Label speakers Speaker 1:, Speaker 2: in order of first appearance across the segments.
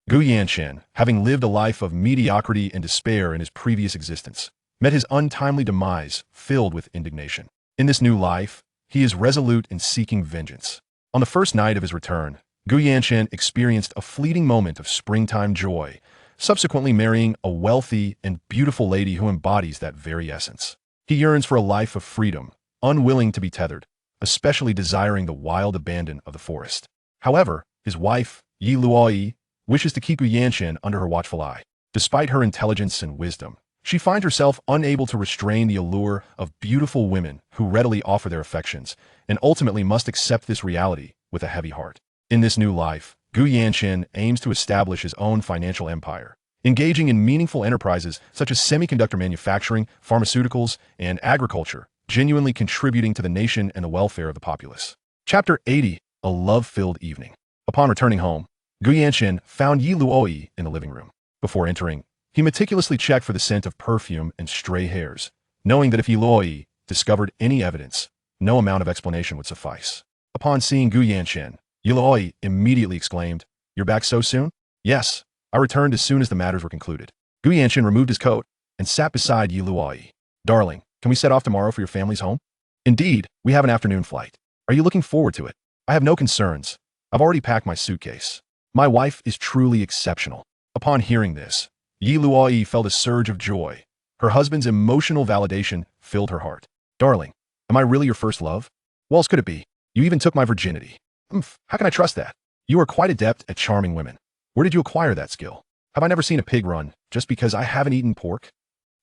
Speaker 1: Gu Yanchen, having lived a life of mediocrity and despair in his previous existence, met his untimely demise filled with indignation. In this new life, he is resolute in seeking vengeance. On the first night of his return, Gu Yanchen experienced a fleeting moment of springtime joy, subsequently marrying a wealthy and beautiful lady who embodies that very essence. He yearns for a life of freedom, unwilling to be tethered, especially desiring the wild abandon of the forest. However, his wife, Luoyi, wishes to keep Gu Yanchen under her watchful eye. Despite her intelligence and wisdom, she finds herself unable to restrain the allure of beautiful women who readily offer their affections, and ultimately must accept this reality with a heavy heart. In this new life, Gu Yanchen aims to establish his own financial empire, engaging in meaningful enterprises such as semiconductor manufacturing, pharmaceuticals, and agriculture, genuinely contributing to the nation and the welfare of the populace. Chapter 80. A love-filled evening. Upon returning home, Gu Yanchen found Luoyi in the living room. Before entering, he meticulously checked for the scent of perfume and stray hairs, knowing that if Luoyi discovered any evidence, no amount of explanation would suffice. Upon seeing Gu Yanchen, Luoyi immediately exclaimed, "You're back so soon?" "Yes, I returned as soon as the matters were concluded." Gu Yanchen removed his coat and sat beside Luoyi. "Darling, can we set off tomorrow for your family's home?" "Indeed, we have an afternoon flight. Are you looking forward to it?" "I have no concerns. I've already packed my suitcase. My wife is truly exceptional." Upon hearing this, Luoyi felt a surge of joy. Her husband's emotional validation filled her heart. "Darling, am I really your first love? What else could it be? You even took my virginity. How can I trust that? You are quite adept at charming women. Where did you acquire that skill? Have I never seen a pig run just because I haven't eaten pork?"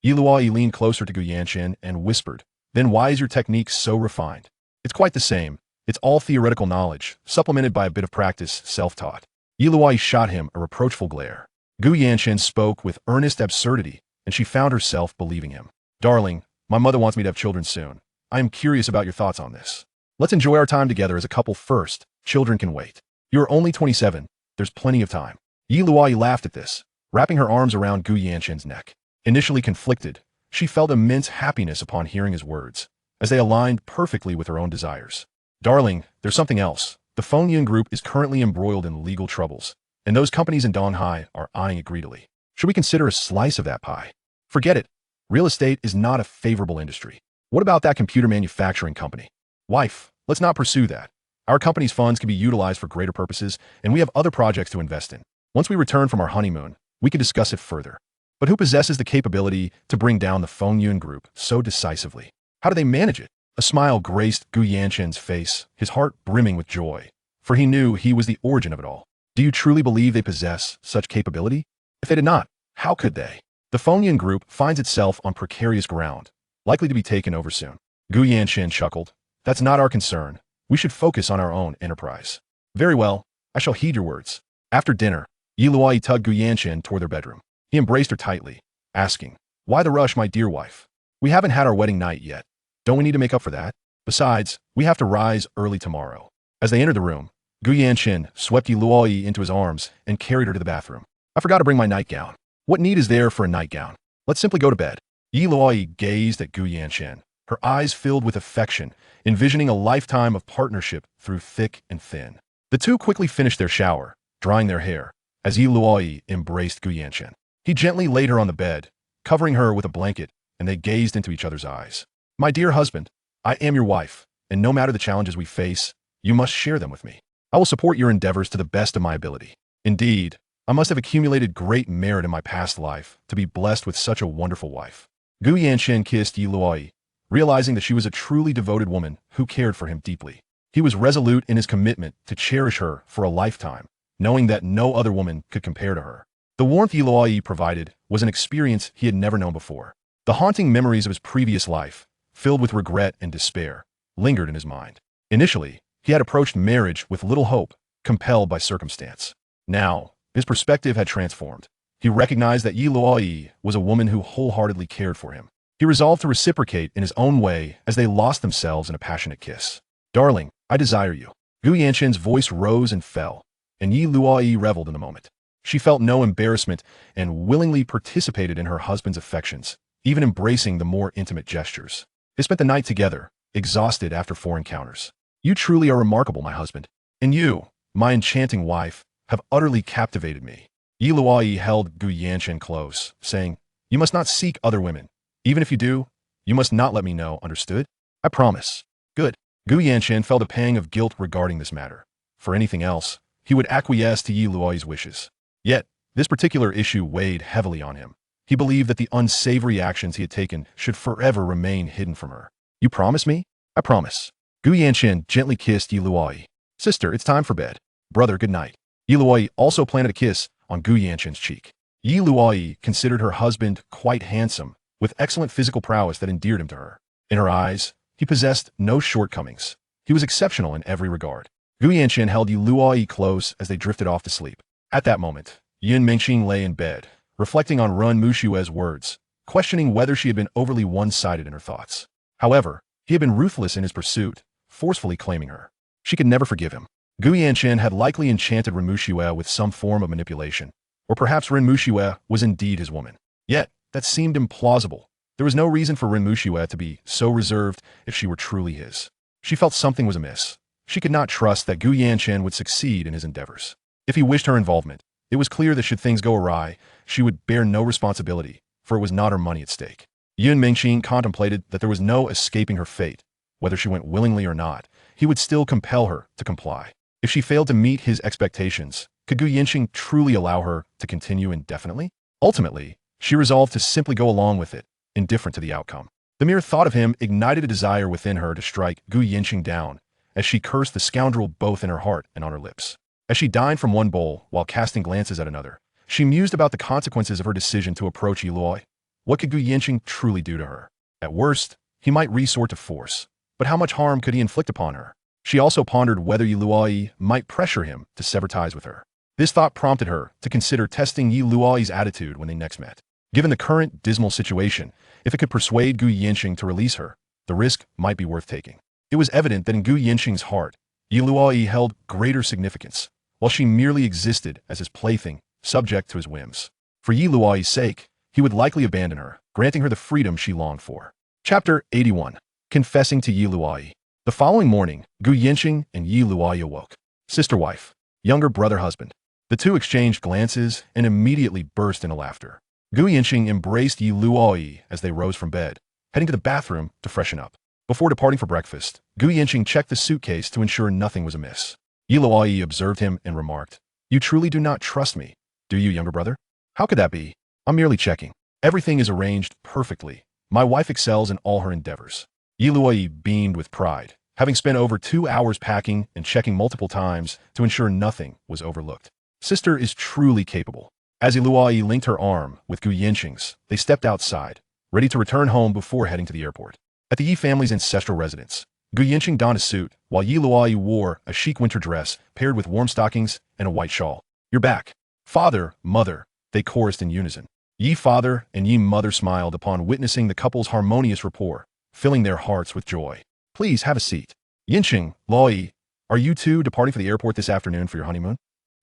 Speaker 1: Luoyi leaned closer to Gu Yanchen and whispered, "Then why is your technique so refined?" "It's quite the same. It's all theoretical knowledge, supplemented by a bit of practice, self-taught." Luoyi shot him a reproachful glare. Gu Yanchen spoke with earnest absurdity, and she found herself believing him. "Darling, my mother wants me to have children soon. I am curious about your thoughts on this. Let's enjoy our time together as a couple first. Children can wait. You are only 27. There's plenty of time." Luoyi laughed at this, wrapping her arms around Gu Yanchen's neck. Initially conflicted, she felt immense happiness upon hearing his words, as they aligned perfectly with her own desires. "Darling, there's something else. The Fengyun Group is currently embroiled in legal troubles, and those companies in Donghai are eyeing it greedily. Should we consider a slice of that pie?" "Forget it. Real estate is not a favorable industry. What about that computer manufacturing company?" "Wife, let's not pursue that. Our company's funds can be utilized for greater purposes, and we have other projects to invest in. Once we return from our honeymoon, we can discuss it further." "But who possesses the capability to bring down the Fengyun Group so decisively? How do they manage it?" A smile graced Gu Yanchen's face, his heart brimming with joy, for he knew he was the origin of it all. "Do you truly believe they possess such capability? If they did not, how could they? The Fengyun Group finds itself on precarious ground, likely to be taken over soon." Gu Yanchen chuckled. "That's not our concern. We should focus on our own enterprise." "Very well, I shall heed your words." After dinner, Luoyi tugged Gu Yanchen toward their bedroom. He embraced her tightly, asking, "Why the rush, my dear wife? We haven't had our wedding night yet. Don't we need to make up for that? Besides, we have to rise early tomorrow." As they entered the room, Gu Yanchen swept Luoyi into his arms and carried her to the bathroom. "I forgot to bring my nightgown." "What need is there for a nightgown? Let's simply go to bed." Luoyi gazed at Gu Yanchen, her eyes filled with affection, envisioning a lifetime of partnership through thick and thin. The two quickly finished their shower, drying their hair, as Luoyi embraced Gu Yanchen. He gently laid her on the bed, covering her with a blanket, and they gazed into each other's eyes. "My dear husband, I am your wife, and no matter the challenges we face, you must share them with me. I will support your endeavors to the best of my ability. Indeed, I must have accumulated great merit in my past life to be blessed with such a wonderful wife." Gu Yanchen kissed Luoyi, realizing that she was a truly devoted woman who cared for him deeply. He was resolute in his commitment to cherish her for a lifetime, knowing that no other woman could compare to her. The warmth Luoyi provided was an experience he had never known before. The haunting memories of his previous life, filled with regret and despair, lingered in his mind. Initially, he had approached marriage with little hope, compelled by circumstance. Now, his perspective had transformed. He recognized that Luoyi was a woman who wholeheartedly cared for him. He resolved to reciprocate in his own way as they lost themselves in a passionate kiss. "Darling, I desire you." Gu Yanchen's voice rose and fell, and Luoyi reveled in the moment. She felt no embarrassment and willingly participated in her husband's affections, even embracing the more intimate gestures. They spent the night together, exhausted after 4 encounters. "You truly are remarkable, my husband. And you, my enchanting wife, have utterly captivated me." Yi Luoyi held Gu Yancheng close, saying, "You must not seek other women. Even if you do, you must not let me know, understood? I promise." Good. Gu Yancheng felt a pang of guilt regarding this matter. For anything else, he would acquiesce to Yi Luoyi's wishes. Yet, this particular issue weighed heavily on him. He believed that the unsavory actions he had taken should forever remain hidden from her. "You promise me?" "I promise." Gu Yancheng gently kissed Yi Luoyi. "Sister, it's time for bed. Brother, good night." Yi Luoyi also planted a kiss on Gu Yancheng's cheek. Yi Luoyi considered her husband quite handsome, with excellent physical prowess that endeared him to her. In her eyes, he possessed no shortcomings. He was exceptional in every regard. Gu Yancheng held Yi Luoyi close as they drifted off to sleep. At that moment, Yin Mengqing lay in bed, reflecting on Run Mushue's words, questioning whether she had been overly one-sided in her thoughts. However, he had been ruthless in his pursuit, forcefully claiming her. She could never forgive him. Gu Yancheng had likely enchanted Ren Mushue with some form of manipulation, or perhaps Ren Mushue was indeed his woman. Yet, that seemed implausible. There was no reason for Ren Mushue to be so reserved if she were truly his. She felt something was amiss. She could not trust that Gu Yancheng would succeed in his endeavors. If he wished her involvement, it was clear that should things go awry, she would bear no responsibility, for it was not her money at stake. Yun Mengqing contemplated that there was no escaping her fate. Whether she went willingly or not, he would still compel her to comply. If she failed to meet his expectations, could Gu Yancheng truly allow her to continue indefinitely? Ultimately, she resolved to simply go along with it, indifferent to the outcome. The mere thought of him ignited a desire within her to strike Gu Yancheng down, as she cursed the scoundrel both in her heart and on her lips. As she dined from one bowl while casting glances at another, she mused about the consequences of her decision to approach Yi Luoyi. What could Gu Yancheng truly do to her? At worst, he might resort to force, but how much harm could he inflict upon her? She also pondered whether Yi Luoyi might pressure him to sever ties with her. This thought prompted her to consider testing Yi Luoyi's attitude when they next met. Given the current dismal situation, if it could persuade Gu Yancheng to release her, the risk might be worth taking. It was evident that in Gu Yancheng's heart, Yi Luoyi held greater significance, while she merely existed as his plaything, subject to his whims. For Yi Luoyi's sake, he would likely abandon her, granting her the freedom she longed for. Chapter 81. Confessing to Yi Luoyi. The following morning, Gu Yancheng and Yi Luoyi awoke. Sister-wife, younger brother-husband. The two exchanged glances and immediately burst into laughter. Gu Yancheng embraced Yi Luoyi as they rose from bed, heading to the bathroom to freshen up. Before departing for breakfast, Gu Yancheng checked the suitcase to ensure nothing was amiss. Yi Luoyi observed him and remarked, "You truly do not trust me, do you, younger brother?" "How could that be? I'm merely checking. Everything is arranged perfectly. My wife excels in all her endeavors." Yi Luoyi beamed with pride, having spent over 2 hours packing and checking multiple times to ensure nothing was overlooked. Sister is truly capable. As Yi Luoyi linked her arm with Gu Yancheng's, they stepped outside, ready to return home before heading to the airport. At the Yi family's ancestral residence, Gu Yancheng donned a suit, while Yi Luoyi wore a chic winter dress paired with warm stockings and a white shawl. "You're back. Father, mother," they chorused in unison. Yi father and Yi mother smiled upon witnessing the couple's harmonious rapport, filling their hearts with joy. "Please have a seat." "Yancheng, Luoyi, are you two departing for the airport this afternoon for your honeymoon?"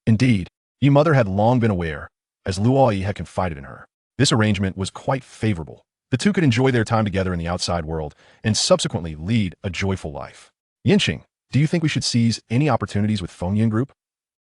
Speaker 1: Indeed, Yi mother had long been aware, as Luoyi had confided in her. This arrangement was quite favorable. The two could enjoy their time together in the outside world and subsequently lead a joyful life. "Yancheng, do you think we should seize any opportunities with Fengyan Group?"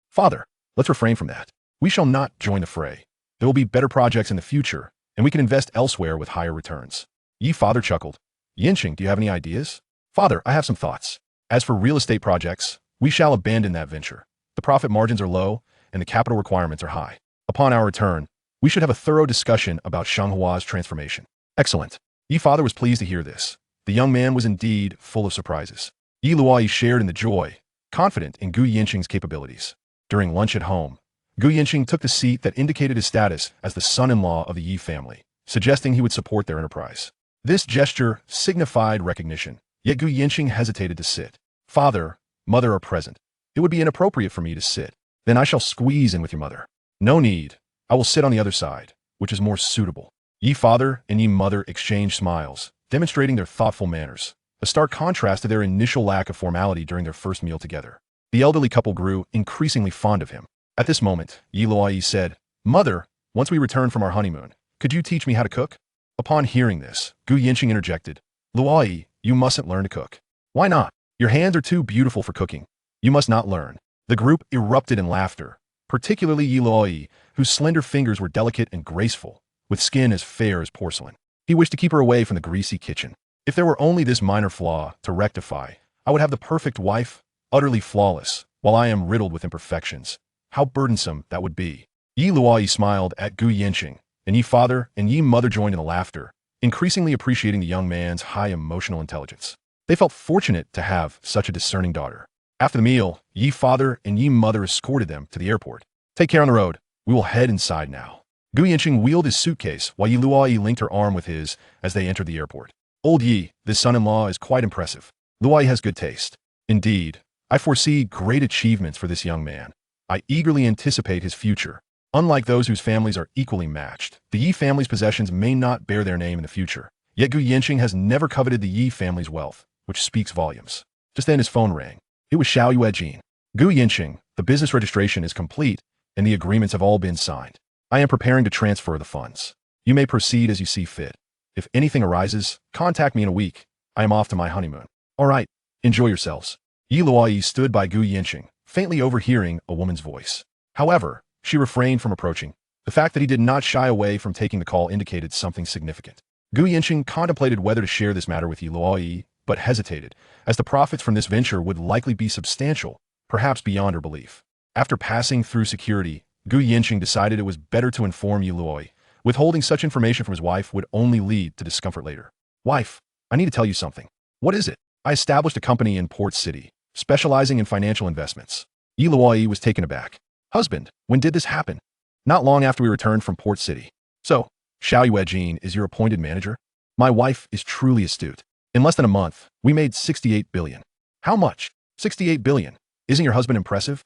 Speaker 1: "Father, let's refrain from that. We shall not join the fray. There will be better projects in the future, and we can invest elsewhere with higher returns." Yi father chuckled. "Yancheng, do you have any ideas?" "Father, I have some thoughts. As for real estate projects, we shall abandon that venture. The profit margins are low, and the capital requirements are high. Upon our return, we should have a thorough discussion about Shanghua's transformation." "Excellent." Yi father was pleased to hear this. The young man was indeed full of surprises. Yi Luoyi shared in the joy, confident in Gu Yancheng's capabilities. During lunch at home, Gu Yancheng took the seat that indicated his status as the son-in-law of the Yi family, suggesting he would support their enterprise. This gesture signified recognition, yet Gu Yancheng hesitated to sit. "Father, mother are present. It would be inappropriate for me to sit. Then I shall squeeze in with your mother." "No need. I will sit on the other side, which is more suitable." Yi father and Yi mother exchanged smiles, demonstrating their thoughtful manners, a stark contrast to their initial lack of formality during their first meal together. The elderly couple grew increasingly fond of him. At this moment, Yi Luoyi said, "Mother, once we return from our honeymoon, could you teach me how to cook?" Upon hearing this, Gu Yancheng interjected, "Luoyi, you mustn't learn to cook." "Why not? Your hands are too beautiful for cooking. You must not learn." The group erupted in laughter, particularly Yi Luoyi, whose slender fingers were delicate and graceful, with skin as fair as porcelain. He wished to keep her away from the greasy kitchen. If there were only this minor flaw to rectify, I would have the perfect wife, utterly flawless, while I am riddled with imperfections. How burdensome that would be. Yi Luoyi smiled at Gu Yancheng, and Yi father and Yi mother joined in the laughter, increasingly appreciating the young man's high emotional intelligence. They felt fortunate to have such a discerning daughter. After the meal, Yi father and Yi mother escorted them to the airport. Take care on the road. We will head inside now. Gu Yancheng wheeled his suitcase while Yi Luoyi linked her arm with his as they entered the airport. Old Yi, this son-in-law is quite impressive. Luoyi has good taste. Indeed, I foresee great achievements for this young man. I eagerly anticipate his future. Unlike those whose families are equally matched, the Yi family's possessions may not bear their name in the future. Yet Gu Yancheng has never coveted the Yi family's wealth, which speaks volumes. Just then his phone rang. It was Xiao Yuejin. Gu Yancheng, the business registration is complete, and the agreements have all been signed. I am preparing to transfer the funds. You may proceed as you see fit. If anything arises, contact me in a week. I am off to my honeymoon. All right, enjoy yourselves. Yi Luoyi stood by Gu Yancheng, faintly overhearing a woman's voice. However, she refrained from approaching. The fact that he did not shy away from taking the call indicated something significant. Gu Yancheng contemplated whether to share this matter with Yi Luoyi, but hesitated, as the profits from this venture would likely be substantial, perhaps beyond her belief. After passing through security, Gu Yancheng decided it was better to inform Yi Luoyi. Withholding such information from his wife would only lead to discomfort later. Wife, I need to tell you something. What is it? I established a company in Port City, specializing in financial investments. Yi Luoyi was taken aback. Husband, when did this happen? Not long after we returned from Port City. So, Xiao Yuejin is your appointed manager? My wife is truly astute. In less than a month, we made 68 billion. How much? 68 billion. Isn't your husband impressive?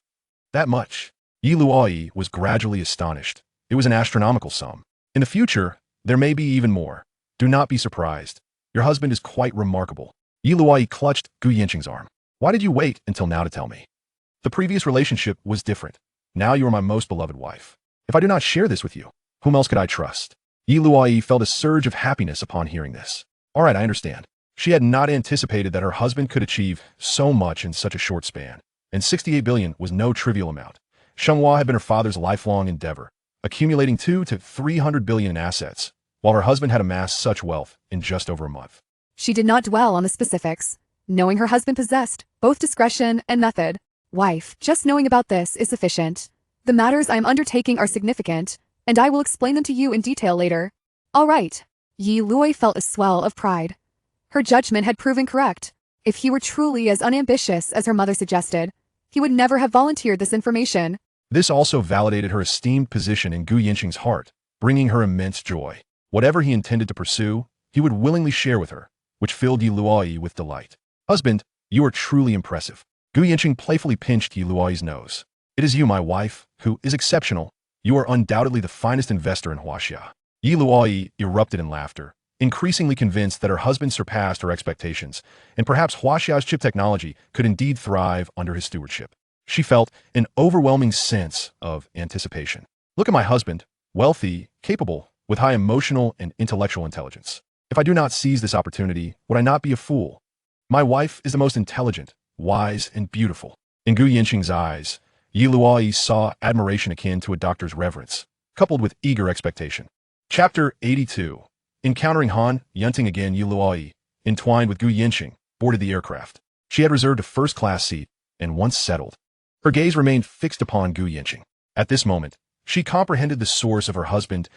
Speaker 1: That much. Yi Luoyi was gradually astonished. It was an astronomical sum. In the future, there may be even more. Do not be surprised. Your husband is quite remarkable. Yi Luoyi clutched Gu Yancheng's arm. Why did you wait until now to tell me? The previous relationship was different. Now you are my most beloved wife. If I do not share this with you, whom else could I trust? Yi Luoyi felt a surge of happiness upon hearing this. All right, I understand. She had not anticipated that her husband could achieve so much in such a short span. And 68 billion was no trivial amount. Shenghua had been her father's lifelong endeavor, accumulating 200 to 300 billion in assets, while her husband had amassed such wealth in just over a month.
Speaker 2: She did not dwell on the specifics, knowing her husband possessed both discretion and method. Wife, just knowing about this is sufficient. The matters I am undertaking are significant, and I will explain them to you in detail later. All right. Yi Luoyi felt a swell of pride. Her judgment had proven correct. If he were truly as unambitious as her mother suggested, he would never have volunteered this information.
Speaker 1: This also validated her esteemed position in Gu Yancheng's heart, bringing her immense joy. Whatever he intended to pursue, he would willingly share with her, which filled Yi Luoyi with delight. Husband, you are truly impressive. Gu Yancheng playfully pinched Yi Luoyi's nose. It is you, my wife, who is exceptional. You are undoubtedly the finest investor in Huaxia. Yi Luoyi erupted in laughter, increasingly convinced that her husband surpassed her expectations, and perhaps Huaxia's chip technology could indeed thrive under his stewardship. She felt an overwhelming sense of anticipation. Look at my husband, wealthy, capable, with high emotional and intellectual intelligence. If I do not seize this opportunity, would I not be a fool? My wife is the most intelligent, wise, and beautiful. In Gu Yancheng's eyes, Yi Luoyi saw admiration akin to a doctor's reverence, coupled with eager expectation. Chapter 82. Encountering Han, Yancheng again, Yi Luoyi, entwined with Gu Yancheng, boarded the aircraft. She had reserved a first-class seat, and once settled, her gaze remained fixed upon Gu Yancheng. At this moment, she comprehended the source of her husband's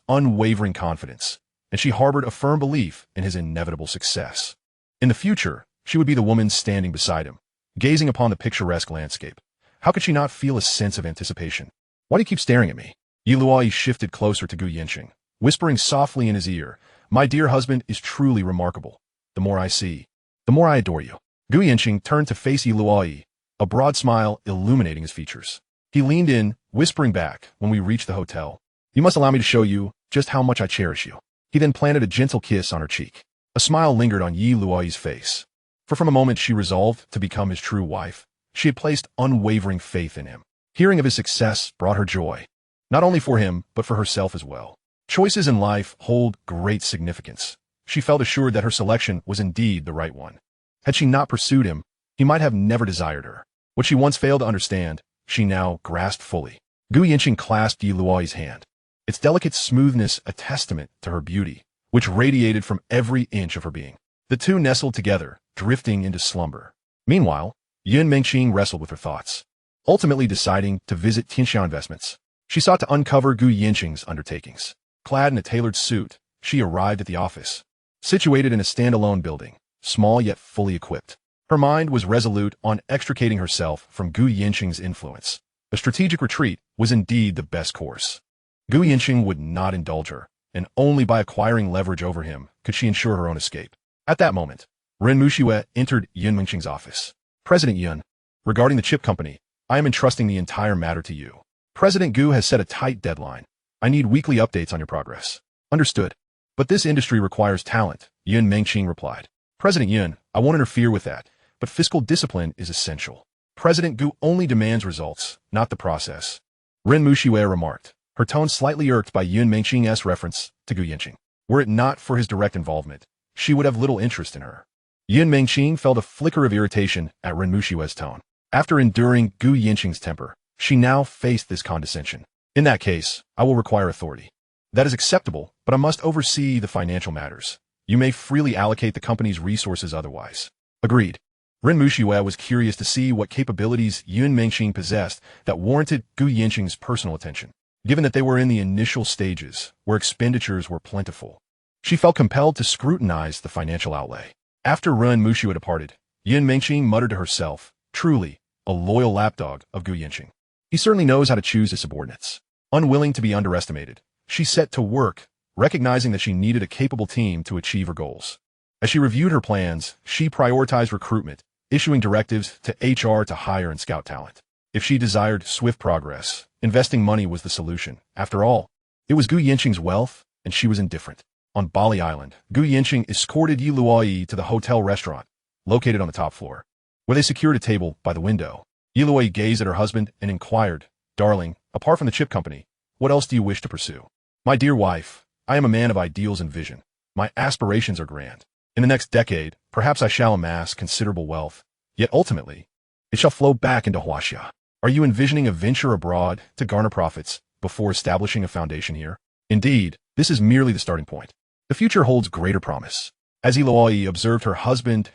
Speaker 1: unwavering confidence, and she harbored a firm belief in his inevitable success. In the future, she would be the woman standing beside him, gazing upon the picturesque landscape. How could she not feel a sense of anticipation? Why do you keep staring at me? Yi Luoyi shifted closer to Gu Yancheng, whispering softly in his ear, My dear husband is truly remarkable. The more I see, the more I adore you. Gu Yancheng turned to face Yi Luoyi, a broad smile illuminating his features. He leaned in, whispering back when we reached the hotel, You must allow me to show you just how much I cherish you. He then planted a gentle kiss on her cheek. A smile lingered on Yi Luoyi's face. For from a moment she resolved to become his true wife, she had placed unwavering faith in him. Hearing of his success brought her joy, not only for him, but for herself as well. Choices in life hold great significance. She felt assured that her selection was indeed the right one. Had she not pursued him, he might have never desired her. What she once failed to understand, she now grasped fully. Gu Yancheng clasped Yi Luoyi's hand, its delicate smoothness a testament to her beauty, which radiated from every inch of her being. The two nestled together, drifting into slumber. Meanwhile, Yun Mengqing wrestled with her thoughts, ultimately deciding to visit Tianxiao Investments. She sought to uncover Gu Yancheng's undertakings. Clad in a tailored suit, she arrived at the office, situated in a standalone building, small yet fully equipped. Her mind was resolute on extricating herself from Gu Yancheng's influence. A strategic retreat was indeed the best course. Gu Yancheng would not indulge her, and only by acquiring leverage over him could she ensure her own escape. At that moment, Ren Muxue entered Yun Mengqing's office. President Yun, regarding the chip company, I am entrusting the entire matter to you. President Gu has set a tight deadline. I need weekly updates on your progress. Understood. But this industry requires talent, Yun Mengqing replied. President Yun, I won't interfere with that, but fiscal discipline is essential. President Gu only demands results, not the process. Ren Muxue remarked, her tone slightly irked by Yun Mengqing's reference to Gu Yancheng. Were it not for his direct involvement, she would have little interest in her. Yun Mengqing felt a flicker of irritation at Ren Muxue's tone. After enduring Gu Yancheng's temper, she now faced this condescension. In that case, I will require authority. That is acceptable, but I must oversee the financial matters. You may freely allocate the company's resources otherwise. Agreed. Ren Muxue was curious to see what capabilities Yun Mengqing possessed that warranted Gu Yancheng's personal attention, given that they were in the initial stages, where expenditures were plentiful. She felt compelled to scrutinize the financial outlay. After Ren Muxue departed, Yun Mengqing muttered to herself, truly, a loyal lapdog of Gu Yancheng. He certainly knows how to choose his subordinates. Unwilling to be underestimated, she set to work, recognizing that she needed a capable team to achieve her goals. As she reviewed her plans, she prioritized recruitment, issuing directives to HR to hire and scout talent. If she desired swift progress, investing money was the solution. After all, it was Gu Yancheng's wealth, and she was indifferent. On Bali Island, Gu Yancheng escorted Yi Luoyi to the hotel restaurant, located on the top floor, where they secured a table by the window. Yi Luoyi gazed at her husband and inquired, Darling, apart from the chip company, what else do you wish to pursue? My dear wife, I am a man of ideals and vision. My aspirations are grand. In the next decade, perhaps I shall amass considerable wealth, yet ultimately, it shall flow back into Huaxia. Are you envisioning a venture abroad to garner profits before establishing a foundation here? Indeed, this is merely the starting point. The future holds greater promise. As Yi Luoyi observed her husband's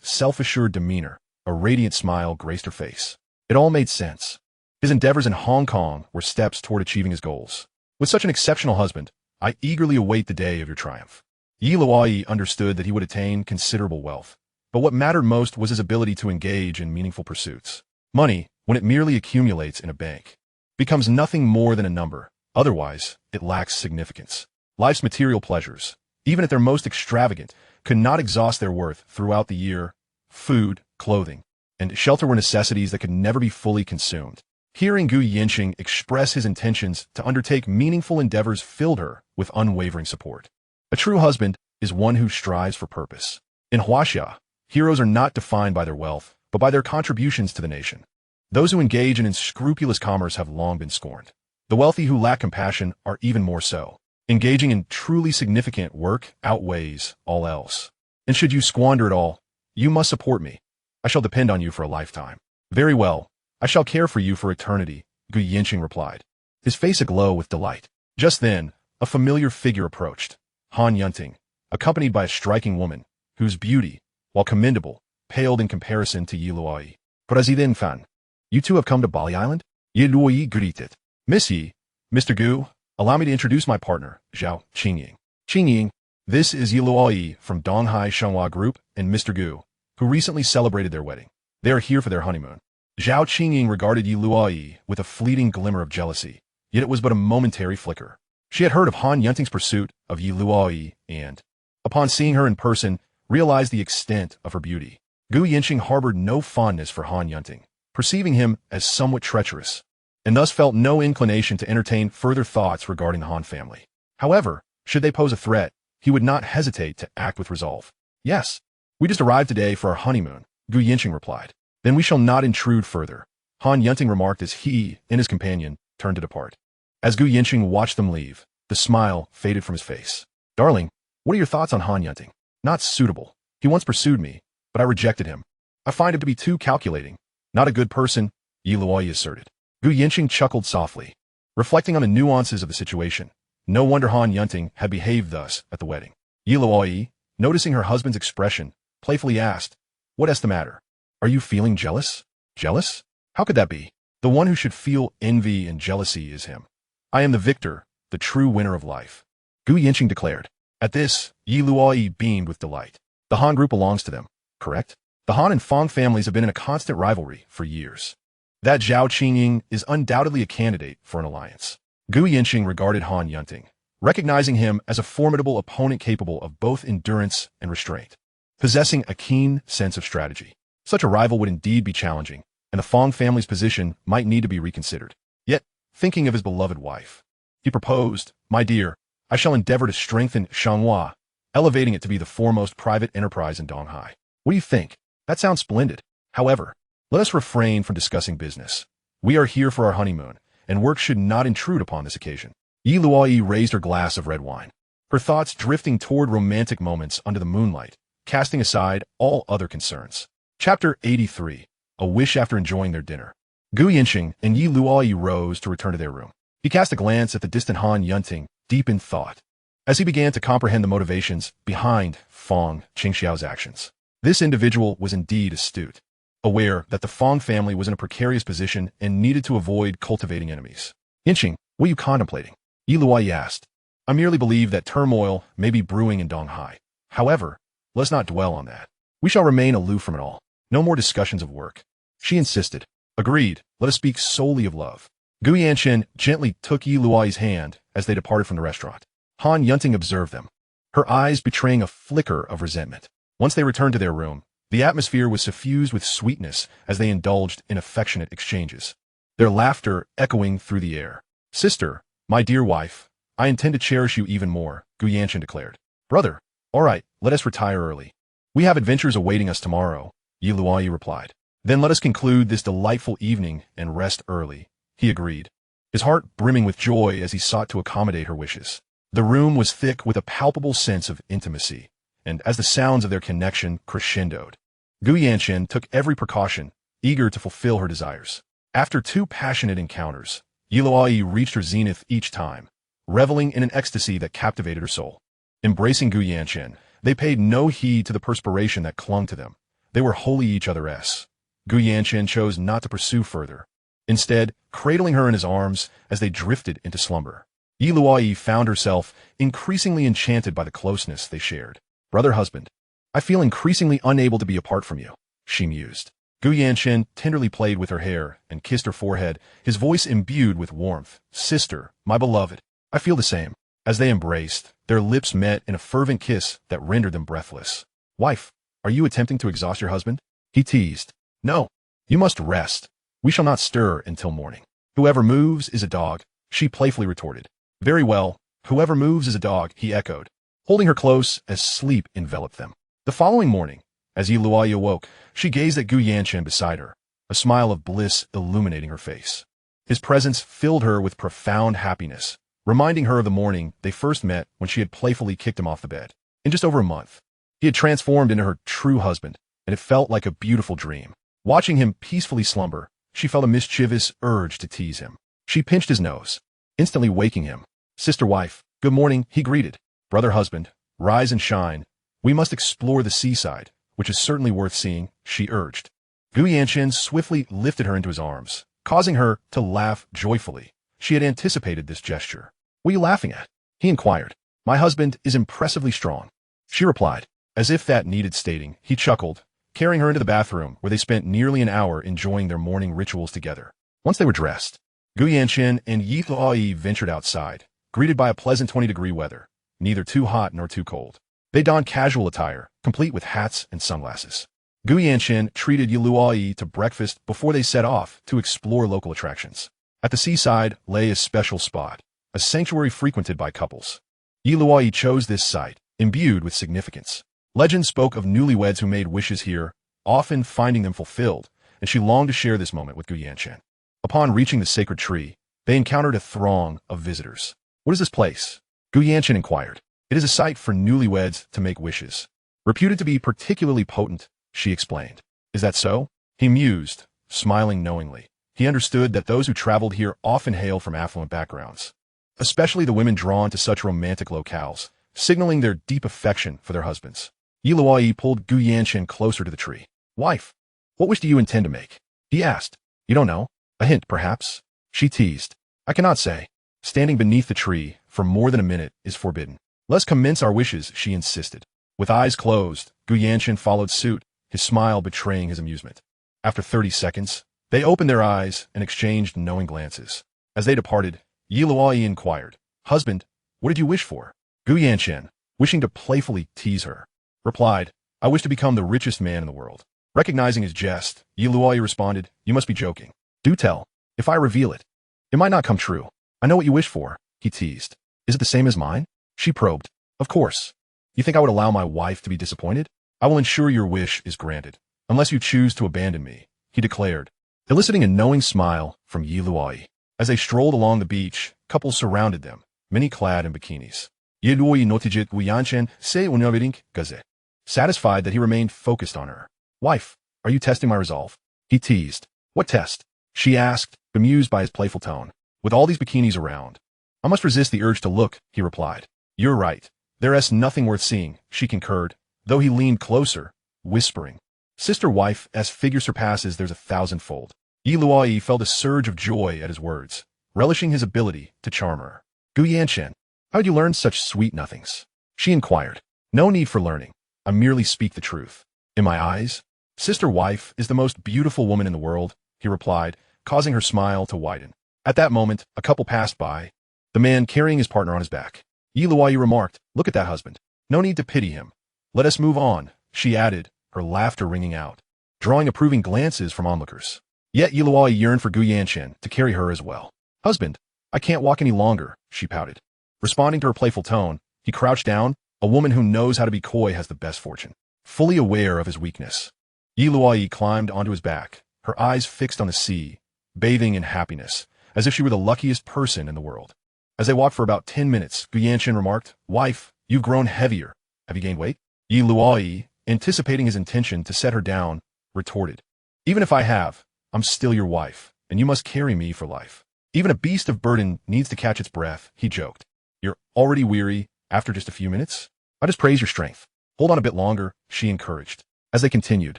Speaker 1: self-assured demeanor, a radiant smile graced her face. It all made sense. His endeavors in Hong Kong were steps toward achieving his goals. With such an exceptional husband, I eagerly await the day of your triumph. Yi Luoyi understood that he would attain considerable wealth, but what mattered most was his ability to engage in meaningful pursuits. Money, when it merely accumulates in a bank, becomes nothing more than a number. Otherwise, it lacks significance. Life's material pleasures, even at their most extravagant, could not exhaust their worth throughout the year. Food, clothing, and shelter were necessities that could never be fully consumed. Hearing Gu Yancheng express his intentions to undertake meaningful endeavors filled her with unwavering support. A true husband is one who strives for purpose. In Huaxia, heroes are not defined by their wealth, but by their contributions to the nation. Those who engage in unscrupulous commerce have long been scorned. The wealthy who lack compassion are even more so. Engaging in truly significant work outweighs all else. And should you squander it all, you must support me. I shall depend on you for a lifetime. Very well. I shall care for you for eternity, Gu Yancheng replied, his face aglow with delight. Just then, a familiar figure approached, Han Yunting, accompanied by a striking woman, whose beauty, while commendable, paled in comparison to Yi Luoyi. President Fan, you two have come to Bali Island? Yi Luoyi greeted. Miss Yi, Mr. Gu, allow me to introduce my partner, Zhao Qingying. Qingying, this is Yi Luoyi from Donghai Shenhua Group and Mr. Gu, who recently celebrated their wedding. They are here for their honeymoon. Zhao Qingying regarded Yi Luoyi with a fleeting glimmer of jealousy, yet it was but a momentary flicker. She had heard of Han Yunting's pursuit of Yi Luoyi and, upon seeing her in person, realized the extent of her beauty. Gu Yancheng harbored no fondness for Han Yunting, perceiving him as somewhat treacherous, and thus felt no inclination to entertain further thoughts regarding the Han family. However, should they pose a threat, he would not hesitate to act with resolve. Yes, we just arrived today for our honeymoon, Gu Yancheng replied. Then we shall not intrude further, Han Yunting remarked as he and his companion turned to depart. As Gu Yancheng watched them leave, the smile faded from his face. Darling, what are your thoughts on Han Yunting? Not suitable. He once pursued me, but I rejected him. I find him to be too calculating. Not a good person, Yi Luoyi asserted. Gu Yancheng chuckled softly, reflecting on the nuances of the situation. No wonder Han Yunting had behaved thus at the wedding. Luoyi, noticing her husband's expression, playfully asked, "What's the matter? Are you feeling jealous?" "Jealous? How could that be? The one who should feel envy and jealousy is him. I am the victor, the true winner of life," Gu Yancheng declared. At this, Luoyi beamed with delight. The Han group belongs to them, correct? The Han and Fong families have been in a constant rivalry for years. That Zhao Qingying is undoubtedly a candidate for an alliance. Gu Yancheng regarded Han Yunting, recognizing him as a formidable opponent capable of both endurance and restraint, possessing a keen sense of strategy. Such a rival would indeed be challenging, and the Fong family's position might need to be reconsidered. Yet, thinking of his beloved wife, he proposed, "My dear, I shall endeavor to strengthen Shanghua, elevating it to be the foremost private enterprise in Donghai. What do you think? That sounds splendid. However, let us refrain from discussing business. We are here for our honeymoon, and work should not intrude upon this occasion." Luoyi raised her glass of red wine, her thoughts drifting toward romantic moments under the moonlight, casting aside all other concerns. Chapter 83. A Wish After Enjoying Their Dinner. Gu Yancheng and Luoyi rose to return to their room. He cast a glance at the distant Han Yunting, deep in thought, as he began to comprehend the motivations behind Fong Qingxiao's actions. This individual was indeed astute, aware that the Fong family was in a precarious position and needed to avoid cultivating enemies. "Yancheng, what are you contemplating?" Luoyi asked. "I merely believe that turmoil may be brewing in Donghai. However, let's not dwell on that. We shall remain aloof from it all. No more discussions of work." She insisted. "Agreed. Let us speak solely of love." Gu Yancheng gently took Luoyi's hand as they departed from the restaurant. Han Yunting observed them, her eyes betraying a flicker of resentment. Once they returned to their room, the atmosphere was suffused with sweetness as they indulged in affectionate exchanges, their laughter echoing through the air. "Sister, my dear wife, I intend to cherish you even more," Gu Yancheng declared. "Brother, all right, let us retire early. We have adventures awaiting us tomorrow," Luoyi replied. "Then let us conclude this delightful evening and rest early," he agreed, his heart brimming with joy as he sought to accommodate her wishes. The room was thick with a palpable sense of intimacy, and as the sounds of their connection crescendoed, Gu Yancheng took every precaution, eager to fulfill her desires. After 2 passionate encounters, Luoyi reached her zenith each time, reveling in an ecstasy that captivated her soul. Embracing Gu Yancheng, they paid no heed to the perspiration that clung to them. They were wholly each other's. Gu Yancheng chose not to pursue further, instead cradling her in his arms as they drifted into slumber. Luoyi found herself increasingly enchanted by the closeness they shared. "Brother-husband, I feel increasingly unable to be apart from you," she mused. Gu Yancheng tenderly played with her hair and kissed her forehead, his voice imbued with warmth. "Sister, my beloved, I feel the same." As they embraced, their lips met in a fervent kiss that rendered them breathless. "Wife, are you attempting to exhaust your husband?" he teased. "No, you must rest. We shall not stir until morning." "Whoever moves is a dog," she playfully retorted. "Very well, whoever moves is a dog," he echoed, holding her close as sleep enveloped them. The following morning, as Luoyi awoke, she gazed at Gu Yancheng beside her, a smile of bliss illuminating her face. His presence filled her with profound happiness, reminding her of the morning they first met when she had playfully kicked him off the bed. In just over a month, he had transformed into her true husband, and it felt like a beautiful dream. Watching him peacefully slumber, she felt a mischievous urge to tease him. She pinched his nose, instantly waking him. "Sister wife, good morning," he greeted. "Brother husband, rise and shine. We must explore the seaside, which is certainly worth seeing," she urged. Gu Yancheng swiftly lifted her into his arms, causing her to laugh joyfully. She had anticipated this gesture. "What are you laughing at?" he inquired. "My husband is impressively strong," she replied. As if that needed stating, he chuckled, carrying her into the bathroom, where they spent nearly an hour enjoying their morning rituals together. Once they were dressed, Gu Yancheng and Luoyi ventured outside, greeted by a pleasant 20-degree weather, neither too hot nor too cold. They donned casual attire, complete with hats and sunglasses. Gu Yancheng treated Luoyi to breakfast before they set off to explore local attractions. At the seaside lay a special spot, a sanctuary frequented by couples. Luoyi chose this site, imbued with significance. Legend spoke of newlyweds who made wishes here, often finding them fulfilled, and she longed to share this moment with Gu Yancheng. Upon reaching the sacred tree, they encountered a throng of visitors. "What is this place?" Gu Yancheng inquired. "It is a site for newlyweds to make wishes. Reputed to be particularly potent," she explained. "Is that so?" He mused, smiling knowingly. He understood that those who traveled here often hail from affluent backgrounds, especially the women drawn to such romantic locales, signaling their deep affection for their husbands. Luoyi pulled Gu Yancheng closer to the tree. Wife, what wish do you intend to make? He asked. You don't know? A hint, perhaps? She teased. I cannot say. Standing beneath the tree for more than a minute is forbidden. Let's commence our wishes, she insisted. With eyes closed, Gu Yancheng followed suit, his smile betraying his amusement. After 30 seconds, they opened their eyes and exchanged knowing glances. As they departed, Luoyi inquired, Husband, what did you wish for? Gu Yancheng, wishing to playfully tease her, replied, I wish to become the richest man in the world. Recognizing his jest, Luoyi responded, You must be joking. Do tell. If I reveal it, it might not come true. I know what you wish for, he teased. Is it the same as mine? She probed. Of course. You think I would allow my wife to be disappointed? I will ensure your wish is granted, unless you choose to abandon me, he declared, eliciting a knowing smile from Luoyi. As they strolled along the beach, couples surrounded them, many clad in bikinis. Luoyi notiget Yancheng se unavering gaze. Satisfied that he remained focused on her. Wife, are you testing my resolve? He teased. What test? She asked, bemused by his playful tone. With all these bikinis around, I must resist the urge to look, he replied. You're right. There's nothing worth seeing, she concurred, though he leaned closer, whispering. Sister wife, as figure surpasses there's 1,000-fold. Luoyi felt a surge of joy at his words, relishing his ability to charm her. Gu Yancheng, how did you learn such sweet nothings? She inquired. No need for learning. I merely speak the truth. In my eyes, sister wife is the most beautiful woman in the world, he replied, causing her smile to widen. At that moment, a couple passed by, the man carrying his partner on his back. Luoyi remarked, Look at that husband. No need to pity him. Let us move on, she added, her laughter ringing out, drawing approving glances from onlookers. Yet Luoyi yearned for Gu Yancheng to carry her as well. Husband, I can't walk any longer, she pouted. Responding to her playful tone, he crouched down. A woman who knows how to be coy has the best fortune. Fully aware of his weakness, Luoyi climbed onto his back, her eyes fixed on the sea, bathing in happiness, as if she were the luckiest person in the world. As they walked for about 10 minutes, Gu Yancheng remarked, Wife, you've grown heavier. Have you gained weight? Luoyi, anticipating his intention to set her down, retorted, Even if I have, I'm still your wife, and you must carry me for life. Even a beast of burden needs to catch its breath, he joked. You're already weary after just a few minutes? I just praise your strength. Hold on a bit longer, she encouraged. As they continued,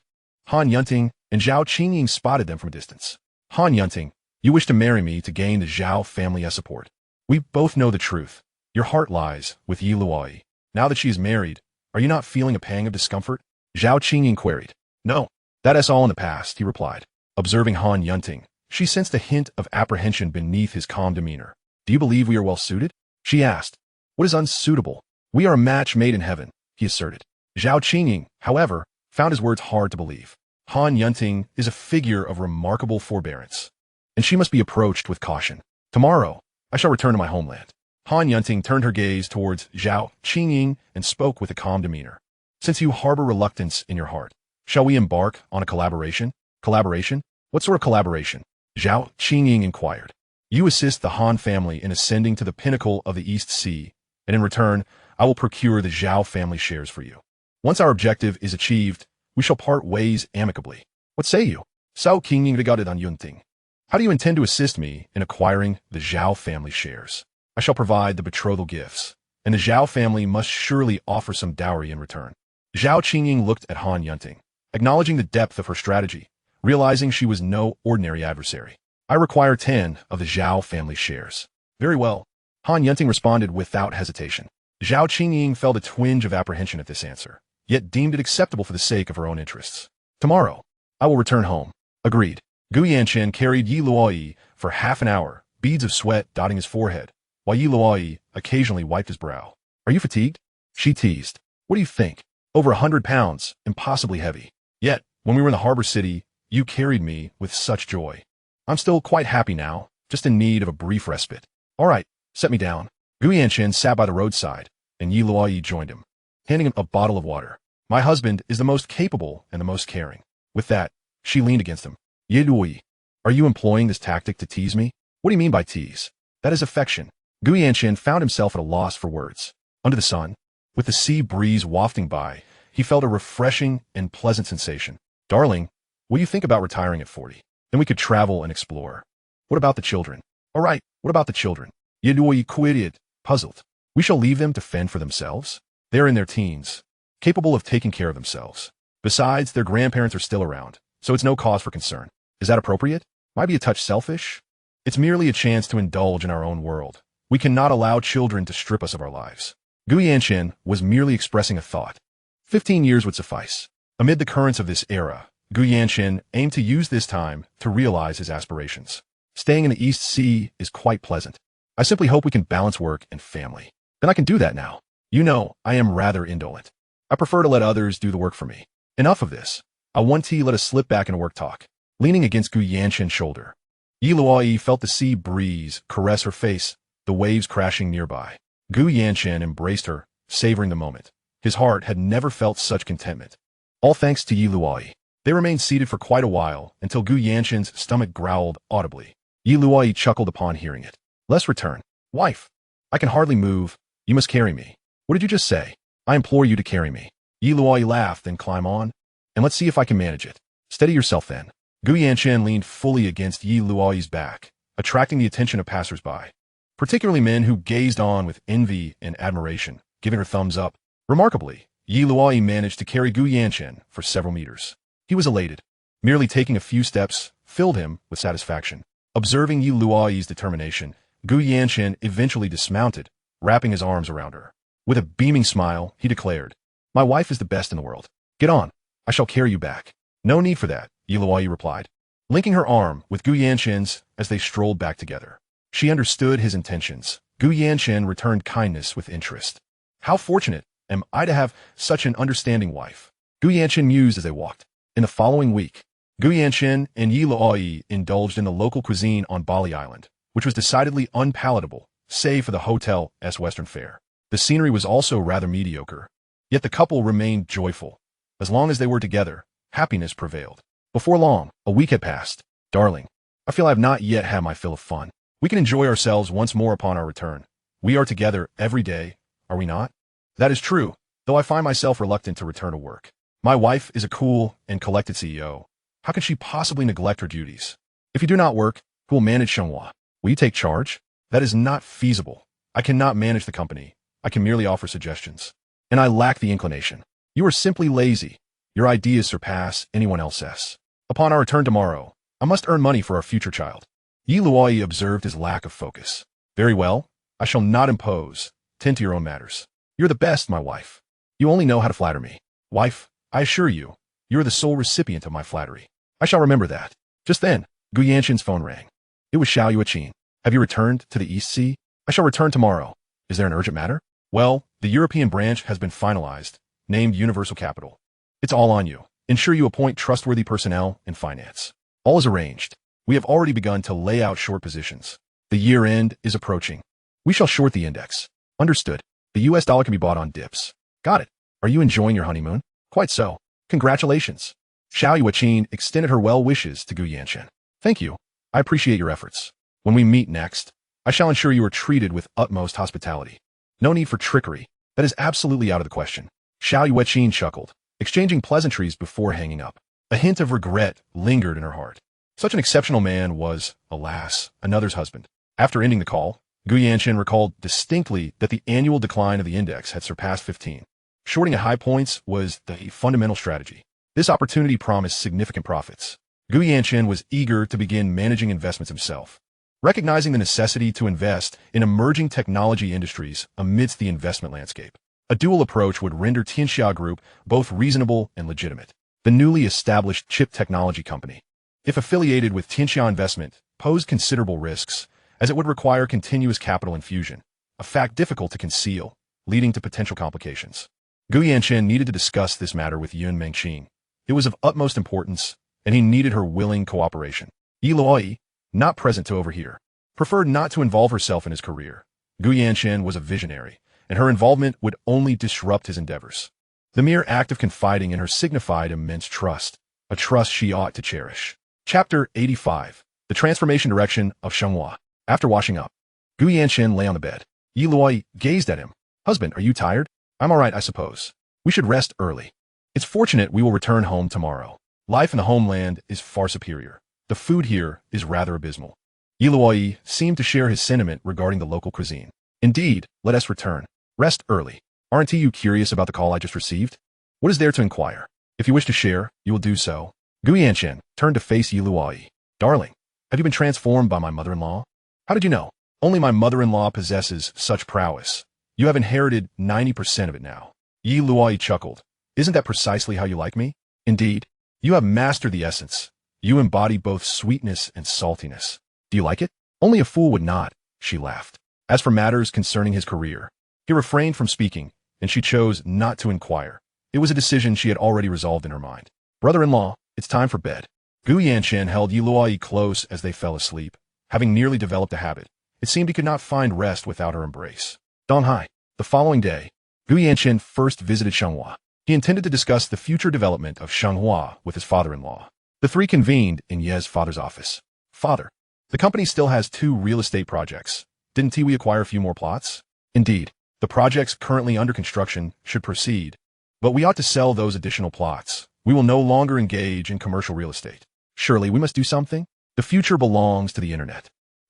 Speaker 1: Han Yunting and Zhao Qingying spotted them from a distance. Han Yunting, you wish to marry me to gain the Zhao family's support. We both know the truth. Your heart lies with Luoyi. Now that she is married, are you not feeling a pang of discomfort? Zhao Qingying queried. No, that is all in the past, he replied. Observing Han Yunting, she sensed a hint of apprehension beneath his calm demeanor. Do you believe we are well suited? She asked. What is unsuitable? We are a match made in heaven, he asserted. Zhao Qingying, however, found his words hard to believe. Han Yunting is a figure of remarkable forbearance, and she must be approached with caution. Tomorrow, I shall return to my homeland. Han Yunting turned her gaze towards Zhao Qingying and spoke with a calm demeanor. Since you harbor reluctance in your heart, shall we embark on a collaboration? Collaboration? What sort of collaboration? Zhao Qingying inquired. You assist the Han family in ascending to the pinnacle of the East Sea, and in return, I will procure the Zhao family shares for you. Once our objective is achieved, we shall part ways amicably. What say you? Zhao Qingying regarded Han Yunting. How do you intend to assist me in acquiring the Zhao family shares? I shall provide the betrothal gifts, and the Zhao family must surely offer some dowry in return. Zhao Qingying looked at Han Yunting, acknowledging the depth of her strategy, realizing she was no ordinary adversary. I require 10 of the Zhao family shares. Very well. Han Yunting responded without hesitation. Zhao Qingying felt a twinge of apprehension at this answer, yet deemed it acceptable for the sake of her own interests. Tomorrow, I will return home. Agreed. Gu Yancheng carried Luoyi for half an hour, beads of sweat dotting his forehead, while Luoyi occasionally wiped his brow. Are you fatigued? She teased. What do you think? Over 100 pounds, impossibly heavy. Yet, when we were in the harbor city, you carried me with such joy. I'm still quite happy now, just in need of a brief respite. All right, set me down. Gu Yancheng sat by the roadside, and Luoyi joined him, handing him a bottle of water. My husband is the most capable and the most caring. With that, she leaned against him. Luoyi, are you employing this tactic to tease me? What do you mean by tease? That is affection. Gu Yancheng found himself at a loss for words. Under the sun, with the sea breeze wafting by, he felt a refreshing and pleasant sensation. Darling, what do you think about retiring at 40? Then we could travel and explore. What about the children? All right, what about the children? Luoyi queried, puzzled. We shall leave them to fend for themselves? They are in their teens, capable of taking care of themselves. Besides, their grandparents are still around, so it's no cause for concern. Is that appropriate? Might be a touch selfish? It's merely a chance to indulge in our own world. We cannot allow children to strip us of our lives. Yancheng was merely expressing a thought. 15 years would suffice. Amid the currents of this era, Yancheng aimed to use this time to realize his aspirations. Staying in the East Sea is quite pleasant. I simply hope we can balance work and family. Then I can do that now. You know, I am rather indolent. I prefer to let others do the work for me. Enough of this. I want to let us slip back into work talk. Leaning against Yancheng's shoulder, Luoyi felt the sea breeze caress her face, the waves crashing nearby. Yancheng embraced her, savoring the moment. His heart had never felt such contentment. All thanks to Luoyi. They remained seated for quite a while until Yancheng's stomach growled audibly. Luoyi chuckled upon hearing it. Let's return. Wife, I can hardly move. You must carry me. What did you just say? I implore you to carry me. Luoyi laughed, then climb on, and let's see if I can manage it. Steady yourself then. Yancheng leaned fully against Luoyi's back, attracting the attention of passers-by, particularly men who gazed on with envy and admiration, giving her thumbs up. Remarkably, Luoyi managed to carry Yancheng for several meters. He was elated. Merely taking a few steps filled him with satisfaction. Observing Luoyi's determination, Yancheng eventually dismounted, wrapping his arms around her. With a beaming smile, he declared, My wife is the best in the world. Get on. I shall carry you back. No need for that, Luoyi replied, linking her arm with Yancheng's as they strolled back together. She understood his intentions. Yancheng returned kindness with interest. How fortunate am I to have such an understanding wife? Yancheng mused as they walked. In the following week, Yancheng and Luoyi indulged in the local cuisine on Bali Island, which was decidedly unpalatable, save for the hotel's Western fare. The scenery was also rather mediocre, yet the couple remained joyful. As long as they were together, happiness prevailed. Before long, a week had passed. Darling, I feel I have not yet had my fill of fun. We can enjoy ourselves once more upon our return. We are together every day, are we not? That is true, though I find myself reluctant to return to work. My wife is a cool and collected CEO. How can she possibly neglect her duties? If you do not work, who will manage Shenhua? Will you take charge? That is not feasible. I cannot manage the company. I can merely offer suggestions. And I lack the inclination. You are simply lazy. Your ideas surpass anyone else's. Upon our return tomorrow, I must earn money for our future child. Luoyi observed his lack of focus. Very well, I shall not impose. Tend to your own matters. You're the best, my wife. You only know how to flatter me. Wife, I assure you, you're the sole recipient of my flattery. I shall remember that. Just then, Yancheng's phone rang. It was Xiao Yuqin. Have you returned to the East Sea? I shall return tomorrow. Is there an urgent matter? Well, the European branch has been finalized, named Universal Capital. It's all on you. Ensure you appoint trustworthy personnel in finance. All is arranged. We have already begun to lay out short positions. The year end is approaching. We shall short the index. Understood. The US dollar can be bought on dips. Got it. Are you enjoying your honeymoon? Quite so. Congratulations. Xiao Yuqin extended her well wishes to Yancheng. Thank you. I appreciate your efforts. When we meet next, I shall ensure you are treated with utmost hospitality. No need for trickery. That is absolutely out of the question. Xiao Yuqin chuckled, exchanging pleasantries before hanging up. A hint of regret lingered in her heart. Such an exceptional man was, alas, another's husband. After ending the call, Yancheng recalled distinctly that the annual decline of the index had surpassed 15. Shorting at high points was the fundamental strategy. This opportunity promised significant profits. Yancheng was eager to begin managing investments himself. Recognizing the necessity to invest in emerging technology industries amidst the investment landscape, a dual approach would render Tianxia Group both reasonable and legitimate. The newly established chip technology company, if affiliated with Tianxia Investment, posed considerable risks, as it would require continuous capital infusion, a fact difficult to conceal, leading to potential complications. Yancheng needed to discuss this matter with Yun Mengqing. It was of utmost importance, and he needed her willing cooperation. Luoyi, not present to overhear, preferred not to involve herself in his career. Yancheng was a visionary, and her involvement would only disrupt his endeavors. The mere act of confiding in her signified immense trust, a trust she ought to cherish. Chapter 85. The Transformation Direction of Shenhua. After washing up, Yancheng lay on the bed. Luoyi gazed at him. Husband, are you tired? I'm all right, I suppose. We should rest early. It's fortunate we will return home tomorrow. Life in the homeland is far superior. The food here is rather abysmal. Luoyi seemed to share his sentiment regarding the local cuisine. Indeed, let us return. Rest early. Aren't you curious about the call I just received? What is there to inquire? If you wish to share, you will do so. Yancheng turned to face Luoyi. Darling, have you been transformed by my mother-in-law? How did you know? Only my mother-in-law possesses such prowess. You have inherited 90% of it now. Luoyi chuckled. Isn't that precisely how you like me? Indeed, you have mastered the essence. You embody both sweetness and saltiness. Do you like it? Only a fool would not, she laughed. As for matters concerning his career, he refrained from speaking, and she chose not to inquire. It was a decision she had already resolved in her mind. Brother-in-law, it's time for bed. Yancheng held Luoyi close as they fell asleep. Having nearly developed a habit, it seemed he could not find rest without her embrace. Donghai. The following day, Yancheng first visited Shenghua. He intended to discuss the future development of Shenghua with his father-in-law. The three convened in Ye's father's office. Father, the company still has 2 real estate projects. Didn't we acquire a few more plots? Indeed, the projects currently under construction should proceed, but we ought to sell those additional plots. We will no longer engage in commercial real estate. Surely we must do something? The future belongs to the internet.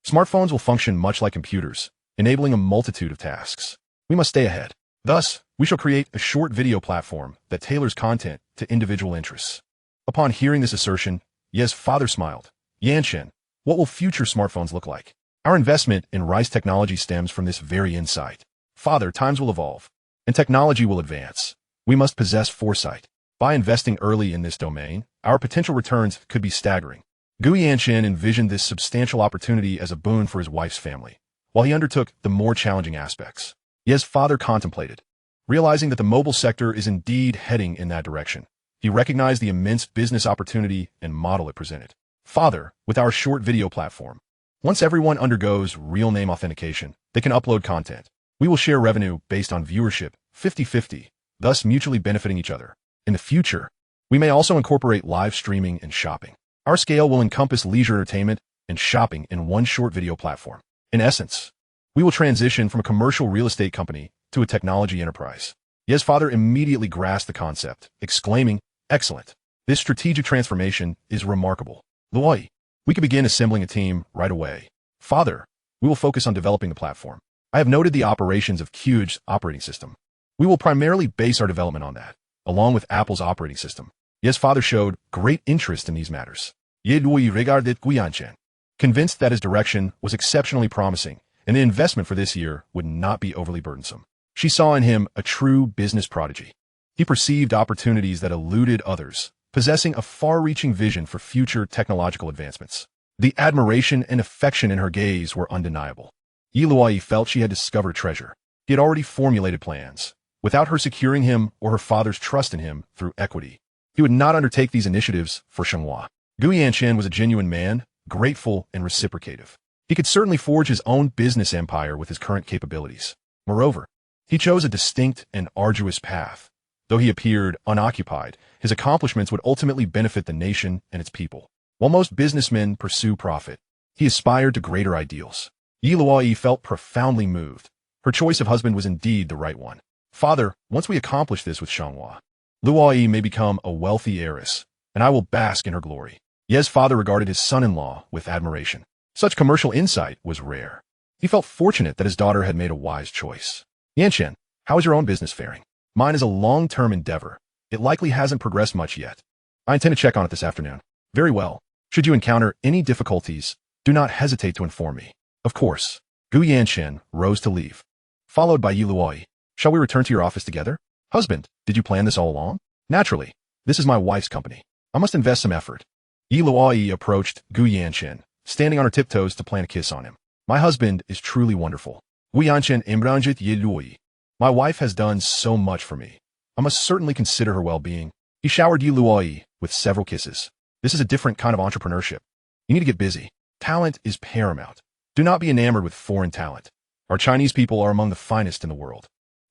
Speaker 1: Smartphones will function much like computers, enabling a multitude of tasks. We must stay ahead. Thus, we shall create a short video platform that tailors content to individual interests. Upon hearing this assertion, Ye's father smiled. Yancheng, what will future smartphones look like? Our investment in Rice technology stems from this very insight. Father, times will evolve, and technology will advance. We must possess foresight. By investing early in this domain, our potential returns could be staggering. Yancheng envisioned this substantial opportunity as a boon for his wife's family, while he undertook the more challenging aspects. Ye's father contemplated. Realizing that the mobile sector is indeed heading in that direction, he recognized the immense business opportunity and model it presented. Father, with our short video platform, once everyone undergoes real name authentication, they can upload content. We will share revenue based on viewership, 50-50, thus mutually benefiting each other. In the future, we may also incorporate live streaming and shopping. Our scale will encompass leisure entertainment and shopping in one short video platform. In essence, we will transition from a commercial real estate company to a technology enterprise. Ye's father immediately grasped the concept, exclaiming, "Excellent. This strategic transformation is remarkable. Luoyi, we can begin assembling a team right away. Father, we will focus on developing the platform. I have noted the operations of Q's operating system. We will primarily base our development on that, along with Apple's operating system." Ye's father showed great interest in these matters. Luoyi regarded Yancheng, convinced that his direction was exceptionally promising, and the investment for this year would not be overly burdensome. She saw in him a true business prodigy. He perceived opportunities that eluded others, possessing a far-reaching vision for future technological advancements. The admiration and affection in her gaze were undeniable. Luoyi felt she had discovered treasure. He had already formulated plans. Without her securing him or her father's trust in him through equity, he would not undertake these initiatives for Shenghua. Yancheng was a genuine man, grateful and reciprocative. He could certainly forge his own business empire with his current capabilities. Moreover, he chose a distinct and arduous path. Though he appeared unoccupied, his accomplishments would ultimately benefit the nation and its people. While most businessmen pursue profit, he aspired to greater ideals. Luoyi felt profoundly moved. Her choice of husband was indeed the right one. Father, once we accomplish this with Shenghua, Luoyi may become a wealthy heiress, and I will bask in her glory. Ye's father regarded his son-in-law with admiration. Such commercial insight was rare. He felt fortunate that his daughter had made a wise choice. Yancheng, how is your own business faring? Mine is a long-term endeavor. It likely hasn't progressed much yet. I intend to check on it this afternoon. Very well. Should you encounter any difficulties, do not hesitate to inform me. Of course. Yancheng rose to leave, followed by Luoyi. Shall we return to your office together? Husband, did you plan this all along? Naturally. This is my wife's company. I must invest some effort. Luoyi approached Yancheng, standing on her tiptoes to plant a kiss on him. My husband is truly wonderful. Yancheng embranged Luoyi. My wife has done so much for me. I must certainly consider her well-being. He showered Luoyi with several kisses. This is a different kind of entrepreneurship. You need to get busy. Talent is paramount. Do not be enamored with foreign talent. Our Chinese people are among the finest in the world.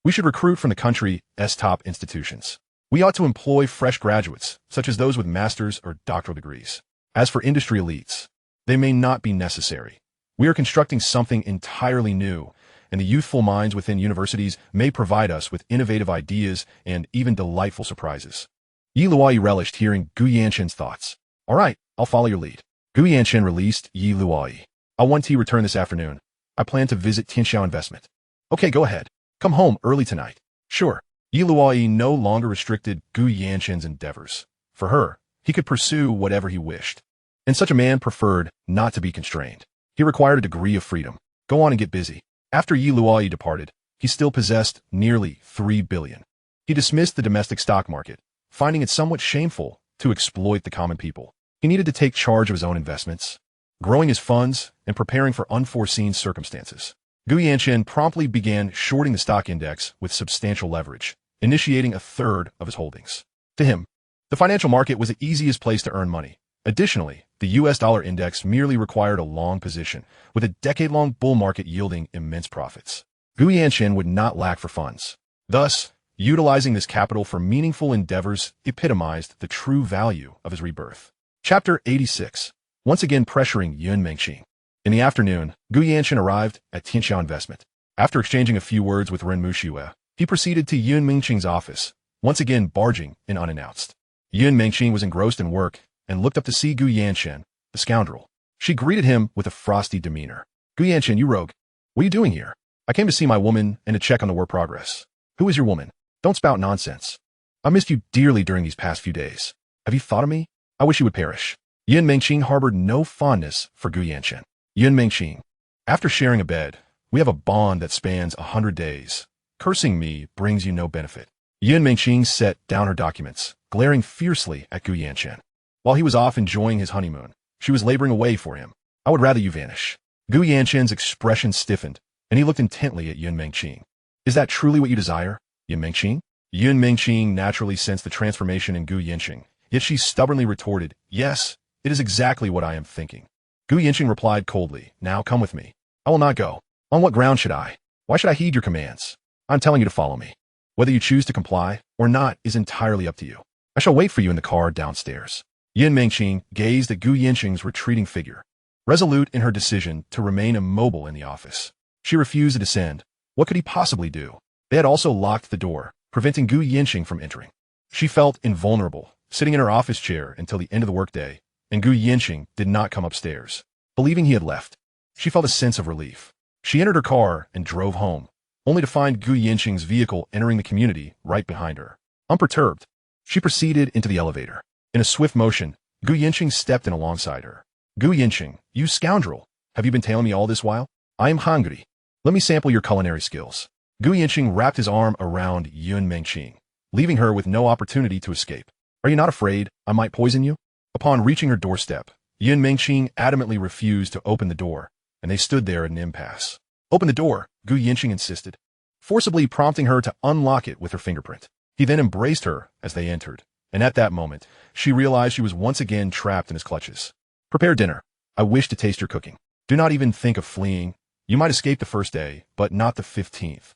Speaker 1: We should recruit from the country's top institutions. We ought to employ fresh graduates, such as those with master's or doctoral degrees. As for industry elites, they may not be necessary. We are constructing something entirely new, and the youthful minds within universities may provide us with innovative ideas and even delightful surprises. Luoyi relished hearing Yancheng's thoughts. All right, I'll follow your lead. Gu Yancheng released Yi Luoyi. I'll want tea return this afternoon. I plan to visit Tianxiao Investment. Okay, go ahead. Come home early tonight. Sure. Yi Luoyi no longer restricted Gu Yancheng's endeavors. For her, he could pursue whatever he wished. And such a man preferred not to be constrained. He required a degree of freedom. Go on and get busy. After Yi Luoyi departed, he still possessed nearly 3 billion. He dismissed the domestic stock market, finding it somewhat shameful to exploit the common people. He needed to take charge of his own investments, growing his funds and preparing for unforeseen circumstances. Gu Yancheng promptly began shorting the stock index with substantial leverage, initiating a third of his holdings. To him, the financial market was the easiest place to earn money. Additionally, the US dollar index merely required a long position, with a decade-long bull market yielding immense profits. Gu Yancheng would not lack for funds. Thus, utilizing this capital for meaningful endeavors epitomized the true value of his rebirth. Chapter 86. Once again pressuring Yun Mengqing. In the afternoon, Gu Yancheng arrived at Tianxiao Investment. After exchanging a few words with Ren Muxue, he proceeded to Yun Mengqing's office, once again barging in unannounced. Yun Mengqing was engrossed in work and looked up to see Gu Yancheng, the scoundrel. She greeted him with a frosty demeanor. Gu Yancheng, you rogue. What are you doing here? I came to see my woman and to check on the work progress. Who is your woman? Don't spout nonsense. I missed you dearly during these past few days. Have you thought of me? I wish you would perish. Yun Mengqing harbored no fondness for Gu Yancheng. Yun Mengqing. After sharing a bed, we have a bond that spans 100 days. Cursing me brings you no benefit. Yun Mengqing set down her documents, glaring fiercely at Gu Yancheng. While he was off enjoying his honeymoon, she was laboring away for him. I would rather you vanish. Gu Yancheng's expression stiffened, and he looked intently at Yun Mengqing. Is that truly what you desire, Yun Mengqing? Yun Mengqing naturally sensed the transformation in Gu Yancheng, yet she stubbornly retorted, yes, it is exactly what I am thinking. Gu Yancheng replied coldly, now come with me. I will not go. On what ground should I? Why should I heed your commands? I'm telling you to follow me. Whether you choose to comply or not is entirely up to you. I shall wait for you in the car downstairs. Yun Mengqing gazed at Gu Yancheng's retreating figure, resolute in her decision to remain immobile in the office. She refused to descend. What could he possibly do? They had also locked the door, preventing Gu Yancheng from entering. She felt invulnerable, sitting in her office chair until the end of the workday, and Gu Yancheng did not come upstairs. Believing he had left, she felt a sense of relief. She entered her car and drove home, only to find Gu Yancheng's vehicle entering the community right behind her. Unperturbed, she proceeded into the elevator. In a swift motion, Gu Yancheng stepped in alongside her. Gu Yancheng, you scoundrel, have you been tailing me all this while? I am hungry. Let me sample your culinary skills. Gu Yancheng wrapped his arm around Yun Mengqing, leaving her with no opportunity to escape. Are you not afraid I might poison you? Upon reaching her doorstep, Yun Mengqing adamantly refused to open the door, and they stood there at an impasse. Open the door, Gu Yancheng insisted, forcibly prompting her to unlock it with her fingerprint. He then embraced her as they entered, and at that moment, she realized she was once again trapped in his clutches. Prepare dinner. I wish to taste your cooking. Do not even think of fleeing. You might escape the first day, but not the 15th.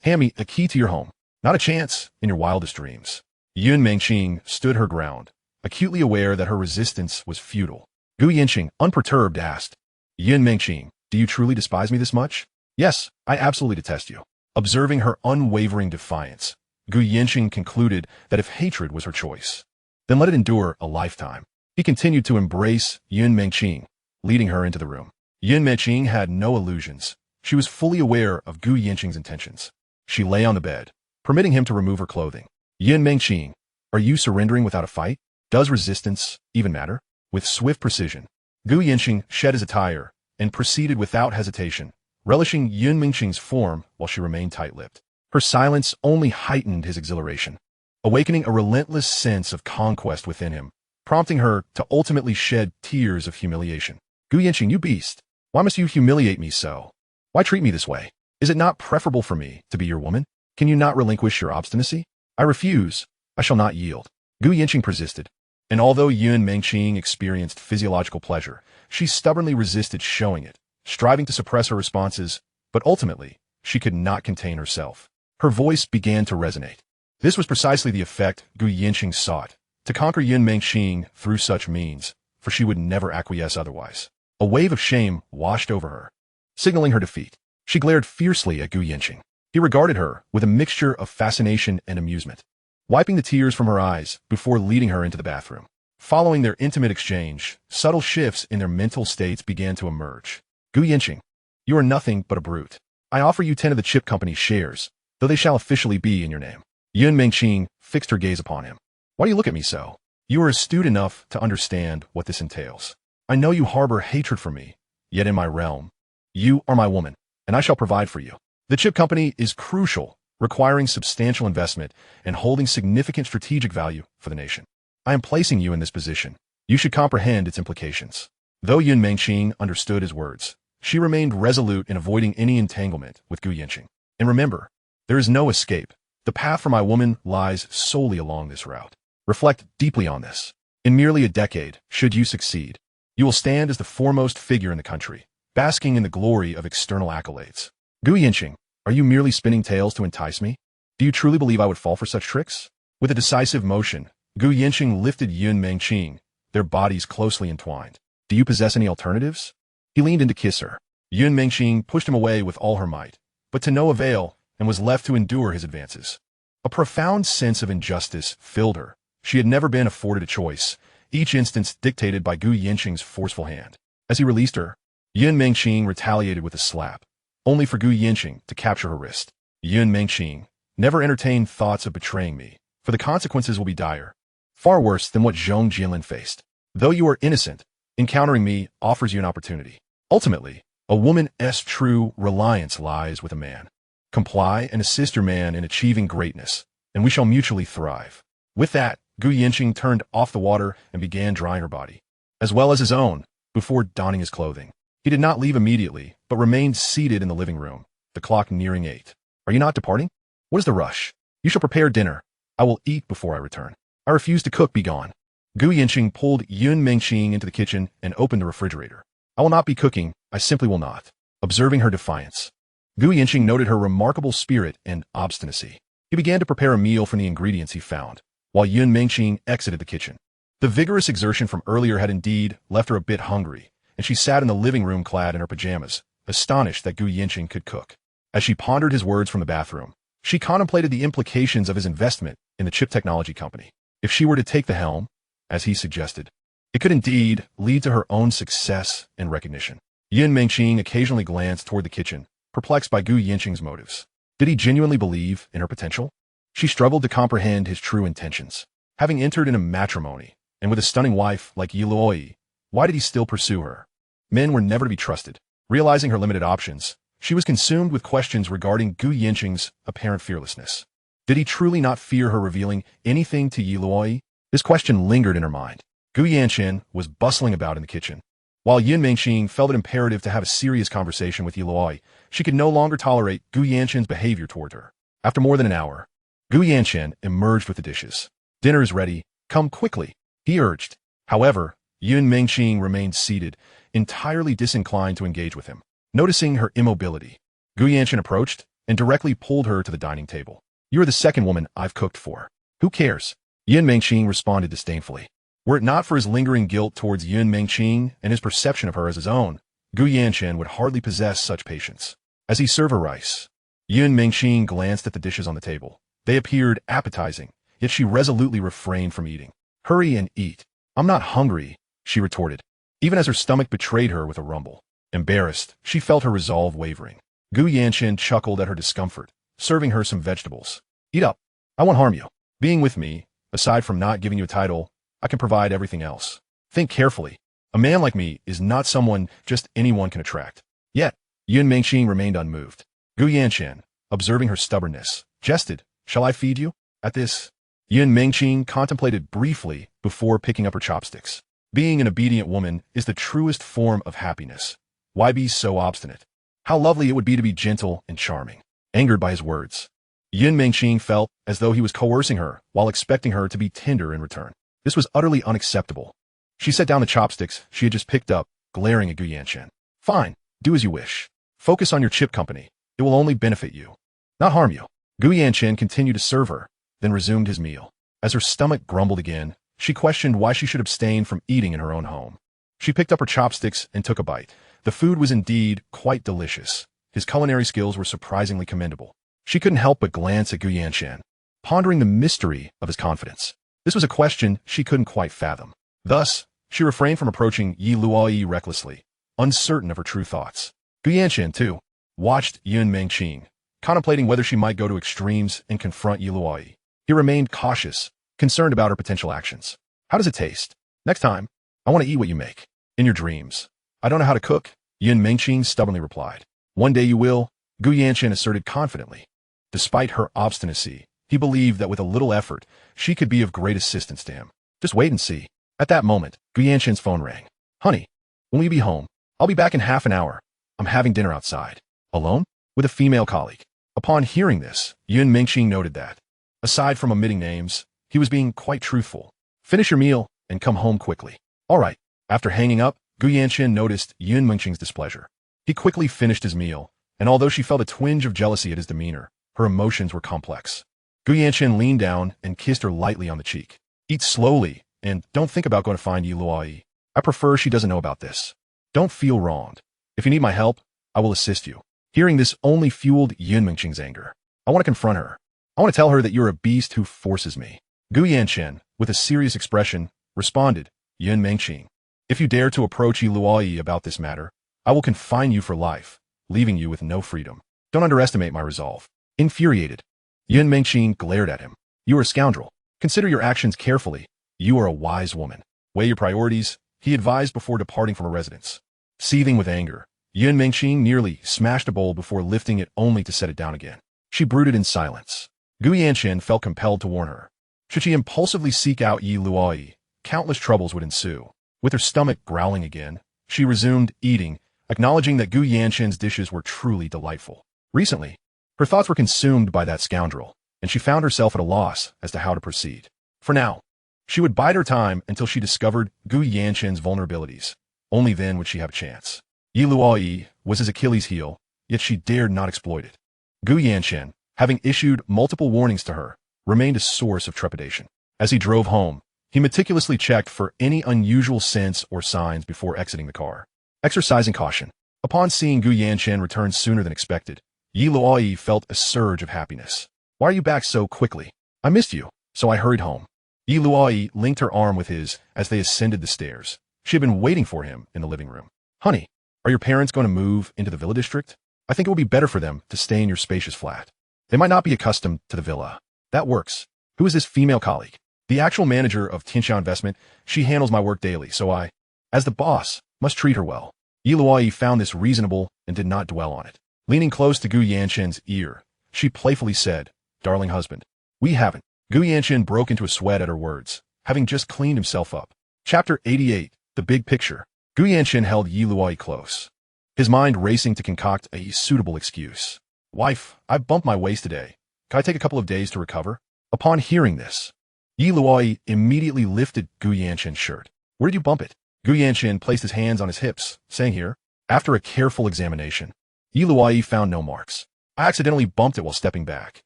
Speaker 1: Hand me a key to your home. Not a chance in your wildest dreams. Yun Mengqing stood her ground, acutely aware that her resistance was futile. Gu Yancheng, unperturbed, asked, Yun Mengqing, do you truly despise me this much? Yes, I absolutely detest you. Observing her unwavering defiance, Gu Yancheng concluded that if hatred was her choice, then let it endure a lifetime. He continued to embrace Yun Mengqing, leading her into the room. Yun Mengqing had no illusions. She was fully aware of Gu Yancheng's intentions. She lay on the bed, permitting him to remove her clothing. Yun Mengqing, are you surrendering without a fight? Does resistance even matter? With swift precision, Gu Yancheng shed his attire and proceeded without hesitation, relishing Yun Mengqing's form while she remained tight-lipped. Her silence only heightened his exhilaration, awakening a relentless sense of conquest within him, prompting her to ultimately shed tears of humiliation. Gu Yancheng, you beast! Why must you humiliate me so? Why treat me this way? Is it not preferable for me to be your woman? Can you not relinquish your obstinacy? I refuse. I shall not yield. Gu Yancheng persisted, and although Yun Mengqing experienced physiological pleasure, she stubbornly resisted showing it, striving to suppress her responses, but ultimately, she could not contain herself. Her voice began to resonate. This was precisely the effect Gu Yancheng sought, to conquer Yun Mengqing through such means, for she would never acquiesce otherwise. A wave of shame washed over her, signaling her defeat. She glared fiercely at Gu Yancheng. He regarded her with a mixture of fascination and amusement, wiping the tears from her eyes before leading her into the bathroom. Following their intimate exchange, subtle shifts in their mental states began to emerge. Gu Yancheng, you are nothing but a brute. I offer you 10 of the chip company's shares, though they shall officially be in your name. Yun Mengqing fixed her gaze upon him. Why do you look at me so? You are astute enough to understand what this entails. I know you harbor hatred for me, yet in my realm, you are my woman, and I shall provide for you. The chip company is crucial, requiring substantial investment and holding significant strategic value for the nation. I am placing you in this position. You should comprehend its implications. Though Yun Mengqing understood his words, she remained resolute in avoiding any entanglement with Gu Yancheng. And remember, there is no escape. The path for my woman lies solely along this route. Reflect deeply on this. In merely a decade, should you succeed, you will stand as the foremost figure in the country, basking in the glory of external accolades. Gu Yancheng, are you merely spinning tales to entice me? Do you truly believe I would fall for such tricks? With a decisive motion, Gu Yancheng lifted Yun Mengqing, their bodies closely entwined. Do you possess any alternatives? He leaned in to kiss her. Yun Mengqing pushed him away with all her might, but to no avail, and was left to endure his advances. A profound sense of injustice filled her. She had never been afforded a choice, each instance dictated by Gu Yancheng's forceful hand. As he released her, Yun Mengqing retaliated with a slap, only for Gu Yancheng to capture her wrist. Yun Mengqing, never entertain thoughts of betraying me, for the consequences will be dire, far worse than what Zhong Jianlin faced. Though you are innocent, encountering me offers you an opportunity. Ultimately, a woman's true reliance lies with a man. Comply and assist your man in achieving greatness, and we shall mutually thrive. With that, Gu Yancheng turned off the water and began drying her body, as well as his own, before donning his clothing. He did not leave immediately, but remained seated in the living room, the clock nearing 8. Are you not departing? What is the rush? You shall prepare dinner. I will eat before I return. I refuse to cook, be gone. Gu Yancheng pulled Yun Mengqing into the kitchen and opened the refrigerator. I will not be cooking, I simply will not. Observing her defiance, Gu Yancheng noted her remarkable spirit and obstinacy. He began to prepare a meal from the ingredients he found, while Yun Mengqing exited the kitchen. The vigorous exertion from earlier had indeed left her a bit hungry, and she sat in the living room clad in her pajamas, astonished that Gu Yancheng could cook. As she pondered his words from the bathroom, she contemplated the implications of his investment in the chip technology company. If she were to take the helm, as he suggested, it could indeed lead to her own success and recognition. Yun Mengqing occasionally glanced toward the kitchen, perplexed by Gu Yancheng's motives. Did he genuinely believe in her potential? She struggled to comprehend his true intentions. Having entered into matrimony, and with a stunning wife like Luoyi, why did he still pursue her? Men were never to be trusted. Realizing her limited options, she was consumed with questions regarding Gu Yancheng's apparent fearlessness. Did he truly not fear her revealing anything to Luoyi? This question lingered in her mind. Gu Yancheng was bustling about in the kitchen. While Yun Mengqing felt it imperative to have a serious conversation with Luoyi, she could no longer tolerate Gu Yancheng's behavior toward her. After more than an hour, Gu Yancheng emerged with the dishes. Dinner is ready. Come quickly, he urged. However, Yun Mengqing remained seated, entirely disinclined to engage with him. Noticing her immobility, Gu Yancheng approached and directly pulled her to the dining table. You are the second woman I've cooked for. Who cares? Yun Mengqing responded disdainfully. Were it not for his lingering guilt towards Yun Mengqing and his perception of her as his own, Gu Yancheng would hardly possess such patience. As he served her rice, Yun Mengqing glanced at the dishes on the table. They appeared appetizing, yet she resolutely refrained from eating. Hurry and eat. I'm not hungry, she retorted, even as her stomach betrayed her with a rumble. Embarrassed, she felt her resolve wavering. Gu Yancheng chuckled at her discomfort, serving her some vegetables. Eat up. I won't harm you. Being with me, aside from not giving you a title, I can provide everything else. Think carefully. A man like me is not someone just anyone can attract. Yet, Yun Mengqing remained unmoved. Gu Yancheng, observing her stubbornness, jested, Shall I feed you? At this, Yun Mengqing contemplated briefly before picking up her chopsticks. Being an obedient woman is the truest form of happiness. Why be so obstinate? How lovely it would be to be gentle and charming. Angered by his words, Yun Mengqing felt as though he was coercing her while expecting her to be tender in return. This was utterly unacceptable. She set down the chopsticks she had just picked up, glaring at Gu Yancheng. Fine, do as you wish. Focus on your chip company. It will only benefit you, not harm you. Gu Yancheng continued to serve her, then resumed his meal. As her stomach grumbled again, she questioned why she should abstain from eating in her own home. She picked up her chopsticks and took a bite. The food was indeed quite delicious. His culinary skills were surprisingly commendable. She couldn't help but glance at Gu Yancheng, pondering the mystery of his confidence. This was a question she couldn't quite fathom. Thus, she refrained from approaching Yi Luoyi recklessly, uncertain of her true thoughts. Gu Yanchen, too, watched Yun Mengqing, contemplating whether she might go to extremes and confront Yi Luoyi. He remained cautious, concerned about her potential actions. How does it taste? Next time, I want to eat what you make. In your dreams. I don't know how to cook, Yun Mengqing stubbornly replied. One day you will, Gu Yanchen asserted confidently. Despite her obstinacy, he believed that with a little effort, she could be of great assistance to him. Just wait and see. At that moment, Gu Yanchen's phone rang. Honey, when will you be home? I'll be back in half an hour. I'm having dinner outside. Alone? With a female colleague. Upon hearing this, Yun Mengqing noted that, aside from omitting names, he was being quite truthful. Finish your meal and come home quickly. All right. After hanging up, Gu Yanchen noticed Yun Mengqing's displeasure. He quickly finished his meal, and although she felt a twinge of jealousy at his demeanor, her emotions were complex. Gu Yanchen leaned down and kissed her lightly on the cheek. Eat slowly, and don't think about going to find Yi Luoyi. I prefer she doesn't know about this. Don't feel wronged. If you need my help, I will assist you. Hearing this only fueled Yun Mengqing's anger. I want to confront her. I want to tell her that you're a beast who forces me. Gu Yanchen, with a serious expression, responded, Yun Mengqing, if you dare to approach Yi Luoyi about this matter, I will confine you for life, leaving you with no freedom. Don't underestimate my resolve. Infuriated, Yun Mengqing glared at him. You are a scoundrel. Consider your actions carefully. You are a wise woman. Weigh your priorities, he advised before departing from her residence. Seething with anger, Yun Mengqing nearly smashed a bowl before lifting it only to set it down again. She brooded in silence. Gu Yanchen felt compelled to warn her. Should she impulsively seek out Yi Luoyi, countless troubles would ensue. With her stomach growling again, she resumed eating, acknowledging that Gu Yanchen's dishes were truly delightful. Recently, her thoughts were consumed by that scoundrel, and she found herself at a loss as to how to proceed. For now, she would bide her time until she discovered Gu Yanchen's vulnerabilities. Only then would she have a chance. Yi Luoyi was his Achilles heel, yet she dared not exploit it. Gu Yanchen, having issued multiple warnings to her, remained a source of trepidation. As he drove home, he meticulously checked for any unusual scents or signs before exiting the car. Exercising caution. Upon seeing Gu Yanchen return sooner than expected, Yi Luoyi felt a surge of happiness. Why are you back so quickly? I missed you, so I hurried home. Yi Luoyi linked her arm with his as they ascended the stairs. She had been waiting for him in the living room. Honey, are your parents going to move into the villa district? I think it would be better for them to stay in your spacious flat. They might not be accustomed to the villa. That works. Who is this female colleague? The actual manager of Tianxiao Investment. She handles my work daily, so I, as the boss, must treat her well. Yi Luoyi found this reasonable and did not dwell on it. Leaning close to Gu Yanchen's ear, she playfully said, Darling husband, we haven't. Gu Yanchen broke into a sweat at her words, having just cleaned himself up. Chapter 88, The Big Picture. Gu Yanchen held Yi Luoyi close, his mind racing to concoct a suitable excuse. Wife, I've bumped my waist today. Can I take a couple of days to recover? Upon hearing this, Yi Luoyi immediately lifted Gu Yanchen's shirt. Where did you bump it? Gu Yanchen placed his hands on his hips, saying here. After a careful examination, Yi Luoyi found no marks. I accidentally bumped it while stepping back.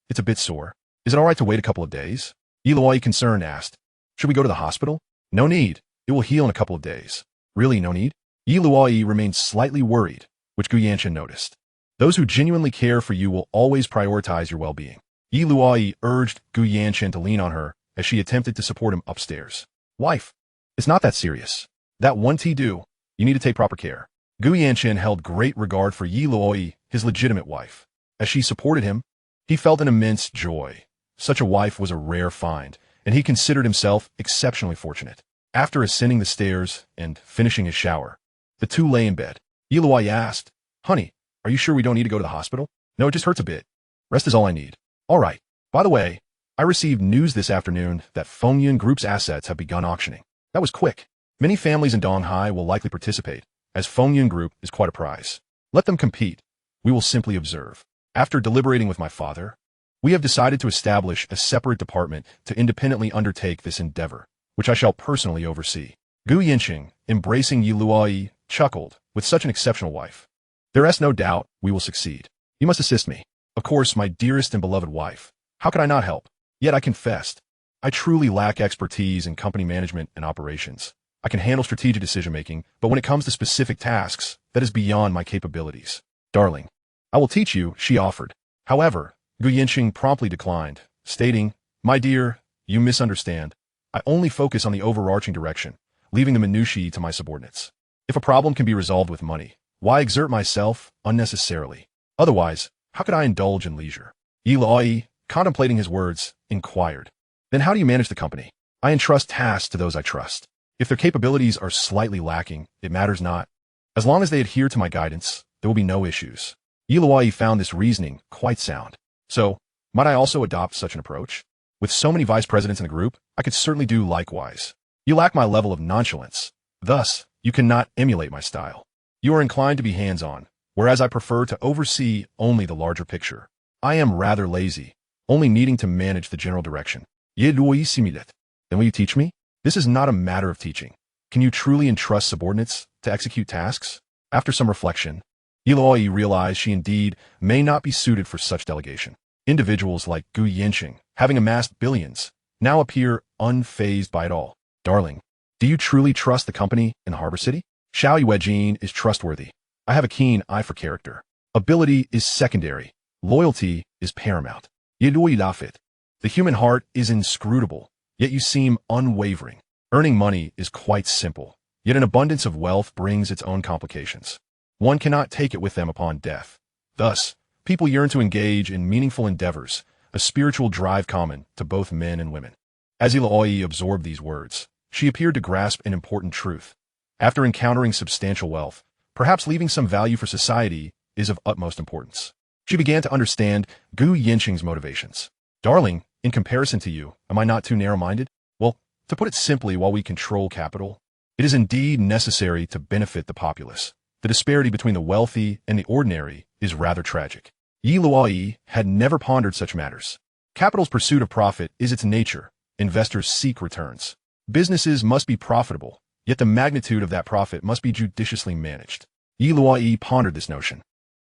Speaker 1: It's a bit sore. Is it all right to wait a couple of days? Yi Luoyi, concerned, asked. Should we go to the hospital? No need. It will heal in a couple of days. Really, no need? Yi Luoyi remained slightly worried, which Gu Yanchen noticed. Those who genuinely care for you will always prioritize your well-being. Yi Luoyi urged Gu Yanchen to lean on her as she attempted to support him upstairs. Wife, it's not that serious. That one tea do. You need to take proper care. Gu Yanchen held great regard for Yi Luoyi, his legitimate wife. As she supported him, he felt an immense joy. Such a wife was a rare find, and he considered himself exceptionally fortunate. After ascending the stairs and finishing his shower, the two lay in bed. Yi Luoyi asked, Honey, are you sure we don't need to go to the hospital? No, it just hurts a bit. Rest is all I need. All right. By the way, I received news this afternoon that Fengyun Group's assets have begun auctioning. That was quick. Many families in Donghai will likely participate, as Fengyun Group is quite a prize. Let them compete. We will simply observe. After deliberating with my father, we have decided to establish a separate department to independently undertake this endeavor, which I shall personally oversee. Gu Yanchen, embracing Yi Luoyi, chuckled. With such an exceptional wife, there is no doubt we will succeed. You must assist me. Of course, my dearest and beloved wife. How could I not help? Yet I confessed, I truly lack expertise in company management and operations. I can handle strategic decision-making, but when it comes to specific tasks, that is beyond my capabilities. Darling, I will teach you, she offered. However, Gu Yanchen promptly declined, stating, My dear, you misunderstand. I only focus on the overarching direction, leaving the minutiae to my subordinates. If a problem can be resolved with money, why exert myself unnecessarily? Otherwise, how could I indulge in leisure? Luoyi, contemplating his words, inquired. Then how do you manage the company? I entrust tasks to those I trust. If their capabilities are slightly lacking, it matters not. As long as they adhere to my guidance, there will be no issues. Luoyi found this reasoning quite sound. So, might I also adopt such an approach? With so many vice presidents in the group, I could certainly do likewise. You lack my level of nonchalance. Thus, you cannot emulate my style. You are inclined to be hands-on, whereas I prefer to oversee only the larger picture. I am rather lazy, only needing to manage the general direction. Then will you teach me? This is not a matter of teaching. Can you truly entrust subordinates to execute tasks? After some reflection, Luoyi realized she indeed may not be suited for such delegation. Individuals like Yancheng, having amassed billions, now appear unfazed by it all. Darling, do you truly trust the company in Harbor City? Xiao Yuejin is trustworthy. I have a keen eye for character. Ability is secondary. Loyalty is paramount. The human heart is inscrutable, yet you seem unwavering. Earning money is quite simple, yet an abundance of wealth brings its own complications. One cannot take it with them upon death. Thus, people yearn to engage in meaningful endeavors, a spiritual drive common to both men and women. As Luoyi absorbed these words, she appeared to grasp an important truth. After encountering substantial wealth, perhaps leaving some value for society is of utmost importance. She began to understand Yancheng's motivations. Darling, in comparison to you, am I not too narrow-minded? Well, to put it simply, while we control capital, it is indeed necessary to benefit the populace. The disparity between the wealthy and the ordinary is rather tragic. Luoyi had never pondered such matters. Capital's pursuit of profit is its nature. Investors seek returns. Businesses must be profitable, yet the magnitude of that profit must be judiciously managed. Luoyi pondered this notion.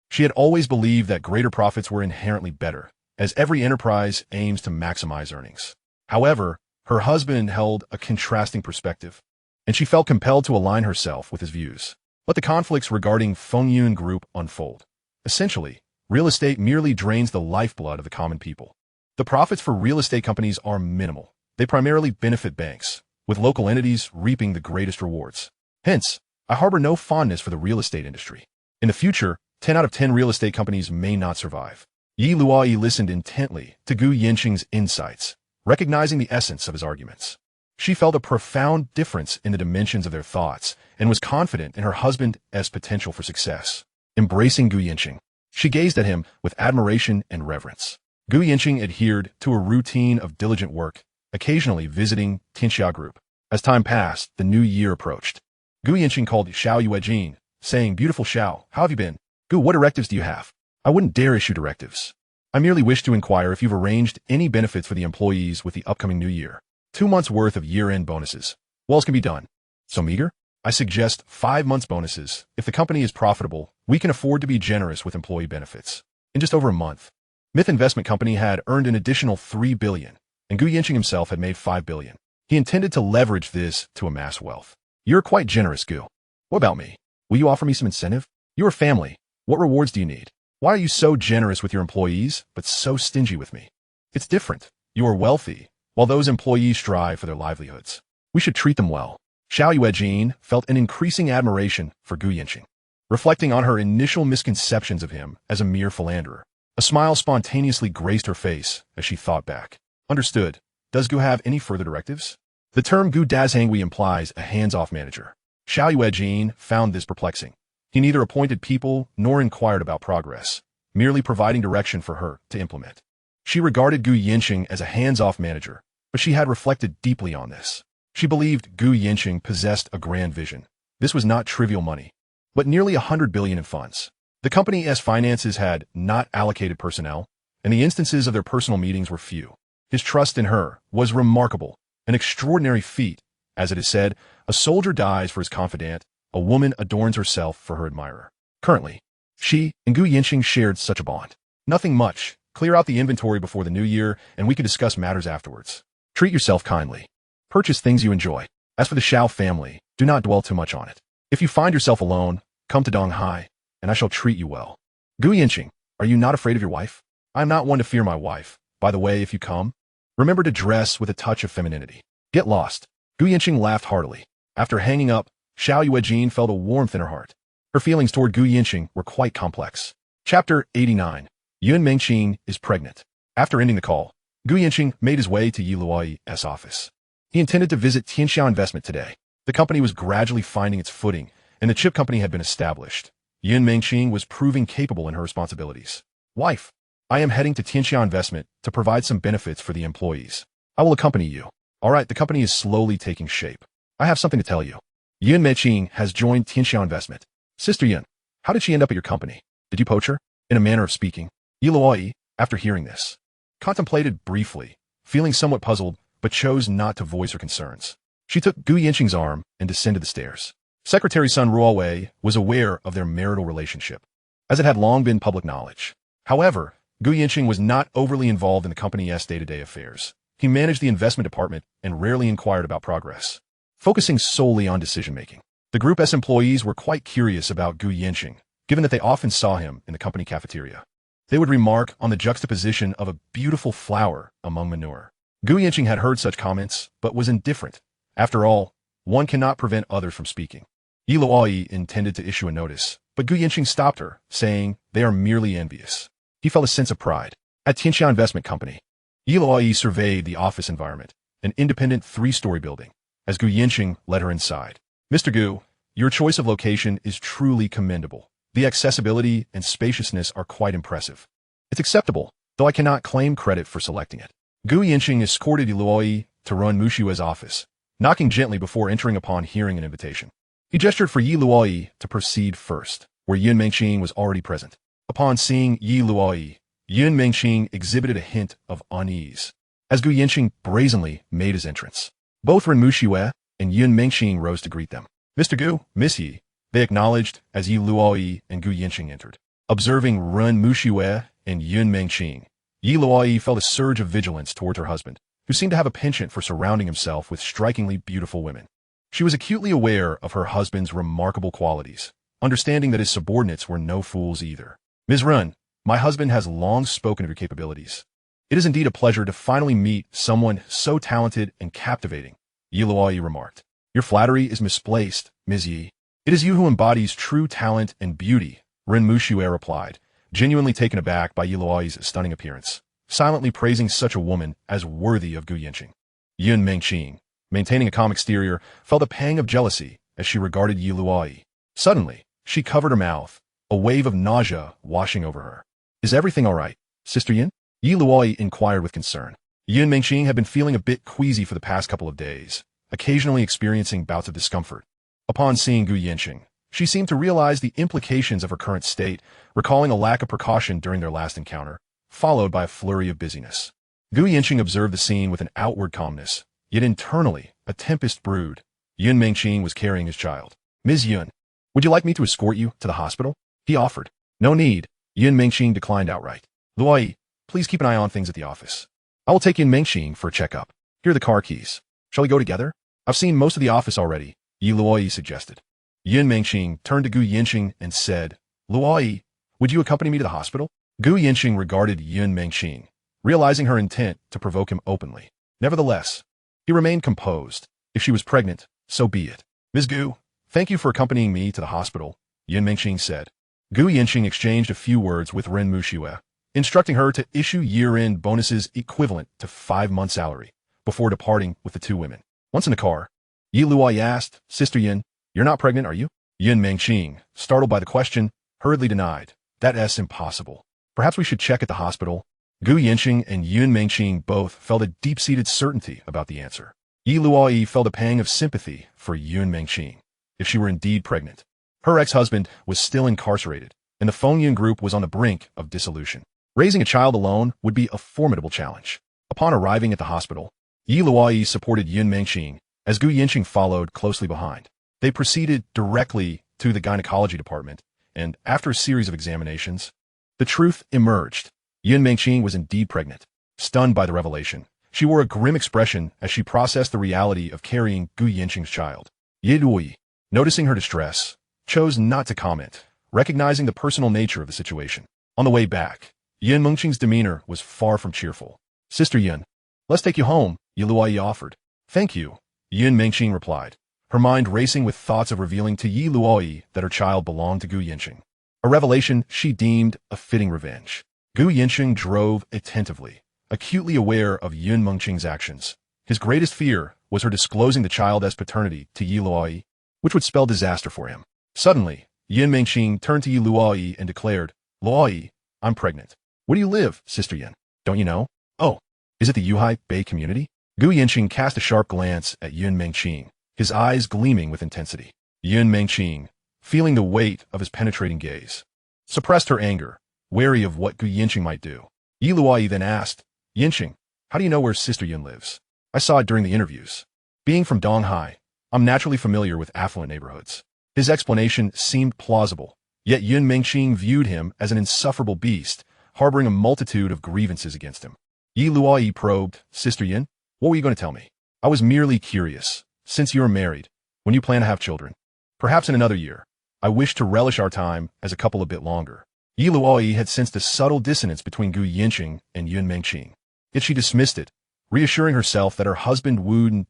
Speaker 1: She had always believed that greater profits were inherently better, as every enterprise aims to maximize earnings. However, her husband held a contrasting perspective, and she felt compelled to align herself with his views. Let the conflicts regarding Fengyun Group unfold. Essentially, real estate merely drains the lifeblood of the common people. The profits for real estate companies are minimal. They primarily benefit banks, with local entities reaping the greatest rewards. Hence, I harbor no fondness for the real estate industry. In the future, 10 out of 10 real estate companies may not survive. Luoyi listened intently to Yancheng's insights, recognizing the essence of his arguments. She felt a profound difference in the dimensions of their thoughts and was confident in her husband's potential for success. Embracing Yancheng, she gazed at him with admiration and reverence. Yancheng adhered to a routine of diligent work, occasionally visiting Tianxia Group. As time passed, the new year approached. Yancheng called Xiao Yuejin, saying, "Beautiful Xiao, how have you been? What directives do you have?" "I wouldn't dare issue directives. I merely wish to inquire if you've arranged any benefits for the employees with the upcoming new year. 2 months' worth of year-end bonuses. What else can be done?" "So meager? I suggest 5 months' bonuses. If the company is profitable, we can afford to be generous with employee benefits." In just over a month, Myth Investment Company had earned an additional $3 billion, and Yancheng himself had made $5 billion. He intended to leverage this to amass wealth. "You're quite generous, Gu. What about me? Will you offer me some incentive? You're a family. What rewards do you need? Why are you so generous with your employees, but so stingy with me?" "It's different. You are wealthy, while those employees strive for their livelihoods. We should treat them well." Xiao Yuejin felt an increasing admiration for Yancheng. Reflecting on her initial misconceptions of him as a mere philanderer, a smile spontaneously graced her face as she thought back. Understood. Does Gu have any further directives? The term Gu Dazhangui implies a hands-off manager. Xiao Yuejin found this perplexing. He neither appointed people nor inquired about progress, merely providing direction for her to implement. She regarded Yancheng as a hands-off manager, but she had reflected deeply on this. She believed Yancheng possessed a grand vision. This was not trivial money, but nearly $100 billion in funds. The company's finances had not allocated personnel, and the instances of their personal meetings were few. His trust in her was remarkable, an extraordinary feat. As it is said, a soldier dies for his confidant, a woman adorns herself for her admirer. Currently, she and Yancheng shared such a bond. Nothing much. Clear out the inventory before the new year, and we can discuss matters afterwards. Treat yourself kindly. Purchase things you enjoy. As for the Xiao family, do not dwell too much on it. If you find yourself alone, come to Donghai, and I shall treat you well. Yancheng, are you not afraid of your wife? I am not one to fear my wife. By the way, if you come, remember to dress with a touch of femininity. Get lost. Yancheng laughed heartily. After hanging up, Xiao Yuejin felt a warmth in her heart. Her feelings toward Gu Yanqing were quite complex. Chapter 89. Yun Mengqing is pregnant. After ending the call, Gu Yanqing made his way to Yi Luoyi's office. He intended to visit Tianxiao Investment today. The company was gradually finding its footing, and the chip company had been established. Yun Mengqing was proving capable in her responsibilities. Wife, I am heading to Tianxiao Investment to provide some benefits for the employees. I will accompany you. All right, the company is slowly taking shape. I have something to tell you. Yun Mengqing has joined Tianxiao Investment. Sister Yun, how did she end up at your company? Did you poach her? In a manner of speaking, Yi Luoyi, after hearing this, contemplated briefly, feeling somewhat puzzled, but chose not to voice her concerns. She took Gu Yanqing's arm and descended the stairs. Secretary Sun Luoyi was aware of their marital relationship, as it had long been public knowledge. However, Gu Yanqing was not overly involved in the company's day-to-day affairs. He managed the investment department and rarely inquired about progress, focusing solely on decision-making. The group's employees were quite curious about Gu Yanqing, given that they often saw him in the company cafeteria. They would remark on the juxtaposition of a beautiful flower among manure. Gu Yanqing had heard such comments, but was indifferent. After all, one cannot prevent others from speaking. Yi Luoyi intended to issue a notice, but Gu Yanqing stopped her, saying, "They are merely envious." He felt a sense of pride. At Tianxiao Investment Company, Yi Luoyi surveyed the office environment, an independent 3-story building, as Gu Yanqing led her inside. Mr. Gu, your choice of location is truly commendable. The accessibility and spaciousness are quite impressive. It's acceptable, though I cannot claim credit for selecting it. Gu Yanqing escorted Yi Luoyi to Run Mushue's office, knocking gently before entering upon hearing an invitation. He gestured for Yi Luoyi to proceed first, where Yun Mengqing was already present. Upon seeing Yi Luoyi, Yun Mengqing exhibited a hint of unease, as Gu Yanqing brazenly made his entrance. Both Ren Mushue and Yun Mengqing rose to greet them. Mr. Gu, Miss Yi, they acknowledged as Yi Luoyi and Gu Yanqing entered. Observing Ren Mushue and Yun Mengqing, Yi Luoyi felt a surge of vigilance towards her husband, who seemed to have a penchant for surrounding himself with strikingly beautiful women. She was acutely aware of her husband's remarkable qualities, understanding that his subordinates were no fools either. Ms. Run, my husband has long spoken of your capabilities. It is indeed a pleasure to finally meet someone so talented and captivating, Yi Luoyi remarked. Your flattery is misplaced, Ms. Yi. It is you who embodies true talent and beauty, Ren Mushue replied, genuinely taken aback by Yi Luoyi's stunning appearance, silently praising such a woman as worthy of Gu Yanqing. Yun Mengqing, maintaining a calm exterior, felt a pang of jealousy as she regarded Yi Luoyi. Suddenly, she covered her mouth, a wave of nausea washing over her. Is everything all right, Sister Yin? Yi Luoyi inquired with concern. Yun Mengqing had been feeling a bit queasy for the past couple of days, occasionally experiencing bouts of discomfort. Upon seeing Gu Yanqing, she seemed to realize the implications of her current state, recalling a lack of precaution during their last encounter, followed by a flurry of busyness. Gu Yanqing observed the scene with an outward calmness, yet internally, a tempest brewed. Yun Mengqing was carrying his child. Ms. Yun, would you like me to escort you to the hospital? He offered. No need, Yun Mengqing declined outright. Luoyi, please keep an eye on things at the office. I will take Yun Mengqing for a checkup. Here are the car keys. Shall we go together? I've seen most of the office already, Yi Luoyi suggested. Yun Mengqing turned to Gu Yanqing and said, Luoyi, would you accompany me to the hospital? Gu Yanqing regarded Yun Mengqing, realizing her intent to provoke him openly. Nevertheless, he remained composed. If she was pregnant, so be it. Ms. Gu, thank you for accompanying me to the hospital, Yun Mengqing said. Gu Yanqing exchanged a few words with Ren Mushue, instructing her to issue year-end bonuses equivalent to 5 months' salary, before departing with the two women. Once in the car, Yi Luoyi asked, Sister Yin, you're not pregnant, are you? Yun Mengqing, startled by the question, hurriedly denied. That's impossible. Perhaps we should check at the hospital. Gu Yanqing and Yun Mengqing both felt a deep-seated certainty about the answer. Yi Luoyi felt a pang of sympathy for Yun Mengqing, if she were indeed pregnant. Her ex-husband was still incarcerated, and the Fengyun group was on the brink of dissolution. Raising a child alone would be a formidable challenge. Upon arriving at the hospital, Yi Luoyi supported Yun Mengqing, as Gu Yanqing followed closely behind. They proceeded directly to the gynecology department, and after a series of examinations, the truth emerged. Yun Mengqing was indeed pregnant. Stunned by the revelation, she wore a grim expression as she processed the reality of carrying Gu Yanqing's child. Yi Luoyi, noticing her distress, chose not to comment, recognizing the personal nature of the situation. On the way back, Yun Mengqing's demeanor was far from cheerful. Sister Yun, let's take you home, Yi Luoyi offered. Thank you, Yun Mengqing replied. her mind racing with thoughts of revealing to Yi Luoyi that her child belonged to Gu Yancheng. A revelation she deemed a fitting revenge. Gu Yancheng drove attentively, acutely aware of Yun Mengqing's actions. His greatest fear was her disclosing the child as paternity to Yi Luoyi, which would spell disaster for him. Suddenly, Yun Mengqing turned to Yi Luoyi and declared, "Luoyi, I'm pregnant. Where do you live, Sister Yun? Don't you know? Oh, is it the Yuhai Bay community?" Gu Yancheng cast a sharp glance at Yun Mengqing, his eyes gleaming with intensity. Yun Mengqing, feeling the weight of his penetrating gaze, suppressed her anger, wary of what Gu Yancheng might do. Yi Luoyi then asked, "Yancheng, how do you know where Sister Yun lives? I saw it during the interviews. Being from Donghai, I'm naturally familiar with affluent neighborhoods." His explanation seemed plausible, yet Yun Mengqing viewed him as an insufferable beast, harboring a multitude of grievances against him. Yi Luoyi probed, "Sister Yun, what were you going to tell me?" "I was merely curious. Since you are married, when you plan to have children, perhaps in another year, I wish to relish our time as a couple a bit longer." Yi Luoyi had sensed a subtle dissonance between Gu Yancheng and Yun Mengqing, yet she dismissed it, reassuring herself that her husband wouldn't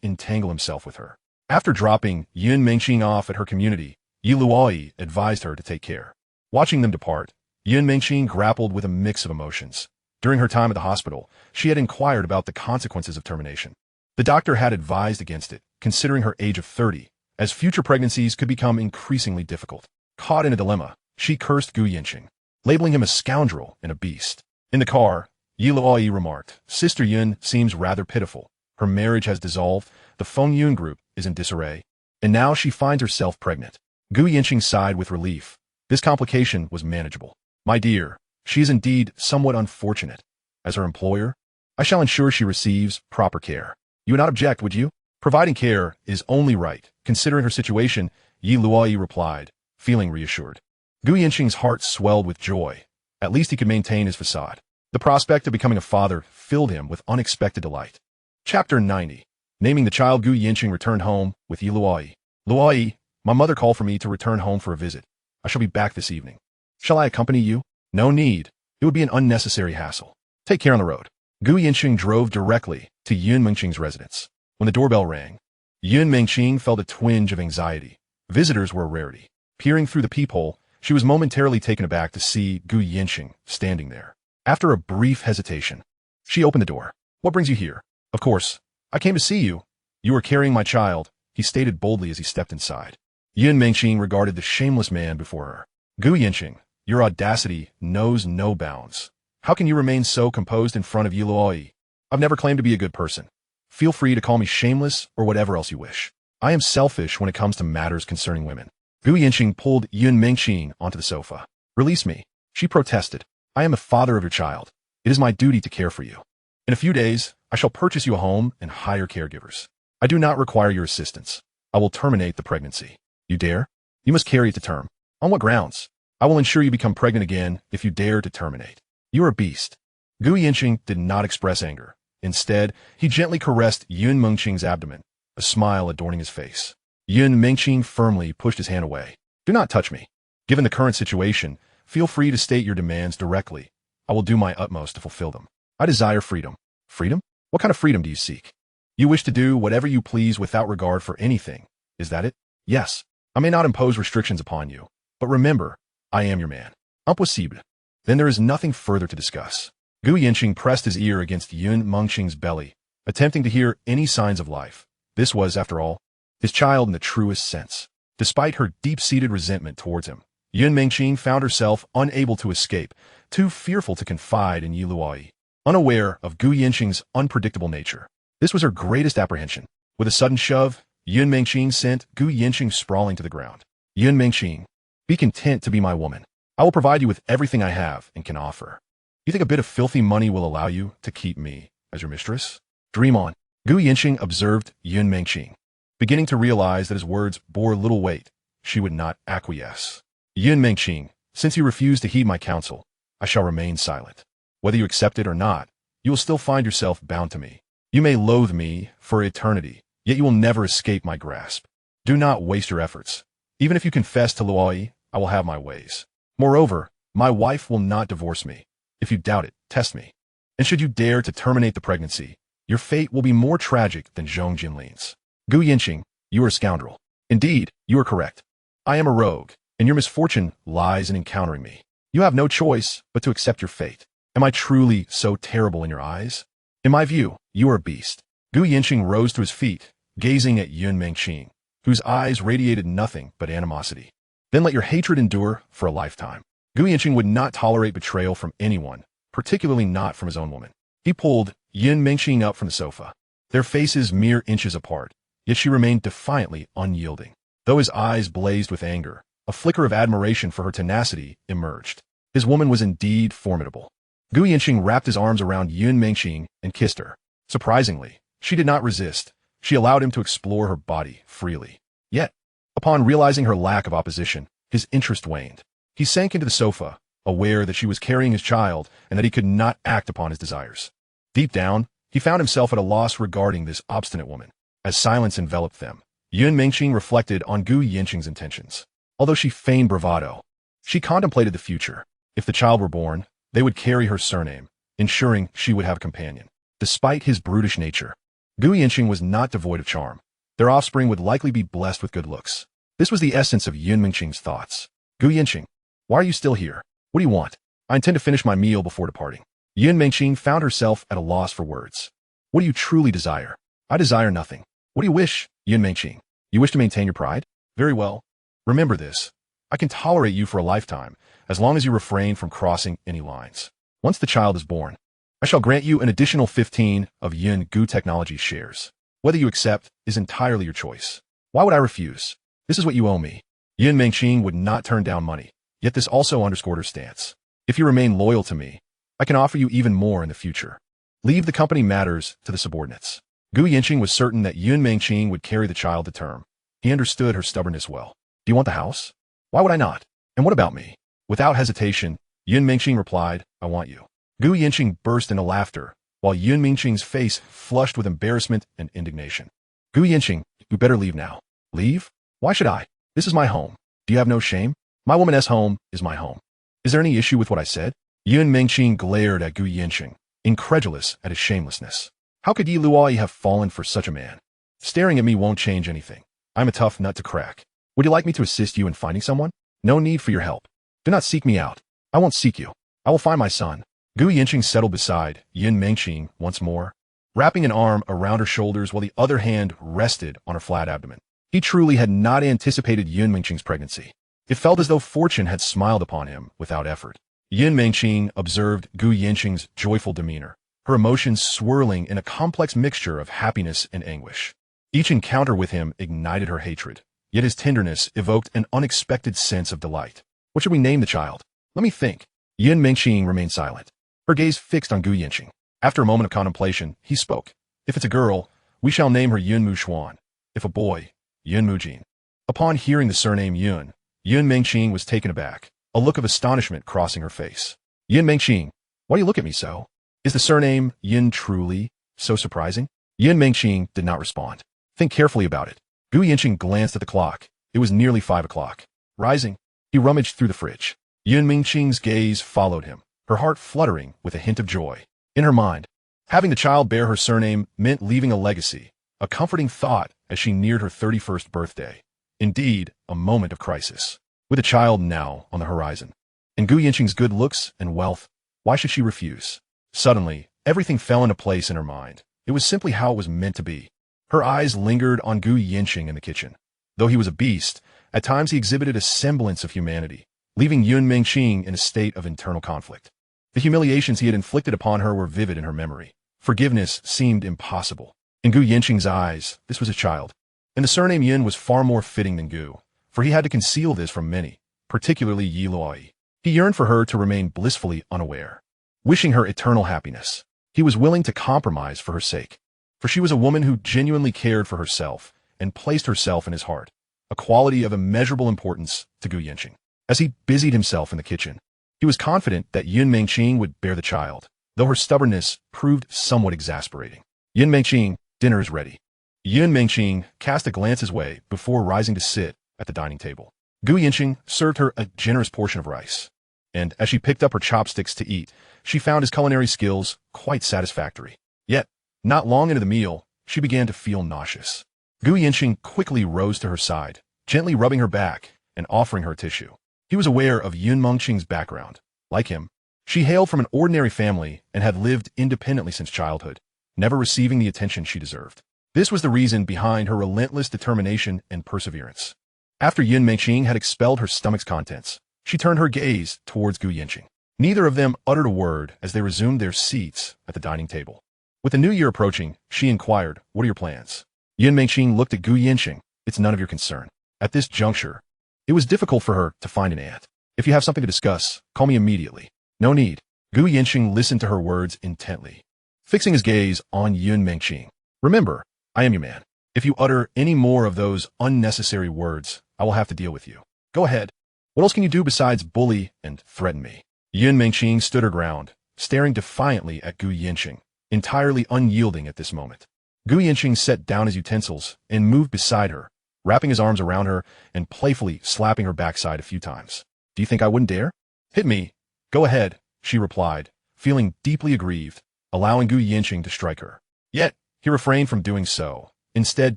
Speaker 1: entangle himself with her. After dropping Yun Mengqing off at her community, Yi Luoyi advised her to take care. Watching them depart, Yun Mengqing grappled with a mix of emotions. During her time at the hospital, she had inquired about the consequences of termination. The doctor had advised against it, considering her age of 30, as future pregnancies could become increasingly difficult. Caught in a dilemma, she cursed Gu Yancheng, labeling him a scoundrel and a beast. In the car, Yi Luoyi remarked, "Sister Yun seems rather pitiful. Her marriage has dissolved, the Feng Yun group is in disarray, and now she finds herself pregnant." Gu Yancheng sighed with relief. This complication was manageable. "My dear, she is indeed somewhat unfortunate. As her employer, I shall ensure she receives proper care. You would not object, would you?" "Providing care is only right, considering her situation," Yi Luoyi replied, feeling reassured. Gu Yancheng's heart swelled with joy. At least he could maintain his facade. The prospect of becoming a father filled him with unexpected delight. Chapter 90. Naming the child. Gu Yancheng returned home with Yi Luoyi. "Luoyi, my mother called for me to return home for a visit. I shall be back this evening. Shall I accompany you?" "No need. It would be an unnecessary hassle. Take care on the road." Gu Yancheng drove directly to Yun Mengqing's residence. When the doorbell rang, Yun Mengqing felt a twinge of anxiety. Visitors were a rarity. Peering through the peephole, she was momentarily taken aback to see Gu Yancheng standing there. After a brief hesitation, she opened the door. "What brings you here?" "Of course, I came to see you. You are carrying my child," he stated boldly as he stepped inside. Yun Mengqing regarded the shameless man before her. "Gu Yancheng, your audacity knows no bounds. How can you remain so composed in front of Yi Luoyi? I've never claimed to be a good person. Feel free to call me shameless or whatever else you wish. I am selfish when it comes to matters concerning women." Gu Yancheng pulled Yun Mengqing onto the sofa. "Release me," she protested. "I am the father of your child. It is my duty to care for you. In a few days, I shall purchase you a home and hire caregivers. I do not require your assistance. I will terminate the pregnancy." "You dare? You must carry it to term." "On what grounds?" "I will ensure you become pregnant again if you dare to terminate." "You are a beast." Gu Yancheng did not express anger. Instead, he gently caressed Yun Mengqing's abdomen, a smile adorning his face. Yun Mengqing firmly pushed his hand away. "Do not touch me. Given the current situation, feel free to state your demands directly. I will do my utmost to fulfill them. I desire freedom." "Freedom? What kind of freedom do you seek?" "You wish to do whatever you please without regard for anything. Is that it?" "Yes. I may not impose restrictions upon you, but remember, I am your man. Impossible." "Then there is nothing further to discuss." Gu Yancheng pressed his ear against Yun Mengqing's belly, attempting to hear any signs of life. This was, after all, his child in the truest sense. Despite her deep-seated resentment towards him, Yun Mengqing found herself unable to escape, too fearful to confide in Yi Luoyi. Unaware of Gu Yancheng's unpredictable nature, this was her greatest apprehension. With a sudden shove, Yun Mengqing sent Gu Yancheng sprawling to the ground. "Yun Mengqing, be content to be my woman. I will provide you with everything I have and can offer. You think a bit of filthy money will allow you to keep me as your mistress? Dream on." Gu Yancheng observed Yun Mengqing, beginning to realize that his words bore little weight. She would not acquiesce. "Yun Mengqing, since you refuse to heed my counsel, I shall remain silent. Whether you accept it or not, you will still find yourself bound to me. You may loathe me for eternity, yet you will never escape my grasp. Do not waste your efforts. Even if you confess to Luoyi, I will have my ways. Moreover, my wife will not divorce me. If you doubt it, test me. And should you dare to terminate the pregnancy, your fate will be more tragic than Zhong Jinlin's." Gu Yancheng, You are a scoundrel. Indeed, you are correct. I am a rogue, and your misfortune lies in encountering me. You have no choice but to accept your fate. Am I truly so terrible in your eyes? In my view, you are a beast. Gu Yancheng rose to his feet, gazing at Yun Mengqing, whose eyes radiated nothing but animosity. Then let your hatred endure for a lifetime. Gu Yancheng would not tolerate betrayal from anyone, particularly not from his own woman. He pulled Yun Mengqing up from the sofa, their faces mere inches apart, yet she remained defiantly unyielding. Though his eyes blazed with anger, a flicker of admiration for her tenacity emerged. His woman was indeed formidable. Gu Yancheng wrapped his arms around Yun Mengqing and kissed her. Surprisingly, she did not resist. She allowed him to explore her body freely. Yet, upon realizing her lack of opposition, his interest waned. He sank into the sofa, aware that she was carrying his child and that he could not act upon his desires. Deep down, he found himself at a loss regarding this obstinate woman. As silence enveloped them, Yun Mengqing reflected on Gu Yancheng's intentions. Although she feigned bravado, she contemplated the future. If the child were born, they would carry her surname, ensuring she would have a companion. Despite his brutish nature, Gu Yancheng was not devoid of charm. Their offspring would likely be blessed with good looks. This was the essence of Yun Mengqing's thoughts. Gu Yancheng, why are you still here? What do you want? I intend to finish my meal before departing. Yun Mengqing found herself at a loss for words. What do you truly desire? I desire nothing. What do you wish, Yun Mengqing? You wish to maintain your pride? Very well. Remember this. I can tolerate you for a lifetime, as long as you refrain from crossing any lines. Once the child is born, I shall grant you an additional 15 of Yun Gu Technologies shares. Whether you accept is entirely your choice. Why would I refuse? This is what you owe me. Yun Mengqing would not turn down money, yet this also underscored her stance. If you remain loyal to me, I can offer you even more in the future. Leave the company matters to the subordinates. Gu Yancheng was certain that Yun Mengqing would carry the child to term. He understood her stubbornness well. Do you want the house? Why would I not? And what about me? Without hesitation, Yun Mengqing replied, I want you. Gu Yancheng burst into laughter, while Yun Mengqing's face flushed with embarrassment and indignation. Gu Yancheng, you better leave now. Leave? Why should I? This is my home. Do you have no shame? My woman's home is my home. Is there any issue with what I said? Yun Mengqing glared at Gu Yancheng, incredulous at his shamelessness. How could Yi Luoyi have fallen for such a man? Staring at me won't change anything. I'm a tough nut to crack. Would you like me to assist you in finding someone? No need for your help. Do not seek me out. I won't seek you. I will find my son. Gu Yancheng settled beside Yun Mengqing once more, wrapping an arm around her shoulders while the other hand rested on her flat abdomen. He truly had not anticipated Yun Mengqing's pregnancy. It felt as though fortune had smiled upon him without effort. Yun Mengqing observed Gu Yancheng's joyful demeanor, her emotions swirling in a complex mixture of happiness and anguish. Each encounter with him ignited her hatred, yet his tenderness evoked an unexpected sense of delight. What should we name the child? Let me think. Yun Mengqing remained silent, her gaze fixed on Gu Yancheng. After a moment of contemplation, he spoke. If it's a girl, we shall name her Yun Mushuan. If a boy, Yun Mujin. Upon hearing the surname Yun Mengqing was taken aback, a look of astonishment crossing her face. Yun Mengqing, why do you look at me so? Is the surname Yun truly so surprising? Yun Mengqing did not respond. Think carefully about it. Gu Yancheng glanced at the clock. It was nearly 5 o'clock. Rising, he rummaged through the fridge. Yun Mengqing's gaze followed him, her heart fluttering with a hint of joy. In her mind, having the child bear her surname meant leaving a legacy, a comforting thought as she neared her 31st birthday. Indeed, a moment of crisis. With a child now on the horizon, and Gu Yancheng's good looks and wealth, why should she refuse? Suddenly, everything fell into place in her mind. It was simply how it was meant to be. Her eyes lingered on Gu Yancheng in the kitchen. Though he was a beast, at times he exhibited a semblance of humanity, leaving Yun Mengqing in a state of internal conflict. The humiliations he had inflicted upon her were vivid in her memory. Forgiveness seemed impossible. In Gu Yancheng's eyes, this was a child, and the surname Yun was far more fitting than Gu, for he had to conceal this from many, particularly Yi Luoyi. He yearned for her to remain blissfully unaware. Wishing her eternal happiness, he was willing to compromise for her sake, for she was a woman who genuinely cared for herself and placed herself in his heart, a quality of immeasurable importance to Gu Yancheng. As he busied himself in the kitchen, he was confident that Yun Mengqing would bear the child, though her stubbornness proved somewhat exasperating. Yun Mengqing, dinner is ready. Yun Mengqing cast a glance his way before rising to sit at the dining table. Gu Yancheng served her a generous portion of rice, and as she picked up her chopsticks to eat, she found his culinary skills quite satisfactory. Yet, not long into the meal, she began to feel nauseous. Gu Yancheng quickly rose to her side, gently rubbing her back and offering her a tissue. He was aware of Yun Mengqing's background. Like him, she hailed from an ordinary family and had lived independently since childhood, never receiving the attention she deserved. This was the reason behind her relentless determination and perseverance. After Yun Mengqing had expelled her stomach's contents, she turned her gaze towards Gu Yancheng. Neither of them uttered a word as they resumed their seats at the dining table. With the new year approaching, she inquired, "What are your plans?" Yun Mengqing looked at Gu Yancheng. "It's none of your concern." At this juncture, it was difficult for her to find an aunt. "If you have something to discuss, call me immediately." "No need." Gu Yancheng listened to her words intently, fixing his gaze on Yun Mengqing. "Remember, I am your man. If you utter any more of those unnecessary words, I will have to deal with you. Go ahead. What else can you do besides bully and threaten me?" Yun Mengqing stood her ground, staring defiantly at Gu Yancheng, entirely unyielding at this moment. Gu Yancheng set down his utensils and moved beside her, wrapping his arms around her and playfully slapping her backside a few times. "Do you think I wouldn't dare?" "Hit me. Go ahead," she replied, feeling deeply aggrieved, allowing Gu Yancheng to strike her. Yet, he refrained from doing so, instead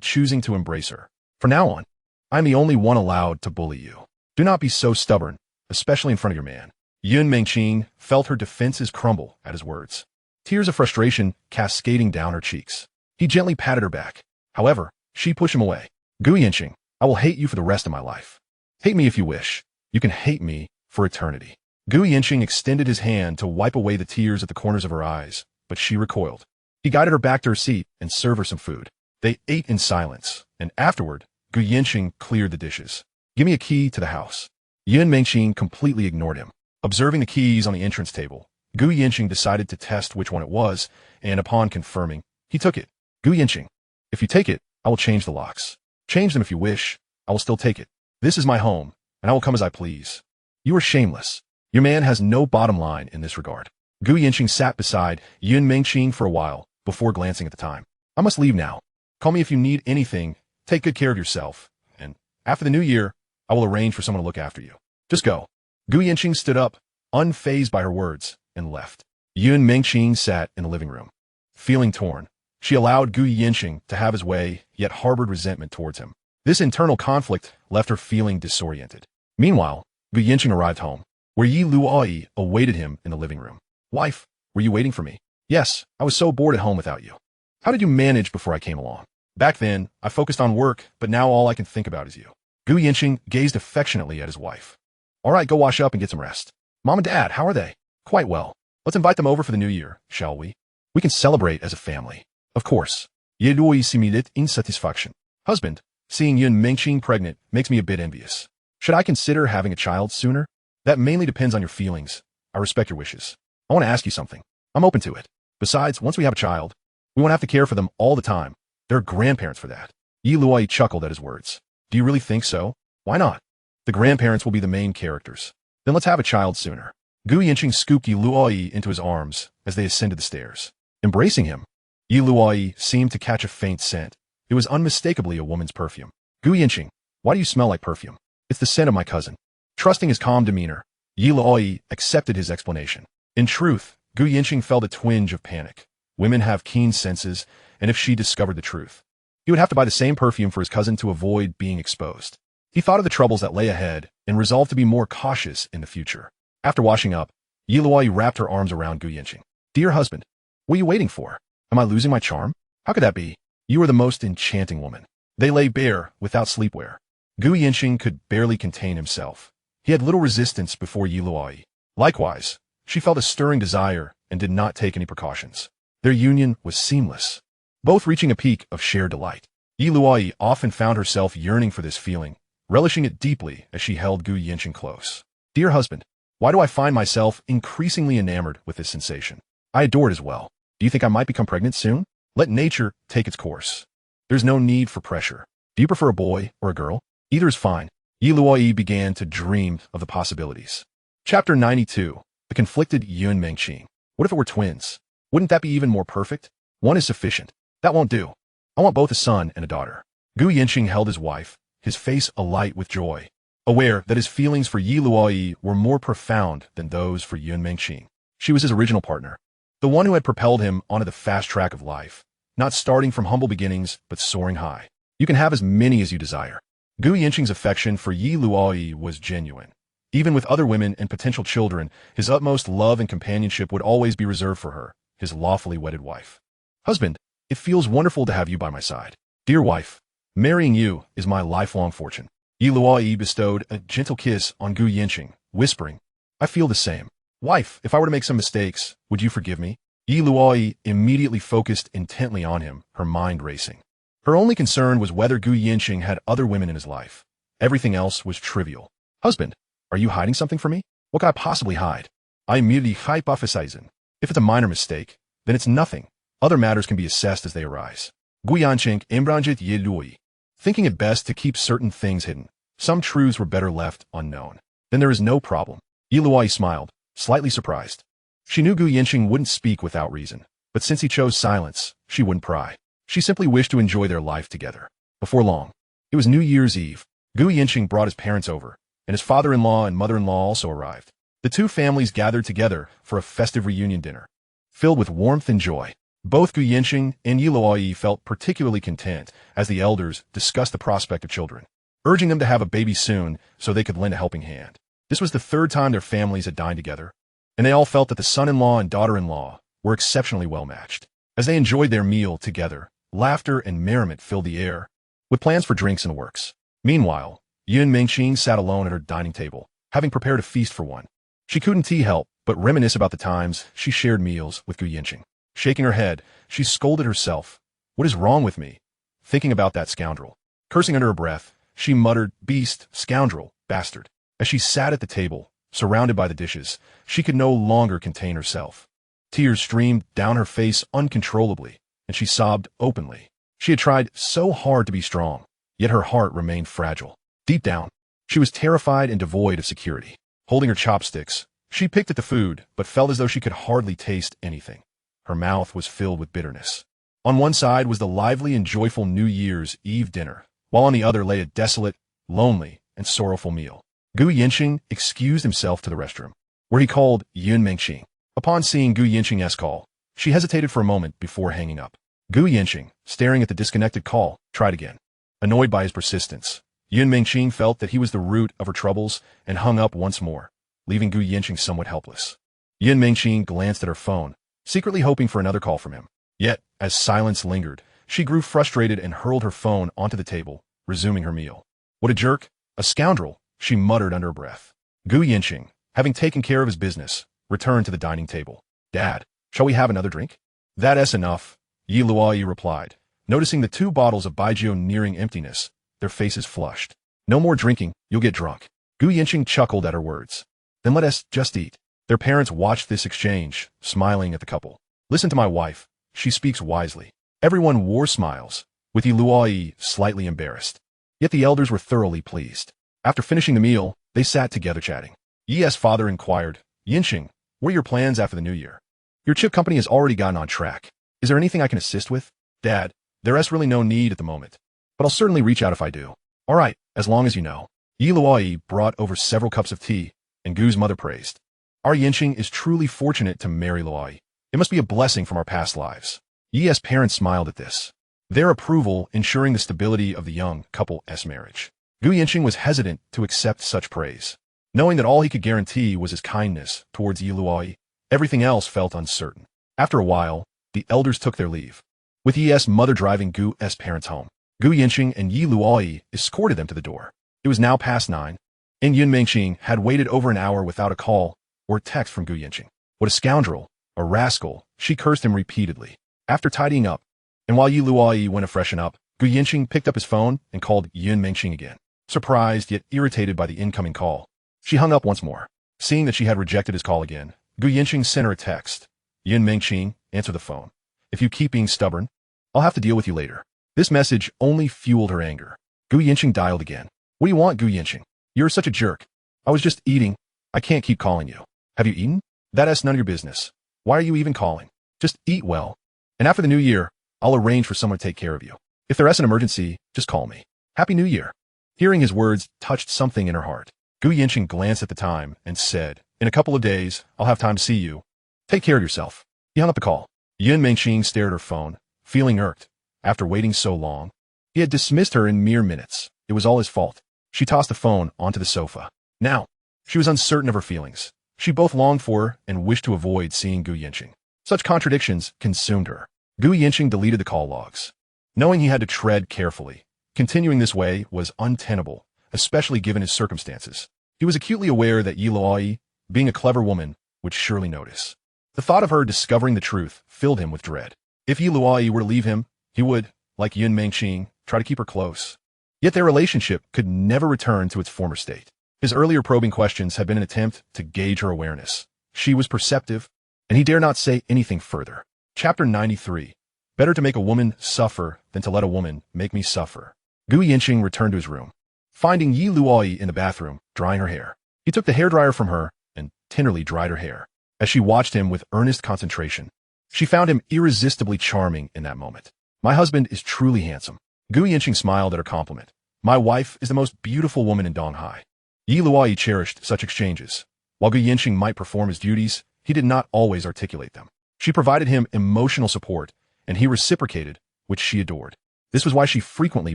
Speaker 1: choosing to embrace her. "From now on, I'm the only one allowed to bully you. Do not be so stubborn, especially in front of your man." Yun Mengqing felt her defenses crumble at his words, tears of frustration cascading down her cheeks. He gently patted her back. However, she pushed him away. "Gu Yancheng, I will hate you for the rest of my life. Hate me if you wish. You can hate me for eternity." Gu Yancheng extended his hand to wipe away the tears at the corners of her eyes, but she recoiled. He guided her back to her seat and served her some food. They ate in silence, and afterward, Gu Yancheng cleared the dishes. "Give me a key to the house." Yun Mengqing completely ignored him. Observing the keys on the entrance table, Gu Yancheng decided to test which one it was, and upon confirming, he took it. "Gu Yancheng, if you take it, I will change the locks. Change them if you wish. I will still take it. This is my home, and I will come as I please. You are shameless. Your man has no bottom line in this regard." Gu Yancheng sat beside Yun Mengqing for a while before glancing at the time. "I must leave now. Call me if you need anything. Take good care of yourself, and after the new year, I will arrange for someone to look after you. Just go." Gu Yancheng stood up, unfazed by her words, and left. Yun Mengqing sat in the living room, feeling torn. She allowed Gu Yancheng to have his way, yet harbored resentment towards him. This internal conflict left her feeling disoriented. Meanwhile, Gu Yancheng arrived home, where Luoyi awaited him in the living room. "Wife, were you waiting for me?" "Yes, I was so bored at home without you." "How did you manage before I came along?" "Back then, I focused on work, but now all I can think about is you." Gu Yancheng gazed affectionately at his wife. "All right, go wash up and get some rest." "Mom and Dad, how are they?" "Quite well. Let's invite them over for the new year, shall we? We can celebrate as a family." "Of course." Luoyi simulate insatisfaction. "Husband, seeing Yun Mengqing pregnant makes me a bit envious. Should I consider having a child sooner?" "That mainly depends on your feelings. I respect your wishes. I want to ask you something. I'm open to it. Besides, once we have a child, we won't have to care for them all the time. There are grandparents for that." Luoyi chuckled at his words. "Do you really think so? Why not? The grandparents will be the main characters. Then let's have a child sooner." Gu Yancheng scooped Luoyi into his arms as they ascended the stairs. Embracing him, Luoyi seemed to catch a faint scent. It was unmistakably a woman's perfume. "Gu Yancheng, why do you smell like perfume?" "It's the scent of my cousin." Trusting his calm demeanor, Luoyi accepted his explanation. In truth, Gu Yancheng felt a twinge of panic. Women have keen senses, and if she discovered the truth, he would have to buy the same perfume for his cousin to avoid being exposed. He thought of the troubles that lay ahead and resolved to be more cautious in the future. After washing up, Luoyi wrapped her arms around Gu Yancheng. "Dear husband, what are you waiting for? Am I losing my charm? How could that be? You are the most enchanting woman." They lay bare without sleepwear. Gu Yancheng could barely contain himself. He had little resistance before Luoyi. Likewise, she felt a stirring desire and did not take any precautions. Their union was seamless, both reaching a peak of shared delight. Luoyi often found herself yearning for this feeling, relishing it deeply as she held Gu Yancheng close. "Dear husband, why do I find myself increasingly enamored with this sensation? I adore it as well. Do you think I might become pregnant soon? Let nature take its course. There's no need for pressure. Do you prefer a boy or a girl? Either is fine." Luoyi began to dream of the possibilities. Chapter 92. The Conflicted Yun Mengqing. What if it were twins? Wouldn't that be even more perfect? One is sufficient. That won't do. I want both a son and a daughter. Gu Yancheng held his wife, his face alight with joy, aware that his feelings for Luoyi were more profound than those for Yun Mengqing. She was his original partner, the one who had propelled him onto the fast track of life, not starting from humble beginnings, but soaring high. You can have as many as you desire. Gu Yancheng's affection for Yi Luoyi was genuine. Even with other women and potential children, his utmost love and companionship would always be reserved for her, his lawfully wedded wife. Husband, it feels wonderful to have you by my side. Dear wife, marrying you is my lifelong fortune. Yi Luoyi bestowed a gentle kiss on Gu Yancheng, whispering, I feel the same. Wife, if I were to make some mistakes, would you forgive me? Yi Luoyi immediately focused intently on him, her mind racing. Her only concern was whether Gu Yancheng had other women in his life. Everything else was trivial. Husband, are you hiding something from me? What could I possibly hide? I immediately hypothesizing. If it's a minor mistake, then it's nothing. Other matters can be assessed as they arise. Gu Yancheng embranjet Yi Luoyi, thinking it best to keep certain things hidden. Some truths were better left unknown. Then there is no problem. Yi Luoyi smiled, slightly surprised. She knew Gu Yancheng wouldn't speak without reason, but since he chose silence, she wouldn't pry. She simply wished to enjoy their life together. Before long, it was New Year's Eve. Gu Yancheng brought his parents over, and his father-in-law and mother-in-law also arrived. The two families gathered together for a festive reunion dinner, filled with warmth and joy. Both Gu Yancheng and Yi Luoyi felt particularly content as the elders discussed the prospect of children, urging them to have a baby soon so they could lend a helping hand. This was the third time their families had dined together, and they all felt that the son-in-law and daughter-in-law were exceptionally well matched. As they enjoyed their meal together, laughter and merriment filled the air, with plans for drinks in the works. Meanwhile, Yun Mengqing sat alone at her dining table, having prepared a feast for one. She couldn't help but reminisce about the times she shared meals with Gu Yancheng. Shaking her head, she scolded herself. What is wrong with me? Thinking about that scoundrel. Cursing under her breath, she muttered, beast, scoundrel, bastard. As she sat at the table, surrounded by the dishes, she could no longer contain herself. Tears streamed down her face uncontrollably, and she sobbed openly. She had tried so hard to be strong, yet her heart remained fragile. Deep down, she was terrified and devoid of security. Holding her chopsticks, she picked at the food, but felt as though she could hardly taste anything. Her mouth was filled with bitterness. On one side was the lively and joyful New Year's Eve dinner, while on the other lay a desolate, lonely, and sorrowful meal. Gu Yancheng excused himself to the restroom, where he called Yun Mengqing. Upon seeing Gu Yancheng's call, she hesitated for a moment before hanging up. Gu Yancheng, staring at the disconnected call, tried again. Annoyed by his persistence, Yun Mengqing felt that he was the root of her troubles and hung up once more, leaving Gu Yancheng somewhat helpless. Yun Mengqing glanced at her phone, secretly hoping for another call from him. Yet, as silence lingered, she grew frustrated and hurled her phone onto the table, resuming her meal. What a jerk! A scoundrel! She muttered under her breath. Gu Yancheng, having taken care of his business, returned to the dining table. Dad, shall we have another drink? That's enough, Yi Luoyi replied, noticing the 2 bottles of baijiu nearing emptiness, their faces flushed. No more drinking, you'll get drunk. Gu Yancheng chuckled at her words. Then let us just eat. Their parents watched this exchange, smiling at the couple. Listen to my wife. She speaks wisely. Everyone wore smiles, with Yi Luoyi slightly embarrassed. Yet the elders were thoroughly pleased. After finishing the meal, they sat together chatting. Yi's father inquired, Yancheng, what are your plans after the new year? Your chip company has already gotten on track. Is there anything I can assist with? Dad, there is really no need at the moment, but I'll certainly reach out if I do. All right, as long as you know. Yi Luoyi brought over several cups of tea, and Gu's mother praised. Our Yancheng is truly fortunate to marry Luoyi. It must be a blessing from our past lives. Yi's parents smiled at this, their approval ensuring the stability of the young couple's marriage. Gu Yancheng was hesitant to accept such praise. Knowing that all he could guarantee was his kindness towards Yi Luoyi, everything else felt uncertain. After a while, the elders took their leave, with Yi's mother driving Gu's parents home. Gu Yancheng and Yi Luoyi escorted them to the door. It was now past 9, and Yun Mengqing had waited over an hour without a call or text from Gu Yancheng. What a scoundrel, a rascal, she cursed him repeatedly. After tidying up, and while Yi Luoyi went to freshen up, Gu Yancheng picked up his phone and called Yun Mengqing again. Surprised yet irritated by the incoming call, she hung up once more. Seeing that she had rejected his call again, Gu Yancheng sent her a text. Yun Mengqing, answer the phone. If you keep being stubborn, I'll have to deal with you later. This message only fueled her anger. Gu Yancheng dialed again. What do you want, Gu Yancheng? You're such a jerk. I was just eating. I can't keep calling you. Have you eaten? That's none of your business. Why are you even calling? Just eat well. And after the new year, I'll arrange for someone to take care of you. If there is an emergency, just call me. Happy New Year. Hearing his words touched something in her heart. Gu Yancheng glanced at the time and said, in a couple of days, I'll have time to see you. Take care of yourself. He hung up the call. Yun Mengqing stared at her phone, feeling irked. After waiting so long, He had dismissed her in mere minutes. It was all his fault. She tossed the phone onto the sofa. Now, she was uncertain of her feelings. She both longed for and wished to avoid seeing Gu Yancheng. Such contradictions consumed her. Gu Yancheng deleted the call logs. Knowing he had to tread carefully, continuing this way was untenable, especially given his circumstances. He was acutely aware that Luoyi, being a clever woman, would surely notice. The thought of her discovering the truth filled him with dread. If Luoyi were to leave him, he would, like Yun Mengqing, try to keep her close. Yet their relationship could never return to its former state. His earlier probing questions had been an attempt to gauge her awareness. She was perceptive, and he dare not say anything further. Chapter 93. Better to make a woman suffer than to let a woman make me suffer. Gu Yancheng returned to his room, finding Yi Luoyi in the bathroom, drying her hair. He took the hairdryer from her and tenderly dried her hair. As she watched him with earnest concentration, she found him irresistibly charming in that moment. My husband is truly handsome. Gu Yancheng smiled at her compliment. My wife is the most beautiful woman in Donghai. Yi Luoyi cherished such exchanges. While Gu Yancheng might perform his duties, he did not always articulate them. She provided him emotional support, and he reciprocated, which she adored. This was why she frequently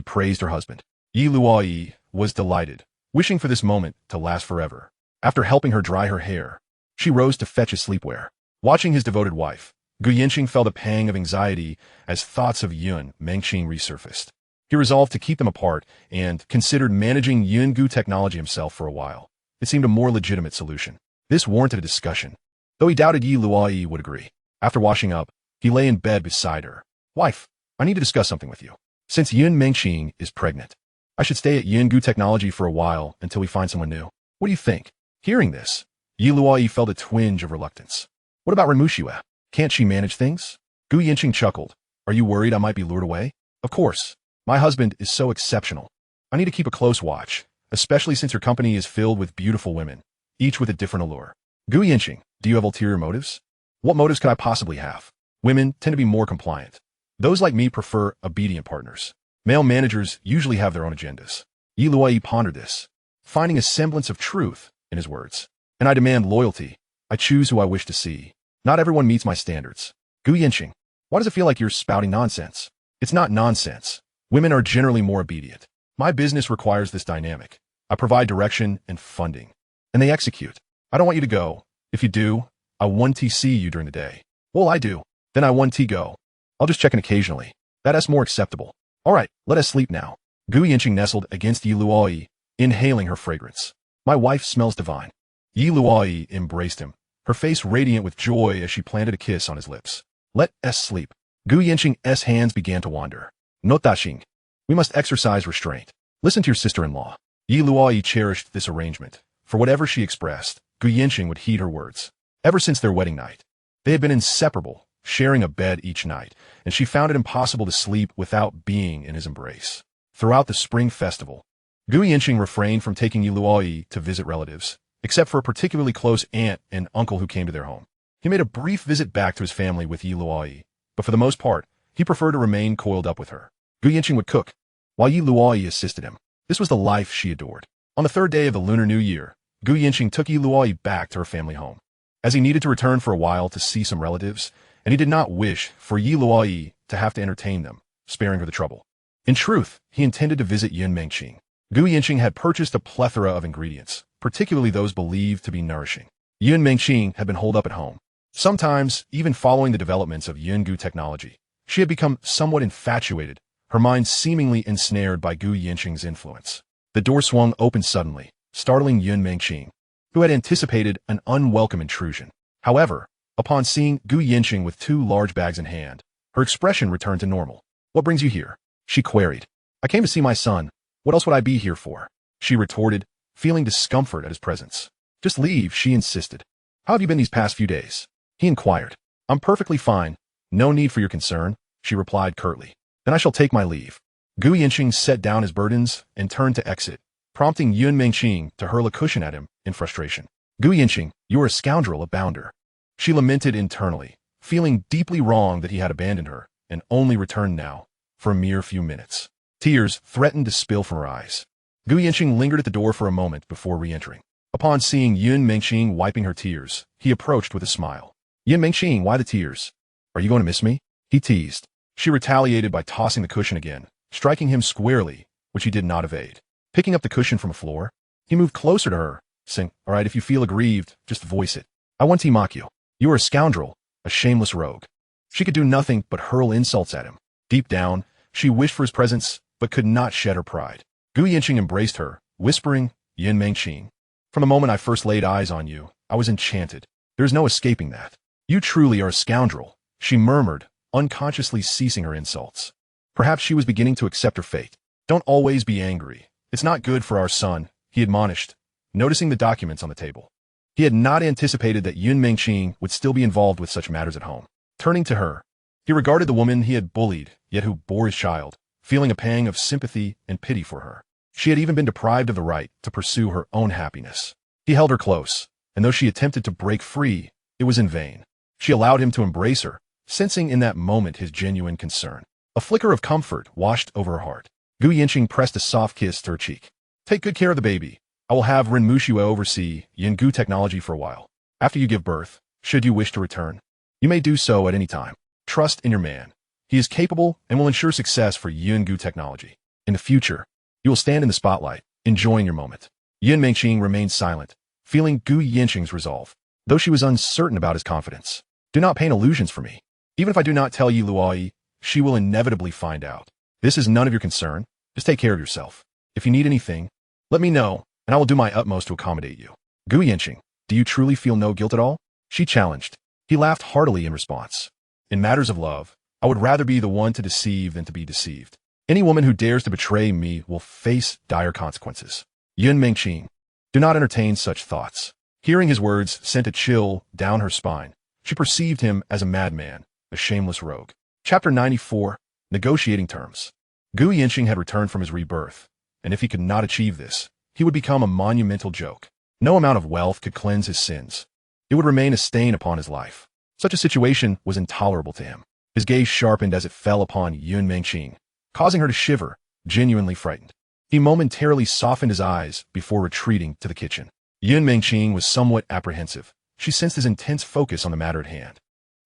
Speaker 1: praised her husband. Yi Luoyi was delighted, wishing for this moment to last forever. After helping her dry her hair, she rose to fetch his sleepwear. Watching his devoted wife, Gu Yancheng felt a pang of anxiety as thoughts of Yun Mengqing resurfaced. He resolved to keep them apart and considered managing Yun Gu technology himself for a while. It seemed a more legitimate solution. This warranted a discussion, though he doubted Yi Luoyi would agree. After washing up, he lay in bed beside her. Wife, I need to discuss something with you. Since Yun Mengqing is pregnant, I should stay at Yun Gu technology for a while until we find someone new. What do you think? Hearing this, Yi Luoyi felt a twinge of reluctance. What about Renmushue? Can't she manage things? Gu Yancheng chuckled. Are you worried I might be lured away? Of course. My husband is so exceptional. I need to keep a close watch, especially since your company is filled with beautiful women, each with a different allure. Gu Yancheng, do you have ulterior motives? What motives could I possibly have? Women tend to be more compliant. Those like me prefer obedient partners. Male managers usually have their own agendas. Yi Luoyi pondered this, finding a semblance of truth in his words. And I demand loyalty. I choose who I wish to see. Not everyone meets my standards. Gu Yancheng, why does it feel like you're spouting nonsense? It's not nonsense. Women are generally more obedient. My business requires this dynamic. I provide direction and funding, and they execute. I don't want you to go. If you do, I 1T see you during the day. Well, I do. Then I 1T go. I'll just check in occasionally. That's more acceptable. All right, let us sleep now. Gu Yancheng nestled against Yi Luoyi, inhaling her fragrance. My wife smells divine. Yi Luoyi embraced him, her face radiant with joy as she planted a kiss on his lips. Let us sleep. Gu Yancheng's hands began to wander. No Dashing. We must exercise restraint. Listen to your sister-in-law. Yi Luoyi cherished this arrangement. For whatever she expressed, Gu Yancheng would heed her words. Ever since their wedding night, they had been inseparable, sharing a bed each night, and she found it impossible to sleep without being in his embrace. Throughout the spring festival, Gu Yancheng refrained from taking Yi Luoyi to visit relatives, except for a particularly close aunt and uncle who came to their home. He made a brief visit back to his family with Yi Luoyi, but for the most part, he preferred to remain coiled up with her. Gu Yancheng would cook, while Yi Luoyi assisted him. This was the life she adored. On the third day of the Lunar New Year, Gu Yancheng took Yi Luoyi back to her family home, as he needed to return for a while to see some relatives, and he did not wish for Yi Luoyi to have to entertain them, sparing her the trouble. In truth, he intended to visit Yun Mengqing. Gu Yancheng had purchased a plethora of ingredients, particularly those believed to be nourishing. Yun Mengqing had been holed up at home. Sometimes, even following the developments of Yun Gu technology, she had become somewhat infatuated, her mind seemingly ensnared by Gu Yancheng's influence. The door swung open suddenly, startling Yun Mengqing, who had anticipated an unwelcome intrusion. However, upon seeing Gu Yancheng with 2 large bags in hand, her expression returned to normal. What brings you here? She queried. I came to see my son. What else would I be here for? She retorted, feeling discomfort at his presence. Just leave, she insisted. How have you been these past few days? He inquired. I'm perfectly fine. No need for your concern, she replied curtly. Then I shall take my leave. Gu Yancheng set down his burdens and turned to exit, prompting Yun Mengqing to hurl a cushion at him in frustration. Gu Yancheng, you are a scoundrel, a bounder. She lamented internally, feeling deeply wrong that he had abandoned her and only returned now for a mere few minutes. Tears threatened to spill from her eyes. Gu Yancheng lingered at the door for a moment before re-entering. Upon seeing Yun Mengqing wiping her tears, he approached with a smile. Yun Mengqing, why the tears? Are you going to miss me? He teased. She retaliated by tossing the cushion again, striking him squarely, which he did not evade. Picking up the cushion from the floor, he moved closer to her, saying, "All right, if you feel aggrieved, just voice it. I want to mock you. You are a scoundrel, a shameless rogue." She could do nothing but hurl insults at him. Deep down, she wished for his presence, but could not shed her pride. Gu Yancheng embraced her, whispering, "Yin Mengqing. From the moment I first laid eyes on you, I was enchanted. There is no escaping that. You truly are a scoundrel," she murmured, unconsciously ceasing her insults. Perhaps she was beginning to accept her fate. "Don't always be angry. It's not good for our son," he admonished, noticing the documents on the table. He had not anticipated that Yin Mengqing would still be involved with such matters at home. Turning to her, he regarded the woman he had bullied, yet who bore his child, feeling a pang of sympathy and pity for her. She had even been deprived of the right to pursue her own happiness. He held her close, and though she attempted to break free, it was in vain. She allowed him to embrace her, sensing in that moment his genuine concern. A flicker of comfort washed over her heart. Gu Yancheng pressed a soft kiss to her cheek. "Take good care of the baby. I will have Ren Mushue oversee Yin Gu technology for a while. After you give birth, should you wish to return, you may do so at any time. Trust in your man. He is capable and will ensure success for Yin Gu technology. In the future, you will stand in the spotlight, enjoying your moment." Yin Mengqing remained silent, feeling Gu Yancheng's resolve, though she was uncertain about his confidence. "Do not paint illusions for me. Even if I do not tell you, Luoyi, she will inevitably find out. This is none of your concern. Just take care of yourself. If you need anything, let me know, and I will do my utmost to accommodate you." "Gu Yancheng, do you truly feel no guilt at all?" she challenged. He laughed heartily in response. "In matters of love, I would rather be the one to deceive than to be deceived. Any woman who dares to betray me will face dire consequences. Yin Mengqing, do not entertain such thoughts." Hearing his words sent a chill down her spine. She perceived him as a madman, a shameless rogue. Chapter 94, Negotiating Terms. Gu Yancheng had returned from his rebirth, and if he could not achieve this, he would become a monumental joke. No amount of wealth could cleanse his sins. It would remain a stain upon his life. Such a situation was intolerable to him. His gaze sharpened as it fell upon Yin Mengqing, causing her to shiver, genuinely frightened. He momentarily softened his eyes before retreating to the kitchen. Yin Mengqing was somewhat apprehensive. She sensed his intense focus on the matter at hand.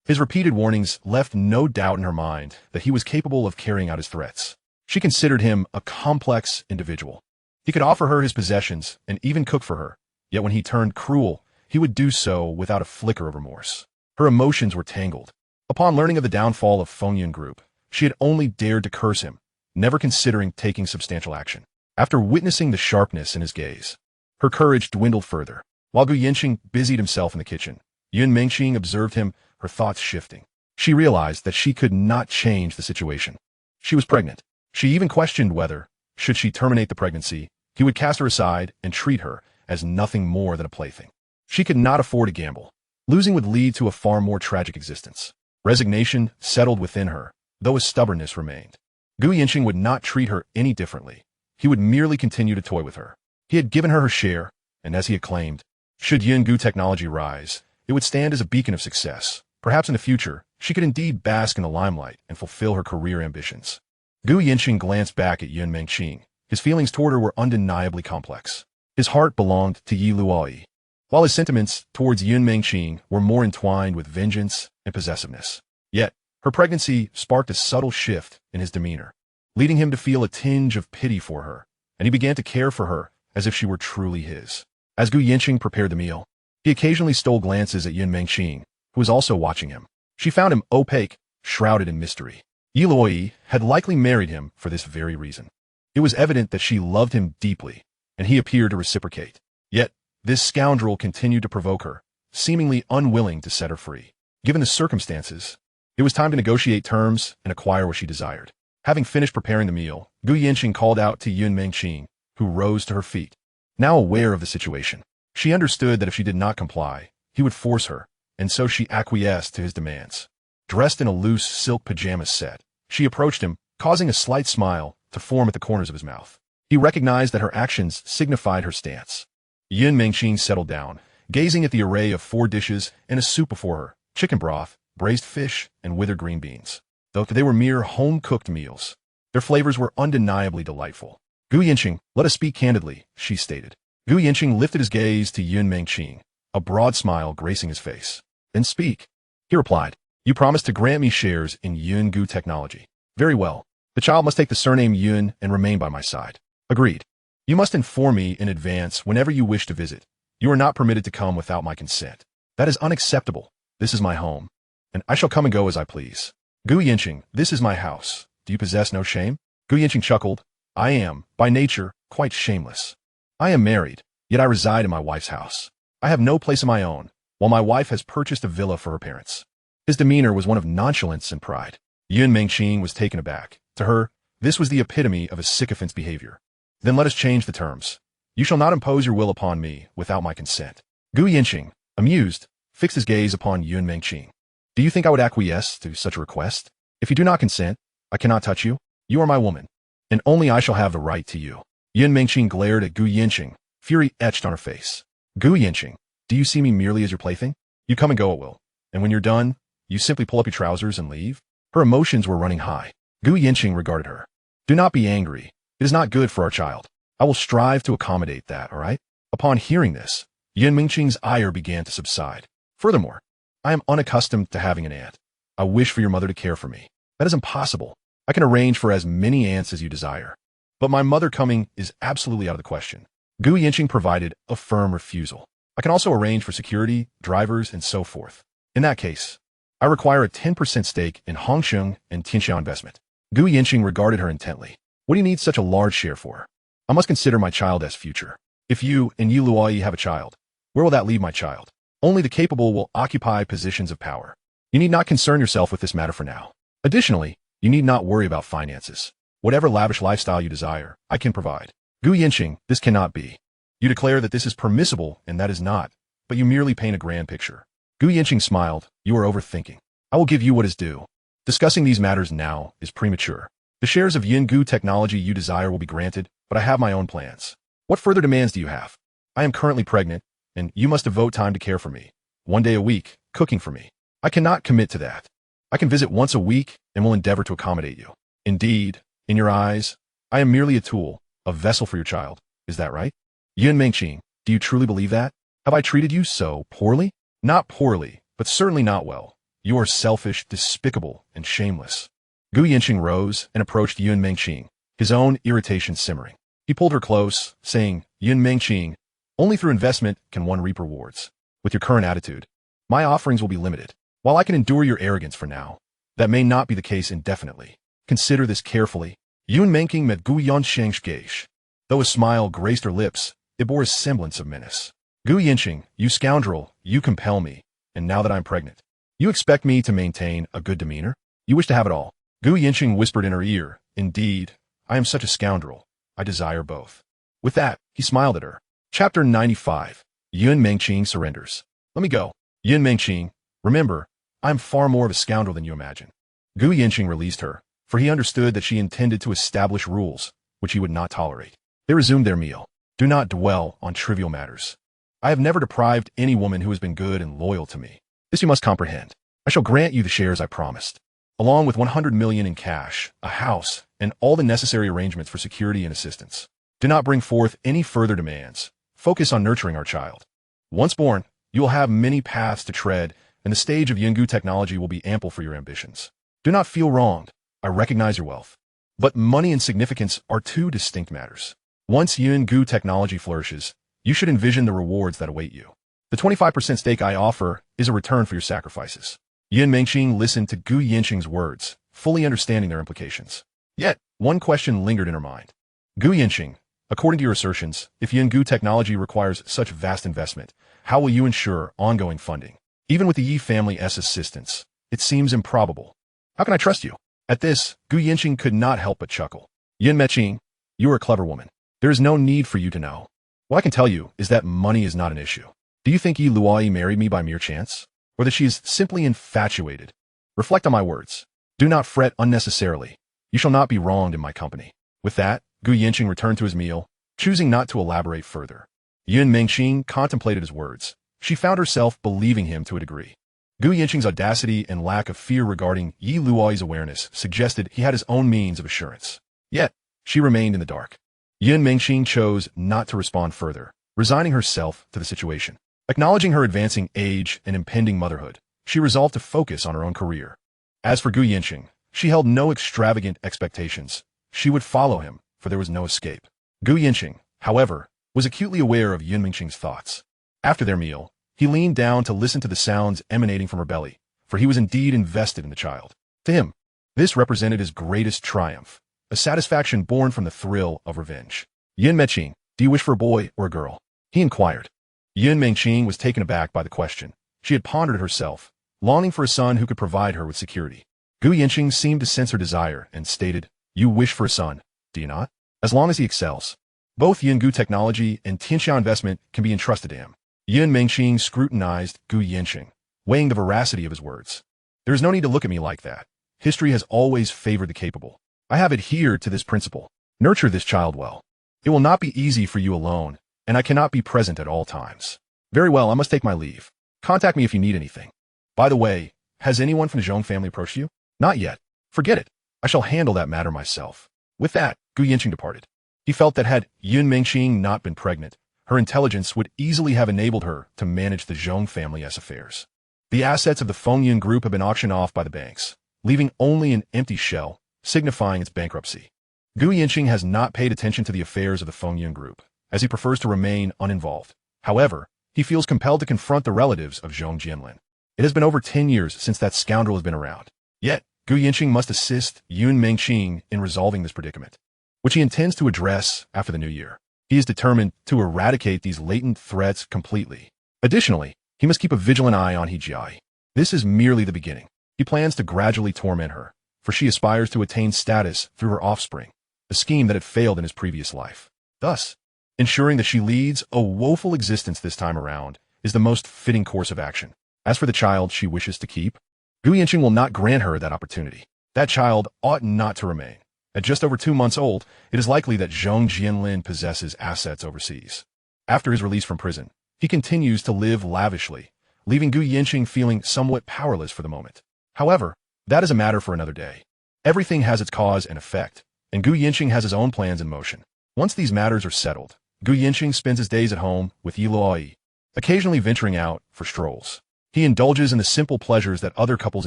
Speaker 1: His repeated warnings left no doubt in her mind that he was capable of carrying out his threats. She considered him a complex individual. He could offer her his possessions and even cook for her, yet when he turned cruel, he would do so without a flicker of remorse. Her emotions were tangled. Upon learning of the downfall of Fengyun Group, she had only dared to curse him, never considering taking substantial action. After witnessing the sharpness in his gaze, her courage dwindled further. While Gu Yancheng busied himself in the kitchen, Yin Mengqing observed him, her thoughts shifting. She realized that she could not change the situation. She was pregnant. She even questioned whether, should she terminate the pregnancy, he would cast her aside and treat her as nothing more than a plaything. She could not afford to gamble. Losing would lead to a far more tragic existence. Resignation settled within her, though a stubbornness remained. Gu Yancheng would not treat her any differently. He would merely continue to toy with her. He had given her her share, and as he had claimed, should Yin Gu technology rise, it would stand as a beacon of success. Perhaps in the future, she could indeed bask in the limelight and fulfill her career ambitions. Gu Yancheng glanced back at Yin Mengqing. His feelings toward her were undeniably complex. His heart belonged to Yi Luoyi, while his sentiments towards Yin Mengqing were more entwined with vengeance and possessiveness. Yet, her pregnancy sparked a subtle shift in his demeanor, leading him to feel a tinge of pity for her, and he began to care for her as if she were truly his. As Gu Yancheng prepared the meal, he occasionally stole glances at Yin Mengqing, who was also watching him. She found him opaque, shrouded in mystery. Yi Luoyi had likely married him for this very reason. It was evident that she loved him deeply, and he appeared to reciprocate. Yet, this scoundrel continued to provoke her, seemingly unwilling to set her free. Given the circumstances, it was time to negotiate terms and acquire what she desired. Having finished preparing the meal, Gu Yancheng called out to Yin Mengqing, who rose to her feet. Now aware of the situation, she understood that if she did not comply, he would force her, and so she acquiesced to his demands. Dressed in a loose silk pajama set, she approached him, causing a slight smile to form at the corners of his mouth. He recognized that her actions signified her stance. Yin Mengqing settled down, gazing at the array of 4 dishes and a soup before her, chicken broth, braised fish, and withered green beans. Though they were mere home-cooked meals, their flavors were undeniably delightful. "Gu Yancheng, let us speak candidly," she stated. Gu Yancheng lifted his gaze to Yin Mengqing, a broad smile gracing his face. "Then speak," he replied. "You promised to grant me shares in Yin Gu technology. Very well. The child must take the surname Yun and remain by my side. Agreed. You must inform me in advance whenever you wish to visit. You are not permitted to come without my consent. That is unacceptable. This is my home, and I shall come and go as I please. Gu Yancheng, this is my house. Do you possess no shame? Gu Yancheng chuckled. I am, by nature, quite shameless. I am married, yet I reside in my wife's house. I have no place of my own, while my wife has purchased a villa for her parents. His demeanor was one of nonchalance and pride. Yun Mengqing was taken aback. To her, this was the epitome of a sycophant's behavior. Then let us change the terms. You shall not impose your will upon me without my consent. Gu Yancheng, amused, fixed his gaze upon Yun Mengqing. Do you think I would acquiesce to such a request? If you do not consent, I cannot touch you. You are my woman, and only I shall have the right to you. Yun Mengqing glared at Gu Yancheng, fury etched on her face. Gu Yancheng, do you see me merely as your plaything? You come and go at will, and when you're done, you simply pull up your trousers and leave? Her emotions were running high. Gu Yancheng regarded her. Do not be angry. It is not good for our child. I will strive to accommodate that, all right? Upon hearing this, Yun Mengqing's ire began to subside. Furthermore, I am unaccustomed to having an aunt. I wish for your mother to care for me. That is impossible. I can arrange for as many aunts as you desire. But my mother coming is absolutely out of the question. Gu Yancheng provided a firm refusal. I can also arrange for security, drivers, and so forth. In that case, I require a 10% stake in Hongsheng and Tianxiao investment. Gu Yancheng regarded her intently. What do you need such a large share for? I must consider my child as future. If you and Yi Luoyi have a child, where will that leave my child? Only the capable will occupy positions of power. You need not concern yourself with this matter for now. Additionally, you need not worry about finances. Whatever lavish lifestyle you desire, I can provide. Gu Yancheng, this cannot be. You declare that this is permissible, and that is not, but you merely paint a grand picture. Gu Yancheng smiled. You are overthinking. I will give you what is due. Discussing these matters now is premature. The shares of Yingu technology you desire will be granted, but I have my own plans. What further demands do you have? I am currently pregnant, and you must devote time to care for me. 1 day a week, cooking for me. I cannot commit to that. I can visit once a week and will endeavor to accommodate you. Indeed, in your eyes, I am merely a tool, a vessel for your child. Is that right? Yun Mengqing, do you truly believe that? Have I treated you so poorly? Not poorly, but certainly not well. You are selfish, despicable, and shameless. Gu Yancheng rose and approached Yun Mengqing, his own irritation simmering. He pulled her close, saying, Yun Mengqing, only through investment can one reap rewards. With your current attitude, my offerings will be limited. While I can endure your arrogance for now, that may not be the case indefinitely. Consider this carefully. Yun Mengqing met Gu Yancheng's gaze. Though a smile graced her lips, it bore a semblance of menace. Gu Yancheng, you scoundrel, you compel me, and now that I'm pregnant, you expect me to maintain a good demeanor? You wish to have it all. Gu Yancheng whispered in her ear, Indeed, I am such a scoundrel. I desire both. With that, he smiled at her. Chapter 95. Yun Mengqing surrenders. Let me go. Yun Mengqing, remember, I am far more of a scoundrel than you imagine. Gu Yancheng released her, for he understood that she intended to establish rules, which he would not tolerate. They resumed their meal. Do not dwell on trivial matters. I have never deprived any woman who has been good and loyal to me. This you must comprehend. I shall grant you the shares I promised, along with 100 million in cash, a house, and all the necessary arrangements for security and assistance. Do not bring forth any further demands. Focus on nurturing our child. Once born, you will have many paths to tread, and the stage of Yingu technology will be ample for your ambitions. Do not feel wronged. I recognize your wealth. But money and significance are two distinct matters. Once Yingu technology flourishes, you should envision the rewards that await you. The 25% stake I offer is a return for your sacrifices. Yun Mengqing listened to Gu Yancheng's words, fully understanding their implications. Yet, one question lingered in her mind. Gu Yancheng, according to your assertions, if Yingu technology requires such vast investment, how will you ensure ongoing funding? Even with the Yi family's assistance, it seems improbable. How can I trust you? At this, Gu Yancheng could not help but chuckle. Yun Mengqing, you are a clever woman. There is no need for you to know. What I can tell you is that money is not an issue. Do you think Yi Luoyi married me by mere chance? Or that she is simply infatuated? Reflect on my words. Do not fret unnecessarily. You shall not be wronged in my company. With that, Gu Yancheng returned to his meal, choosing not to elaborate further. Yun Mengqing contemplated his words. She found herself believing him to a degree. Gu Yancheng's audacity and lack of fear regarding Yi Luoyi's awareness suggested he had his own means of assurance. Yet, she remained in the dark. Yun Mengqing chose not to respond further, resigning herself to the situation. Acknowledging her advancing age and impending motherhood, she resolved to focus on her own career. As for Gu Yancheng, She held no extravagant expectations. She would follow him, for there was no escape. Gu Yancheng, however, was acutely aware of Yun Mingqing's thoughts. After their meal, he leaned down to listen to the sounds emanating from her belly, for he was indeed invested in the child. To him, this represented his greatest triumph, a satisfaction born from the thrill of revenge. Yun Mingqing, do you wish for a boy or a girl? He inquired. Yun Mingqing was taken aback by the question. She had pondered it herself, longing for a son who could provide her with security. Gu Yancheng seemed to sense her desire and stated, you wish for a son, do you not? As long as he excels. Both Yungu technology and Tianxia investment can be entrusted to him. Yun Mingqing scrutinized Gu Yancheng, weighing the veracity of his words. There is no need to look at me like that. History has always favored the capable. I have adhered to this principle. Nurture this child well. It will not be easy for you alone, and I cannot be present at all times. Very well, I must take my leave. Contact me if you need anything. By the way, has anyone from the Zhong family approached you? Not yet. Forget it. I shall handle that matter myself. With that, Gu Yancheng departed. He felt that had Yun Mingqing not been pregnant, her intelligence would easily have enabled her to manage the Zhong family's affairs. The assets of the Fengyun group have been auctioned off by the banks, leaving only an empty shell, signifying its bankruptcy. Gu Yancheng has not paid attention to the affairs of the Fengyun group, as he prefers to remain uninvolved. However, he feels compelled to confront the relatives of Zhong Jianlin. It has been over 10 years since that scoundrel has been around. Yet, Gu Yancheng must assist Yun Mingqing in resolving this predicament, which he intends to address after the new year. He is determined to eradicate these latent threats completely. Additionally, he must keep a vigilant eye on Hejiai. This is merely the beginning. He plans to gradually torment her, for she aspires to attain status through her offspring, a scheme that had failed in his previous life. Thus, ensuring that she leads a woeful existence this time around is the most fitting course of action. As for the child she wishes to keep, Gu Yancheng will not grant her that opportunity. That child ought not to remain. At just over 2 months old, it is likely that Zhong Jianlin possesses assets overseas. After his release from prison, he continues to live lavishly, leaving Gu Yancheng feeling somewhat powerless for the moment. However, that is a matter for another day. Everything has its cause and effect, and Gu Yancheng has his own plans in motion. Once these matters are settled, Gu Yancheng spends his days at home with Luoyi, occasionally venturing out for strolls. He indulges in the simple pleasures that other couples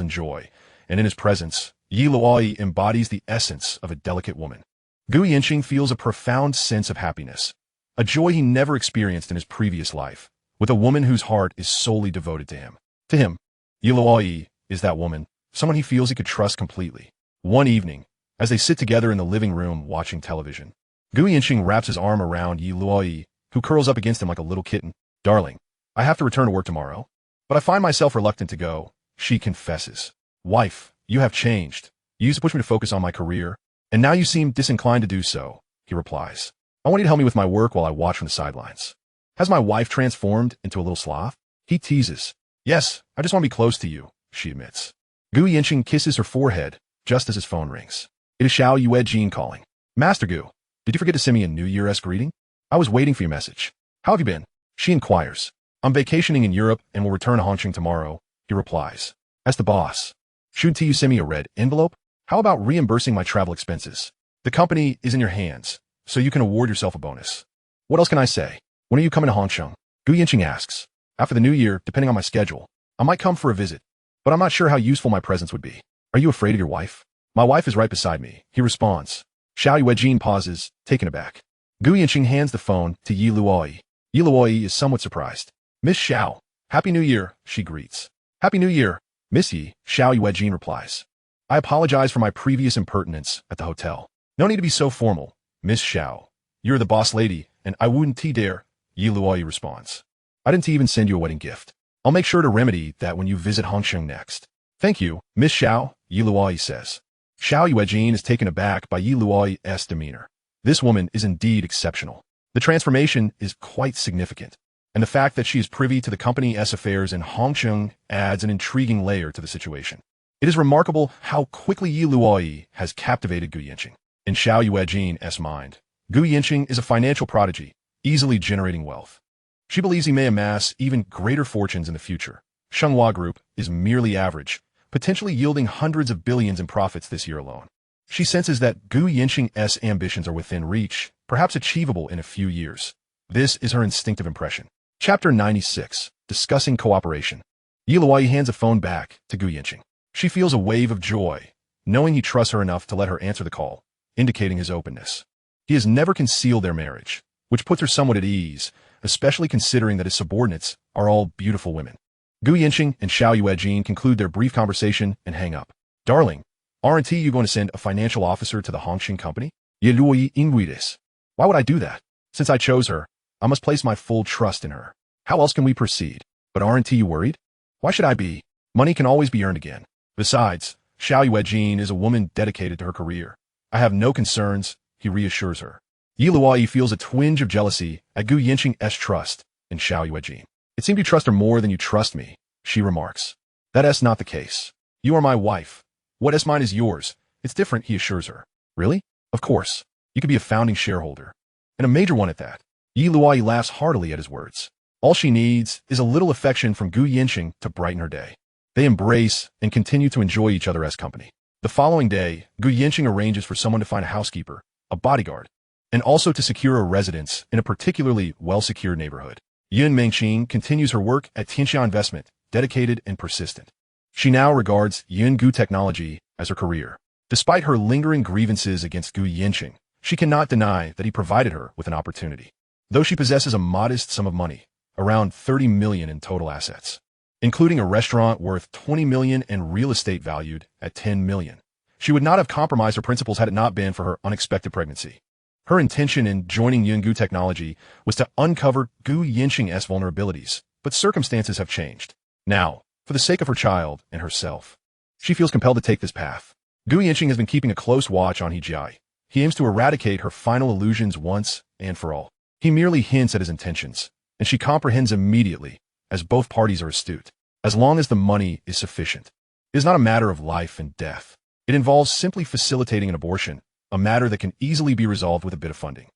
Speaker 1: enjoy, and in his presence, Luoyi embodies the essence of a delicate woman. Gu Yancheng feels a profound sense of happiness, a joy he never experienced in his previous life, with a woman whose heart is solely devoted to him. To him, Luoyi is that woman, someone he feels he could trust completely. One evening, as they sit together in the living room watching television, Gu Yancheng wraps his arm around Luoyi, who curls up against him like a little kitten. Darling, I have to return to work tomorrow, but I find myself reluctant to go, she confesses. Wife, you have changed. You used to push me to focus on my career, and now you seem disinclined to do so, he replies. I want you to help me with my work while I watch from the sidelines. Has my wife transformed into a little sloth? He teases. Yes, I just want to be close to you, she admits. Gu Yancheng kisses her forehead just as his phone rings. It is Xiao Yuejin calling. Master Gu, did you forget to send me a New Year's greeting? I was waiting for your message. How have you been? She inquires. I'm vacationing in Europe and will return to Yancheng tomorrow, he replies. As the boss, shouldn't you send me a red envelope? How about reimbursing my travel expenses? The company is in your hands, so you can award yourself a bonus. What else can I say? When are you coming to Yancheng? Gu Yancheng asks. After the new year, depending on my schedule, I might come for a visit, but I'm not sure how useful my presence would be. Are you afraid of your wife? My wife is right beside me, he responds. Xiao Yuejin pauses, taken aback. Gu Yancheng hands the phone to Yi Luoyi. Yi Luoyi is somewhat surprised. Miss Xiao, Happy New Year, she greets. Happy New Year, Miss Yi, Xiao Yuejin replies. I apologize for my previous impertinence at the hotel. No need to be so formal, Miss Xiao. You're the boss lady, and I wouldn't dare, Yi Luoyi responds. I didn't even send you a wedding gift. I'll make sure to remedy that when you visit Yancheng next. Thank you, Miss Xiao, Yi Luoyi says. Xiao Yuejin is taken aback by Yi Luoyi's demeanor. This woman is indeed exceptional. The transformation is quite significant, and the fact that she is privy to the company's affairs in Yancheng adds an intriguing layer to the situation. It is remarkable how quickly Yi Luoyi has captivated Gu Yancheng. In Xiao Yuejin's mind, Gu Yancheng is a financial prodigy, easily generating wealth. She believes he may amass even greater fortunes in the future. Shenghua Group is merely average, potentially yielding hundreds of billions in profits this year alone. She senses that Gu Yancheng's ambitions are within reach, perhaps achievable in a few years. This is her instinctive impression. Chapter 96, Discussing Cooperation. Yi Luoyi hands a phone back to Gu Yancheng. She feels a wave of joy, knowing he trusts her enough to let her answer the call, indicating his openness. He has never concealed their marriage, which puts her somewhat at ease, especially considering that his subordinates are all beautiful women. Gu Yancheng and Xiao Yuejin conclude their brief conversation and hang up. Darling, aren't you going to send a financial officer to the Hongqing company? Ye Luoyi Ingwides. Why would I do that? Since I chose her, I must place my full trust in her. How else can we proceed? But aren't you worried? Why should I be? Money can always be earned again. Besides, Xiao Yuejin is a woman dedicated to her career. I have no concerns, he reassures her. Yi Luoyi feels a twinge of jealousy at Gu Yancheng's trust in Xiao Yuejin. It seemed you trust her more than you trust me, she remarks. That's not the case. You are my wife. What is mine is yours. It's different, he assures her. Really? Of course. You could be a founding shareholder. And a major one at that. Yi Luoyi laughs heartily at his words. All she needs is a little affection from Gu Yancheng to brighten her day. They embrace and continue to enjoy each other as company. The following day, Gu Yancheng arranges for someone to find a housekeeper, a bodyguard, and also to secure a residence in a particularly well-secured neighborhood. Yun Mengqing continues her work at Tianxia Investment, dedicated and persistent. She now regards Yun Gu Technology as her career. Despite her lingering grievances against Gu Yancheng, she cannot deny that he provided her with an opportunity. Though she possesses a modest sum of money, around 30 million in total assets, including a restaurant worth 20 million and real estate valued at 10 million, she would not have compromised her principles had it not been for her unexpected pregnancy. Her intention in joining Yun Gu Technology was to uncover Gu Yancheng's vulnerabilities, but circumstances have changed. Now, for the sake of her child and herself, she feels compelled to take this path. Gu Yancheng has been keeping a close watch on Hijai. He aims to eradicate her final illusions once and for all. He merely hints at his intentions, and she comprehends immediately, as both parties are astute. As long as the money is sufficient. It is not a matter of life and death. It involves simply facilitating an abortion, a matter that can easily be resolved with a bit of funding.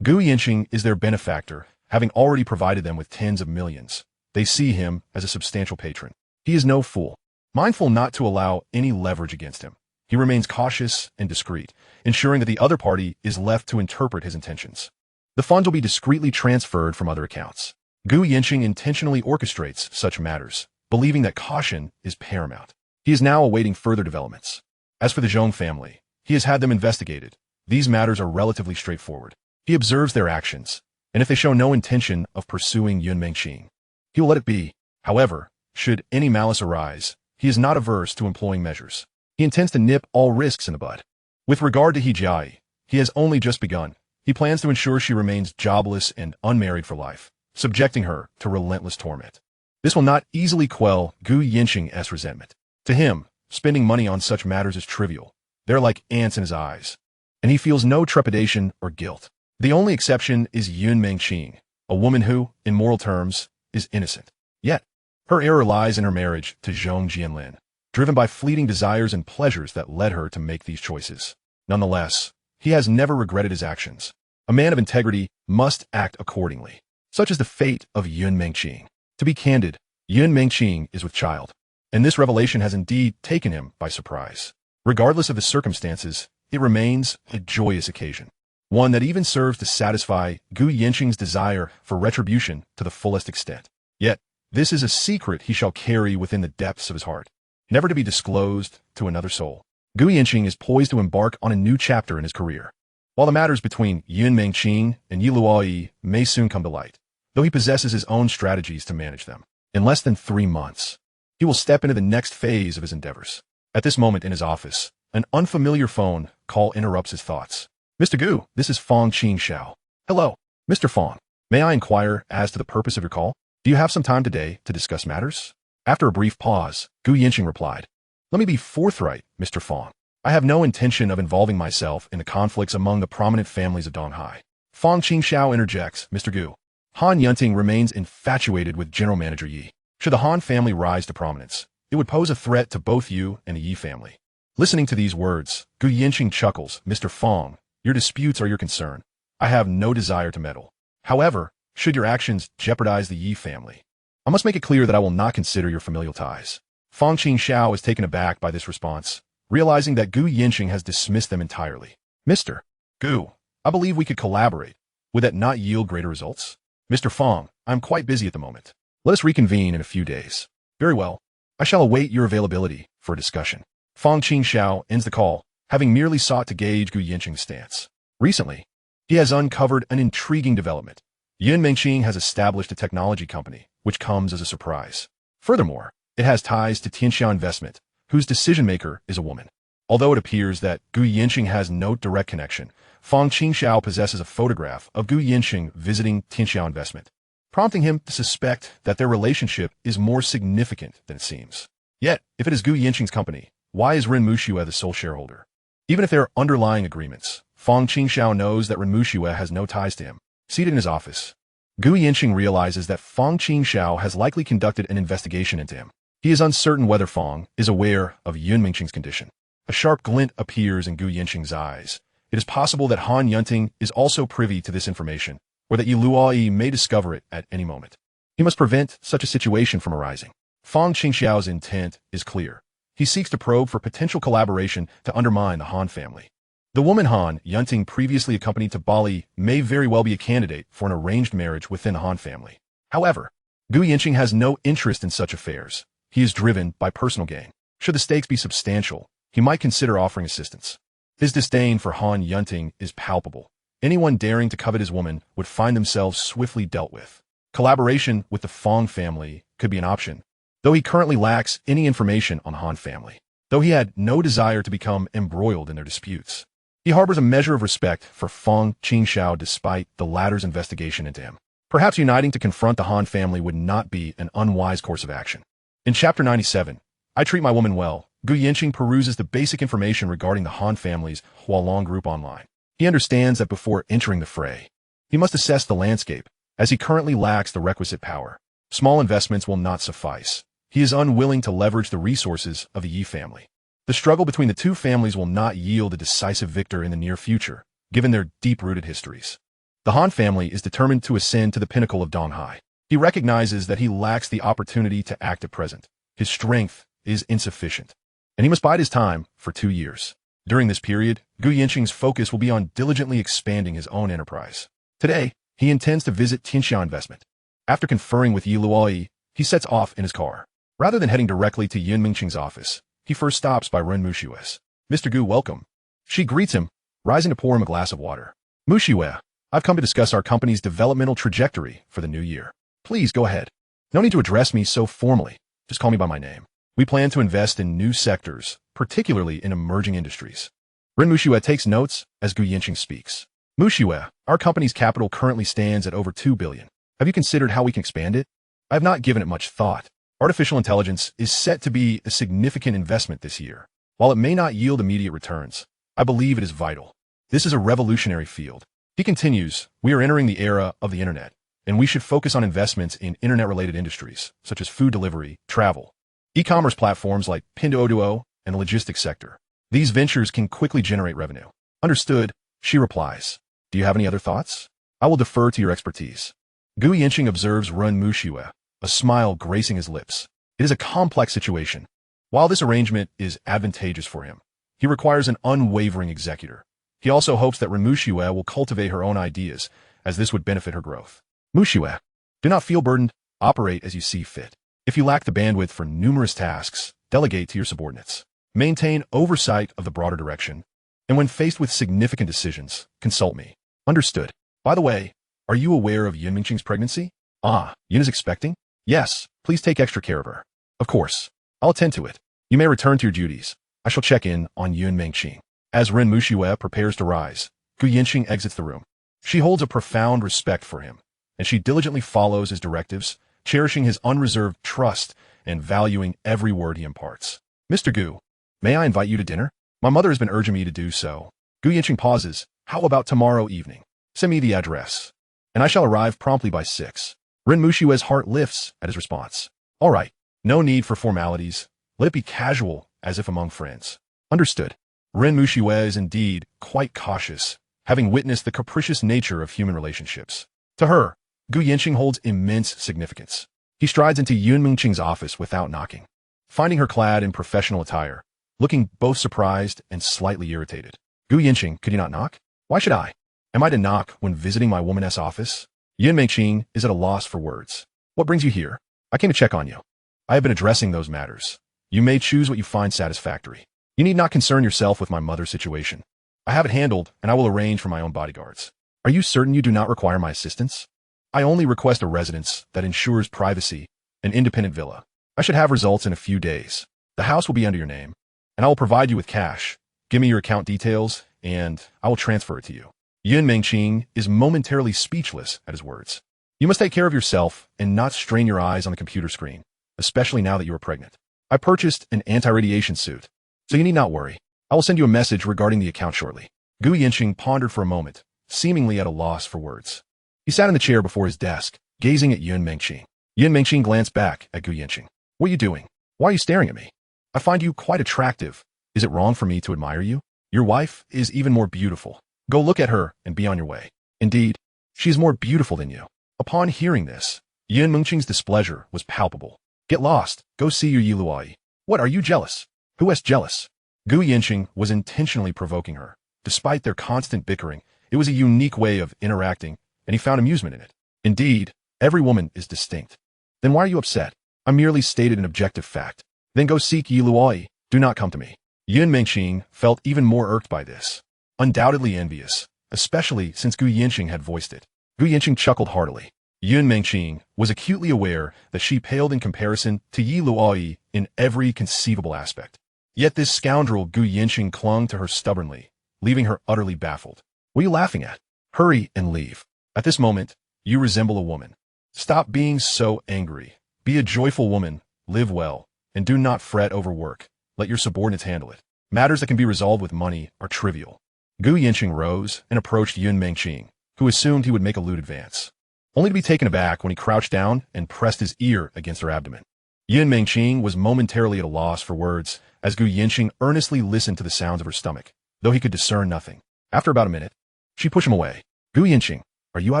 Speaker 1: Gu Yancheng is their benefactor, having already provided them with tens of millions. They see him as a substantial patron. He is no fool, mindful not to allow any leverage against him. He remains cautious and discreet, ensuring that the other party is left to interpret his intentions. The funds will be discreetly transferred from other accounts. Gu Yancheng intentionally orchestrates such matters, believing that caution is paramount. He is now awaiting further developments. As for the Zhong family, he has had them investigated. These matters are relatively straightforward. He observes their actions, and if they show no intention of pursuing Yun Mengqing, he will let it be. However, should any malice arise, he is not averse to employing measures. He intends to nip all risks in the bud. With regard to Hijai, he has only just begun. He plans to ensure she remains jobless and unmarried for life, subjecting her to relentless torment. This will not easily quell Gu Yancheng's resentment. To him, spending money on such matters is trivial. They're like ants in his eyes, and he feels no trepidation or guilt. The only exception is Yun Mengqing, a woman who, in moral terms, is innocent. Yet, her error lies in her marriage to Zhong Jianlin, driven by fleeting desires and pleasures that led her to make these choices. Nonetheless, he has never regretted his actions. A man of integrity must act accordingly. Such is the fate of Yun Mengqing. To be candid, Yun Mengqing is with child, and this revelation has indeed taken him by surprise. Regardless of the circumstances, it remains a joyous occasion, one that even serves to satisfy Gu Yancheng's desire for retribution to the fullest extent. Yet, this is a secret he shall carry within the depths of his heart, never to be disclosed to another soul. Gu Yancheng is poised to embark on a new chapter in his career. While the matters between Yun Mengqing and Yi Luoyi may soon come to light, though he possesses his own strategies to manage them. In less than 3 months, he will step into the next phase of his endeavors. At this moment in his office, an unfamiliar phone call interrupts his thoughts. Mr. Gu, this is Fong Qing Xiao. Hello, Mr. Fong. May I inquire as to the purpose of your call? Do you have some time today to discuss matters? After a brief pause, Gu Yancheng replied, Let me be forthright, Mr. Fong. I have no intention of involving myself in the conflicts among the prominent families of Donghai. Fong Qing Xiao interjects, Mr. Gu. Han Yunting remains infatuated with General Manager Yi. Should the Han family rise to prominence, it would pose a threat to both you and the Yi family. Listening to these words, Gu Yancheng chuckles, Mr. Fong, your disputes are your concern. I have no desire to meddle. However, should your actions jeopardize the Yi family, I must make it clear that I will not consider your familial ties. Fong Qing Xiao is taken aback by this response, realizing that Gu Yancheng has dismissed them entirely. Mr. Gu, I believe we could collaborate. Would that not yield greater results? Mr. Fong, I am quite busy at the moment. Let us reconvene in a few days. Very well. I shall await your availability for a discussion. Fang Qingxiao ends the call, having merely sought to gauge Gu Yancheng's stance. Recently, he has uncovered an intriguing development. Yun Mengqing has established a technology company, which comes as a surprise. Furthermore, it has ties to Tianxiao Investment, whose decision-maker is a woman. Although it appears that Gu Yancheng has no direct connection, Fang Qingxiao possesses a photograph of Gu Yancheng visiting Tianxiao Investment, prompting him to suspect that their relationship is more significant than it seems. Yet, if it is Gu Yancheng's company, why is Ren Muxue the sole shareholder? Even if there are underlying agreements, Fang Qingxiao knows that Ren Muxue has no ties to him. Seated in his office, Gu Yancheng realizes that Fang Qingxiao has likely conducted an investigation into him. He is uncertain whether Fang is aware of Yun Mengqing's condition. A sharp glint appears in Gu Yancheng's eyes. It is possible that Han Yunting is also privy to this information, or that Luoyi may discover it at any moment. He must prevent such a situation from arising. Fang Qingxiao's intent is clear. He seeks to probe for potential collaboration to undermine the Han family. The woman Han Yunting previously accompanied to Bali may very well be a candidate for an arranged marriage within the Han family. However, Gu Yancheng has no interest in such affairs. He is driven by personal gain. Should the stakes be substantial, he might consider offering assistance. His disdain for Han Yunting is palpable. Anyone daring to covet his woman would find themselves swiftly dealt with. Collaboration with the Fang family could be an option, though he currently lacks any information on Han family. Though he had no desire to become embroiled in their disputes, he harbors a measure of respect for Fang Qingxiao despite the latter's investigation into him. Perhaps uniting to confront the Han family would not be an unwise course of action. In Chapter 97, I Treat My Woman Well, Gu Yancheng peruses the basic information regarding the Han family's Hualong group online. He understands that before entering the fray, he must assess the landscape, as he currently lacks the requisite power. Small investments will not suffice. He is unwilling to leverage the resources of the Yi family. The struggle between the two families will not yield a decisive victor in the near future, given their deep-rooted histories. The Han family is determined to ascend to the pinnacle of Donghai. He recognizes that he lacks the opportunity to act at present. His strength is insufficient, and he must bide his time for 2 years. During this period, Gu Yancheng's focus will be on diligently expanding his own enterprise. Today, he intends to visit Tianxiao Investment. After conferring with Yi Luoyi, he sets off in his car. Rather than heading directly to Yun Mengqing's office, he first stops by Ren Muxue's. "Mr. Gu, welcome." She greets him, rising to pour him a glass of water. "Muxue, I've come to discuss our company's developmental trajectory for the new year. Please go ahead. No need to address me so formally. Just call me by my name. We plan to invest in new sectors, particularly in emerging industries." Ren Muxue takes notes as Gu Yancheng speaks. "Muxue, our company's capital currently stands at over 2 billion. Have you considered how we can expand it?" "I have not given it much thought. Artificial intelligence is set to be a significant investment this year. While it may not yield immediate returns, I believe it is vital. This is a revolutionary field." He continues, "We are entering the era of the internet, and we should focus on investments in internet-related industries, such as food delivery, travel, e-commerce platforms like Pinduoduo, and the logistics sector. These ventures can quickly generate revenue." "Understood," she replies. "Do you have any other thoughts? I will defer to your expertise." Gu Yancheng observes Ren Muxue, a smile gracing his lips. It is a complex situation. While this arrangement is advantageous for him, he requires an unwavering executor. He also hopes that Ren Muxue will cultivate her own ideas, as this would benefit her growth. "Muxue, do not feel burdened. Operate as you see fit. If you lack the bandwidth for numerous tasks, delegate to your subordinates. Maintain oversight of the broader direction, and when faced with significant decisions, consult me." "Understood. By the way, are you aware of Yun Mengqing's pregnancy?" "Ah, Yun is expecting?" "Yes, please take extra care of her." "Of course. I'll attend to it. You may return to your duties. I shall check in on Yun Mengqing." As Ren Muxue prepares to rise, Gu Yancheng exits the room. She holds a profound respect for him, and she diligently follows his directives, cherishing his unreserved trust and valuing every word he imparts. "Mr. Gu, may I invite you to dinner? My mother has been urging me to do so." Gu Yancheng pauses. "How about tomorrow evening? Send me the address, and I shall arrive promptly by 6. Ren Muxue's heart lifts at his response. "All right, no need for formalities. Let it be casual, as if among friends." "Understood." Ren Muxue is indeed quite cautious, having witnessed the capricious nature of human relationships. To her, Gu Yancheng holds immense significance. He strides into Yun Mengqing's office without knocking, finding her clad in professional attire, looking both surprised and slightly irritated. "Gu Yancheng, could you not knock?" "Why should I? Am I to knock when visiting my woman's office?" Yun Mengqing is at a loss for words. "What brings you here?" "I came to check on you. I have been addressing those matters. You may choose what you find satisfactory." You need not concern yourself with my mother's situation. I have it handled, and I will arrange for my own bodyguards. Are you certain you do not require my assistance? I only request a residence that ensures privacy, an independent villa. I should have results in a few days. The house will be under your name, and I will provide you with cash. Give me your account details, and I will transfer it to you. Yancheng is momentarily speechless at his words. You must take care of yourself and not strain your eyes on the computer screen, especially now that you are pregnant. I purchased an anti-radiation suit, so you need not worry. I will send you a message regarding the account shortly. Yancheng pondered for a moment, seemingly at a loss for words. He sat in the chair before his desk, gazing at Yancheng. Yancheng glanced back at Yancheng. What are you doing? Why are you staring at me? I find you quite attractive. Is it wrong for me to admire you? Your wife is even more beautiful. Go look at her and be on your way. Indeed, she is more beautiful than you. Upon hearing this, Yancheng's displeasure was palpable. Get lost. Go see your Luoyi. What, are you jealous? Who is jealous? Yancheng was intentionally provoking her. Despite their constant bickering, it was a unique way of interacting, and he found amusement in it. Indeed, every woman is distinct. Then why are you upset? I merely stated an objective fact. Then go seek Luoyi. Do not come to me. Yancheng felt even more irked by this. Undoubtedly envious, especially since Yancheng had voiced it. Yancheng chuckled heartily. Yancheng was acutely aware that she paled in comparison to Luoyi in every conceivable aspect. Yet this scoundrel Yancheng clung to her stubbornly, leaving her utterly baffled. What are you laughing at? Hurry and leave. At this moment, you resemble a woman. Stop being so angry. Be a joyful woman, live well, and do not fret over work. Let your subordinates handle it. Matters that can be resolved with money are trivial. Yancheng rose and approached Yancheng, who assumed he would make a lewd advance, only to be taken aback when he crouched down and pressed his ear against her abdomen. Yancheng was momentarily at a loss for words as Yancheng earnestly listened to the sounds of her stomach, though he could discern nothing. After about a minute, she pushed him away. Yancheng, are you out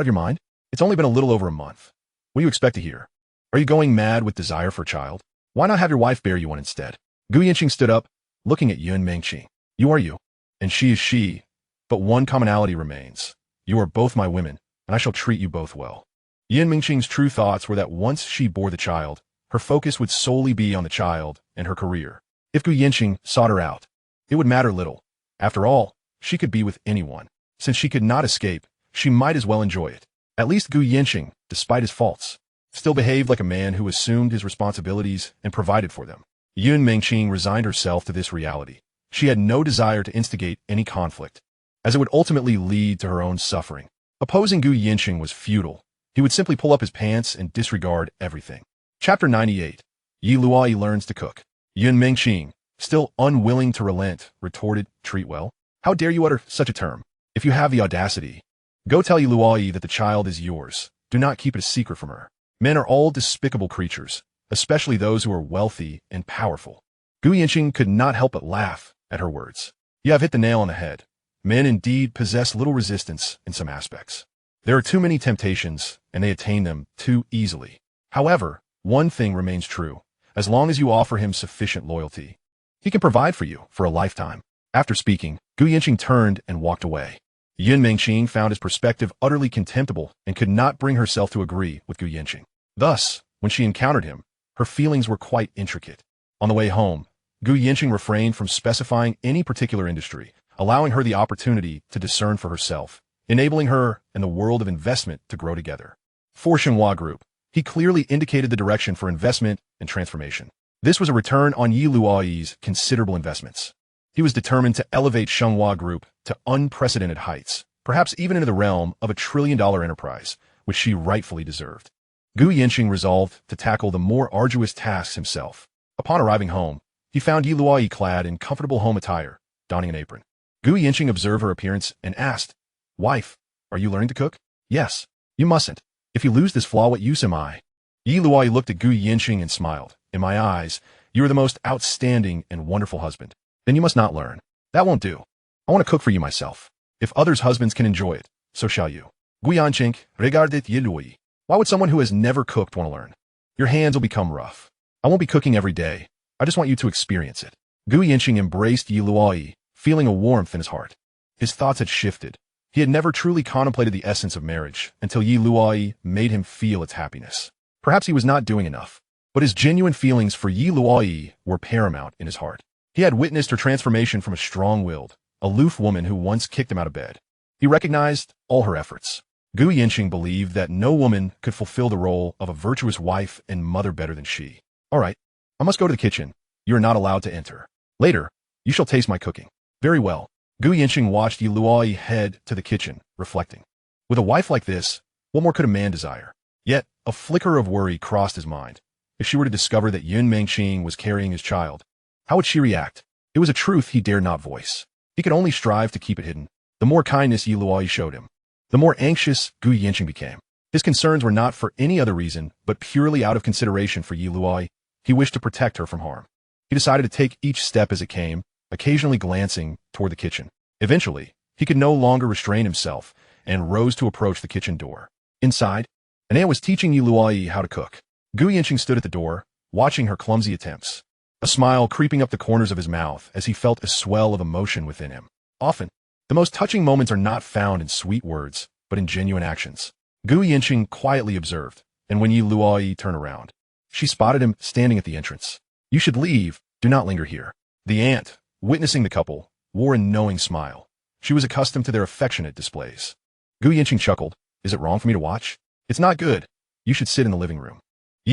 Speaker 1: of your mind? It's only been a little over a month. What do you expect to hear? Are you going mad with desire for a child? Why not have your wife bear you one instead? Yancheng stood up, looking at Yancheng. You are you, and she is she, but one commonality remains. You are both my women, and I shall treat you both well. Yancheng's true thoughts were that once she bore the child, her focus would solely be on the child and her career. If Yancheng sought her out, it would matter little. After all, she could be with anyone. Since she could not escape, she might as well enjoy it. At least Yancheng, despite his faults, still behaved like a man who assumed his responsibilities and provided for them. Yancheng resigned herself to this reality. She had no desire to instigate any conflict, as it would ultimately lead to her own suffering. Opposing Yancheng was futile. He would simply pull up his pants and disregard everything. Chapter 98. Luoyi learns to cook. Yancheng, still unwilling to relent, retorted, treat well? How dare you utter such a term? If you have the audacity, go tell Luoyi that the child is yours. Do not keep it a secret from her. Men are all despicable creatures, especially those who are wealthy and powerful. Yancheng could not help but laugh at her words. You have hit the nail on the head. Men indeed possess little resistance in some aspects. There are too many temptations, and they attain them too easily. However, one thing remains true. As long as you offer him sufficient loyalty, he can provide for you for a lifetime. After speaking, Yancheng turned and walked away. Yancheng found his perspective utterly contemptible and could not bring herself to agree with Yancheng. Thus, when she encountered him, her feelings were quite intricate. On the way home, Yancheng refrained from specifying any particular industry, allowing her the opportunity to discern for herself, enabling her and the world of investment to grow together. For Shenhua Group, he clearly indicated the direction for investment and transformation. This was a return on Luoyi's considerable investments. He was determined to elevate Shenhua Group to unprecedented heights, perhaps even into the realm of a trillion-dollar enterprise, which she rightfully deserved. Yancheng resolved to tackle the more arduous tasks himself. Upon arriving home, he found Luoyi clad in comfortable home attire, donning an apron. Yancheng observed her appearance and asked, Wife, are you learning to cook? Yes. You mustn't. If you lose this flaw, what use am I? Luoyi looked at Yancheng and smiled. In my eyes, you are the most outstanding and wonderful husband. Then you must not learn. That won't do. I want to cook for you myself. If others' husbands can enjoy it, so shall you. Yancheng regarded Luoyi. Why would someone who has never cooked want to learn? Your hands will become rough. I won't be cooking every day. I just want you to experience it. Yancheng embraced Luoyi, feeling a warmth in his heart. His thoughts had shifted. He had never truly contemplated the essence of marriage until Luoyi made him feel its happiness. Perhaps he was not doing enough, but his genuine feelings for Luoyi were paramount in his heart. He had witnessed her transformation from a strong-willed, aloof woman who once kicked him out of bed. He recognized all her efforts. Gu Yancheng believed that no woman could fulfill the role of a virtuous wife and mother better than she. All right, I must go to the kitchen. You are not allowed to enter. Later, you shall taste my cooking. Very well. Gu Yancheng watched Luoyi head to the kitchen, reflecting. With a wife like this, what more could a man desire? Yet, a flicker of worry crossed his mind. If she were to discover that Yancheng was carrying his child, how would she react? It was a truth he dared not voice. He could only strive to keep it hidden. The more kindness Luoyi showed him, the more anxious Gu Yancheng became. His concerns were not for any other reason, but purely out of consideration for Luoyi. He wished to protect her from harm. He decided to take each step as it came, occasionally glancing toward the kitchen. Eventually, he could no longer restrain himself and rose to approach the kitchen door. Inside, an aunt was teaching Luoyi how to cook. Gu Yancheng stood at the door, watching her clumsy attempts, a smile creeping up the corners of his mouth as he felt a swell of emotion within him. Often, the most touching moments are not found in sweet words, but in genuine actions. Gu Yancheng quietly observed, and when Luoyi turned around, she spotted him standing at the entrance. You should leave, do not linger here. The aunt, witnessing the couple, wore a knowing smile. She was accustomed to their affectionate displays. Gu Yancheng chuckled. Is it wrong for me to watch? It's not good. You should sit in the living room.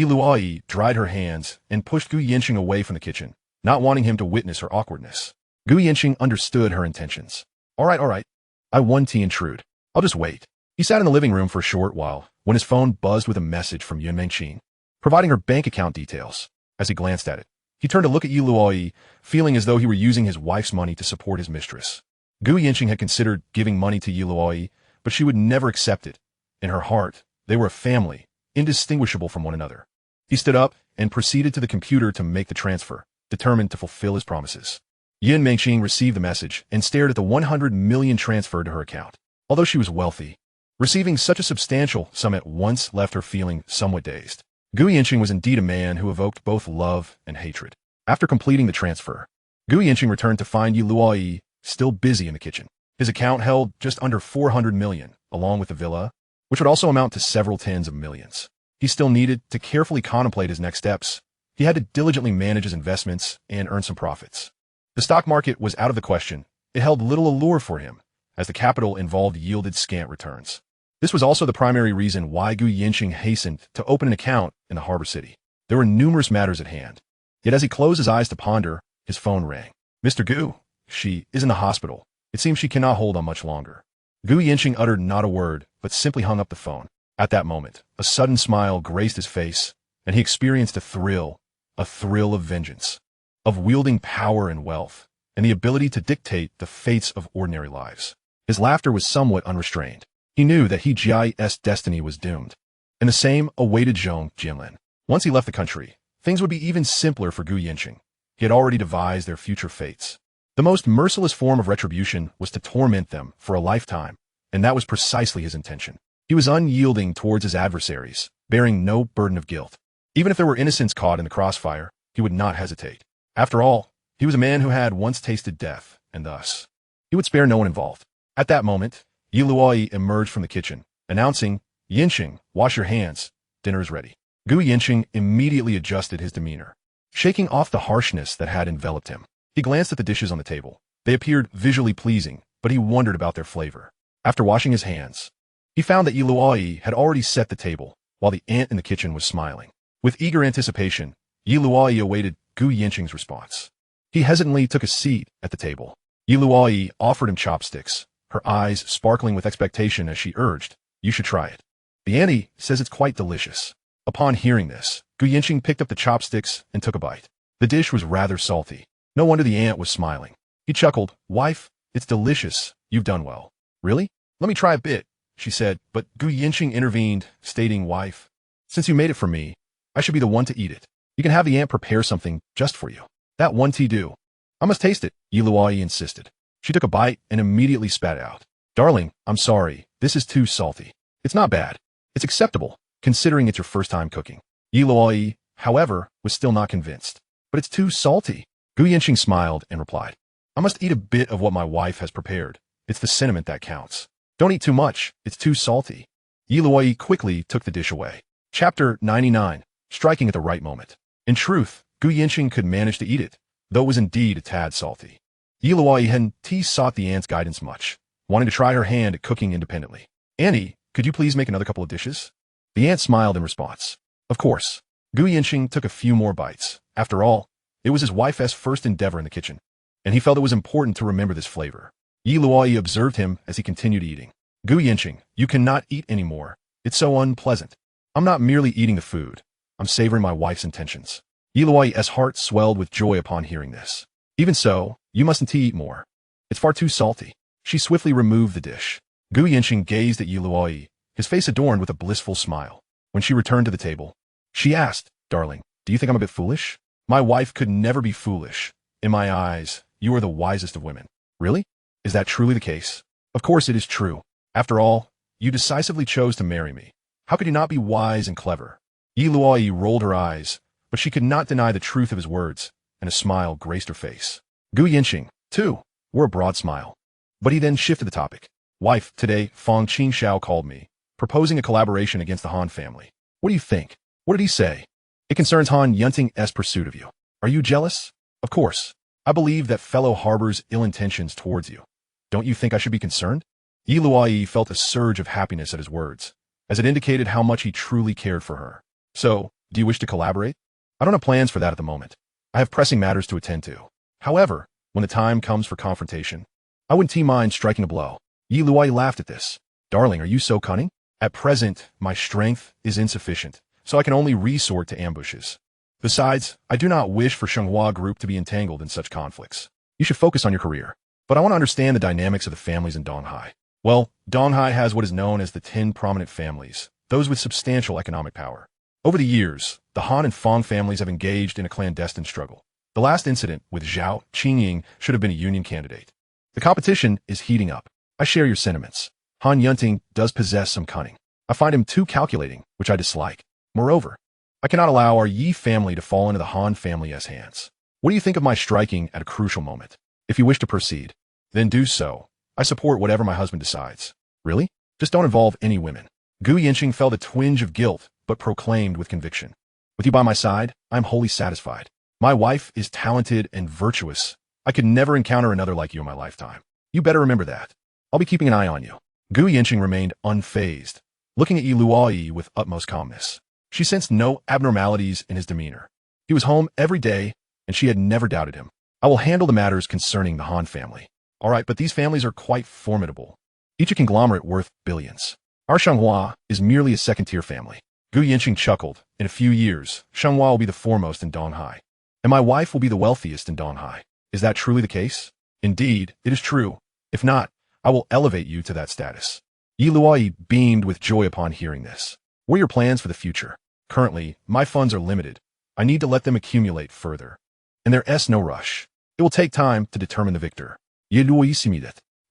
Speaker 1: Luoyi dried her hands and pushed Gu Yancheng away from the kitchen, not wanting him to witness her awkwardness. Gu Yancheng understood her intentions. All right. I won't intrude. I'll just wait. He sat in the living room for a short while when his phone buzzed with a message from Yancheng, providing her bank account details. As he glanced at it, he turned to look at Luoyi, feeling as though he were using his wife's money to support his mistress. Gu Yancheng had considered giving money to Luoyi, but she would never accept it. In her heart, they were a family, indistinguishable from one another. He stood up and proceeded to the computer to make the transfer, determined to fulfill his promises. Yancheng received the message and stared at the 100 million transferred to her account. Although she was wealthy, receiving such a substantial sum at once left her feeling somewhat dazed. Gu Yancheng was indeed a man who evoked both love and hatred. After completing the transfer, Gu Yancheng returned to find Luoyi still busy in the kitchen. His account held just under 400 million, along with the villa, which would also amount to several tens of millions. He still needed to carefully contemplate his next steps. He had to diligently manage his investments and earn some profits. The stock market was out of the question. It held little allure for him, as the capital involved yielded scant returns. This was also the primary reason why Gu Yancheng hastened to open an account in the harbor city. There were numerous matters at hand. Yet as he closed his eyes to ponder, his phone rang. Mr. Gu, she is in the hospital. It seems she cannot hold on much longer. Gu Yancheng uttered not a word, but simply hung up the phone. At that moment, a sudden smile graced his face, and he experienced a thrill of vengeance, of wielding power and wealth, and the ability to dictate the fates of ordinary lives. His laughter was somewhat unrestrained. He knew that his destiny was doomed, and the same awaited Zhong Jianlin. Once he left the country, things would be even simpler for Gu Yancheng. He had already devised their future fates. The most merciless form of retribution was to torment them for a lifetime, and that was precisely his intention. He was unyielding towards his adversaries, bearing no burden of guilt. Even if there were innocents caught in the crossfire, he would not hesitate. After all, he was a man who had once tasted death, and thus, he would spare no one involved. At that moment, Luoyi emerged from the kitchen, announcing, Yancheng, wash your hands, dinner is ready. Gu Yancheng immediately adjusted his demeanor, shaking off the harshness that had enveloped him. He glanced at the dishes on the table. They appeared visually pleasing, but he wondered about their flavor. After washing his hands, he found that Luoyi had already set the table, while the aunt in the kitchen was smiling. With eager anticipation, Luoyi awaited Gu Yancheng's response. He hesitantly took a seat at the table. Luoyi offered him chopsticks, her eyes sparkling with expectation as she urged, you should try it. The auntie says it's quite delicious. Upon hearing this, Gu Yancheng picked up the chopsticks and took a bite. The dish was rather salty. No wonder the aunt was smiling. He chuckled, wife, it's delicious, you've done well. Really? Let me try a bit, she said, but Gu Yancheng intervened, stating, wife, since you made it for me, I should be the one to eat it. You can have the aunt prepare something just for you. That one tea do. I must taste it, Luoyi insisted. She took a bite and immediately spat out. Darling, I'm sorry, this is too salty. It's not bad. It's acceptable, considering it's your first time cooking. Luoyi, however, was still not convinced. But it's too salty. Gu Yancheng smiled and replied, I must eat a bit of what my wife has prepared. It's the sentiment that counts. Don't eat too much, it's too salty. Luoyi quickly took the dish away. Chapter 99, striking at the right moment. In truth, Gu Yancheng could manage to eat it, though it was indeed a tad salty. Luoyi hadn't sought the aunt's guidance much, wanting to try her hand at cooking independently. "Auntie, could you please make another couple of dishes?" The aunt smiled in response. Of course. Yancheng took a few more bites. After all, it was his wife's first endeavor in the kitchen, and he felt it was important to remember this flavor. Luoyi observed him as he continued eating. "Yancheng, you cannot eat anymore. It's so unpleasant. I'm not merely eating the food. I'm savoring my wife's intentions." Luoyi's heart swelled with joy upon hearing this. "Even so, you mustn't eat more. It's far too salty." She swiftly removed the dish. Yancheng gazed at Luoyi, his face adorned with a blissful smile. When she returned to the table, she asked, "Darling, do you think I'm a bit foolish?" "My wife could never be foolish. In my eyes, you are the wisest of women." "Really? Is that truly the case?" "Of course it is true. After all, you decisively chose to marry me. How could you not be wise and clever?" Luoyi rolled her eyes, but she could not deny the truth of his words, and a smile graced her face. Yancheng, too, wore a broad smile. But he then shifted the topic. "Wife, today, Fang Qingxiao called me, proposing a collaboration against the Han family. What do you think?" "What did he say?" "It concerns Han Yancheng's pursuit of you. Are you jealous?" "Of course. I believe that fellow harbors ill intentions towards you. Don't you think I should be concerned?" Luoyi felt a surge of happiness at his words, as it indicated how much he truly cared for her. "So, do you wish to collaborate?" "I don't have plans for that at the moment. I have pressing matters to attend to. However, when the time comes for confrontation, I wouldn't mind striking a blow." Luoyi laughed at this. "Darling, are you so cunning?" "At present, my strength is insufficient, so I can only resort to ambushes. Besides, I do not wish for Shenghua Group to be entangled in such conflicts. You should focus on your career. But I want to understand the dynamics of the families in Donghai." "Well, Donghai has what is known as the 10 prominent families, those with substantial economic power. Over the years, the Han and Fang families have engaged in a clandestine struggle. The last incident with Zhao Qingying should have been a union candidate. The competition is heating up. I share your sentiments. Han Yancheng does possess some cunning. I find him too calculating, which I dislike. Moreover, I cannot allow our Yi family to fall into the Han family's hands. What do you think of my striking at a crucial moment? If you wish to proceed, then do so. I support whatever my husband decides." "Really? Just don't involve any women." Yancheng felt a twinge of guilt, but proclaimed with conviction. "With you by my side, I am wholly satisfied. My wife is talented and virtuous. I could never encounter another like you in my lifetime. You better remember that. I'll be keeping an eye on you." Yancheng remained unfazed, looking at Luoyi with utmost calmness. She sensed no abnormalities in his demeanor. He was home every day, and she had never doubted him. "I will handle the matters concerning the Han family." "All right, but these families are quite formidable. Each a conglomerate worth billions. Our Shenghua is merely a second-tier family." Yancheng chuckled. "In a few years, Shenghua will be the foremost in Donghai, and my wife will be the wealthiest in Donghai. Is that truly the case?" "Indeed, it is true. If not, I will elevate you to that status." Luoyi beamed with joy upon hearing this. "What are your plans for the future?" "Currently, my funds are limited. I need to let them accumulate further. And there's no rush. It will take time to determine the victor."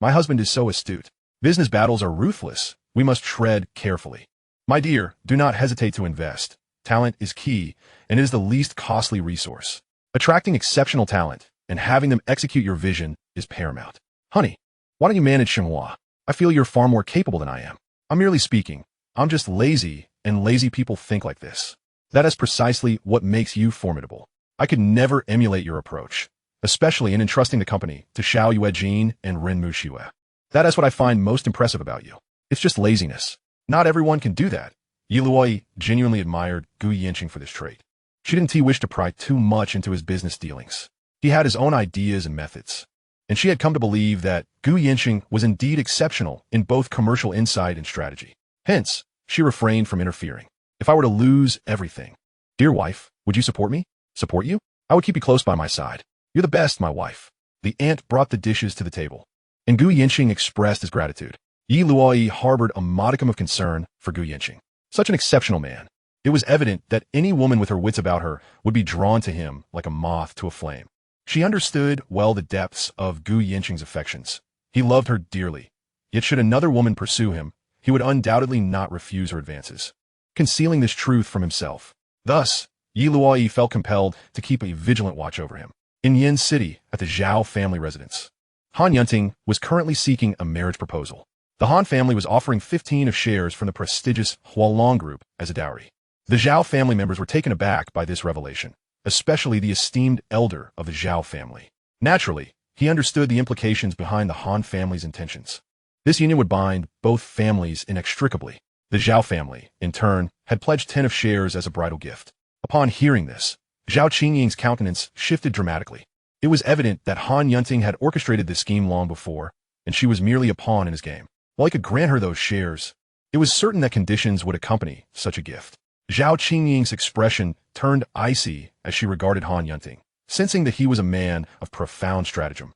Speaker 1: "My husband is so astute. Business battles are ruthless. We must tread carefully." "My dear, do not hesitate to invest. Talent is key, and it is the least costly resource. Attracting exceptional talent and having them execute your vision is paramount. Honey, why don't you manage Shenghua? I feel you're far more capable than I am." "I'm merely speaking. I'm just lazy, and lazy people think like this. That is precisely what makes you formidable. I could never emulate your approach, especially in entrusting the company to Xiao Yuejin and Renmu Xue. That is what I find most impressive about you. It's just laziness. Not everyone can do that." Luoyi genuinely admired Yancheng for this trait. She didn't wish to pry too much into his business dealings. He had his own ideas and methods, and she had come to believe that Yancheng was indeed exceptional in both commercial insight and strategy. Hence, she refrained from interfering. "If I were to lose everything, dear wife, would you support me?" "Support you? I would keep you close by my side. You're the best, my wife." The aunt brought the dishes to the table, and Yancheng expressed his gratitude. Luoyi harbored a modicum of concern for Yancheng. Such an exceptional man. It was evident that any woman with her wits about her would be drawn to him like a moth to a flame. She understood well the depths of Yancheng's affections. He loved her dearly. Yet should another woman pursue him, he would undoubtedly not refuse her advances, concealing this truth from himself. Thus, Luoyi felt compelled to keep a vigilant watch over him. In Yin City, at the Zhao family residence, Han Yancheng was currently seeking a marriage proposal. The Han family was offering 15 of shares from the prestigious Hualong Group as a dowry. The Zhao family members were taken aback by this revelation. especially the esteemed elder of the Zhao family. Naturally, he understood the implications behind the Han family's intentions. This union would bind both families inextricably. The Zhao family, in turn, had pledged 10 of shares as a bridal gift. Upon hearing this, Zhao Qingying's countenance shifted dramatically. It was evident that Han Yancheng had orchestrated this scheme long before, and she was merely a pawn in his game. While he could grant her those shares, it was certain that conditions would accompany such a gift. Zhao Qingying's expression turned icy as she regarded Han Yancheng, sensing that he was a man of profound stratagem.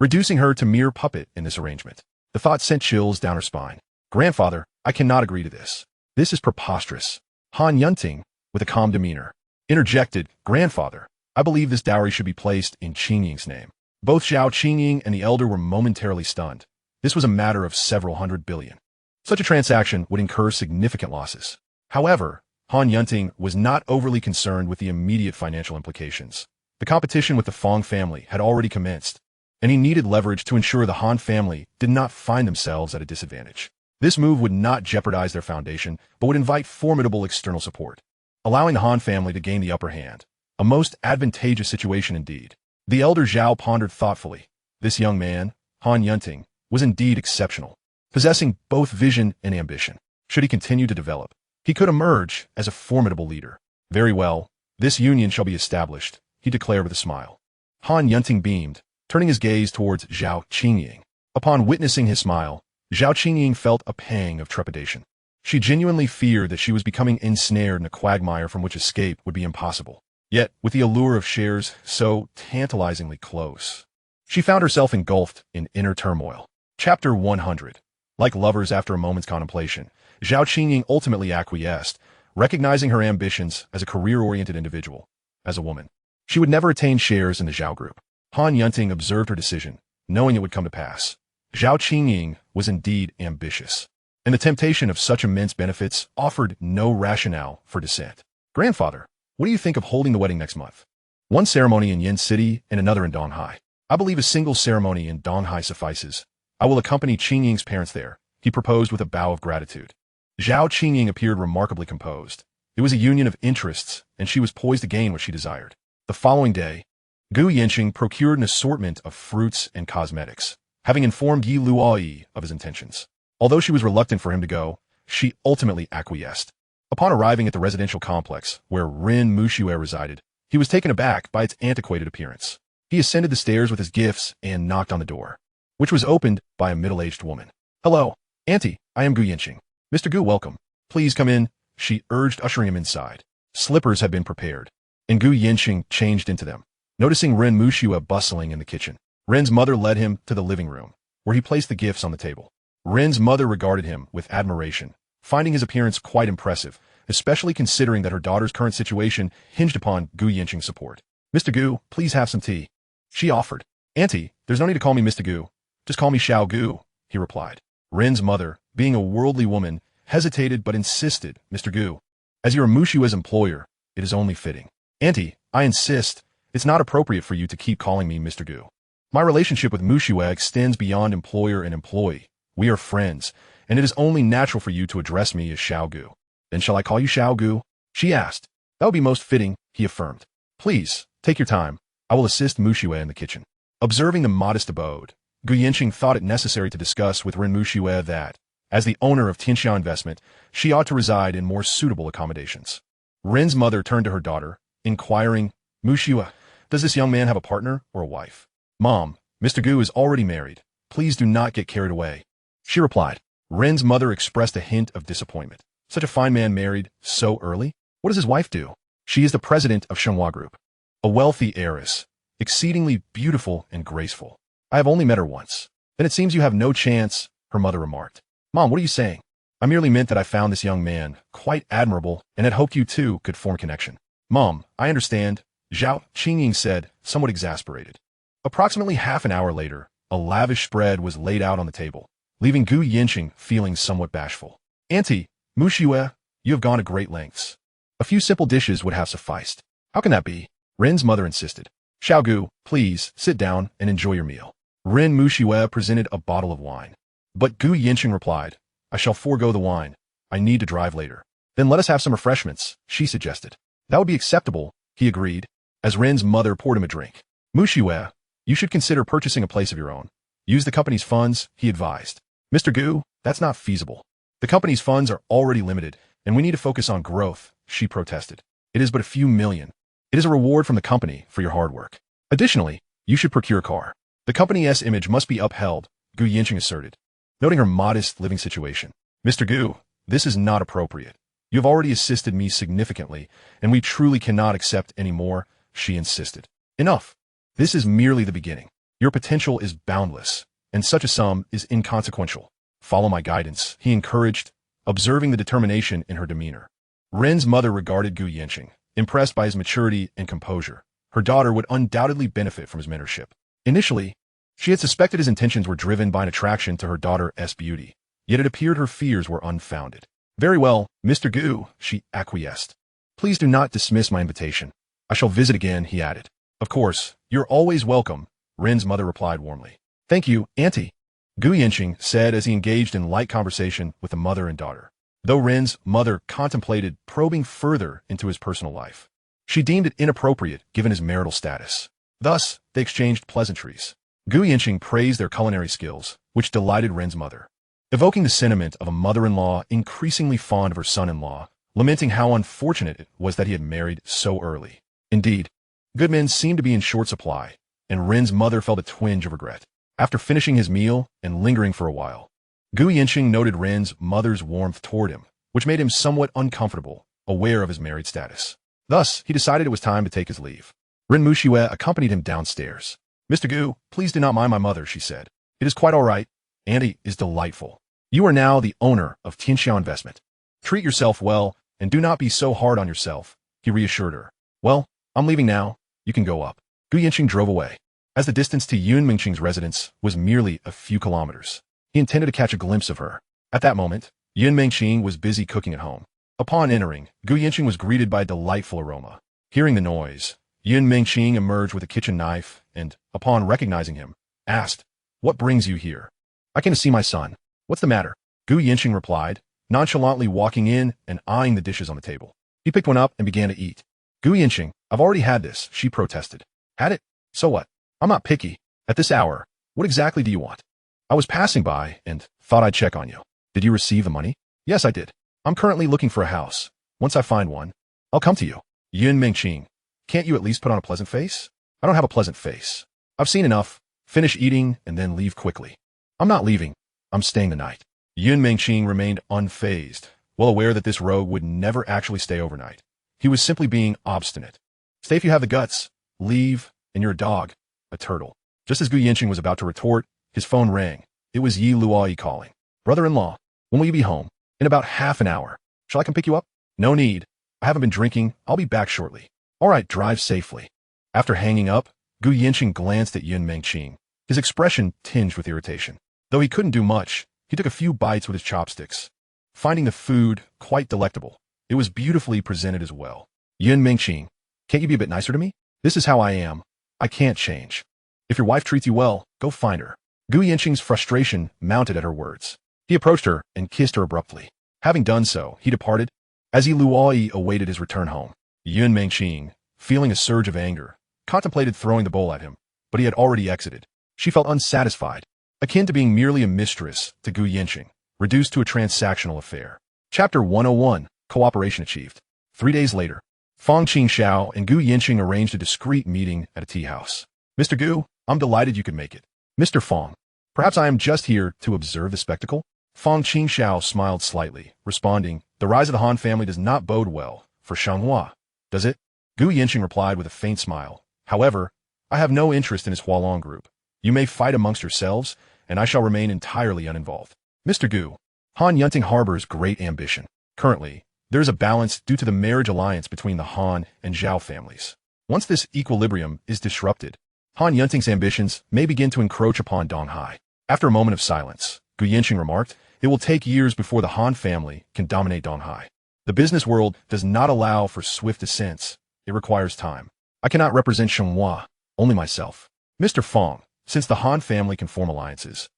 Speaker 1: Reducing her to mere puppet in this arrangement, the thought sent chills down her spine. Grandfather, I cannot agree to this. This is preposterous. Han Yancheng, with a calm demeanor, interjected, Grandfather, I believe this dowry should be placed in Qingying's name. Both Zhao Qingying and the elder were momentarily stunned. This was a matter of several hundred billion. Such a transaction would incur significant losses. However, Han Yancheng was not overly concerned with the immediate financial implications. The competition with the Fong family had already commenced, and he needed leverage to ensure the Han family did not find themselves at a disadvantage. This move would not jeopardize their foundation, but would invite formidable external support, allowing the Han family to gain the upper hand. A most advantageous situation indeed. The elder Zhao pondered thoughtfully. This young man, Han Yancheng, was indeed exceptional, possessing both vision and ambition. Should he continue to develop, he could emerge as a formidable leader. Very well, this union shall be established, he declared with a smile. Han Yancheng beamed, turning his gaze towards Zhao Qingying. Upon witnessing his smile, Zhao Qingying felt a pang of trepidation. She genuinely feared that she was becoming ensnared in a quagmire from which escape would be impossible. Yet, with the allure of shares so tantalizingly close, she found herself engulfed in inner turmoil. Chapter 100. Like lovers after a moment's contemplation, Zhao Qingying ultimately acquiesced, recognizing her ambitions as a career-oriented individual. As a woman, she would never attain shares in the Zhao group. Han Yancheng observed her decision, knowing it would come to pass. Zhao Qingying was indeed ambitious, and the temptation of such immense benefits offered no rationale for dissent. Grandfather, what do you think of holding the wedding next month? One ceremony in Yin City and another in Donghai. I believe a single ceremony in Donghai suffices. I will accompany Qingying's parents there, he proposed with a bow of gratitude. Zhao Qingying appeared remarkably composed. It was a union of interests, and she was poised to gain what she desired. The following day, Gu Yancheng procured an assortment of fruits and cosmetics, having informed Yi Luoyi of his intentions. Although she was reluctant for him to go, she ultimately acquiesced. Upon arriving at the residential complex where Ren Muxue resided, he was taken aback by its antiquated appearance. He ascended the stairs with his gifts and knocked on the door, which was opened by a middle-aged woman. Hello, Auntie, I am Gu Yancheng. Mr. Gu, welcome. Please come in, she urged, ushering him inside. Slippers had been prepared, and Gu Yancheng changed into them, noticing Ren Muxue bustling in the kitchen. Ren's mother led him to the living room, where he placed the gifts on the table. Ren's mother regarded him with admiration, finding his appearance quite impressive, especially considering that her daughter's current situation hinged upon Gu Yancheng's support. Mr. Gu, please have some tea, she offered. Auntie, there's no need to call me Mr. Gu. Just call me Xiao Gu, he replied. Ren's mother, being a worldly woman, hesitated but insisted, Mr. Gu, as your Mushue's employer, it is only fitting. Auntie, I insist, it's not appropriate for you to keep calling me Mr. Gu. My relationship with Muxue extends beyond employer and employee. We are friends, and it is only natural for you to address me as Xiao Gu. Then shall I call you Xiao Gu? She asked. That would be most fitting, he affirmed. Please, take your time. I will assist Muxue in the kitchen. Observing the modest abode, Gu Yancheng thought it necessary to discuss with Ren Muxue that, as the owner of Tianxia Investment, she ought to reside in more suitable accommodations. Ren's mother turned to her daughter, inquiring, Muxue, does this young man have a partner or a wife? Mom, Mr. Gu is already married. Please do not get carried away, she replied. Ren's mother expressed a hint of disappointment. Such a fine man married so early? What does his wife do? She is the president of Shenhua Group, a wealthy heiress, exceedingly beautiful and graceful. I have only met her once. Then it seems you have no chance, her mother remarked. Mom, what are you saying? I merely meant that I found this young man quite admirable and had hoped you two could form a connection. Mom, I understand, Zhao Qingying said, somewhat exasperated. Approximately half an hour later, a lavish spread was laid out on the table, leaving Gu Yancheng feeling somewhat bashful. Auntie, Muxue, you have gone to great lengths. A few simple dishes would have sufficed. How can that be? Ren's mother insisted. Xiao Gu, please, sit down and enjoy your meal. Ren Muxue presented a bottle of wine. But Gu Yancheng replied, I shall forego the wine. I need to drive later. Then let us have some refreshments, she suggested. That would be acceptable, he agreed. as Ren's mother poured him a drink. Mushiwe, you should consider purchasing a place of your own. Use the company's funds, he advised. Mr. Gu, that's not feasible. The company's funds are already limited, and we need to focus on growth, she protested. It is but a few million. It is a reward from the company for your hard work. Additionally, you should procure a car. The company's image must be upheld, Gu Yancheng asserted, noting her modest living situation. Mr. Gu, this is not appropriate. You have already assisted me significantly, and we truly cannot accept any more, she insisted. Enough. This is merely the beginning. Your potential is boundless, and such a sum is inconsequential. Follow my guidance, he encouraged, observing the determination in her demeanor. Ren's mother regarded Gu Yancheng, impressed by his maturity and composure. Her daughter would undoubtedly benefit from his mentorship. Initially, she had suspected his intentions were driven by an attraction to her daughter's beauty, yet it appeared her fears were unfounded. Very well, Mr. Gu, she acquiesced. Please do not dismiss my invitation. I shall visit again, he added. Of course, you're always welcome, Ren's mother replied warmly. Thank you, Auntie, Gu Yancheng said as he engaged in light conversation with the mother and daughter. Though Ren's mother contemplated probing further into his personal life, she deemed it inappropriate given his marital status. Thus, they exchanged pleasantries. Gu Yancheng praised their culinary skills, which delighted Ren's mother, evoking the sentiment of a mother-in-law increasingly fond of her son-in-law, lamenting how unfortunate it was that he had married so early. Indeed, good men seemed to be in short supply, and Ren's mother felt a twinge of regret. After finishing his meal and lingering for a while, Gu Yancheng noted Ren's mother's warmth toward him, which made him somewhat uncomfortable, aware of his married status. Thus, he decided it was time to take his leave. Ren Mushiwe accompanied him downstairs. Mr. Gu, please do not mind my mother, she said. It is quite all right. Auntie is delightful. You are now the owner of Tianxiao Investment. Treat yourself well, and do not be so hard on yourself, he reassured her. Well, I'm leaving now. You can go up. Gu Yancheng drove away. As the distance to Yun Mingqing's residence was merely a few kilometers, he intended to catch a glimpse of her. At that moment, Yun Mingqing was busy cooking at home. Upon entering, Gu Yancheng was greeted by a delightful aroma. Hearing the noise, Yun Mingqing emerged with a kitchen knife and, upon recognizing him, asked, "What brings you here?" "I came to see my son. What's the matter?" Gu Yancheng replied, nonchalantly walking in and eyeing the dishes on the table. He picked one up and began to eat. "Gu Yancheng, I've already had this," she protested. "Had it? So what? I'm not picky. At this hour, what exactly do you want?" "I was passing by and thought I'd check on you." "Did you receive the money?" "Yes, I did. I'm currently looking for a house. Once I find one, I'll come to you." Yun Mingqing, can't you at least put on a pleasant face? "I don't have a pleasant face. I've seen enough. Finish eating and then leave quickly." "I'm not leaving. I'm staying the night." Yun Mingqing remained unfazed, well aware that this rogue would never actually stay overnight. He was simply being obstinate. "Stay if you have the guts. Leave, and you're a dog, a turtle." Just as Gu Yancheng was about to retort, his phone rang. It was Yi Luoyi calling. "Brother-in-law, when will you be home?" "In about half an hour. Shall I come pick you up?" "No need. I haven't been drinking. I'll be back shortly." "All right, drive safely." After hanging up, Gu Yancheng glanced at Yun Mingqing, his expression tinged with irritation. Though he couldn't do much, he took a few bites with his chopsticks, finding the food quite delectable. It was beautifully presented as well. "Yun Mingqing, can't you be a bit nicer to me? This is how I am. I can't change. If your wife treats you well, go find her." Gu Yancheng's frustration mounted at her words. He approached her and kissed her abruptly. Having done so, he departed. As Yi Luoyi awaited his return home, Yun Mingqing, feeling a surge of anger, contemplated throwing the bowl at him, but he had already exited. She felt unsatisfied, akin to being merely a mistress to Gu Yancheng, reduced to a transactional affair. Chapter 101, Cooperation Achieved. 3 days later, Fang Qingxiao and Gu Yancheng arranged a discreet meeting at a tea house. "Mr. Gu, I'm delighted you could make it." "Mr. Fang, perhaps I am just here to observe the spectacle?" Fang Qingxiao smiled slightly, responding, "The rise of the Han family does not bode well for Shanghua, does it?" Gu Yancheng replied with a faint smile. "However, I have no interest in his Hualong group. You may fight amongst yourselves, and I shall remain entirely uninvolved." "Mr. Gu, Han Yunting harbors great ambition. Currently, there is a balance due to the marriage alliance between the Han and Zhao families. Once this equilibrium is disrupted, Han Yunting's ambitions may begin to encroach upon Donghai." After a moment of silence, Gu Yancheng remarked, "It will take years before the Han family can dominate Donghai. The business world does not allow for swift ascents. It requires time. I cannot represent Shenhua, only myself." "Mr. Fang, since the Han family can form alliances,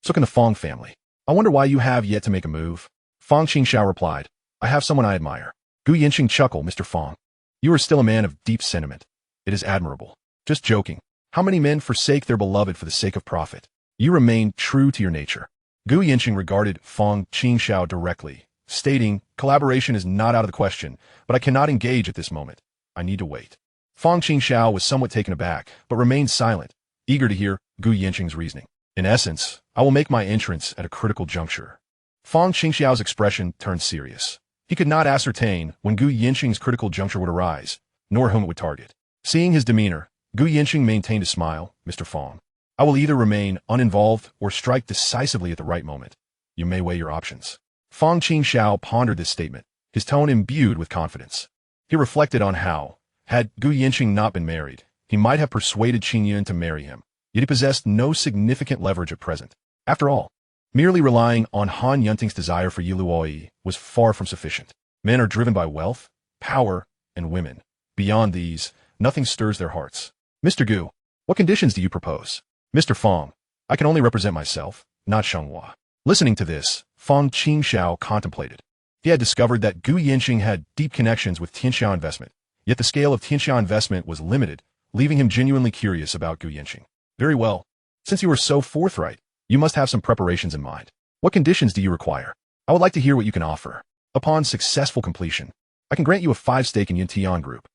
Speaker 1: so can the Fang family. I wonder why you have yet to make a move." Fang Qingxiao replied, "I have someone I admire." Gu Yancheng chuckled. "Mr. Fang, you are still a man of deep sentiment. It is admirable. Just joking. How many men forsake their beloved for the sake of profit? You remain true to your nature. Gu Yancheng regarded Fang Qingxiao directly, stating, collaboration is not out of the question, but I cannot engage at this moment. I need to wait. Fang Qingxiao was somewhat taken aback, but remained silent, eager to hear Gu Yancheng's reasoning. In essence, I will make my entrance at a critical juncture. Fang Qingxiao's expression turned serious. He could not ascertain when Gu Yancheng's critical juncture would arise, nor whom it would target. Seeing his demeanor, Gu Yancheng maintained a smile. Mr. Fang, I will either remain uninvolved or strike decisively at the right moment. You may weigh your options. Fang Qingxiao pondered this statement, his tone imbued with confidence. He reflected on how, had Gu Yancheng not been married, he might have persuaded Qing Yun to marry him, yet he possessed no significant leverage at present. After all, merely relying on Han Yunting's desire for Luoyi was far from sufficient. Men are driven by wealth, power, and women. Beyond these, nothing stirs their hearts. Mr. Gu, what conditions do you propose? Mr. Fang, I can only represent myself, not Shenghua. Listening to this, Fang Qingxiao contemplated. He had discovered that Gu Yancheng had deep connections with Tianxiao Investment, yet the scale of Tianxiao Investment was limited, leaving him genuinely curious about Gu Yancheng. Very well. Since you are so forthright, you must have some preparations in mind. What conditions do you require? I would like to hear what you can offer. Upon successful completion, I can grant you a 5 stake in Yantian Group.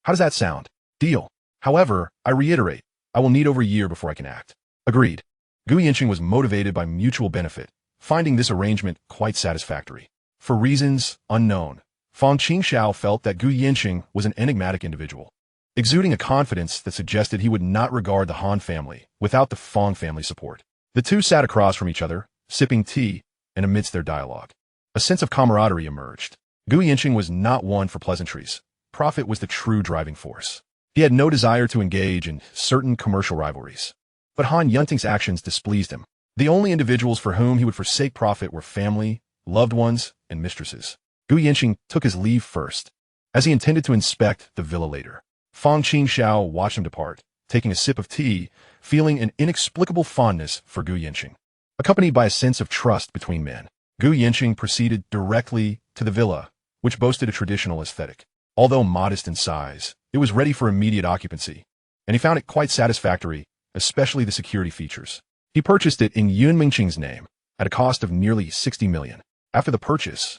Speaker 1: How does that sound? Deal. However, I reiterate, I will need over a year before I can act. Agreed. Gu Yancheng was motivated by mutual benefit, finding this arrangement quite satisfactory. For reasons unknown, Fang Qingxiao felt that Gu Yancheng was an enigmatic individual, exuding a confidence that suggested he would not regard the Han family without the Fang family support. The two sat across from each other, sipping tea, and amidst their dialogue, a sense of camaraderie emerged. Gu Yancheng was not one for pleasantries. Profit was the true driving force. He had no desire to engage in certain commercial rivalries. But Han Yunting's actions displeased him. The only individuals for whom he would forsake profit were family, loved ones, and mistresses. Gu Yancheng took his leave first, as he intended to inspect the villa later. Fang Qingxiao watched him depart, taking a sip of tea, feeling an inexplicable fondness for Gu Yancheng. Accompanied by a sense of trust between men, Gu Yancheng proceeded directly to the villa, which boasted a traditional aesthetic. Although modest in size, it was ready for immediate occupancy, and he found it quite satisfactory, especially the security features. He purchased it in Yun Mingqing's name, at a cost of nearly 60 million. After the purchase,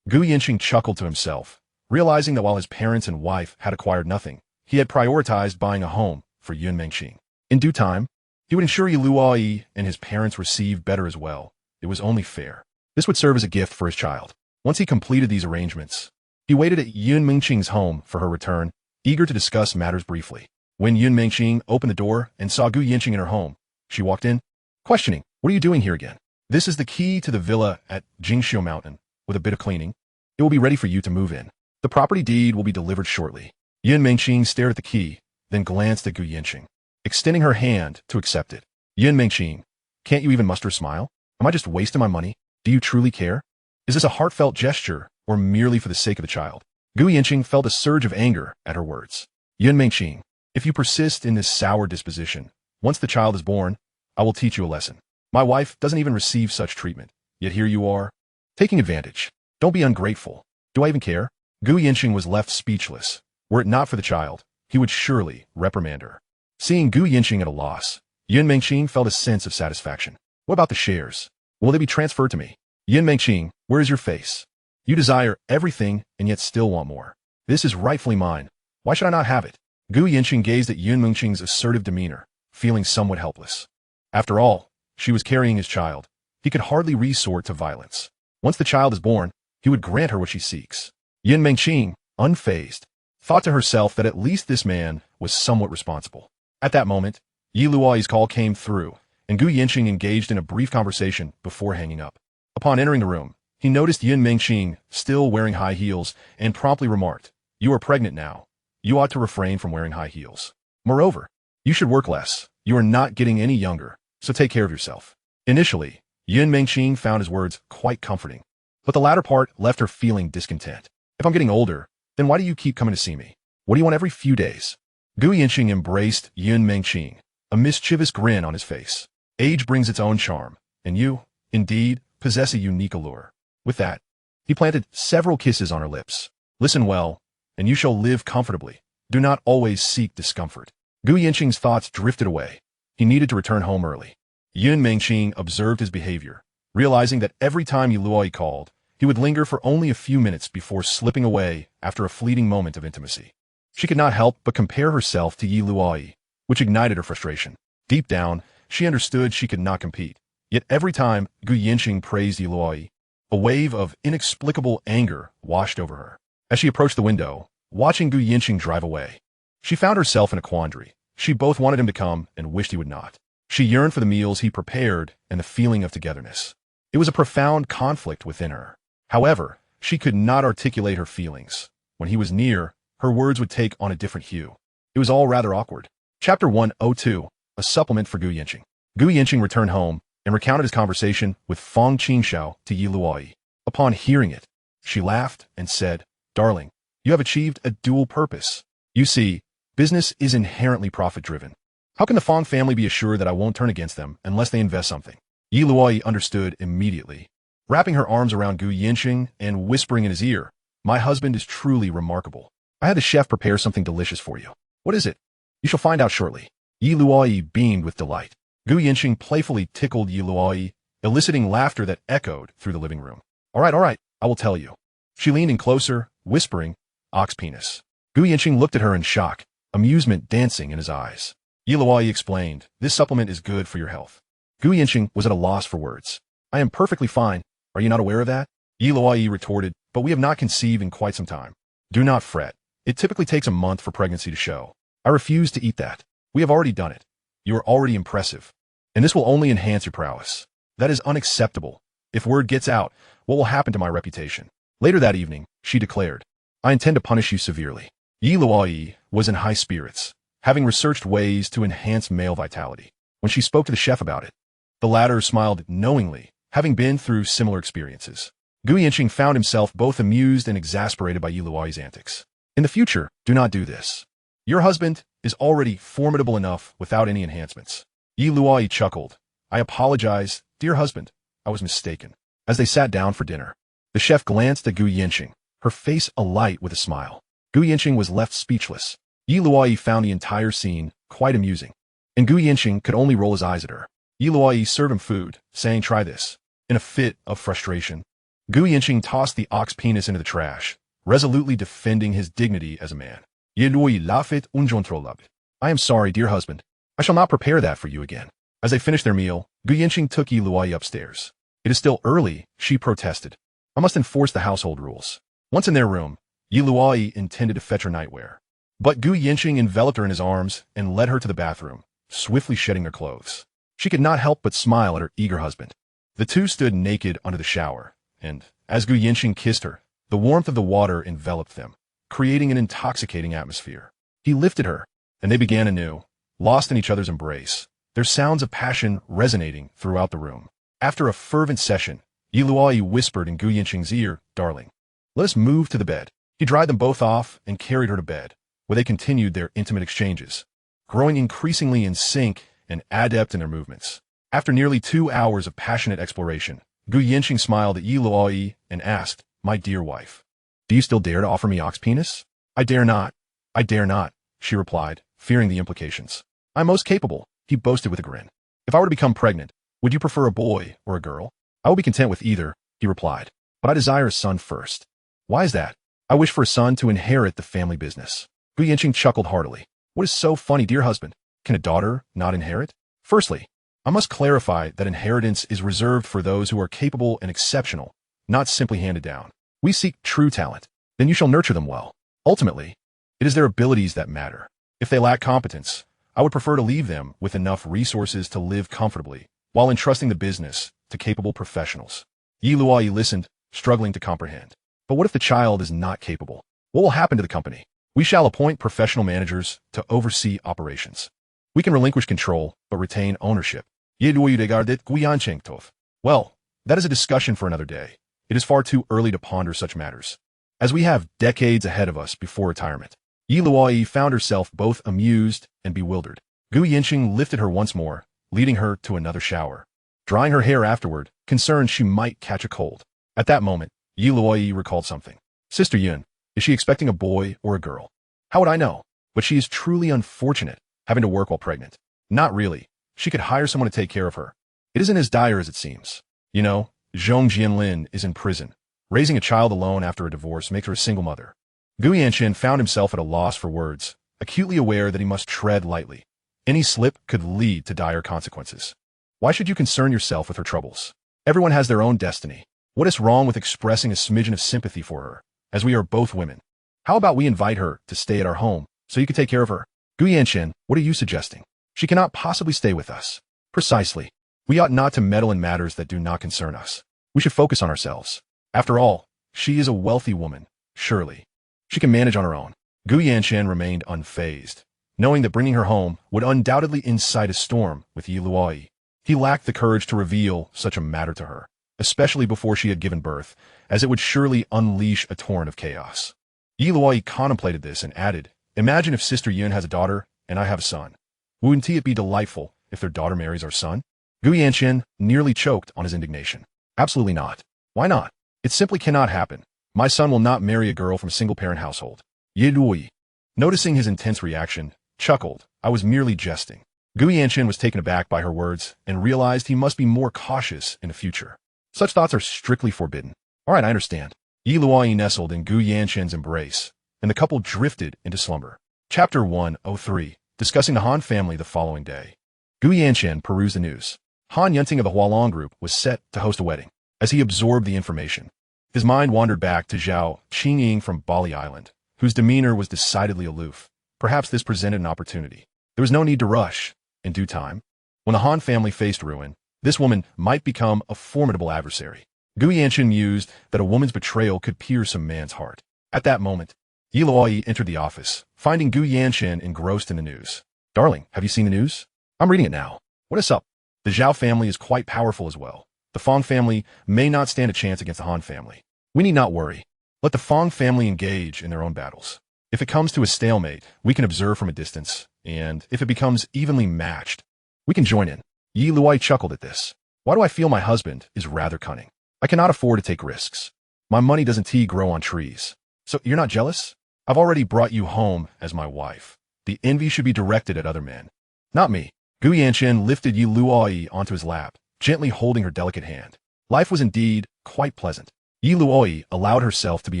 Speaker 1: Gu Yancheng chuckled to himself, realizing that while his parents and wife had acquired nothing, he had prioritized buying a home for Yun Mingqing. In due time, he would ensure Luoyi and his parents received better as well. It was only fair. This would serve as a gift for his child. Once he completed these arrangements, he waited at Yun Mingqing's home for her return, eager to discuss matters briefly. When Yun Mingqing opened the door and saw Gu Yancheng in her home, she walked in, questioning, "What are you doing here again?" "This is the key to the villa at Jingshuo Mountain. With a bit of cleaning, it will be ready for you to move in. The property deed will be delivered shortly." Yun Mingqing stared at the key, then glanced at Gu Yancheng, extending her hand to accept it. "Yun Mingqing, can't you even muster a smile? Am I just wasting my money? Do you truly care? Is this a heartfelt gesture, or merely for the sake of the child?" Gu Yancheng felt a surge of anger at her words. "Yun Mingqing, if you persist in this sour disposition, once the child is born, I will teach you a lesson. My wife doesn't even receive such treatment, yet here you are, taking advantage. Don't be ungrateful. Do I even care?" Gu Yancheng was left speechless. Were it not for the child, he would surely reprimand her. Seeing Gu Yancheng at a loss, Yun Mingqing felt a sense of satisfaction. "What about the shares? Will they be transferred to me?" "Yun Mingqing, where is your face? You desire everything and yet still want more. This is rightfully mine. Why should I not have it?" Gu Yancheng gazed at Yun Mingqing's assertive demeanor, feeling somewhat helpless. After all, she was carrying his child. He could hardly resort to violence. Once the child is born, he would grant her what she seeks. Yun Mingqing, unfazed, thought to herself that at least this man was somewhat responsible. At that moment, Yi Luoyi's call came through, and Gu Yancheng engaged in a brief conversation before hanging up. Upon entering the room, he noticed Yun Mingqing still wearing high heels and promptly remarked, "You are pregnant now. You ought to refrain from wearing high heels. Moreover, you should work less. You are not getting any younger, so take care of yourself." Initially, Yun Mingqing found his words quite comforting, but the latter part left her feeling discontent. "If I'm getting older, then why do you keep coming to see me? What do you want every few days?" Gu Yancheng embraced Yun Mingqing, a mischievous grin on his face. "Age brings its own charm, and you, indeed, possess a unique allure." With that, he planted several kisses on her lips. "Listen well, and you shall live comfortably. Do not always seek discomfort. Gu Yanqing's thoughts drifted away. He needed to return home early. Yun Mengqing observed his behavior, realizing that every time Luoyi called, he would linger for only a few minutes before slipping away after a fleeting moment of intimacy. She could not help but compare herself to Luoyi, which ignited her frustration. Deep down, she understood she could not compete. Yet every time Gu Yanqing praised Luoyi, a wave of inexplicable anger washed over her. As she approached the window, watching Gu Yanqing drive away, she found herself in a quandary. She both wanted him to come and wished he would not. She yearned for the meals he prepared and the feeling of togetherness. It was a profound conflict within her. However, she could not articulate her feelings. When he was near, her words would take on a different hue. It was all rather awkward. Chapter 102, a supplement for Gu Yanqing. Gu Yanqing returned home and recounted his conversation with Feng Qingxiao to Luoyi. Upon hearing it, she laughed and said, "Darling, you have achieved a dual purpose. You see, business is inherently profit-driven. How can the Feng family be assured that I won't turn against them unless they invest something?" Luoyi understood immediately. Wrapping her arms around Gu Yanqing and whispering in his ear, "My husband is truly remarkable. I had the chef prepare something delicious for you. What is it? You shall find out shortly." Luoyi beamed with delight. Gu Yanqing playfully tickled Luoyi, eliciting laughter that echoed through the living room. All right, I will tell you." She leaned in closer, whispering, "Ox penis." Gu Yanqing looked at her in shock, amusement dancing in his eyes. Luoyi explained, "This supplement is good for your health." Gu Yanqing was at a loss for words. "I am perfectly fine. Are you not aware of that?" Luoyi retorted, "But we have not conceived in quite some time." "Do not fret. It typically takes a month for pregnancy to show. I refuse to eat that. We have already done it. You are already impressive. And this will only enhance your prowess. That is unacceptable. If word gets out, what will happen to my reputation?" Later that evening, she declared, "I intend to punish you severely." Luoyi was in high spirits, having researched ways to enhance male vitality. When she spoke to the chef about it, the latter smiled knowingly, having been through similar experiences. Gu Yanqing found himself both amused and exasperated by Luoyi's antics. "In the future, do not do this. Your husband is already formidable enough without any enhancements." Luoyi chuckled. "I apologize, dear husband. I was mistaken." As they sat down for dinner, the chef glanced at Gu Yanqing, her face alight with a smile. Gu Yanqing was left speechless. Luoyi found the entire scene quite amusing, and Gu Yanqing could only roll his eyes at her. Luoyi served him food, saying, "Try this." In a fit of frustration, Gu Yanqing tossed the ox penis into the trash, resolutely defending his dignity as a man. Luoyi laughed uncontrollable. "I am sorry, dear husband. I shall not prepare that for you again." As they finished their meal, Gu Yanqing took Luoyi upstairs. "It is still early," she protested. "I must enforce the household rules." Once in their room, Luoyi intended to fetch her nightwear. But Gu Yanqing enveloped her in his arms and led her to the bathroom, swiftly shedding their clothes. She could not help but smile at her eager husband. The two stood naked under the shower, and as Gu Yanqing kissed her, the warmth of the water enveloped them, creating an intoxicating atmosphere. He lifted her, and they began anew, lost in each other's embrace, their sounds of passion resonating throughout the room. After a fervent session, Luoyi whispered in Gu Yanqing's ear, "Darling, let us move to the bed." He dried them both off and carried her to bed, where they continued their intimate exchanges, growing increasingly in sync and adept in their movements. After nearly 2 hours of passionate exploration, Gu Yanqing smiled at Luoyi and asked, "My dear wife, do you still dare to offer me ox penis?" "I dare not. I dare not," she replied, fearing the implications. "I'm most capable," he boasted with a grin. "If I were to become pregnant, would you prefer a boy or a girl?" "I will be content with either," he replied, "but I desire a son first." "Why is that?" "I wish for a son to inherit the family business." Gu Yanqing chuckled heartily. "What is so funny, dear husband? Can a daughter not inherit?" "Firstly, I must clarify that inheritance is reserved for those who are capable and exceptional, not simply handed down. We seek true talent. Then you shall nurture them well. Ultimately, it is their abilities that matter. If they lack competence, I would prefer to leave them with enough resources to live comfortably, while entrusting the business to capable professionals." Luoyi listened, struggling to comprehend. "But what if the child is not capable? What will happen to the company?" "We shall appoint professional managers to oversee operations. We can relinquish control, but retain ownership." Luoyi regarded Gu Yanqing tough. "Well, that is a discussion for another day. It is far too early to ponder such matters, as we have decades ahead of us before retirement." Luoyi found herself both amused and bewildered. Gu Yanqing lifted her once more, leading her to another shower, drying her hair afterward, concerned she might catch a cold. At that moment, Luoyi recalled something. "Sister Yun, is she expecting a boy or a girl?" "How would I know? But she is truly unfortunate, having to work while pregnant. Not really. She could hire someone to take care of her. It isn't as dire as it seems. You know, Zhong Jianlin is in prison. Raising a child alone after a divorce makes her a single mother. Gu Yanchen found himself at a loss for words, acutely aware that he must tread lightly. Any slip could lead to dire consequences. Why should you concern yourself with her troubles? Everyone has their own destiny. What is wrong with expressing a smidgen of sympathy for her, as we are both women? How about we invite her to stay at our home, so you can take care of her? Gu Yanchen, what are you suggesting? She cannot possibly stay with us. Precisely. We ought not to meddle in matters that do not concern us. We should focus on ourselves. After all, she is a wealthy woman, surely. She can manage on her own. Gu Yanchen remained unfazed, knowing that bringing her home would undoubtedly incite a storm with Yi Luoyi. He lacked the courage to reveal such a matter to her, especially before she had given birth, as it would surely unleash a torrent of chaos. Yi Luoyi contemplated this and added, "Imagine if Sister Yun has a daughter and I have a son. Wouldn't it be delightful if their daughter marries our son?" Gu Yanchen nearly choked on his indignation. Absolutely not. Why not? It simply cannot happen. My son will not marry a girl from a single-parent household. Yi Luoyi, noticing his intense reaction, chuckled. I was merely jesting. Gu Yanchen was taken aback by her words and realized he must be more cautious in the future. Such thoughts are strictly forbidden. All right, I understand. Yi Luoyi nestled in Gu Yanchen's embrace, and the couple drifted into slumber. Chapter 103, discussing the Han family the following day. Gu Yanchen perused the news. Han Yancheng of the Hualong group was set to host a wedding. As he absorbed the information, his mind wandered back to Zhao Qingying from Bali Island, whose demeanor was decidedly aloof. Perhaps this presented an opportunity. There was no need to rush. In due time, when the Han family faced ruin, this woman might become a formidable adversary. Gu Yanchen mused that a woman's betrayal could pierce a man's heart. At that moment, Yi Luoyi entered the office, finding Gu Yanchen engrossed in the news. "Darling, have you seen the news? I'm reading it now. What is up?" The Zhao family is quite powerful as well. The Fong family may not stand a chance against the Han family. We need not worry. Let the Fong family engage in their own battles. If it comes to a stalemate, we can observe from a distance, and if it becomes evenly matched, we can join in. Yi Luoyi chuckled at this. Why do I feel my husband is rather cunning? I cannot afford to take risks. My money doesn't grow on trees. So you're not jealous? I've already brought you home as my wife. The envy should be directed at other men, not me. Gu Yanchen lifted Yi Luoyi onto his lap, gently holding her delicate hand. Life was indeed quite pleasant. Yi Luoyi allowed herself to be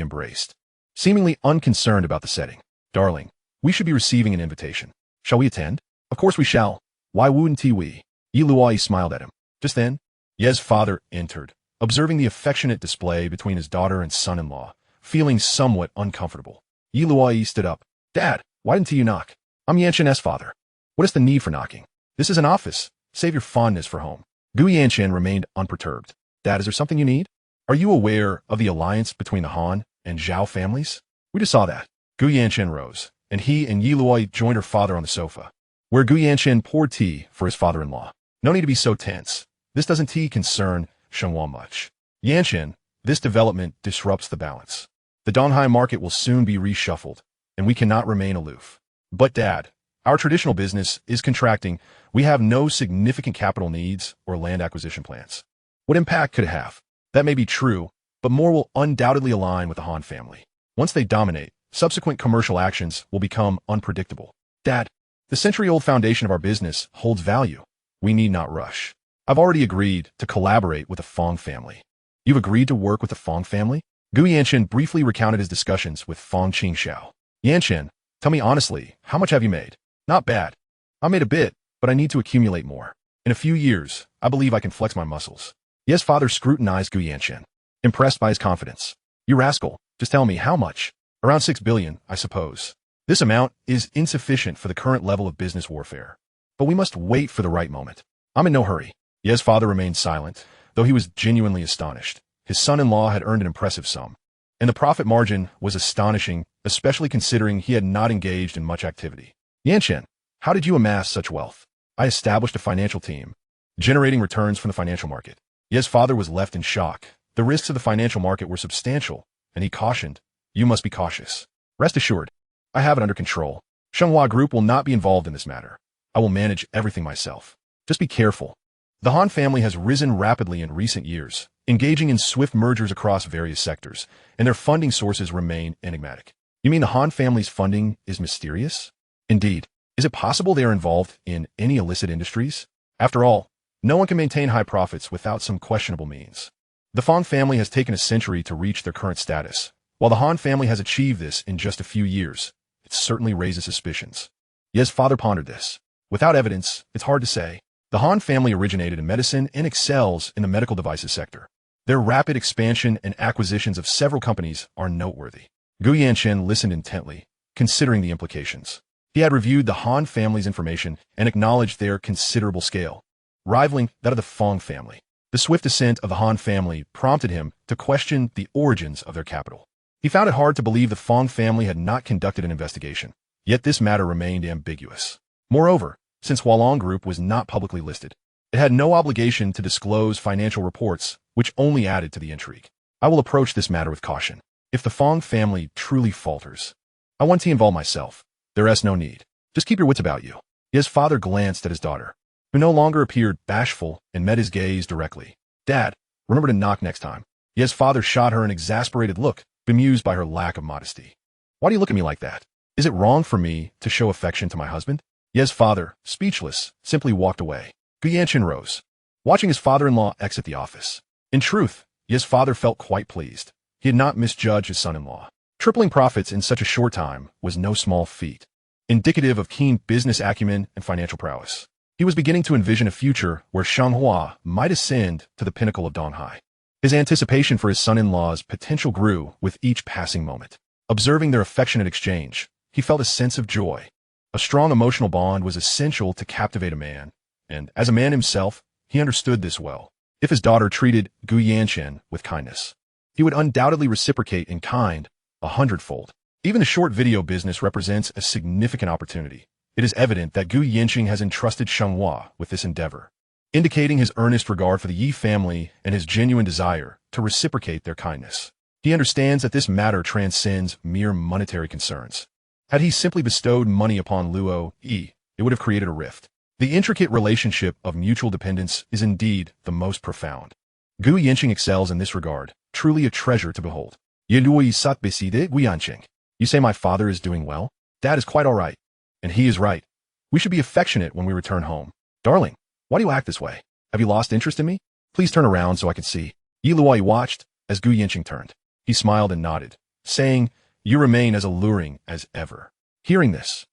Speaker 1: embraced, seemingly unconcerned about the setting. Darling, we should be receiving an invitation. Shall we attend? Of course we shall. Why wouldn't we? Yi Luoyi smiled at him. Just then, Ye's father entered, observing the affectionate display between his daughter and son-in-law, feeling somewhat uncomfortable. Yi Luoyi stood up. Dad, why didn't you knock? I'm Yanchen's father. What is the need for knocking? This is an office. Save your fondness for home. Gu Yanchen remained unperturbed. Dad, is there something you need? Are you aware of the alliance between the Han and Zhao families? We just saw that. Gu Yanchen rose, and he and Yi Luoyi joined her father on the sofa, where Gu Yanchen poured tea for his father-in-law. No need to be so tense. This doesn't concern Shenhua much. Yanchen, this development disrupts the balance. The Donghai market will soon be reshuffled, and we cannot remain aloof. But Dad, our traditional business is contracting. We have no significant capital needs or land acquisition plans. What impact could it have? That may be true, but more will undoubtedly align with the Han family. Once they dominate, subsequent commercial actions will become unpredictable. Dad, the century-old foundation of our business holds value. We need not rush. I've already agreed to collaborate with the Fong family. You've agreed to work with the Fong family? Gu Yanchen briefly recounted his discussions with Fong Qingxiao. Yanchen, tell me honestly, how much have you made? Not bad. I made a bit, but I need to accumulate more. In a few years, I believe I can flex my muscles. Ye's father scrutinized Gu Yanchen, impressed by his confidence. You rascal, just tell me how much. Around 6 billion, I suppose. This amount is insufficient for the current level of business warfare. But we must wait for the right moment. I'm in no hurry. Ye's father remained silent, though he was genuinely astonished. His son-in-law had earned an impressive sum, and the profit margin was astonishing, especially considering he had not engaged in much activity. Yanchen, how did you amass such wealth? I established a financial team, generating returns from the financial market. Ye's father was left in shock. The risks of the financial market were substantial, and he cautioned, you must be cautious. Rest assured, I have it under control. Shenhua Group will not be involved in this matter. I will manage everything myself. Just be careful. The Han family has risen rapidly in recent years, engaging in swift mergers across various sectors, and their funding sources remain enigmatic. You mean the Han family's funding is mysterious? Indeed, is it possible they are involved in any illicit industries? After all, no one can maintain high profits without some questionable means. The Fong family has taken a century to reach their current status, while the Han family has achieved this in just a few years. It certainly raises suspicions. Ye's father pondered this. Without evidence, it's hard to say. The Han family originated in medicine and excels in the medical devices sector. Their rapid expansion and acquisitions of several companies are noteworthy. Yancheng listened intently, considering the implications. He had reviewed the Han family's information and acknowledged their considerable scale, rivaling that of the Fong family. The swift ascent of the Han family prompted him to question the origins of their capital. He found it hard to believe the Fong family had not conducted an investigation, yet this matter remained ambiguous. Moreover, since Hualong Group was not publicly listed, it had no obligation to disclose financial reports, which only added to the intrigue. I will approach this matter with caution. If the Fong family truly falters, I want to involve myself. There is no need. Just keep your wits about you. His father glanced at his daughter, who no longer appeared bashful, and met his gaze directly. Dad, remember to knock next time. His father shot her an exasperated look, bemused by her lack of modesty. Why do you look at me like that? Is it wrong for me to show affection to my husband? Ye's father, speechless, simply walked away. Yancheng rose, watching his father-in-law exit the office. In truth, Ye's father felt quite pleased. He had not misjudged his son-in-law. Tripling profits in such a short time was no small feat, indicative of keen business acumen and financial prowess. He was beginning to envision a future where Shanghua might ascend to the pinnacle of Donghai. His anticipation for his son-in-law's potential grew with each passing moment. Observing their affectionate exchange, he felt a sense of joy. A strong emotional bond was essential to captivate a man, and as a man himself, he understood this well. If his daughter treated Yancheng with kindness, he would undoubtedly reciprocate in kind 100-fold. Even the short video business represents a significant opportunity. It is evident that Yancheng has entrusted Shanghua with this endeavor, indicating his earnest regard for the Yi family and his genuine desire to reciprocate their kindness. He understands that this matter transcends mere monetary concerns. Had he simply bestowed money upon Luoyi, it would have created a rift. The intricate relationship of mutual dependence is indeed the most profound. Yancheng excels in this regard, truly a treasure to behold. Luoyi sat beside Yancheng. You say my father is doing well? Dad is quite all right. And he is right. We should be affectionate when we return home. Darling, why do you act this way? Have you lost interest in me? Please turn around so I can see. Luoyi watched as Yancheng turned. He smiled and nodded, saying, You remain as alluring as ever. Hearing this,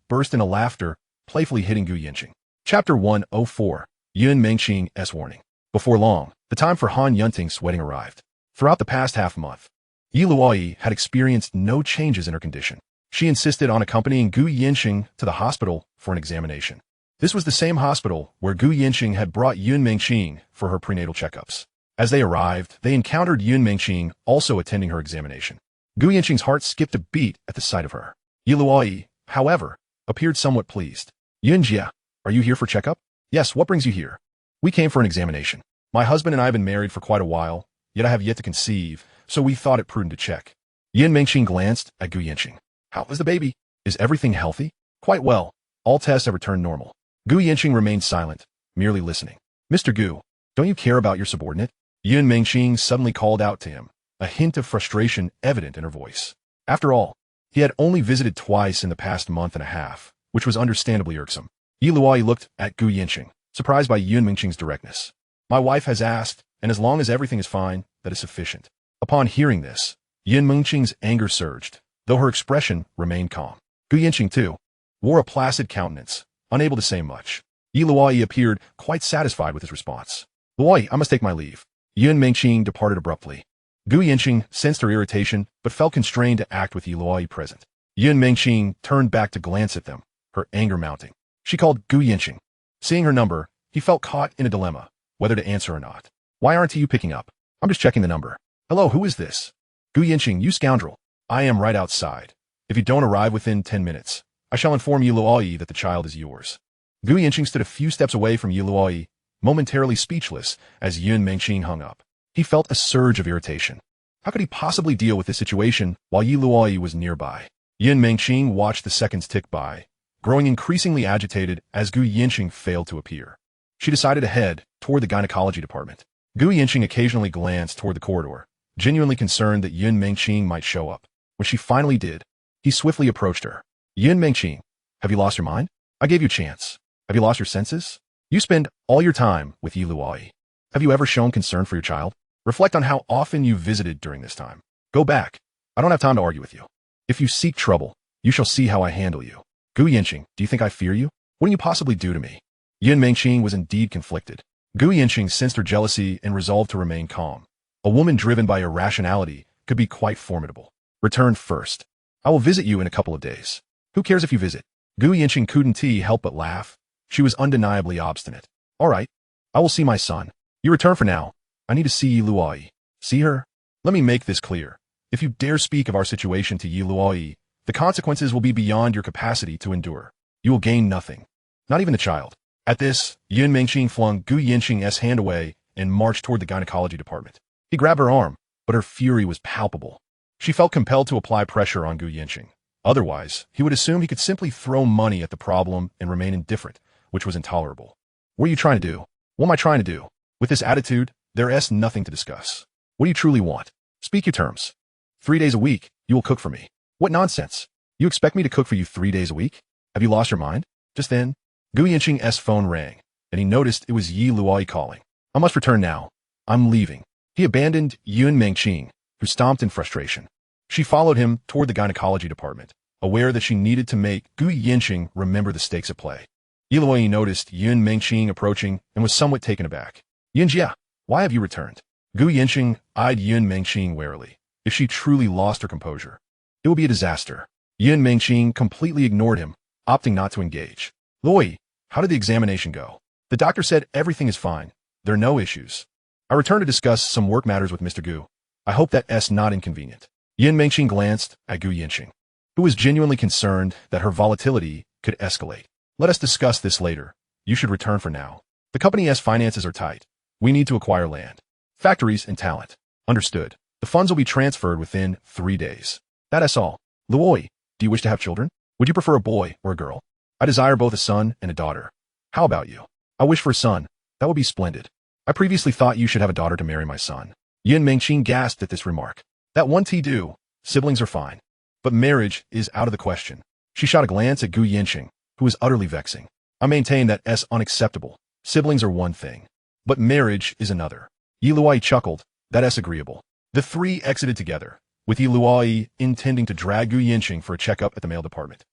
Speaker 1: burst into laughter, playfully hitting Yancheng. Chapter 104, Yun Mengqing's Warning. Before long, the time for Han Yunting's wedding arrived. Throughout the past half-month, Luoyi had experienced no changes in her condition. She insisted on accompanying Yancheng to the hospital for an examination. This was the same hospital where Yancheng had brought Yun Mengqing for her prenatal checkups. As they arrived, they encountered Yun Mengqing also attending her examination. Yancheng's heart skipped a beat at the sight of her. Luoyi, however, appeared somewhat pleased. Yunjia, are you here for checkup? Yes, what brings you here? We came for an examination. My husband and I have been married for quite a while, yet I have yet to conceive, so we thought it prudent to check. Yun Mengqing glanced at Yancheng. How is the baby? Is everything healthy? Quite well. All tests have returned normal. Yancheng remained silent, merely listening. Mr. Gu, don't you care about your subordinate? Yun Mengqing suddenly called out to him, a hint of frustration evident in her voice. After all, he had only visited twice in the past month and a half, which was understandably irksome. Luoyi looked at Yancheng, surprised by Yun Mengqing's directness. My wife has asked, and as long as everything is fine, that is sufficient. Upon hearing this, Yun Mengqing's anger surged, though her expression remained calm. Yancheng, too, wore a placid countenance, unable to say much. Luoyi appeared quite satisfied with his response. Luoyi, I must take my leave. Yun Mengqing departed abruptly. Yancheng sensed her irritation, but felt constrained to act with Luoyi present. Yun Mengqing turned back to glance at them, her anger mounting. She called Yancheng. Seeing her number, he felt caught in a dilemma, whether to answer or not. Why aren't you picking up? I'm just checking the number. Hello, who is this? Yancheng, you scoundrel. I am right outside. If you don't arrive within 10 minutes, I shall inform Luoyi that the child is yours. Yancheng stood a few steps away from Luoyi, momentarily speechless as Yun Mengqing hung up. He felt a surge of irritation. How could he possibly deal with this situation while Luoyi was nearby? Yun Mengqing watched the seconds tick by, growing increasingly agitated as Yancheng failed to appear. She decided to head toward the gynecology department. Yancheng occasionally glanced toward the corridor, genuinely concerned that Yun Mengqing might show up. When she finally did, he swiftly approached her. Yin Mengqing, have you lost your mind? I gave you a chance. Have you lost your senses? You spend all your time with Yi Luoyi. Have you ever shown concern for your child? Reflect on how often you visited during this time. Go back. I don't have time to argue with you. If you seek trouble, you shall see how I handle you. Gu Yanqing, do you think I fear you? What can you possibly do to me? Yin Mengqing was indeed conflicted. Gu Yanqing sensed her jealousy and resolved to remain calm. A woman driven by irrationality could be quite formidable. Return first. I will visit you in a couple of days. Who cares if you visit? Gu Yanqing couldn't help but laugh. She was undeniably obstinate. All right. I will see my son. You return for now. I need to see Yi Luoyi. See her? Let me make this clear. If you dare speak of our situation to Yi Luoyi, the consequences will be beyond your capacity to endure. You will gain nothing. Not even the child. At this, Yin Mengqing flung Gu Yanqing's hand away and marched toward the gynecology department. He grabbed her arm, but her fury was palpable. She felt compelled to apply pressure on Gu Yanqing. Otherwise, he would assume he could simply throw money at the problem and remain indifferent, which was intolerable. What are you trying to do? What am I trying to do? With this attitude, there's nothing to discuss. What do you truly want? Speak your terms. 3 days a week, you will cook for me. What nonsense! You expect me to cook for you 3 days a week? Have you lost your mind? Just then, Gu Yanqing's phone rang, and he noticed it was Yi Luoyi calling. I must return now. I'm leaving. He abandoned Yin Mengqing, who stomped in frustration. She followed him toward the gynecology department, aware that she needed to make Gu Yanqing remember the stakes at play. Yi Luoyi noticed Yin Mengqing approaching and was somewhat taken aback. Yinjia, why have you returned? Gu Yanqing eyed Yin Mengqing warily. If she truly lost her composure, it would be a disaster. Yin Mengqing completely ignored him, opting not to engage. Luoyi, how did the examination go? The doctor said everything is fine. There are no issues. I returned to discuss some work matters with Mr. Gu. I hope that's not inconvenient. Yin Mengqing glanced at Gu Yanqing, who was genuinely concerned that her volatility could escalate. Let us discuss this later. You should return for now. The company's finances are tight. We need to acquire land, factories, and talent. Understood. The funds will be transferred within 3 days. That's all. Luoyi, do you wish to have children? Would you prefer a boy or a girl? I desire both a son and a daughter. How about you? I wish for a son. That would be splendid. I previously thought you should have a daughter to marry my son. Yin Mengqing gasped at this remark. That one do. Siblings are fine. But marriage is out of the question. She shot a glance at Gu Yanqing, who was utterly vexing. I maintain that's unacceptable. Siblings are one thing, but marriage is another. Yi Luoyi chuckled. That's agreeable. The three exited together, with Yi Luoyi intending to drag Gu Yanqing for a checkup at the mail department.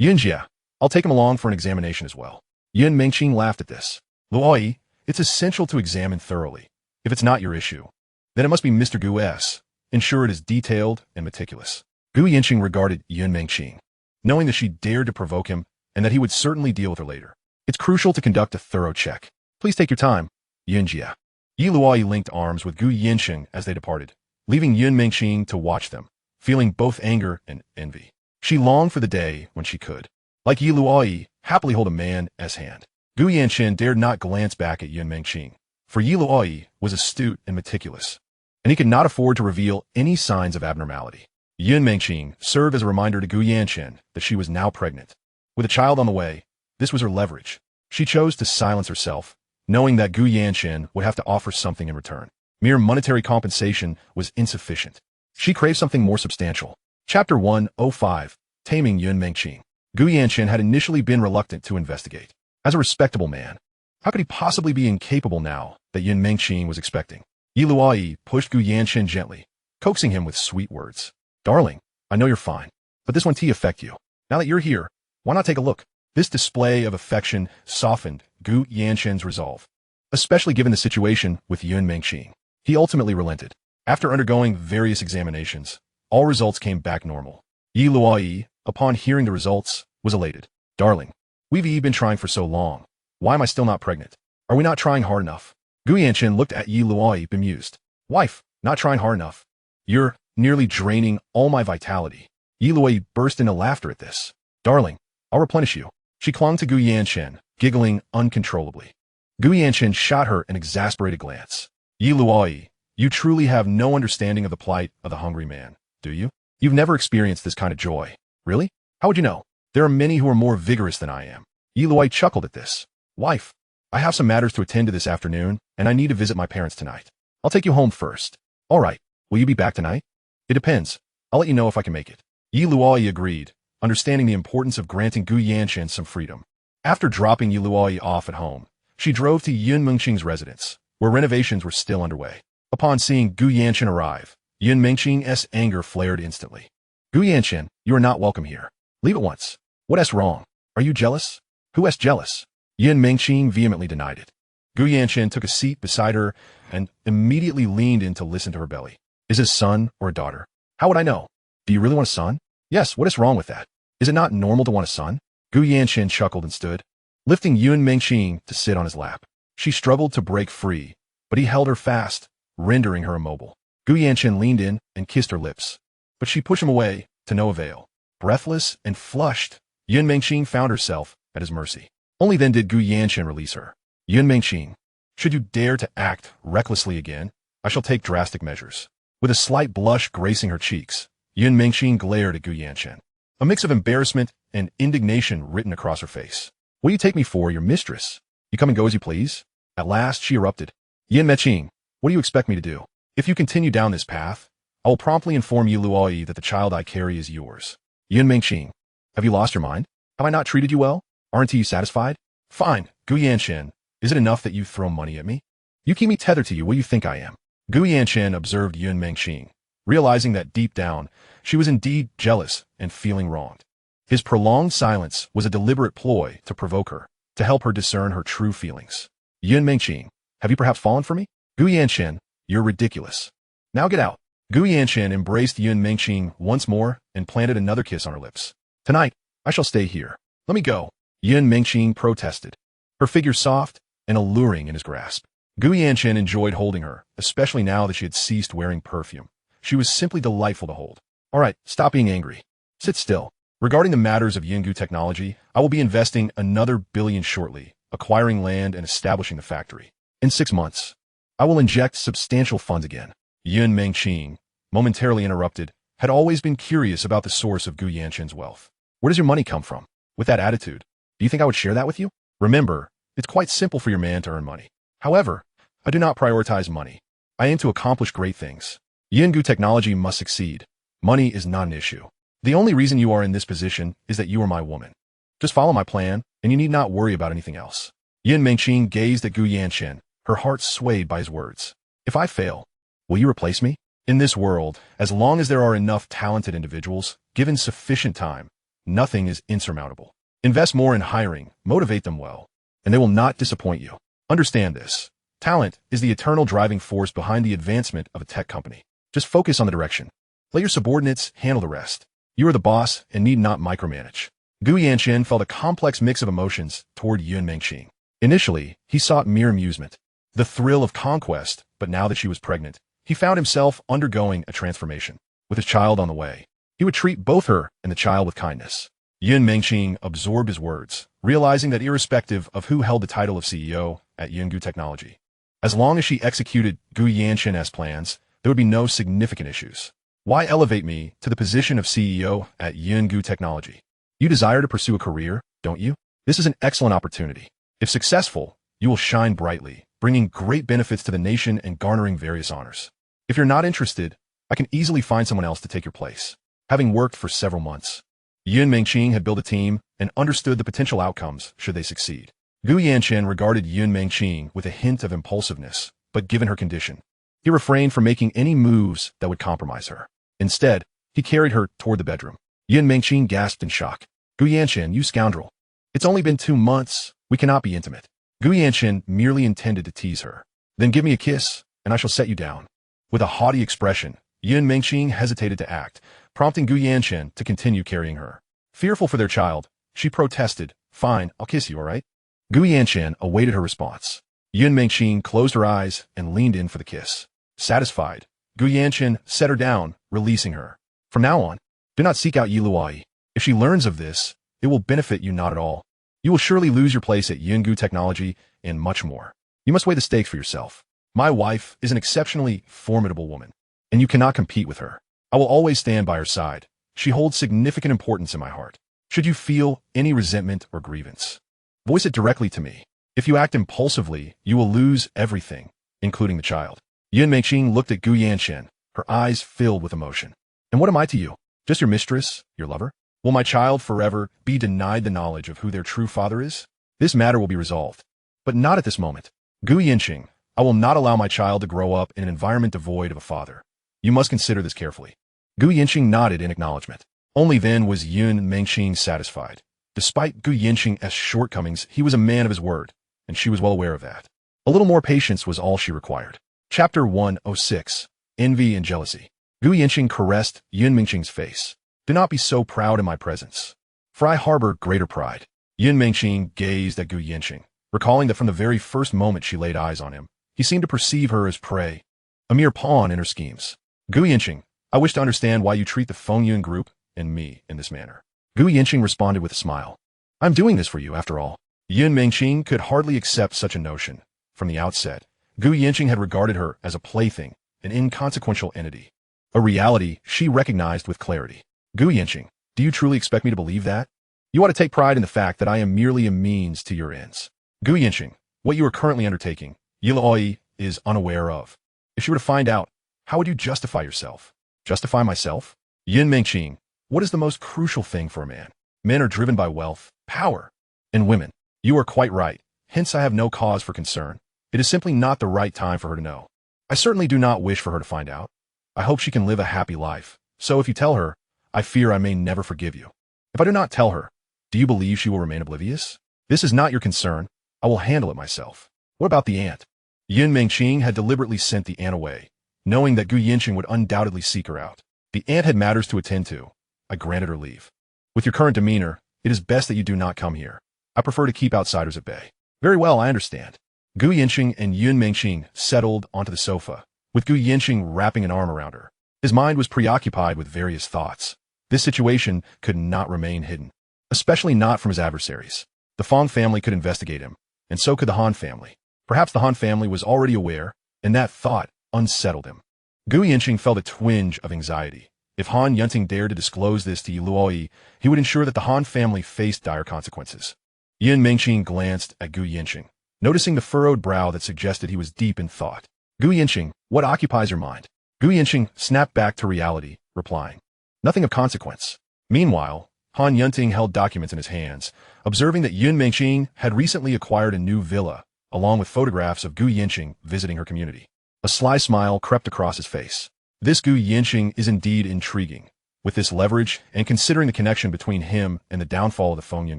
Speaker 1: Yinjia, I'll take him along for an examination as well. Yin Mengqing laughed at this. Luoyi, it's essential to examine thoroughly. If it's not your issue, then it must be Mr. Gu's. Ensure it is detailed and meticulous. Gu Yanqing regarded Yin Mengqing, knowing that she dared to provoke him and that he would certainly deal with her later. It's crucial to conduct a thorough check. Please take your time, Yinjia. Yi Luoyi linked arms with Gu Yanqing as they departed, leaving Yin Mengqing to watch them, feeling both anger and envy. She longed for the day when she could, like Yi Luoyi, happily hold a man's hand. Gu Yanqing dared not glance back at Yin Mengqing, for Yi Luoyi was astute and meticulous, and he could not afford to reveal any signs of abnormality. Yin Mengqing served as a reminder to Gu Yanqing that she was now pregnant. With a child on the way, this was her leverage. She chose to silence herself, knowing that Gu Yanqing would have to offer something in return. Mere monetary compensation was insufficient. She craved something more substantial. Chapter 105, Taming Yin Mengqing. Gu Yanqing had initially been reluctant to investigate. As a respectable man, how could he possibly be incapable now that Yin Mengqing was expecting? Yi Luoyi pushed Gu Yanqing gently, coaxing him with sweet words. Darling, I know you're fine, but this won't affect you. Now that you're here, why not take a look? This display of affection softened Gu Yanqing's resolve, especially given the situation with Yin Mengqing. He ultimately relented. After undergoing various examinations, all results came back normal. Yi Luoyi, upon hearing the results, was elated. Darling, we've been trying for so long. Why am I still not pregnant? Are we not trying hard enough? Gu Yanqing looked at Yi Luoyi bemused. Wife, not trying hard enough. You're nearly draining all my vitality. Yi Luoyi burst into laughter at this. Darling, I'll replenish you. She clung to Gu Yanqing, giggling uncontrollably. Gu Yanqing shot her an exasperated glance. Yi Luoyi, you truly have no understanding of the plight of the hungry man, do you? You've never experienced this kind of joy. Really? How would you know? There are many who are more vigorous than I am. Yi Luoyi chuckled at this. Wife, I have some matters to attend to this afternoon, and I need to visit my parents tonight. I'll take you home first. All right. Will you be back tonight? It depends. I'll let you know if I can make it. Yi Luoyi agreed, understanding the importance of granting Gu Yanchen some freedom. After dropping Luoyi off at home, she drove to Yun Mengqing's residence, where renovations were still underway. Upon seeing Gu Yanchen arrive, Yun Mengqing's anger flared instantly. Gu Yanchen, you are not welcome here. Leave at once. What's wrong? Are you jealous? Who's jealous? Yun Mengqing vehemently denied it. Gu Yanchen took a seat beside her and immediately leaned in to listen to her belly. Is it a son or a daughter? How would I know? Do you really want a son? Yes, what is wrong with that? Is it not normal to want a son? Gu Yanchen chuckled and stood, lifting Yun Mengqing to sit on his lap. She struggled to break free, but he held her fast, rendering her immobile. Gu Yanchen leaned in and kissed her lips, but she pushed him away, to no avail. Breathless and flushed, Yun Mengqing found herself at his mercy. Only then did Gu Yanchen release her. Yun Mengqing, should you dare to act recklessly again, I shall take drastic measures. With a slight blush gracing her cheeks, Yun Mengqing glared at Gu Yanchen, a mix of embarrassment and indignation written across her face. What do you take me for, your mistress? You come and go as you please? At last she erupted. Yun Mengqing, what do you expect me to do? If you continue down this path, I will promptly inform you, Luoyi, that the child I carry is yours. Yun Mengqing, have you lost your mind? Have I not treated you well? Aren't you satisfied? Fine, Gu Yanchen, is it enough that you throw money at me? You keep me tethered to you, what do you think I am? Gu Yanchen observed Yun Mengqing, realizing that deep down, she was indeed jealous and feeling wronged. His prolonged silence was a deliberate ploy to provoke her, to help her discern her true feelings. Yun Mengqing, have you perhaps fallen for me? Gu Yanchen, you're ridiculous. Now get out. Gu Yanchen embraced Yun Mengqing once more and planted another kiss on her lips. Tonight, I shall stay here. Let me go. Yun Mengqing protested, her figure soft and alluring in his grasp. Gu Yanchen enjoyed holding her, especially now that she had ceased wearing perfume. She was simply delightful to hold. All right, stop being angry. Sit still. Regarding the matters of Yungu technology, I will be investing another billion shortly, acquiring land and establishing the factory. In 6 months, I will inject substantial funds again. Yun Mengqing, momentarily interrupted, had always been curious about the source of Gu Yanchen's wealth. Where does your money come from? With that attitude, do you think I would share that with you? Remember, it's quite simple for your man to earn money. However, I do not prioritize money. I aim to accomplish great things. Yungu technology must succeed. Money is not an issue. The only reason you are in this position is that you are my woman. Just follow my plan, and you need not worry about anything else. Yun Mengqing gazed at Gu Yanchen, her heart swayed by his words. If I fail, will you replace me? In this world, as long as there are enough talented individuals, given sufficient time, nothing is insurmountable. Invest more in hiring, motivate them well, and they will not disappoint you. Understand this. Talent is the eternal driving force behind the advancement of a tech company. Just focus on the direction. Let your subordinates handle the rest. You are the boss and need not micromanage. Gu Yanchen felt a complex mix of emotions toward Yun Mengqing. Initially, he sought mere amusement, the thrill of conquest, but now that she was pregnant, he found himself undergoing a transformation. With his child on the way, he would treat both her and the child with kindness. Yun Mengqing absorbed his words, realizing that irrespective of who held the title of CEO at Yungu Technology, as long as she executed Gu Yanchen's plans, there would be no significant issues. Why elevate me to the position of CEO at Yungu Technology? You desire to pursue a career, don't you? This is an excellent opportunity. If successful, you will shine brightly, bringing great benefits to the nation and garnering various honors. If you're not interested, I can easily find someone else to take your place. Having worked for several months, Yun Mengqing had built a team and understood the potential outcomes should they succeed. Gu Yanchen regarded Yun Mengqing with a hint of impulsiveness, but given her condition, he refrained from making any moves that would compromise her. Instead, he carried her toward the bedroom. Yun Mengqing gasped in shock. Gu Yanchen, you scoundrel. It's only been 2 months. We cannot be intimate. Gu Yanchen merely intended to tease her. Then give me a kiss, and I shall set you down. With a haughty expression, Yun Mengqing hesitated to act, prompting Gu Yanchen to continue carrying her. Fearful for their child, she protested, Fine, I'll kiss you, all right? Gu Yanchen awaited her response. Yun Mengqing closed her eyes and leaned in for the kiss. Satisfied, Gu Yanchen set her down, releasing her. From now on, do not seek out Yi Luoyi. If she learns of this, it will benefit you not at all. You will surely lose your place at Yungu Technology and much more. You must weigh the stakes for yourself. My wife is an exceptionally formidable woman, and you cannot compete with her. I will always stand by her side. She holds significant importance in my heart. Should you feel any resentment or grievance, voice it directly to me. If you act impulsively, you will lose everything, including the child. Yun Mengqing looked at Gu Yanchen, her eyes filled with emotion. And what am I to you? Just your mistress, your lover? Will my child forever be denied the knowledge of who their true father is? This matter will be resolved. But not at this moment. Gu Yancheng, I will not allow my child to grow up in an environment devoid of a father. You must consider this carefully. Gu Yancheng nodded in acknowledgement. Only then was Yun Mengqing satisfied. Despite Gu Yancheng's shortcomings, he was a man of his word, and she was well aware of that. A little more patience was all she required. Chapter 106. Envy and Jealousy. Gu Yancheng caressed Yun Mengqing's face. Do not be so proud in my presence, for I harbor greater pride. Yun Mengqing gazed at Gu Yancheng, recalling that from the very first moment she laid eyes on him, he seemed to perceive her as prey, a mere pawn in her schemes. Gu Yancheng, I wish to understand why you treat the Fengyun group and me in this manner. Gu Yancheng responded with a smile. I'm doing this for you, after all. Yun Mengqing could hardly accept such a notion. From the outset, Gu Yancheng had regarded her as a plaything, an inconsequential entity. A reality she recognized with clarity. Gu Yancheng, do you truly expect me to believe that? You ought to take pride in the fact that I am merely a means to your ends. Gu Yancheng, what you are currently undertaking, Luoyi is unaware of. If she were to find out, how would you justify yourself? Justify myself? Yun Mengqing, what is the most crucial thing for a man? Men are driven by wealth, power, and women. You are quite right, hence I have no cause for concern. It is simply not the right time for her to know. I certainly do not wish for her to find out. I hope she can live a happy life, so if you tell her, I fear I may never forgive you. If I do not tell her, do you believe she will remain oblivious? This is not your concern. I will handle it myself. What about the aunt? Yun Mengqing had deliberately sent the aunt away, knowing that Gu Yancheng would undoubtedly seek her out. The aunt had matters to attend to. I granted her leave. With your current demeanor, it is best that you do not come here. I prefer to keep outsiders at bay. Very well, I understand. Gu Yancheng and Yun Mengqing settled onto the sofa, with Gu Yancheng wrapping an arm around her. His mind was preoccupied with various thoughts. This situation could not remain hidden, especially not from his adversaries. The Fong family could investigate him, and so could the Han family. Perhaps the Han family was already aware, and that thought unsettled him. Gu Yancheng felt a twinge of anxiety. If Han Yunting dared to disclose this to Luoyi, he would ensure that the Han family faced dire consequences. Yun Mengqing glanced at Gu Yancheng, noticing the furrowed brow that suggested he was deep in thought. Gu Yancheng, what occupies your mind? Gu Yancheng snapped back to reality, replying, nothing of consequence. Meanwhile, Han Yunting held documents in his hands, observing that Yun Mengqing had recently acquired a new villa, along with photographs of Gu Yancheng visiting her community. A sly smile crept across his face. This Gu Yancheng is indeed intriguing. With this leverage, and considering the connection between him and the downfall of the Fengyun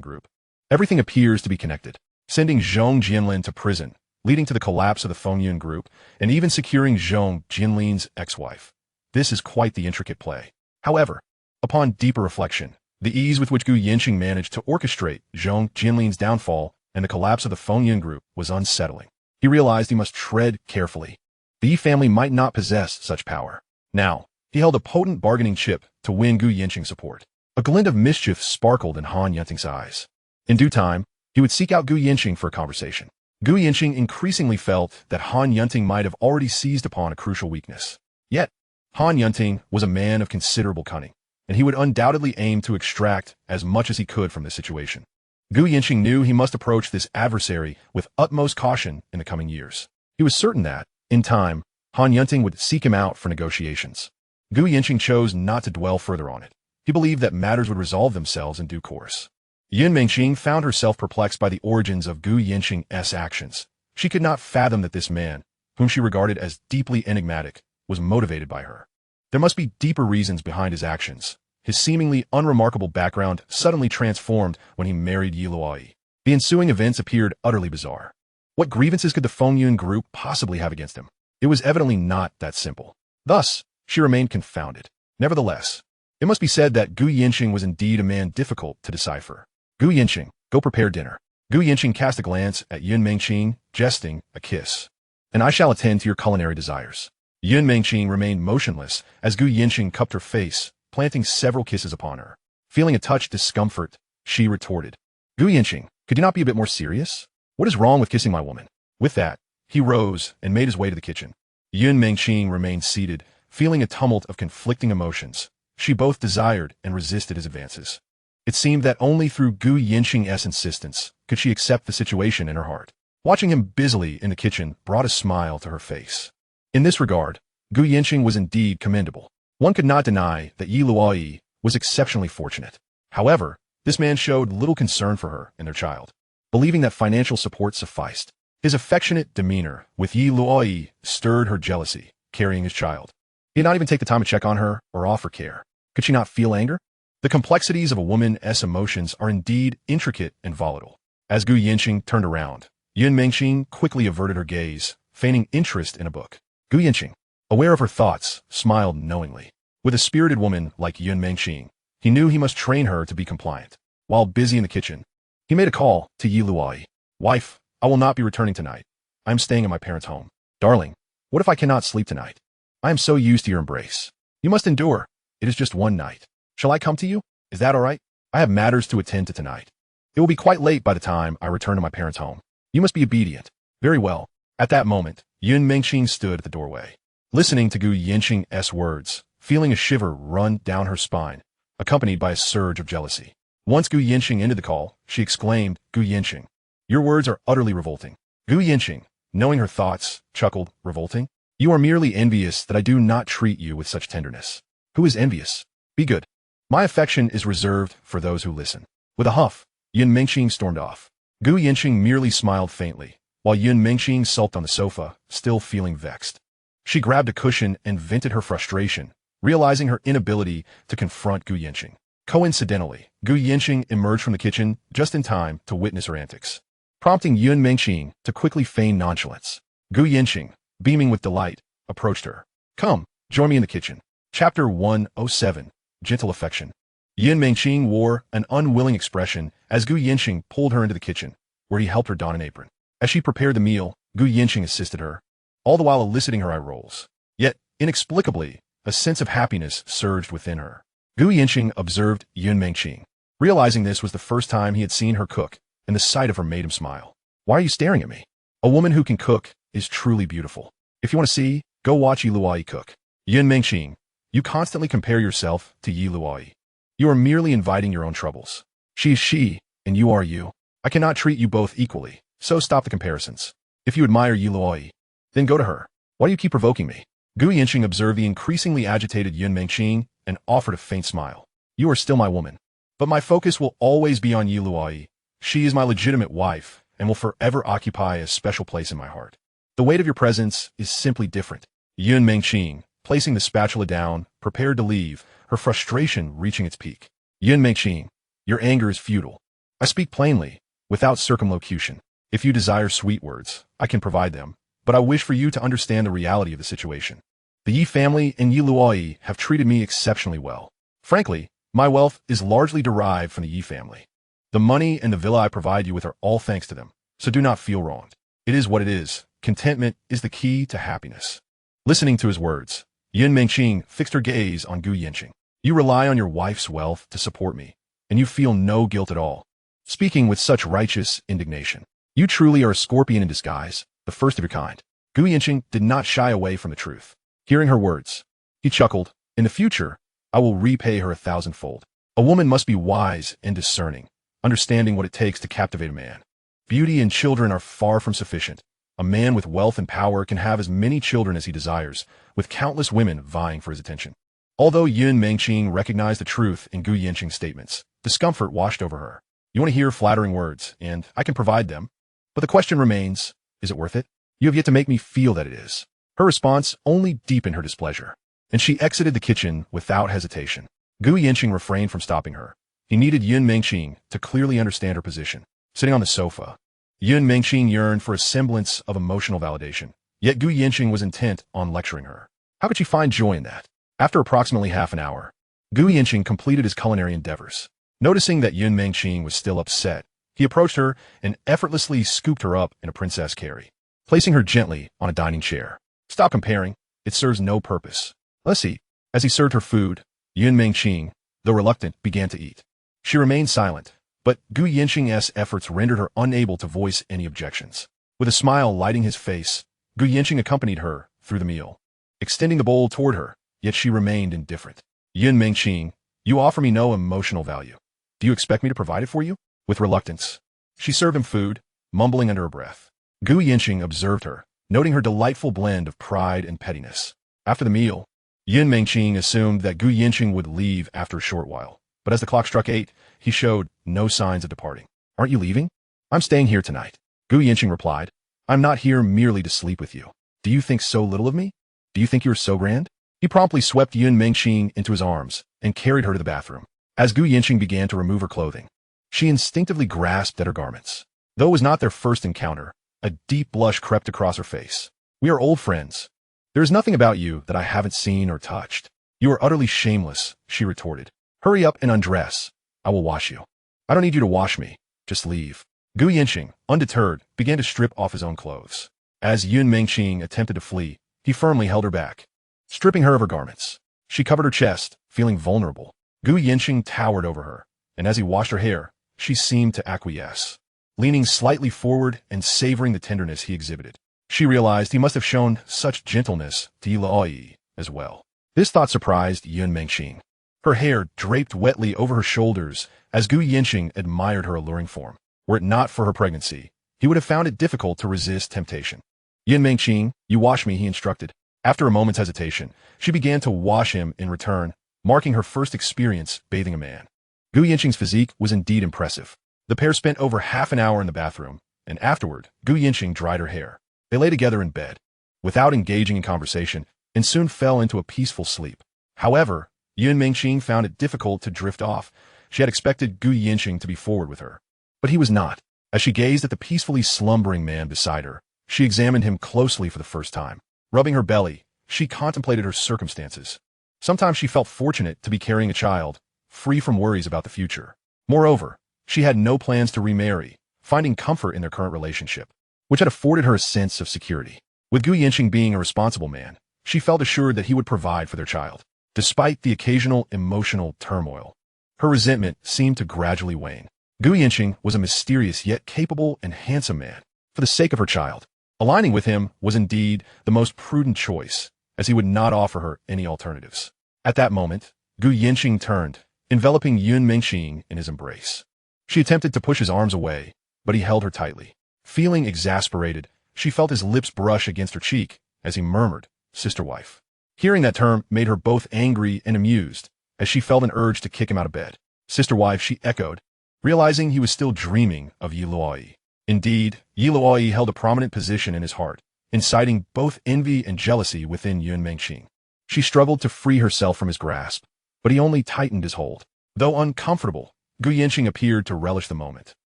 Speaker 1: group, everything appears to be connected. Sending Zhong Jinlin to prison, leading to the collapse of the Fengyun group, and even securing Zhong Jinlin's ex-wife. This is quite the intricate play. However, upon deeper reflection, the ease with which Gu Yancheng managed to orchestrate Zhong Jinlin's downfall and the collapse of the Fengyun group was unsettling. He realized he must tread carefully. The Yi family might not possess such power. Now, he held a potent bargaining chip to win Gu Yancheng's support. A glint of mischief sparkled in Han Yunting's eyes. In due time, he would seek out Gu Yancheng for a conversation. Gu Yancheng increasingly felt that Han Yunting might have already seized upon a crucial weakness. Yet, Han Yunting was a man of considerable cunning, and he would undoubtedly aim to extract as much as he could from this situation. Gu Yancheng knew he must approach this adversary with utmost caution in the coming years. He was certain that, in time, Han Yunting would seek him out for negotiations. Gu Yancheng chose not to dwell further on it. He believed that matters would resolve themselves in due course. Yun Mengqing found herself perplexed by the origins of Gu Yancheng's actions. She could not fathom that this man, whom she regarded as deeply enigmatic, was motivated by her. There must be deeper reasons behind his actions. His seemingly unremarkable background suddenly transformed when he married Luoyi. The ensuing events appeared utterly bizarre. What grievances could the Fengyun group possibly have against him? It was evidently not that simple. Thus, she remained confounded. Nevertheless, it must be said that Gu Yancheng was indeed a man difficult to decipher. Gu Yancheng, go prepare dinner. Gu Yancheng cast a glance at Yun Mengqing, jesting, a kiss. And I shall attend to your culinary desires. Yun Mengqing remained motionless as Gu Yancheng cupped her face, planting several kisses upon her. Feeling a touch discomfort, she retorted, Gu Yancheng, could you not be a bit more serious? What is wrong with kissing my woman? With that, he rose and made his way to the kitchen. Yun Mengqing remained seated, feeling a tumult of conflicting emotions. She both desired and resisted his advances. It seemed that only through Gu Yancheng's insistence could she accept the situation in her heart. Watching him busily in the kitchen brought a smile to her face. In this regard, Gu Yancheng was indeed commendable. One could not deny that Luoyi was exceptionally fortunate. However, this man showed little concern for her and their child, believing that financial support sufficed. His affectionate demeanor with Luoyi stirred her jealousy, carrying his child. He did not even take the time to check on her or offer care. Could she not feel anger? The complexities of a woman's emotions are indeed intricate and volatile. As Gu Yancheng turned around, Yun Mengqing quickly averted her gaze, feigning interest in a book. Gu Yancheng, aware of her thoughts, smiled knowingly. With a spirited woman like Yun Mengqing, he knew he must train her to be compliant. While busy in the kitchen, he made a call to Luoyi. Wife, I will not be returning tonight. I am staying in my parents' home. Darling, what if I cannot sleep tonight? I am so used to your embrace. You must endure. It is just one night. Shall I come to you? Is that all right? I have matters to attend to tonight. It will be quite late by the time I return to my parents' home. You must be obedient. Very well. At that moment, Yun Mengqing stood at the doorway, listening to Gu Yancheng's words, feeling a shiver run down her spine, accompanied by a surge of jealousy. Once Gu Yancheng ended the call, she exclaimed, Gu Yancheng, your words are utterly revolting. Gu Yancheng, knowing her thoughts, chuckled, revolting? You are merely envious that I do not treat you with such tenderness. Who is envious? Be good. My affection is reserved for those who listen. With a huff, Yun Mengqing stormed off. Gu Yancheng merely smiled faintly, while Yun Mengqing sulked on the sofa, still feeling vexed. She grabbed a cushion and vented her frustration, realizing her inability to confront Gu Yancheng. Coincidentally, Gu Yancheng emerged from the kitchen just in time to witness her antics, prompting Yun Mengqing to quickly feign nonchalance. Gu Yancheng, beaming with delight, approached her. Come, join me in the kitchen. Chapter 107, Gentle Affection. Yun Mengqing wore an unwilling expression as Gu Yancheng pulled her into the kitchen, where he helped her don an apron. As she prepared the meal, Gu Yancheng assisted her, all the while eliciting her eye rolls. Yet, inexplicably, a sense of happiness surged within her. Gu Yancheng observed Yun Mengqing. Realizing this was the first time he had seen her cook, and the sight of her made him smile. Why are you staring at me? A woman who can cook is truly beautiful. If you want to see, go watch Luoyi cook. Yun Mengqing, you constantly compare yourself to Luoyi. You are merely inviting your own troubles. She is she, and you are you. I cannot treat you both equally, so stop the comparisons. If you admire Luoyi, then go to her. Why do you keep provoking me? Gu Yancheng observed the increasingly agitated Yun Mengqing and offered a faint smile. You are still my woman, but my focus will always be on Luoyi. She is my legitimate wife and will forever occupy a special place in my heart. The weight of your presence is simply different. Yun Mengqing, placing the spatula down, prepared to leave, her frustration reaching its peak. Yun Mengqing, your anger is futile. I speak plainly, without circumlocution. If you desire sweet words, I can provide them, but I wish for you to understand the reality of the situation. The Yi family and Luoyi have treated me exceptionally well. Frankly, my wealth is largely derived from the Yi family. The money and the villa I provide you with are all thanks to them, so do not feel wronged. It is what it is. Contentment is the key to happiness. Listening to his words, Yun Mengqing fixed her gaze on Gu Yancheng. You rely on your wife's wealth to support me, and you feel no guilt at all. Speaking with such righteous indignation, you truly are a scorpion in disguise, the first of your kind. Gu Yancheng did not shy away from the truth. Hearing her words, he chuckled. In the future, I will repay her 1,000-fold. A woman must be wise and discerning, understanding what it takes to captivate a man. Beauty and children are far from sufficient. A man with wealth and power can have as many children as he desires, with countless women vying for his attention. Although Yun Mengqing recognized the truth in Gu Yancheng's statements, discomfort washed over her. You want to hear flattering words, and I can provide them. But the question remains, is it worth it? You have yet to make me feel that it is. Her response only deepened her displeasure, and she exited the kitchen without hesitation. Gu Yancheng refrained from stopping her. He needed Yun Mengqing to clearly understand her position. Sitting on the sofa, Yun Mengqing yearned for a semblance of emotional validation, yet Gu Yancheng was intent on lecturing her. How could she find joy in that? After approximately half an hour, Gu Yancheng completed his culinary endeavors. Noticing that Yun Mengqing was still upset, he approached her and effortlessly scooped her up in a princess carry, placing her gently on a dining chair. Stop comparing. It serves no purpose. Let's eat. As he served her food, Yun Mengqing, though reluctant, began to eat. She remained silent, but Gu Yancheng's efforts rendered her unable to voice any objections. With a smile lighting his face, Gu Yancheng accompanied her through the meal, extending the bowl toward her, yet she remained indifferent. Yun Mengqing, you offer me no emotional value. Do you expect me to provide it for you? With reluctance, she served him food, mumbling under her breath. Gu Yancheng observed her, noting her delightful blend of pride and pettiness. After the meal, Yun Mengqing assumed that Gu Yancheng would leave after a short while. but as the clock struck 8, he showed no signs of departing. Aren't you leaving? I'm staying here tonight. Gu Yancheng replied. I'm not here merely to sleep with you. Do you think so little of me? Do you think you're so grand? He promptly swept Yun Mengxing into his arms and carried her to the bathroom. As Gu Yancheng began to remove her clothing, she instinctively grasped at her garments. Though it was not their first encounter, a deep blush crept across her face. We are old friends. There is nothing about you that I haven't seen or touched. You are utterly shameless, she retorted. Hurry up and undress. I will wash you. I don't need you to wash me. Just leave. Gu Yancheng, undeterred, began to strip off his own clothes. As Yun Mengxing attempted to flee, he firmly held her back, stripping her of her garments. She covered her chest, feeling vulnerable. Gu Yancheng towered over her, and as he washed her hair, she seemed to acquiesce. Leaning slightly forward and savoring the tenderness he exhibited, she realized he must have shown such gentleness to Luoyi as well. This thought surprised Yun Mengxing. Her hair draped wetly over her shoulders as Gu Yancheng admired her alluring form. Were it not for her pregnancy, he would have found it difficult to resist temptation. Yun Mengxing, you wash me, he instructed. After a moment's hesitation, she began to wash him in return, marking her first experience bathing a man. Gu Yancheng's physique was indeed impressive. The pair spent over half an hour in the bathroom, and afterward, Gu Yancheng dried her hair. They lay together in bed, without engaging in conversation, and soon fell into a peaceful sleep. However, Yun Mengxing found it difficult to drift off. She had expected Gu Yancheng to be forward with her, but he was not. As she gazed at the peacefully slumbering man beside her, she examined him closely for the first time. Rubbing her belly, she contemplated her circumstances. Sometimes she felt fortunate to be carrying a child, free from worries about the future. Moreover, she had no plans to remarry, finding comfort in their current relationship, which had afforded her a sense of security. With Gu Yancheng being a responsible man, she felt assured that he would provide for their child. Despite the occasional emotional turmoil, her resentment seemed to gradually wane. Gu Yancheng was a mysterious yet capable and handsome man. For the sake of her child, aligning with him was indeed the most prudent choice, as he would not offer her any alternatives. At that moment, Gu Yancheng turned, enveloping Yun Mengxing in his embrace. She attempted to push his arms away, but he held her tightly. Feeling exasperated, she felt his lips brush against her cheek as he murmured, "Sister wife." Hearing that term made her both angry and amused, as she felt an urge to kick him out of bed. "Sister wife," she echoed, realizing he was still dreaming of Luoyi. Indeed, Luoyi held a prominent position in his heart, inciting both envy and jealousy within Yun Mengxing. She struggled to free herself from his grasp, but he only tightened his hold. Though uncomfortable, Gu Yancheng appeared to relish the moment,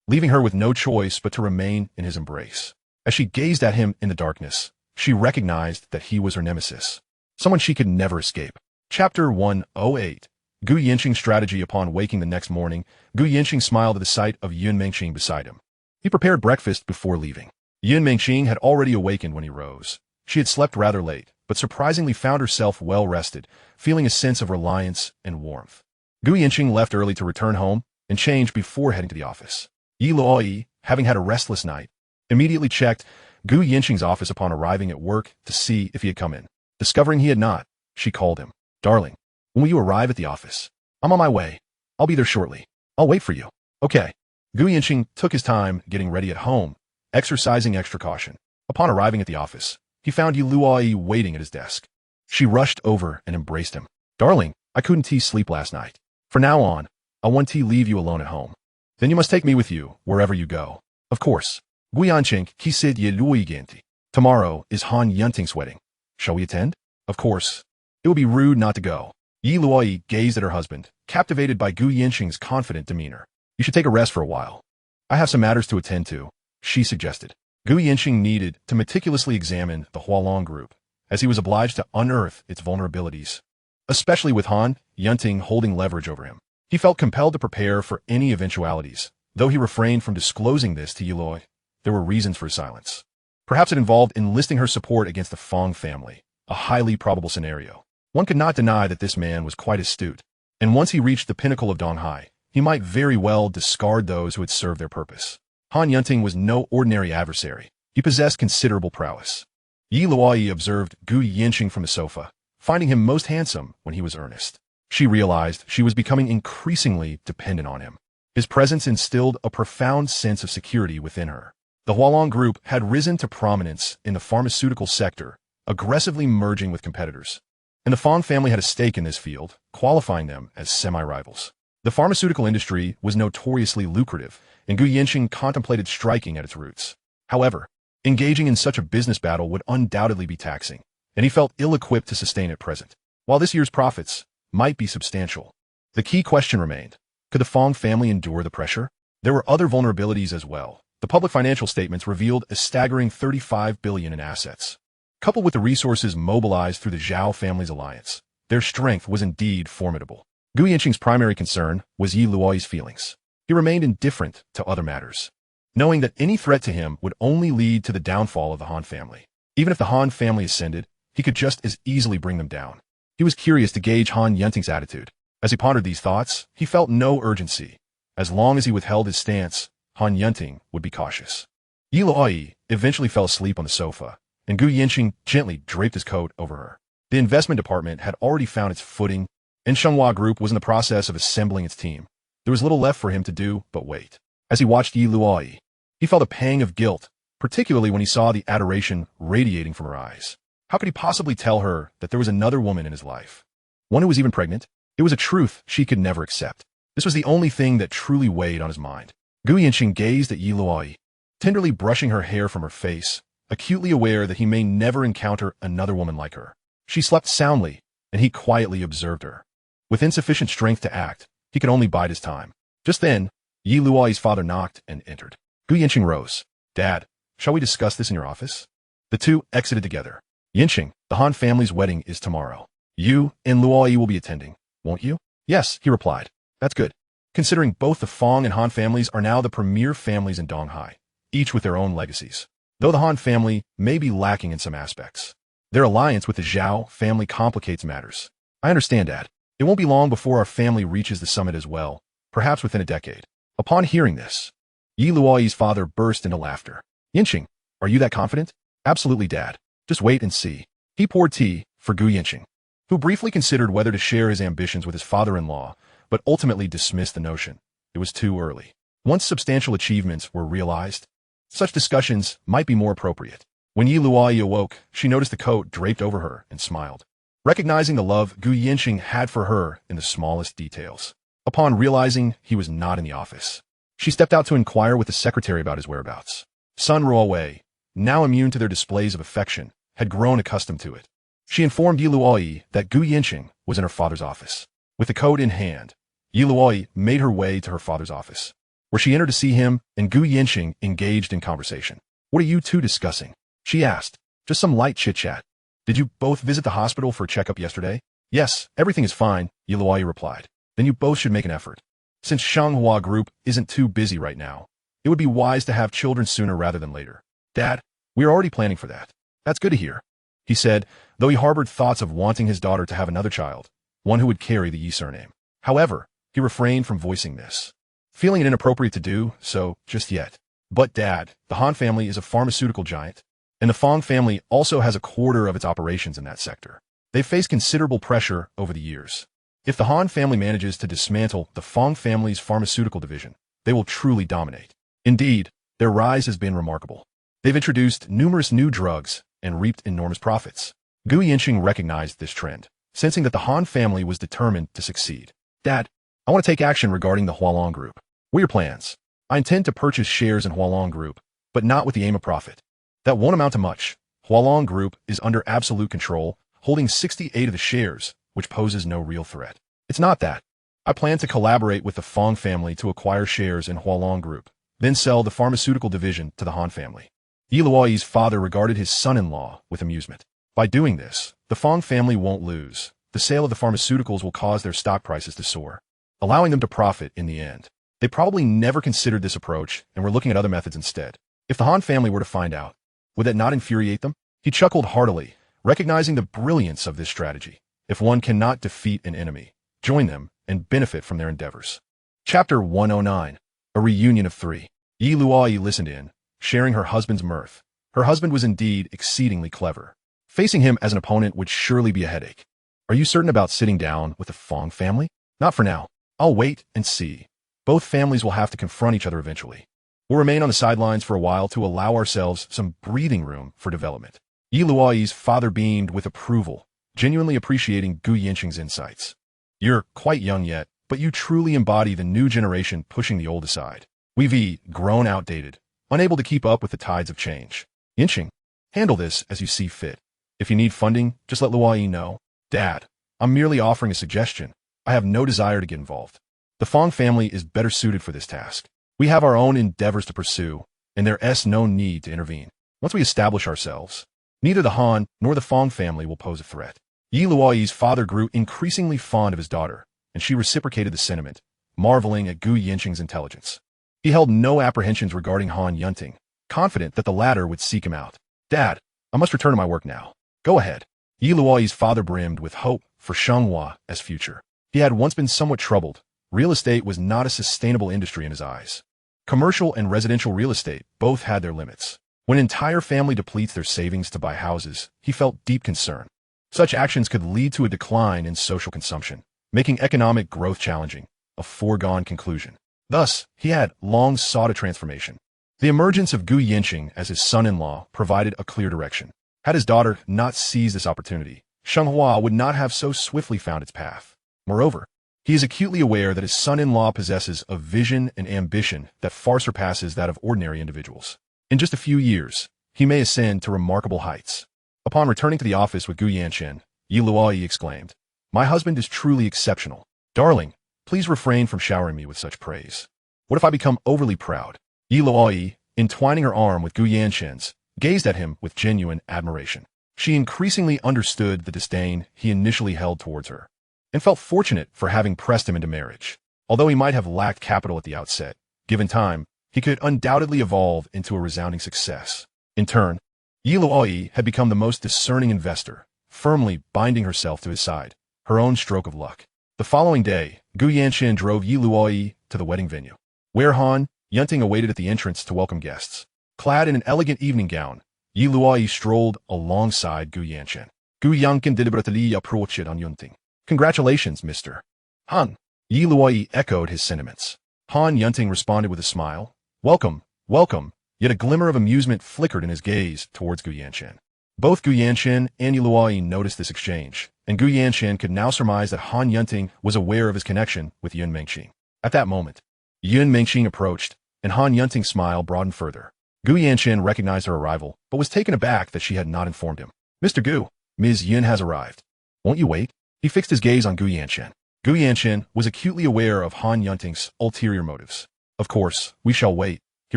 Speaker 1: leaving her with no choice but to remain in his embrace. As she gazed at him in the darkness, she recognized that he was her nemesis, someone she could never escape. Chapter 108. Gu Yancheng's strategy. Upon waking the next morning, Gu Yancheng smiled at the sight of Yun Mengxing beside him. He prepared breakfast before leaving. Yun Mengxing had already awakened when he rose. She had slept rather late, but surprisingly found herself well rested, feeling a sense of reliance and warmth. Gu Yancheng left early to return home and change before heading to the office. Luoyi, having had a restless night, immediately checked Gu Yancheng's office upon arriving at work to see if he had come in. Discovering he had not, she called him. "Darling, when will you arrive at the office?" "I'm on my way. I'll be there shortly. I'll wait for you." "Okay." Gu Yancheng took his time getting ready at home, exercising extra caution. Upon arriving at the office, he found Luoyi waiting at his desk. She rushed over and embraced him. "Darling, I couldn't sleep last night. From now on, I want to leave you alone at home. Then you must take me with you wherever you go." "Of course." Gu Yancheng said Luoyi. "Tomorrow is Han Yunting's wedding. Shall we attend?" "Of course. It would be rude not to go." Luoyi gazed at her husband, captivated by Gu Yancheng's confident demeanor. "You should take a rest for a while. I have some matters to attend to," she suggested. Gu Yancheng needed to meticulously examine the Hualong group, as he was obliged to unearth its vulnerabilities, especially with Han Yunting holding leverage over him. He felt compelled to prepare for any eventualities, though he refrained from disclosing this to Luoyi. There were reasons for his silence. Perhaps it involved enlisting her support against the Fong family, a highly probable scenario. One could not deny that this man was quite astute, and once he reached the pinnacle of Donghai, he might very well discard those who had served their purpose. Han Yunting was no ordinary adversary. He possessed considerable prowess. Luoyi observed Gu Yancheng from the sofa, finding him most handsome when he was earnest. She realized she was becoming increasingly dependent on him. His presence instilled a profound sense of security within her. The Hualong Group had risen to prominence in the pharmaceutical sector, aggressively merging with competitors. And the Fong family had a stake in this field, qualifying them as semi-rivals. The pharmaceutical industry was notoriously lucrative, and Gu Yancheng contemplated striking at its roots. However, engaging in such a business battle would undoubtedly be taxing, and he felt ill-equipped to sustain at present. While this year's profits might be substantial, the key question remained: could the Fong family endure the pressure? There were other vulnerabilities as well. The public financial statements revealed a staggering $35 billion in assets. Coupled with the resources mobilized through the Zhao family's alliance, their strength was indeed formidable. Gu Yancheng's primary concern was Yi Luoyi's feelings. He remained indifferent to other matters, knowing that any threat to him would only lead to the downfall of the Han family. Even if the Han family ascended, he could just as easily bring them down. He was curious to gauge Han Yunting's attitude. As he pondered these thoughts, he felt no urgency. As long as he withheld his stance, Han Yunting would be cautious. Yi Luoyi eventually fell asleep on the sofa, and Gu Yancheng gently draped his coat over her. The investment department had already found its footing, and Shenghua Group was in the process of assembling its team. There was little left for him to do but wait. As he watched Yi Luoyi, he felt a pang of guilt, particularly when he saw the adoration radiating from her eyes. How could he possibly tell her that there was another woman in his life? One who was even pregnant? It was a truth she could never accept. This was the only thing that truly weighed on his mind. Gu Yancheng gazed at Yi Luoyi, tenderly brushing her hair from her face, acutely aware that he may never encounter another woman like her. She slept soundly, and he quietly observed her. With insufficient strength to act, he could only bide his time. Just then, Yi Luoyi's father knocked and entered. Gu Yancheng rose. "Dad, shall we discuss this in your office?" The two exited together. "Yancheng, the Han family's wedding is tomorrow. You and Luoyi will be attending, won't you?" "Yes," he replied. "That's good, considering both the Fong and Han families are now the premier families in Donghai, each with their own legacies. Though the Han family may be lacking in some aspects, their alliance with the Zhao family complicates matters." "I understand, Dad. It won't be long before our family reaches the summit as well, perhaps within a decade." Upon hearing this, Yi Luoyi's father burst into laughter. "Yancheng, are you that confident?" "Absolutely, Dad. Just wait and see." He poured tea for Gu Yancheng, who briefly considered whether to share his ambitions with his father-in-law, but ultimately dismissed the notion. It was too early. Once substantial achievements were realized, such discussions might be more appropriate. When Yi Luoyi awoke, she noticed the coat draped over her and smiled, recognizing the love Gu Yancheng had for her in the smallest details. Upon realizing he was not in the office, she stepped out to inquire with the secretary about his whereabouts. Sun Ruowei, now immune to their displays of affection, had grown accustomed to it. She informed Yi Luoyi that Gu Yancheng was in her father's office. With the coat in hand, Yi Luoyi made her way to her father's office, where she entered to see him and Gu Yancheng engaged in conversation. "What are you two discussing?" she asked. "Just some light chit-chat." "Did you both visit the hospital for a checkup yesterday?" "Yes, everything is fine," Yi Luoyi replied. "Then you both should make an effort. Since Shenghua Group isn't too busy right now, it would be wise to have children sooner rather than later." "Dad, we are already planning for that." "That's good to hear," he said, though he harbored thoughts of wanting his daughter to have another child, one who would carry the Yi surname. However, he refrained from voicing this, feeling it inappropriate to do so just yet. "But Dad, the Han family is a pharmaceutical giant, and the Fong family also has a quarter of its operations in that sector. They've faced considerable pressure over the years. If the Han family manages to dismantle the Fong family's pharmaceutical division, they will truly dominate. Indeed, their rise has been remarkable. They've introduced numerous new drugs and reaped enormous profits." Gu Yancheng recognized this trend, sensing that the Han family was determined to succeed. "Dad, I want to take action regarding the Hualong Group." "What are your plans?" "I intend to purchase shares in Hualong Group, but not with the aim of profit. That won't amount to much. Hualong Group is under absolute control, holding 68 of the shares, which poses no real threat. It's not that. I plan to collaborate with the Fong family to acquire shares in Hualong Group, then sell the pharmaceutical division to the Han family." Yi Luoyi's father regarded his son-in-law with amusement. By doing this, the Fong family won't lose. The sale of the pharmaceuticals will cause their stock prices to soar, allowing them to profit in the end. They probably never considered this approach and were looking at other methods instead. If the Han family were to find out, would that not infuriate them? He chuckled heartily, recognizing the brilliance of this strategy. If one cannot defeat an enemy, join them and benefit from their endeavors. Chapter 109. A Reunion of Three. Yi Luoyi listened in, sharing her husband's mirth. Her husband was indeed exceedingly clever. Facing him as an opponent would surely be a headache. "Are you certain about sitting down with the Fong family?" "Not for now. I'll wait and see. Both families will have to confront each other eventually. We'll remain on the sidelines for a while to allow ourselves some breathing room for development." Yi Luoyi's father beamed with approval, genuinely appreciating Gu Yancheng's insights. "You're quite young yet, but you truly embody the new generation pushing the old aside. We've grown outdated, unable to keep up with the tides of change. Yancheng, handle this as you see fit. If you need funding, just let Luoyi know. Dad, I'm merely offering a suggestion. I have no desire to get involved. The Fong family is better suited for this task. We have our own endeavors to pursue, and there's no need to intervene. Once we establish ourselves, neither the Han nor the Fong family will pose a threat. Yi Luoyi's father grew increasingly fond of his daughter, and she reciprocated the sentiment, marveling at Gu Yancheng's intelligence. He held no apprehensions regarding Han Yanting, confident that the latter would seek him out. Dad, I must return to my work now. Go ahead. Yi Luoyi's father brimmed with hope for Shenghua as future. He had once been somewhat troubled. Real estate was not a sustainable industry in his eyes. Commercial and residential real estate both had their limits. When an entire family depletes their savings to buy houses, he felt deep concern. Such actions could lead to a decline in social consumption, making economic growth challenging, a foregone conclusion. Thus, he had long sought a transformation. The emergence of Gu Yancheng as his son-in-law provided a clear direction. Had his daughter not seized this opportunity, Shenghua would not have so swiftly found its path. Moreover, he is acutely aware that his son-in-law possesses a vision and ambition that far surpasses that of ordinary individuals. In just a few years, he may ascend to remarkable heights. Upon returning to the office with Gu Yancheng, Yi Luoyi exclaimed, "My husband is truly exceptional. Darling, please refrain from showering me with such praise. What if I become overly proud?" Yi Luoyi, entwining her arm with Gu Yancheng's, gazed at him with genuine admiration. She increasingly understood the disdain he initially held towards her, and felt fortunate for having pressed him into marriage. Although he might have lacked capital at the outset, given time, he could undoubtedly evolve into a resounding success. In turn, Yi Luoyi had become the most discerning investor, firmly binding herself to his side, her own stroke of luck. The following day, Gu Yancheng drove Yi Luoyi to the wedding venue, where Han Yanting awaited at the entrance to welcome guests. Clad in an elegant evening gown, Yi Luoyi strolled alongside Gu Yancheng. Gu Yancheng deliberately approached Han Yanting. "Congratulations, Mr. Han." Yi Luoyi echoed his sentiments. Han Yanting responded with a smile. "Welcome, welcome," yet a glimmer of amusement flickered in his gaze towards Gu Yancheng. Both Gu Yancheng and Yi Luoyi noticed this exchange, and Gu Yancheng could now surmise that Han Yanting was aware of his connection with Yun Mengqing. At that moment, Yun Mengqing approached, and Han Yanting's smile broadened further. Gu Yancheng recognized her arrival, but was taken aback that she had not informed him. "Mr. Gu, Ms. Yun has arrived. Won't you wait?" He fixed his gaze on Gu Yancheng. Gu Yancheng was acutely aware of Han Yanting's ulterior motives. "Of course, we shall wait," he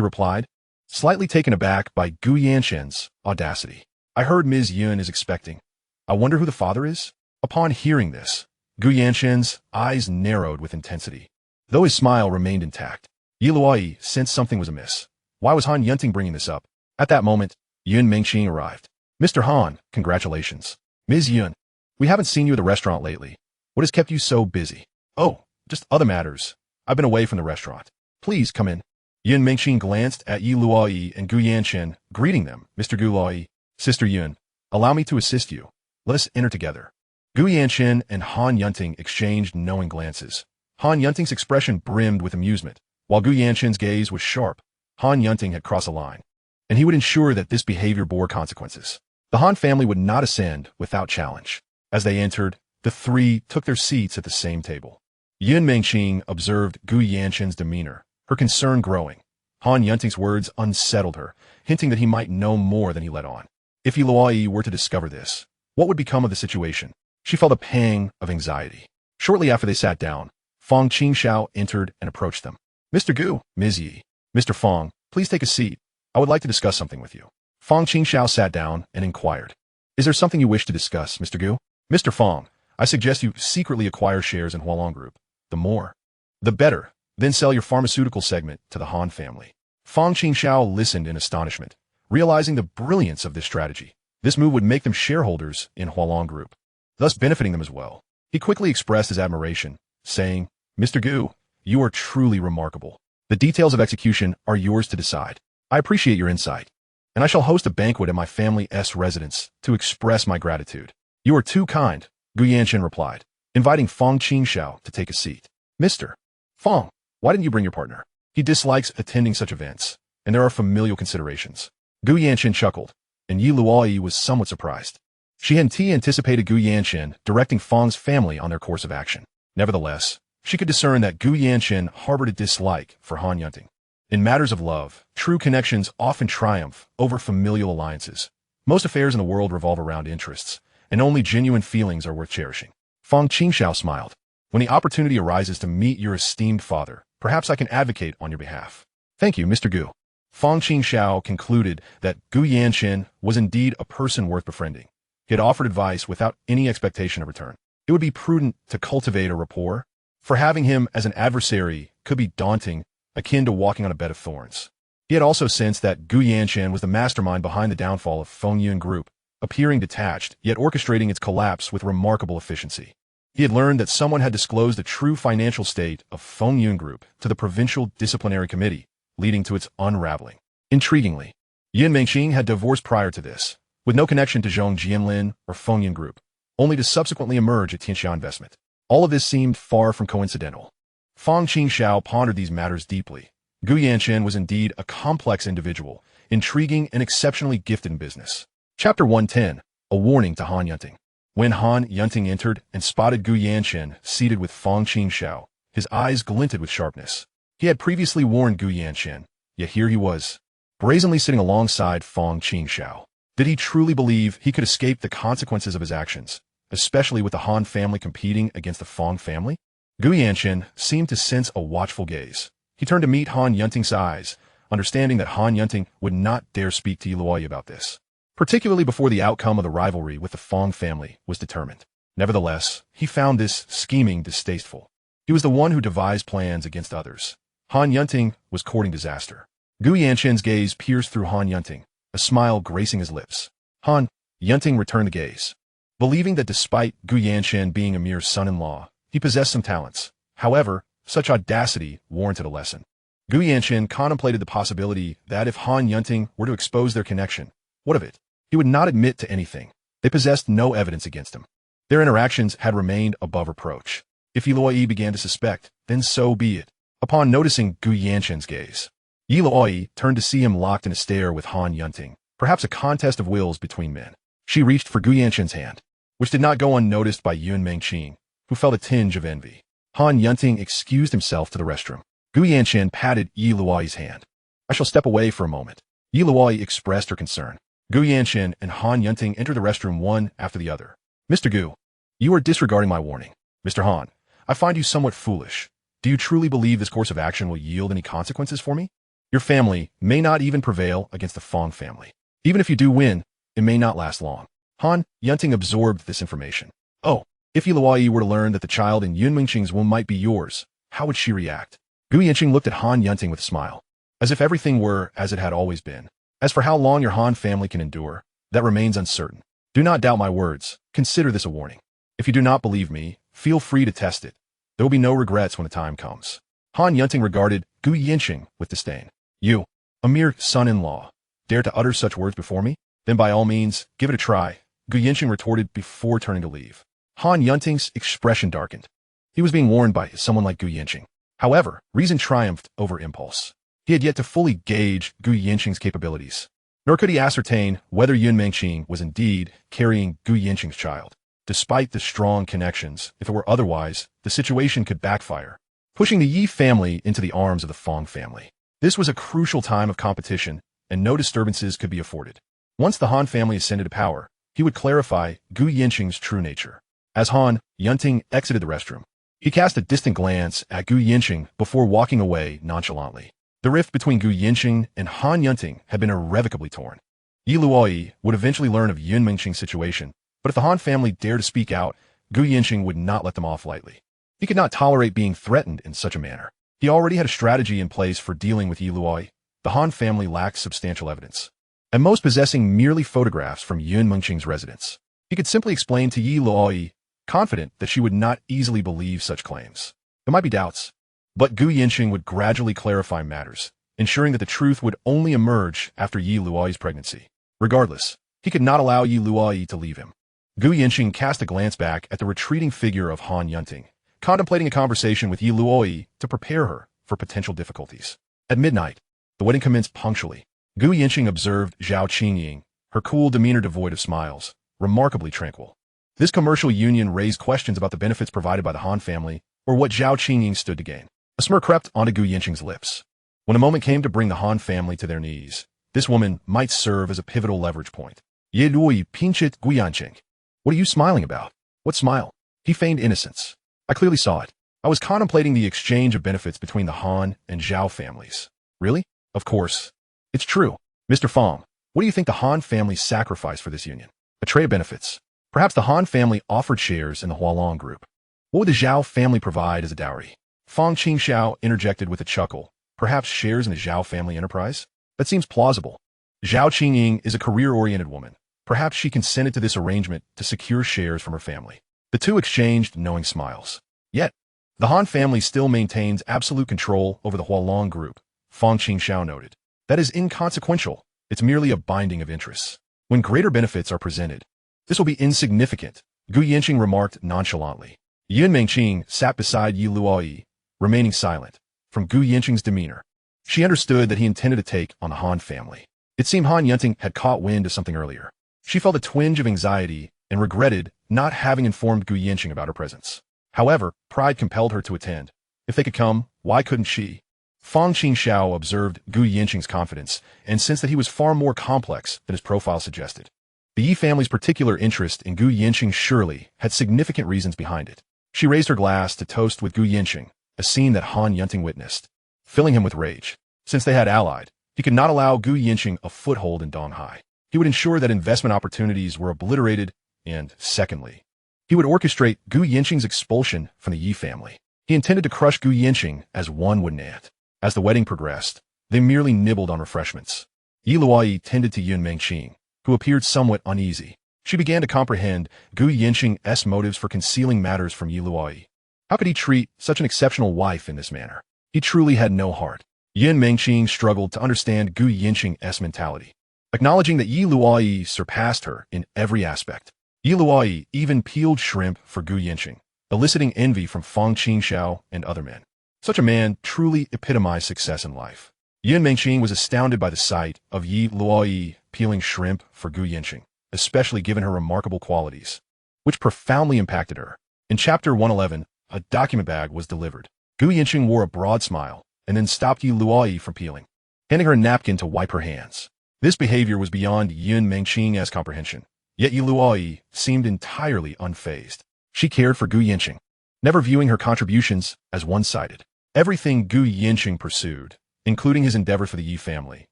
Speaker 1: replied, slightly taken aback by Gu Yancheng's audacity. "I heard Ms. Yun is expecting. I wonder who the father is?" Upon hearing this, Gu Yancheng's eyes narrowed with intensity. Though his smile remained intact, Yi Luoyi sensed something was amiss. Why was Han Yanting bringing this up? At that moment, Yun Mengqing arrived. "Mr. Han, congratulations. Ms. Yun, we haven't seen you at the restaurant lately. What has kept you so busy?" "Oh, just other matters. I've been away from the restaurant. Please come in." Yun Mengqing glanced at Yi Luoyi and Gu Yancheng, greeting them. "Mr. Gu Luoyi, Sister Yun, allow me to assist you. Let us enter together." Gu Yancheng and Han Yanting exchanged knowing glances. Han Yanting's expression brimmed with amusement, while Gu Yancheng's gaze was sharp. Han Yanting had crossed a line, and he would ensure that this behavior bore consequences. The Han family would not ascend without challenge. As they entered, the three took their seats at the same table. Yun Mengqing observed Gu Yancheng's demeanor, her concern growing. Han Yanting's words unsettled her, hinting that he might know more than he let on. If Yi Luoyi were to discover this, what would become of the situation? She felt a pang of anxiety. Shortly after they sat down, Fong Qingxiao entered and approached them. "Mr. Gu, Ms. Yi, Mr. Fong, please take a seat. I would like to discuss something with you." Fong Qingxiao sat down and inquired, "Is there something you wish to discuss, Mr. Gu?" "Mr. Fong, I suggest you secretly acquire shares in Hualong Group. The more, the better. Then sell your pharmaceutical segment to the Han family." Fong Qingxiao listened in astonishment, realizing the brilliance of this strategy. This move would make them shareholders in Hualong Group, thus benefiting them as well. He quickly expressed his admiration, saying, "Mr. Gu, you are truly remarkable. The details of execution are yours to decide. I appreciate your insight, and I shall host a banquet at my family's residence to express my gratitude." "You are too kind," Gu Yancheng replied, inviting Fong Qingxiao to take a seat. "Mr. Fong, why didn't you bring your partner? He dislikes attending such events, and there are familial considerations." Gu Yancheng chuckled, and Yi Luoyi was somewhat surprised. She had anticipated Gu Yancheng directing Fong's family on their course of action. Nevertheless, she could discern that Gu Yanchen harbored a dislike for Han Yunting. In matters of love, true connections often triumph over familial alliances. Most affairs in the world revolve around interests, and only genuine feelings are worth cherishing. Fang Qingxiao smiled. When the opportunity arises to meet your esteemed father, perhaps I can advocate on your behalf. Thank you, Mr. Gu. Fang Qingxiao concluded that Gu Yanchen was indeed a person worth befriending. He had offered advice without any expectation of return. It would be prudent to cultivate a rapport, for having him as an adversary could be daunting, akin to walking on a bed of thorns. He had also sensed that Gu Yanchen was the mastermind behind the downfall of Fengyun Group, appearing detached, yet orchestrating its collapse with remarkable efficiency. He had learned that someone had disclosed the true financial state of Fengyun Group to the Provincial Disciplinary Committee, leading to its unraveling. Intriguingly, Yin Mengqing had divorced prior to this, with no connection to Zhong Jianlin or Fengyun Group, only to subsequently emerge at Tianxia Investment. All of this seemed far from coincidental. Fang Qingxiao pondered these matters deeply. Gu Yanchen was indeed a complex individual, intriguing and exceptionally gifted in business. Chapter 110, A Warning to Han Yunting. When Han Yunting entered and spotted Gu Yanchen seated with Fang Qingxiao, his eyes glinted with sharpness. He had previously warned Gu Yanchen, yet here he was, brazenly sitting alongside Fang Qingxiao. Did he truly believe he could escape the consequences of his actions, especially with the Han family competing against the Fang family? Gu Yanchen seemed to sense a watchful gaze. He turned to meet Han Yunting's eyes, understanding that Han Yunting would not dare speak to Luoyi about this, particularly before the outcome of the rivalry with the Fang family was determined. Nevertheless, he found this scheming distasteful. He was the one who devised plans against others. Han Yunting was courting disaster. Gu Yanchen's gaze pierced through Han Yunting, a smile gracing his lips. Han Yunting returned the gaze, believing that despite Gu Yanchen being a mere son-in-law, he possessed some talents. However, such audacity warranted a lesson. Gu Yanchen contemplated the possibility that if Han Yunting were to expose their connection, what of it? He would not admit to anything. They possessed no evidence against him. Their interactions had remained above reproach. If Luoyi began to suspect, then so be it. Upon noticing Gu Yanchen's gaze, Luoyi turned to see him locked in a stare with Han Yunting, perhaps a contest of wills between men. She reached for Gu Yanchen's hand, which did not go unnoticed by Yun Mengqing, who felt a tinge of envy. Han Yunting excused himself to the restroom. Gu Yanchen patted Luoyi's hand. I shall step away for a moment. Luoyi expressed her concern. Gu Yanchen and Han Yunting entered the restroom one after the other. Mr. Gu, you are disregarding my warning. Mr. Han, I find you somewhat foolish. Do you truly believe this course of action will yield any consequences for me? Your family may not even prevail against the Fang family. Even if you do win, it may not last long. Han Yunting absorbed this information. Oh, if Luoyi were to learn that the child in Yun Mengqing's womb might be yours, how would she react? Gu Yanchen looked at Han Yunting with a smile, as if everything were as it had always been. As for how long your Han family can endure, that remains uncertain. Do not doubt my words. Consider this a warning. If you do not believe me, feel free to test it. There will be no regrets when the time comes. Han Yunting regarded Gu Yanchen with disdain. You, a mere son-in-law, dare to utter such words before me? Then by all means, give it a try, Gu Yanchen retorted before turning to leave. Han Yunting's expression darkened. He was being warned by someone like Gu Yanchen. However, reason triumphed over impulse. He had yet to fully gauge Gu Yanqing's capabilities, nor could he ascertain whether Yun Mengqing was indeed carrying Gu Yanqing's child. Despite the strong connections, if it were otherwise, the situation could backfire, pushing the Yi family into the arms of the Fang family. This was a crucial time of competition, and no disturbances could be afforded. Once the Han family ascended to power, he would clarify Gu Yanqing's true nature. As Han Yunting exited the restroom, he cast a distant glance at Gu Yanqing before walking away nonchalantly. The rift between Gu Yanqing and Han Yunting had been irrevocably torn. Luoyi would eventually learn of Yun Mengqing's situation, but if the Han family dared to speak out, Gu Yanqing would not let them off lightly. He could not tolerate being threatened in such a manner. He already had a strategy in place for dealing with Luoyi. The Han family lacked substantial evidence, at most possessing merely photographs from Yun Mengqing's residence. He could simply explain to Luoyi, confident that she would not easily believe such claims. There might be doubts, but Gu Yanqing would gradually clarify matters, ensuring that the truth would only emerge after Luoyi's pregnancy. Regardless, he could not allow Luoyi to leave him. Gu Yanqing cast a glance back at the retreating figure of Han Yunting, contemplating a conversation with Luoyi to prepare her for potential difficulties. At midnight, the wedding commenced punctually. Gu Yanqing observed Zhao Qingying, her cool demeanor devoid of smiles, remarkably tranquil. This commercial union raised questions about the benefits provided by the Han family or what Zhao Qingying stood to gain. A smirk crept onto Gu Yancheng's lips. When a moment came to bring the Han family to their knees, this woman might serve as a pivotal leverage point. Ye Luoyi pinchit Gu Yancheng. What are you smiling about? What smile? He feigned innocence. I clearly saw it. I was contemplating the exchange of benefits between the Han and Zhao families. Really? Of course. It's true. Mr. Fong, what do you think the Han family sacrificed for this union? A tray of benefits. Perhaps the Han family offered shares in the Hualong group. What would the Zhao family provide as a dowry? Fong Qingxiao interjected with a chuckle. Perhaps shares in the Zhao family enterprise? That seems plausible. Zhao Qingying is a career-oriented woman. Perhaps she consented to this arrangement to secure shares from her family. The two exchanged knowing smiles. Yet, the Han family still maintains absolute control over the Hualong group, Fong Qingxiao noted. That is inconsequential. It's merely a binding of interests. When greater benefits are presented, this will be insignificant, Gu Yancheng remarked nonchalantly. Yun Mengqing sat beside Yi Luoyi, remaining silent. From Gu Yancheng's demeanor, she understood that he intended to take on the Han family. It seemed Han Yanting had caught wind of something earlier. She felt a twinge of anxiety and regretted not having informed Gu Yancheng about her presence. However, pride compelled her to attend. If they could come, why couldn't she? Fong Qingxiao observed Gu Yancheng's confidence and sensed that he was far more complex than his profile suggested. The Yi family's particular interest in Gu Yancheng surely had significant reasons behind it. She raised her glass to toast with Gu Yancheng, a scene that Han Yanting witnessed, filling him with rage. Since they had allied, he could not allow Gu Yancheng a foothold in Donghai. He would ensure that investment opportunities were obliterated, and, secondly, he would orchestrate Gu Yancheng's expulsion from the Yi family. He intended to crush Gu Yancheng as one would an ant. As the wedding progressed, they merely nibbled on refreshments. Yi Luoyi tended to Yun Mengqing, who appeared somewhat uneasy. She began to comprehend Gu Yancheng's motives for concealing matters from Yi Luoyi. How could he treat such an exceptional wife in this manner? He truly had no heart. Yun Mengqing struggled to understand Gu Yancheng's mentality, acknowledging that Yi Luoyi surpassed her in every aspect. Yi Luoyi even peeled shrimp for Gu Yancheng, eliciting envy from Fong Qingxiao and other men. Such a man truly epitomized success in life. Yun Mengqing was astounded by the sight of Yi Luoyi peeling shrimp for Gu Yancheng, especially given her remarkable qualities, which profoundly impacted her. In Chapter 111, a document bag was delivered. Gu Yancheng wore a broad smile and then stopped Yi Luoyi from peeling, handing her a napkin to wipe her hands. This behavior was beyond Yun Mengqing's comprehension, yet Yi Luoyi seemed entirely unfazed. She cared for Gu Yancheng, never viewing her contributions as one-sided. Everything Gu Yancheng pursued, including his endeavor for the Yi family,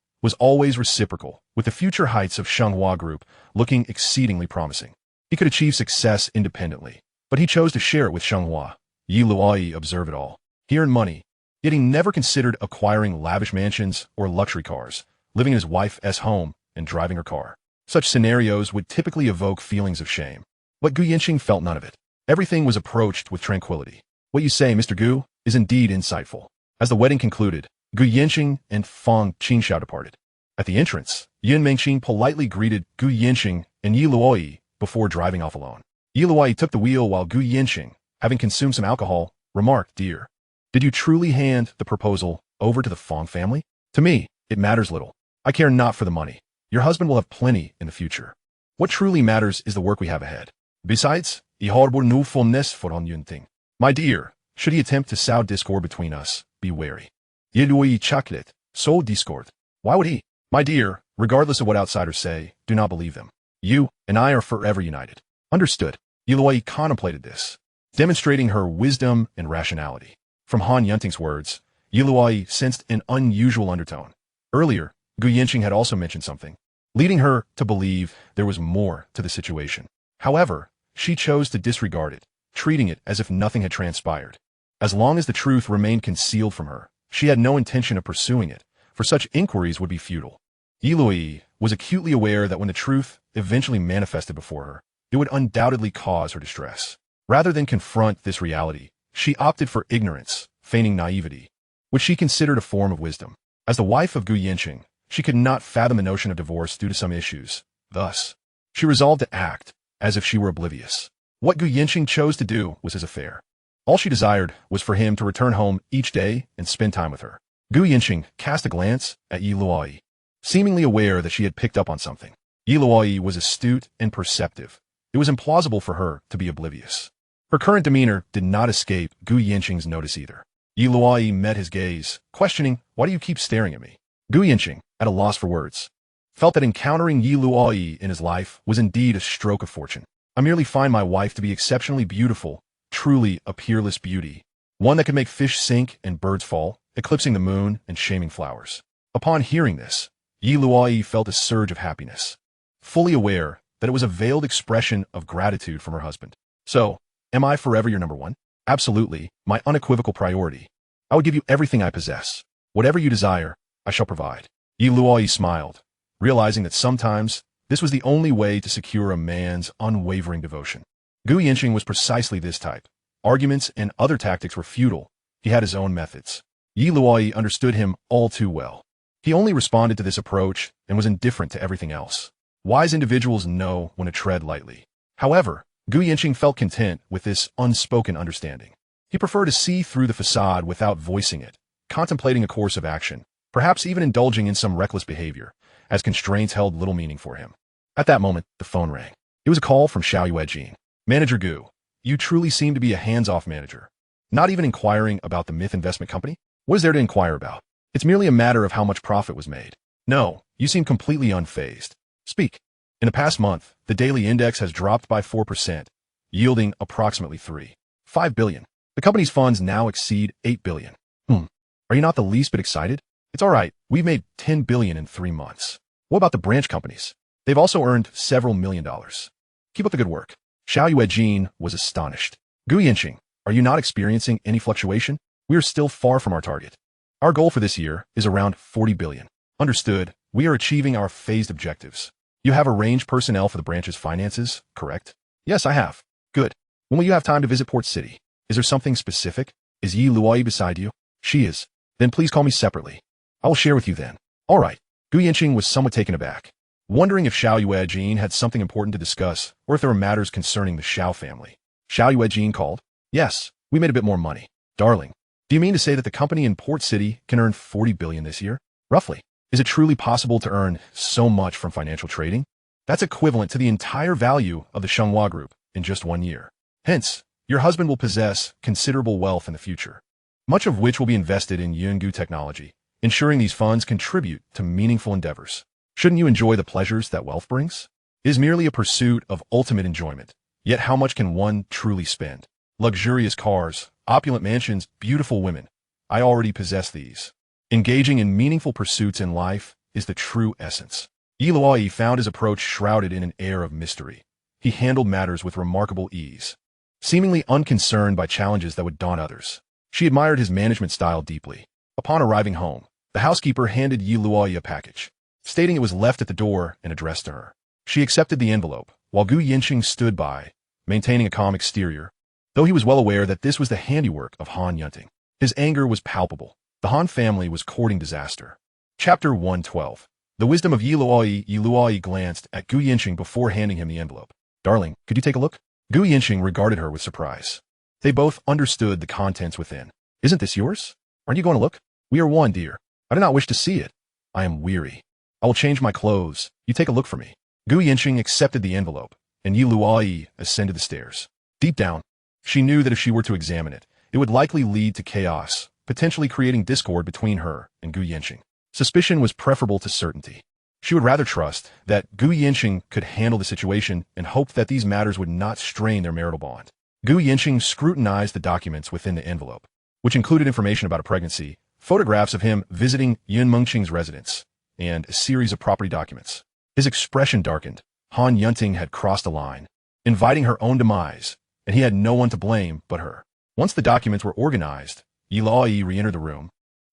Speaker 1: was always reciprocal, with the future heights of Shenghua Group looking exceedingly promising. He could achieve success independently, but he chose to share it with Shenghua. Yi Luoyi observed it all. He earned money, yet he never considered acquiring lavish mansions or luxury cars, living in his wife's home and driving her car. Such scenarios would typically evoke feelings of shame. But Gu Yancheng felt none of it. Everything was approached with tranquility. What you say, Mr. Gu, is indeed insightful. As the wedding concluded, Gu Yancheng and Fong Qingxiao departed. At the entrance, Yun Mengqing politely greeted Gu Yancheng and Yi Luoyi before driving off alone. Yi Luoyi took the wheel while Gu Yancheng, having consumed some alcohol, remarked, "Dear, did you truly hand the proposal over to the Fong family? To me, it matters little. I care not for the money. Your husband will have plenty in the future. What truly matters is the work we have ahead. Besides, I harbor no fondness for Han Yunting. My dear, should he attempt to sow discord between us, be wary. Yi Luoyi chocolate, sow discord. Why would he? My dear, regardless of what outsiders say, do not believe them. You and I are forever united." Understood. Yi Luoyi contemplated this, demonstrating her wisdom and rationality. From Han Yunting's words, Yi Luoyi sensed an unusual undertone. Earlier, Gu Yancheng had also mentioned something, leading her to believe there was more to the situation. However, she chose to disregard it, treating it as if nothing had transpired. As long as the truth remained concealed from her, she had no intention of pursuing it, for such inquiries would be futile. Yi Luoyi was acutely aware that when the truth eventually manifested before her, it would undoubtedly cause her distress. Rather than confront this reality, she opted for ignorance, feigning naivety, which she considered a form of wisdom. As the wife of Gu Yancheng, she could not fathom the notion of divorce due to some issues. Thus, she resolved to act as if she were oblivious. What Gu Yancheng chose to do was his affair. All she desired was for him to return home each day and spend time with her. Gu Yancheng cast a glance at Yi Luoyi, seemingly aware that she had picked up on something. Yi Luoyi was astute and perceptive. It was implausible for her to be oblivious. Her current demeanor did not escape Gu Yancheng's notice either. Yi Luoyi met his gaze, questioning, "Why do you keep staring at me?" Gu Yancheng, at a loss for words, felt that encountering Yi Luoyi in his life was indeed a stroke of fortune. "I merely find my wife to be exceptionally beautiful, truly a peerless beauty, one that could make fish sink and birds fall, eclipsing the moon and shaming flowers." Upon hearing this, Yi Luoyi felt a surge of happiness, fully aware that it was a veiled expression of gratitude from her husband. "So, am I forever your number one?" "Absolutely, my unequivocal priority. I would give you everything I possess. Whatever you desire, I shall provide." Yi Luoyi smiled, realizing that sometimes this was the only way to secure a man's unwavering devotion. Gu Yancheng was precisely this type. Arguments and other tactics were futile. He had his own methods. Yi Luoyi understood him all too well. He only responded to this approach and was indifferent to everything else. Wise individuals know when to tread lightly. However, Gu Yancheng felt content with this unspoken understanding. He preferred to see through the facade without voicing it, contemplating a course of action, perhaps even indulging in some reckless behavior, as constraints held little meaning for him. At that moment, the phone rang. It was a call from Xiaoyuejin. "Manager Gu, you truly seem to be a hands-off manager. Not even inquiring about the Myth investment company? What is there to inquire about? It's merely a matter of how much profit was made." "No, you seem completely unfazed. Speak." "In the past month, the daily index has dropped by 4%, yielding approximately 3.5 billion. The company's funds now exceed 8 billion. Are you not the least bit excited? It's all right, we've made 10 billion in 3 months. What about the branch companies? They've also earned several $1 million. Keep up the good work." Xiaoyuejin was astonished. "Gu Yancheng, are you not experiencing any fluctuation? We are still far from our target. Our goal for this year is around 40 billion. Understood, we are achieving our phased objectives. You have arranged personnel for the branch's finances, correct?" "Yes, I have." "Good. When will you have time to visit Port City? Is there something specific? Is Yi Luoyi beside you?" "She is." "Then please call me separately. I will share with you then." "All right." Gu Yancheng was somewhat taken aback, wondering if Xiaoyuejin had something important to discuss or if there were matters concerning the Xiao family. Xiaoyuejin called. "Yes, we made a bit more money." "Darling, do you mean to say that the company in Port City can earn 40 billion this year? Roughly. Is it truly possible to earn so much from financial trading? That's equivalent to the entire value of the Shenghua Group in just 1 year. Hence, your husband will possess considerable wealth in the future, much of which will be invested in Yungu technology, ensuring these funds contribute to meaningful endeavors. Shouldn't you enjoy the pleasures that wealth brings? It is merely a pursuit of ultimate enjoyment. Yet how much can one truly spend? Luxurious cars, opulent mansions, beautiful women. I already possess these. Engaging in meaningful pursuits in life is the true essence." Yi Luoyi found his approach shrouded in an air of mystery. He handled matters with remarkable ease, seemingly unconcerned by challenges that would daunt others. She admired his management style deeply. Upon arriving home, the housekeeper handed Yi Luoyi a package, stating it was left at the door and addressed to her. She accepted the envelope, while Gu Yancheng stood by, maintaining a calm exterior, though he was well aware that this was the handiwork of Han Yancheng. His anger was palpable. The Han family was courting disaster. Chapter 112. The wisdom of Yi Luoyi. Yi Luoyi glanced at Gu Yancheng before handing him the envelope. "Darling, could you take a look?" Gu Yancheng regarded her with surprise. They both understood the contents within. "Isn't this yours? Aren't you going to look?" "We are one, dear. I do not wish to see it. I am weary. I will change my clothes. You take a look for me." Gu Yancheng accepted the envelope, and Yi Luoyi ascended the stairs. Deep down, she knew that if she were to examine it, it would likely lead to chaos, potentially creating discord between her and Gu Yancheng. Suspicion was preferable to certainty. She would rather trust that Gu Yancheng could handle the situation and hoped that these matters would not strain their marital bond. Gu Yancheng scrutinized the documents within the envelope, which included information about a pregnancy, photographs of him visiting Yun Mengqing's residence, and a series of property documents. His expression darkened. Han Yanting had crossed a line, inviting her own demise, and he had no one to blame but her. Once the documents were organized, Yi Luoyi re-entered the room,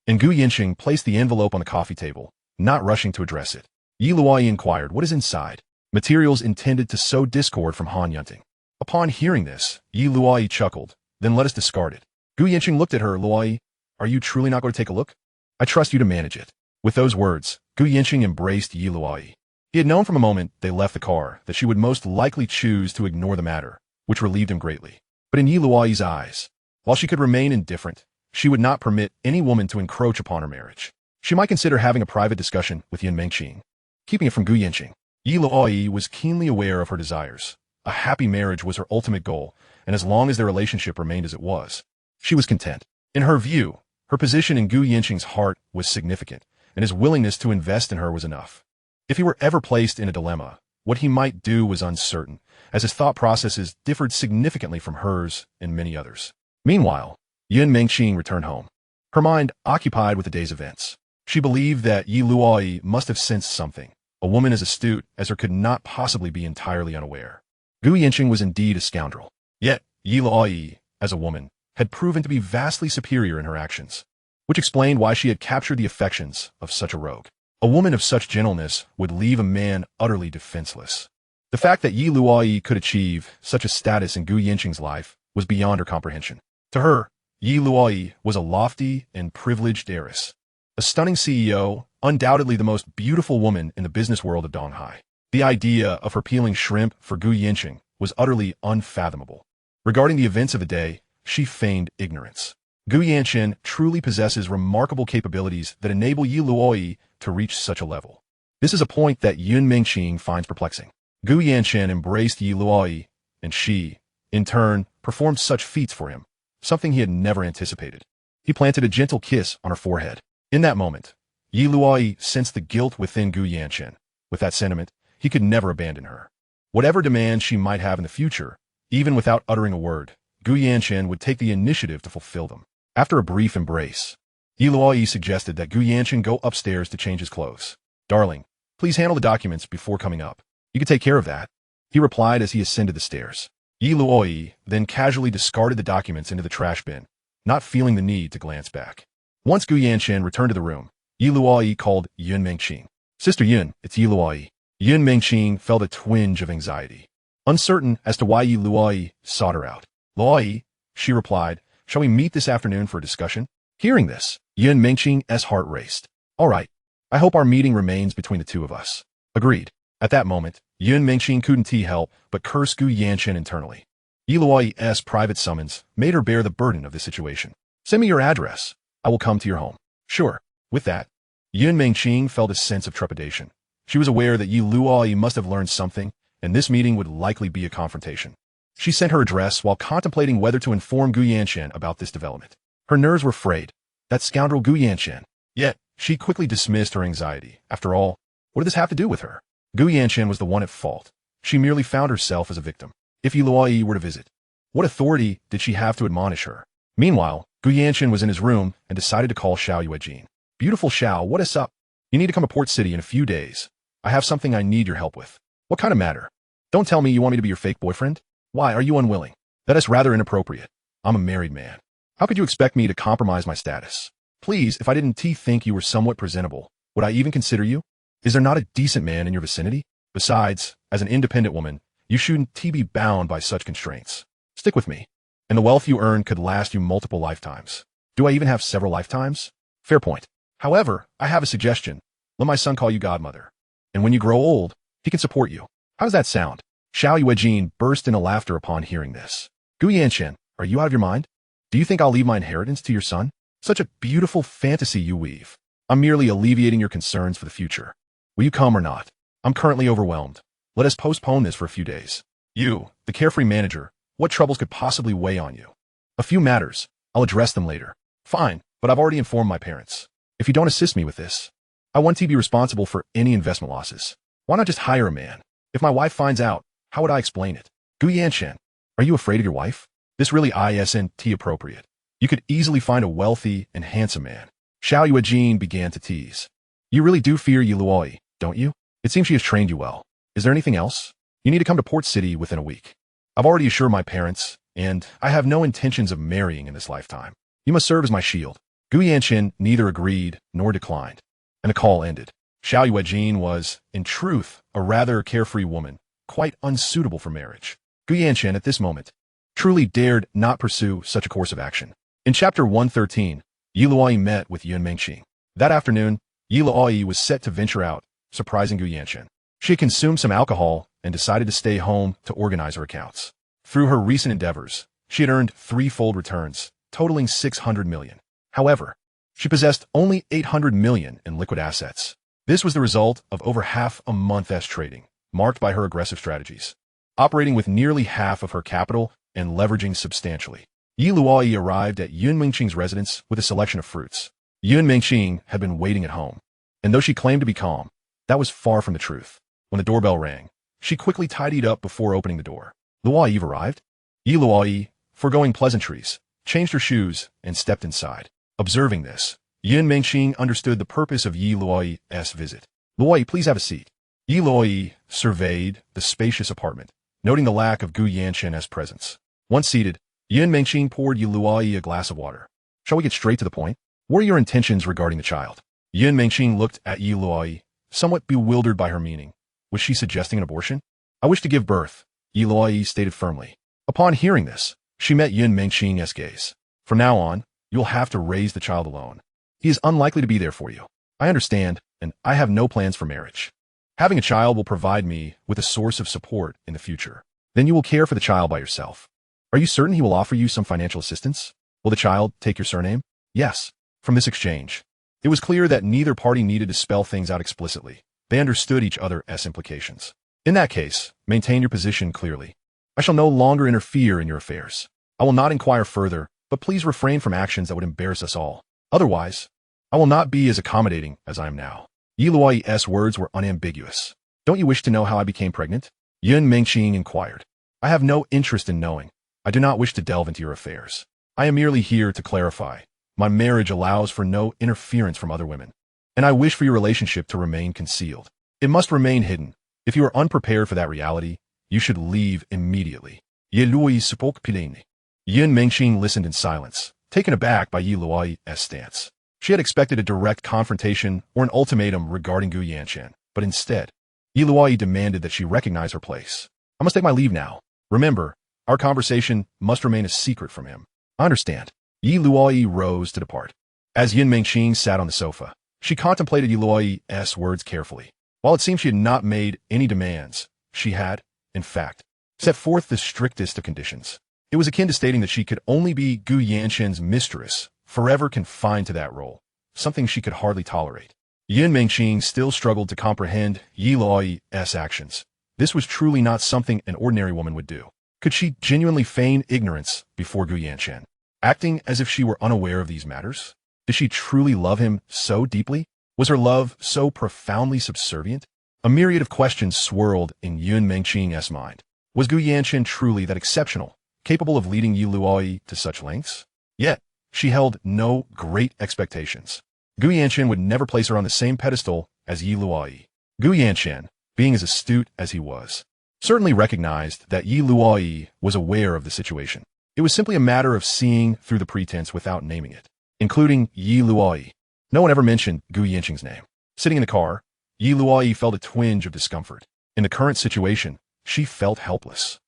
Speaker 1: and Gu Yancheng placed the envelope on the coffee table, not rushing to address it. Yi Luoyi inquired, "What is inside?" "Materials intended to sow discord from Han Yanting." Upon hearing this, Yi Luoyi chuckled, "Then let us discard it." Gu Yancheng looked at her. "Luoyi, are you truly not going to take a look? I trust you to manage it." With those words, Gu Yancheng embraced Yi Luoyi. He had known from the moment they left the car that she would most likely choose to ignore the matter, which relieved him greatly. But in Yi Luoyi's eyes, while she could remain indifferent, she would not permit any woman to encroach upon her marriage. She might consider having a private discussion with Yun Mengqing, keeping it from Gu Yancheng. Yi Luoyi was keenly aware of her desires. A happy marriage was her ultimate goal, and as long as their relationship remained as it was, she was content. In her view, her position in Gu Yancheng's heart was significant, and his willingness to invest in her was enough. If he were ever placed in a dilemma, what he might do was uncertain, as his thought processes differed significantly from hers and many others. Meanwhile, Yun Mengqing returned home, her mind occupied with the day's events. She believed that Yi Luoyi must have sensed something. A woman as astute as her could not possibly be entirely unaware. Gu Yancheng was indeed a scoundrel. Yet, Yi Luoyi, as a woman, had proven to be vastly superior in her actions, which explained why she had captured the affections of such a rogue. A woman of such gentleness would leave a man utterly defenseless. The fact that Yi Luoyi could achieve such a status in Gu Yancheng's life was beyond her comprehension. To her, Yi Luoyi was a lofty and privileged heiress, a stunning CEO, undoubtedly the most beautiful woman in the business world of Donghai. The idea of her peeling shrimp for Gu Yancheng was utterly unfathomable. Regarding the events of the day, she feigned ignorance. Gu Yancheng truly possesses remarkable capabilities that enable Yi Luoyi to reach such a level. This is a point that Yun Mengqing finds perplexing. Gu Yancheng embraced Yi Luoyi, and she, in turn, performed such feats for him, something he had never anticipated. He planted a gentle kiss on her forehead. In that moment, Yi Luoyi sensed the guilt within Gu Yancheng. With that sentiment, he could never abandon her. Whatever demands she might have in the future, even without uttering a word, Gu Yancheng would take the initiative to fulfill them. After a brief embrace, Yi Luoyi suggested that Gu Yancheng go upstairs to change his clothes. "Darling, please handle the documents before coming up. You can take care of that," he replied as he ascended the stairs. Yi Luoyi then casually discarded the documents into the trash bin, not feeling the need to glance back. Once Gu Yancheng returned to the room, Yi Luoyi called Yun Mengqing. "Sister Yun, it's Yi Luoyi." Yun Mengqing felt a twinge of anxiety, uncertain as to why Yi Luoyi sought her out. "Luoyi," she replied, "shall we meet this afternoon for a discussion?" Hearing this, Yun Mengqing's heart raced. "All right. I hope our meeting remains between the two of us." Agreed. At that moment, Yun Mengqing couldn't help but curse Gu Yancheng internally. Yi Luoyi's private summons made her bear the burden of the situation. "Send me your address. I will come to your home." "Sure." With that, Yun Mengqing felt a sense of trepidation. She was aware that Yi Luoyi must have learned something, and this meeting would likely be a confrontation. She sent her address while contemplating whether to inform Gu Yancheng about this development. Her nerves were frayed. That scoundrel Gu Yancheng. Yet, she quickly dismissed her anxiety. After all, what did this have to do with her? Gu Yancheng was the one at fault. She merely found herself as a victim. If Yi Luoyi were to visit, what authority did she have to admonish her? Meanwhile, Gu Yancheng was in his room and decided to call Xiao Yuejin. "Beautiful Xiao, what is up? You need to come to Port City in a few days. I have something I need your help with." "What kind of matter? Don't tell me you want me to be your fake boyfriend. Why are you unwilling?" "That is rather inappropriate. I'm a married man. How could you expect me to compromise my status? Please, if I didn't think you were somewhat presentable, would I even consider you? Is there not a decent man in your vicinity? Besides, as an independent woman, you shouldn't be bound by such constraints. Stick with me, and the wealth you earn could last you multiple lifetimes." "Do I even have several lifetimes?" "Fair point. However, I have a suggestion. Let my son call you godmother. And when you grow old, he can support you. How does that sound?" Xiao Yuejin burst into laughter upon hearing this. "Gu Yancheng, are you out of your mind? Do you think I'll leave my inheritance to your son? Such a beautiful fantasy you weave. I'm merely alleviating your concerns for the future. Will you come or not? I'm currently overwhelmed. Let us postpone this for a few days." "You, the carefree manager, what troubles could possibly weigh on you?" "A few matters. I'll address them later." "Fine, but I've already informed my parents. If you don't assist me with this, I want to be responsible for any investment losses. Why not just hire a man? If my wife finds out, how would I explain it?" "Gu Yancheng, are you afraid of your wife? This really isn't appropriate. You could easily find a wealthy and handsome man." Xiao Yuejin began to tease. "You really do fear Yi Luoyi, don't you? It seems she has trained you well. Is there anything else? You need to come to Port City within a week. I've already assured my parents, and I have no intentions of marrying in this lifetime. You must serve as my shield." Gu Yancheng neither agreed nor declined, and the call ended. Xiao Yuejin was, in truth, a rather carefree woman, quite unsuitable for marriage. Gu Yancheng, at this moment, truly dared not pursue such a course of action. In Chapter 113, Yi Luoyi met with Yun Mengqing. That afternoon, Yi Luoyi was set to venture out, surprising Gu Yancheng. She had consumed some alcohol and decided to stay home to organize her accounts. Through her recent endeavors, she had earned threefold returns, totaling 600 million. However, she possessed only 800 million in liquid assets. This was the result of over half a month's trading, marked by her aggressive strategies. Operating with nearly half of her capital, and leveraging substantially. Yi Luoyi arrived at Yun Mingqing's residence with a selection of fruits. Yun Mingqing had been waiting at home, and though she claimed to be calm, that was far from the truth. When the doorbell rang, she quickly tidied up before opening the door. Luoyi arrived. Yi Luoyi, foregoing pleasantries, changed her shoes and stepped inside. Observing this, Yun Mingqing understood the purpose of Yi Luoyi's visit. Luoyi, please have a seat. Yi Luoyi surveyed the spacious apartment, noting the lack of Gu Yancheng's presence. Once seated, Yun Mingqing poured Yi Luoyi a glass of water. Shall we get straight to the point? What are your intentions regarding the child? Yun Mingqing looked at Yi Luoyi, somewhat bewildered by her meaning. Was she suggesting an abortion? I wish to give birth, Yi Luoyi stated firmly. Upon hearing this, she met Yun Mingqing's gaze. From now on, you'll have to raise the child alone. He is unlikely to be there for you. I understand, and I have no plans for marriage. Having a child will provide me with a source of support in the future. Then you will care for the child by yourself. Are you certain he will offer you some financial assistance? Will the child take your surname? Yes. From this exchange, it was clear that neither party needed to spell things out explicitly. They understood each other's implications. In that case, maintain your position clearly. I shall no longer interfere in your affairs. I will not inquire further, but please refrain from actions that would embarrass us all. Otherwise, I will not be as accommodating as I am now. Yi Luoyi's words were unambiguous. Don't you wish to know how I became pregnant? Yun Mingqing inquired. I have no interest in knowing. I do not wish to delve into your affairs. I am merely here to clarify. My marriage allows for no interference from other women, and I wish for your relationship to remain concealed. It must remain hidden. If you are unprepared for that reality, you should leave immediately. Yi Luoyi spoke plainly. Yun Mingqing listened in silence, taken aback by Yi Luoyi's stance. She had expected a direct confrontation or an ultimatum regarding Gu Yancheng, but instead, Yi Luoyi demanded that she recognize her place. I must take my leave now. Remember, our conversation must remain a secret from him. I understand. Yi Luoyi rose to depart. As Yun Mingqing sat on the sofa, she contemplated Yi Luoyi's words carefully. While it seemed she had not made any demands, she had, in fact, set forth the strictest of conditions. It was akin to stating that she could only be Gu Yancheng's mistress, forever confined to that role, something she could hardly tolerate. Yun Mingqing still struggled to comprehend Yi Luoyi's actions. This was truly not something an ordinary woman would do. Could she genuinely feign ignorance before Gu Yancheng, acting as if she were unaware of these matters? Did she truly love him so deeply? Was her love so profoundly subservient? A myriad of questions swirled in Yun Mingqing's mind. Was Gu Yancheng truly that exceptional, capable of leading Yi Luoyi to such lengths? Yet, she held no great expectations. Gu Yancheng would never place her on the same pedestal as Yi Luoyi. Gu Yancheng, being as astute as he was, certainly recognized that Yi Luoyi was aware of the situation. It was simply a matter of seeing through the pretense without naming it, including Yi Luoyi. No one ever mentioned Gu Yancheng's name. Sitting in the car, Yi Luoyi felt a twinge of discomfort. In the current situation, she felt helpless.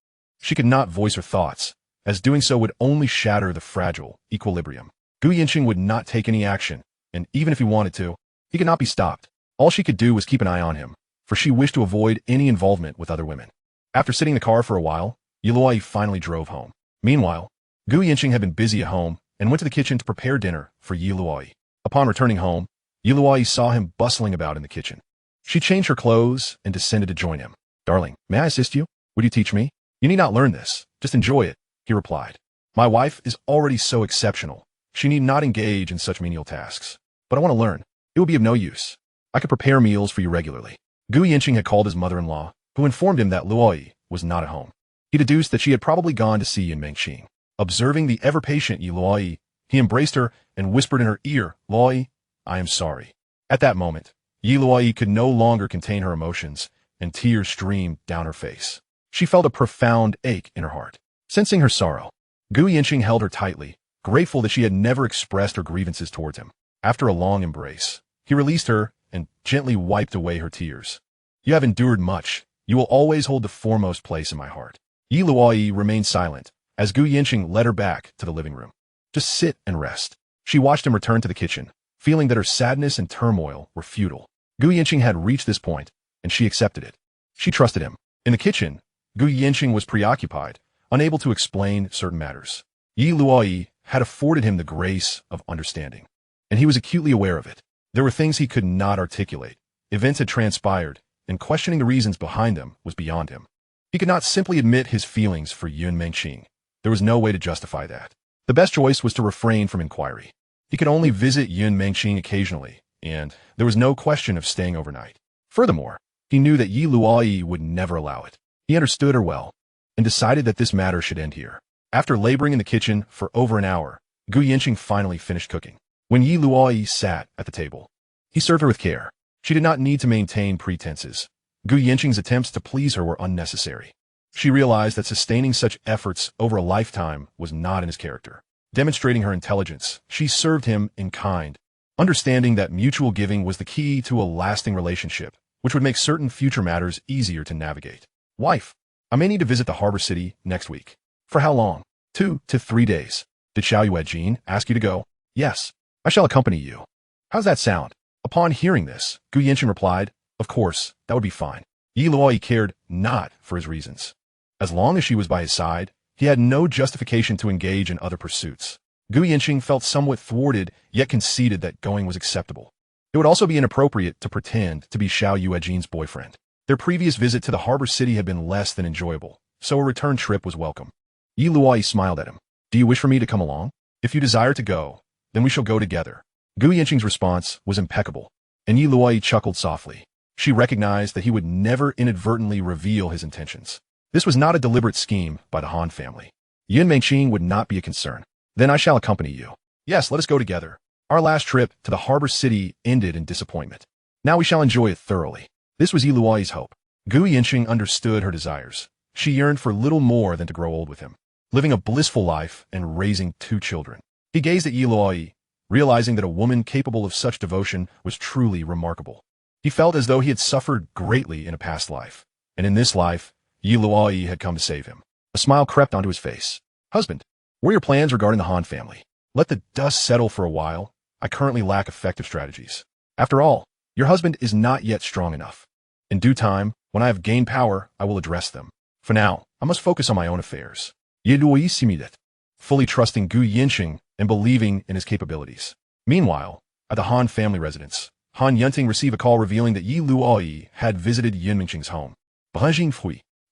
Speaker 1: She could not voice her thoughts, as doing so would only shatter the fragile equilibrium. Gu Yancheng would not take any action, and even if he wanted to, he could not be stopped. All she could do was keep an eye on him, for she wished to avoid any involvement with other women. After sitting in the car for a while, Yi Luoyi finally drove home. Meanwhile, Gu Yancheng had been busy at home and went to the kitchen to prepare dinner for Yi Luoyi. Upon returning home, Yi Luoyi saw him bustling about in the kitchen. She changed her clothes and descended to join him. Darling, may I assist you? Would you teach me? You need not learn this. Just enjoy it, he replied. My wife is already so exceptional. She need not engage in such menial tasks. But I want to learn. It will be of no use. I could prepare meals for you regularly. Gu Yancheng had called his mother-in-law, who informed him that Luoyi was not at home. He deduced that she had probably gone to see Yun Mingqing. Observing the ever-patient Yi Luoyi, he embraced her and whispered in her ear, Luoyi, I am sorry. At that moment, Yi Luoyi could no longer contain her emotions, and tears streamed down her face. She felt a profound ache in her heart. Sensing her sorrow, Gu Yancheng held her tightly, grateful that she had never expressed her grievances towards him. After a long embrace, he released her and gently wiped away her tears. You have endured much. You will always hold the foremost place in my heart. Yi Luoyi remained silent as Gu Yancheng led her back to the living room. Just sit and rest. She watched him return to the kitchen, feeling that her sadness and turmoil were futile. Gu Yancheng had reached this point, and she accepted it. She trusted him. In the kitchen, Gu Yancheng was preoccupied, unable to explain certain matters. Yi Luoyi had afforded him the grace of understanding, and he was acutely aware of it. There were things he could not articulate. Events had transpired, and questioning the reasons behind them was beyond him. He could not simply admit his feelings for Yun Mingqing. There was no way to justify that. The best choice was to refrain from inquiry. He could only visit Yancheng occasionally, and there was no question of staying overnight. Furthermore, he knew that Luoyi would never allow it. He understood her well, and decided that this matter should end here. After laboring in the kitchen for over an hour, Yancheng finally finished cooking. When Luoyi sat at the table, he served her with care. She did not need to maintain pretenses. Yancheng's attempts to please her were unnecessary. She realized that sustaining such efforts over a lifetime was not in his character. Demonstrating her intelligence, she served him in kind, understanding that mutual giving was the key to a lasting relationship, which would make certain future matters easier to navigate. Wife, I may need to visit the harbor city next week. For how long? 2 to 3 days. Did Xiao Yuejin ask you to go? Yes. I shall accompany you. How's that sound? Upon hearing this, Yancheng replied, of course, that would be fine. Luoyi cared not for his reasons. As long as she was by his side, he had no justification to engage in other pursuits. Yancheng felt somewhat thwarted, yet conceded that going was acceptable. It would also be inappropriate to pretend to be Xiao Yuejin's boyfriend. Their previous visit to the harbor city had been less than enjoyable, so a return trip was welcome. Luoyi smiled at him. Do you wish for me to come along? If you desire to go, then we shall go together. Yancheng's response was impeccable, and Luoyi chuckled softly. She recognized that he would never inadvertently reveal his intentions. This was not a deliberate scheme by the Han family. Yancheng would not be a concern. Then I shall accompany you. Yes, let us go together. Our last trip to the harbor city ended in disappointment. Now we shall enjoy it thoroughly. This was Luoyi's hope. Yancheng understood her desires. She yearned for little more than to grow old with him, living a blissful life and raising 2 children. He gazed at Luoyi, realizing that a woman capable of such devotion was truly remarkable. He felt as though he had suffered greatly in a past life, and in this life, Luoyi had come to save him. A smile crept onto his face. Husband, what are your plans regarding the Han family? Let the dust settle for a while. I currently lack effective strategies. After all, your husband is not yet strong enough. In due time, when I have gained power, I will address them. For now, I must focus on my own affairs. Luoyi similed, fully trusting Yancheng and believing in his capabilities. Meanwhile, at the Han family residence, Han Yancheng received a call revealing that Luoyi had visited Yancheng's home.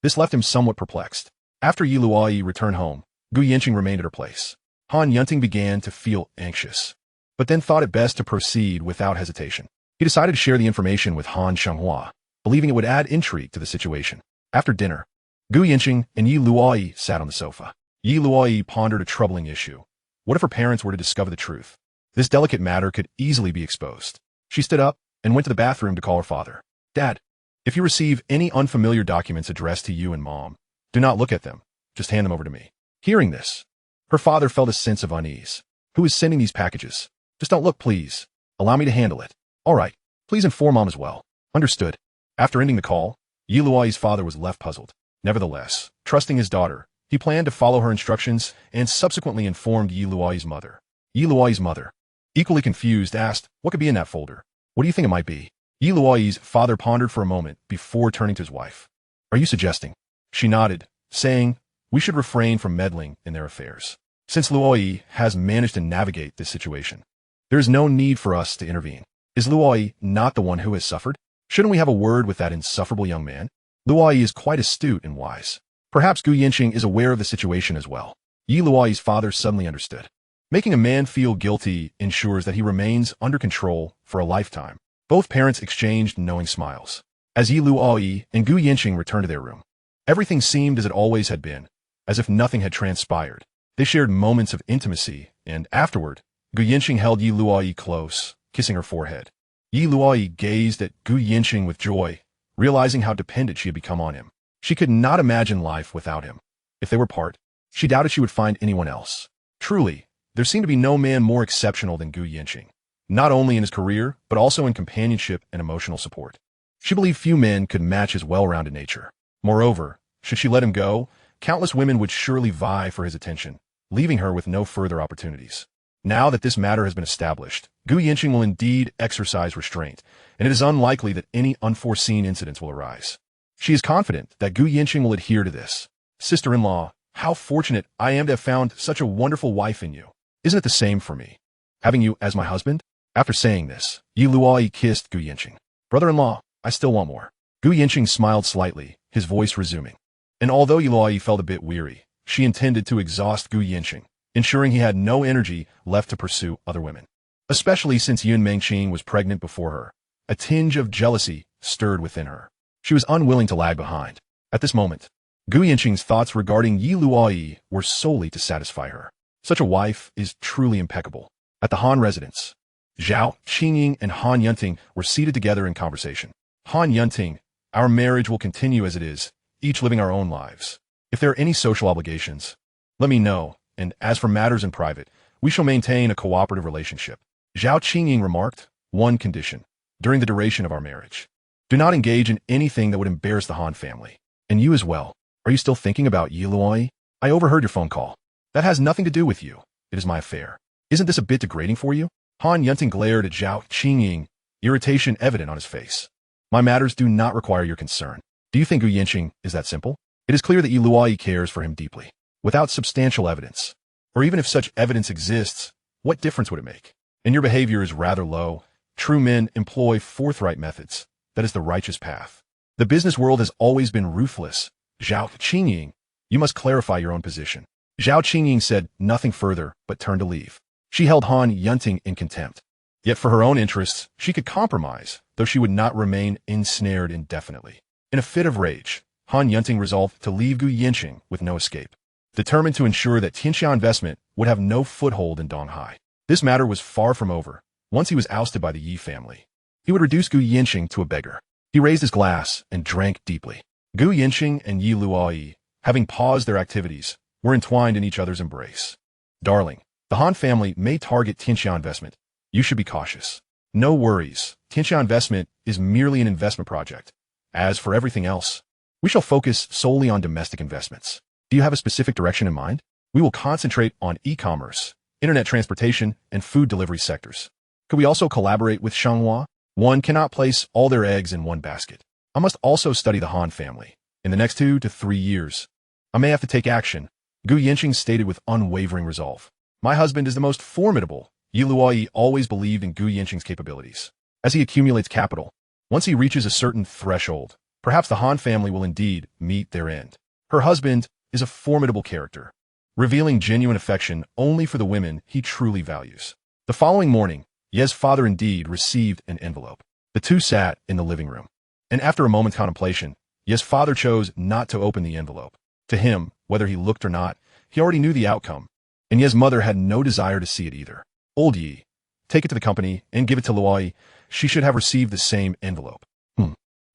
Speaker 1: This left him somewhat perplexed. After Luoyi returned home, Yancheng remained at her place. Han Yancheng began to feel anxious, but then thought it best to proceed without hesitation. He decided to share the information with Han Shenghua, believing it would add intrigue to the situation. After dinner, Yancheng and Luoyi sat on the sofa. Luoyi pondered a troubling issue. What if her parents were to discover the truth? This delicate matter could easily be exposed. She stood up and went to the bathroom to call her father. Dad, if you receive any unfamiliar documents addressed to you and Mom, do not look at them. Just hand them over to me. Hearing this, her father felt a sense of unease. Who is sending these packages? Just don't look, please. Allow me to handle it. All right. Please inform Mom as well. Understood. After ending the call, Luoyi's father was left puzzled. Nevertheless, trusting his daughter, he planned to follow her instructions and subsequently informed Luoyi's mother. Luoyi's mother, equally confused, asked, what could be in that folder? What do you think it might be? Luoyi's father pondered for a moment before turning to his wife. Are you suggesting? She nodded, saying, we should refrain from meddling in their affairs. Since Luoyi has managed to navigate this situation, there is no need for us to intervene. Is Luoyi not the one who has suffered? Shouldn't we have a word with that insufferable young man? Luoyi is quite astute and wise. Perhaps Yancheng is aware of the situation as well. Luoyi's father suddenly understood. Making a man feel guilty ensures that he remains under control for a lifetime. Both parents exchanged knowing smiles. As Luoyi and Yancheng returned to their room, everything seemed as it always had been, as if nothing had transpired. They shared moments of intimacy, and afterward, Yancheng held Luoyi close, kissing her forehead. Luoyi gazed at Yancheng with joy, realizing how dependent she had become on him. She could not imagine life without him. If they were apart, she doubted she would find anyone else. Truly, there seemed to be no man more exceptional than Yancheng, not only in his career, but also in companionship and emotional support. She believed few men could match his well-rounded nature. Moreover, should she let him go, countless women would surely vie for his attention, leaving her with no further opportunities. Now that this matter has been established, Yancheng will indeed exercise restraint, and it is unlikely that any unforeseen incidents will arise. She is confident that Yancheng will adhere to this. Sister-in-law, how fortunate I am to have found such a wonderful wife in you. Isn't it the same for me, having you as my husband? After saying this, Luoyi kissed Yancheng. Brother-in-law, I still want more. Yancheng smiled slightly, his voice resuming. And although Luoyi felt a bit weary, she intended to exhaust Gu Yancheng, ensuring he had no energy left to pursue other women. Especially since Yun Mengqing was pregnant before her. A tinge of jealousy stirred within her. She was unwilling to lag behind. At this moment, Gu Yanqing's thoughts regarding Yi Luoyi were solely to satisfy her. Such a wife is truly impeccable. At the Han residence, Zhao Qingying and Han Yunting were seated together in conversation. Han Yunting, our marriage will continue as it is, each living our own lives. If there are any social obligations, let me know, and as for matters in private, we shall maintain a cooperative relationship. Zhao Qingying remarked, one condition, during the duration of our marriage. Do not engage in anything that would embarrass the Han family. And you as well. Are you still thinking about Yi Luoyi? I overheard your phone call. That has nothing to do with you. It is my affair. Isn't this a bit degrading for you? Han Yunting glared at Zhao Qingying, irritation evident on his face. My matters do not require your concern. Do you think Gu Yancheng is that simple? It is clear that Yi Luoyi cares for him deeply. Without substantial evidence, or even if such evidence exists, what difference would it make? And your behavior is rather low. True men employ forthright methods. That is the righteous path. The business world has always been ruthless. Zhao Qingying, you must clarify your own position. Zhao Qingying said nothing further, but turned to leave. She held Han Yunting in contempt. Yet for her own interests, she could compromise, though she would not remain ensnared indefinitely. In a fit of rage, Han Yunting resolved to leave Gu Yancheng with no escape, determined to ensure that Tianxia investment would have no foothold in Donghai. This matter was far from over. Once he was ousted by the Yi family, he would reduce Gu Yancheng to a beggar. He raised his glass and drank deeply. Gu Yancheng and Yi Luoyi, having paused their activities, were entwined in each other's embrace. Darling, the Han family may target Tianxia investment. You should be cautious. No worries. Tianxia investment is merely an investment project. As for everything else, we shall focus solely on domestic investments. Do you have a specific direction in mind? We will concentrate on e-commerce, internet transportation, and food delivery sectors. Could we also collaborate with Shanghua? One cannot place all their eggs in one basket. I must also study the Han family. In the next 2 to 3 years, I may have to take action. Gu Yancheng stated with unwavering resolve. My husband is the most formidable. Yi Luoyi always believed in Gu Yancheng's capabilities. As he accumulates capital, once he reaches a certain threshold, perhaps the Han family will indeed meet their end. Her husband is a formidable character, revealing genuine affection only for the women he truly values. The following morning, Ye's father indeed received an envelope. The two sat in the living room, and after a moment's contemplation, Ye's father chose not to open the envelope. To him, whether he looked or not, he already knew the outcome, and Ye's mother had no desire to see it either. Old Yi, take it to the company and give it to Luoyi. She should have received the same envelope.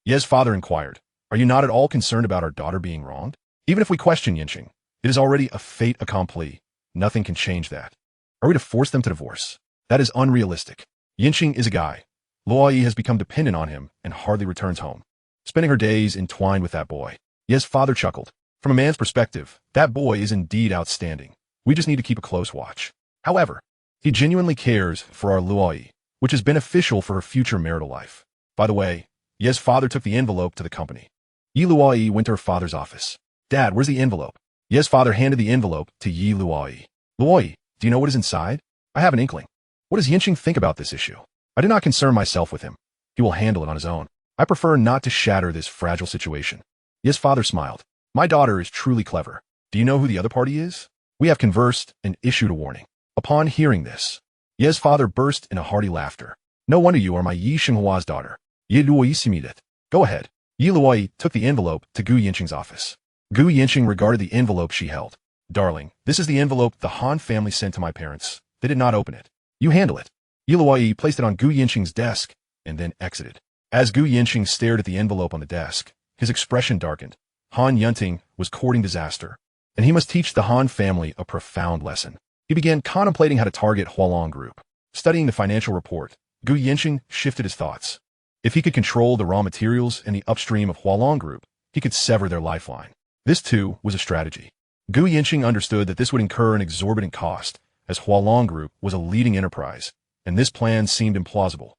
Speaker 1: Ye's father inquired, are you not at all concerned about our daughter being wronged? Even if we question Yancheng, it is already a fait accompli. Nothing can change that. Are we to force them to divorce? That is unrealistic. Yancheng is a guy. Luoyi has become dependent on him and hardly returns home, spending her days entwined with that boy. Ye's father chuckled. From a man's perspective, that boy is indeed outstanding. We just need to keep a close watch. However, he genuinely cares for our Luoyi, which is beneficial for her future marital life. By the way, Ye's father took the envelope to the company. Yi Luoyi went to her father's office. Dad, where's the envelope? Ye's father handed the envelope to Yi Luoyi. Luoyi, do you know what is inside? I have an inkling. What does Yancheng think about this issue? I do not concern myself with him. He will handle it on his own. I prefer not to shatter this fragile situation. Ye's father smiled. My daughter is truly clever. Do you know who the other party is? We have conversed and issued a warning. Upon hearing this, Ye's father burst in a hearty laughter. No wonder you are my Yi Shenghua's daughter. Yi Luoyi Simidet. Go ahead. Yi Luoyi took the envelope to Gu Yancheng's office. Gu Yancheng regarded the envelope she held. Darling, this is the envelope the Han family sent to my parents. They did not open it. You handle it. Yi Luoyi placed it on Gu Yancheng's desk and then exited. As Gu Yancheng stared at the envelope on the desk, his expression darkened. Han Yunting was courting disaster, and he must teach the Han family a profound lesson. He began contemplating how to target Hualong Group. Studying the financial report, Gu Yancheng shifted his thoughts. If he could control the raw materials and the upstream of Hualong Group, he could sever their lifeline. This, too, was a strategy. Gu Yancheng understood that this would incur an exorbitant cost, as Hualong Group was a leading enterprise, and this plan seemed implausible.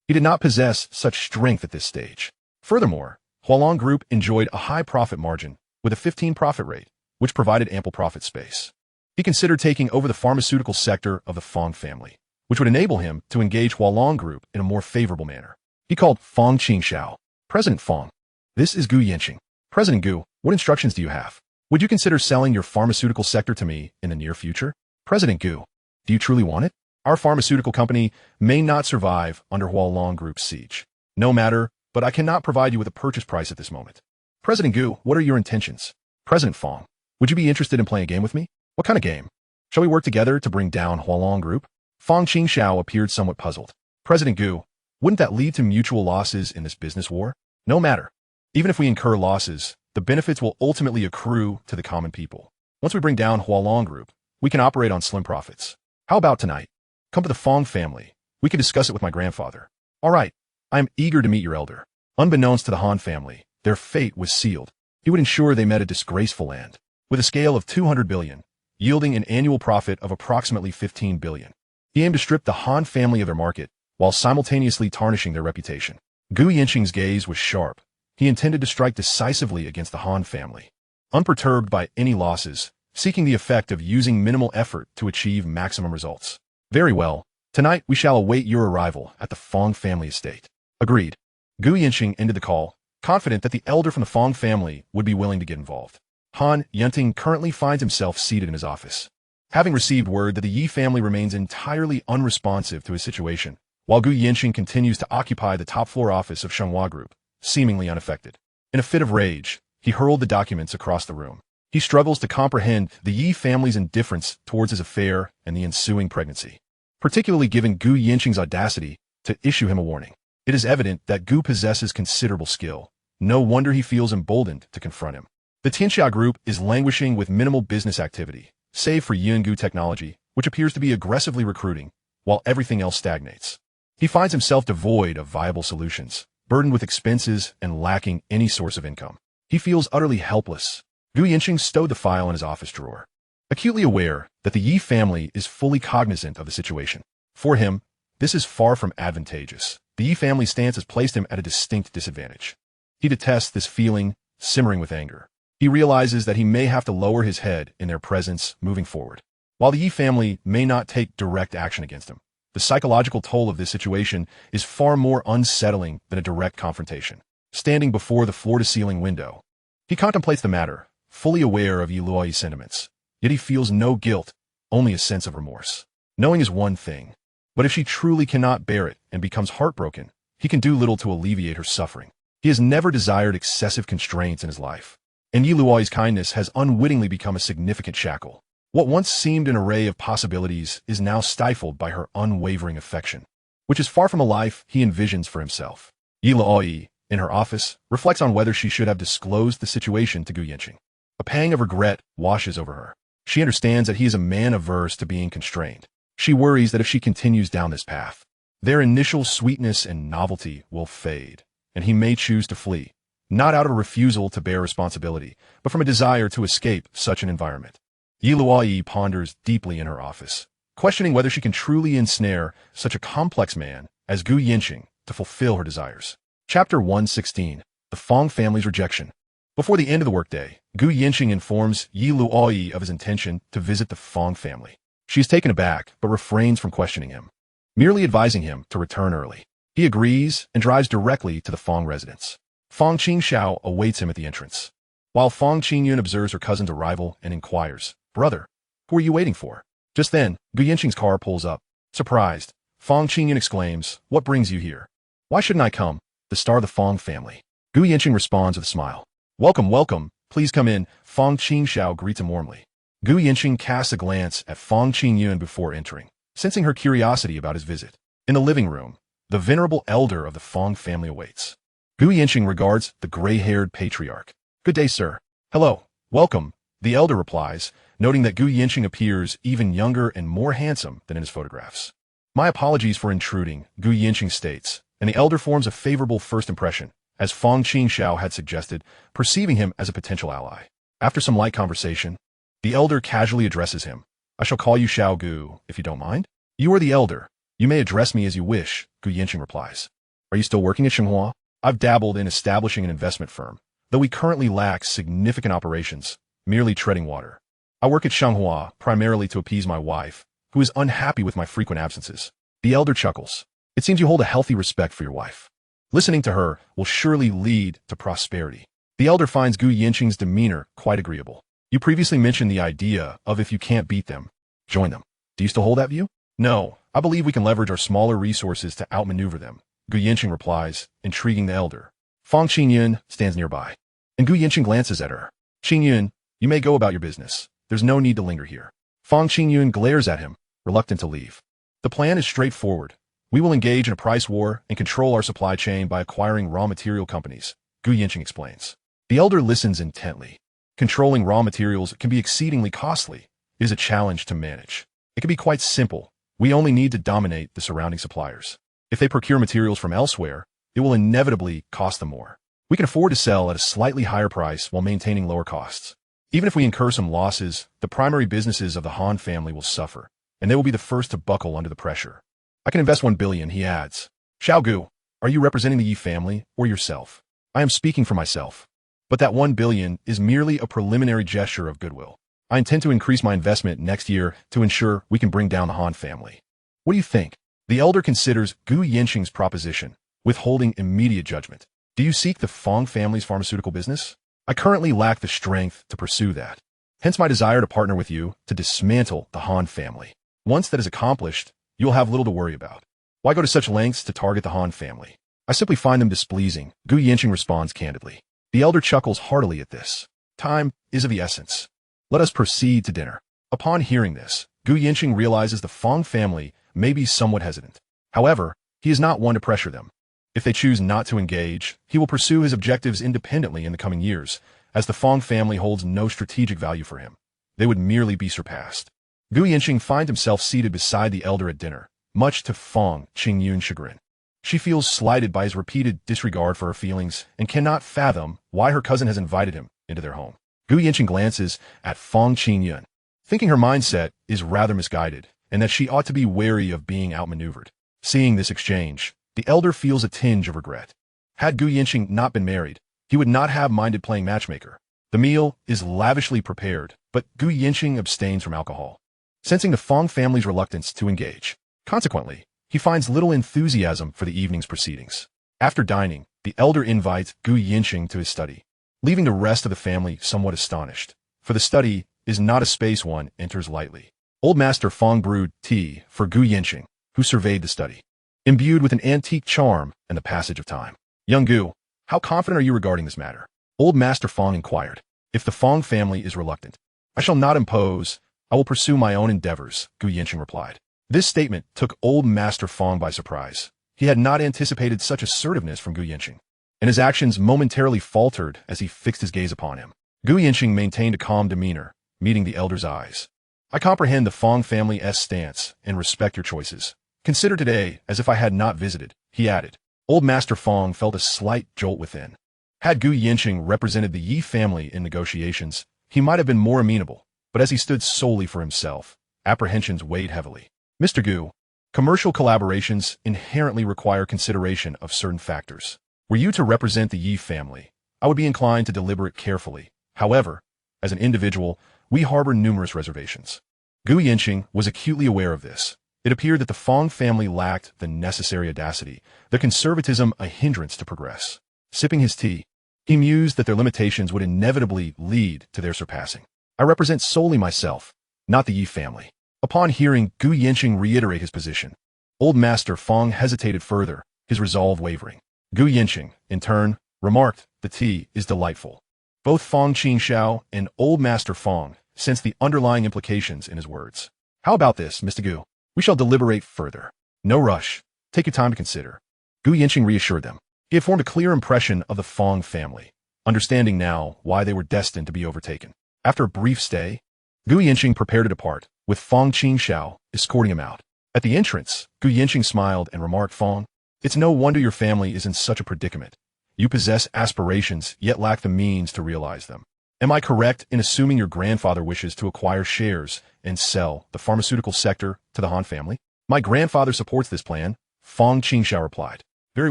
Speaker 1: He did not possess such strength at this stage. Furthermore, Hualong Group enjoyed a high profit margin, with a 15% profit rate, which provided ample profit space. He considered taking over the pharmaceutical sector of the Fong family, which would enable him to engage Hualong Group in a more favorable manner. He called Fong Qingxiao. President Fong, this is Gu Yancheng. President Gu, what instructions do you have? Would you consider selling your pharmaceutical sector to me in the near future? President Gu, do you truly want it? Our pharmaceutical company may not survive under Hualong Group's siege. No matter, but I cannot provide you with a purchase price at this moment. President Gu, what are your intentions? President Fong, would you be interested in playing a game with me? What kind of game? Shall we work together to bring down Hualong Group? Fong Qingxiao appeared somewhat puzzled. President Gu, wouldn't that lead to mutual losses in this business war? No matter. Even if we incur losses, the benefits will ultimately accrue to the common people. Once we bring down Hualong Group, we can operate on slim profits. How about tonight? Come to the Fong family. We can discuss it with my grandfather. All right. I am eager to meet your elder. Unbeknownst to the Han family, their fate was sealed. He would ensure they met a disgraceful end, with a scale of 200 billion, yielding an annual profit of approximately 15 billion. He aimed to strip the Han family of their market, while simultaneously tarnishing their reputation. Gu Yancheng's gaze was sharp. He intended to strike decisively against the Han family. Unperturbed by any losses, seeking the effect of using minimal effort to achieve maximum results. Very well. Tonight we shall await your arrival at the Fong family estate. Agreed. Gu Yancheng ended the call, confident that the elder from the Fong family would be willing to get involved. Han Yancheng currently finds himself seated in his office. Having received word that the Yi family remains entirely unresponsive to his situation, while Gu Yancheng continues to occupy the top-floor office of Shenhua Group, seemingly unaffected. In a fit of rage, he hurled the documents across the room. He struggles to comprehend the Yi family's indifference towards his affair and the ensuing pregnancy, particularly given Gu Yancheng's audacity to issue him a warning. It is evident that Gu possesses considerable skill. No wonder he feels emboldened to confront him. The Tianxia Group is languishing with minimal business activity, save for Yungu Technology, which appears to be aggressively recruiting, while everything else stagnates. He finds himself devoid of viable solutions, burdened with expenses and lacking any source of income. He feels utterly helpless. Gu Yancheng stowed the file in his office drawer, acutely aware that the Yi family is fully cognizant of the situation. For him, this is far from advantageous. The Yi family stance has placed him at a distinct disadvantage. He detests this feeling, simmering with anger. He realizes that he may have to lower his head in their presence moving forward. While the Yi family may not take direct action against him, the psychological toll of this situation is far more unsettling than a direct confrontation. Standing before the floor-to-ceiling window, he contemplates the matter, fully aware of Luoyi's sentiments. Yet he feels no guilt, only a sense of remorse. Knowing is one thing, but if she truly cannot bear it and becomes heartbroken, he can do little to alleviate her suffering. He has never desired excessive constraints in his life, and Yi Luoyi's kindness has unwittingly become a significant shackle. What once seemed an array of possibilities is now stifled by her unwavering affection, which is far from a life he envisions for himself. Yi Luoyi, in her office, reflects on whether she should have disclosed the situation to Gu Yancheng. A pang of regret washes over her. She understands that he is a man averse to being constrained. She worries that if she continues down this path, their initial sweetness and novelty will fade, and he may choose to flee, not out of a refusal to bear responsibility, but from a desire to escape such an environment. Yi Luoyi ponders deeply in her office, questioning whether she can truly ensnare such a complex man as Gu Yancheng to fulfill her desires. Chapter 116. The Fong Family's Rejection. Before the end of the workday, Gu Yancheng informs Yi Luoyi of his intention to visit the Fong family. She is taken aback, but refrains from questioning him, merely advising him to return early. He agrees and drives directly to the Fong residence. Fong Qingxiao awaits him at the entrance, while Fong Qingyun observes her cousin's arrival and inquires, "Brother, who are you waiting for?" Just then, Gu Yancheng's car pulls up. Surprised, Fong Qingyun exclaims, "What brings you here?" "Why shouldn't I come? The star of the Fong family." Gu Yancheng responds with a smile. "Welcome, welcome. Please come in." Fong Qingxiao greets him warmly. Gu Yancheng casts a glance at Fong Qingyun before entering, sensing her curiosity about his visit. In the living room, the venerable elder of the Fong family awaits. Gu Yancheng regards the gray-haired patriarch. "Good day, sir." "Hello. Welcome," the elder replies, noting that Gu Yancheng appears even younger and more handsome than in his photographs. "My apologies for intruding," Gu Yancheng states, and the elder forms a favorable first impression, as Fong Qingxiao had suggested, perceiving him as a potential ally. After some light conversation, the elder casually addresses him. "I shall call you Xiao Gu, if you don't mind." "You are the elder. You may address me as you wish," Gu Yancheng replies. "Are you still working at Shenhua?" "I've dabbled in establishing an investment firm, though we currently lack significant operations, merely treading water. I work at Shenhua primarily to appease my wife, who is unhappy with my frequent absences." The elder chuckles. "It seems you hold a healthy respect for your wife. Listening to her will surely lead to prosperity." The elder finds Gu Yancheng's demeanor quite agreeable. You previously mentioned the idea of if you can't beat them, join them. Do you still hold that view? No, I believe we can leverage our smaller resources to outmaneuver them, Gu Yanqing replies, intriguing the elder. Fang Qingyun stands nearby, and Gu Yanqing glances at her. Qingyun, you may go about your business. There's no need to linger here. Fang Qingyun glares at him, reluctant to leave. The plan is straightforward. We will engage in a price war and control our supply chain by acquiring raw material companies, Gu Yanqing explains. The elder listens intently. Controlling raw materials can be exceedingly costly. It is a challenge to manage. It can be quite simple. We only need to dominate the surrounding suppliers. If they procure materials from elsewhere, it will inevitably cost them more. We can afford to sell at a slightly higher price while maintaining lower costs. Even if we incur some losses, the primary businesses of the Han family will suffer, and they will be the first to buckle under the pressure. I can invest 1 billion, he adds. Xiao Gu, are you representing the Yi family or yourself? I am speaking for myself. But that 1 billion is merely a preliminary gesture of goodwill. I intend to increase my investment next year to ensure we can bring down the Han family. What do you think? The elder considers Gu Yanqing's proposition, withholding immediate judgment. Do you seek the Fang family's pharmaceutical business? I currently lack the strength to pursue that. Hence my desire to partner with you to dismantle the Han family. Once that is accomplished, you will have little to worry about. Why go to such lengths to target the Han family? I simply find them displeasing, Gu Yanqing responds candidly. The elder chuckles heartily at this. Time is of the essence. Let us proceed to dinner. Upon hearing this, Gu Yanqing realizes the Fang family may be somewhat hesitant. However, he is not one to pressure them. If they choose not to engage, he will pursue his objectives independently in the coming years, as the Fang family holds no strategic value for him. They would merely be surpassed. Gu Yanqing finds himself seated beside the elder at dinner, much to Fang Qingyun's chagrin. She feels slighted by his repeated disregard for her feelings and cannot fathom why her cousin has invited him into their home. Gu Yanqing glances at Fang Qingyun, thinking her mindset is rather misguided and that she ought to be wary of being outmaneuvered. Seeing this exchange, the elder feels a tinge of regret. Had Gu Yanqing not been married, he would not have minded playing matchmaker. The meal is lavishly prepared, but Gu Yanqing abstains from alcohol, sensing the Fang family's reluctance to engage. Consequently, he finds little enthusiasm for the evening's proceedings. After dining, the elder invites Gu Yanqing to his study, leaving the rest of the family somewhat astonished, for the study is not a space one enters lightly. Old Master Fang brewed tea for Gu Yanqing, who surveyed the study, imbued with an antique charm and the passage of time. Young Gu, how confident are you regarding this matter? Old Master Fang inquired. If the Fang family is reluctant, I shall not impose. I will pursue my own endeavors, Gu Yanqing replied. This statement took Old Master Fang by surprise. He had not anticipated such assertiveness from Gu Yanqing, and his actions momentarily faltered as he fixed his gaze upon him. Gu Yanqing maintained a calm demeanor, meeting the elder's eyes. I comprehend the Fang family's stance and respect your choices. Consider today as if I had not visited, he added. Old Master Fang felt a slight jolt within. Had Gu Yanqing represented the Yi family in negotiations, he might have been more amenable, but as he stood solely for himself, apprehensions weighed heavily. Mr. Gu, commercial collaborations inherently require consideration of certain factors. Were you to represent the Yi family, I would be inclined to deliberate carefully. However, as an individual, we harbor numerous reservations. Gu Yanqing was acutely aware of this. It appeared that the Fang family lacked the necessary audacity, their conservatism a hindrance to progress. Sipping his tea, he mused that their limitations would inevitably lead to their surpassing. I represent solely myself, not the Yi family. Upon hearing Gu Yanqing reiterate his position, Old Master Fang hesitated further, his resolve wavering. Gu Yanqing, in turn, remarked, the tea is delightful. Both Fang Qinxiao and Old Master Fang sensed the underlying implications in his words. How about this, Mr. Gu? We shall deliberate further. No rush. Take your time to consider. Gu Yanqing reassured them. He had formed a clear impression of the Fang family, understanding now why they were destined to be overtaken. After a brief stay, Gu Yanqing prepared to depart, with Fang Qinxiao escorting him out. At the entrance, Gu Yanqing smiled and remarked, Fang, it's no wonder your family is in such a predicament. You possess aspirations, yet lack the means to realize them. Am I correct in assuming your grandfather wishes to acquire shares and sell the pharmaceutical sector to the Han family? My grandfather supports this plan, Fang Qinxiao replied. Very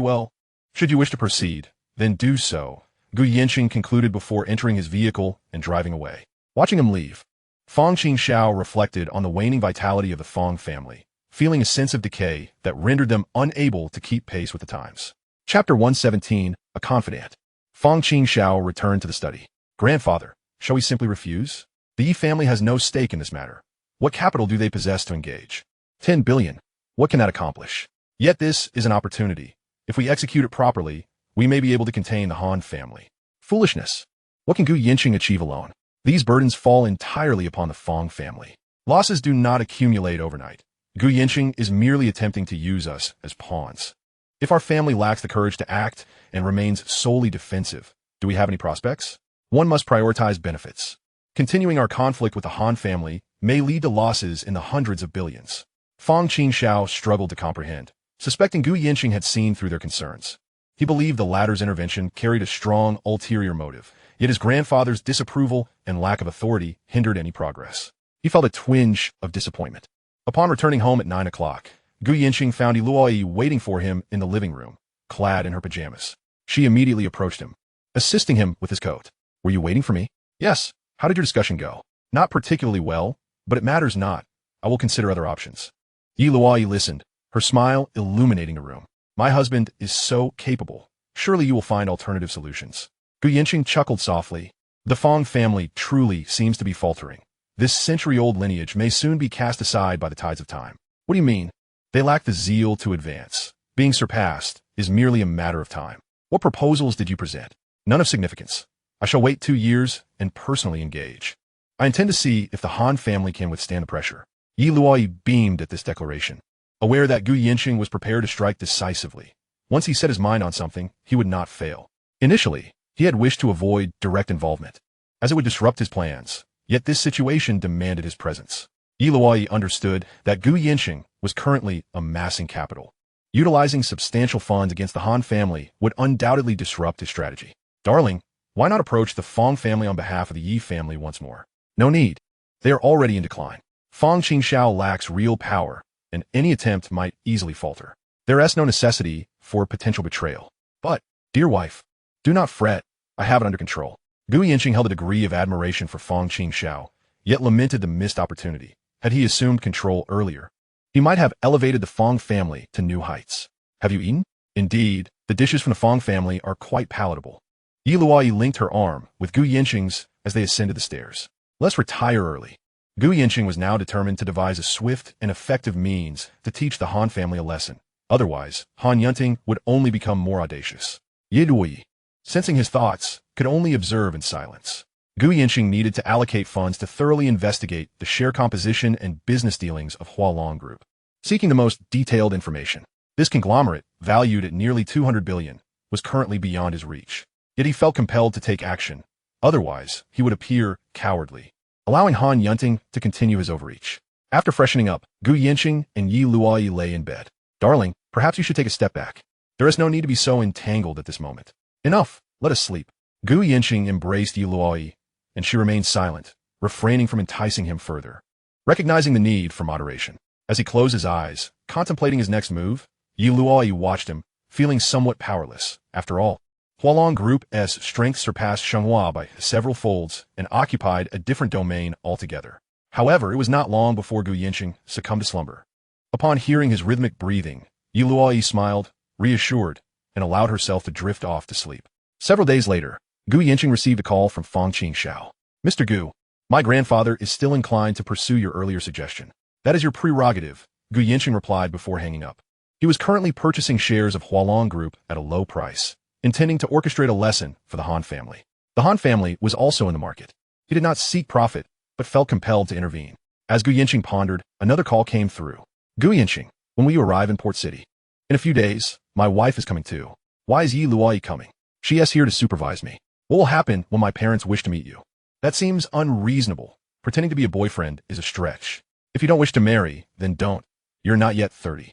Speaker 1: well. Should you wish to proceed, then do so, Gu Yanqing concluded before entering his vehicle and driving away. Watching him leave, Fang Qinxiao reflected on the waning vitality of the Fang family, feeling a sense of decay that rendered them unable to keep pace with the times. Chapter 117, A Confidant. Fang Qinxiao returned to the study. Grandfather, Shall we simply refuse? The Yi family has no stake in this matter. What capital do they possess to engage? 10 billion. What can that accomplish? Yet this is an opportunity. If we execute it properly, we may be able to contain the Han family. Foolishness. What can Gu Yancheng achieve alone? These burdens fall entirely upon the Fong family. Losses do not accumulate overnight. Gu Yancheng is merely attempting to use us as pawns. If our family lacks the courage to act and remains solely defensive, do we have any prospects? One must prioritize benefits. Continuing our conflict with the Han family may lead to losses in the hundreds of billions. Fong Qingxiao struggled to comprehend, suspecting Gu Yancheng had seen through their concerns. He believed the latter's intervention carried a strong ulterior motive, yet his grandfather's disapproval and lack of authority hindered any progress. He felt a twinge of disappointment. Upon returning home at 9 o'clock, Gu Yancheng found Luoyi waiting for him in the living room, clad in her pajamas. She immediately approached him, assisting him with his coat. Were you waiting for me? Yes. How did your discussion go? Not particularly well, but it matters not. I will consider other options. Luoyi listened, her smile illuminating the room. My husband is so capable. Surely you will find alternative solutions. Gu Yancheng chuckled softly. The Fong family truly seems to be faltering. This century-old lineage may soon be cast aside by the tides of time. What do you mean? They lack the zeal to advance. Being surpassed is merely a matter of time. What proposals did you present? None of significance. I shall wait 2 years and personally engage. I intend to see if the Han family can withstand the pressure. Luoyi beamed at this declaration, aware that Gu Yancheng was prepared to strike decisively. Once he set his mind on something, he would not fail. Initially, he had wished to avoid direct involvement, as it would disrupt his plans, yet this situation demanded his presence. Luoyi understood that Gu Yancheng was currently amassing capital. Utilizing substantial funds against the Han family would undoubtedly disrupt his strategy. Darling, why not approach the Fong family on behalf of the Yi family once more? No need. They are already in decline. Fong Qingxiao lacks real power, and any attempt might easily falter. There is no necessity for potential betrayal. But, dear wife, do not fret. I have it under control. Gu Yancheng held a degree of admiration for Fong Qingxiao, yet lamented the missed opportunity. Had he assumed control earlier, he might have elevated the Fong family to new heights. Have you eaten? Indeed, the dishes from the Fong family are quite palatable. Luoyi linked her arm with Gu Yancheng's as they ascended the stairs. Let's retire early. Gu Yancheng was now determined to devise a swift and effective means to teach the Han family a lesson. Otherwise, Han Yancheng would only become more audacious. Luoyi, sensing his thoughts, could only observe in silence. Gu Yancheng needed to allocate funds to thoroughly investigate the share composition and business dealings of Hualong Group. Seeking the most detailed information, this conglomerate, valued at nearly 200 billion, was currently beyond his reach. Yet he felt compelled to take action. Otherwise, he would appear cowardly, allowing Han Yancheng to continue his overreach. After freshening up, Gu Yancheng and Luoyi lay in bed. Darling, perhaps you should take a step back. There is no need to be so entangled at this moment. Enough, let us sleep. Gu Yancheng embraced Luoyi, and she remained silent, refraining from enticing him further. Recognizing the need for moderation, as he closed his eyes, contemplating his next move, Luoyi watched him, feeling somewhat powerless. After all, Hualong Group's strength surpassed Shenghua by several folds and occupied a different domain altogether. However, it was not long before Gu Yancheng succumbed to slumber. Upon hearing his rhythmic breathing, Luoyi smiled, reassured, and allowed herself to drift off to sleep. Several days later, Gu Yancheng received a call from Fong Qingxiao. Mr. Gu, my grandfather is still inclined to pursue your earlier suggestion. That is your prerogative, Gu Yancheng replied before hanging up. He was currently purchasing shares of Hualong Group at a low price, intending to orchestrate a lesson for the Han family. The Han family was also in the market. He did not seek profit, but felt compelled to intervene. As Gu Yancheng pondered, another call came through. Gu Yancheng, when will you arrive in Port City? In a few days, my wife is coming too. Why is Luoyi coming? She is here to supervise me. What will happen when my parents wish to meet you? That seems unreasonable. Pretending to be a boyfriend is a stretch. If you don't wish to marry, then don't. You're not yet 30.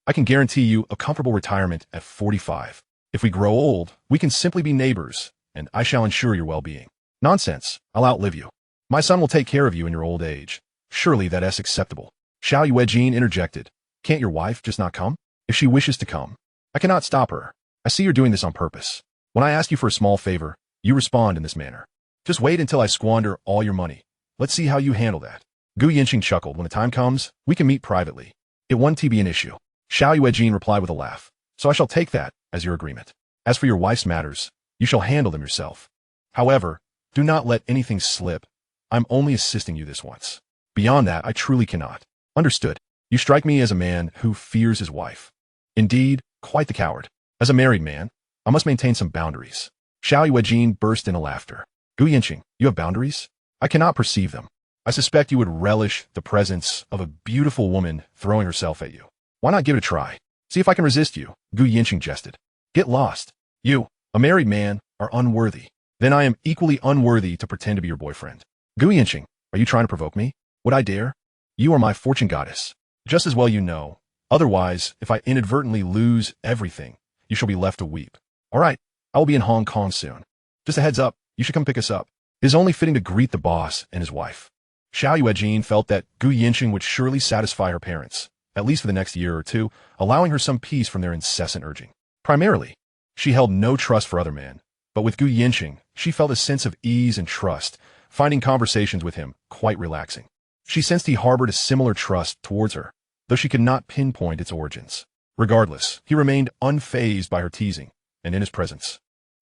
Speaker 1: I can guarantee you a comfortable retirement at 45. If we grow old, we can simply be neighbors, and I shall ensure your well-being. Nonsense, I'll outlive you. My son will take care of you in your old age. Surely that is acceptable. Xiao Yuejin interjected. Can't your wife just not come? If she wishes to come, I cannot stop her. I see you're doing this on purpose. When I ask you for a small favor, you respond in this manner. Just wait until I squander all your money. Let's see how you handle that. Gu Yancheng chuckled. When the time comes, we can meet privately. It won't be an issue. Xiao Yuejin replied with a laugh. So I shall take that as your agreement. As for your wife's matters, you shall handle them yourself. However, Do not let anything slip. I'm only assisting you this once. Beyond that, I truly cannot. Understood. You strike me as a man who fears his wife. Indeed, quite the coward. As a married man, I must maintain some boundaries. Xiao Yuejin burst into laughter. Gu Yancheng, you have boundaries? I cannot perceive them. I suspect you would relish the presence of a beautiful woman throwing herself at you. Why not give it a try? See if I can resist you, Gu Yancheng jested. Get lost. You, a married man, are unworthy. Then I am equally unworthy to pretend to be your boyfriend. Gu Yancheng, are you trying to provoke me? Would I dare? You are my fortune goddess. Just as well you know. Otherwise, if I inadvertently lose everything, you shall be left to weep. All right, I will be in Hong Kong soon. Just a heads up, you should come pick us up. It is only fitting to greet the boss and his wife. Xiao Yuejin felt that Gu Yancheng would surely satisfy her parents, at least for the next year or two, allowing her some peace from their incessant urging. Primarily, she held no trust for other men, but with Gu Yancheng, she felt a sense of ease and trust, finding conversations with him quite relaxing. She sensed he harbored a similar trust towards her, though she could not pinpoint its origins. Regardless, he remained unfazed by her teasing, and in his presence.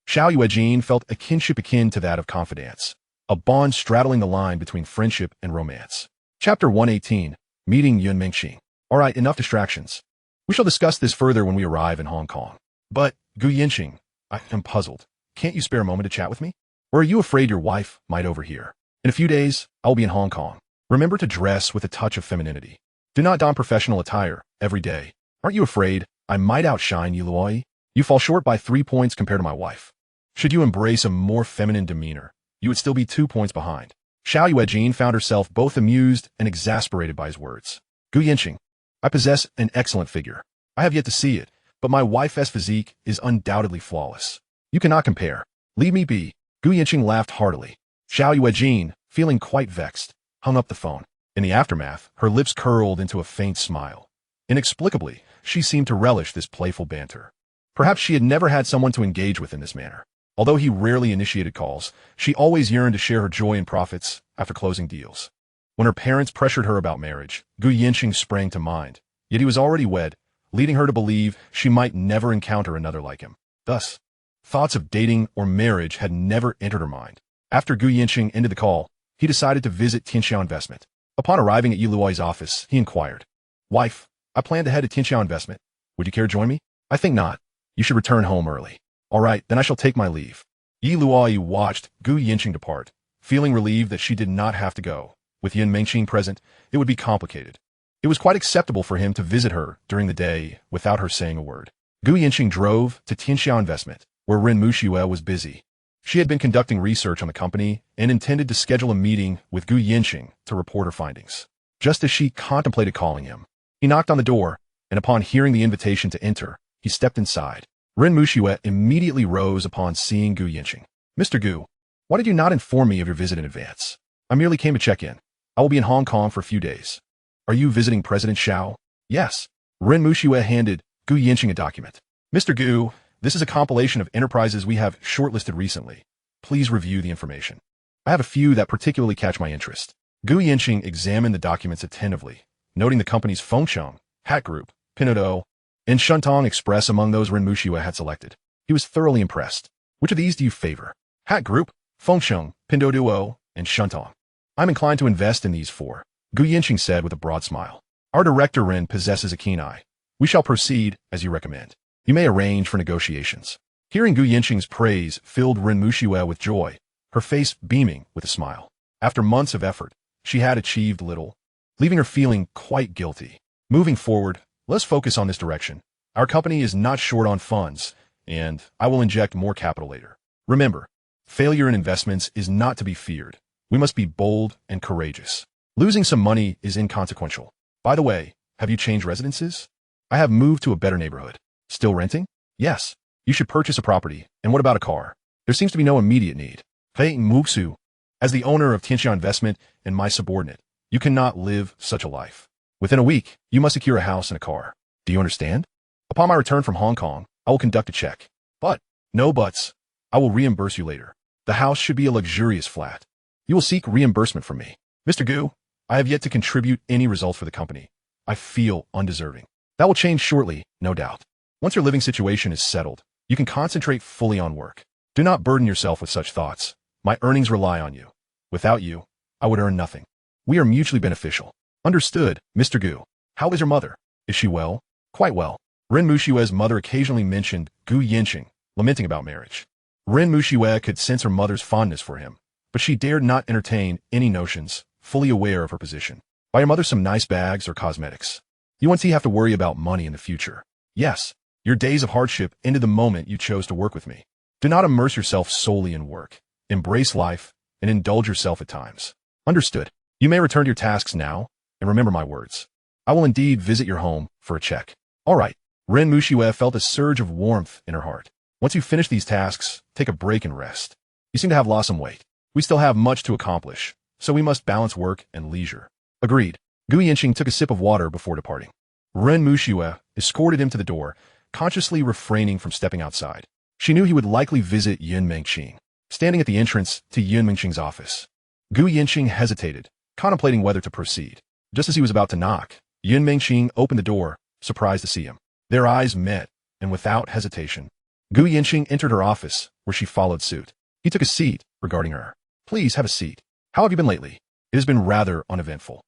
Speaker 1: Xiao Yuejin felt a kinship akin to that of confidence, a bond straddling the line between friendship and romance. Chapter 118, Meeting Yun Mengxing. All right, enough distractions. We shall discuss this further when we arrive in Hong Kong. But, Gu Yancheng, I am puzzled. Can't you spare a moment to chat with me? Or are you afraid your wife might overhear? In a few days, I will be in Hong Kong. Remember to dress with a touch of femininity. Do not don professional attire every day. Aren't you afraid I might outshine you, Luoyi? You fall short by 3 points compared to my wife. Should you embrace a more feminine demeanor, you would still be 2 points behind. Xiao Yuejin found herself both amused and exasperated by his words. Gu Yancheng, I possess an excellent figure. I have yet to see it, but my wife's physique is undoubtedly flawless. You cannot compare. Leave me be. Gu Yancheng laughed heartily. Xiao Yuejin, feeling quite vexed, hung up the phone. In the aftermath, her lips curled into a faint smile. Inexplicably, she seemed to relish this playful banter. Perhaps she had never had someone to engage with in this manner. Although he rarely initiated calls, she always yearned to share her joy and profits after closing deals. When her parents pressured her about marriage, Gu Yancheng sprang to mind. Yet he was already wed, leading her to believe she might never encounter another like him. Thus, thoughts of dating or marriage had never entered her mind. After Gu Yancheng ended the call, he decided to visit Tianxiao Investment. Upon arriving at Yi Luoyi's office, he inquired, Wife, I plan to head to Tianxiao Investment. Would you care to join me? I think not. You should return home early. All right, then I shall take my leave. Yi Luoyi watched Gu Yancheng depart, feeling relieved that she did not have to go. With Yun Mengxing present, it would be complicated. It was quite acceptable for him to visit her during the day without her saying a word. Gu Yancheng drove to Tianxiao Investment, where Ren Muxue was busy. She had been conducting research on the company and intended to schedule a meeting with Gu Yancheng to report her findings. Just as she contemplated calling him, he knocked on the door, and upon hearing the invitation to enter, he stepped inside. Ren Muxue immediately rose upon seeing Gu Yancheng. Mr. Gu, why did you not inform me of your visit in advance? I merely came to check in. I will be in Hong Kong for a few days. Are you visiting President Xiao? Yes. Ren Muxue handed Gu Yancheng a document. Mr. Gu, this is a compilation of enterprises we have shortlisted recently. Please review the information. I have a few that particularly catch my interest. Gu Yancheng examined the documents attentively, noting the company's Fengcheng, Hat Group, Pinot, and Shuntong Express among those Ren Muxue had selected. He was thoroughly impressed. Which of these do you favor? Hat Group, Fengcheng, Pinduoduo, and Shuntong. I'm inclined to invest in these 4, Gu Yancheng said with a broad smile. Our director Ren possesses a keen eye. We shall proceed as you recommend. You may arrange for negotiations. Hearing Gu Yancheng's praise filled Ren Muxue with joy, her face beaming with a smile. After months of effort, she had achieved little, leaving her feeling quite guilty. Moving forward, let's focus on this direction. Our company is not short on funds, and I will inject more capital later. Remember, failure in investments is not to be feared. We must be bold and courageous. Losing some money is inconsequential. By the way, have you changed residences? I have moved to a better neighborhood. Still renting? Yes. You should purchase a property. And what about a car? There seems to be no immediate need. Pei Muxu, as the owner of Tianxiao Investment and my subordinate, you cannot live such a life. Within a week, you must secure a house and a car. Do you understand? Upon my return from Hong Kong, I will conduct a check. But, no buts. I will reimburse you later. The house should be a luxurious flat. You will seek reimbursement from me. Mr. Gu, I have yet to contribute any results for the company. I feel undeserving. That will change shortly, no doubt. Once your living situation is settled, you can concentrate fully on work. Do not burden yourself with such thoughts. My earnings rely on you. Without you, I would earn nothing. We are mutually beneficial. Understood, Mr. Gu. How is your mother? Is she well? Quite well. Ren Mushue's mother occasionally mentioned Gu Yancheng, lamenting about marriage. Ren Mushue could sense her mother's fondness for him, but she dared not entertain any notions, fully aware of her position. Buy your mother some nice bags or cosmetics. You won't have to worry about money in the future. Yes, your days of hardship ended the moment you chose to work with me. Do not immerse yourself solely in work. Embrace life and indulge yourself at times. Understood. You may return to your tasks now, and remember my words. I will indeed visit your home for a check. All right. Ren Mushue felt a surge of warmth in her heart. Once you finish these tasks, take a break and rest. You seem to have lost some weight. We still have much to accomplish, so we must balance work and leisure. Agreed. Gu Yancheng took a sip of water before departing. Ren Mushue escorted him to the door, consciously refraining from stepping outside. She knew he would likely visit Yun Mengqing. Standing at the entrance to Yun Mengqing's office, Gu Yancheng hesitated, contemplating whether to proceed. Just as he was about to knock, Yun Mengqing opened the door, surprised to see him. Their eyes met, and without hesitation, Gu Yancheng entered her office, where she followed suit. He took a seat, regarding her. Please have a seat. How have you been lately? It has been rather uneventful.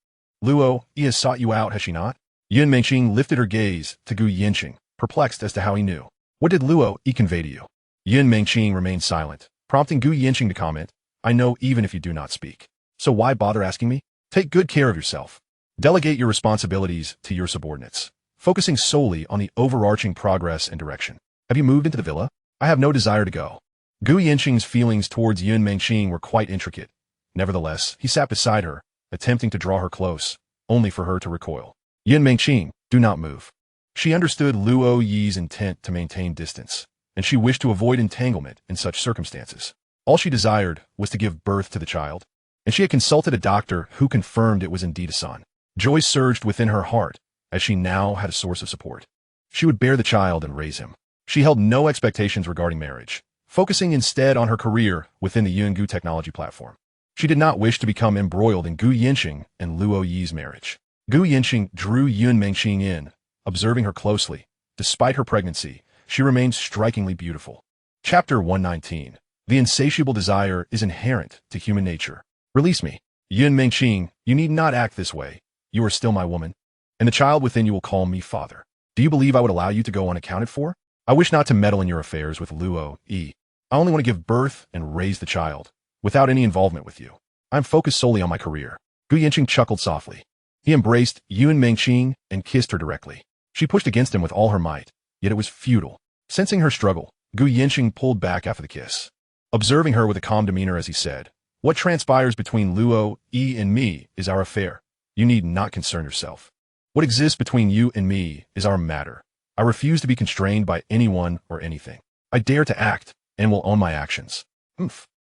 Speaker 1: Luoyi has sought you out, has she not? Yun Mengqing lifted her gaze to Gu Yancheng, perplexed as to how he knew. What did Luoyi convey to you? Yun Mengqing remained silent, prompting Gu Yancheng to comment, I know even if you do not speak. So why bother asking me? Take good care of yourself. Delegate your responsibilities to your subordinates, focusing solely on the overarching progress and direction. Have you moved into the villa? I have no desire to go. Gu Yancheng's feelings towards Yun Mengqing were quite intricate. Nevertheless, he sat beside her, attempting to draw her close, only for her to recoil. Yun Mengqing, do not move. She understood Luoyi's intent to maintain distance, and she wished to avoid entanglement in such circumstances. All she desired was to give birth to the child, and she had consulted a doctor who confirmed it was indeed a son. Joy surged within her heart, as she now had a source of support. She would bear the child and raise him. She held no expectations regarding marriage, focusing instead on her career within the Yungu technology platform. She did not wish to become embroiled in Gu Yancheng and Luoyi's marriage. Gu Yancheng drew Yun Mengqing in, observing her closely. Despite her pregnancy, she remained strikingly beautiful. Chapter 119. The insatiable desire is inherent to human nature. Release me. Yun Mengqing, you need not act this way. You are still my woman, and the child within you will call me father. Do you believe I would allow you to go unaccounted for? I wish not to meddle in your affairs with Luoyi. I only want to give birth and raise the child, without any involvement with you. I am focused solely on my career. Gu Yancheng chuckled softly. He embraced Yun Mengqing and kissed her directly. She pushed against him with all her might, yet it was futile. Sensing her struggle, Gu Yancheng pulled back after the kiss. Observing her with a calm demeanor as he said, What transpires between Luoyi and me is our affair. You need not concern yourself. What exists between you and me is our matter. I refuse to be constrained by anyone or anything. I dare to act, and will own my actions.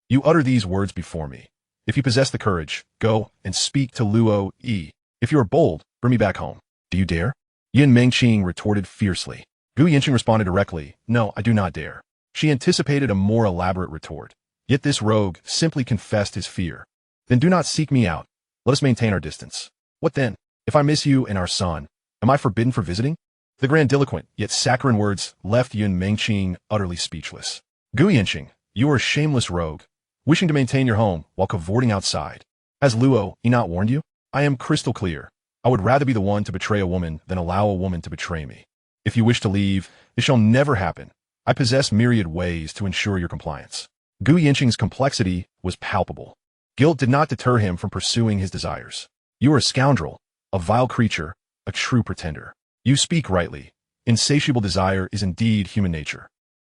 Speaker 1: You utter these words before me. If you possess the courage, go and speak to Luoyi. If you are bold, bring me back home. Do you dare? Yun Mengqing retorted fiercely. Gu Yancheng responded directly, No, I do not dare. She anticipated a more elaborate retort. Yet this rogue simply confessed his fear. Then do not seek me out. Let us maintain our distance. What then? If I miss you and our son, am I forbidden for visiting? The grandiloquent, yet saccharine words left Yun Mengqing utterly speechless. Gu Yancheng, you are a shameless rogue, wishing to maintain your home while cavorting outside. Has Luoyi not warned you? I am crystal clear. I would rather be the one to betray a woman than allow a woman to betray me. If you wish to leave, it shall never happen. I possess myriad ways to ensure your compliance. Gu Yancheng's complexity was palpable. Guilt did not deter him from pursuing his desires. You are a scoundrel, a vile creature, a true pretender. You speak rightly. Insatiable desire is indeed human nature.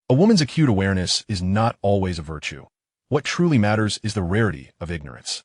Speaker 1: A woman's acute awareness is not always a virtue. What truly matters is the rarity of ignorance.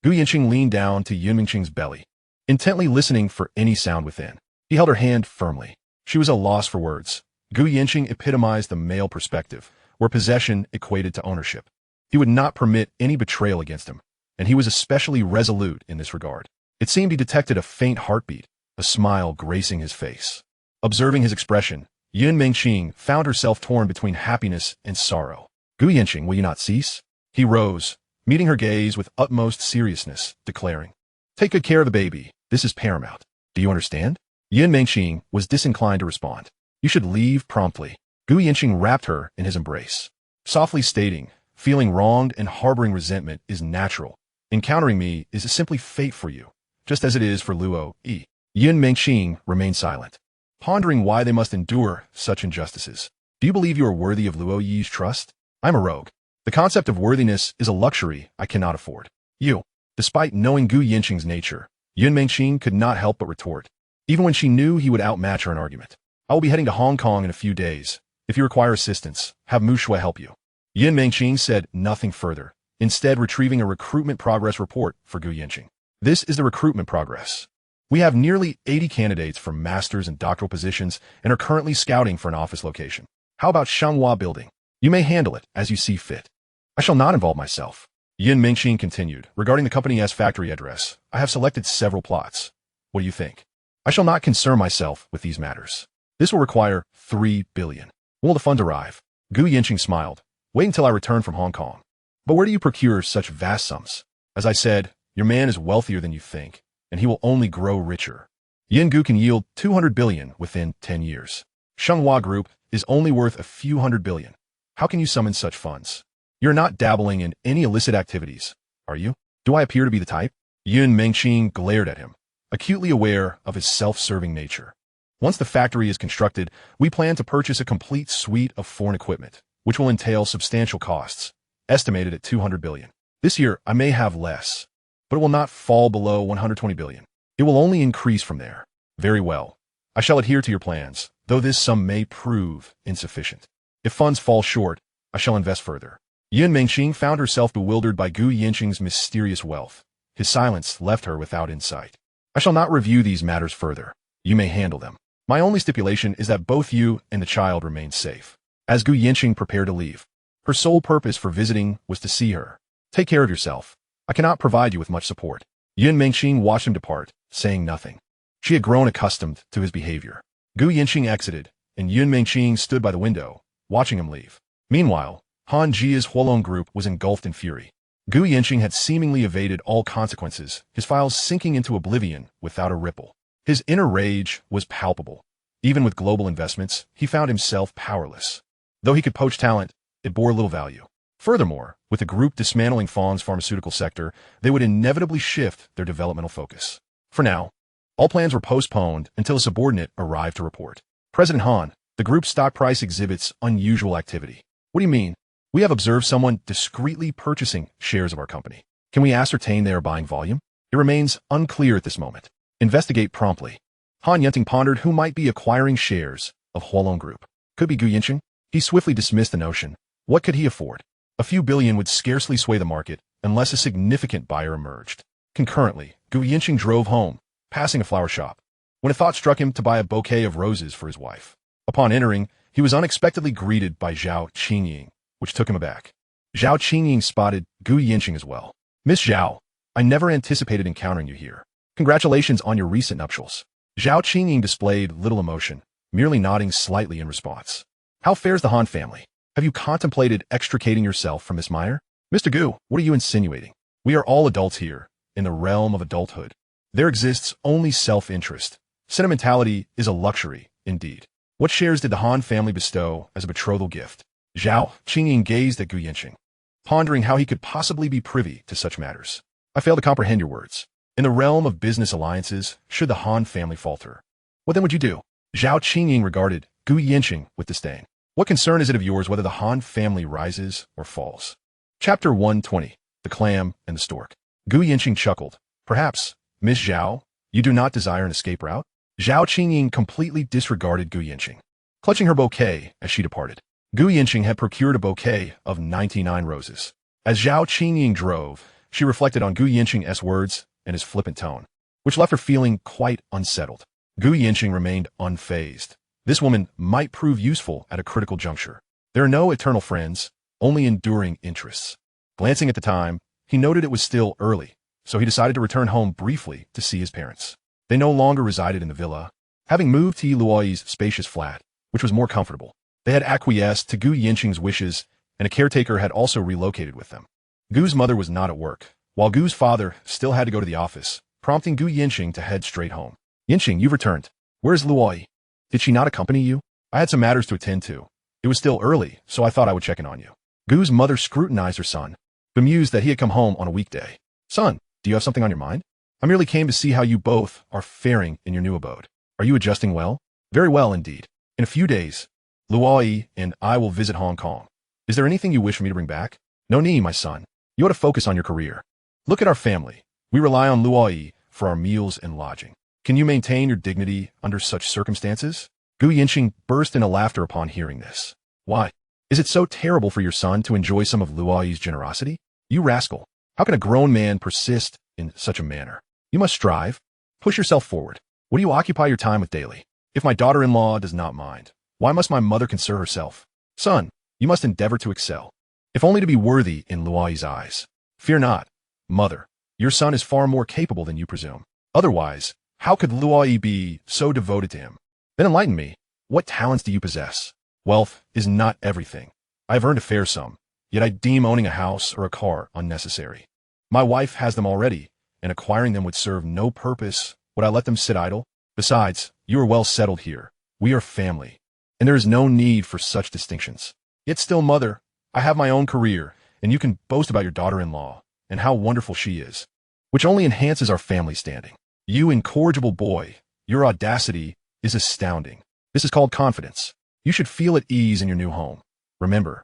Speaker 1: Gu Yancheng leaned down to Yun Mengqing's belly, intently listening for any sound within. He held her hand firmly. She was at a loss for words. Gu Yancheng epitomized the male perspective, where possession equated to ownership. He would not permit any betrayal against him, and he was especially resolute in this regard. It seemed he detected a faint heartbeat, a smile gracing his face. Observing his expression, Yun Mengqing found herself torn between happiness and sorrow. Gu Yancheng, will you not cease? He rose, meeting her gaze with utmost seriousness, declaring, Take good care of the baby. This is paramount. Do you understand? Yun Mengqing was disinclined to respond. You should leave promptly. Gu Yancheng wrapped her in his embrace, softly stating, Feeling wronged and harboring resentment is natural. Encountering me is simply fate for you, just as it is for Luoyi. Yun Mengqing remained silent, pondering why they must endure such injustices. Do you believe you are worthy of Luoyi's trust? I'm a rogue. The concept of worthiness is a luxury I cannot afford. You. Despite knowing Gu Yancheng's nature, Yun Mengqing could not help but retort, even when she knew he would outmatch her in argument. I will be heading to Hong Kong in a few days. If you require assistance, have Mu Shui help you. Yun Mengqing said nothing further, instead retrieving a recruitment progress report for Gu Yancheng. This is the recruitment progress. We have nearly 80 candidates for master's and doctoral positions and are currently scouting for an office location. How about Shanghua Building? You may handle it as you see fit. I shall not involve myself. Yun Mengqing continued, regarding the company's factory address, I have selected several plots. What do you think? I shall not concern myself with these matters. This will require 3 billion. When will the funds arrive? Gu Yancheng smiled. Wait until I return from Hong Kong. But where do you procure such vast sums? As I said, your man is wealthier than you think, and he will only grow richer. Yin Gu can yield 200 billion within 10 years. Shenghua Group is only worth a few hundred billion. How can you summon such funds? You're not dabbling in any illicit activities, are you? Do I appear to be the type? Yun Mengqing glared at him, acutely aware of his self-serving nature. Once the factory is constructed, we plan to purchase a complete suite of foreign equipment, which will entail substantial costs, estimated at 200 billion. This year, I may have less, but it will not fall below 120 billion. It will only increase from there. Very well. I shall adhere to your plans, though this sum may prove insufficient. If funds fall short, I shall invest further. Yun Mengqing found herself bewildered by Gu Yancheng's mysterious wealth. His silence left her without insight. I shall not review these matters further. You may handle them. My only stipulation is that both you and the child remain safe. As Gu Yancheng prepared to leave, her sole purpose for visiting was to see her. Take care of yourself. I cannot provide you with much support. Yun Mengqing watched him depart, saying nothing. She had grown accustomed to his behavior. Gu Yancheng exited, and Yun Mengqing stood by the window, watching him leave. Meanwhile, Han Jia's Huolong Group was engulfed in fury. Gu Yancheng had seemingly evaded all consequences, his files sinking into oblivion without a ripple. His inner rage was palpable. Even with global investments, he found himself powerless. Though he could poach talent, it bore little value. Furthermore, with the group dismantling Fang's pharmaceutical sector, they would inevitably shift their developmental focus. For now, all plans were postponed until a subordinate arrived to report. President Han, the group's stock price exhibits unusual activity. What do you mean? We have observed someone discreetly purchasing shares of our company. Can we ascertain they are buying volume? It remains unclear at this moment. Investigate promptly. Han Yunting pondered who might be acquiring shares of Huolong Group. Could be Gu Yancheng. He swiftly dismissed the notion. What could he afford? A few billion would scarcely sway the market unless a significant buyer emerged. Concurrently, Gu Yancheng drove home, passing a flower shop, when a thought struck him to buy a bouquet of roses for his wife. Upon entering, he was unexpectedly greeted by Zhao Qingying, which took him aback. Zhao Qingying spotted Gu Yancheng as well. Miss Zhao, I never anticipated encountering you here. Congratulations on your recent nuptials. Zhao Qingying displayed little emotion, merely nodding slightly in response. How fares the Han family? Have you contemplated extricating yourself from Miss Meyer? Mr. Gu, what are you insinuating? We are all adults here, in the realm of adulthood. There exists only self-interest. Sentimentality is a luxury, indeed. What shares did the Han family bestow as a betrothal gift? Zhao Qingying gazed at Gu Yancheng, pondering how he could possibly be privy to such matters. I fail to comprehend your words. In the realm of business alliances, should the Han family falter, what then would you do? Zhao Qingying regarded Gu Yancheng with disdain. What concern is it of yours whether the Han family rises or falls? Chapter 120, The Clam and the Stork. Gu Yancheng chuckled. Perhaps, Miss Zhao, you do not desire an escape route? Zhao Qingying completely disregarded Gu Yancheng, clutching her bouquet as she departed. Gu Yancheng had procured a bouquet of 99 roses. As Zhao Qingying drove, she reflected on Gu Yancheng's words and his flippant tone, which left her feeling quite unsettled. Gu Yancheng remained unfazed. This woman might prove useful at a critical juncture. There are no eternal friends, only enduring interests. Glancing at the time, he noted it was still early, so he decided to return home briefly to see his parents. They no longer resided in the villa, having moved to Luoyi's spacious flat, which was more comfortable. They had acquiesced to Gu Yancheng's wishes, and a caretaker had also relocated with them. Gu's mother was not at work, while Gu's father still had to go to the office, prompting Gu Yancheng to head straight home. Yancheng, you've returned. Where's Luoyi? Did she not accompany you? I had some matters to attend to. It was still early, so I thought I would check in on you. Gu's mother scrutinized her son, bemused that he had come home on a weekday. Son, do you have something on your mind? I merely came to see how you both are faring in your new abode. Are you adjusting well? Very well indeed. In a few days, Luoyi and I will visit Hong Kong. Is there anything you wish for me to bring back? No need, my son. You ought to focus on your career. Look at our family. We rely on Luoyi for our meals and lodging. Can you maintain your dignity under such circumstances? Gu Yancheng burst into laughter upon hearing this. Why? Is it so terrible for your son to enjoy some of Luoyi's generosity? You rascal. How can a grown man persist in such a manner? You must strive. Push yourself forward. What do you occupy your time with daily? If my daughter-in-law does not mind, why must my mother concern herself? Son, you must endeavor to excel, if only to be worthy in Luoyi's eyes. Fear not, mother. Your son is far more capable than you presume. Otherwise, how could Luoyi be so devoted to him? Then enlighten me. What talents do you possess? Wealth is not everything. I have earned a fair sum, yet I deem owning a house or a car unnecessary. My wife has them already, and acquiring them would serve no purpose. Would I let them sit idle? Besides, you are well settled here. We are family, and there is no need for such distinctions. Yet still, mother, I have my own career, and you can boast about your daughter-in-law, and how wonderful she is, which only enhances our family standing. You incorrigible boy, your audacity is astounding. This is called confidence. You should feel at ease in your new home. Remember,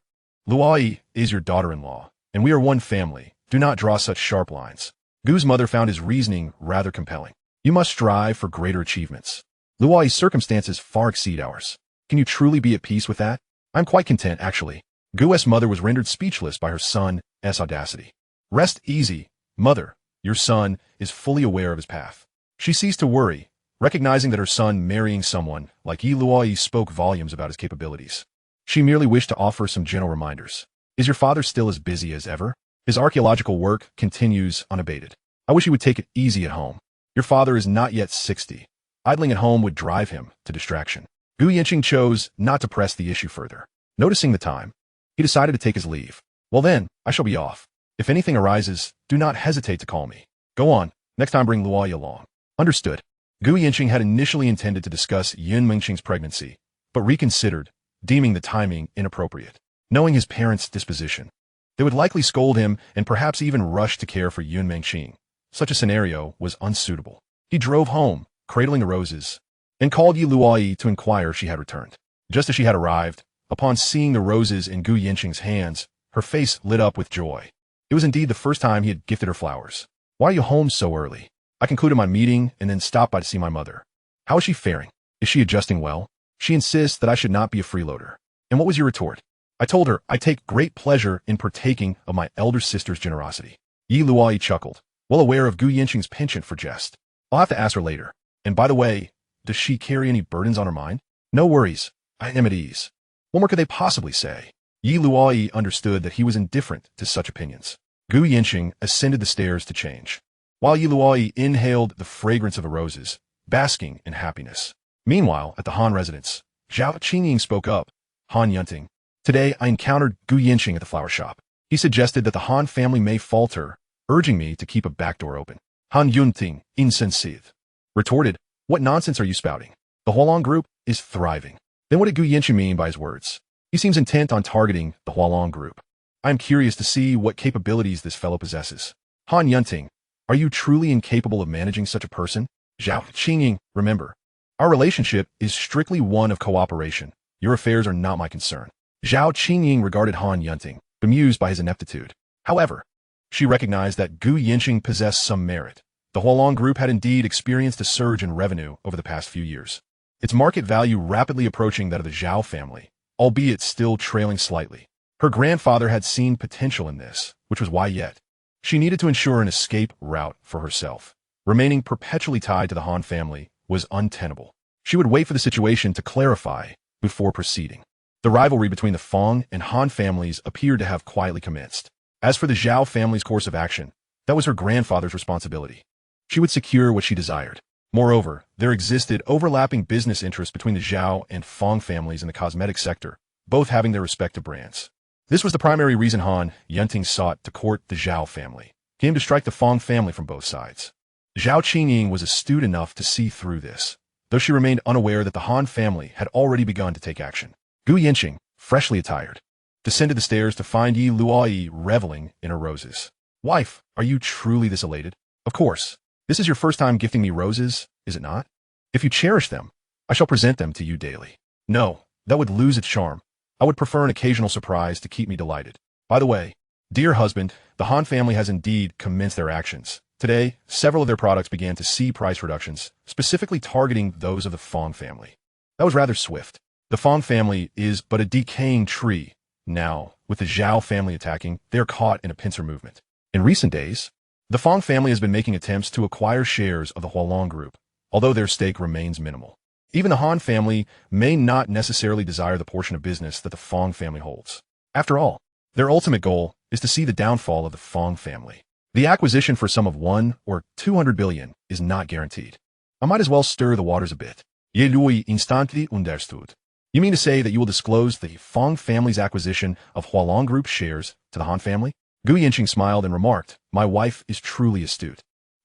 Speaker 1: Luoyi is your daughter-in-law, and we are one family. Do not draw such sharp lines. Gu's mother found his reasoning rather compelling. You must strive for greater achievements. Luoyi's circumstances far exceed ours. Can you truly be at peace with that? I'm quite content, actually. Gu's mother was rendered speechless by her son's audacity. Rest easy, mother. Your son is fully aware of his path. She ceased to worry, recognizing that her son marrying someone like Luoyi spoke volumes about his capabilities. She merely wished to offer some gentle reminders. Is your father still as busy as ever? His archaeological work continues unabated. I wish he would take it easy at home. Your father is not yet 60. Idling at home would drive him to distraction. Gu Yancheng chose not to press the issue further. Noticing the time, he decided to take his leave. Well then, I shall be off. If anything arises, do not hesitate to call me. Go on, next time bring Luoyi along. Understood. Gu Yancheng had initially intended to discuss Yun Mingqing's pregnancy, but reconsidered, deeming the timing inappropriate. Knowing his parents' disposition, they would likely scold him and perhaps even rush to care for Yun Mingqing. Such a scenario was unsuitable. He drove home, cradling the roses, and called Luoyi to inquire if she had returned. Just as she had arrived, upon seeing the roses in Gu Yancheng's hands, her face lit up with joy. It was indeed the first time he had gifted her flowers. Why are you home so early? I concluded my meeting and then stopped by to see my mother. How is she faring? Is she adjusting well? She insists that I should not be a freeloader. And what was your retort? I told her I take great pleasure in partaking of my elder sister's generosity. Luoyi chuckled, well aware of Gu Yancheng's penchant for jest. I'll have to ask her later. And by the way, does she carry any burdens on her mind? No worries. I am at ease. What more could they possibly say? Luoyi understood that he was indifferent to such opinions. Gu Yancheng ascended the stairs to change, while Luoyi inhaled the fragrance of the roses, basking in happiness. Meanwhile, at the Han residence, Zhao Qingying spoke up. Han Yunting. Today I encountered Gu Yancheng at the flower shop. He suggested that the Han family may falter, urging me to keep a back door open. Han Yunting, insensate, retorted, what nonsense are you spouting? The Hualong group is thriving. Then what did Gu Yancheng mean by his words? He seems intent on targeting the Hualong group. I am curious to see what capabilities this fellow possesses. Han Yunting, are you truly incapable of managing such a person? Zhao Qingying, remember, our relationship is strictly one of cooperation. Your affairs are not my concern. Zhao Qingying regarded Han Yunting, bemused by his ineptitude. However, she recognized that Gu Yancheng possessed some merit. The Hualong group had indeed experienced a surge in revenue over the past few years, its market value rapidly approaching that of the Zhao family, albeit still trailing slightly. Her grandfather had seen potential in this, which was why yet she needed to ensure an escape route for herself. Remaining perpetually tied to the Han family was untenable. She would wait for the situation to clarify before proceeding. The rivalry between the Fong and Han families appeared to have quietly commenced. As for the Zhao family's course of action, that was her grandfather's responsibility. She would secure what she desired. Moreover, there existed overlapping business interests between the Zhao and Fong families in the cosmetic sector, both having their respective brands. This was the primary reason Han Yunting sought to court the Zhao family. He aimed to strike the Fong family from both sides. Zhao Qingying was astute enough to see through this, though she remained unaware that the Han family had already begun to take action. Gu Yancheng, freshly attired, descended the stairs to find Luoyi reveling in her roses. Wife, are you truly this elated? Of course. This is your first time gifting me roses, is it not? If you cherish them, I shall present them to you daily. No, that would lose its charm. I would prefer an occasional surprise to keep me delighted. By the way, dear husband, the Han family has indeed commenced their actions. Today, several of their products began to see price reductions, specifically targeting those of the Fong family. That was rather swift. The Fong family is but a decaying tree. Now, with the Zhao family attacking, they are caught in a pincer movement. In recent days, the Fong family has been making attempts to acquire shares of the Hualong Group, although their stake remains minimal. Even the Han family may not necessarily desire the portion of business that the Fong family holds. After all, their ultimate goal is to see the downfall of the Fong family. The acquisition for a sum of 1 or 200 billion is not guaranteed. I might as well stir the waters a bit. Je Luoyi instantly understood. You mean to say that you will disclose the Fong family's acquisition of Hualong Group shares to the Han family? Gu Yancheng smiled and remarked, my wife is truly astute.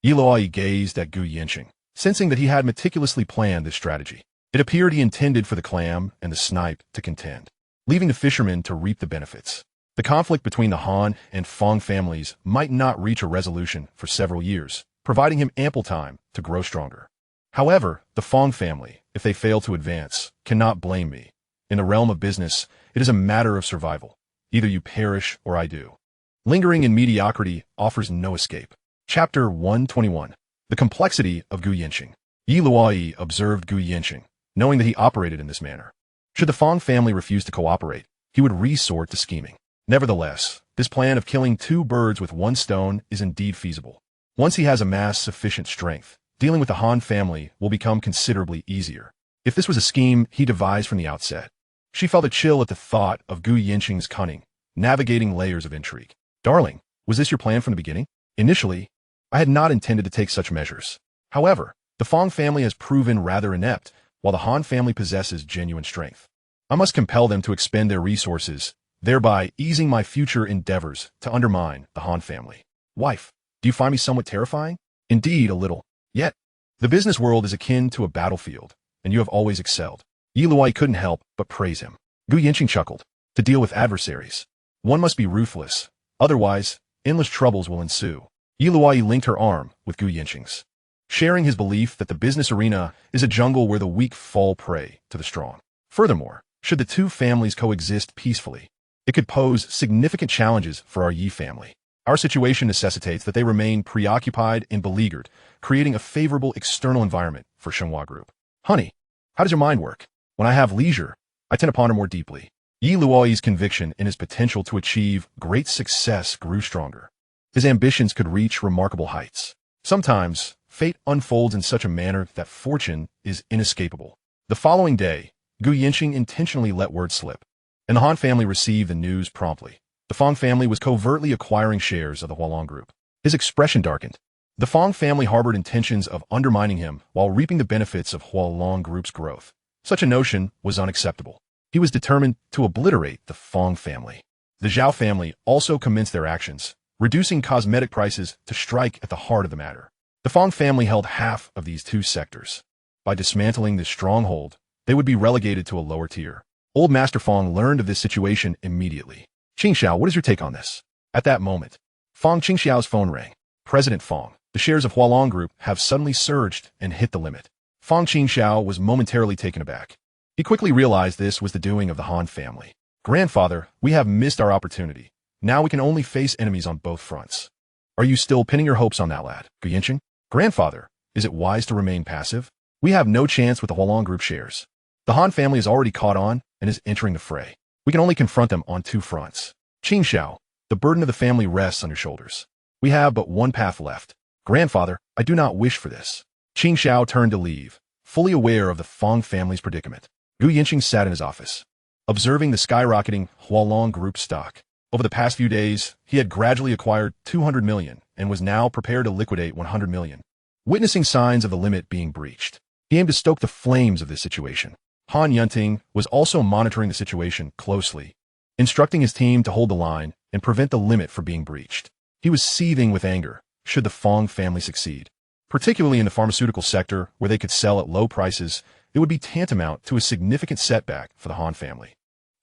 Speaker 1: Luoyi gazed at Gu Yancheng, sensing that he had meticulously planned this strategy. It appeared he intended for the clam and the snipe to contend, leaving the fishermen to reap the benefits. The conflict between the Han and Fong families might not reach a resolution for several years, providing him ample time to grow stronger. However, the Fong family, if they fail to advance, cannot blame me. In the realm of business, it is a matter of survival. Either you perish or I do. Lingering in mediocrity offers no escape. Chapter 121. The complexity of Gu Yancheng. Luoyi observed Gu Yancheng, knowing that he operated in this manner. Should the Fong family refuse to cooperate, he would resort to scheming. Nevertheless, this plan of killing 2 birds with 1 stone is indeed feasible. Once he has amassed sufficient strength, dealing with the Han family will become considerably easier. If this was a scheme he devised from the outset, she felt a chill at the thought of Gu Yancheng's cunning, navigating layers of intrigue. Darling, was this your plan from the beginning? Initially, I had not intended to take such measures. However, the Fong family has proven rather inept, while the Han family possesses genuine strength. I must compel them to expend their resources, thereby easing my future endeavors to undermine the Han family. Wife, do you find me somewhat terrifying? Indeed, a little. Yet, the business world is akin to a battlefield, and you have always excelled. Luoyi couldn't help but praise him. Gu Yancheng chuckled. To deal with adversaries, one must be ruthless. Otherwise, endless troubles will ensue. Luoyi linked her arm with Gu Yancheng's, sharing his belief that the business arena is a jungle where the weak fall prey to the strong. Furthermore, should the 2 families coexist peacefully, it could pose significant challenges for our Yi family. Our situation necessitates that they remain preoccupied and beleaguered, creating a favorable external environment for Shenhua Group. Honey, how does your mind work? When I have leisure, I tend to ponder more deeply. Luoyi's conviction in his potential to achieve great success grew stronger. His ambitions could reach remarkable heights. Sometimes, fate unfolds in such a manner that fortune is inescapable. The following day, Gu Yancheng intentionally let word slip, and the Han family received the news promptly. The Fong family was covertly acquiring shares of the Hualong Group. His expression darkened. The Fong family harbored intentions of undermining him while reaping the benefits of Hualong Group's growth. Such a notion was unacceptable. He was determined to obliterate the Fong family. The Zhao family also commenced their actions, reducing cosmetic prices to strike at the heart of the matter. The Fong family held half of these 2 sectors. By dismantling this stronghold, they would be relegated to a lower tier. Old Master Fong learned of this situation immediately. Qingxiao, what is your take on this? At that moment, Fong Qingxiao's phone rang. President Fong, the shares of Hualong Group have suddenly surged and hit the limit. Fong Qingxiao was momentarily taken aback. He quickly realized this was the doing of the Han family. Grandfather, we have missed our opportunity. Now we can only face enemies on both fronts. Are you still pinning your hopes on that lad, Gu Yancheng? Grandfather, is it wise to remain passive? We have no chance with the Hualong Group shares. The Han family is already caught on and is entering the fray. We can only confront them on 2 fronts. Qingxiao, the burden of the family rests on your shoulders. We have but one path left. Grandfather, I do not wish for this. Qingxiao turned to leave, fully aware of the Fong family's predicament. Gu Yancheng sat in his office, observing the skyrocketing Hualong Group stock. Over the past few days, he had gradually acquired 200 million and was now prepared to liquidate 100 million. Witnessing signs of the limit being breached, he aimed to stoke the flames of this situation. Han Yanting was also monitoring the situation closely, instructing his team to hold the line and prevent the limit from being breached. He was seething with anger should the Fong family succeed. Particularly in the pharmaceutical sector, where they could sell at low prices, it would be tantamount to a significant setback for the Han family.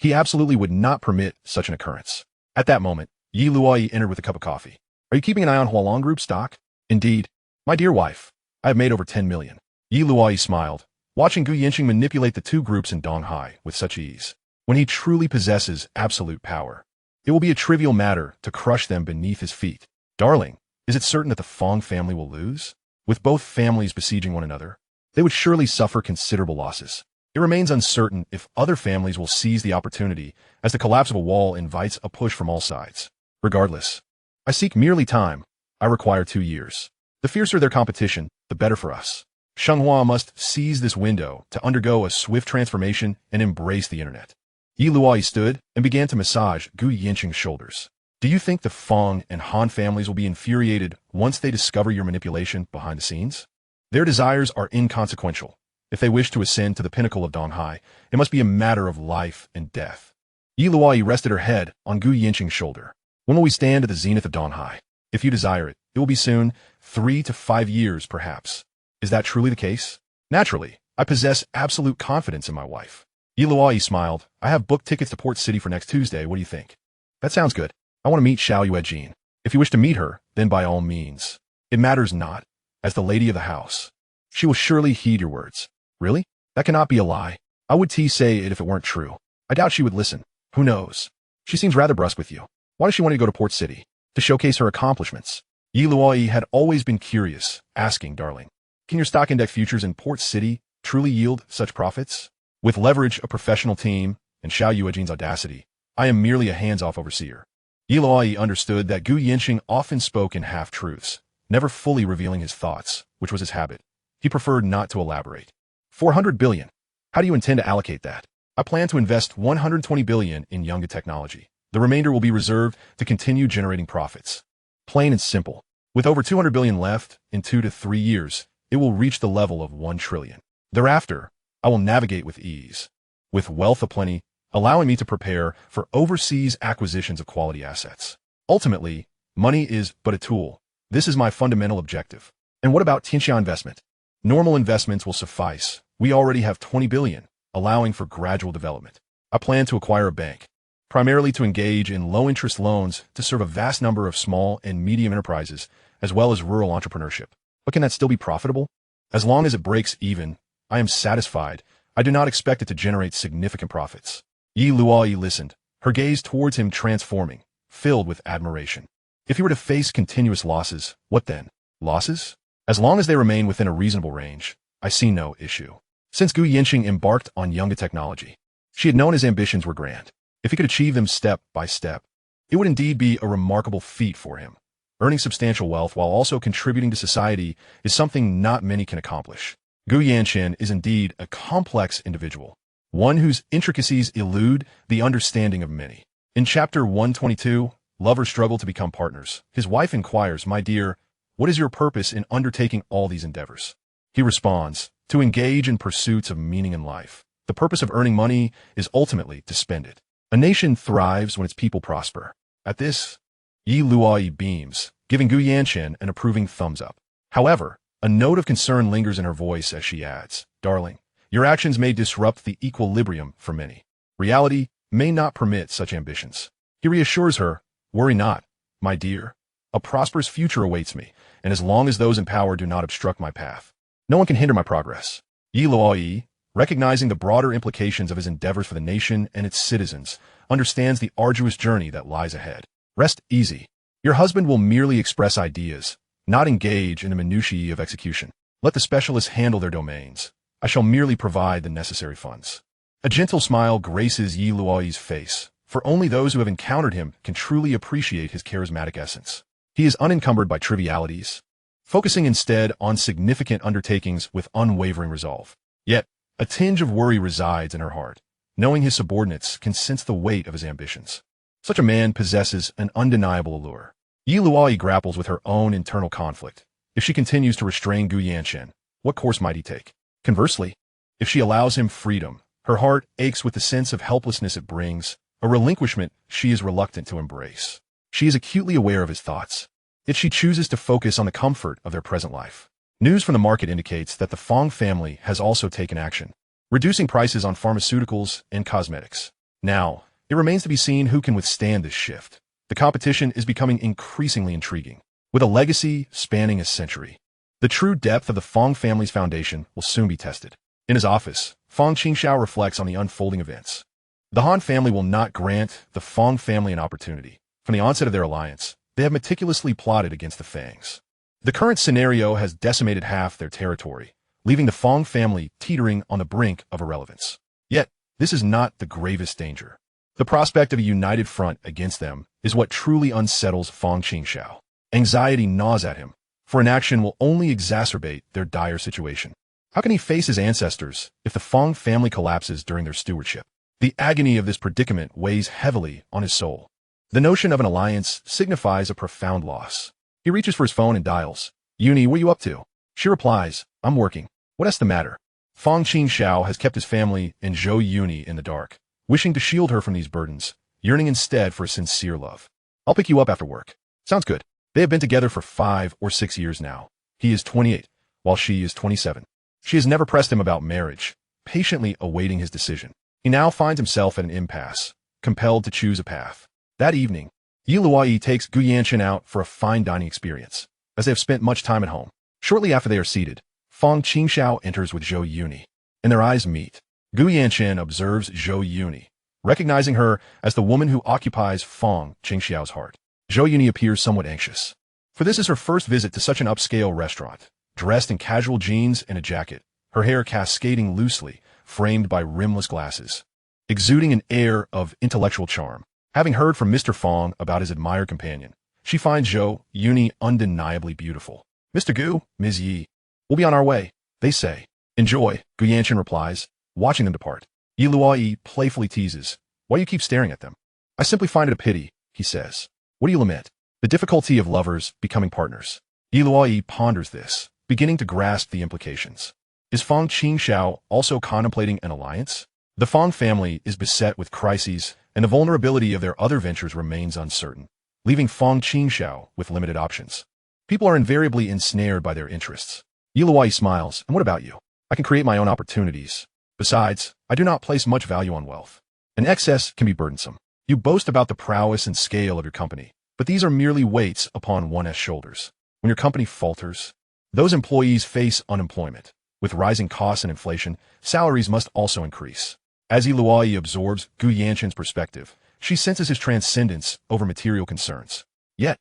Speaker 1: He absolutely would not permit such an occurrence. At that moment, Yi Luoyi entered with a cup of coffee. Are you keeping an eye on Hualong Group stock? Indeed. My dear wife, I have made over 10 million. Yi Luoyi smiled, watching Gu Yancheng manipulate the two groups in Donghai with such ease. When he truly possesses absolute power, it will be a trivial matter to crush them beneath his feet. Darling, is it certain that the Fong family will lose? With both families besieging one another, they would surely suffer considerable losses. It remains uncertain if other families will seize the opportunity, as the collapse of a wall invites a push from all sides. Regardless, I seek merely time. I require 2 years. The fiercer their competition, the better for us. Shenghua must seize this window to undergo a swift transformation and embrace the internet. Yi Luoyi stood and began to massage Gu Yancheng's shoulders. Do you think the Fong and Han families will be infuriated once they discover your manipulation behind the scenes? Their desires are inconsequential. If they wish to ascend to the pinnacle of Donghai, it must be a matter of life and death. Yi Luoyi rested her head on Gu Yancheng's shoulder. When will we stand at the zenith of Donghai? If you desire it, it will be soon, 3 to 5 years perhaps. Is that truly the case? Naturally, I possess absolute confidence in my wife. Yi Luoyi smiled. I have booked tickets to Port City for next Tuesday. What do you think? That sounds good. I want to meet Xiao Yuejin. If you wish to meet her, then by all means. It matters not. As the lady of the house, she will surely heed your words. Really? That cannot be a lie. I would say it if it weren't true. I doubt she would listen. Who knows? She seems rather brusque with you. Why does she want you to go to Port City? To showcase her accomplishments. Yi Luoyi had always been curious, asking, darling, can your stock index futures in Port City truly yield such profits? With leverage, a professional team, and Xiao Yuejin's audacity, I am merely a hands-off overseer. Yi Luoyi understood that Gu Yancheng often spoke in half-truths, never fully revealing his thoughts, which was his habit. He preferred not to elaborate. 400 billion. How do you intend to allocate that? I plan to invest 120 billion in Yunga technology. The remainder will be reserved to continue generating profits. Plain and simple. With over 200 billion left, in 2 to 3 years, it will reach the level of 1 trillion. Thereafter, I will navigate with ease, with wealth aplenty, allowing me to prepare for overseas acquisitions of quality assets. Ultimately, money is but a tool. This is my fundamental objective. And what about Tianxia investment? Normal investments will suffice. We already have 20 billion, allowing for gradual development. I plan to acquire a bank, primarily to engage in low-interest loans to serve a vast number of small and medium enterprises, as well as rural entrepreneurship. But can that still be profitable? As long as it breaks even, I am satisfied. I do not expect it to generate significant profits. Yi Luoyi listened, her gaze towards him transforming, filled with admiration. If he were to face continuous losses, what then? Losses? As long as they remain within a reasonable range, I see no issue. Since Gu Yancheng embarked on Yunga technology, she had known his ambitions were grand. If he could achieve them step by step, it would indeed be a remarkable feat for him. Earning substantial wealth while also contributing to society is something not many can accomplish. Gu Yancheng is indeed a complex individual, one whose intricacies elude the understanding of many. In chapter 122, lovers struggle to become partners. His wife inquires, my dear, what is your purpose in undertaking all these endeavors? He responds, to engage in pursuits of meaning in life. The purpose of earning money is ultimately to spend it. A nation thrives when its people prosper. At this, Yi Luoyi beams, giving Gu Yancheng an approving thumbs up. However, a note of concern lingers in her voice as she adds, darling, your actions may disrupt the equilibrium for many. Reality may not permit such ambitions. He reassures her, worry not, my dear. A prosperous future awaits me, and as long as those in power do not obstruct my path, no one can hinder my progress. Yi Luoyi, recognizing the broader implications of his endeavors for the nation and its citizens, understands the arduous journey that lies ahead. Rest easy. Your husband will merely express ideas, not engage in the minutiae of execution. Let the specialists handle their domains. I shall merely provide the necessary funds. A gentle smile graces Yi Luoyi's face, for only those who have encountered him can truly appreciate his charismatic essence. He is unencumbered by trivialities, focusing instead on significant undertakings with unwavering resolve. Yet, a tinge of worry resides in her heart, knowing his subordinates can sense the weight of his ambitions. Such a man possesses an undeniable allure. Yi Luoyi grapples with her own internal conflict. If she continues to restrain Gu Yancheng, what course might he take? Conversely, if she allows him freedom, her heart aches with the sense of helplessness it brings, a relinquishment she is reluctant to embrace. She is acutely aware of his thoughts, yet she chooses to focus on the comfort of their present life. News from the market indicates that the Fong family has also taken action, reducing prices on pharmaceuticals and cosmetics. Now, it remains to be seen who can withstand this shift. The competition is becoming increasingly intriguing, with a legacy spanning a century. The true depth of the Fong family's foundation will soon be tested. In his office, Fong Qingxiao reflects on the unfolding events. The Han family will not grant the Fong family an opportunity. From the onset of their alliance, they have meticulously plotted against the Fangs. The current scenario has decimated half their territory, leaving the Fong family teetering on the brink of irrelevance. Yet, this is not the gravest danger. The prospect of a united front against them is what truly unsettles Fong Qingxiao. Anxiety gnaws at him, for inaction will only exacerbate their dire situation. How can he face his ancestors if the Fong family collapses during their stewardship? The agony of this predicament weighs heavily on his soul. The notion of an alliance signifies a profound loss. He reaches for his phone and dials. "Uni, what are you up to?" She replies, "I'm working." What's the matter? Fong Qingxiao has kept his family and Zhou Uni in the dark, wishing to shield her from these burdens, yearning instead for a sincere love. "I'll pick you up after work." Sounds good. They have been together for 5 or 6 years now. He is 28, while she is 27. She has never pressed him about marriage, patiently awaiting his decision. He now finds himself at an impasse, compelled to choose a path. That evening, Luoyi takes Yancheng out for a fine dining experience, as they have spent much time at home. Shortly after they are seated, Fong Qingxiao enters with Zhou Uni, and their eyes meet. Yancheng observes Zhou Uni, recognizing her as the woman who occupies Fong Qingxiao's heart. Zhou Uni appears somewhat anxious, for this is her first visit to such an upscale restaurant. Dressed in casual jeans and a jacket, her hair cascading loosely, framed by rimless glasses, exuding an air of intellectual charm. Having heard from Mr. Fong about his admired companion, she finds Zhou Uni undeniably beautiful. "Mr. Gu, Ms. Yi, we'll be on our way," they say. "Enjoy," Gu Yancheng replies, watching them depart. Luoyi playfully teases, "Why you keep staring at them?" "I simply find it a pity," he says. "What do you lament?" "The difficulty of lovers becoming partners." Luoyi ponders this, beginning to grasp the implications. Is Fong Qingxiao also contemplating an alliance? The Fong family is beset with crises, and the vulnerability of their other ventures remains uncertain, leaving Fong Qingxiao with limited options. People are invariably ensnared by their interests. Luoyi smiles, "And what about you? I can create my own opportunities. Besides, I do not place much value on wealth. An excess can be burdensome. You boast about the prowess and scale of your company, but these are merely weights upon one's shoulders. When your company falters, those employees face unemployment. With rising costs and inflation, salaries must also increase." As Luoyi absorbs Gu Yancheng's perspective, she senses his transcendence over material concerns. Yet,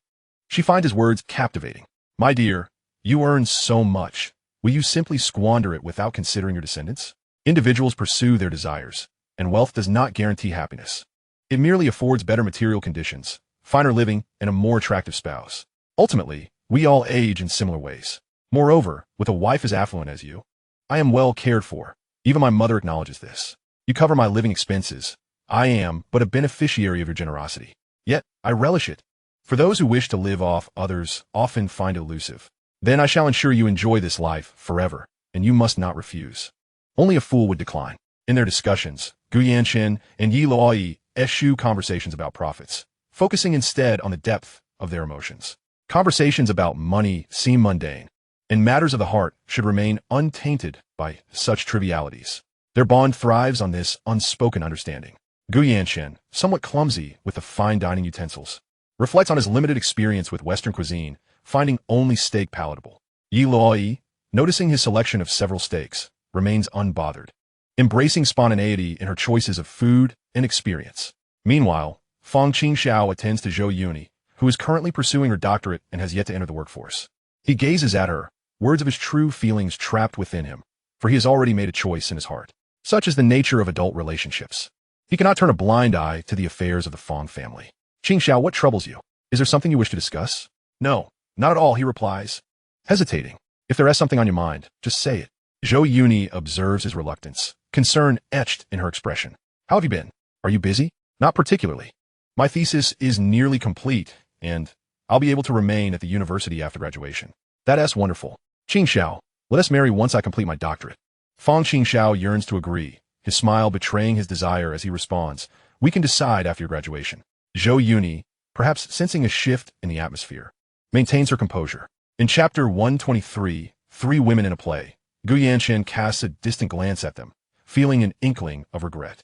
Speaker 1: she finds his words captivating. "My dear, you earn so much. Will you simply squander it without considering your descendants?" Individuals pursue their desires, and wealth does not guarantee happiness. It merely affords better material conditions, finer living, and a more attractive spouse. Ultimately, we all age in similar ways. Moreover, with a wife as affluent as you, I am well cared for. Even my mother acknowledges this. You cover my living expenses. I am but a beneficiary of your generosity. Yet, I relish it. For those who wish to live off others often find it elusive. Then I shall ensure you enjoy this life forever, and you must not refuse. Only a fool would decline. In their discussions, Gu Yancheng and Luoyi eschew conversations about profits, focusing instead on the depth of their emotions. Conversations about money seem mundane, and matters of the heart should remain untainted by such trivialities. Their bond thrives on this unspoken understanding. Gu Yancheng, somewhat clumsy with the fine dining utensils, reflects on his limited experience with Western cuisine, finding only steak palatable. Luoyi, noticing his selection of several steaks, remains unbothered, embracing spontaneity in her choices of food and experience. Meanwhile, Fong Qingxiao attends to Zhou Uni, who is currently pursuing her doctorate and has yet to enter the workforce. He gazes at her, words of his true feelings trapped within him, for he has already made a choice in his heart. Such is the nature of adult relationships. He cannot turn a blind eye to the affairs of the Fong family. "Qingxiao, what troubles you? Is there something you wish to discuss?" "No, not at all," he replies, hesitating. "If there is something on your mind, just say it." Zhou Uni observes his reluctance, concern etched in her expression. "How have you been? Are you busy?" "Not particularly. My thesis is nearly complete, and I'll be able to remain at the university after graduation." "That's wonderful. Qingxiao, let us marry once I complete my doctorate." Fong Qingxiao yearns to agree, his smile betraying his desire as he responds, "We can decide after your graduation." Zhou Uni, perhaps sensing a shift in the atmosphere, maintains her composure. In chapter 123, Three Women in a Play, Gu Yancheng casts a distant glance at them, feeling an inkling of regret.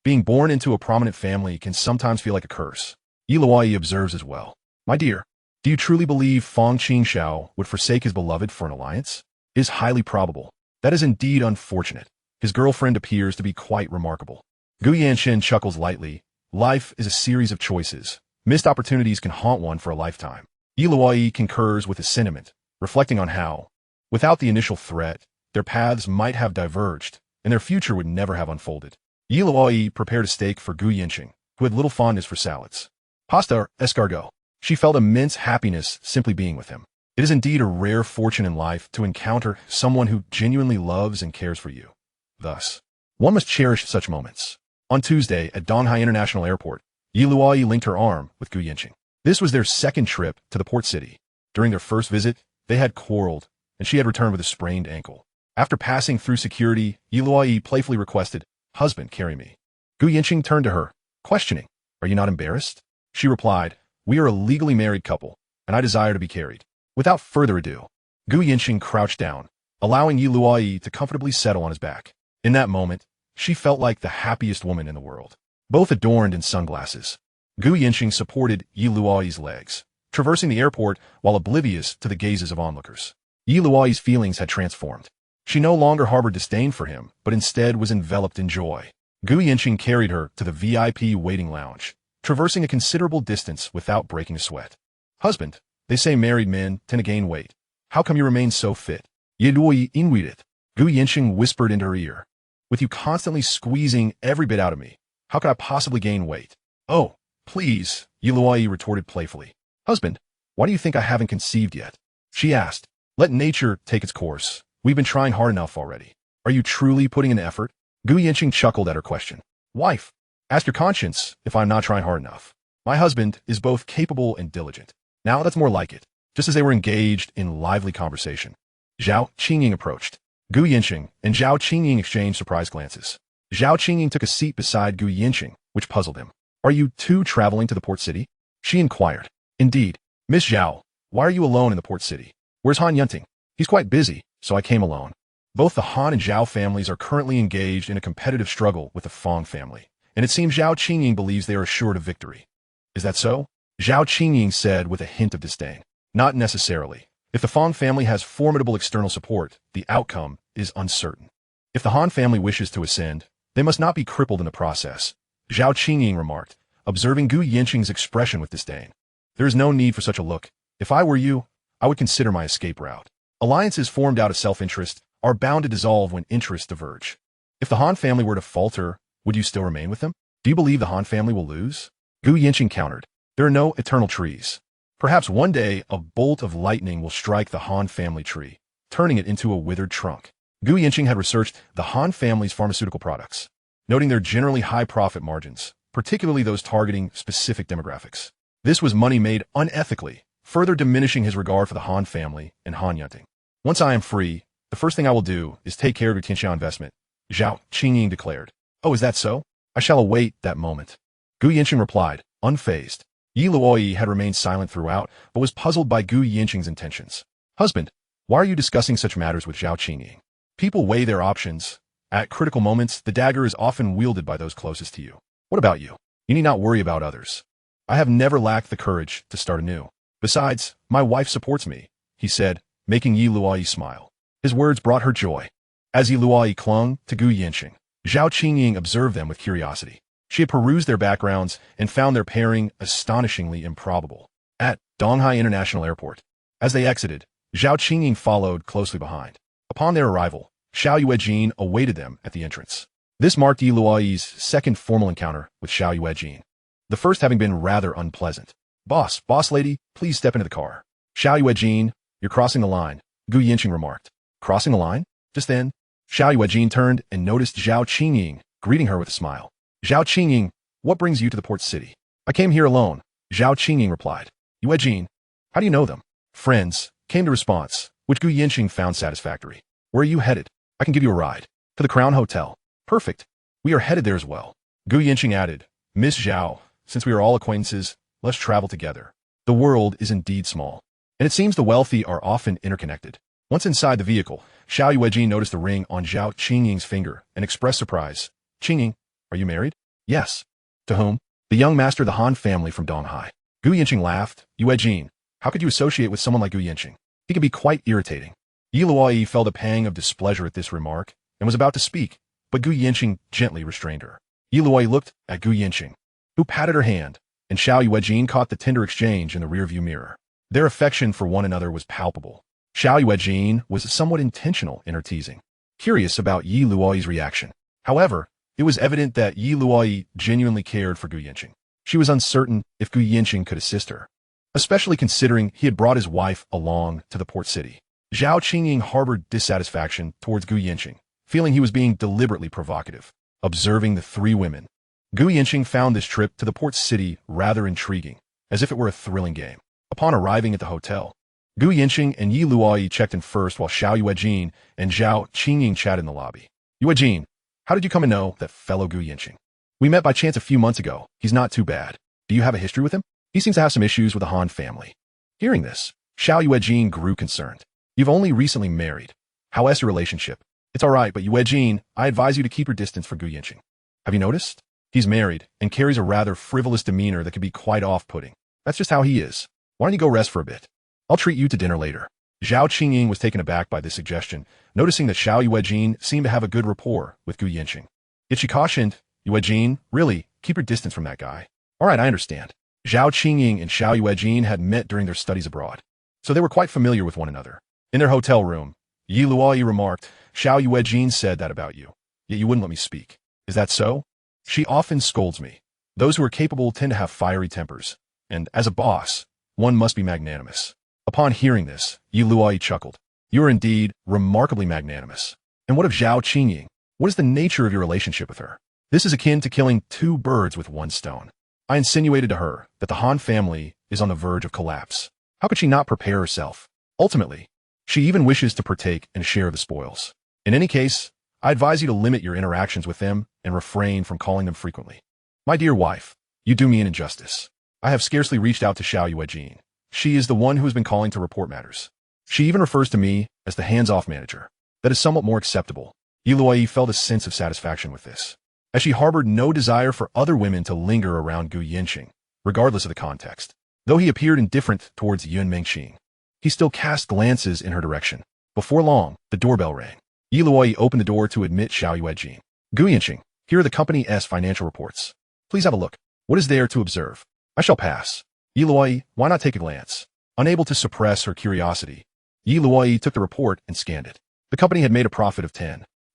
Speaker 1: Being born into a prominent family can sometimes feel like a curse. Luoyi observes as well. My dear, do you truly believe Feng Qingxiao would forsake his beloved for an alliance? It is highly probable. That is indeed unfortunate. His girlfriend appears to be quite remarkable. Gu Yancheng chuckles lightly. Life is a series of choices. Missed opportunities can haunt one for a lifetime. Luoyi concurs with his sentiment, reflecting on how, without the initial threat, their paths might have diverged, and their future would never have unfolded. Luoyi prepared a steak for Gu Yancheng, who had little fondness for salads. Pasta or escargot. She felt immense happiness simply being with him. It is indeed a rare fortune in life to encounter someone who genuinely loves and cares for you. Thus, one must cherish such moments. On Tuesday, at Donghai International Airport, Luoyi linked her arm with Gu Yancheng. This was their second trip to the port city. During their first visit, they had quarreled, and she had returned with a sprained ankle. After passing through security, Luoyi playfully requested, "Husband, carry me." Gu Yancheng turned to her, questioning, "Are you not embarrassed?" She replied, "We are a legally married couple, and I desire to be carried." Without further ado, Gu Yancheng crouched down, allowing Luoyi to comfortably settle on his back. In that moment, she felt like the happiest woman in the world. Both adorned in sunglasses, Gu Yancheng supported Luoyi's legs, traversing the airport while oblivious to the gazes of onlookers. Luoyi's feelings had transformed. She no longer harbored disdain for him, but instead was enveloped in joy. Gu Yancheng carried her to the VIP waiting lounge, traversing a considerable distance without breaking a sweat. "Husband, they say married men tend to gain weight. How come you remain so fit?" Luoyi inwided. Gu Yancheng whispered into her ear. "With you constantly squeezing every bit out of me, how could I possibly gain weight?" "Oh, please," Luoyi retorted playfully. "Husband, why do you think I haven't conceived yet?" She asked. "Let nature take its course. We've been trying hard enough already. Are you truly putting in effort?" Gu Yancheng chuckled at her question. "Wife, ask your conscience if I'm not trying hard enough. My husband is both capable and diligent." Now that's more like it. Just as they were engaged in lively conversation, Zhao Qingying approached. Gu Yancheng and Zhao Qingying exchanged surprised glances. Zhao Qingying took a seat beside Gu Yancheng, which puzzled him. "Are you two traveling to the port city?" She inquired. "Indeed. Miss Zhao, why are you alone in the port city? Where's Han Yunting?" "He's quite busy, so I came alone." Both the Han and Zhao families are currently engaged in a competitive struggle with the Fong family, and it seems Zhao Qingying believes they are assured of victory. "Is that so?" Zhao Qingying said with a hint of disdain. "Not necessarily. If the Fong family has formidable external support, the outcome is uncertain. If the Han family wishes to ascend, they must not be crippled in the process," Zhao Qingying remarked, observing Gu Yancheng's expression with disdain. "There is no need for such a look. If I were you, I would consider my escape route. Alliances formed out of self-interest are bound to dissolve when interests diverge. If the Han family were to falter, would you still remain with them? Do you believe the Han family will lose?" Gu Yancheng countered. "There are no eternal trees. Perhaps one day a bolt of lightning will strike the Han family tree, turning it into a withered trunk." Gu Yancheng had researched the Han family's pharmaceutical products, noting their generally high profit margins, particularly those targeting specific demographics. This was money made unethically, further diminishing his regard for the Han family and Han Yunting. "Once I am free, the first thing I will do is take care of your Tianxiao investment," Zhao Qingying declared. "Oh, is that so? I shall await that moment." Gu Yancheng replied, unfazed. Luoyi had remained silent throughout, but was puzzled by Gu Yancheng's intentions. "Husband, why are you discussing such matters with Zhao Qingying?" People weigh their options. At critical moments, the dagger is often wielded by those closest to you. What about you? You need not worry about others. I have never lacked the courage to start anew. Besides, my wife supports me," he said, making Luoyi smile. His words brought her joy. As Luoyi clung to Gu Yancheng, Zhao Qingying observed them with curiosity. She had perused their backgrounds and found their pairing astonishingly improbable. At Donghai International Airport, as they exited, Zhao Qingying followed closely behind. Upon their arrival, Xiao Yuejin awaited them at the entrance. This marked Luoyi's second formal encounter with Xiao Yuejin, the first having been rather unpleasant. Boss lady, please step into the car." "Xiao Yuejin, you're crossing the line," Gu Yancheng remarked. "Crossing the line?" Just then, Xiao Yuejin turned and noticed Zhao Qingying, greeting her with a smile. "Zhao Qingying, what brings you to the port city?" "I came here alone," Zhao Qingying replied. "Yuejin, how do you know them?" "Friends," came the response, which Gu Yancheng found satisfactory. "Where are you headed?" "I can give you a ride." "To the Crown Hotel." "Perfect. We are headed there as well." Gu Yancheng added, "Miss Zhao, since we are all acquaintances, let's travel together. The world is indeed small, and it seems the wealthy are often interconnected." Once inside the vehicle, Xiao Yuejin noticed the ring on Zhao Qingying's finger and expressed surprise. "Qingying, are you married?" Yes. To whom? The young master of the Han family from Donghai. Gu Yancheng laughed. Yue Jin, how could you associate with someone like Gu Yancheng? He can be quite irritating. Yi Luoyi felt a pang of displeasure at this remark and was about to speak, but Gu Yancheng gently restrained her. Yi Luoyi looked at Gu Yancheng, who patted her hand, and Xiao Yuejin caught the tender exchange in the rearview mirror. Their affection for one another was palpable. Xiao Yuejin was somewhat intentional in her teasing, curious about Yi Luoyi's reaction. However, it was evident that Yi Luoyi genuinely cared for Gu Yancheng. She was uncertain if Gu Yancheng could assist her, especially considering he had brought his wife along to the port city. Zhao Qingying harbored dissatisfaction towards Gu Yancheng, feeling he was being deliberately provocative. Observing the three women, Gu Yancheng found this trip to the port city rather intriguing, as if it were a thrilling game. Upon arriving at the hotel, Gu Yancheng and Yi Luoyi checked in first while Xiao Yuejin and Zhao Qingying chatted in the lobby. Yuejin, how did you come to know that fellow Gu Yancheng? We met by chance a few months ago. He's not too bad. Do you have a history with him? He seems to have some issues with the Han family. Hearing this, Xiao Yuejin grew concerned. You've only recently married. How is your relationship? It's all right, but Yuejin, I advise you to keep your distance for Gu Yancheng. Have you noticed? He's married and carries a rather frivolous demeanor that can be quite off-putting. That's just how he is. Why don't you go rest for a bit? I'll treat you to dinner later. Zhao Qingying was taken aback by this suggestion, noticing that Xiao Yuejin seemed to have a good rapport with Gu Yancheng. Yet she cautioned, Yuejin, really, keep your distance from that guy. All right, I understand. Zhao Qingying and Xiao Yuejin had met during their studies abroad, so they were quite familiar with one another. In their hotel room, Yi Luoyi remarked, Xiao Yuejin said that about you, yet you wouldn't let me speak. Is that so? She often scolds me. Those who are capable tend to have fiery tempers, and as a boss, one must be magnanimous. Upon hearing this, Yi Luoyi chuckled. You are indeed remarkably magnanimous. And what of Zhao Qingying? What is the nature of your relationship with her? This is akin to killing two birds with one stone. I insinuated to her that the Han family is on the verge of collapse. How could she not prepare herself? Ultimately, she even wishes to partake and share the spoils. In any case, I advise you to limit your interactions with them and refrain from calling them frequently. My dear wife, you do me an injustice. I have scarcely reached out to Xiao Yuejin. She is the one who has been calling to report matters. She even refers to me as the hands-off manager. That is somewhat more acceptable. Yi Luoyi felt a sense of satisfaction with this, as she harbored no desire for other women to linger around Gu Yancheng, regardless of the context. Though he appeared indifferent towards Yun Mengxing, he still cast glances in her direction. Before long, the doorbell rang. Yi Luoyi opened the door to admit Xiao Yuejin. Gu Yancheng, here are the company's financial reports. Please have a look. What is there to observe? I shall pass. Yi Luoyi, why not take a glance? Unable to suppress her curiosity, Yi Luoyi took the report and scanned it. The company had made a profit of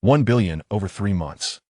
Speaker 1: 1 billion over 3 months.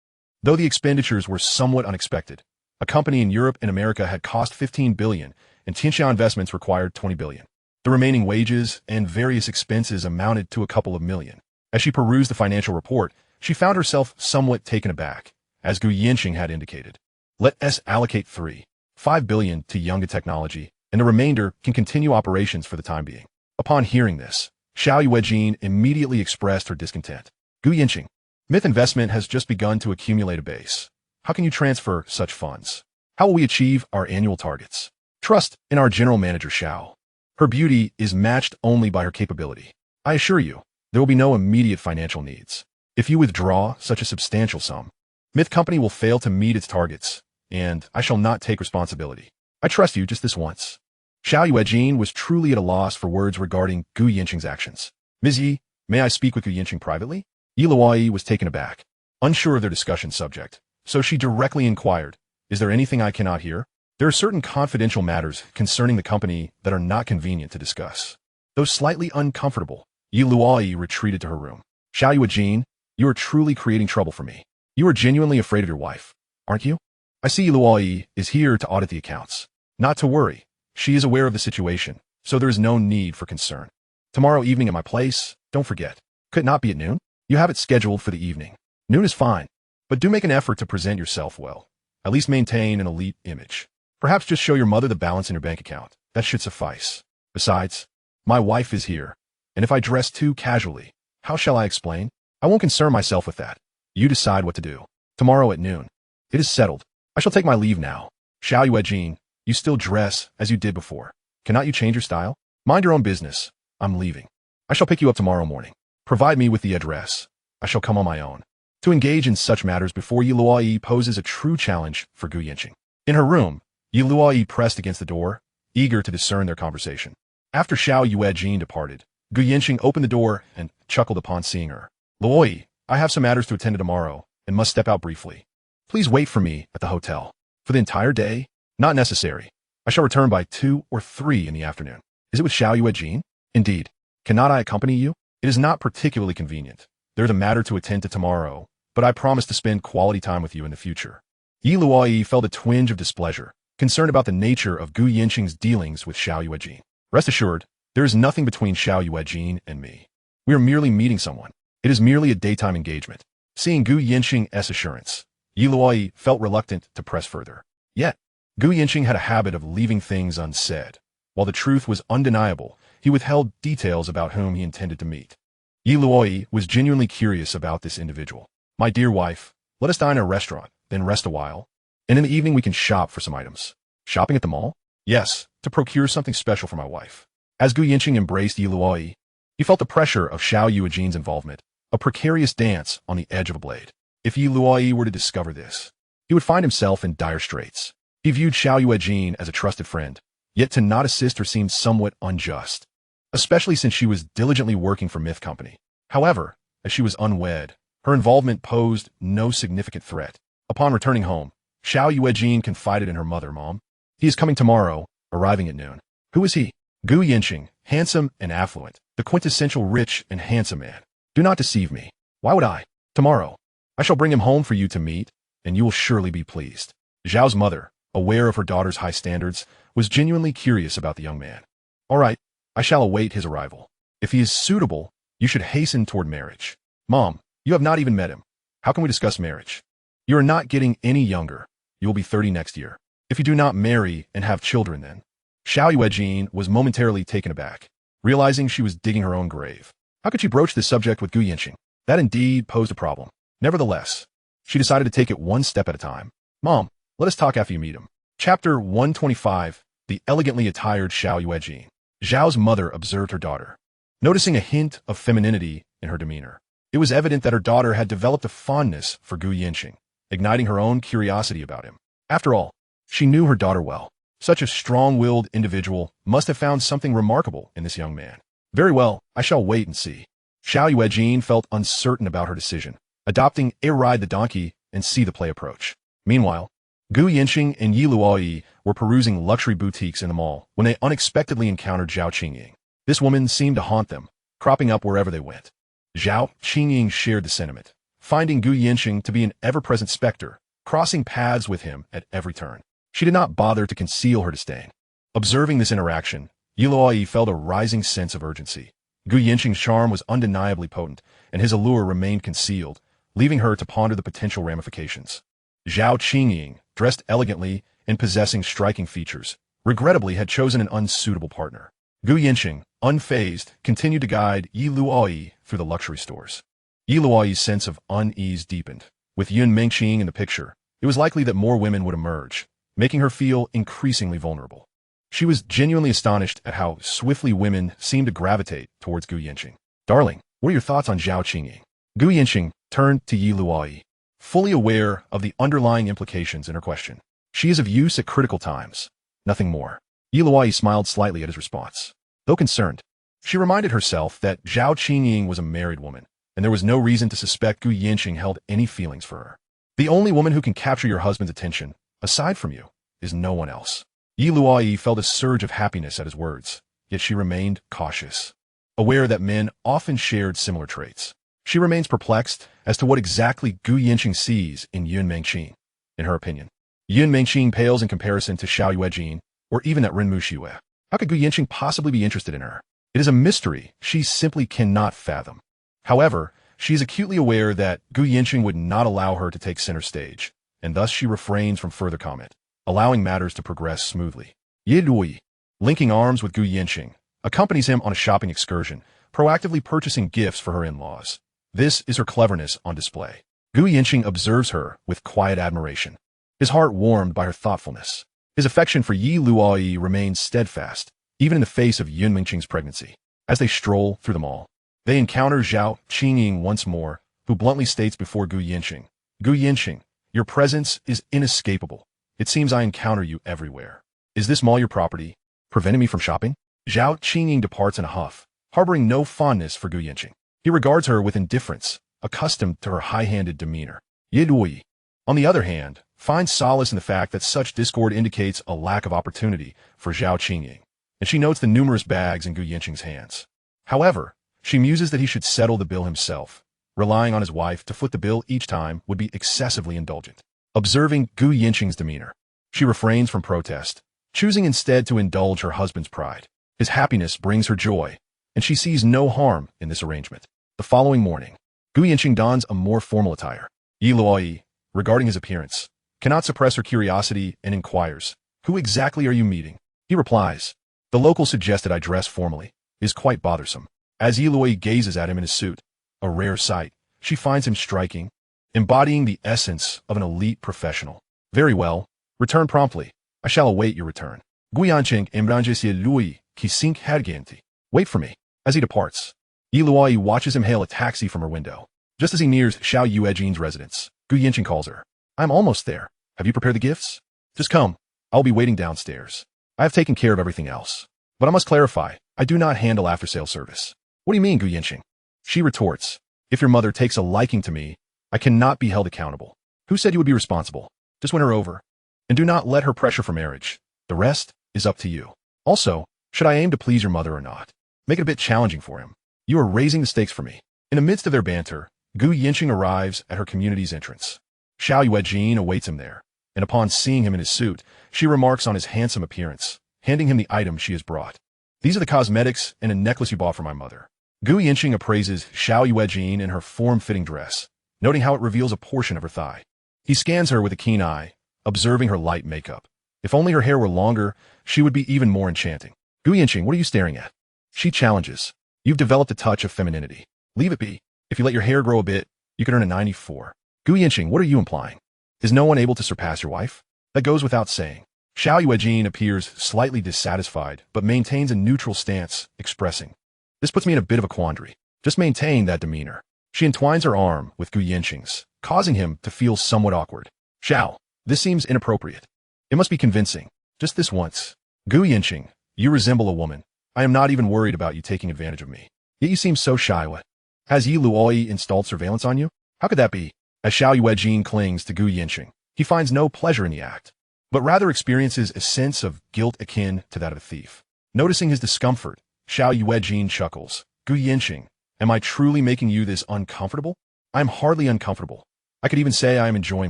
Speaker 1: Though the expenditures were somewhat unexpected, a company in Europe and America had cost 15 billion, and Tianxia investments required 20 billion. The remaining wages and various expenses amounted to a couple of million. As she perused the financial report, she found herself somewhat taken aback, as Gu Yancheng had indicated. Let us allocate 5 billion to Yunga technology, and the remainder can continue operations for the time being. Upon hearing this, Xiao Yuejin immediately expressed her discontent. Gu Yancheng, Myth Investment has just begun to accumulate a base. How can you transfer such funds? How will we achieve our annual targets? Trust in our general manager Xiao. Her beauty is matched only by her capability. I assure you, there will be no immediate financial needs. If you withdraw such a substantial sum, Myth Company will fail to meet its targets, and I shall not take responsibility. I trust you just this once. Xiao Yuejin was truly at a loss for words regarding Gu Yancheng's actions. Ms. Yi, may I speak with Gu Yancheng privately? Yi Luoyi was taken aback, unsure of their discussion subject, so she directly inquired, is there anything I cannot hear? There are certain confidential matters concerning the company that are not convenient to discuss. Though slightly uncomfortable, Yi Luoyi retreated to her room. Xiao Yuejin, you are truly creating trouble for me. You are genuinely afraid of your wife, aren't you? I see Yi Luoyi is here to audit the accounts. Not to worry. She is aware of the situation, so there is no need for concern. Tomorrow evening at my place, don't forget. Could it not be at noon? You have it scheduled for the evening. Noon is fine, but do make an effort to present yourself well. At least maintain an elite image. Perhaps just show your mother the balance in your bank account. That should suffice. Besides, my wife is here, and if I dress too casually, how shall I explain? I won't concern myself with that. You decide what to do. Tomorrow at noon. It is settled. I shall take my leave now. Xiao Yuejin, you still dress as you did before. Cannot you change your style? Mind your own business. I'm leaving. I shall pick you up tomorrow morning. Provide me with the address. I shall come on my own. to engage in such matters before Yi Luoyi poses a true challenge for Gu Yancheng. In her room, Yi Luoyi pressed against the door, eager to discern their conversation. After Xiao Yuejin departed, Gu Yancheng opened the door and chuckled upon seeing her. Luoyi, I have some matters to attend to tomorrow and must step out briefly. Please wait for me at the hotel. For the entire day? Not necessary. I shall return by 2 or 3 in the afternoon. Is it with Xiao Yuejin? Indeed. Cannot I accompany you? It is not particularly convenient. There is a matter to attend to tomorrow, but I promise to spend quality time with you in the future. Yi Luoyi felt a twinge of displeasure, concerned about the nature of Gu Yancheng's dealings with Xiao Yuejin. Rest assured, there is nothing between Xiao Yuejin and me. We are merely meeting someone. It is merely a daytime engagement. Seeing Gu Yancheng's assurance, Yi Luoyi felt reluctant to press further. Yet, Gu Yancheng had a habit of leaving things unsaid. While the truth was undeniable, he withheld details about whom he intended to meet. Yi Luoyi was genuinely curious about this individual. My dear wife, let us dine at a restaurant, then rest a while, and in the evening we can shop for some items. Shopping at the mall? Yes, to procure something special for my wife. As Gu Yancheng embraced Yi Luoyi, he felt the pressure of Xiao Yuejin's involvement, a precarious dance on the edge of a blade. If Yi Luoyi were to discover this, he would find himself in dire straits. He viewed Xiao Yuejin as a trusted friend, yet to not assist her seemed somewhat unjust, especially since she was diligently working for Myth Company. However, as she was unwed, her involvement posed no significant threat. Upon returning home, Xiao Yuejin confided in her mother, Mom, he is coming tomorrow, arriving at noon. Who is he? Gu Yancheng, handsome and affluent, the quintessential rich and handsome man. Do not deceive me. Why would I? Tomorrow. I shall bring him home for you to meet, and you will surely be pleased. Zhao's mother, aware of her daughter's high standards, was genuinely curious about the young man. All right, I shall await his arrival. If he is suitable, you should hasten toward marriage. Mom, you have not even met him. How can we discuss marriage? You are not getting any younger. You will be 30 next year. If you do not marry and have children then. Xiao Yuejin was momentarily taken aback, realizing she was digging her own grave. How could she broach this subject with Gu Yancheng? That indeed posed a problem. Nevertheless, she decided to take it one step at a time. Mom, let us talk after you meet him. Chapter 125, The Elegantly Attired Xiao Yuejin. Zhao's mother observed her daughter, noticing a hint of femininity in her demeanor. It was evident that her daughter had developed a fondness for Gu Yancheng, igniting her own curiosity about him. After all, she knew her daughter well. Such a strong-willed individual must have found something remarkable in this young man. Very well, I shall wait and see. Xiao Yuejin felt uncertain about her decision, adopting a ride the donkey and see the play approach. Meanwhile, Gu Yancheng and Yi Luoyi were perusing luxury boutiques in the mall when they unexpectedly encountered Zhao Qingying. This woman seemed to haunt them, cropping up wherever they went. Zhao Qingying shared the sentiment, finding Gu Yancheng to be an ever-present specter, crossing paths with him at every turn. She did not bother to conceal her disdain. Observing this interaction, Yi Luoyi felt a rising sense of urgency. Gu Yancheng's charm was undeniably potent, and his allure remained concealed, leaving her to ponder the potential ramifications. Zhao Qingying, dressed elegantly and possessing striking features, regrettably had chosen an unsuitable partner. Gu Yancheng, unfazed, continued to guide Yi Luoyi through the luxury stores. Yi Luoyi's sense of unease deepened. With Yun Mengqing in the picture, it was likely that more women would emerge, making her feel increasingly vulnerable. She was genuinely astonished at how swiftly women seemed to gravitate towards Gu Yancheng. Darling, what are your thoughts on Zhao Qingying? Gu Yancheng turned to Yi Luoyi, fully aware of the underlying implications in her question. She is of use at critical times, nothing more. Yi Luoyi smiled slightly at his response. Though concerned, she reminded herself that Zhao Qingying was a married woman, and there was no reason to suspect Gu Yancheng held any feelings for her. The only woman who can capture your husband's attention, aside from you, is no one else. Yi Luoyi felt a surge of happiness at his words, yet she remained cautious, aware that men often shared similar traits. She remains perplexed as to what exactly Gu Yancheng sees in Yun Mengqing. In her opinion, Yun Mengqing pales in comparison to Xiao Yuejin, or even that Renmu Xue. How could Gu Yancheng possibly be interested in her? It is a mystery she simply cannot fathom. However, she is acutely aware that Gu Yancheng would not allow her to take center stage, and thus she refrains from further comment, allowing matters to progress smoothly. Yi Luoyi, linking arms with Gu Yancheng, accompanies him on a shopping excursion, proactively purchasing gifts for her in-laws. This is her cleverness on display. Gu Yancheng observes her with quiet admiration, his heart warmed by her thoughtfulness. His affection for Yi Luoyi remains steadfast, even in the face of Yun Mengqing's pregnancy. As they stroll through the mall, they encounter Zhao Qingying once more, who bluntly states before Gu Yancheng, "Gu Yancheng, your presence is inescapable. It seems I encounter you everywhere. Is this mall your property, preventing me from shopping?" Zhao Qingying departs in a huff, harboring no fondness for Gu Yancheng. He regards her with indifference, accustomed to her high-handed demeanor. Ye Luoyi, on the other hand, finds solace in the fact that such discord indicates a lack of opportunity for Zhao Qingying, and she notes the numerous bags in Gu Yancheng's hands. However, she muses that he should settle the bill himself. Relying on his wife to foot the bill each time would be excessively indulgent. Observing Gu Yancheng's demeanor, she refrains from protest, choosing instead to indulge her husband's pride. His happiness brings her joy, and she sees no harm in this arrangement. The following morning, Gu Yancheng dons a more formal attire. Yi Luoyi, regarding his appearance, cannot suppress her curiosity and inquires, "Who exactly are you meeting?" He replies, "The locals suggested I dress formally. It is quite bothersome." As Yi Luoyi gazes at him in his suit, a rare sight, she finds him striking, embodying the essence of an elite professional. "Very well. Return promptly. I shall await your return." Gu Yancheng embranges Yi Luoyi qui sink hargenti. "Wait for me." As he departs, Yi Luoyi watches him hail a taxi from her window. Just as he nears Xiao Yuejin's residence, Gu Yancheng calls her. "I'm almost there. Have you prepared the gifts?" "Just come. I'll be waiting downstairs. I have taken care of everything else. But I must clarify, I do not handle after-sale service." "What do you mean, Gu Yancheng?" She retorts, "If your mother takes a liking to me, I cannot be held accountable." "Who said you would be responsible? Just win her over. And do not let her pressure for marriage. The rest is up to you. Also, should I aim to please your mother or not? Make it a bit challenging for him. You are raising the stakes for me." In the midst of their banter, Gu Yancheng arrives at her community's entrance. Xiao Yuejin awaits him there, and upon seeing him in his suit, she remarks on his handsome appearance, handing him the item she has brought. "These are the cosmetics and a necklace you bought for my mother." Gu Yancheng appraises Xiao Yuejin in her form-fitting dress, noting how it reveals a portion of her thigh. He scans her with a keen eye, observing her light makeup. If only her hair were longer, she would be even more enchanting. "Gu Yancheng, what are you staring at?" She challenges. "You've developed a touch of femininity. Leave it be. If you let your hair grow a bit, you could earn a 94. "Gu Yancheng, what are you implying? Is no one able to surpass your wife?" "That goes without saying." Xiao Yuejin appears slightly dissatisfied, but maintains a neutral stance, expressing, "This puts me in a bit of a quandary. Just maintain that demeanor." She entwines her arm with Gu Yancheng's, causing him to feel somewhat awkward. "Xiao, this seems inappropriate. It must be convincing. Just this once." "Gu Yancheng, you resemble a woman. I am not even worried about you taking advantage of me. Yet you seem so shy. What? Has Yi Luoyi installed surveillance on you? How could that be?" As Xiao Yuejin clings to Gu Yancheng, he finds no pleasure in the act, but rather experiences a sense of guilt akin to that of a thief. Noticing his discomfort, Xiao Yuejin chuckles. "Gu Yancheng, am I truly making you this uncomfortable?" "I am hardly uncomfortable. I could even say I am enjoying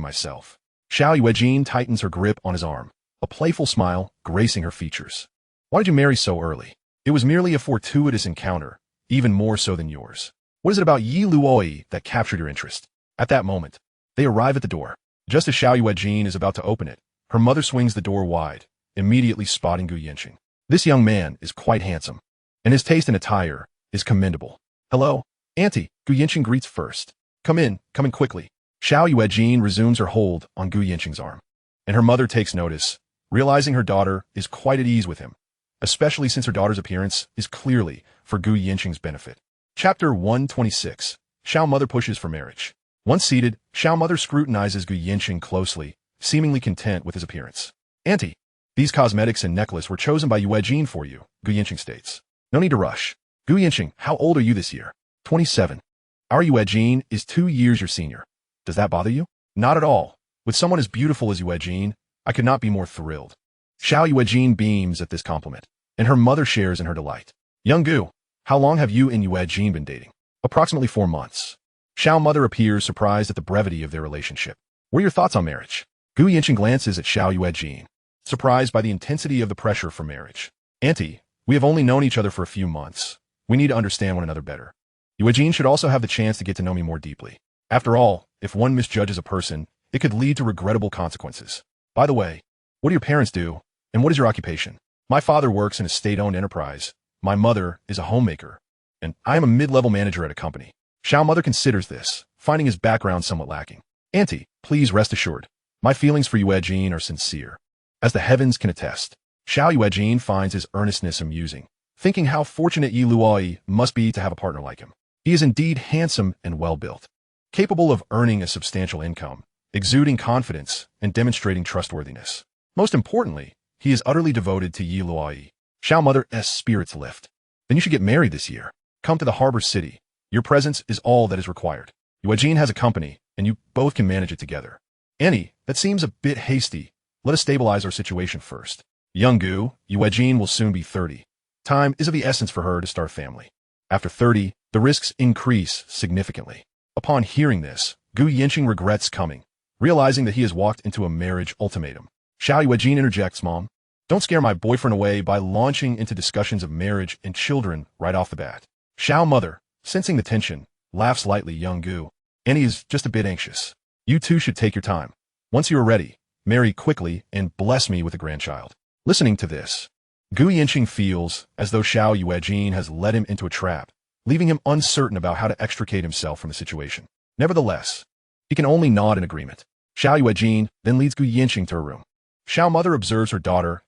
Speaker 1: myself." Xiao Yuejin tightens her grip on his arm, a playful smile gracing her features. "Why did you marry so early?" "It was merely a fortuitous encounter, even more so than yours." "What is it about Yi Luoyi that captured your interest?" At that moment, they arrive at the door. Just as Xiao Yuejin is about to open it, her mother swings the door wide, immediately spotting Gu Yancheng. This young man is quite handsome, and his taste in attire is commendable. "Hello, Auntie," Gu Yancheng greets first. Come in quickly." Xiao Yuejin resumes her hold on Gu Yancheng's arm, and her mother takes notice, realizing her daughter is quite at ease with him, especially since her daughter's appearance is clearly for Gu Yancheng's benefit. Chapter 126. Xiao Mother pushes for marriage. Once seated, Xiao Mother scrutinizes Gu Yancheng closely, seemingly content with his appearance. "Auntie, these cosmetics and necklace were chosen by Yuejin for you," Gu Yancheng states. "No need to rush." "Gu Yancheng, how old are you this year?" 27. "Our Yuejin is 2 years your senior. Does that bother you?" "Not at all. With someone as beautiful as Yuejin, I could not be more thrilled." Xiao Yuejin beams at this compliment, and her mother shares in her delight. "Young Gu, how long have you and Yuejin been dating?" "Approximately 4 months." Xiao Mother appears surprised at the brevity of their relationship. "What are your thoughts on marriage?" Gu Yancheng glances at Xiao Yuejin, surprised by the intensity of the pressure for marriage. "Auntie, we have only known each other for a few months. We need to understand one another better. Yuejin should also have the chance to get to know me more deeply. After all, if one misjudges a person, it could lead to regrettable consequences. By the way, what do your parents do, and what is your occupation?" "My father works in a state-owned enterprise. My mother is a homemaker, and I am a mid-level manager at a company." Xiao Mother considers this, finding his background somewhat lacking. "Auntie, please rest assured, my feelings for Yuejin are sincere, as the heavens can attest." Xiao Yuejin finds his earnestness amusing, thinking how fortunate Yi Luoyi must be to have a partner like him. He is indeed handsome and well-built. capable of earning a substantial income, exuding confidence, and demonstrating trustworthiness. Most importantly, he is utterly devoted to Yi Luoyi. Xiao Mother's spirits lift. Then you should get married this year. Come to the harbor city. Your presence is all that is required. Yuejin has a company, and you both can manage it together. Annie, that seems a bit hasty. Let us stabilize our situation first. Young Gu, Yuejin will soon be 30. Time is of the essence for her to start a family. After 30, the risks increase significantly. Upon hearing this, Gu Yancheng regrets coming, realizing that he has walked into a marriage ultimatum. Xiao Yuejin interjects, Mom. Don't scare my boyfriend away by launching into discussions of marriage and children right off the bat. Xiao Mother, sensing the tension, laughs lightly. Young Gu. Annie is just a bit anxious. You two should take your time. Once you are ready, marry quickly and bless me with a grandchild. Listening to this, Gu Yancheng feels as though Xiao Yuejin has led him into a trap, leaving him uncertain about how to extricate himself from the situation. Nevertheless, he can only nod in agreement. Xiao Yuejin then leads Gu Yancheng to her room. Xiao Mother observes her daughter's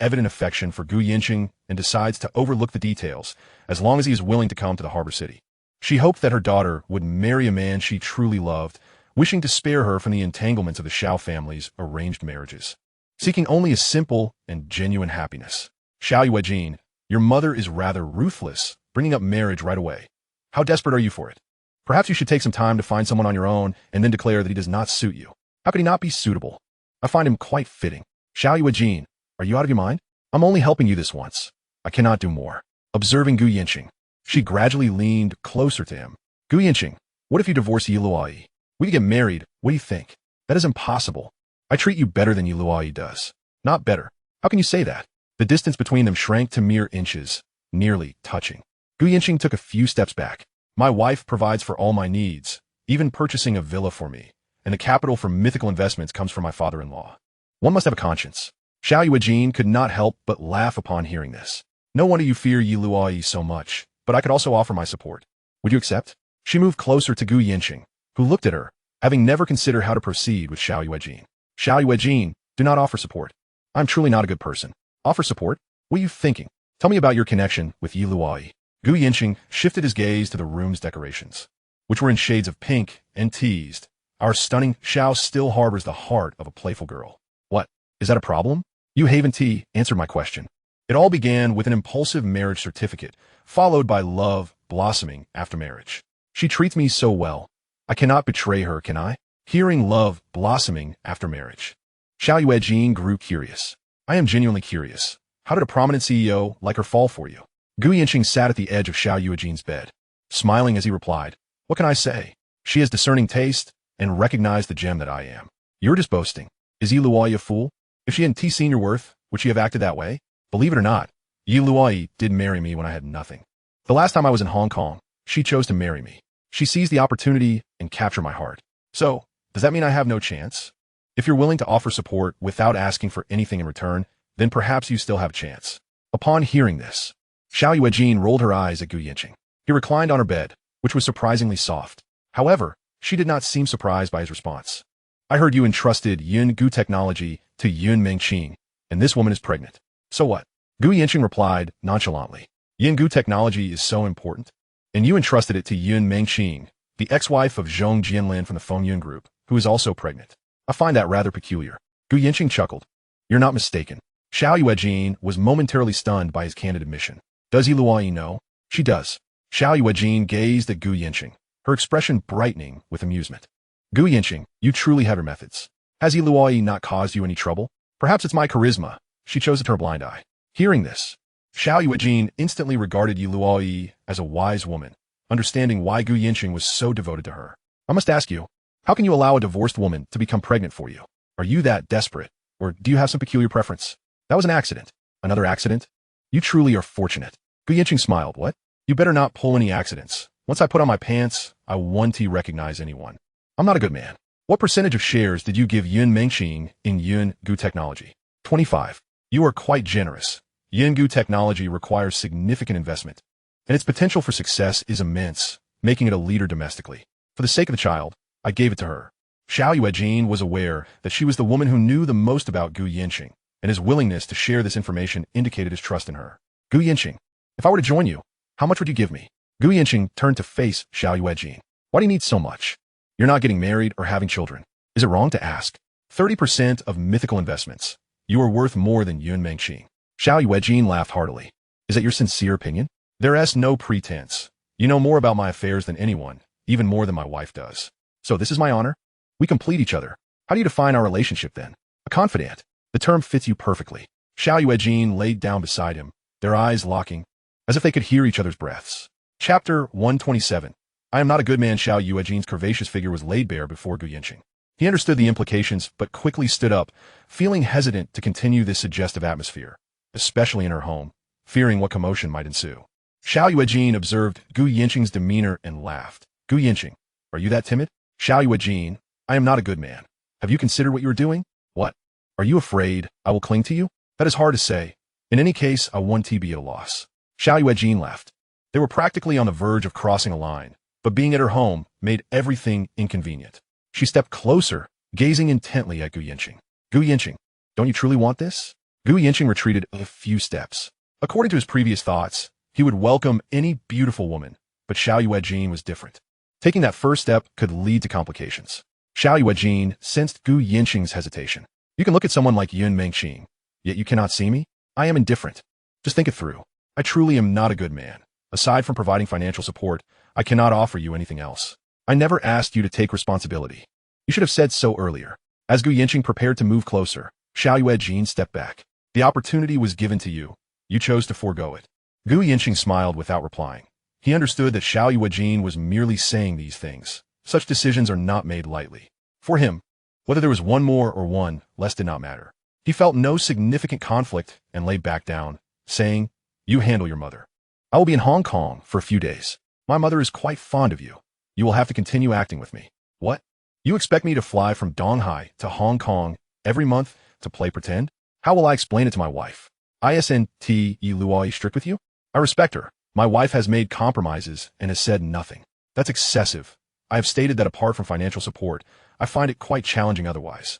Speaker 1: evident affection for Gu Yancheng and decides to overlook the details as long as he is willing to come to the harbor city. She hoped that her daughter would marry a man she truly loved, wishing to spare her from the entanglements of the Xiao family's arranged marriages, seeking only a simple and genuine happiness. Xiao Yuejin, your mother is rather ruthless, bringing up marriage right away. How desperate are you for it? Perhaps you should take some time to find someone on your own and then declare that he does not suit you. How could he not be suitable? I find him quite fitting. Xiao Yuejin, are you out of your mind? I'm only helping you this once. I cannot do more. Observing Gu Yancheng, she gradually leaned closer to him. Gu Yancheng, what if you divorce Yi Luoyi? We get married, what do you think? That is impossible. I treat you better than Yi Luoyi does. Not better. How can you say that? The distance between them shrank to mere inches, nearly touching. Gu Yancheng took a few steps back. My wife provides for all my needs, even purchasing a villa for me, and the capital for mythical investments comes from my father-in-law. One must have a conscience. Xiao Yuejin could not help but laugh upon hearing this. No wonder you fear Yi Luoyi so much, but I could also offer my support. Would you accept? She moved closer to Gu Yancheng, who looked at her, having never considered how to proceed with Xiao Yuejin. Xiao Yuejin, do not offer support. I'm truly not a good person. Offer support? What are you thinking? Tell me about your connection with Yi Luoyi. Gu Yancheng shifted his gaze to the room's decorations, which were in shades of pink, and teased. Our stunning Xiao still harbors the heart of a playful girl. What? Is that a problem? You Haven T answered my question. It all began with an impulsive marriage certificate, followed by love blossoming after marriage. She treats me so well. I cannot betray her, can I? Hearing love blossoming after marriage. Xiao Yuejin grew curious. I am genuinely curious. How did a prominent CEO like her fall for you? Gu Yancheng sat at the edge of Xiao Yuejin's bed, smiling as he replied, what can I say? She has discerning taste and recognized the gem that I am. You're just boasting. Is Yi Luoyi a fool? If she hadn't seen your worth, would she have acted that way? Believe it or not, Yi Luoyi did marry me when I had nothing. The last time I was in Hong Kong, she chose to marry me. She seized the opportunity and captured my heart. So, does that mean I have no chance? If you're willing to offer support without asking for anything in return, then perhaps you still have a chance. Upon hearing this, Xiao Yuejin rolled her eyes at Gu Yancheng. He reclined on her bed, which was surprisingly soft. However, she did not seem surprised by his response. I heard you entrusted Yun Gu technology to Yun Mengqing, and this woman is pregnant. So what? Gu Yancheng replied nonchalantly. Yun Gu technology is so important, and you entrusted it to Yun Mengqing, the ex-wife of Zhong Jianlin from the Feng Yun group, who is also pregnant. I find that rather peculiar. Gu Yancheng chuckled. You're not mistaken. Xiao Yuejin was momentarily stunned by his candid admission. Does Yi Luoyi know? She does. Xiao Yuejin gazed at Gu Yancheng, her expression brightening with amusement. Gu Yancheng, you truly have your methods. Has Yi Luoyi not caused you any trouble? Perhaps it's my charisma. She chose to turn a blind eye. Hearing this, Xiao Yuejin instantly regarded Yi Luoyi as a wise woman, understanding why Gu Yancheng was so devoted to her. I must ask you, how can you allow a divorced woman to become pregnant for you? Are you that desperate, or do you have some peculiar preference? That was an accident. Another accident? You truly are fortunate. Gu Yancheng smiled. What? You better not pull any accidents. Once I put on my pants, I won't recognize anyone. I'm not a good man. What percentage of shares did you give Yun Mengqing in Yun Gu Technology? 25. You are quite generous. Yun Gu Technology requires significant investment, and its potential for success is immense, making it a leader domestically. For the sake of the child, I gave it to her. Xiao Yuejin was aware that she was the woman who knew the most about Gu Yancheng, and his willingness to share this information indicated his trust in her. Gu Yancheng, if I were to join you, how much would you give me? Gu Yancheng turned to face Xiao Yuejin. Why do you need so much? You're not getting married or having children. Is it wrong to ask? 30% of mythical investments. You are worth more than Yun Mengqing. Xiao Yuejin laughed heartily. Is that your sincere opinion? There's no pretense. You know more about my affairs than anyone, even more than my wife does. So this is my honor? We complete each other. How do you define our relationship then? A confidant. The term fits you perfectly. Xiao Yuejin laid down beside him, their eyes locking, as if they could hear each other's breaths. Chapter 127. I am not a good man. Xiao Yuejin's curvaceous figure was laid bare before Gu Yancheng. He understood the implications, but quickly stood up, feeling hesitant to continue this suggestive atmosphere, especially in her home, fearing what commotion might ensue. Xiao Yuejin observed Gu Yancheng's demeanor and laughed. Gu Yancheng, are you that timid? Xiao Yuejin, I am not a good man. Have you considered what you are doing? What? Are you afraid I will cling to you? That is hard to say. In any case, I want to be at a loss. Xiao Yuejin laughed. They were practically on the verge of crossing a line, but being at her home made everything inconvenient. She stepped closer, gazing intently at Gu Yancheng. Gu Yancheng, don't you truly want this? Gu Yancheng retreated a few steps. According to his previous thoughts, he would welcome any beautiful woman, but Xiao Yuejin was different. Taking that first step could lead to complications. Xiao Yuejin sensed Gu Yancheng's hesitation. You can look at someone like Yun Mengqing, yet you cannot see me? I am indifferent. Just think it through. I truly am not a good man. Aside from providing financial support, I cannot offer you anything else. I never asked you to take responsibility. You should have said so earlier. As Gu Yancheng prepared to move closer, Xiao Yuejin stepped back. The opportunity was given to you. You chose to forego it. Gu Yancheng smiled without replying. He understood that Xiao Yuejin was merely saying these things. Such decisions are not made lightly. For him, whether there was one more or one less did not matter. He felt no significant conflict and lay back down, saying, You handle your mother. I will be in Hong Kong for a few days. My mother is quite fond of you. You will have to continue acting with me. What? You expect me to fly from Donghai to Hong Kong every month to play pretend? How will I explain it to my wife? Isn't Luoyi strict with you? I respect her. My wife has made compromises and has said nothing. That's excessive. I have stated that apart from financial support, I find it quite challenging otherwise.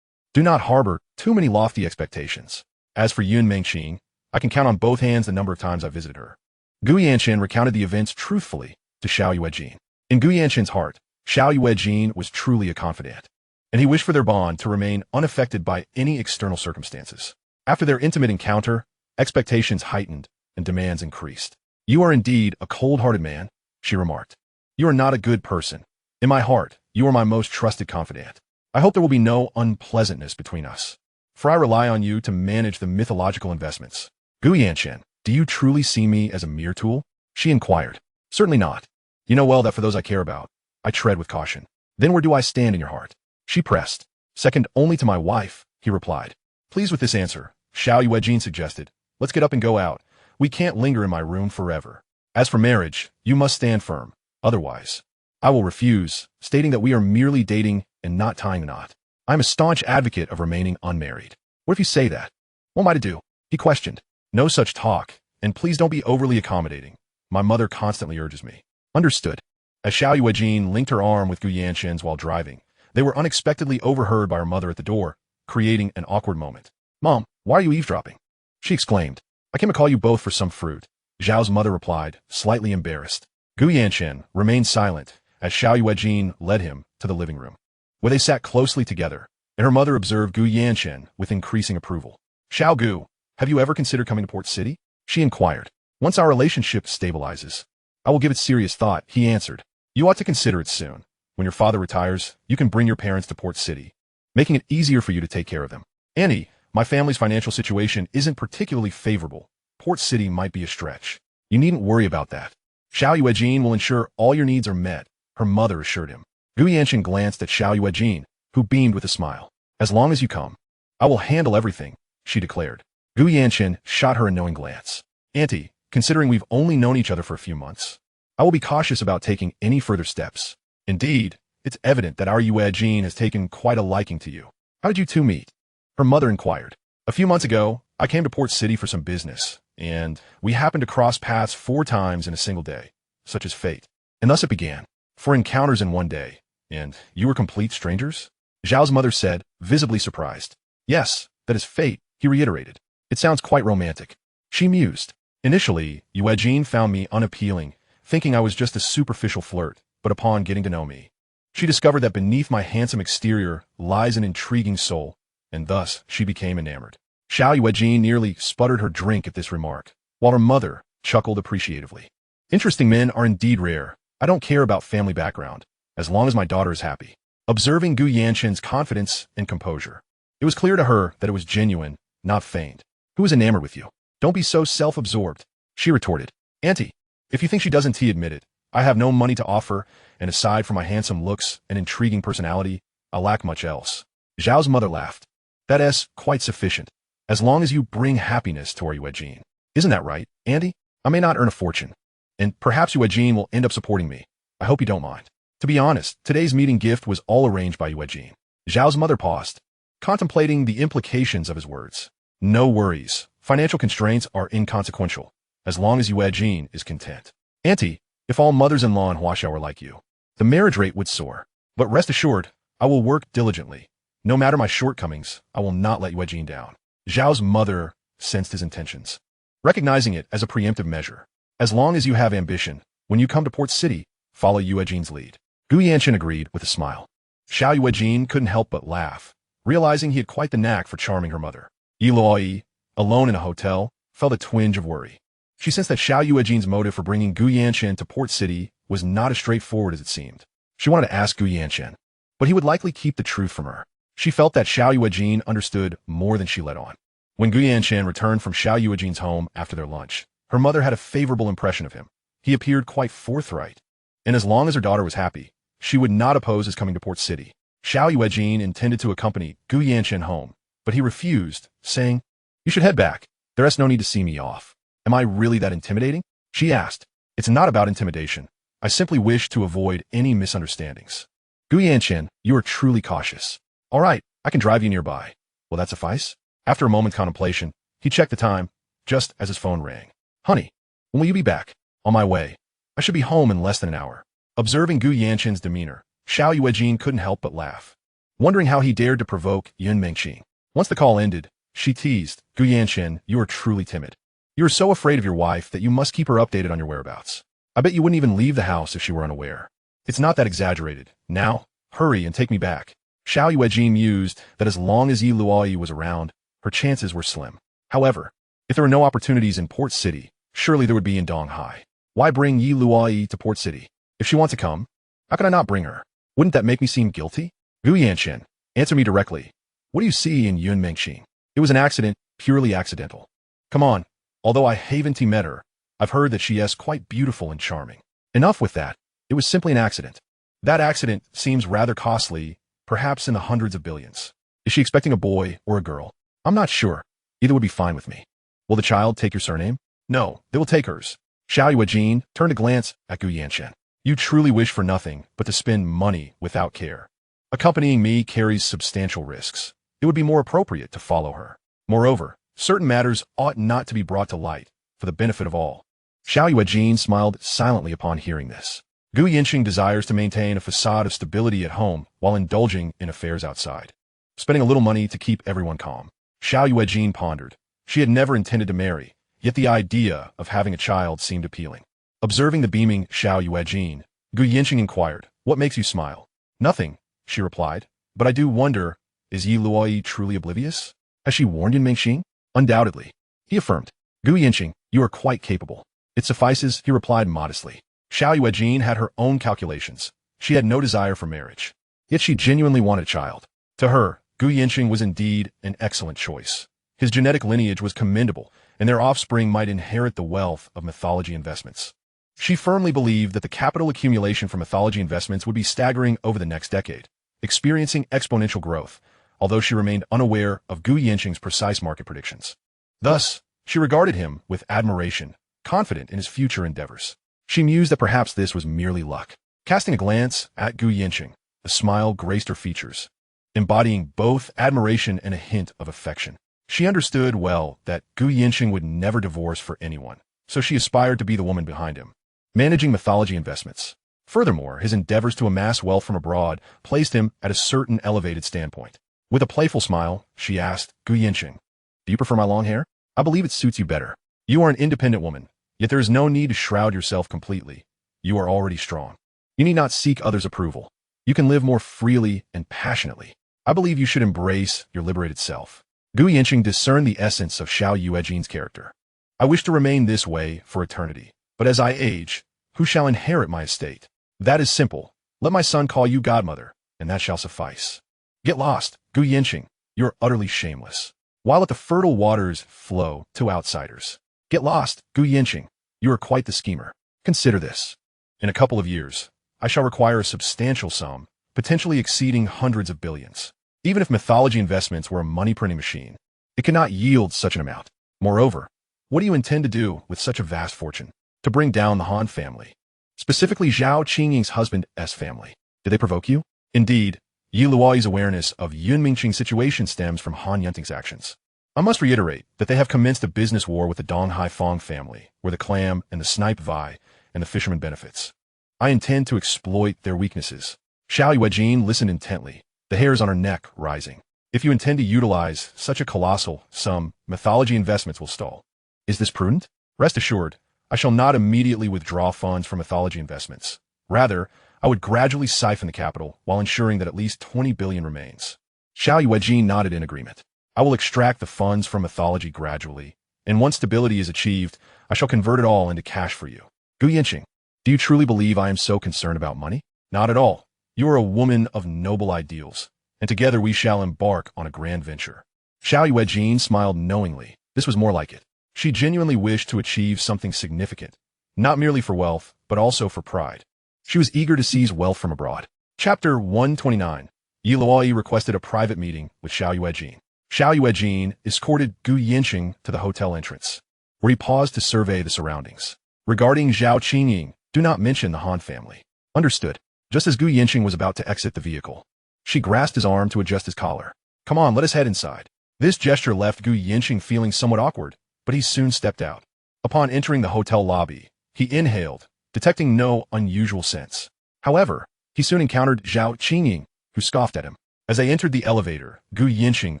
Speaker 1: Do not harbor too many lofty expectations. As for Yun Mengqing, I can count on both hands the number of times I visited her. Gu Yancheng recounted the events truthfully to Xiao Yuejin. In Gu Yancheng's heart, Xiao Yuejin was truly a confidant, and he wished for their bond to remain unaffected by any external circumstances. After their intimate encounter, expectations heightened and demands increased. You are indeed a cold-hearted man, she remarked. You are not a good person. In my heart, you are my most trusted confidant. I hope there will be no unpleasantness between us, for I rely on you to manage the mythological investments. Gu Yancheng, do you truly see me as a mere tool? She inquired. Certainly not. You know well that for those I care about, I tread with caution. Then where do I stand in your heart? She pressed. Second only to my wife, he replied. Pleased with this answer, Xiao Yuejin suggested. Let's get up and go out. We can't linger in my room forever. As for marriage, you must stand firm. Otherwise, I will refuse, stating that we are merely dating and not tying a knot. I am a staunch advocate of remaining unmarried. What if you say that? What am I to do? He questioned. No such talk, and please don't be overly accommodating. My mother constantly urges me. Understood. As Xiao Yuejin linked her arm with Gu Yancheng's while driving, they were unexpectedly overheard by her mother at the door, creating an awkward moment. Mom, why are you eavesdropping? She exclaimed. I came to call you both for some fruit. Zhao's mother replied, slightly embarrassed. Gu Yancheng remained silent as Xiao Yuejin led him to the living room, where they sat closely together, and her mother observed Gu Yancheng with increasing approval. Xiao Gu, have you ever considered coming to Port City? She inquired. Once our relationship stabilizes, I will give it serious thought, he answered. You ought to consider it soon. When your father retires, you can bring your parents to Port City, making it easier for you to take care of them. Annie, my family's financial situation isn't particularly favorable. Port City might be a stretch. You needn't worry about that. Xiao Yuejin will ensure all your needs are met, her mother assured him. Gu Yancheng glanced at Xiao Yuejin, who beamed with a smile. As long as you come, I will handle everything, she declared. Gu Yancheng shot her a knowing glance. Auntie, considering we've only known each other for a few months, I will be cautious about taking any further steps. Indeed, it's evident that our Yuejin has taken quite a liking to you. How did you two meet? Her mother inquired. A few months ago, I came to Port City for some business, and we happened to cross paths 4 times in a single day, such as fate. And thus it began. 4 encounters in one day, and you were complete strangers? Zhao's mother said, visibly surprised. Yes, that is fate, he reiterated. It sounds quite romantic. She mused. Initially, Yuejin found me unappealing, thinking I was just a superficial flirt, but upon getting to know me, She discovered that beneath my handsome exterior lies an intriguing soul, and thus she became enamored. Xiao Yuejin nearly sputtered her drink at this remark, while her mother chuckled appreciatively. Interesting men are indeed rare. I don't care about family background, as long as my daughter is happy. Observing Gu Yancheng's confidence and composure, it was clear to her that it was genuine, not feigned. Who is enamored with you? Don't be so self-absorbed, she retorted. Auntie, if you think she doesn't admit it, I have no money to offer, and aside from my handsome looks and intriguing personality, I lack much else. Zhao's mother laughed. That is quite sufficient, as long as you bring happiness to our Yuejin. Isn't that right, Auntie? I may not earn a fortune, and perhaps Yuejin will end up supporting me. I hope you don't mind. To be honest, today's meeting gift was all arranged by Yuejin. Zhao's mother paused, contemplating the implications of his words. No worries. Financial constraints are inconsequential, as long as Yuejin is content. Auntie, if all mothers-in-law in Huaxiao were like you, the marriage rate would soar. But rest assured, I will work diligently. No matter my shortcomings, I will not let Yuejin down. Zhao's mother sensed his intentions, recognizing it as a preemptive measure. As long as you have ambition, when you come to Port City, follow Yuejin's lead. Gu Yanchen agreed with a smile. Xiao Yuejin couldn't help but laugh, realizing he had quite the knack for charming her mother. Luoyi, alone in a hotel, felt a twinge of worry. She sensed that Xiao Yuejin's motive for bringing Gu Yanchen to Port City was not as straightforward as it seemed. She wanted to ask Gu Yanchen, but he would likely keep the truth from her. She felt that Xiao Yuejin understood more than she let on. When Gu Yanchen returned from Xiao Yuejin's home after their lunch, her mother had a favorable impression of him. He appeared quite forthright, and as long as her daughter was happy, she would not oppose his coming to Port City. Xiao Yuejin intended to accompany Gu Yanchen home, but he refused, saying, "You should head back. There is no need to see me off." Am I really that intimidating? She asked. It's not about intimidation. I simply wish to avoid any misunderstandings. Gu Yanchen, you are truly cautious. All right, I can drive you nearby. Will that suffice? After a moment's contemplation, he checked the time, just as his phone rang. Honey, when will you be back? On my way. I should be home in less than an hour. Observing Gu Yanchen's demeanor, Xiao Yuejin couldn't help but laugh, wondering how he dared to provoke Yun Mengxing. Once the call ended, she teased, Gu Yanchen, you are truly timid. You are so afraid of your wife that you must keep her updated on your whereabouts. I bet you wouldn't even leave the house if she were unaware. It's not that exaggerated. Now, hurry and take me back. Xiao Yuejin mused that as long as Yi Luoyi was around, her chances were slim. However, if there were no opportunities in Port City, surely there would be in Donghai. Why bring Yi Luoyi to Port City? If she wants to come, how could I not bring her? Wouldn't that make me seem guilty? Gu Yanchen, answer me directly. What do you see in Yun Mengxing? It was an accident, purely accidental. Come on. Although I haven't met her, I've heard that she is quite beautiful and charming. Enough with that. It was simply an accident. That accident seems rather costly, perhaps in the hundreds of billions. Is she expecting a boy or a girl? I'm not sure. Either would be fine with me. Will the child take your surname? No, they will take hers. Xiao Yuejin turned a glance at Gu Yanchen. You truly wish for nothing but to spend money without care. Accompanying me carries substantial risks. It would be more appropriate to follow her. Moreover, certain matters ought not to be brought to light for the benefit of all. Xiao Yuejin smiled silently upon hearing this. Gu Yancheng desires to maintain a facade of stability at home while indulging in affairs outside, spending a little money to keep everyone calm. Xiao Yuejin pondered. She had never intended to marry, yet the idea of having a child seemed appealing. Observing the beaming Xiao Yuejin, Gu Yancheng inquired, what makes you smile? Nothing, she replied, but I do wonder, is Yi Luoyi truly oblivious? Has she warned Yun Mengxing? Undoubtedly. He affirmed. Gu Yancheng, you are quite capable. It suffices, he replied modestly. Xiao Yuejin had her own calculations. She had no desire for marriage. Yet she genuinely wanted a child. To her, Gu Yancheng was indeed an excellent choice. His genetic lineage was commendable, and their offspring might inherit the wealth of mythology investments. She firmly believed that the capital accumulation from mythology investments would be staggering over the next decade, experiencing exponential growth, although she remained unaware of Gu Yancheng's precise market predictions. Thus, she regarded him with admiration, confident in his future endeavors. She mused that perhaps this was merely luck. Casting a glance at Gu Yancheng, a smile graced her features, embodying both admiration and a hint of affection. She understood well that Gu Yancheng would never divorce for anyone, so she aspired to be the woman behind him, managing mythology investments. Furthermore, his endeavors to amass wealth from abroad placed him at a certain elevated standpoint. With a playful smile, she asked, Gu Yancheng, do you prefer my long hair? I believe it suits you better. You are an independent woman, yet there is no need to shroud yourself completely. You are already strong. You need not seek others' approval. You can live more freely and passionately. I believe you should embrace your liberated self. Gu Yancheng discerned the essence of Xiao Yuejin's character. I wish to remain this way for eternity. But as I age, who shall inherit my estate? That is simple. Let my son call you godmother, and that shall suffice. Get lost, Gu Yancheng. You are utterly shameless. While let the fertile waters flow to outsiders. Get lost, Gu Yancheng. You are quite the schemer. Consider this. In a couple of years, I shall require a substantial sum, potentially exceeding hundreds of billions. Even if mythology investments were a money-printing machine, it cannot yield such an amount. Moreover, what do you intend to do with such a vast fortune? To bring down the Han family, specifically Zhao Qingying's husband's family. Did they provoke you? Indeed, Yi Luoyi's awareness of Yun Mingqing's situation stems from Han Yunting's actions. I must reiterate that they have commenced a business war with the Dong Haifang family, where the clam and the snipe vie, and the fisherman benefits. I intend to exploit their weaknesses. Xiao Yuejin listened intently, the hairs on her neck rising. If you intend to utilize such a colossal sum, mythology investments will stall. Is this prudent? Rest assured, I shall not immediately withdraw funds from mythology investments. Rather, I would gradually siphon the capital while ensuring that at least 20 billion remains. Xiao Yuejin nodded in agreement. I will extract the funds from mythology gradually, and once stability is achieved, I shall convert it all into cash for you. Gu Yancheng, do you truly believe I am so concerned about money? Not at all. You are a woman of noble ideals, and together we shall embark on a grand venture. Xiao Yuejin smiled knowingly. This was more like it. She genuinely wished to achieve something significant, not merely for wealth, but also for pride. She was eager to seize wealth from abroad. Chapter 129. Yi Luoyi requested a private meeting with Xiao Yuejin. Xiao Yuejin escorted Gu Yancheng to the hotel entrance, where he paused to survey the surroundings. Regarding Zhao Qingying, do not mention the Han family. Understood. Just as Gu Yancheng was about to exit the vehicle, she grasped his arm to adjust his collar. Come on, let us head inside. This gesture left Gu Yancheng feeling somewhat awkward, but he soon stepped out. Upon entering the hotel lobby, he inhaled, detecting no unusual scents. However, he soon encountered Zhao Qingying, who scoffed at him. As they entered the elevator, Gu Yancheng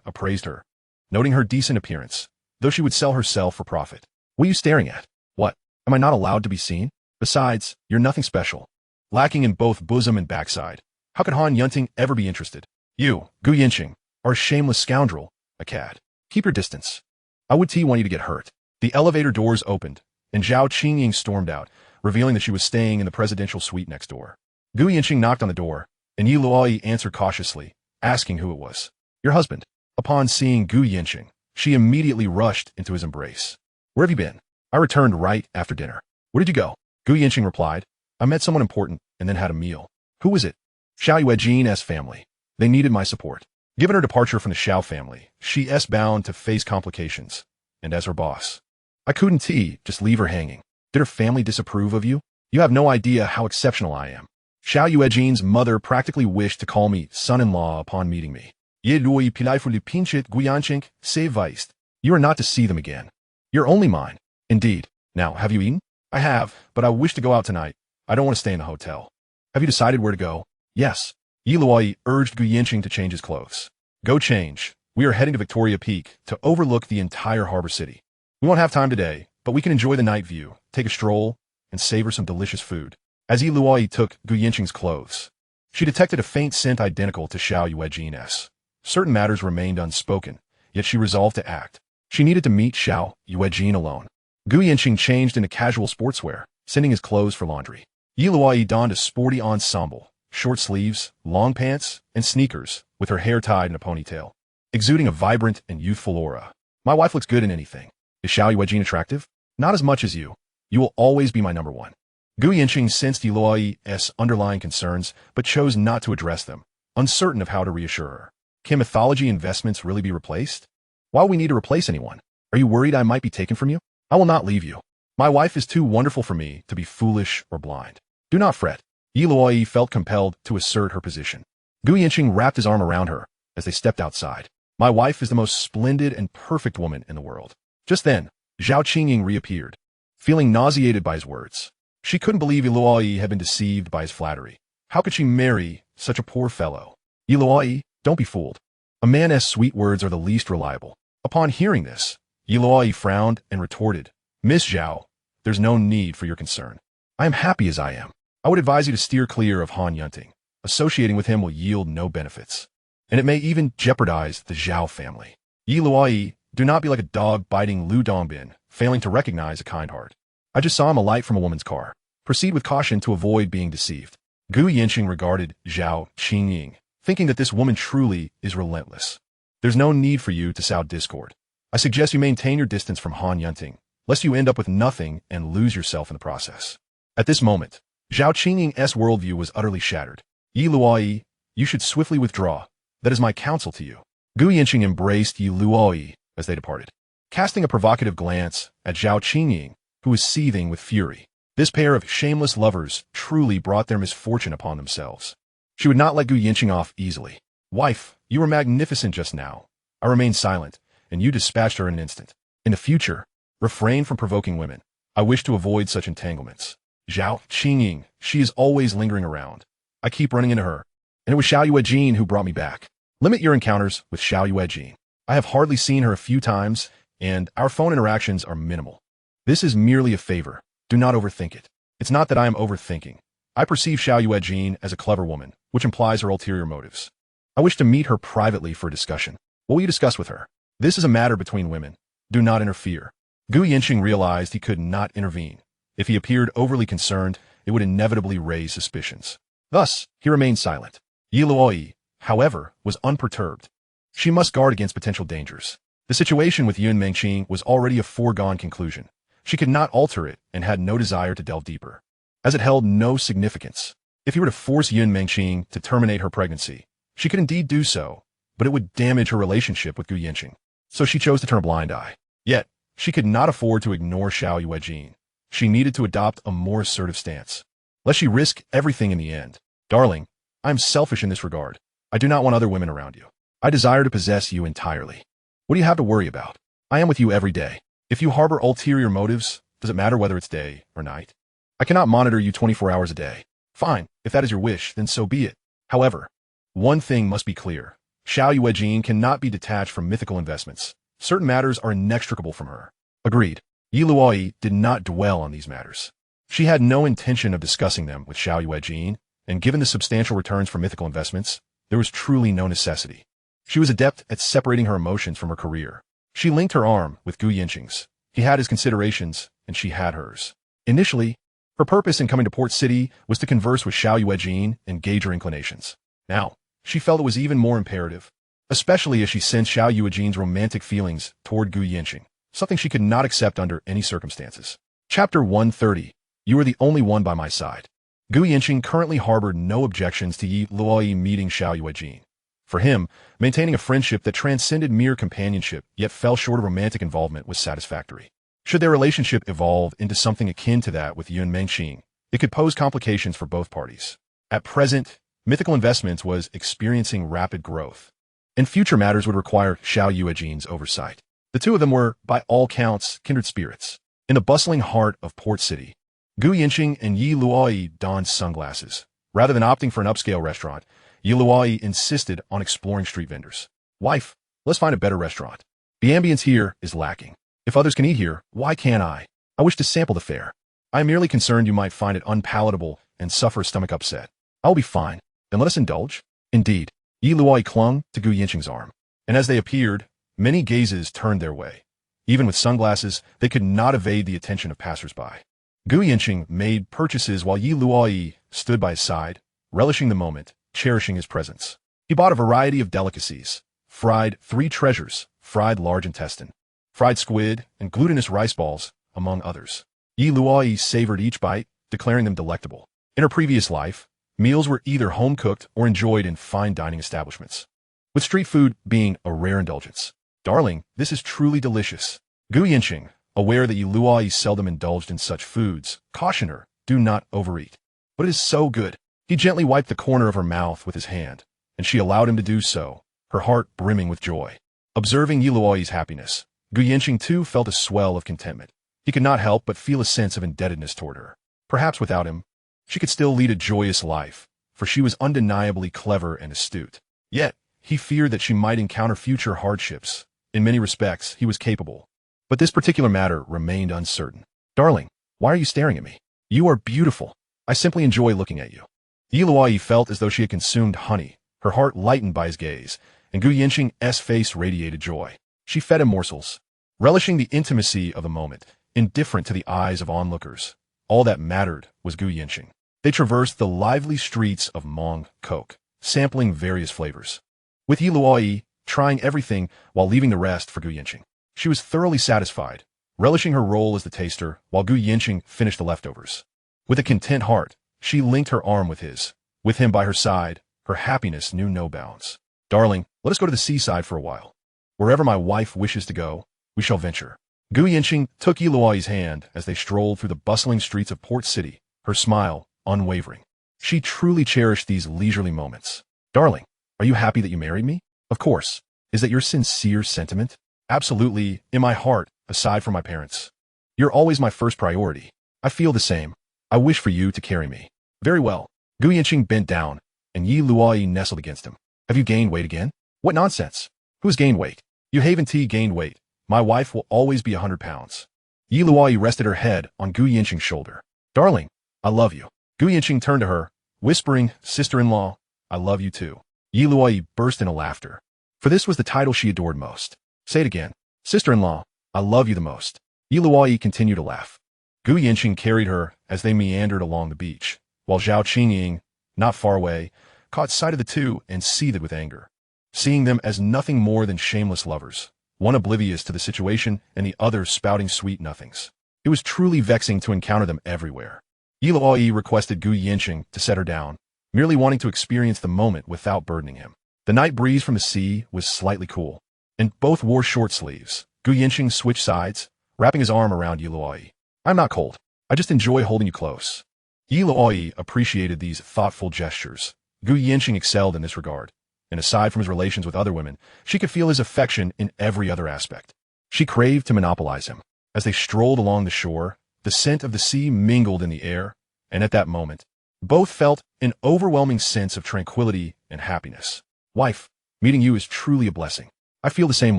Speaker 1: appraised her, noting her decent appearance, though she would sell herself for profit. What are you staring at? What? Am I not allowed to be seen? Besides, you're nothing special. Lacking in both bosom and backside. How could Han Yunting ever be interested? You, Gu Yancheng, are a shameless scoundrel, a cad. Keep your distance. I would want you to get hurt. The elevator doors opened, and Zhao Qingying stormed out, revealing that she was staying in the presidential suite next door. Gu Yancheng knocked on the door, and Yi Luoyi answered cautiously, asking who it was. Your husband. Upon seeing Gu Yancheng, she immediately rushed into his embrace. Where have you been? I returned right after dinner. Where did you go? Gu Yancheng replied. I met someone important and then had a meal. Who was it? Xiao Yuejin's family. They needed my support. Given her departure from the Xiao family, she is bound to face complications. And as her boss, I couldn't just leave her hanging. Did her family disapprove of you? You have no idea how exceptional I am. Xiao Yuejin's mother practically wished to call me son-in-law upon meeting me. Ye Luoyi pilai for pinchit Gu Yancheng, say weist. You are not to see them again. You're only mine. Indeed. Now, have you eaten? I have, but I wish to go out tonight. I don't want to stay in the hotel. Have you decided where to go? Yes. Yi Luoyi urged Gu Yancheng to change his clothes. Go change. We are heading to Victoria Peak to overlook the entire harbor city. We won't have time today, but we can enjoy the night view, take a stroll, and savor some delicious food. As Yi Luoyi took Gu Yancheng's clothes, she detected a faint scent identical to Xiao Yuejin's. Certain matters remained unspoken, yet she resolved to act. She needed to meet Xiao Yuejin alone. Gu Yancheng changed into casual sportswear, sending his clothes for laundry. Yi Luoyi donned a sporty ensemble, short sleeves, long pants, and sneakers, with her hair tied in a ponytail, exuding a vibrant and youthful aura. My wife looks good in anything. Is Xiao Yuejin attractive? Not as much as you. You will always be my number one. Gu Yancheng sensed Yi Luoyi's underlying concerns, but chose not to address them, uncertain of how to reassure her. Can mythology investments really be replaced? Why would we need to replace anyone? Are you worried I might be taken from you? I will not leave you. My wife is too wonderful for me to be foolish or blind. Do not fret. Yi Luoyi felt compelled to assert her position. Gu Yancheng wrapped his arm around her as they stepped outside. My wife is the most splendid and perfect woman in the world. Just then, Zhao Qingying reappeared, feeling nauseated by his words. She couldn't believe Yi Luoyi had been deceived by his flattery. How could she marry such a poor fellow? Yi Luoyi, don't be fooled. A man's sweet words are the least reliable. Upon hearing this, Yi Luoyi frowned and retorted, Miss Zhao, there's no need for your concern. I am happy as I am. I would advise you to steer clear of Han Yunting, associating with him will yield no benefits, and it may even jeopardize the Zhao family. Yi Luoyi, do not be like a dog biting Lu Dongbin, failing to recognize a kind heart. I just saw him alight from a woman's car. Proceed with caution to avoid being deceived. Gu Yancheng regarded Zhao Qingying, thinking that this woman truly is relentless. There's no need for you to sow discord. I suggest you maintain your distance from Han Yunting, lest you end up with nothing and lose yourself in the process. At this moment, Zhao Qingying's worldview was utterly shattered. Yi Luoyi, you should swiftly withdraw. That is my counsel to you. Gu Yancheng embraced Yi Luoyi as they departed, casting a provocative glance at Zhao Qingying, who was seething with fury. This pair of shameless lovers truly brought their misfortune upon themselves. She would not let Gu Yancheng off easily. Wife, you were magnificent just now. I remained silent, and you dispatched her in an instant. In the future, refrain from provoking women. I wish to avoid such entanglements. Zhao Qingying, she is always lingering around. I keep running into her, and it was Xiao Yuejin who brought me back. Limit your encounters with Xiao Yuejin. I have hardly seen her a few times, and our phone interactions are minimal. This is merely a favor. Do not overthink it. It's not that I am overthinking. I perceive Xiao Yuejin as a clever woman, which implies her ulterior motives. I wish to meet her privately for a discussion. What will you discuss with her? This is a matter between women. Do not interfere. Gu Yancheng realized he could not intervene. If he appeared overly concerned, it would inevitably raise suspicions. Thus, he remained silent. Yi Luoyi, however, was unperturbed. She must guard against potential dangers. The situation with Yun Mengqing was already a foregone conclusion. She could not alter it and had no desire to delve deeper, as it held no significance. If he were to force Yun Mengqing to terminate her pregnancy, she could indeed do so, but it would damage her relationship with Gu Yancheng. So she chose to turn a blind eye. Yet, she could not afford to ignore Xiao Yuejin. She needed to adopt a more assertive stance, lest she risk everything in the end. Darling, I am selfish in this regard. I do not want other women around you. I desire to possess you entirely. What do you have to worry about? I am with you every day. If you harbor ulterior motives, does it matter whether it's day or night? I cannot monitor you 24 hours a day. Fine, if that is your wish, then so be it. However, one thing must be clear. Xiao Yuejin cannot be detached from mythical investments. Certain matters are inextricable from her. Agreed. Yi Luoyi did not dwell on these matters. She had no intention of discussing them with Xiao Yuejin, and given the substantial returns from mythical investments, there was truly no necessity. She was adept at separating her emotions from her career. She linked her arm with Gu Yancheng's. He had his considerations, and she had hers. Initially, her purpose in coming to Port City was to converse with Xiao Yuejin and gauge her inclinations. Now, she felt it was even more imperative, especially as she sensed Xiao Yuejin's romantic feelings toward Gu Yancheng, something she could not accept under any circumstances. Chapter 130. You are the only one by my side. Gu Yancheng currently harbored no objections to Yi Luoyi meeting Xiao Yuejin. For him, maintaining a friendship that transcended mere companionship yet fell short of romantic involvement was satisfactory. Should their relationship evolve into something akin to that with Yun Mengqing, it could pose complications for both parties. At present, Mythical Investments was experiencing rapid growth, and future matters would require Xiao Yuejin's oversight. The two of them were, by all counts, kindred spirits. In the bustling heart of Port City, Gu Yancheng and Yi Luoyi donned sunglasses. Rather than opting for an upscale restaurant, Yi Luoyi insisted on exploring street vendors. Wife, let's find a better restaurant. The ambience here is lacking. If others can eat here, why can't I? I wish to sample the fare. I am merely concerned you might find it unpalatable and suffer a stomach upset. I'll be fine. Then let us indulge. Indeed, Yi Luoyi clung to Gu Yancheng's arm, and as they appeared, many gazes turned their way. Even with sunglasses, they could not evade the attention of passers-by. Gu Yancheng made purchases while Yi Luoyi stood by his side, relishing the moment, cherishing his presence. He bought a variety of delicacies: fried three treasures, fried large intestine, fried squid, and glutinous rice balls, among others. Yi Luoyi savored each bite, declaring them delectable. In her previous life, meals were either home-cooked or enjoyed in fine dining establishments, with street food being a rare indulgence. Darling, this is truly delicious. Gu Yancheng, aware that Yi Luoyi seldom indulged in such foods, cautioned her, do not overeat. But it is so good. He gently wiped the corner of her mouth with his hand, and she allowed him to do so, her heart brimming with joy. Observing Yi Luoyi's happiness, Gu Yancheng too felt a swell of contentment. He could not help but feel a sense of indebtedness toward her. Perhaps without him, she could still lead a joyous life, for she was undeniably clever and astute. Yet, he feared that she might encounter future hardships. In many respects, he was capable, but this particular matter remained uncertain. Darling, why are you staring at me? You are beautiful. I simply enjoy looking at you. Yi Luoyi felt as though she had consumed honey, her heart lightened by his gaze, and Gu Yancheng's face radiated joy. She fed him morsels, relishing the intimacy of the moment, indifferent to the eyes of onlookers. All that mattered was Gu Yancheng. They traversed the lively streets of Mong Kok, sampling various flavors, with Yi Luoyi trying everything while leaving the rest for Gu Yancheng. She was thoroughly satisfied, relishing her role as the taster while Gu Yancheng finished the leftovers. With a content heart, she linked her arm with his. With him by her side, her happiness knew no bounds. "Darling, let us go to the seaside for a while. Wherever my wife wishes to go, we shall venture." Gu Yancheng took Yi Luoyi's hand as they strolled through the bustling streets of Port City, her smile unwavering. She truly cherished these leisurely moments. "Darling, are you happy that you married me?" "Of course. Is that your sincere sentiment?" "Absolutely, in my heart, aside from my parents. You're always my first priority." "I feel the same. I wish for you to carry me." "Very well." Gu Yancheng bent down, and Yi Luoyi nestled against him. "Have you gained weight again?" "What nonsense. Who's gained weight?" "You haven't gained weight. My wife will always be 100 pounds. Yi Luoyi rested her head on Gu Yancheng's shoulder. "Darling, I love you." Gu Yancheng turned to her, whispering, "Sister-in-law, I love you too." Yi Luoyi burst into laughter, for this was the title she adored most. "Say it again." "Sister-in-law, I love you the most." Yi Luoyi continued to laugh. Gu Yancheng carried her as they meandered along the beach, while Zhao Qingying, not far away, caught sight of the two and seethed with anger, seeing them as nothing more than shameless lovers, one oblivious to the situation and the other spouting sweet nothings. It was truly vexing to encounter them everywhere. Yi Luoyi requested Gu Yancheng to set her down, merely wanting to experience the moment without burdening him. The night breeze from the sea was slightly cool, and both wore short sleeves. Gu Yancheng switched sides, wrapping his arm around Yi Luoyi. "I'm not cold. I just enjoy holding you close." Yi Luoyi appreciated these thoughtful gestures. Gu Yancheng excelled in this regard, and aside from his relations with other women, she could feel his affection in every other aspect. She craved to monopolize him. As they strolled along the shore, the scent of the sea mingled in the air, and at that moment, both felt an overwhelming sense of tranquility and happiness. "Wife, meeting you is truly a blessing. I feel the same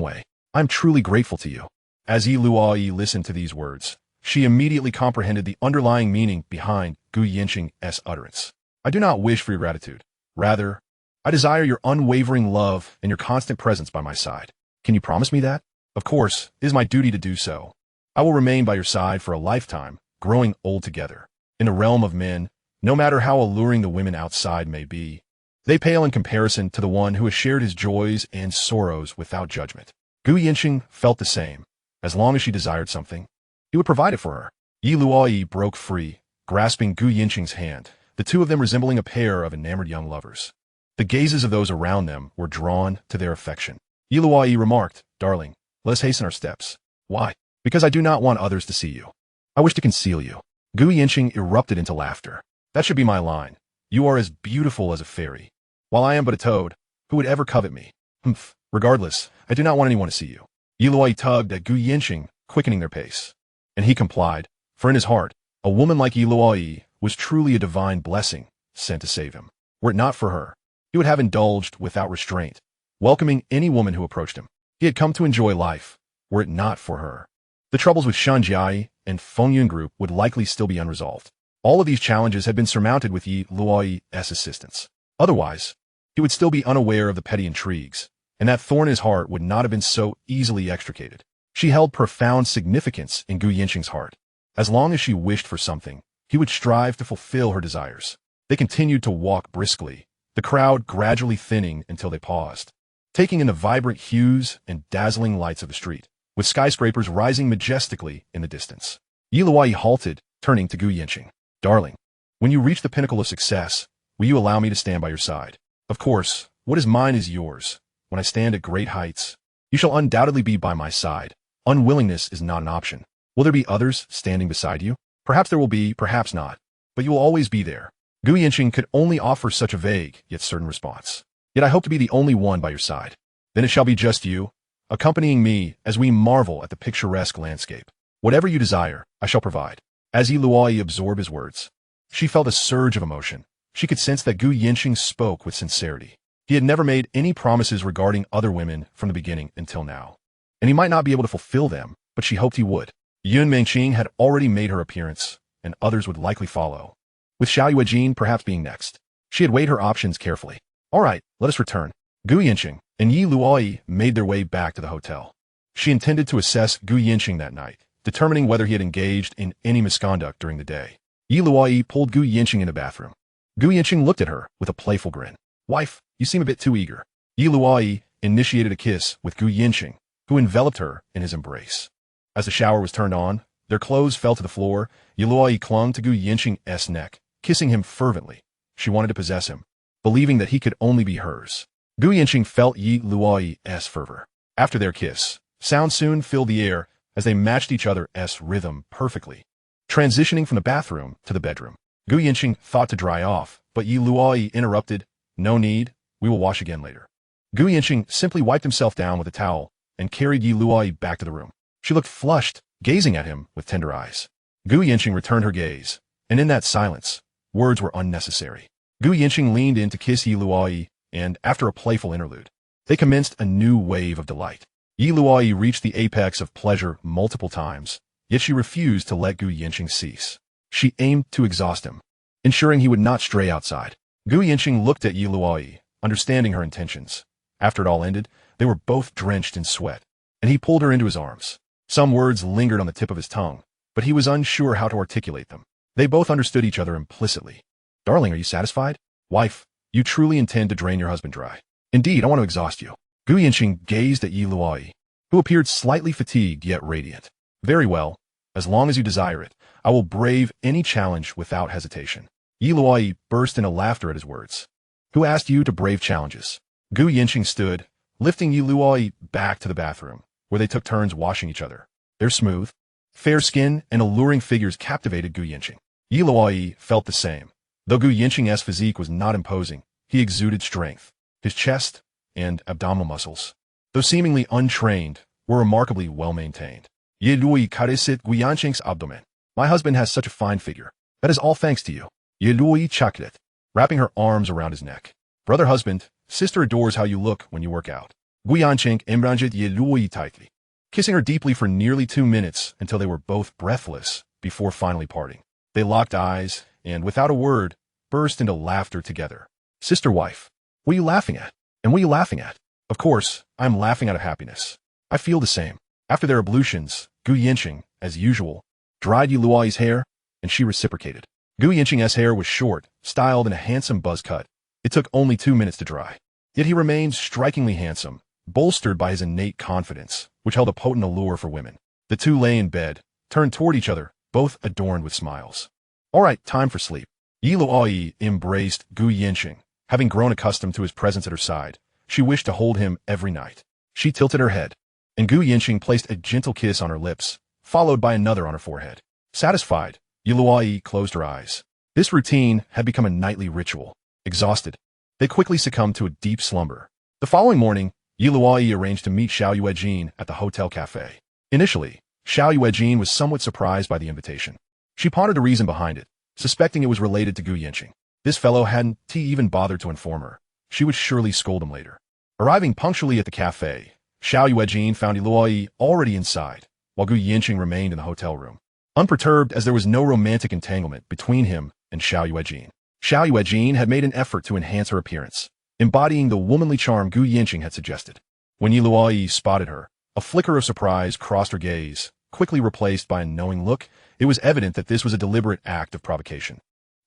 Speaker 1: way. I'm truly grateful to you." As Yi Luoyi listened to these words, she immediately comprehended the underlying meaning behind Gu Yancheng's utterance. "I do not wish for your gratitude. Rather, I desire your unwavering love and your constant presence by my side. Can you promise me that?" "Of course, it is my duty to do so. I will remain by your side for a lifetime, growing old together." In the realm of men, no matter how alluring the women outside may be, they pale in comparison to the one who has shared his joys and sorrows without judgment. Gu Yancheng felt the same. As long as she desired something, he would provide it for her. Yi Luoyi broke free, grasping Gu Yancheng's hand, the two of them resembling a pair of enamored young lovers. The gazes of those around them were drawn to their affection. Yi Luoyi remarked, "Darling, let us hasten our steps." "Why?" "Because I do not want others to see you. I wish to conceal you." Gu Yancheng erupted into laughter. "That should be my line. You are as beautiful as a fairy, while I am but a toad. Who would ever covet me?" "Humph. Regardless, I do not want anyone to see you." Yi Luoyi tugged at Gu Yancheng, quickening their pace. And he complied, for in his heart, a woman like Yi Luoyi was truly a divine blessing sent to save him. Were it not for her, he would have indulged without restraint, welcoming any woman who approached him. He had come to enjoy life, were it not for her. The troubles with Shan Jiai and Feng Yun Group would likely still be unresolved. All of these challenges had been surmounted with Yi Luoyi's assistance. Otherwise, he would still be unaware of the petty intrigues, and that thorn in his heart would not have been so easily extricated. She held profound significance in Gu Yancheng's heart. As long as she wished for something, he would strive to fulfill her desires. They continued to walk briskly, the crowd gradually thinning until they paused, taking in the vibrant hues and dazzling lights of the street, with skyscrapers rising majestically in the distance. Yi Luoyi halted, turning to Gu Yancheng. "Darling, when you reach the pinnacle of success, will you allow me to stand by your side? Of course, what is mine is yours. When I stand at great heights, you shall undoubtedly be by my side. Unwillingness is not an option. Will there be others standing beside you? Perhaps there will be, perhaps not, but you will always be there." Gu Yancheng could only offer such a vague, yet certain response. "Yet I hope to be the only one by your side. Then it shall be just you, accompanying me as we marvel at the picturesque landscape. Whatever you desire, I shall provide." As Yi Luoyi absorbed his words, she felt a surge of emotion. She could sense that Gu Yancheng spoke with sincerity. He had never made any promises regarding other women from the beginning until now, and he might not be able to fulfill them, but she hoped he would. Yun Mengqing had already made her appearance, and others would likely follow, with Xiao Yuejin perhaps being next. She had weighed her options carefully. All right, let us return. Gu Yancheng and Yi Luoyi made their way back to the hotel. She intended to assess Gu Yancheng that night, determining whether he had engaged in any misconduct during the day. Yi Luoyi pulled Gu Yancheng in the bathroom. Gu Yancheng looked at her with a playful grin. Wife, you seem a bit too eager. Yi Luoyi initiated a kiss with Gu Yancheng, who enveloped her in his embrace. As the shower was turned on, their clothes fell to the floor. Yi Luoyi clung to Gu Yancheng's neck, kissing him fervently. She wanted to possess him, believing that he could only be hers. Gu Yancheng felt Yi Luoyi's fervor. After their kiss, sound soon filled the air as they matched each other's rhythm perfectly. Transitioning from the bathroom to the bedroom, Gu Yancheng thought to dry off, but Yi Luoyi interrupted. No need, we will wash again later. Gu Yancheng simply wiped himself down with a towel and carried Yi Luoyi back to the room. She looked flushed, gazing at him with tender eyes. Gu Yancheng returned her gaze, and in that silence, words were unnecessary. Gu Yancheng leaned in to kiss Yi Luoyi, and after a playful interlude, they commenced a new wave of delight. Yi Luoyi reached the apex of pleasure multiple times, yet she refused to let Gu Yancheng cease. She aimed to exhaust him, ensuring he would not stray outside. Gu Yancheng looked at Yi Luoyi, understanding her intentions. After it all ended, they were both drenched in sweat, and he pulled her into his arms. Some words lingered on the tip of his tongue, but he was unsure how to articulate them. They both understood each other implicitly. Darling, are you satisfied? Wife, you truly intend to drain your husband dry. Indeed, I want to exhaust you. Gu Yancheng gazed at Yi Luoyi, who appeared slightly fatigued yet radiant. Very well. As long as you desire it, I will brave any challenge without hesitation. Yi Luoyi burst into laughter at his words. Who asked you to brave challenges? Gu Yancheng stood, lifting Yi Luoyi back to the bathroom, where they took turns washing each other. Their smooth, fair skin and alluring figures captivated Gu Yancheng. Yi Luoyi felt the same. Though Gu Yancheng's physique was not imposing, he exuded strength. His chest and abdominal muscles, though seemingly untrained, were remarkably well-maintained. Yi Luoyi caresset Gu Yancheng's abdomen. My husband has such a fine figure. That is all thanks to you. Yi Luoyi chuckled, wrapping her arms around his neck. Brother husband, sister adores how you look when you work out. Gu Yancheng embraced Yi Luoyi tightly, kissing her deeply for nearly 2 minutes until they were both breathless before finally parting. They locked eyes and, without a word, burst into laughter together. Sister wife, what are you laughing at? And what are you laughing at? Of course, I am laughing out of happiness. I feel the same. After their ablutions, Gu Yancheng, as usual, dried Yi Luoyi's hair, and she reciprocated. Gu Yancheng's hair was short, styled in a handsome buzz cut. It took only 2 minutes to dry. Yet he remained strikingly handsome, bolstered by his innate confidence, which held a potent allure for women. The two lay in bed, turned toward each other, both adorned with smiles. All right, time for sleep. Yi Luoyi embraced Gu Yancheng. Having grown accustomed to his presence at her side, she wished to hold him every night. She tilted her head, and Gu Yancheng placed a gentle kiss on her lips, followed by another on her forehead. Satisfied, Yi Luoyi closed her eyes. This routine had become a nightly ritual. Exhausted, they quickly succumbed to a deep slumber. The following morning, Yi Luoyi arranged to meet Xiao Yuejin at the hotel cafe. Initially, Xiao Yuejin was somewhat surprised by the invitation. She pondered the reason behind it, suspecting it was related to Gu Yancheng. This fellow hadn't even bothered to inform her. She would surely scold him later. Arriving punctually at the cafe, Xiao Yuejin found Yi Luoyi already inside, while Gu Yancheng remained in the hotel room. Unperturbed as there was no romantic entanglement between him and Xiao Yuejin. Xiao Yuejin had made an effort to enhance her appearance, embodying the womanly charm Gu Yancheng had suggested. When Yi Luoyi spotted her, a flicker of surprise crossed her gaze, quickly replaced by a knowing look. It was evident that this was a deliberate act of provocation,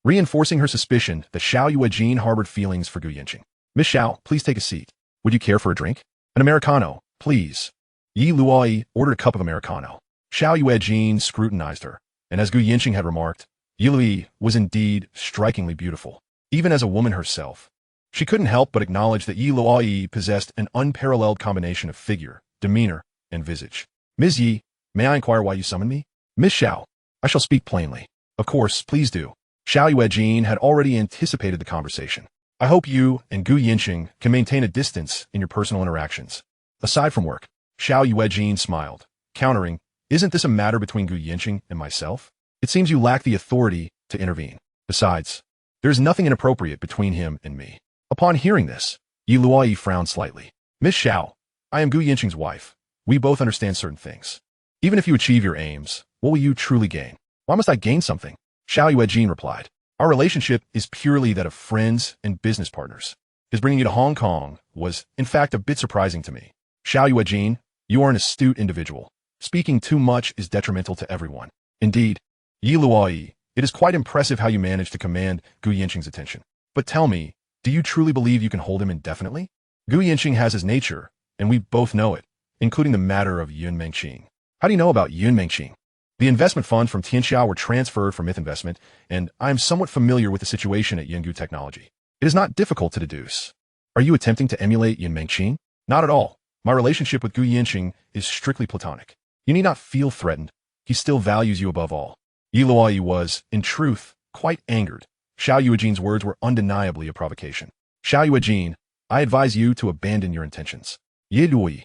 Speaker 1: reinforcing her suspicion that Xiao Yuejin harbored feelings for Gu Yancheng. Miss Xiao, please take a seat. Would you care for a drink? An Americano, please. Yi Luoyi ordered a cup of Americano. Xiao Yuejin scrutinized her, and as Gu Yancheng had remarked, Yi Luoyi was indeed strikingly beautiful, even as a woman herself. She couldn't help but acknowledge that Yi Luoyi possessed an unparalleled combination of figure, demeanor, and visage. Ms. Yi, may I inquire why you summoned me? Miss Xiao, I shall speak plainly. Of course, please do. Xiao Yuejin had already anticipated the conversation. I hope you and Gu Yancheng can maintain a distance in your personal interactions. Aside from work, Xiao Yuejin smiled, countering, isn't this a matter between Gu Yancheng and myself? It seems you lack the authority to intervene. Besides, there is nothing inappropriate between him and me. Upon hearing this, Yi Luoyi frowned slightly. Miss Xiao, I am Gu Yancheng's wife. We both understand certain things. Even if you achieve your aims, what will you truly gain? Why must I gain something? Xiao Yuejin replied. Our relationship is purely that of friends and business partners. His bringing you to Hong Kong was, in fact, a bit surprising to me. Xiao Yuejin, you are an astute individual. Speaking too much is detrimental to everyone. Indeed, Yi Luoyi, it is quite impressive how you managed to command Gu Yancheng's attention. But tell me, do you truly believe you can hold him indefinitely? Gu Yancheng has his nature, and we both know it, including the matter of Yun Mengqing. How do you know about Yun Mengqing? The investment funds from Tianxiao were transferred from Myth Investment, and I am somewhat familiar with the situation at Yungu Technology. It is not difficult to deduce. Are you attempting to emulate Yun Mengqing? Not at all. My relationship with Gu Yancheng is strictly platonic. You need not feel threatened. He still values you above all. Yi Luoyi was, in truth, quite angered. Xiao Yuejin's words were undeniably a provocation. Xiao Yuejin, I advise you to abandon your intentions. Yi Luoyi,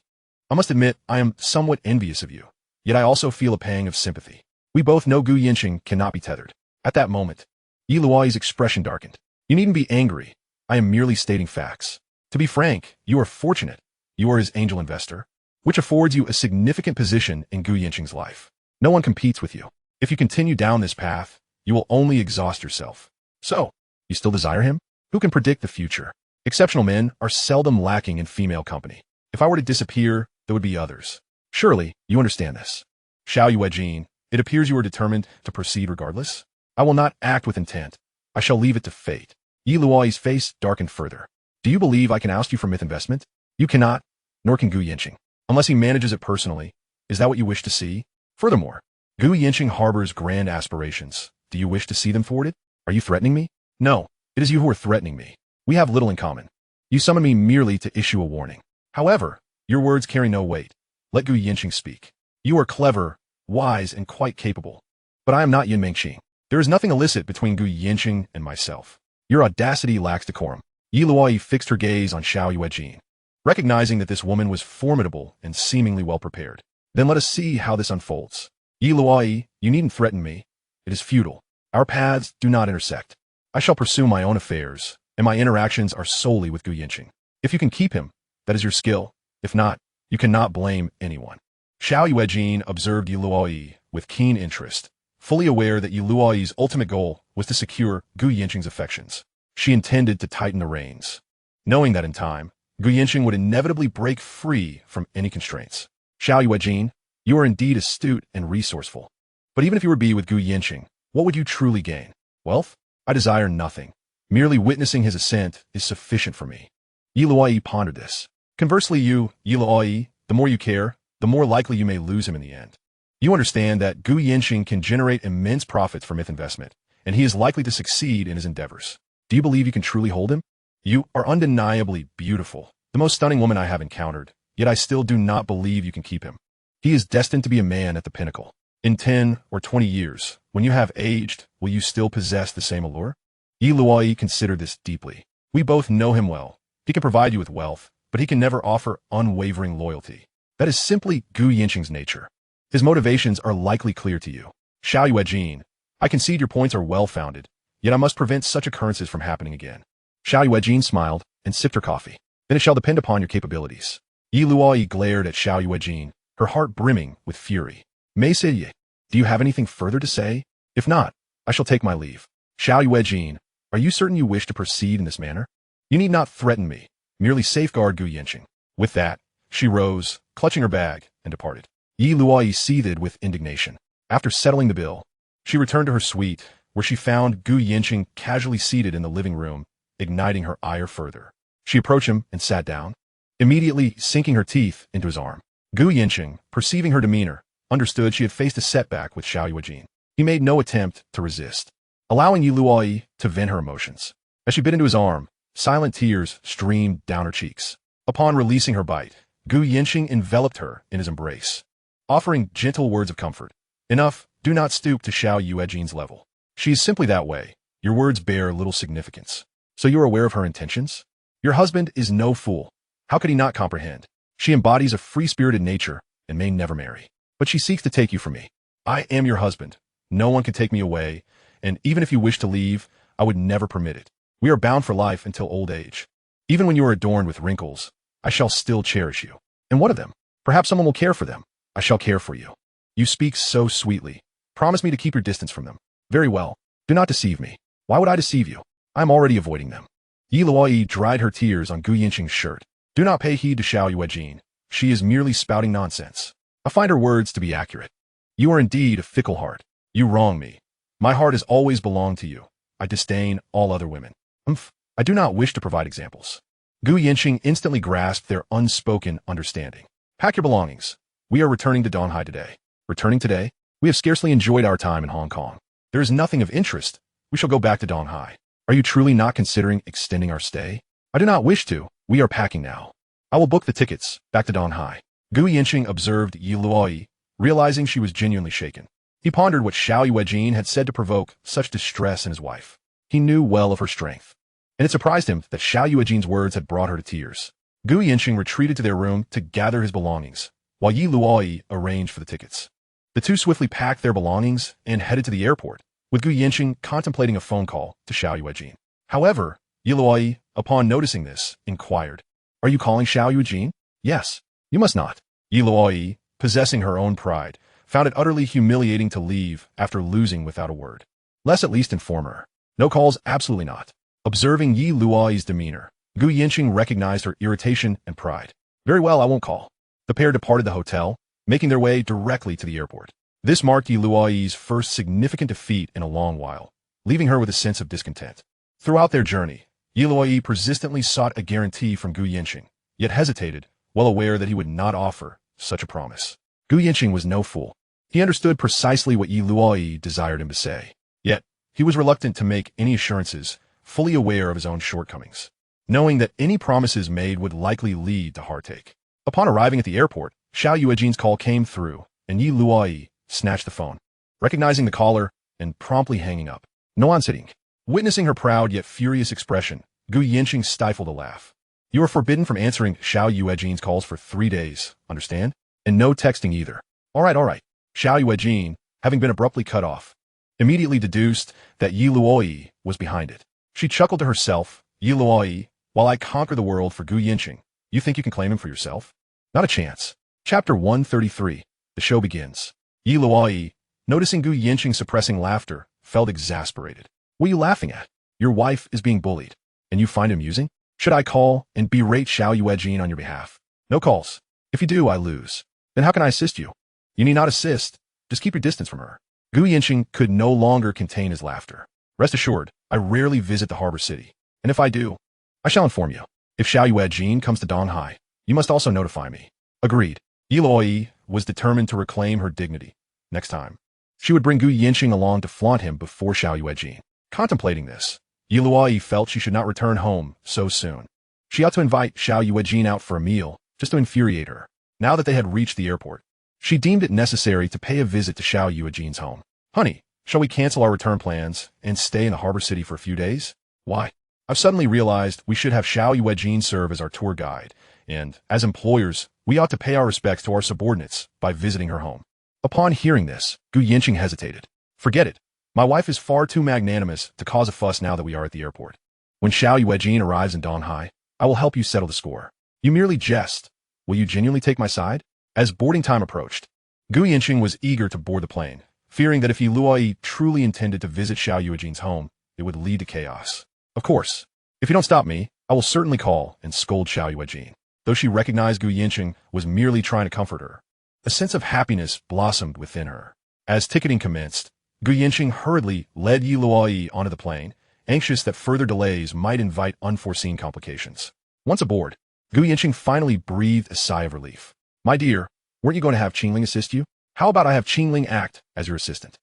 Speaker 1: I must admit I am somewhat envious of you, yet I also feel a pang of sympathy. We both know Gu Yancheng cannot be tethered. At that moment, Yi Luoyi's expression darkened. You needn't be angry. I am merely stating facts. To be frank, you are fortunate. You are his angel investor, which affords you a significant position in Gu Yancheng's life. No one competes with you. If you continue down this path, you will only exhaust yourself. So, you still desire him? Who can predict the future? Exceptional men are seldom lacking in female company. If I were to disappear, there would be others. Surely, you understand this. Xiao Yuejin, it appears you are determined to proceed regardless. I will not act with intent. I shall leave it to fate. Yi Luoyi's face darkened further. Do you believe I can oust you from Myth Investment? You cannot, nor can Gu Yancheng, unless he manages it personally. Is that what you wish to see? Furthermore, Gu Yancheng harbors grand aspirations. Do you wish to see them thwarted? Are you threatening me? No, it is you who are threatening me. We have little in common. You summon me merely to issue a warning. However, your words carry no weight. Let Gu Yancheng speak. You are clever, wise, and quite capable. But I am not Yun Mengqing. There is nothing illicit between Gu Yancheng and myself. Your audacity lacks decorum. Yi Luoyi fixed her gaze on Xiao Yuejin, recognizing that this woman was formidable and seemingly well prepared. Then let us see how this unfolds. Yi Luoyi, you needn't threaten me. It is futile. Our paths do not intersect. I shall pursue my own affairs, and my interactions are solely with Gu Yancheng. If you can keep him, that is your skill. If not, you cannot blame anyone. Xiao Yuejin observed Yi Luoyi with keen interest, fully aware that Yi Luoyi's ultimate goal was to secure Gu Yancheng's affections. She intended to tighten the reins, knowing that in time, Gu Yancheng would inevitably break free from any constraints. Xiao Yuejin, you are indeed astute and resourceful. But even if you were to be with Gu Yancheng, what would you truly gain? Wealth? I desire nothing. Merely witnessing his ascent is sufficient for me. Yi Luoyi pondered this. Conversely, you, Yi Luoyi, the more you care, the more likely you may lose him in the end. You understand that Gu Yancheng can generate immense profits from Myth Investment, and he is likely to succeed in his endeavors. Do you believe you can truly hold him? You are undeniably beautiful, the most stunning woman I have encountered, yet I still do not believe you can keep him. He is destined to be a man at the pinnacle. In 10 or 20 years, when you have aged, will you still possess the same allure? Yi Luoyi considered this deeply. We both know him well. He can provide you with wealth, but he can never offer unwavering loyalty. That is simply Gu Yancheng's nature. His motivations are likely clear to you. Xiao Yuejin, I concede your points are well-founded, yet I must prevent such occurrences from happening again. Xiao Yuejin smiled and sipped her coffee. Then it shall depend upon your capabilities. Yi Luoyi glared at Xiao Yuejin, her heart brimming with fury. Mei Siye, do you have anything further to say? If not, I shall take my leave. Xiao Yuejin, are you certain you wish to proceed in this manner? You need not threaten me. Merely safeguard Gu Yancheng. With that, she rose, clutching her bag, and departed. Yi Luoyi seethed with indignation. After settling the bill, she returned to her suite, where she found Gu Yancheng casually seated in the living room, igniting her ire further. She approached him and sat down, immediately sinking her teeth into his arm. Gu Yancheng, perceiving her demeanor, understood she had faced a setback with Xiao Yuejin. He made no attempt to resist, allowing Yi Luoyi to vent her emotions. As she bit into his arm, silent tears streamed down her cheeks. Upon releasing her bite, Gu Yancheng enveloped her in his embrace, offering gentle words of comfort. Enough, do not stoop to Xiao Yuejin's level. She is simply that way. Your words bear little significance. So you are aware of her intentions? Your husband is no fool. How could he not comprehend? She embodies a free-spirited nature and may never marry. But she seeks to take you from me. I am your husband. No one can take me away, and even if you wish to leave, I would never permit it. We are bound for life until old age. Even when you are adorned with wrinkles, I shall still cherish you. And what of them? Perhaps someone will care for them. I shall care for you. You speak so sweetly. Promise me to keep your distance from them. Very well. Do not deceive me. Why would I deceive you? I'm already avoiding them. Luoyi dried her tears on Gu Yancheng's shirt. Do not pay heed to Xiao Yuejin. She is merely spouting nonsense. I find her words to be accurate. You are indeed a fickle heart. You wrong me. My heart has always belonged to you. I disdain all other women. I do not wish to provide examples. Gu Yancheng instantly grasped their unspoken understanding. Pack your belongings. We are returning to Donghai today. Returning today? We have scarcely enjoyed our time in Hong Kong. There is nothing of interest. We shall go back to Donghai. Are you truly not considering extending our stay? I do not wish to. We are packing now. I will book the tickets back to Donghai. Gu Yancheng observed Luoyi, realizing she was genuinely shaken. He pondered what Xiao Yuejin had said to provoke such distress in his wife. He knew well of her strength, and it surprised him that Xiao Yuejin's words had brought her to tears. Gu Yancheng retreated to their room to gather his belongings, while Luoyi arranged for the tickets. The two swiftly packed their belongings and headed to the airport, with Gu Yancheng contemplating a phone call to Xiao Yuejin. However, Luoyi, upon noticing this, inquired, "Are you calling Xiao Yuejin?" "Yes." "You must not." Luoyi, possessing her own pride, found it utterly humiliating to leave after losing without a word. Let's at least inform her. No calls, absolutely not. Observing Luoyi's demeanor, Gu Yancheng recognized her irritation and pride. Very well, I won't call. The pair departed the hotel, making their way directly to the airport. This marked Luoyi's first significant defeat in a long while, leaving her with a sense of discontent. Throughout their journey, Luoyi persistently sought a guarantee from Gu Yancheng, yet hesitated, well aware that he would not offer such a promise. Gu Yancheng was no fool. He understood precisely what Luoyi desired him to say. Yet, he was reluctant to make any assurances, fully aware of his own shortcomings, knowing that any promises made would likely lead to heartache. Upon arriving at the airport, Xiao Yuejin's call came through, and Luoyi snatched the phone, recognizing the caller and promptly hanging up. No answering. Witnessing her proud yet furious expression, Gu Yancheng stifled a laugh. You are forbidden from answering Xiao Yuejin's calls for 3 days, understand? And no texting either. All right. Xiao Yuejin, having been abruptly cut off, immediately deduced that Luoyi was behind it. She chuckled to herself, Luoyi, while I conquer the world for Gu Yancheng, you think you can claim him for yourself? Not a chance. Chapter 133. The show begins. Luoyi, noticing Gu Yancheng suppressing laughter, felt exasperated. What are you laughing at? Your wife is being bullied, and you find it amusing? Should I call and berate Xiao Yuejin on your behalf? No calls. If you do, I lose. Then how can I assist you? You need not assist. Just keep your distance from her. Gu Yancheng could no longer contain his laughter. Rest assured, I rarely visit the harbor city, and if I do, I shall inform you. If Xiao Yuejin comes to Donghai, you must also notify me. Agreed. Luoyi was determined to reclaim her dignity. Next time, she would bring Gu Yancheng along to flaunt him before Xiao Yuejin. Contemplating this, Luoyi felt she should not return home so soon. She ought to invite Xiao Yuejin out for a meal, just to infuriate her. Now that they had reached the airport, she deemed it necessary to pay a visit to Xiao Yuejin's home. Honey, shall we cancel our return plans and stay in the harbor city for a few days? Why? I've suddenly realized we should have Xiao Yuejin serve as our tour guide, and, as employers, we ought to pay our respects to our subordinates by visiting her home. Upon hearing this, Gu Yancheng hesitated. Forget it. My wife is far too magnanimous to cause a fuss now that we are at the airport. When Xiao Yuejin arrives in Donghai, I will help you settle the score. You merely jest. Will you genuinely take my side? As boarding time approached, Gu Yancheng was eager to board the plane, fearing that if Luoyi truly intended to visit Xiao Yuejin's home, it would lead to chaos. Of course, if you don't stop me, I will certainly call and scold Xiao Yuejin. Though she recognized Gu Yancheng was merely trying to comfort her, a sense of happiness blossomed within her. As ticketing commenced, Gu Yancheng hurriedly led Luoyi onto the plane, anxious that further delays might invite unforeseen complications. Once aboard, Gu Yancheng finally breathed a sigh of relief. My dear, weren't you going to have Qingling assist you? How about I have Qingling act as your assistant?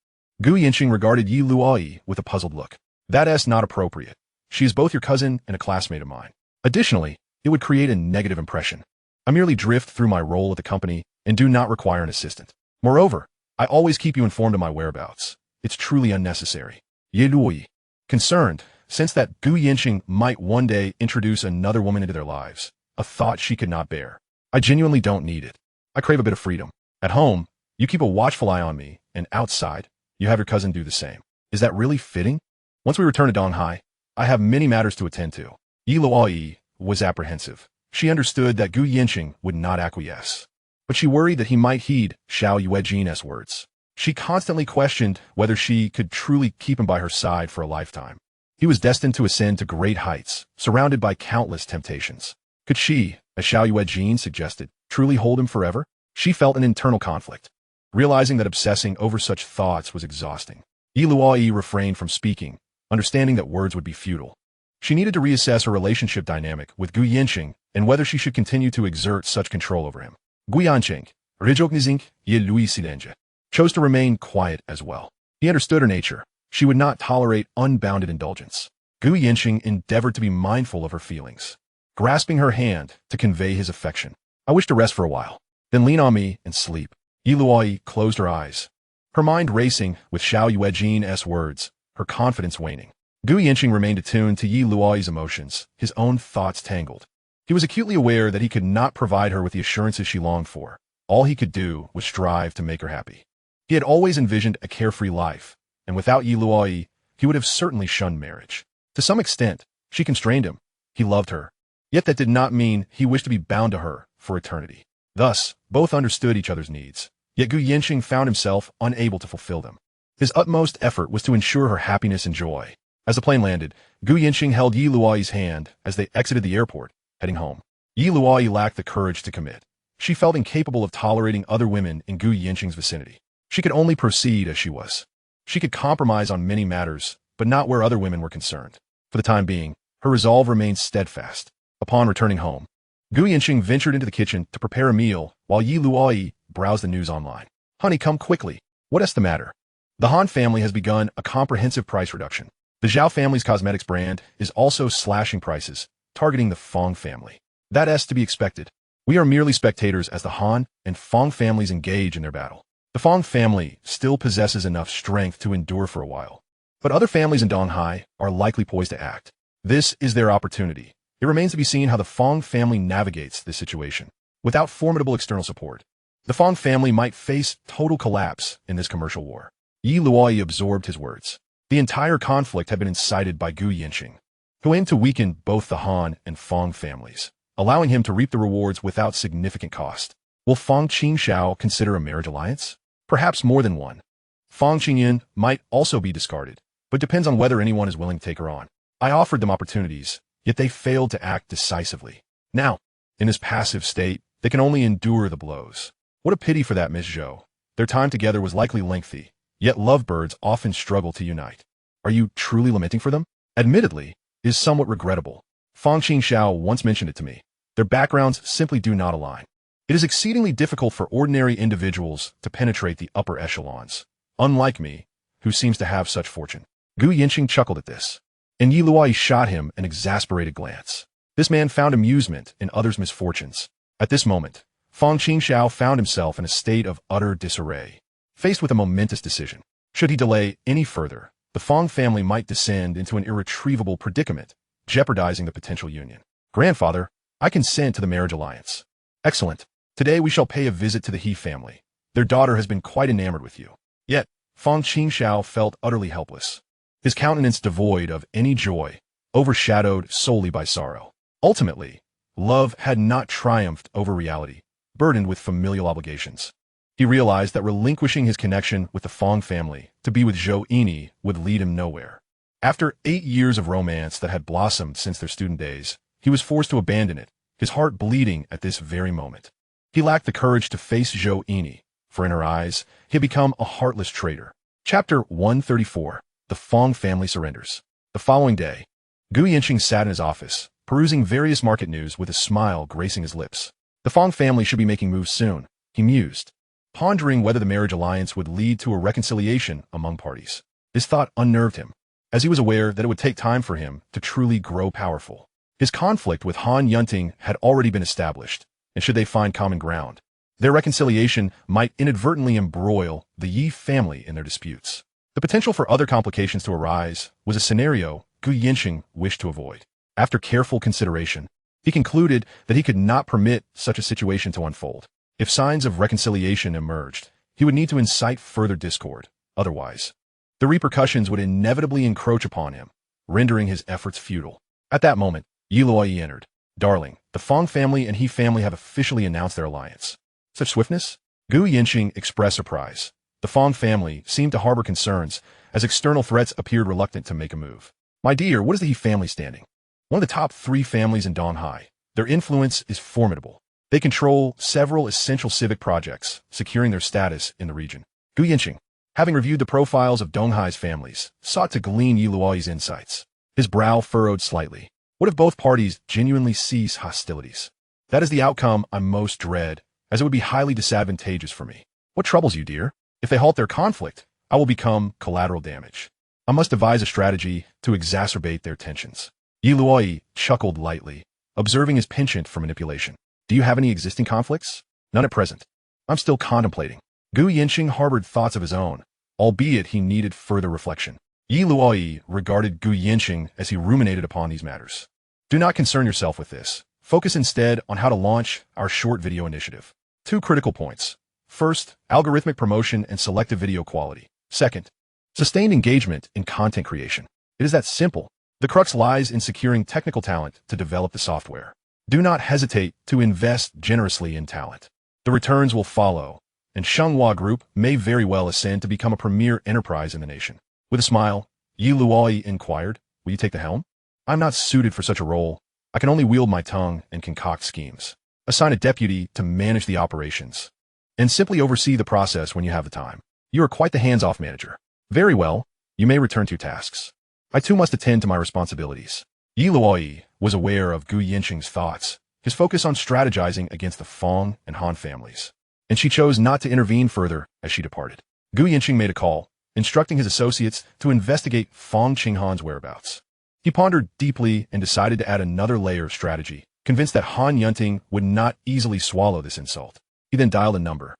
Speaker 1: Gu Yancheng regarded Luoyi with a puzzled look. That's not appropriate. She is both your cousin and a classmate of mine. Additionally, it would create a negative impression. I merely drift through my role at the company and do not require an assistant. Moreover, I always keep you informed of my whereabouts. It's truly unnecessary. Luoyi, concerned, sensed that Gu Yancheng might one day introduce another woman into their lives, a thought she could not bear. I genuinely don't need it. I crave a bit of freedom. At home, you keep a watchful eye on me, and outside, you have your cousin do the same. Is that really fitting? Once we return to Donghai, I have many matters to attend to. Luoyi was apprehensive. She understood that Gu Yancheng would not acquiesce, but she worried that he might heed Xiao Yuejin's words. She constantly questioned whether she could truly keep him by her side for a lifetime. He was destined to ascend to great heights, surrounded by countless temptations. Could she, as Xiao Yuejin suggested, truly hold him forever? She felt an internal conflict, realizing that obsessing over such thoughts was exhausting. Luoyi refrained from speaking, understanding that words would be futile. She needed to reassess her relationship dynamic with Gu Yancheng and whether she should continue to exert such control over him. Gu Yancheng, chose to remain quiet as well. He understood her nature. She would not tolerate unbounded indulgence. Gu Yancheng endeavored to be mindful of her feelings, grasping her hand to convey his affection. I wish to rest for a while, then lean on me and sleep. Luoyi closed her eyes, her mind racing with Xiao Yuejin's words, her confidence waning. Gu Yancheng remained attuned to Yi Luoyi's emotions, his own thoughts tangled. He was acutely aware that he could not provide her with the assurances she longed for. All he could do was strive to make her happy. He had always envisioned a carefree life, and without Yi Luoyi, he would have certainly shunned marriage. To some extent, she constrained him. He loved her. Yet that did not mean he wished to be bound to her for eternity. Thus, both understood each other's needs. Yet Gu Yancheng found himself unable to fulfill them. His utmost effort was to ensure her happiness and joy. As the plane landed, Gu Yancheng held Yi Luoyi's hand as they exited the airport, heading home. Yi Luoyi lacked the courage to commit. She felt incapable of tolerating other women in Gu Yancheng's vicinity. She could only proceed as she was. She could compromise on many matters, but not where other women were concerned. For the time being, her resolve remained steadfast. Upon returning home, Gu Yancheng ventured into the kitchen to prepare a meal while Yi Luoyi browsed the news online. Honey, come quickly. What is the matter? The Han family has begun a comprehensive price reduction. The Zhao family's cosmetics brand is also slashing prices, targeting the Fong family. That is to be expected. We are merely spectators as the Han and Fong families engage in their battle. The Fong family still possesses enough strength to endure for a while, but other families in Donghai are likely poised to act. This is their opportunity. It remains to be seen how the Fong family navigates this situation. Without formidable external support, the Fong family might face total collapse in this commercial war. Yi Luoyi absorbed his words. The entire conflict had been incited by Gu Yancheng, who aimed to weaken both the Han and Fong families, allowing him to reap the rewards without significant cost. Will Fong Qingxiao consider a marriage alliance? Perhaps more than one. Fong Qingyan might also be discarded, but depends on whether anyone is willing to take her on. I offered them opportunities, yet they failed to act decisively. Now, in this passive state, they can only endure the blows. What a pity for that Miss Zhou. Their time together was likely lengthy, yet lovebirds often struggle to unite. Are you truly lamenting for them? Admittedly, it is somewhat regrettable. Fong Qingxiao once mentioned it to me. Their backgrounds simply do not align. It is exceedingly difficult for ordinary individuals to penetrate the upper echelons, unlike me, who seems to have such fortune. Gu Yancheng chuckled at this, and Yi Luoyi shot him an exasperated glance. This man found amusement in others' misfortunes. At this moment, Fong Qingxiao found himself in a state of utter disarray, faced with a momentous decision. Should he delay any further, the Fong family might descend into an irretrievable predicament, jeopardizing the potential union. Grandfather, I consent to the marriage alliance. Excellent. Today we shall pay a visit to the He family. Their daughter has been quite enamored with you. Yet, Fong Qingxiao felt utterly helpless, his countenance devoid of any joy, overshadowed solely by sorrow. Ultimately, love had not triumphed over reality, burdened with familial obligations. He realized that relinquishing his connection with the Fong family to be with Zhou Yini would lead him nowhere. After 8 years of romance that had blossomed since their student days, he was forced to abandon it, his heart bleeding at this very moment. He lacked the courage to face Zhou Yini, for in her eyes, he had become a heartless traitor. Chapter 134. The Fong family surrenders. The following day, Gu Yancheng sat in his office, perusing various market news with a smile gracing his lips. The Fong family should be making moves soon, he mused, pondering whether the marriage alliance would lead to a reconciliation among parties. This thought unnerved him, as he was aware that it would take time for him to truly grow powerful. His conflict with Han Yunting had already been established, and should they find common ground, their reconciliation might inadvertently embroil the Yi family in their disputes. The potential for other complications to arise was a scenario Gu Yancheng wished to avoid. After careful consideration, he concluded that he could not permit such a situation to unfold. If signs of reconciliation emerged, he would need to incite further discord. Otherwise, the repercussions would inevitably encroach upon him, rendering his efforts futile. At that moment, Yi Luoyi entered. Darling, the Fong family and He family have officially announced their alliance. Such swiftness? Gu Yancheng expressed surprise. The Fong family seemed to harbor concerns, as external threats appeared reluctant to make a move. My dear, what is the He family standing? One of the top 3 families in Donghai. Their influence is formidable. They control several essential civic projects, securing their status in the region. Gu Yancheng, having reviewed the profiles of Donghai's families, sought to glean Yi Luoyi's insights. His brow furrowed slightly. What if both parties genuinely cease hostilities? That is the outcome I most dread, as it would be highly disadvantageous for me. What troubles you, dear? If they halt their conflict, I will become collateral damage. I must devise a strategy to exacerbate their tensions. Yi Luoyi chuckled lightly, observing his penchant for manipulation. Do you have any existing conflicts? None at present. I'm still contemplating. Gu Yancheng harbored thoughts of his own, albeit he needed further reflection. Yi Luoyi regarded Gu Yancheng as he ruminated upon these matters. Do not concern yourself with this. Focus instead on how to launch our short video initiative. 2 critical points. First, algorithmic promotion and selective video quality. Second, sustained engagement in content creation. It is that simple. The crux lies in securing technical talent to develop the software. Do not hesitate to invest generously in talent. The returns will follow, and Shenghua Group may very well ascend to become a premier enterprise in the nation. With a smile, Yi Luoyi inquired, will you take the helm? I'm not suited for such a role. I can only wield my tongue and concoct schemes. Assign a deputy to manage the operations, and simply oversee the process when you have the time. You are quite the hands-off manager. Very well, you may return to your tasks. I too must attend to my responsibilities. Yi Luoyi was aware of Gu Yancheng's thoughts, his focus on strategizing against the Fong and Han families, and she chose not to intervene further as she departed. Gu Yancheng made a call, instructing his associates to investigate Fong Qinghan's whereabouts. He pondered deeply and decided to add another layer of strategy, convinced that Han Yunting would not easily swallow this insult. He then dialed a number.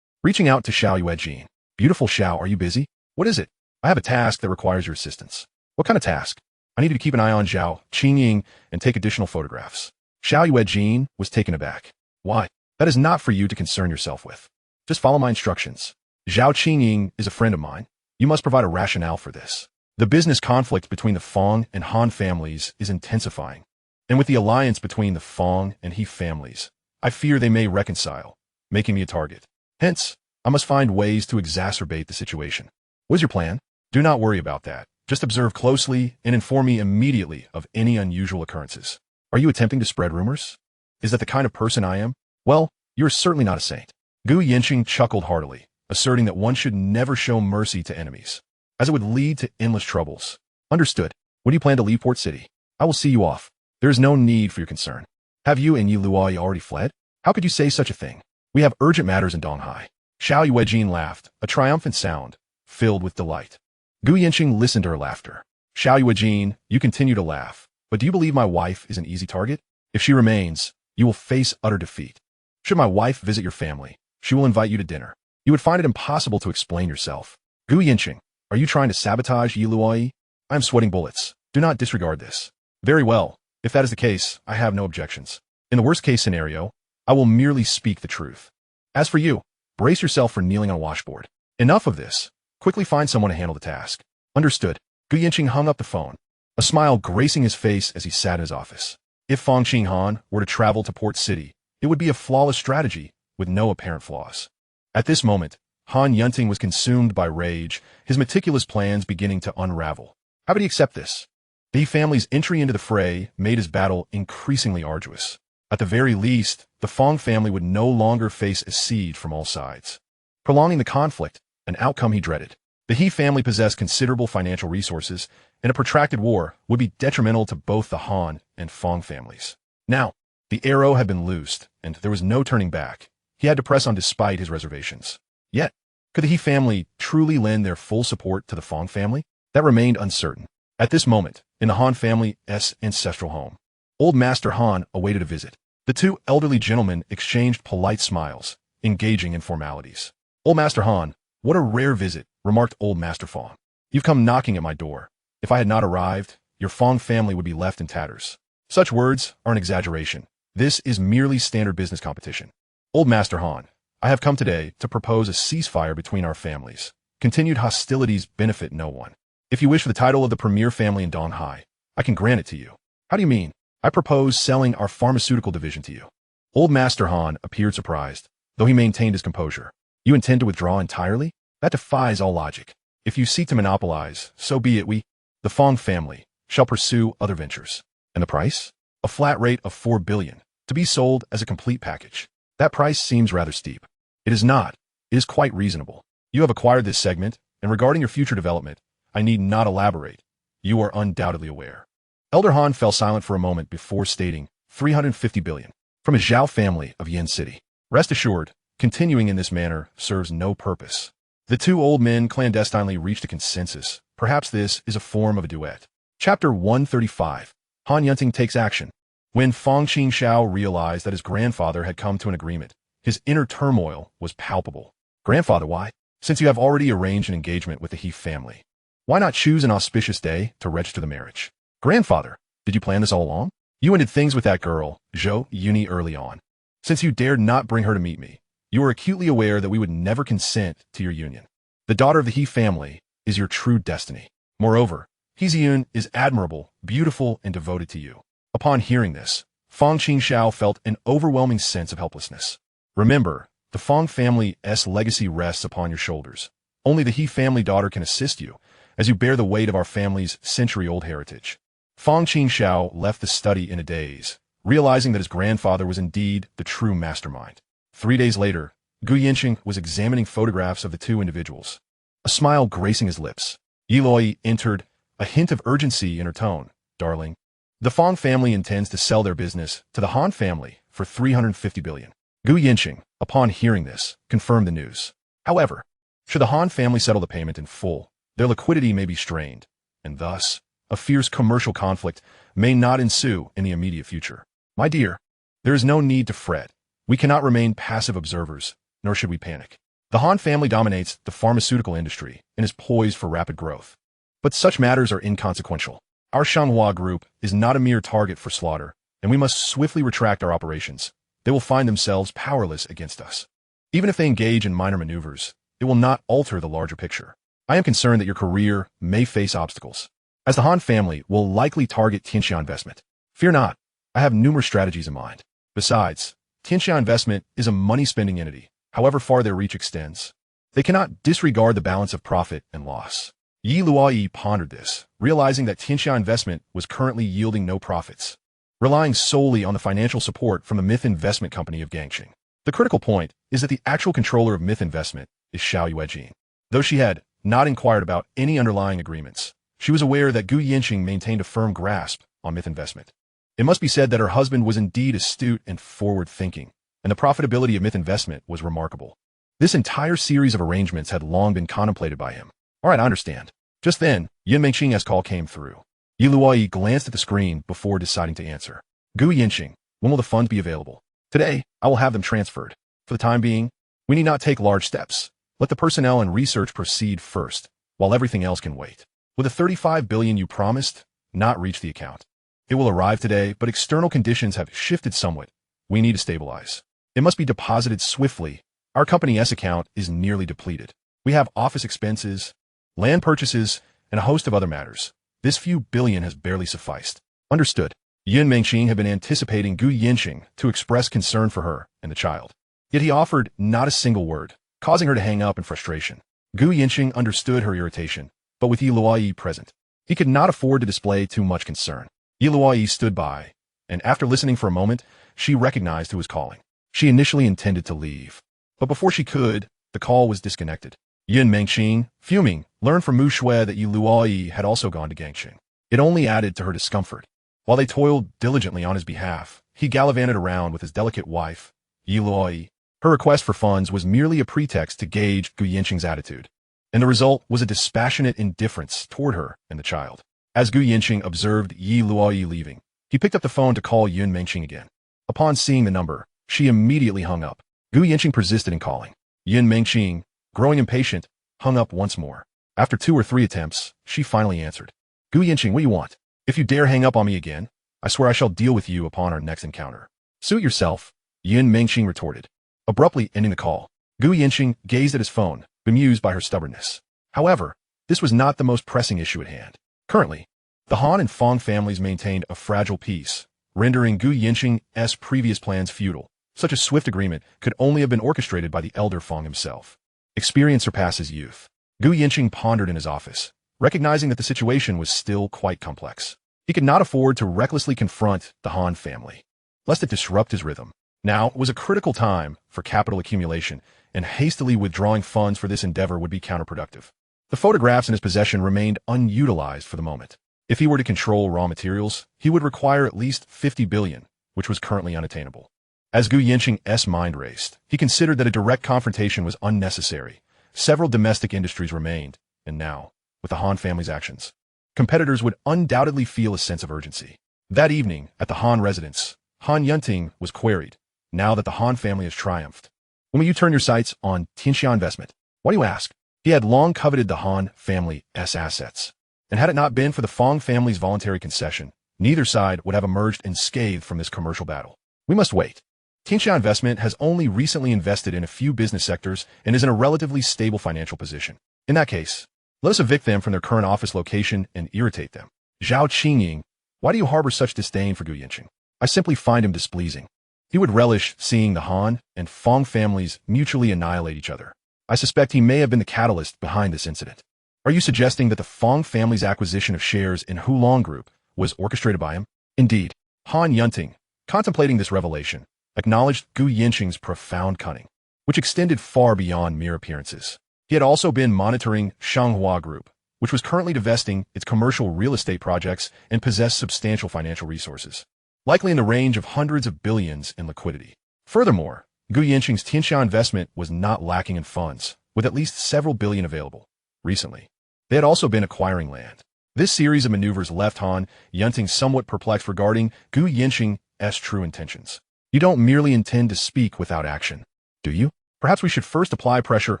Speaker 1: Reaching out to Xiao Yuejin. Beautiful Xiao, are you busy? What is it? I have a task that requires your assistance. What kind of task? I need you to keep an eye on Zhao Qingying and take additional photographs. Xiao Yuejin was taken aback. Why? That is not for you to concern yourself with. Just follow my instructions. Zhao Qingying is a friend of mine. You must provide a rationale for this. The business conflict between the Fong and Han families is intensifying. And with the alliance between the Fong and He families, I fear they may reconcile, making me a target. Hence, I must find ways to exacerbate the situation. What is your plan? Do not worry about that. Just observe closely and inform me immediately of any unusual occurrences. Are you attempting to spread rumors? Is that the kind of person I am? Well, you are certainly not a saint. Gu Yancheng chuckled heartily, asserting that one should never show mercy to enemies, as it would lead to endless troubles. Understood. When do you plan to leave Port City? I will see you off. There is no need for your concern. Have you and Yi Luoyi already fled? How could you say such a thing? We have urgent matters in Donghai. Xiao Yuejin laughed, a triumphant sound, filled with delight. Gu Yancheng listened to her laughter. Xiao Yuejin, you continue to laugh, but do you believe my wife is an easy target? If she remains, you will face utter defeat. Should my wife visit your family, she will invite you to dinner. You would find it impossible to explain yourself. Gu Yancheng, are you trying to sabotage Yi Luoyi? I am sweating bullets. Do not disregard this. Very well. If that is the case, I have no objections. In the worst-case scenario, I will merely speak the truth. As for you, brace yourself for kneeling on a washboard. Enough of this. Quickly find someone to handle the task. Understood. Gu Yancheng hung up the phone, a smile gracing his face as he sat in his office. If Fong Qinghan were to travel to Port City, it would be a flawless strategy with no apparent flaws. At this moment, Han Yunting was consumed by rage, his meticulous plans beginning to unravel. How would he accept this? The He family's entry into the fray made his battle increasingly arduous. At the very least, the Fong family would no longer face a siege from all sides, prolonging the conflict, an outcome he dreaded. The He family possessed considerable financial resources, and a protracted war would be detrimental to both the Han and Fong families. Now, the arrow had been loosed, and there was no turning back. He had to press on despite his reservations. Yet, could the He family truly lend their full support to the Fong family? That remained uncertain. At this moment, in the Han family's ancestral home, Old Master Han awaited a visit. The 2 elderly gentlemen exchanged polite smiles, engaging in formalities. Old Master Han, what a rare visit, remarked Old Master Fong. You've come knocking at my door. If I had not arrived, your Fong family would be left in tatters. Such words are an exaggeration. This is merely standard business competition. Old Master Han, I have come today to propose a ceasefire between our families. Continued hostilities benefit no one. If you wish for the title of the premier family in Donghai, I can grant it to you. How do you mean? I propose selling our pharmaceutical division to you. Old Master Han appeared surprised, though he maintained his composure. You intend to withdraw entirely? That defies all logic. If you seek to monopolize, so be it. We, the Fong family, shall pursue other ventures. And the price? A flat rate of 4 billion, to be sold as a complete package. That price seems rather steep. It is not. It is quite reasonable. You have acquired this segment, and regarding your future development, I need not elaborate. You are undoubtedly aware. Elder Han fell silent for a moment before stating 350 billion from his Zhao family of Yin City. Rest assured, continuing in this manner serves no purpose. The two old men clandestinely reached a consensus. Perhaps this is a form of a duet. Chapter 135. Han Yancheng takes action. When Fang Qingxiao realized that his grandfather had come to an agreement, his inner turmoil was palpable. Grandfather, why? Since you have already arranged an engagement with the He family, why not choose an auspicious day to register the marriage? Grandfather, did you plan this all along? You ended things with that girl, Zhou Yuni, early on. Since you dared not bring her to meet me, you were acutely aware that we would never consent to your union. The daughter of the He family is your true destiny. Moreover, He Ziyun is admirable, beautiful, and devoted to you. Upon hearing this, Fang Qingxiao felt an overwhelming sense of helplessness. Remember, the Fang family's legacy rests upon your shoulders. Only the He family daughter can assist you, as you bear the weight of our family's century-old heritage. Fang Qingxiao left the study in a daze, realizing that his grandfather was indeed the true mastermind. 3 days later, Gu Yancheng was examining photographs of the two individuals, a smile gracing his lips. Luoyi entered, a hint of urgency in her tone. Darling, the Fang family intends to sell their business to the Han family for 350 billion. Gu Yancheng, upon hearing this, confirmed the news. However, should the Han family settle the payment in full, their liquidity may be strained, and thus, a fierce commercial conflict may not ensue in the immediate future. My dear, there is no need to fret. We cannot remain passive observers, nor should we panic. The Han family dominates the pharmaceutical industry and is poised for rapid growth. But such matters are inconsequential. Our Shanghua group is not a mere target for slaughter, and we must swiftly retract our operations. They will find themselves powerless against us. Even if they engage in minor maneuvers, it will not alter the larger picture. I am concerned that your career may face obstacles, as the Han family will likely target Tianxia Investment. Fear not, I have numerous strategies in mind. Besides, Tianxia Investment is a money-spending entity, however far their reach extends. They cannot disregard the balance of profit and loss. Yi Luoyi pondered this, realizing that Tianxia Investment was currently yielding no profits, relying solely on the financial support from the Myth Investment Company of Yancheng. The critical point is that the actual controller of Myth Investment is Xiao Yuejin. Though she had not inquired about any underlying agreements, she was aware that Gu Yancheng maintained a firm grasp on Myth Investment. It must be said that her husband was indeed astute and forward-thinking, and the profitability of Myth Investment was remarkable. This entire series of arrangements had long been contemplated by him. All right, I understand. Just then, Yin Mengqing's call came through. Yi Luoyi glanced at the screen before deciding to answer. Gu Yancheng, when will the funds be available? Today, I will have them transferred. For the time being, we need not take large steps. Let the personnel and research proceed first, while everything else can wait. Will the 35 billion you promised not reach the account? It will arrive today, but external conditions have shifted somewhat. We need to stabilize. It must be deposited swiftly. Our company's account is nearly depleted. We have office expenses, land purchases, and a host of other matters. This few billion has barely sufficed. Understood. Yin Mengqing had been anticipating Gu Yancheng to express concern for her and the child. Yet he offered not a single word, causing her to hang up in frustration. Gu Yancheng understood her irritation, but with Yi Luoyi present, he could not afford to display too much concern. Yi Luoyi stood by, and after listening for a moment, she recognized who was calling. She initially intended to leave, but before she could, the call was disconnected. Yin Mengqing, fuming, learned from Mu Shui that Yi Luoyi had also gone to Yancheng. It only added to her discomfort. While they toiled diligently on his behalf, he gallivanted around with his delicate wife, Yi Luoyi. Her request for funds was merely a pretext to gauge Gu Yancheng's attitude, and the result was a dispassionate indifference toward her and the child. As Gu Yancheng observed Yi Luoyi leaving, he picked up the phone to call Yin Mengqing again. Upon seeing the number, she immediately hung up. Gu Yancheng persisted in calling. Yin Mengqing, growing impatient, hung up once more. After 2 or 3 attempts, she finally answered. Gu Yancheng, what do you want? If you dare hang up on me again, I swear I shall deal with you upon our next encounter. Suit yourself, Yin Mengqing retorted. Abruptly ending the call, Gu Yancheng gazed at his phone, bemused by her stubbornness. However, this was not the most pressing issue at hand. Currently, the Han and Fang families maintained a fragile peace, rendering Gu Yancheng's previous plans futile. Such a swift agreement could only have been orchestrated by the elder Fang himself. Experience surpasses youth. Gu Yancheng pondered in his office, recognizing that the situation was still quite complex. He could not afford to recklessly confront the Han family, lest it disrupt his rhythm. Now was a critical time for capital accumulation, and hastily withdrawing funds for this endeavor would be counterproductive. The photographs in his possession remained unutilized for the moment. If he were to control raw materials, he would require at least 50 billion, which was currently unattainable. As Gu Yancheng's mind raced, he considered that a direct confrontation was unnecessary. Several domestic industries remained, and now, with the Han family's actions, competitors would undoubtedly feel a sense of urgency. That evening, at the Han residence, Han Yancheng was queried, now that the Han family has triumphed. When will you turn your sights on Tianxia investment? Why do you ask? He had long coveted the Han family's assets, and had it not been for the Fong family's voluntary concession, neither side would have emerged unscathed from this commercial battle. We must wait. Tianxia Investment has only recently invested in a few business sectors and is in a relatively stable financial position. In that case, let us evict them from their current office location and irritate them. Zhao Qingying, why do you harbor such disdain for Gu Yancheng? I simply find him displeasing. He would relish seeing the Han and Fong families mutually annihilate each other. I suspect he may have been the catalyst behind this incident. Are you suggesting that the Fong family's acquisition of shares in Hulong Group was orchestrated by him? Indeed. Han Yancheng, contemplating this revelation, acknowledged Gu Yancheng's profound cunning, which extended far beyond mere appearances. He had also been monitoring Shanghua Group, which was currently divesting its commercial real estate projects and possessed substantial financial resources, likely in the range of hundreds of billions in liquidity. Furthermore, Gu Yancheng's Tianxia investment was not lacking in funds, with at least several billion available. Recently, they had also been acquiring land. This series of maneuvers left Han Yancheng somewhat perplexed regarding Gu Yancheng's true intentions. You don't merely intend to speak without action, do you? Perhaps we should first apply pressure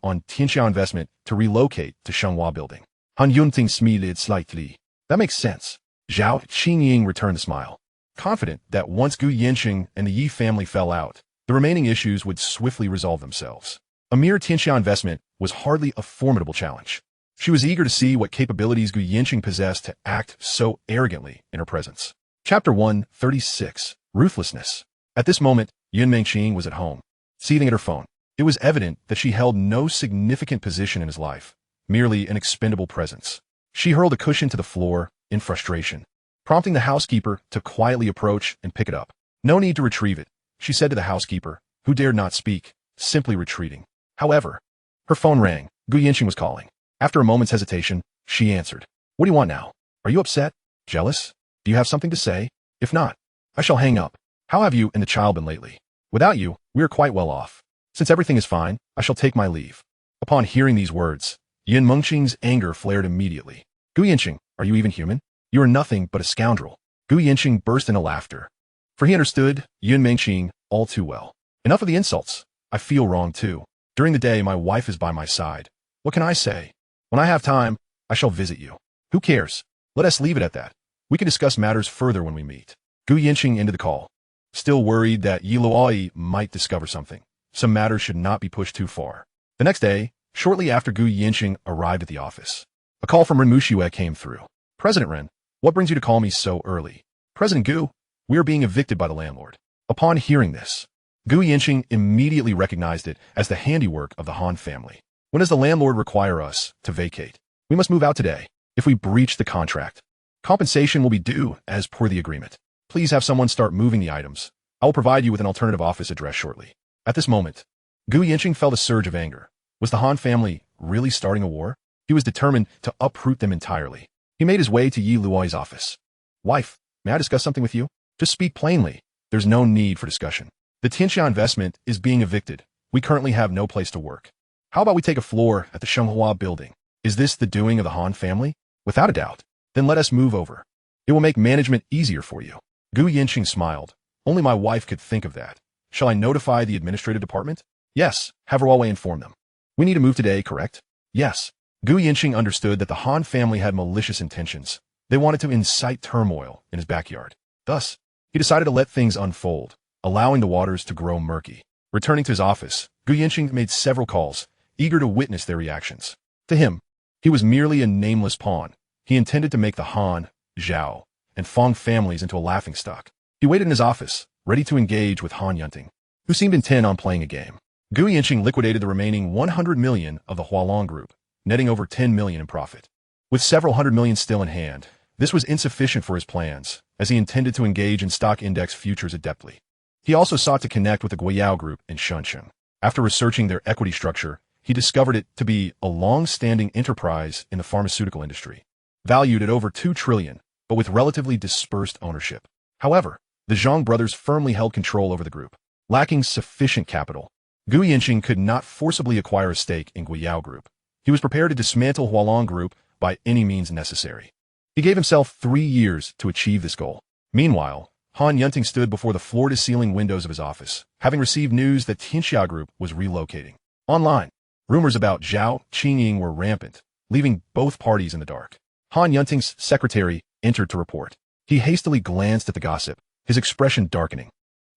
Speaker 1: on Tianxia investment to relocate to Shanghua building. Han Yancheng smiled slightly. That makes sense. Zhao Qingying returned the smile, confident that once Gu Yancheng and the Yi family fell out, the remaining issues would swiftly resolve themselves. A mere Tianxia investment was hardly a formidable challenge. She was eager to see what capabilities Gu Yancheng possessed to act so arrogantly in her presence. Chapter 136. Ruthlessness. At this moment, Yun Mengqing was at home, seething at her phone. It was evident that she held no significant position in his life, merely an expendable presence. She hurled a cushion to the floor in frustration, prompting the housekeeper to quietly approach and pick it up. No need to retrieve it, she said to the housekeeper, who dared not speak, simply retreating. However, her phone rang. Gu Yancheng was calling. After a moment's hesitation, she answered. What do you want now? Are you upset? Jealous? Do you have something to say? If not, I shall hang up. How have you and the child been lately? Without you, we are quite well off. Since everything is fine, I shall take my leave. Upon hearing these words, Yun Mengqing's anger flared immediately. Gu Yancheng, are you even human? You are nothing but a scoundrel. Gu Yancheng burst into laughter, for he understood Yun Mengqing all too well. Enough of the insults. I feel wrong too. During the day, my wife is by my side. What can I say? When I have time, I shall visit you. Who cares? Let us leave it at that. We can discuss matters further when we meet. Gu Yancheng ended the call, still worried that Luoyi might discover something. Some matters should not be pushed too far. The next day, shortly after Gu Yancheng arrived at the office, a call from Ren Mushiue came through. President Ren, what brings you to call me so early? President Gu, we are being evicted by the landlord. Upon hearing this, Gu Yancheng immediately recognized it as the handiwork of the Han family. When does the landlord require us to vacate? We must move out today. If we breach the contract, compensation will be due as per the agreement. Please have someone start moving the items. I will provide you with an alternative office address shortly. At this moment, Gu Yancheng felt a surge of anger. Was the Han family really starting a war? He was determined to uproot them entirely. He made his way to Yi Luoyi's office. Wife, may I discuss something with you? Just speak plainly. There's no need for discussion. The Tianxia investment is being evicted. We currently have no place to work. How about we take a floor at the Shanghua building? Is this the doing of the Han family? Without a doubt. Then let us move over. It will make management easier for you. Gu Yancheng smiled. Only my wife could think of that. Shall I notify the administrative department? Yes, have Huawei inform them. We need to move today, correct? Yes. Gu Yancheng understood that the Han family had malicious intentions. They wanted to incite turmoil in his backyard. Thus, he decided to let things unfold, allowing the waters to grow murky. Returning to his office, Gu Yancheng made several calls, eager to witness their reactions. To him, he was merely a nameless pawn. He intended to make the Han, Zhao, and Fong families into a laughingstock. He waited in his office, ready to engage with Han Yancheng, who seemed intent on playing a game. Gu Yancheng liquidated the remaining 100 million of the Hualong Group, netting over 10 million in profit. With several hundred million still in hand, this was insufficient for his plans, as he intended to engage in stock index futures adeptly. He also sought to connect with the Guiyao Group in Shenzhen. After researching their equity structure, he discovered it to be a long-standing enterprise in the pharmaceutical industry, valued at over 2 trillion, but with relatively dispersed ownership. However, the Zhang brothers firmly held control over the group. Lacking sufficient capital, Gu Yancheng could not forcibly acquire a stake in Guiyao Group. He was prepared to dismantle Hualong Group by any means necessary. He gave himself 3 years to achieve this goal. Meanwhile, Han Yunting stood before the floor-to-ceiling windows of his office, having received news that Tianxia Group was relocating. Online, rumors about Zhao Qingying were rampant, leaving both parties in the dark. Han Yunting's secretary entered to report. He hastily glanced at the gossip, his expression darkening,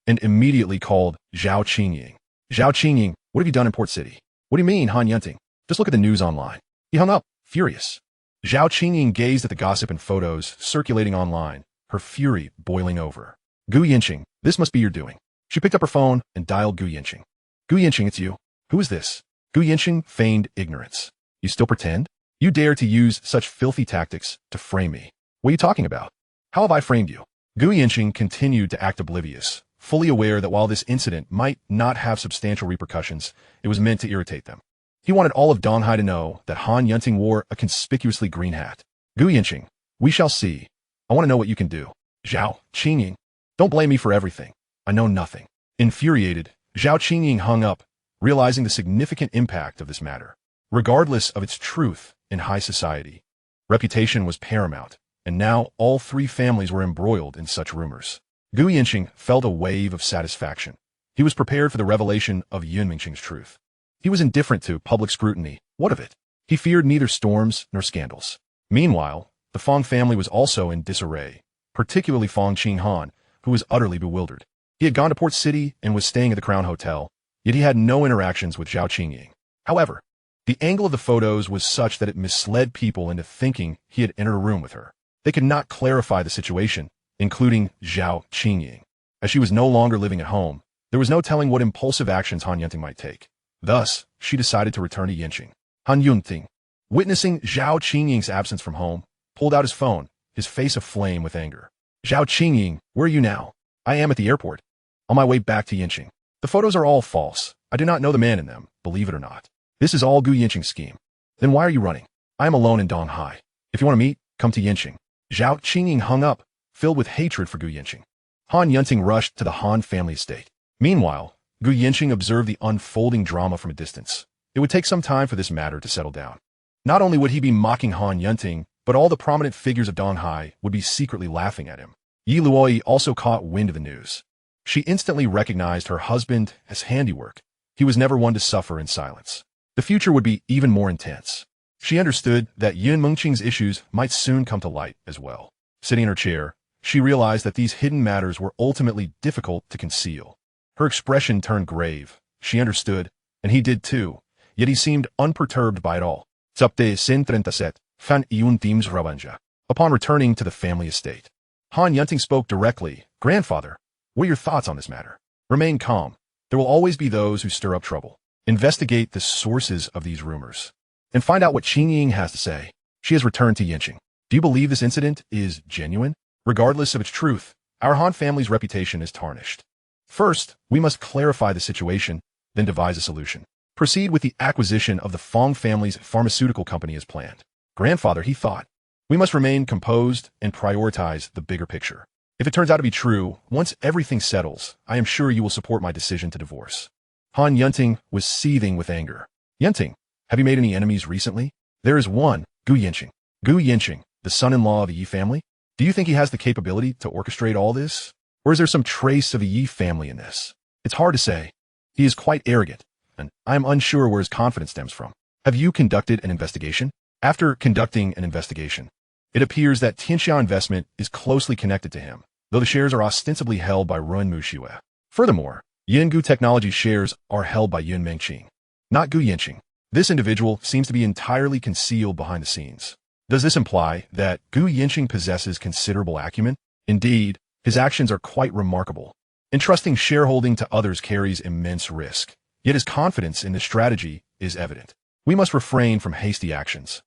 Speaker 1: and immediately called Zhao Qingying. Zhao Qingying, what have you done in Port City? What do you mean, Han Yunting? Just look at the news online. He hung up, furious. Zhao Qingying gazed at the gossip and photos circulating online, her fury boiling over. Gu Yancheng, this must be your doing. She picked up her phone and dialed Gu Yancheng. Gu Yancheng, it's you. Who is this? Gu Yancheng feigned ignorance. You still pretend? You dare to use such filthy tactics to frame me. What are you talking about? How have I framed you? Gu Yancheng continued to act oblivious, fully aware that while this incident might not have substantial repercussions, it was meant to irritate them. He wanted all of Donghai to know that Han Yunting wore a conspicuously green hat. Gu Yancheng, we shall see. I want to know what you can do. Zhao Qingying, don't blame me for everything. I know nothing. Infuriated, Zhao Qingying hung up, realizing the significant impact of this matter. Regardless of its truth in high society, reputation was paramount, and now all 3 families were embroiled in such rumors. Gu Yancheng felt a wave of satisfaction. He was prepared for the revelation of Yun Mingqing's truth. He was indifferent to public scrutiny. What of it? He feared neither storms nor scandals. Meanwhile, the Fong family was also in disarray, particularly Fong Qinghan, who was utterly bewildered. He had gone to Port City and was staying at the Crown Hotel, yet he had no interactions with Zhao Qingying. However, the angle of the photos was such that it misled people into thinking he had entered a room with her. They could not clarify the situation, including Zhao Qingying. As she was no longer living at home, there was no telling what impulsive actions Han Yunting might take. Thus, she decided to return to Yancheng. Han Yunting, witnessing Zhao Qingying's absence from home, pulled out his phone, his face aflame with anger. Zhao Qingying, where are you now? I am at the airport, on my way back to Yancheng. The photos are all false. I do not know the man in them, believe it or not. This is all Gu Yancheng's scheme. Then why are you running? I am alone in Donghai. If you want to meet, come to Yancheng. Zhao Qingying hung up, filled with hatred for Gu Yancheng. Han Yunting rushed to the Han family estate. Meanwhile, Gu Yancheng observed the unfolding drama from a distance. It would take some time for this matter to settle down. Not only would he be mocking Han Yunting, but all the prominent figures of Donghai would be secretly laughing at him. Yi Luoyi also caught wind of the news. She instantly recognized her husband as handiwork. He was never one to suffer in silence. The future would be even more intense. She understood that Yun Mingqing's issues might soon come to light as well. Sitting in her chair, she realized that these hidden matters were ultimately difficult to conceal. Her expression turned grave. She understood, and he did too, yet he seemed unperturbed by it all. Upon returning to the family estate, Han Yunting spoke directly. Grandfather, what are your thoughts on this matter? Remain calm. There will always be those who stir up trouble. Investigate the sources of these rumors, and find out what Qingying has to say. She has returned to Yancheng. Do you believe this incident is genuine? Regardless of its truth, our Han family's reputation is tarnished. First, we must clarify the situation, then devise a solution. Proceed with the acquisition of the Fong family's pharmaceutical company as planned. Grandfather, he thought. We must remain composed and prioritize the bigger picture. If it turns out to be true, once everything settles, I am sure you will support my decision to divorce. Han Yunting was seething with anger. Yunting, have you made any enemies recently? There is one, Gu Yancheng. Gu Yancheng, the son-in-law of the Yi family? Do you think he has the capability to orchestrate all this? Or is there some trace of the Yi family in this? It's hard to say. He is quite arrogant, and I am unsure where his confidence stems from. Have you conducted an investigation? After conducting an investigation, it appears that Tianxia Investment is closely connected to him, though the shares are ostensibly held by Ruan Muxue. Furthermore, Yingu Technology shares are held by Yun Mingqing, not Gu Yancheng. This individual seems to be entirely concealed behind the scenes. Does this imply that Gu Yancheng possesses considerable acumen? Indeed, his actions are quite remarkable. Entrusting shareholding to others carries immense risk, yet his confidence in this strategy is evident. We must refrain from hasty actions.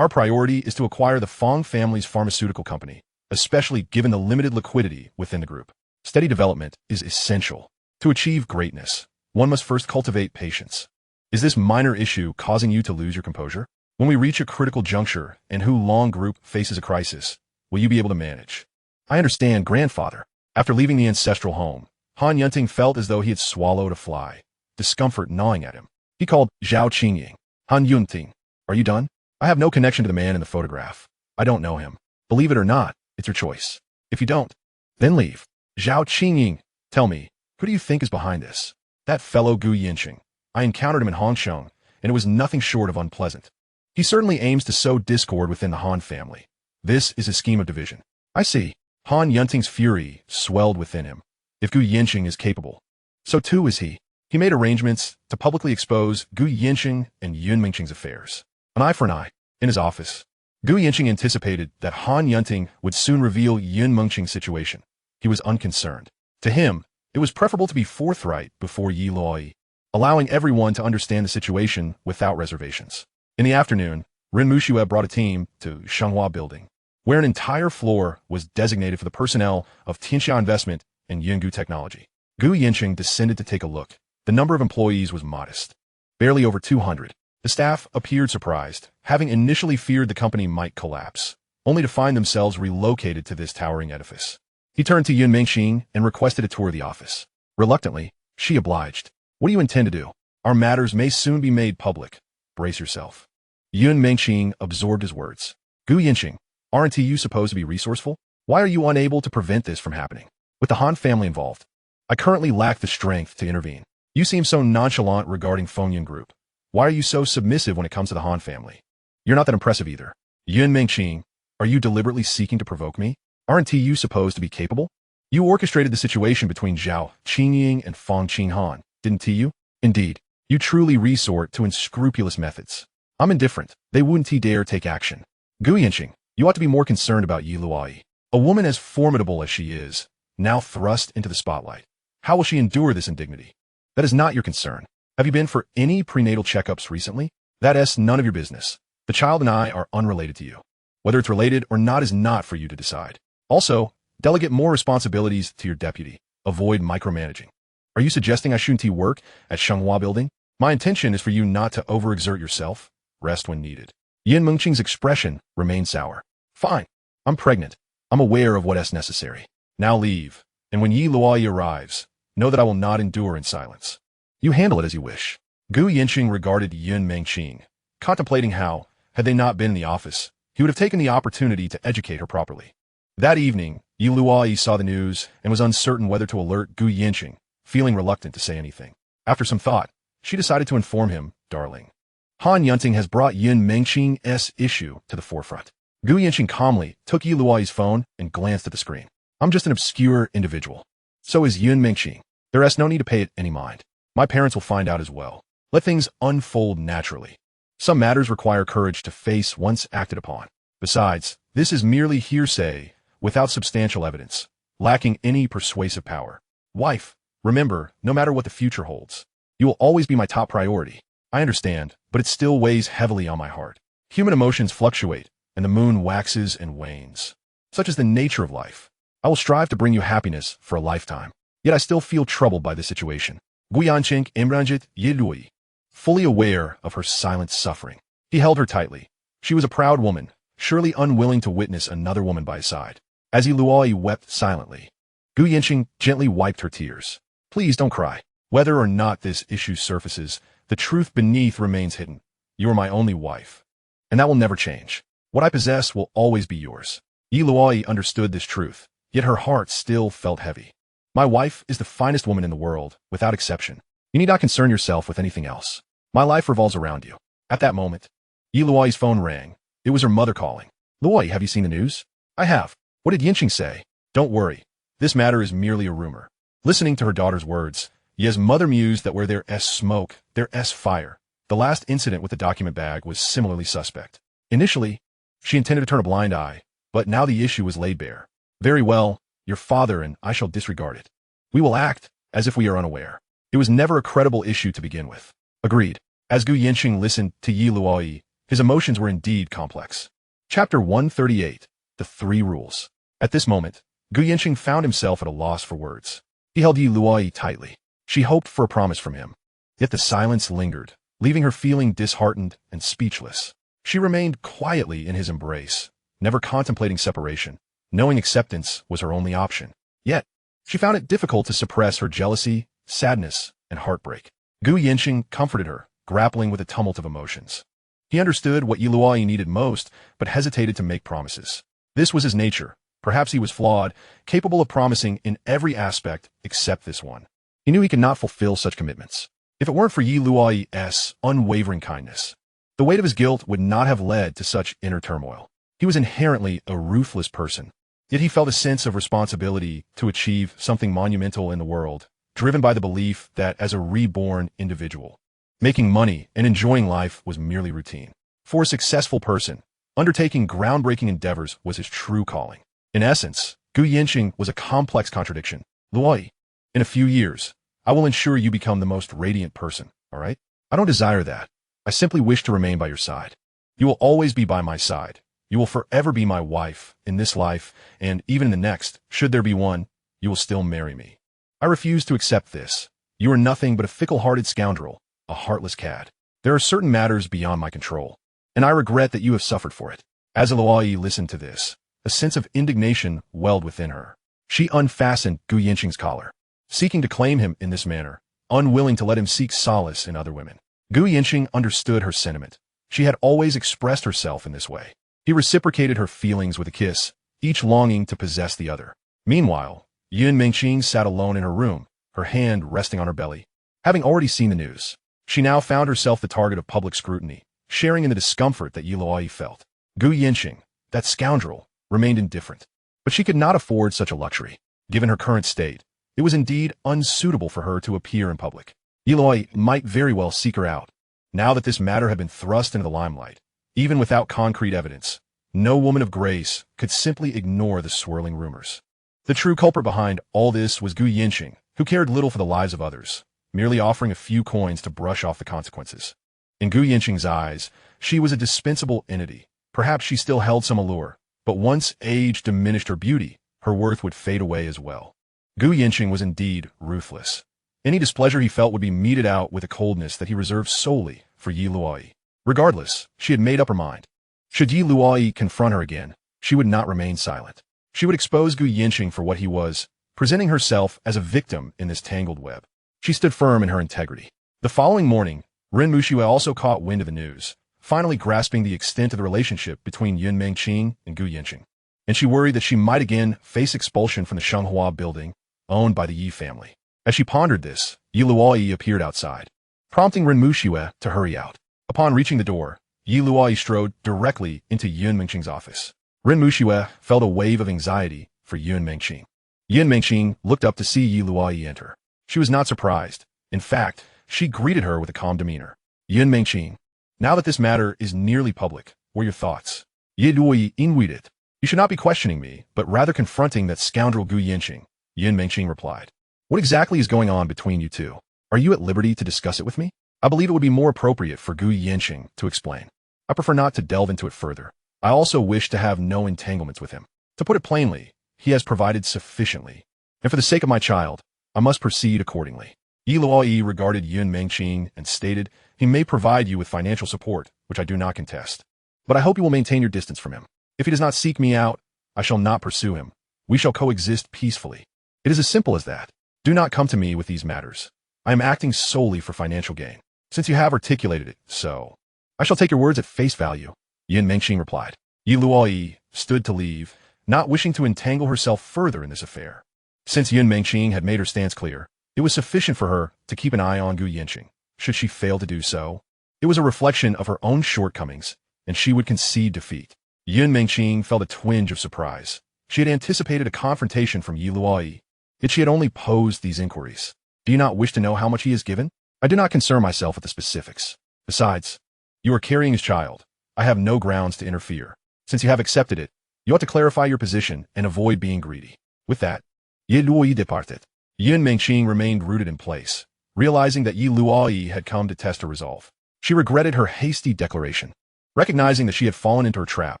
Speaker 1: Our priority is to acquire the Fong family's pharmaceutical company, especially given the limited liquidity within the group. Steady development is essential. To achieve greatness, one must first cultivate patience. Is this minor issue causing you to lose your composure? When we reach a critical juncture and Hu Long Group faces a crisis, will you be able to manage? I understand, grandfather. After leaving the ancestral home, Han Yunting felt as though he had swallowed a fly, discomfort gnawing at him. He called Zhao Qingying. Han Yunting, are you done? I have no connection to the man in the photograph. I don't know him. Believe it or not, it's your choice. If you don't, then leave. Zhao Qingying, tell me, who do you think is behind this? That fellow Gu Yancheng. I encountered him in Hongsheng, and it was nothing short of unpleasant. He certainly aims to sow discord within the Han family. This is a scheme of division. I see. Han Yunting's fury swelled within him. If Gu Yancheng is capable, so too is he. He made arrangements to publicly expose Gu Yancheng and Yun Mingqing's affairs. An eye for an eye. In his office, Gu Yancheng anticipated that Han Yunting would soon reveal Yun Mingqing's situation. He was unconcerned. To him, it was preferable to be forthright before Yi Luoyi, allowing everyone to understand the situation without reservations. In the afternoon, Ren Muxue brought a team to Shenghua Building, where an entire floor was designated for the personnel of Tianxia Investment and Yungu Technology. Gu Yancheng descended to take a look. The number of employees was modest, barely over 200. The staff appeared surprised, having initially feared the company might collapse, only to find themselves relocated to this towering edifice. He turned to Yun Mingqing and requested a tour of the office. Reluctantly, she obliged. What do you intend to do? Our matters may soon be made public. Brace yourself. Yun Mingqing absorbed his words. Gu Yancheng, aren't you supposed to be resourceful? Why are you unable to prevent this from happening? With the Han family involved, I currently lack the strength to intervene. You seem so nonchalant regarding Fengyun Group. Why are you so submissive when it comes to the Han family? You're not that impressive either. Yun Mingqing, are you deliberately seeking to provoke me? Aren't you supposed to be capable? You orchestrated the situation between Zhao Qingying and Fong Qinghan, didn't you? Indeed. You truly resort to unscrupulous methods. I'm indifferent. They wouldn't dare take action. Gu Yancheng, you ought to be more concerned about Yi Luoyi. A woman as formidable as she is, now thrust into the spotlight. How will she endure this indignity? That is not your concern. Have you been for any prenatal checkups recently? That's none of your business. The child and I are unrelated to you. Whether it's related or not is not for you to decide. Also, delegate more responsibilities to your deputy. Avoid micromanaging. Are you suggesting I shouldn't work at Shenghua Building? My intention is for you not to overexert yourself. Rest when needed. Yun Mingqing's expression remained sour. Fine. I'm pregnant. I'm aware of what's necessary. Now leave. And when Yi Luoyi arrives, know that I will not endure in silence. You handle it as you wish. Gu Yancheng regarded Yun Mingqing, contemplating how, had they not been in the office, he would have taken the opportunity to educate her properly. That evening, Yi Luoyi saw the news and was uncertain whether to alert Gu Yancheng, feeling reluctant to say anything. After some thought, she decided to inform him, darling. Han Yunting has brought Yun Mingqing's issue to the forefront. Gu Yancheng calmly took Yi Luoyi's phone and glanced at the screen. I'm just an obscure individual. So is Yun Mingqing. There's no need to pay it any mind. My parents will find out as well. Let things unfold naturally. Some matters require courage to face once acted upon. Besides, this is merely hearsay, without substantial evidence, lacking any persuasive power. Wife, remember, no matter what the future holds, you will always be my top priority. I understand, but it still weighs heavily on my heart. Human emotions fluctuate, and the moon waxes and wanes. Such is the nature of life. I will strive to bring you happiness for a lifetime. Yet I still feel troubled by this situation. Gu Yancheng embranged Yi Luoyi, fully aware of her silent suffering. He held her tightly. She was a proud woman, surely unwilling to witness another woman by his side. As Yi Luoyi wept silently, Gu Yancheng gently wiped her tears. Please don't cry. Whether or not this issue surfaces, the truth beneath remains hidden. You are my only wife, and that will never change. What I possess will always be yours. Yi Luoyi understood this truth, yet her heart still felt heavy. My wife is the finest woman in the world, without exception. You need not concern yourself with anything else. My life revolves around you. At that moment, Yi Luoyi's phone rang. It was her mother calling. Luoyi, have you seen the news? I have. What did Yancheng say? Don't worry. This matter is merely a rumor. Listening to her daughter's words, Ye's mother mused that where there's smoke, there's fire. The last incident with the document bag was similarly suspect. Initially, she intended to turn a blind eye, but now the issue was laid bare. Very well, your father and I shall disregard it. We will act as if we are unaware. It was never a credible issue to begin with. Agreed. As Gu Yancheng listened to Yi Luoyi, His emotions were indeed complex. Chapter 138. The Three Rules. At this moment, Gu Yancheng found himself at a loss for words. He held Yi Luoyi tightly. She hoped for a promise from him. Yet the silence lingered, leaving her feeling disheartened and speechless. She remained quietly in his embrace, never contemplating separation, knowing acceptance was her only option. Yet, she found it difficult to suppress her jealousy, sadness, and heartbreak. Gu Yancheng comforted her, grappling with a tumult of emotions. He understood what Yi Luoyi needed most, but hesitated to make promises. This was his nature. Perhaps he was flawed, capable of promising in every aspect except this one. He knew he could not fulfill such commitments. If it weren't for Yi Luoyi's unwavering kindness, the weight of his guilt would not have led to such inner turmoil. He was inherently a ruthless person, yet he felt a sense of responsibility to achieve something monumental in the world, driven by the belief that as a reborn individual, making money and enjoying life was merely routine. For a successful person, undertaking groundbreaking endeavors was his true calling. In essence, Gu Yancheng was a complex contradiction. Luoyi, in a few years, I will ensure you become the most radiant person, all right? I don't desire that. I simply wish to remain by your side. You will always be by my side. You will forever be my wife, in this life, and even in the next, should there be one, you will still marry me. I refuse to accept this. You are nothing but a fickle-hearted scoundrel, a heartless cad. There are certain matters beyond my control, and I regret that you have suffered for it. As Luoyi listened to this, a sense of indignation welled within her. She unfastened Gu Yancheng's collar, seeking to claim him in this manner, unwilling to let him seek solace in other women. Gu Yancheng understood her sentiment. She had always expressed herself in this way. He reciprocated her feelings with a kiss, each longing to possess the other. Meanwhile, Yun Mengqing sat alone in her room, her hand resting on her belly. Having already seen the news, she now found herself the target of public scrutiny, sharing in the discomfort that Yi Luoyi felt. Gu Yancheng, that scoundrel, remained indifferent. But she could not afford such a luxury. Given her current state, it was indeed unsuitable for her to appear in public. Yi Luoyi might very well seek her out. Now that this matter had been thrust into the limelight, even without concrete evidence, no woman of grace could simply ignore the swirling rumors. The true culprit behind all this was Gu Yancheng, who cared little for the lives of others, merely offering a few coins to brush off the consequences. In Gu Yancheng's eyes, she was a dispensable entity. Perhaps she still held some allure, but once age diminished her beauty, her worth would fade away as well. Gu Yancheng was indeed ruthless. Any displeasure he felt would be meted out with a coldness that he reserved solely for Yi Luoyi. Regardless, she had made up her mind. Should Yi Luoyi confront her again, she would not remain silent. She would expose Gu Yancheng for what he was, presenting herself as a victim in this tangled web. She stood firm in her integrity. The following morning, Ren Muxue also caught wind of the news, finally grasping the extent of the relationship between Yun Mengqing and Gu Yancheng. And she worried that she might again face expulsion from the Shenghua building, owned by the Yi family. As she pondered this, Yi Luoyi appeared outside, prompting Ren Muxue to hurry out. Upon reaching the door, Yi Luoyi strode directly into Yun Mengqing's office. Ren Muxue felt a wave of anxiety for Yun Mengqing. Yun Mengqing looked up to see Yi Luoyi enter. She was not surprised. In fact, she greeted her with a calm demeanor. Yun Mengqing, now that this matter is nearly public, what are your thoughts? Yi Luoyi inwided. You should not be questioning me, but rather confronting that scoundrel Gu Yancheng, Yun Mengqing replied. What exactly is going on between you two? Are you at liberty to discuss it with me? I believe it would be more appropriate for Gu Yancheng to explain. I prefer not to delve into it further. I also wish to have no entanglements with him. To put it plainly, he has provided sufficiently. And for the sake of my child, I must proceed accordingly. Yi Luoyi regarded Yun Mengqing and stated, he may provide you with financial support, which I do not contest. But I hope you will maintain your distance from him. If he does not seek me out, I shall not pursue him. We shall coexist peacefully. It is as simple as that. Do not come to me with these matters. I am acting solely for financial gain. Since you have articulated it so, I shall take your words at face value, Yun Mengqing replied. Yi Luoyi stood to leave, not wishing to entangle herself further in this affair. Since Yun Mengqing had made her stance clear, it was sufficient for her to keep an eye on Gu Yancheng. Should she fail to do so, it was a reflection of her own shortcomings, and she would concede defeat. Yun Mengqing felt a twinge of surprise. She had anticipated a confrontation from Yi Luoyi, yet she had only posed these inquiries. Do you not wish to know how much he has given? I do not concern myself with the specifics. Besides, you are carrying his child. I have no grounds to interfere. Since you have accepted it, you ought to clarify your position and avoid being greedy. With that, Yi Luoyi departed. Yun Mengqing remained rooted in place, realizing that Yi Luoyi had come to test her resolve. She regretted her hasty declaration. Recognizing that she had fallen into her trap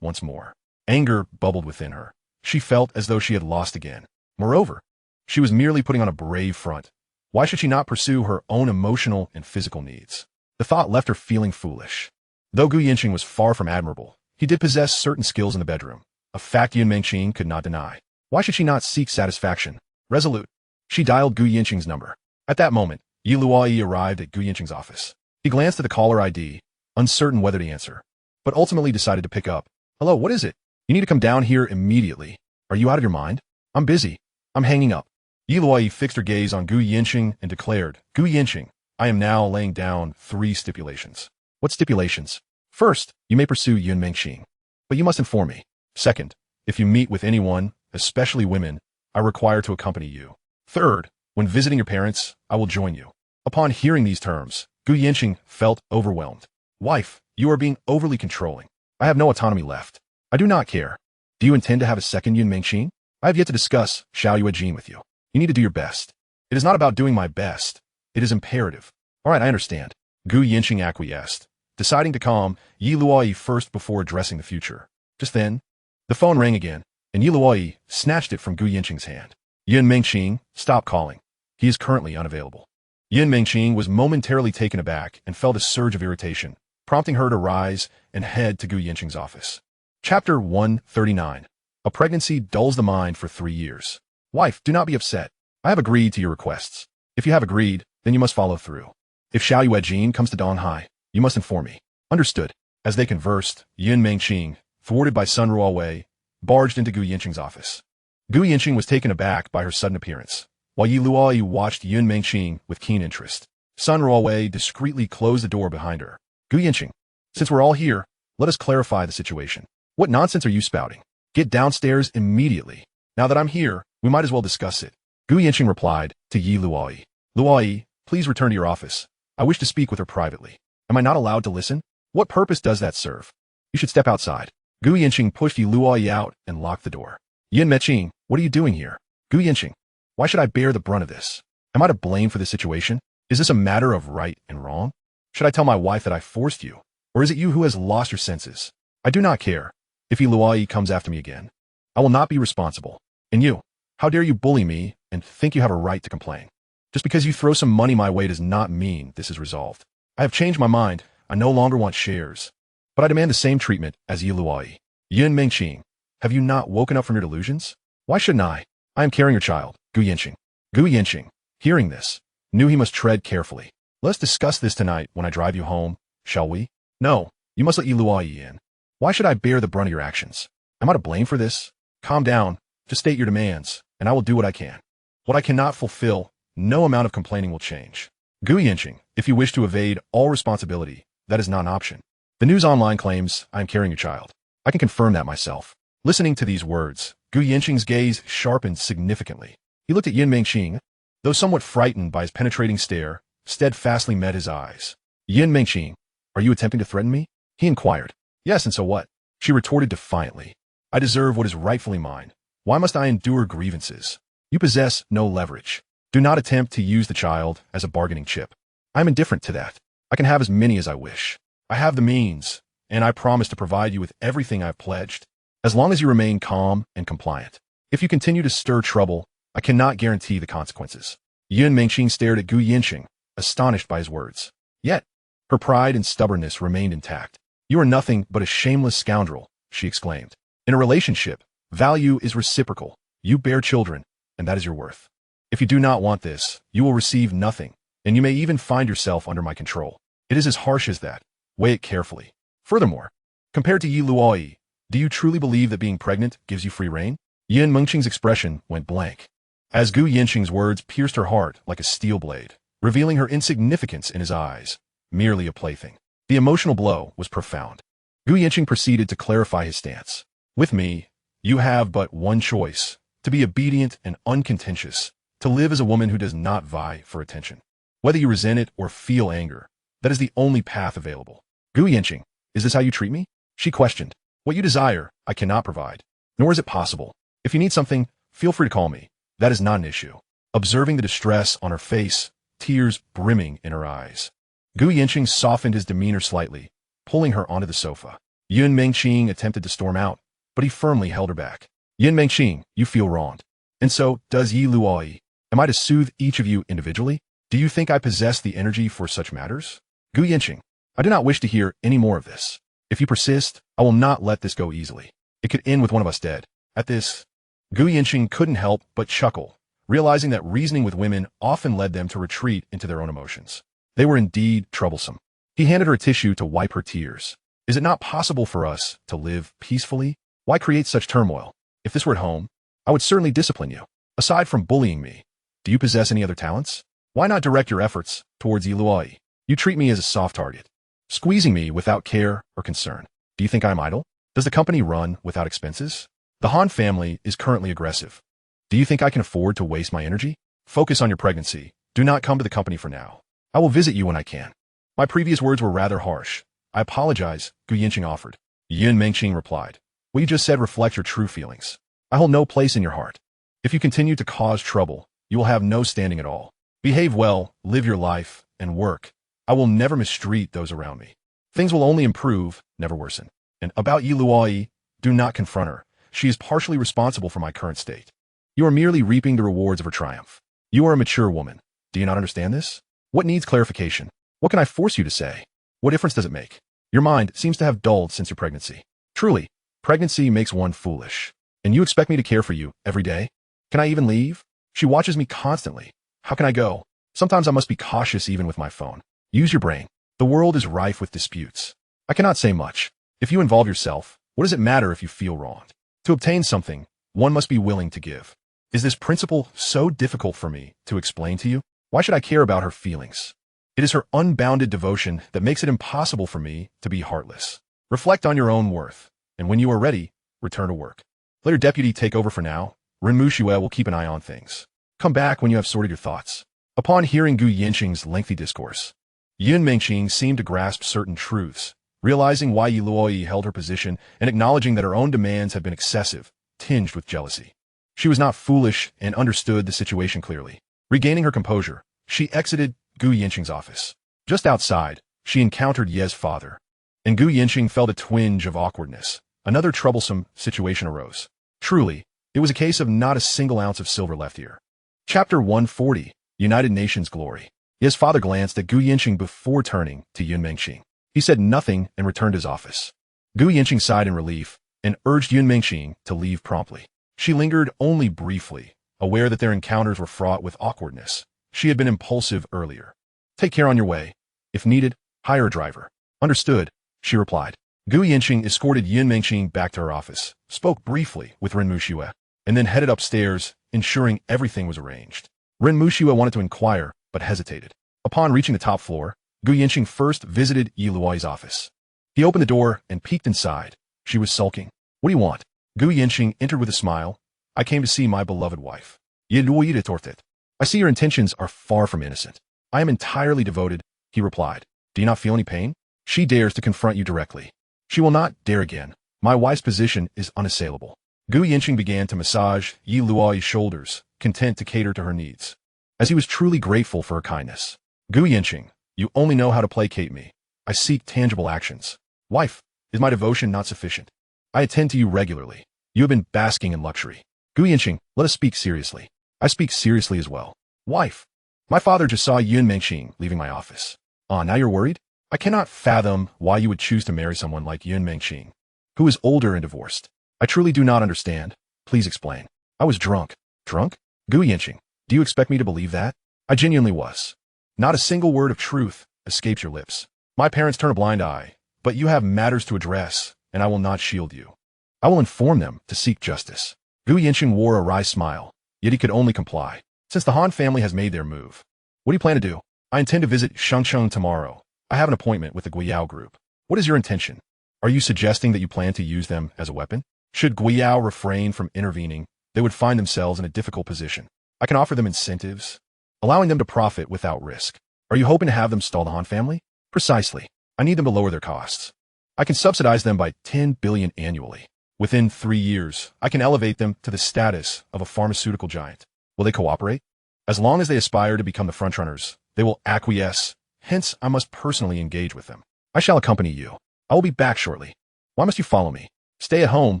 Speaker 1: once more, anger bubbled within her. She felt as though she had lost again. Moreover, she was merely putting on a brave front. Why should she not pursue her own emotional and physical needs? The thought left her feeling foolish. Though Gu Yancheng was far from admirable, he did possess certain skills in the bedroom, a fact Yun Mengqing could not deny. Why should she not seek satisfaction? Resolute, she dialed Gu Yancheng's number. At that moment, Yi Luoyi arrived at Gu Yancheng's office. He glanced at the caller ID, uncertain whether to answer, but ultimately decided to pick up. Hello, what is it? You need to come down here immediately. Are you out of your mind? I'm busy. I'm hanging up. Yi Luoyi fixed her gaze on Gu Yancheng and declared, Gu Yancheng, I am now laying down 3 stipulations. What stipulations? First, you may pursue Yun Mengqing, but you must inform me. Second, if you meet with anyone, especially women, I require to accompany you. Third, when visiting your parents, I will join you. Upon hearing these terms, Gu Yancheng felt overwhelmed. Wife, you are being overly controlling. I have no autonomy left. I do not care. Do you intend to have a second Yun Mengqing? I have yet to discuss Xiao Yuejin with you. You need to do your best. It is not about doing my best. It is imperative. All right, I understand. Gu Yancheng acquiesced, deciding to calm Yi Luoyi first before addressing the future. Just then, the phone rang again, and Yi Luoyi snatched it from Gu Yancheng's hand. Yun Mengqing, stop calling. He is currently unavailable. Yun Mengqing was momentarily taken aback and felt a surge of irritation, prompting her to rise and head to Gu Yancheng's office. Chapter 139. A pregnancy dulls the mind for 3 years. Wife, do not be upset. I have agreed to your requests. If you have agreed, then you must follow through. If Xiao Yuejin comes to Donghai, you must inform me. Understood. As they conversed, Yun Mengqing, thwarted by Sun Ruowei, barged into Gu Yancheng's office. Gu Yancheng was taken aback by her sudden appearance, while Yi Luoyi watched Yun Mengqing with keen interest. Sun Ruowei discreetly closed the door behind her. Gu Yancheng, since we're all here, let us clarify the situation. What nonsense are you spouting? Get downstairs immediately. Now that I'm here, we might as well discuss it. Gu Yancheng replied to Yi Luoyi. Luoyi, please return to your office. I wish to speak with her privately. Am I not allowed to listen? What purpose does that serve? You should step outside. Gu Yancheng pushed Yi Luoyi out and locked the door. Yun Mengqing, what are you doing here? Gu Yancheng, why should I bear the brunt of this? Am I to blame for this situation? Is this a matter of right and wrong? Should I tell my wife that I forced you? Or is it you who has lost your senses? I do not care. If Yi Luoyi comes after me again, I will not be responsible. And you, how dare you bully me and think you have a right to complain? Just because you throw some money my way does not mean this is resolved. I have changed my mind. I no longer want shares. But I demand the same treatment as Yi Luoyi. Yun Mengqing, have you not woken up from your delusions? Why shouldn't I? I am carrying your child, Gu Yancheng. Gu Yancheng, hearing this, knew he must tread carefully. Let's discuss this tonight when I drive you home, shall we? No, you must let Yi Luoyi in. Why should I bear the brunt of your actions? Am I to blame for this? Calm down, just state your demands, and I will do what I can. What I cannot fulfill, no amount of complaining will change. Gu Yancheng, if you wish to evade all responsibility, that is not an option. The news online claims I am carrying your child. I can confirm that myself. Listening to these words, Gu Yancheng's gaze sharpened significantly. He looked at Yun Mengqing, though somewhat frightened by his penetrating stare, steadfastly met his eyes. Yun Mengqing, are you attempting to threaten me? He inquired. Yes, and so what? She retorted defiantly. I deserve what is rightfully mine. Why must I endure grievances? You possess no leverage. Do not attempt to use the child as a bargaining chip. I am indifferent to that. I can have as many as I wish. I have the means, and I promise to provide you with everything I've pledged, as long as you remain calm and compliant. If you continue to stir trouble, I cannot guarantee the consequences. Yun Mengqing stared at Gu Yancheng, astonished by his words. Yet, her pride and stubbornness remained intact. You are nothing but a shameless scoundrel, she exclaimed. In a relationship, value is reciprocal. You bear children, and that is your worth. If you do not want this, you will receive nothing, and you may even find yourself under my control. It is as harsh as that. Weigh it carefully. Furthermore, compared to Yi Luoyi, do you truly believe that being pregnant gives you free rein? Yun Mengqing's expression went blank, as Gu Yancheng's words pierced her heart like a steel blade, revealing her insignificance in his eyes, merely a plaything. The emotional blow was profound. Gu Yancheng proceeded to clarify his stance. With me, you have but one choice, to be obedient and uncontentious, to live as a woman who does not vie for attention. Whether you resent it or feel anger, that is the only path available. Gu Yancheng, is this how you treat me? She questioned. What you desire, I cannot provide. Nor is it possible. If you need something, feel free to call me. That is not an issue. Observing the distress on her face, tears brimming in her eyes, Gu Yancheng softened his demeanor slightly, pulling her onto the sofa. Yun Mengqing attempted to storm out, but he firmly held her back. Yun Mengqing, you feel wronged. And so does Yi Luoyi. Am I to soothe each of you individually? Do you think I possess the energy for such matters? Gu Yancheng, I do not wish to hear any more of this. If you persist, I will not let this go easily. It could end with one of us dead. At this, Gu Yancheng couldn't help but chuckle, realizing that reasoning with women often led them to retreat into their own emotions. They were indeed troublesome. He handed her a tissue to wipe her tears. Is it not possible for us to live peacefully? Why create such turmoil? If this were at home, I would certainly discipline you. Aside from bullying me, do you possess any other talents? Why not direct your efforts towards Yi Luoyi? You treat me as a soft target, squeezing me without care or concern. Do you think I'm idle? Does the company run without expenses? The Han family is currently aggressive. Do you think I can afford to waste my energy? Focus on your pregnancy. Do not come to the company for now. I will visit you when I can. My previous words were rather harsh. I apologize, Gu Yancheng offered. Yun Mengqing replied. What you just said reflects your true feelings. I hold no place in your heart. If you continue to cause trouble, you will have no standing at all. Behave well, live your life, and work. I will never mistreat those around me. Things will only improve, never worsen. And about Yi Luoyi, do not confront her. She is partially responsible for my current state. You are merely reaping the rewards of her triumph. You are a mature woman. Do you not understand this? What needs clarification? What can I force you to say? What difference does it make? Your mind seems to have dulled since your pregnancy. Truly, pregnancy makes one foolish. And you expect me to care for you every day? Can I even leave? She watches me constantly. How can I go? Sometimes I must be cautious even with my phone. Use your brain. The world is rife with disputes. I cannot say much. If you involve yourself, what does it matter if you feel wronged? To obtain something, one must be willing to give. Is this principle so difficult for me to explain to you? Why should I care about her feelings? It is her unbounded devotion that makes it impossible for me to be heartless. Reflect on your own worth, and when you are ready, return to work. Let your deputy take over for now. Renmu Shue will keep an eye on things. Come back when you have sorted your thoughts. Upon hearing Gu Yancheng's lengthy discourse, Yun Mengqing seemed to grasp certain truths, realizing why Yi Luoyi held her position and acknowledging that her own demands had been excessive, tinged with jealousy. She was not foolish and understood the situation clearly. Regaining her composure, she exited Gu Yancheng's office. Just outside, she encountered Ye's father, and Gu Yancheng felt a twinge of awkwardness. Another troublesome situation arose. Truly, it was a case of not a single ounce of silver left here. Chapter 140, United Nations Glory. Ye's father glanced at Gu Yancheng before turning to Yun Mengqing. He said nothing and returned to his office. Gu Yancheng sighed in relief and urged Yun Mengqing to leave promptly. She lingered only briefly, aware that their encounters were fraught with awkwardness. She had been impulsive earlier. Take care on your way. If needed, hire a driver. Understood, she replied. Gu Yancheng escorted Yun Mengqing back to her office, spoke briefly with Renmu Shue, and then headed upstairs, ensuring everything was arranged. Renmu Shue wanted to inquire, but hesitated. Upon reaching the top floor, Gu Yancheng first visited Yi Luoyi's office. He opened the door and peeked inside. She was sulking. What do you want? Gu Yancheng entered with a smile. I came to see my beloved wife. Yi Luoyi retorted. I see your intentions are far from innocent. I am entirely devoted, he replied. Do you not feel any pain? She dares to confront you directly. She will not dare again. My wife's position is unassailable. Gu Yancheng began to massage Yi Luoyi's shoulders, content to cater to her needs. As he was truly grateful for her kindness. Gu Yancheng, you only know how to placate me. I seek tangible actions. Wife, is my devotion not sufficient? I attend to you regularly. You have been basking in luxury. Gu Yancheng, let us speak seriously. I speak seriously as well. Wife, my father just saw Yun Mengqing leaving my office. Now you're worried? I cannot fathom why you would choose to marry someone like Yun Mengqing, who is older and divorced. I truly do not understand. Please explain. I was drunk. Drunk? Gu Yancheng, do you expect me to believe that? I genuinely was. Not a single word of truth escapes your lips. My parents turn a blind eye, but you have matters to address, and I will not shield you. I will inform them to seek justice. Gu Yancheng wore a wry smile, yet he could only comply. Since the Han family has made their move, what do you plan to do? I intend to visit Yancheng tomorrow. I have an appointment with the Guiyao group. What is your intention? Are you suggesting that you plan to use them as a weapon? Should Guiyao refrain from intervening, they would find themselves in a difficult position. I can offer them incentives, allowing them to profit without risk. Are you hoping to have them stall the Han family? Precisely. I need them to lower their costs. I can subsidize them by 10 billion annually. Within 3 years, I can elevate them to the status of a pharmaceutical giant. Will they cooperate? As long as they aspire to become the frontrunners, they will acquiesce. Hence, I must personally engage with them. I shall accompany you. I will be back shortly. Why must you follow me? Stay at home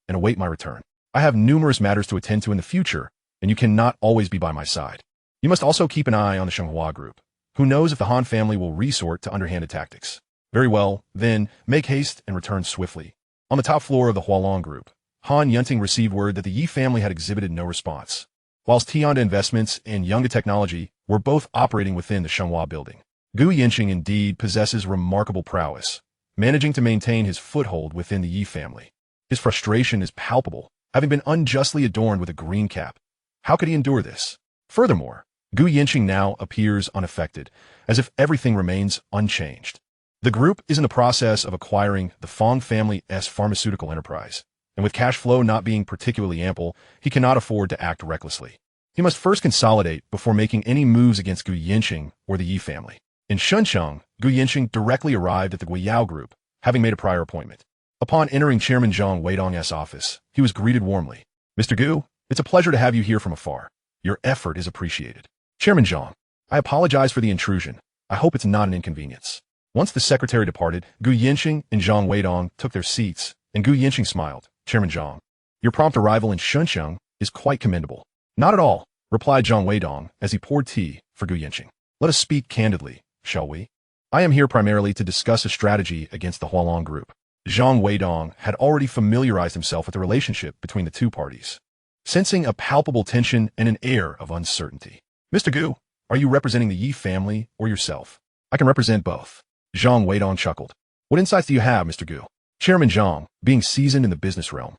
Speaker 1: and await my return. I have numerous matters to attend to in the future, and you cannot always be by my side. You must also keep an eye on the Shenghua group. Who knows if the Han family will resort to underhanded tactics. Very well, then, make haste and return swiftly. On the top floor of the Hualong group, Han Yancheng received word that the Yi family had exhibited no response, whilst Tianda Investments and Yunga Technology were both operating within the Shenghua building. Gu Yancheng indeed possesses remarkable prowess, managing to maintain his foothold within the Yi family. His frustration is palpable, having been unjustly adorned with a green cap. How could he endure this? Furthermore, Gu Yancheng now appears unaffected, as if everything remains unchanged. The group is in the process of acquiring the Fong family's pharmaceutical enterprise, and with cash flow not being particularly ample, he cannot afford to act recklessly. He must first consolidate before making any moves against Gu Yancheng or the Yi family. In Shenzhen, Gu Yancheng directly arrived at the Guiyao group, having made a prior appointment. Upon entering Chairman Zhang Weidong's office, he was greeted warmly. Mr. Gu, it's a pleasure to have you here from afar. Your effort is appreciated. Chairman Zhang, I apologize for the intrusion. I hope it's not an inconvenience. Once the secretary departed, Gu Yancheng and Zhang Weidong took their seats, and Gu Yancheng smiled. Chairman Zhang, your prompt arrival in Shenzhen is quite commendable. Not at all, replied Zhang Weidong as he poured tea for Gu Yancheng. Let us speak candidly, shall we? I am here primarily to discuss a strategy against the Hualong group. Zhang Weidong had already familiarized himself with the relationship between the two parties, sensing a palpable tension and an air of uncertainty. Mr. Gu, are you representing the Yi family or yourself? I can represent both. Zhang Weidong chuckled. What insights do you have, Mr. Gu? Chairman Zhang, being seasoned in the business realm,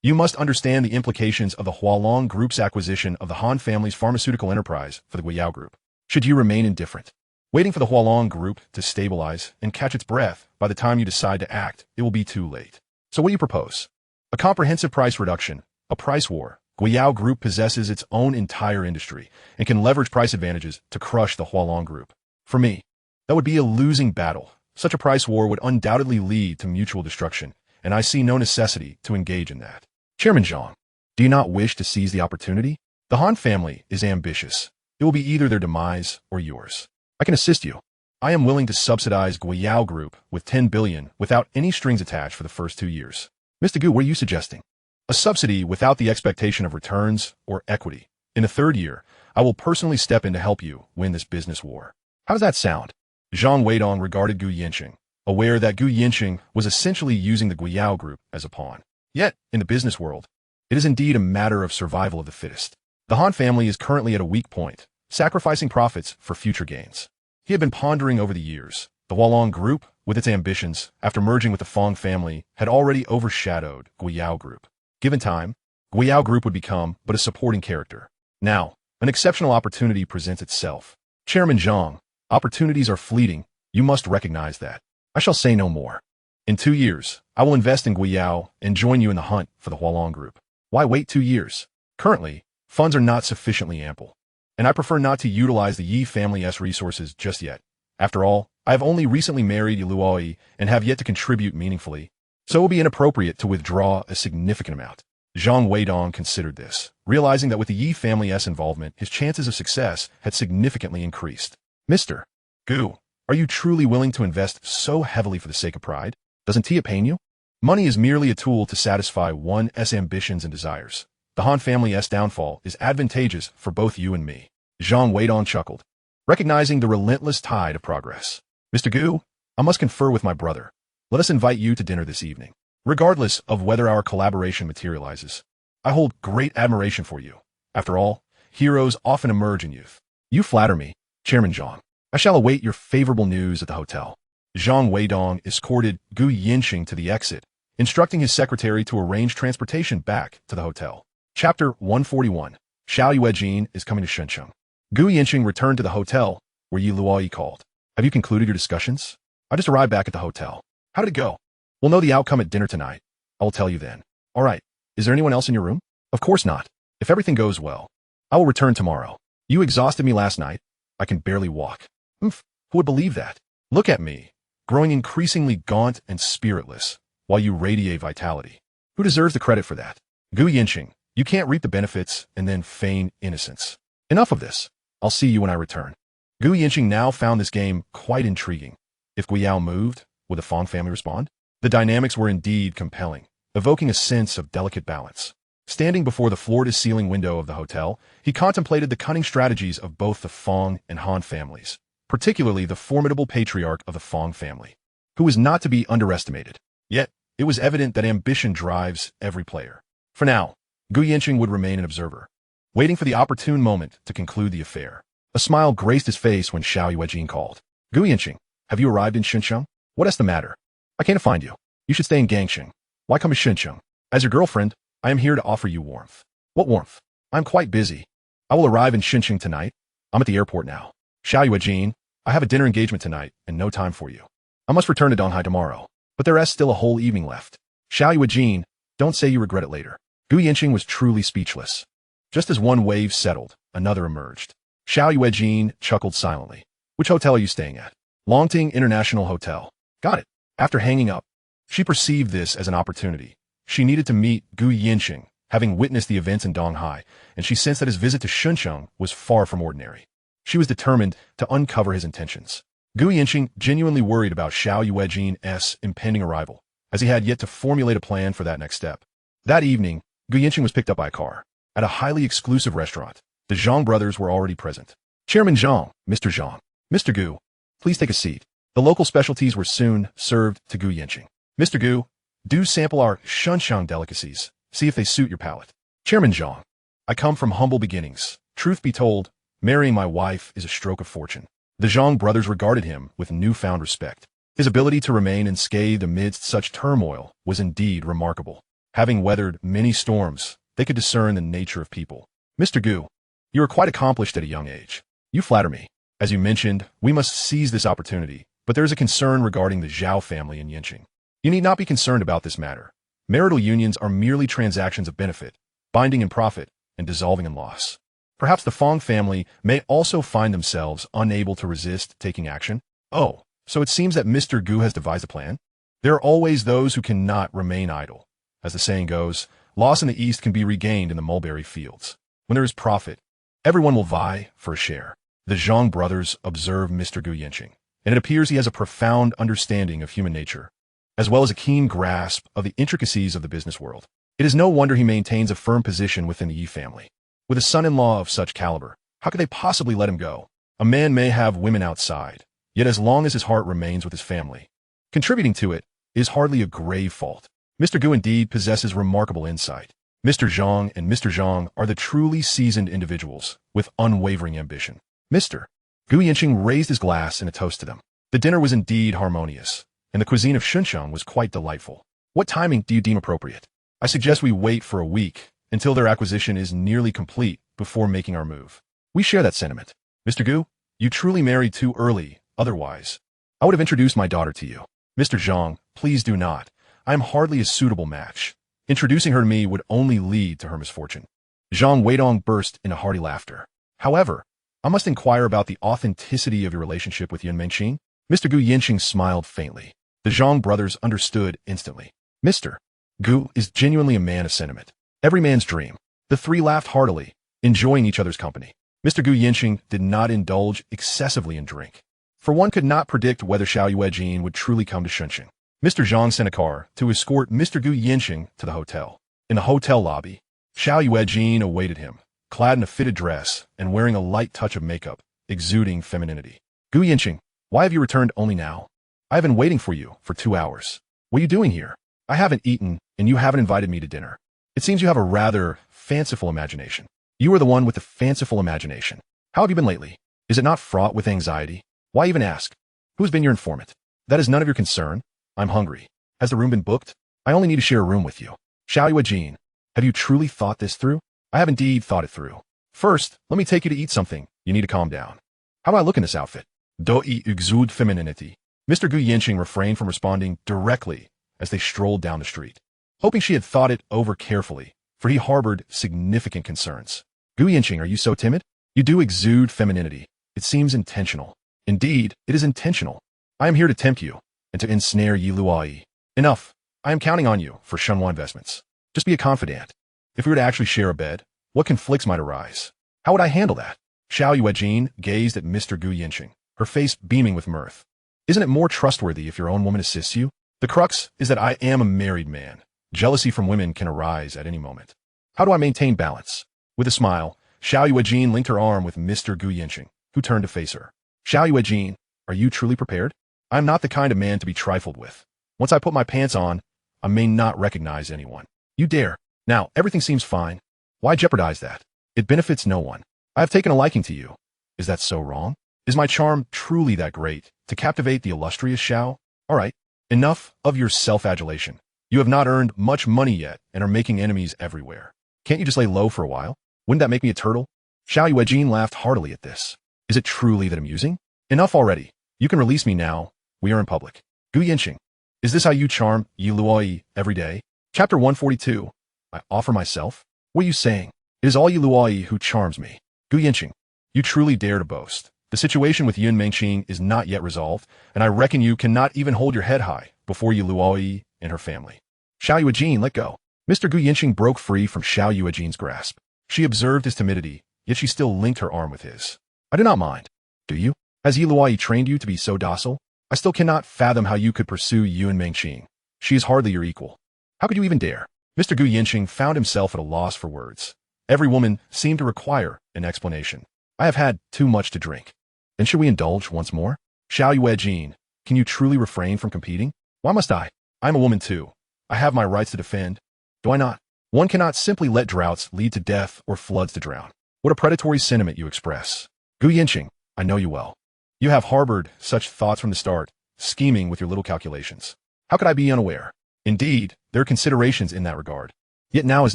Speaker 1: you must understand the implications of the Hualong group's acquisition of the Han family's pharmaceutical enterprise for the Guiyao group. Should you remain indifferent, waiting for the Hualong group to stabilize and catch its breath, by the time you decide to act, it will be too late. So what do you propose? A comprehensive price reduction, a price war. Guiyao group possesses its own entire industry and can leverage price advantages to crush the Hualong group. For me, that would be a losing battle. Such a price war would undoubtedly lead to mutual destruction, and I see no necessity to engage in that. Chairman Zhang, do you not wish to seize the opportunity? The Han family is ambitious. It will be either their demise or yours. I can assist you. I am willing to subsidize Guiyao Group with 10 billion without any strings attached for the first 2 years. Mr. Gu, what are you suggesting? A subsidy without the expectation of returns or equity. In the 3rd year, I will personally step in to help you win this business war. How does that sound? Zhang Weidong regarded Gu Yancheng, aware that Gu Yancheng was essentially using the Guiyao Group as a pawn. Yet, in the business world, it is indeed a matter of survival of the fittest. The Han family is currently at a weak point, sacrificing profits for future gains. He had been pondering over the years. The Hualong Group, with its ambitions, after merging with the Fong family, had already overshadowed Guiyao Group. Given time, Guiyao Group would become but a supporting character. Now, an exceptional opportunity presents itself. Chairman Zhang, opportunities are fleeting. You must recognize that. I shall say no more. In 2 years, I will invest in Guiyao and join you in the hunt for the Hualong Group. Why wait 2 years? Currently, funds are not sufficiently ample, and I prefer not to utilize the Yi family's resources just yet. After all, I have only recently married Luoyi and have yet to contribute meaningfully, so it will be inappropriate to withdraw a significant amount. Zhang Weidong considered this, realizing that with the Yi family's involvement, his chances of success had significantly increased. Mr. Gu, are you truly willing to invest so heavily for the sake of pride? Doesn't Tia pain you? Money is merely a tool to satisfy one's ambitions and desires. The Han family's downfall is advantageous for both you and me. Zhang Weidong chuckled, recognizing the relentless tide of progress. Mr. Gu, I must confer with my brother. Let us invite you to dinner this evening. Regardless of whether our collaboration materializes, I hold great admiration for you. After all, heroes often emerge in youth. You flatter me, Chairman Zhang. I shall await your favorable news at the hotel. Zhang Weidong escorted Gu Yancheng to the exit, instructing his secretary to arrange transportation back to the hotel. Chapter 141. Xiao Yuejin is coming to Shenzhen. Gu Yancheng returned to the hotel, where Yi Luoyi called. Have you concluded your discussions? I just arrived back at the hotel. How did it go? We'll know the outcome at dinner tonight. I will tell you then. All right. Is there anyone else in your room? Of course not. If everything goes well, I will return tomorrow. You exhausted me last night. I can barely walk. Who would believe that? Look at me, growing increasingly gaunt and spiritless, while you radiate vitality. Who deserves the credit for that? Gu Yancheng, you can't reap the benefits and then feign innocence. Enough of this. I'll see you when I return. Gu Yancheng now found this game quite intriguing. If Guiyao moved, would the Fong family respond? The dynamics were indeed compelling, evoking a sense of delicate balance. Standing before the floor-to-ceiling window of the hotel, he contemplated the cunning strategies of both the Fong and Han families, particularly the formidable patriarch of the Fong family, who was not to be underestimated. Yet, it was evident that ambition drives every player. For now, Gu Yancheng would remain an observer, waiting for the opportune moment to conclude the affair. A smile graced his face when Xiao Yuejin called. Gu Yancheng, have you arrived in Shenzhen? What is the matter? I can't find you. You should stay in Gangsheng. Why come to Shenzhen? As your girlfriend, I am here to offer you warmth. What warmth? I'm quite busy. I will arrive in Shenzhen tonight. I'm at the airport now. Xiao Yuejin, I have a dinner engagement tonight and no time for you. I must return to Donghai tomorrow, but there is still a whole evening left. Xiao Yuejin, don't say you regret it later. Gu Yancheng was truly speechless. Just as one wave settled, another emerged. Xiao Yuejin chuckled silently. Which hotel are you staying at? Longting International Hotel. Got it. After hanging up, she perceived this as an opportunity. She needed to meet Gu Yancheng, having witnessed the events in Donghai, and she sensed that his visit to Shenzhen was far from ordinary. She was determined to uncover his intentions. Gu Yancheng genuinely worried about Xiao Yuejin's impending arrival, as he had yet to formulate a plan for that next step. That evening, Gu Yancheng was picked up by a car. At a highly exclusive restaurant, the Zhang brothers were already present. Chairman Zhang, Mr. Zhang. Mr. Gu, please take a seat. The local specialties were soon served to Gu Yancheng. Mr. Gu, do sample our Shenzhen delicacies. See if they suit your palate. Chairman Zhang, I come from humble beginnings. Truth be told, marrying my wife is a stroke of fortune. The Zhang brothers regarded him with newfound respect. His ability to remain unscathed amidst such turmoil was indeed remarkable. Having weathered many storms, they could discern the nature of people. Mr. Gu, you are quite accomplished at a young age. You flatter me. As you mentioned, we must seize this opportunity, but there is a concern regarding the Zhao family in Yancheng. You need not be concerned about this matter. Marital unions are merely transactions of benefit, binding in profit and dissolving in loss. Perhaps the Fong family may also find themselves unable to resist taking action. Oh, so it seems that Mr. Gu has devised a plan? There are always those who cannot remain idle. As the saying goes, loss in the East can be regained in the mulberry fields. When there is profit, everyone will vie for a share. The Zhang brothers observe Mr. Gu Yancheng, and it appears he has a profound understanding of human nature, as well as a keen grasp of the intricacies of the business world. It is no wonder he maintains a firm position within the Yi family. With a son-in-law of such caliber, how could they possibly let him go? A man may have women outside, yet as long as his heart remains with his family, contributing to it is hardly a grave fault. Mr. Gu indeed possesses remarkable insight. Mr. Zhang and Mr. Zhang are the truly seasoned individuals with unwavering ambition. Mr. Gu Yancheng raised his glass in a toast to them. The dinner was indeed harmonious, and the cuisine of Shenzhen was quite delightful. What timing do you deem appropriate? I suggest we wait for a week until their acquisition is nearly complete before making our move. We share that sentiment. Mr. Gu, you truly married too early, otherwise I would have introduced my daughter to you. Mr. Zhang, please do not. I am hardly a suitable match. Introducing her to me would only lead to her misfortune. Zhang Weidong burst into hearty laughter. However, I must inquire about the authenticity of your relationship with Yan Mengqin. Mr. Gu Yancheng smiled faintly. The Zhang brothers understood instantly. Mr. Gu is genuinely a man of sentiment. Every man's dream. The three laughed heartily, enjoying each other's company. Mr. Gu Yancheng did not indulge excessively in drink, for one could not predict whether Xiao Yuejin would truly come to Shenzhen. Mr. Zhang sent a car to escort Mr. Gu Yancheng to the hotel. In the hotel lobby, Xiao Yuejin awaited him, clad in a fitted dress and wearing a light touch of makeup, exuding femininity. Gu Yancheng, why have you returned only now? I have been waiting for you for 2 hours. What are you doing here? I haven't eaten, and you haven't invited me to dinner. It seems you have a rather fanciful imagination. You are the one with the fanciful imagination. How have you been lately? Is it not fraught with anxiety? Why even ask? Who has been your informant? That is none of your concern. I'm hungry. Has the room been booked? I only need to share a room with you. Xiao Yuejin, have you truly thought this through? I have indeed thought it through. First, let me take you to eat something. You need to calm down. How do I look in this outfit? Do-i exude femininity. Mr. Gu Yancheng refrained from responding directly as they strolled down the street, hoping she had thought it over carefully, for he harbored significant concerns. Gu Yancheng, are you so timid? You do exude femininity. It seems intentional. Indeed, it is intentional. I am here to tempt you and to ensnare Yi Luoyi. Enough. I am counting on you for Shenhua investments. Just be a confidant. If we were to actually share a bed, what conflicts might arise? How would I handle that? Xiao Yuejin gazed at Mr. Gu Yancheng, her face beaming with mirth. Isn't it more trustworthy if your own woman assists you? The crux is that I am a married man. Jealousy from women can arise at any moment. How do I maintain balance? With a smile, Xiao Yuejin linked her arm with Mr. Gu Yancheng, who turned to face her. Xiao Yuejin, are you truly prepared? I am not the kind of man to be trifled with. Once I put my pants on, I may not recognize anyone. You dare. Now, everything seems fine. Why jeopardize that? It benefits no one. I have taken a liking to you. Is that so wrong? Is my charm truly that great to captivate the illustrious Xiao? All right, enough of your self-adulation. You have not earned much money yet and are making enemies everywhere. Can't you just lay low for a while? Wouldn't that make me a turtle? Xiao Yuejin laughed heartily at this. Is it truly that amusing? Enough already. You can release me now. We are in public. Gu Yancheng, is this how you charm Yi Luoyi every day? Chapter 142. I offer myself? What are you saying? It is all Yi Luoyi who charms me. Gu Yancheng, you truly dare to boast. The situation with Yun Mengqing is not yet resolved, and I reckon you cannot even hold your head high before Yi Luoyi and her family. Xiao Yuejin, let go. Mr. Gu Yancheng broke free from Xiao Yuejin's grasp. She observed his timidity, yet she still linked her arm with his. I do not mind. Do you? Has Yi Luoyi trained you to be so docile? I still cannot fathom how you could pursue Yun Mengqing. She is hardly your equal. How could you even dare? Mr. Gu Yancheng found himself at a loss for words. Every woman seemed to require an explanation. I have had too much to drink. Then should we indulge once more? Xiao Yuejin, can you truly refrain from competing? Why must I? I'm a woman too. I have my rights to defend. Do I not? One cannot simply let droughts lead to death or floods to drown. What a predatory sentiment you express. Gu Yancheng, I know you well. You have harbored such thoughts from the start, scheming with your little calculations. How could I be unaware? Indeed, there are considerations in that regard. Yet now is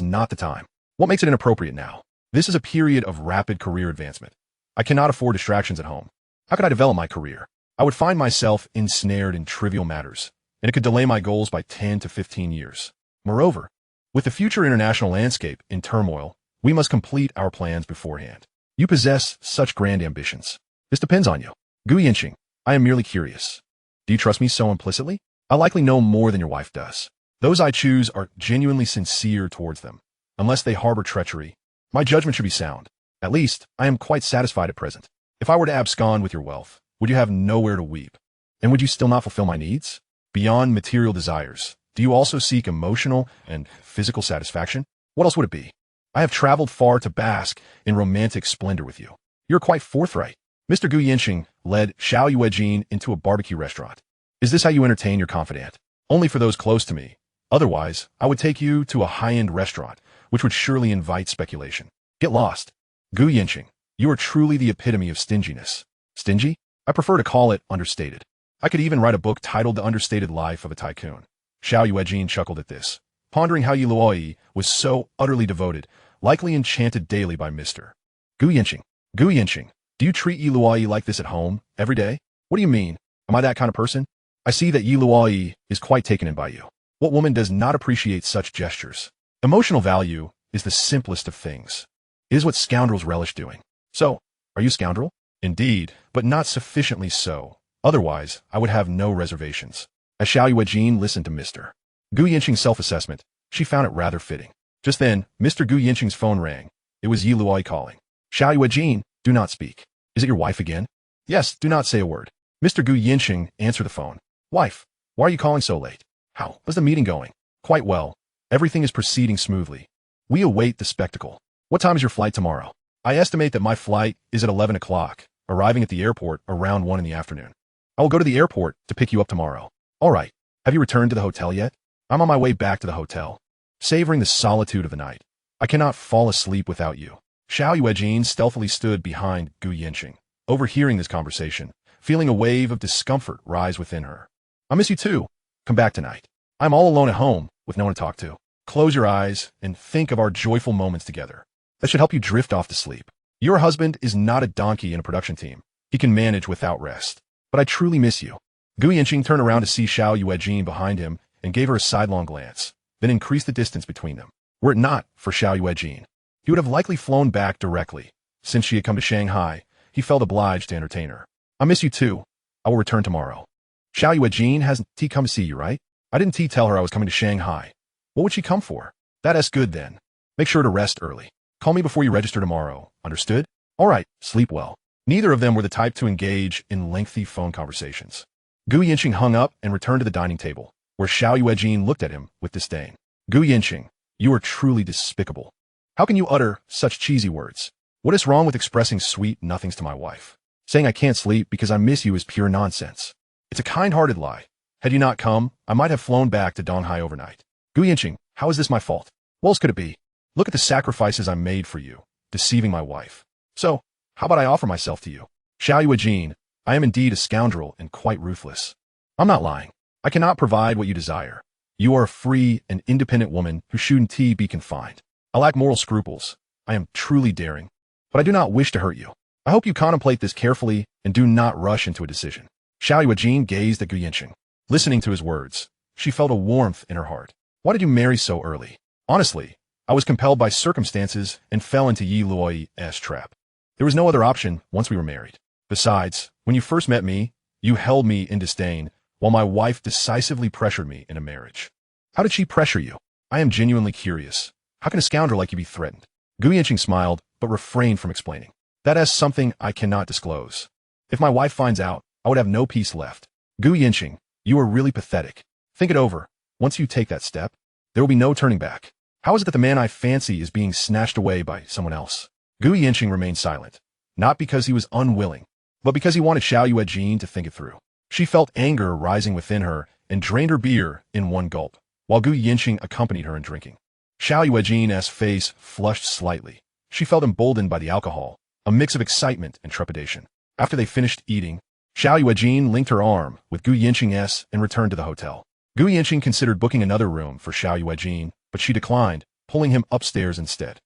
Speaker 1: not the time. What makes it inappropriate now? This is a period of rapid career advancement. I cannot afford distractions at home. How could I develop my career? I would find myself ensnared in trivial matters, and it could delay my goals by 10 to 15 years. Moreover, with the future international landscape in turmoil, we must complete our plans beforehand. You possess such grand ambitions. This depends on you. Gu Yancheng, I am merely curious. Do you trust me so implicitly? I likely know more than your wife does. Those I choose are genuinely sincere towards them. Unless they harbor treachery, my judgment should be sound. At least, I am quite satisfied at present. If I were to abscond with your wealth, would you have nowhere to weep? And would you still not fulfill my needs? Beyond material desires, do you also seek emotional and physical satisfaction? What else would it be? I have traveled far to bask in romantic splendor with you. You're quite forthright. Mr. Gu Yancheng led Xiao Yuejin into a barbecue restaurant. Is this how you entertain your confidant? Only for those close to me. Otherwise, I would take you to a high-end restaurant, which would surely invite speculation. Get lost. Gu Yancheng, you are truly the epitome of stinginess. Stingy? I prefer to call it understated. I could even write a book titled The Understated Life of a Tycoon. Xiao Yuejin chuckled at this, pondering how Yi Luoyi was so utterly devoted, likely enchanted daily by Mr. Gu Yancheng. Gu Yancheng, do you treat Yi Luoyi like this at home, every day? What do you mean? Am I that kind of person? I see that Yi Luoyi is quite taken in by you. What woman does not appreciate such gestures? Emotional value is the simplest of things. It is what scoundrels relish doing. So, are you a scoundrel? Indeed, but not sufficiently so. Otherwise, I would have no reservations. As Xiao Yuejin listened to Mr. Gu Yancheng's self-assessment, she found it rather fitting. Just then, Mr. Gu Yancheng's phone rang. It was Yi Luoyi calling. Xiao Yuejin, do not speak. Is it your wife again? Yes, do not say a word. Mr. Gu Yancheng answered the phone. Wife, why are you calling so late? How was the meeting going? Quite well. Everything is proceeding smoothly. We await the spectacle. What time is your flight tomorrow? I estimate that my flight is at 11 o'clock, arriving at the airport around 1 in the afternoon. I will go to the airport to pick you up tomorrow. All right. Have you returned to the hotel yet? I'm on my way back to the hotel, savoring the solitude of the night. I cannot fall asleep without you. Xiao Yuejin stealthily stood behind Gu Yancheng, overhearing this conversation, feeling a wave of discomfort rise within her. I miss you too. Come back tonight. I'm all alone at home, with no one to talk to. Close your eyes and think of our joyful moments together. That should help you drift off to sleep. Your husband is not a donkey in a production team. He can manage without rest. But I truly miss you. Gu Yancheng turned around to see Xiao Yuejin behind him and gave her a sidelong glance, then increased the distance between them. Were it not for Xiao Yuejin, he would have likely flown back directly. Since she had come to Shanghai, he felt obliged to entertain her. I miss you too. I will return tomorrow. Xiao Yuejin hasn't T come to see you, right? I didn't T tell her I was coming to Shanghai. What would she come for? That's good then. Make sure to rest early. Call me before you register tomorrow. Understood? All right, sleep well. Neither of them were the type to engage in lengthy phone conversations. Gu Yancheng hung up and returned to the dining table. where Xiao Yuejin looked at him with disdain. Gu Yancheng, you are truly despicable. How can you utter such cheesy words? What is wrong with expressing sweet nothings to my wife? Saying I can't sleep because I miss you is pure nonsense. It's a kind-hearted lie. Had you not come, I might have flown back to Donghai overnight. Gu Yancheng, how is this my fault? What else could it be? Look at the sacrifices I made for you, deceiving my wife. So, how about I offer myself to you? Xiao Yuejin, I am indeed a scoundrel and quite ruthless. I'm not lying. I cannot provide what you desire. You are a free and independent woman who shouldn't be confined. I lack moral scruples. I am truly daring, but I do not wish to hurt you. I hope you contemplate this carefully and do not rush into a decision. Xiao Yuejin gazed at Gu Yancheng. Listening to his words, she felt a warmth in her heart. Why did you marry so early? Honestly, I was compelled by circumstances and fell into Yi Luoyi's trap. There was no other option once we were married. Besides, when you first met me, you held me in disdain, while my wife decisively pressured me in a marriage. How did she pressure you? I am genuinely curious. How can a scoundrel like you be threatened? Gu Yancheng smiled, but refrained from explaining. That is something I cannot disclose. If my wife finds out, I would have no peace left. Gu Yancheng, you are really pathetic. Think it over. Once you take that step, there will be no turning back. How is it that the man I fancy is being snatched away by someone else? Gu Yancheng remained silent, not because he was unwilling, but because he wanted Xiao Yuejin to think it through. She felt anger rising within her and drained her beer in one gulp, while Gu Yancheng accompanied her in drinking. Xiao Yuejin's face flushed slightly. She felt emboldened by the alcohol, a mix of excitement and trepidation. After they finished eating, Xiao Yuejin linked her arm with Gu Yancheng's and returned to the hotel. Gu Yancheng considered booking another room for Xiao Yuejin, but she declined, pulling him upstairs instead.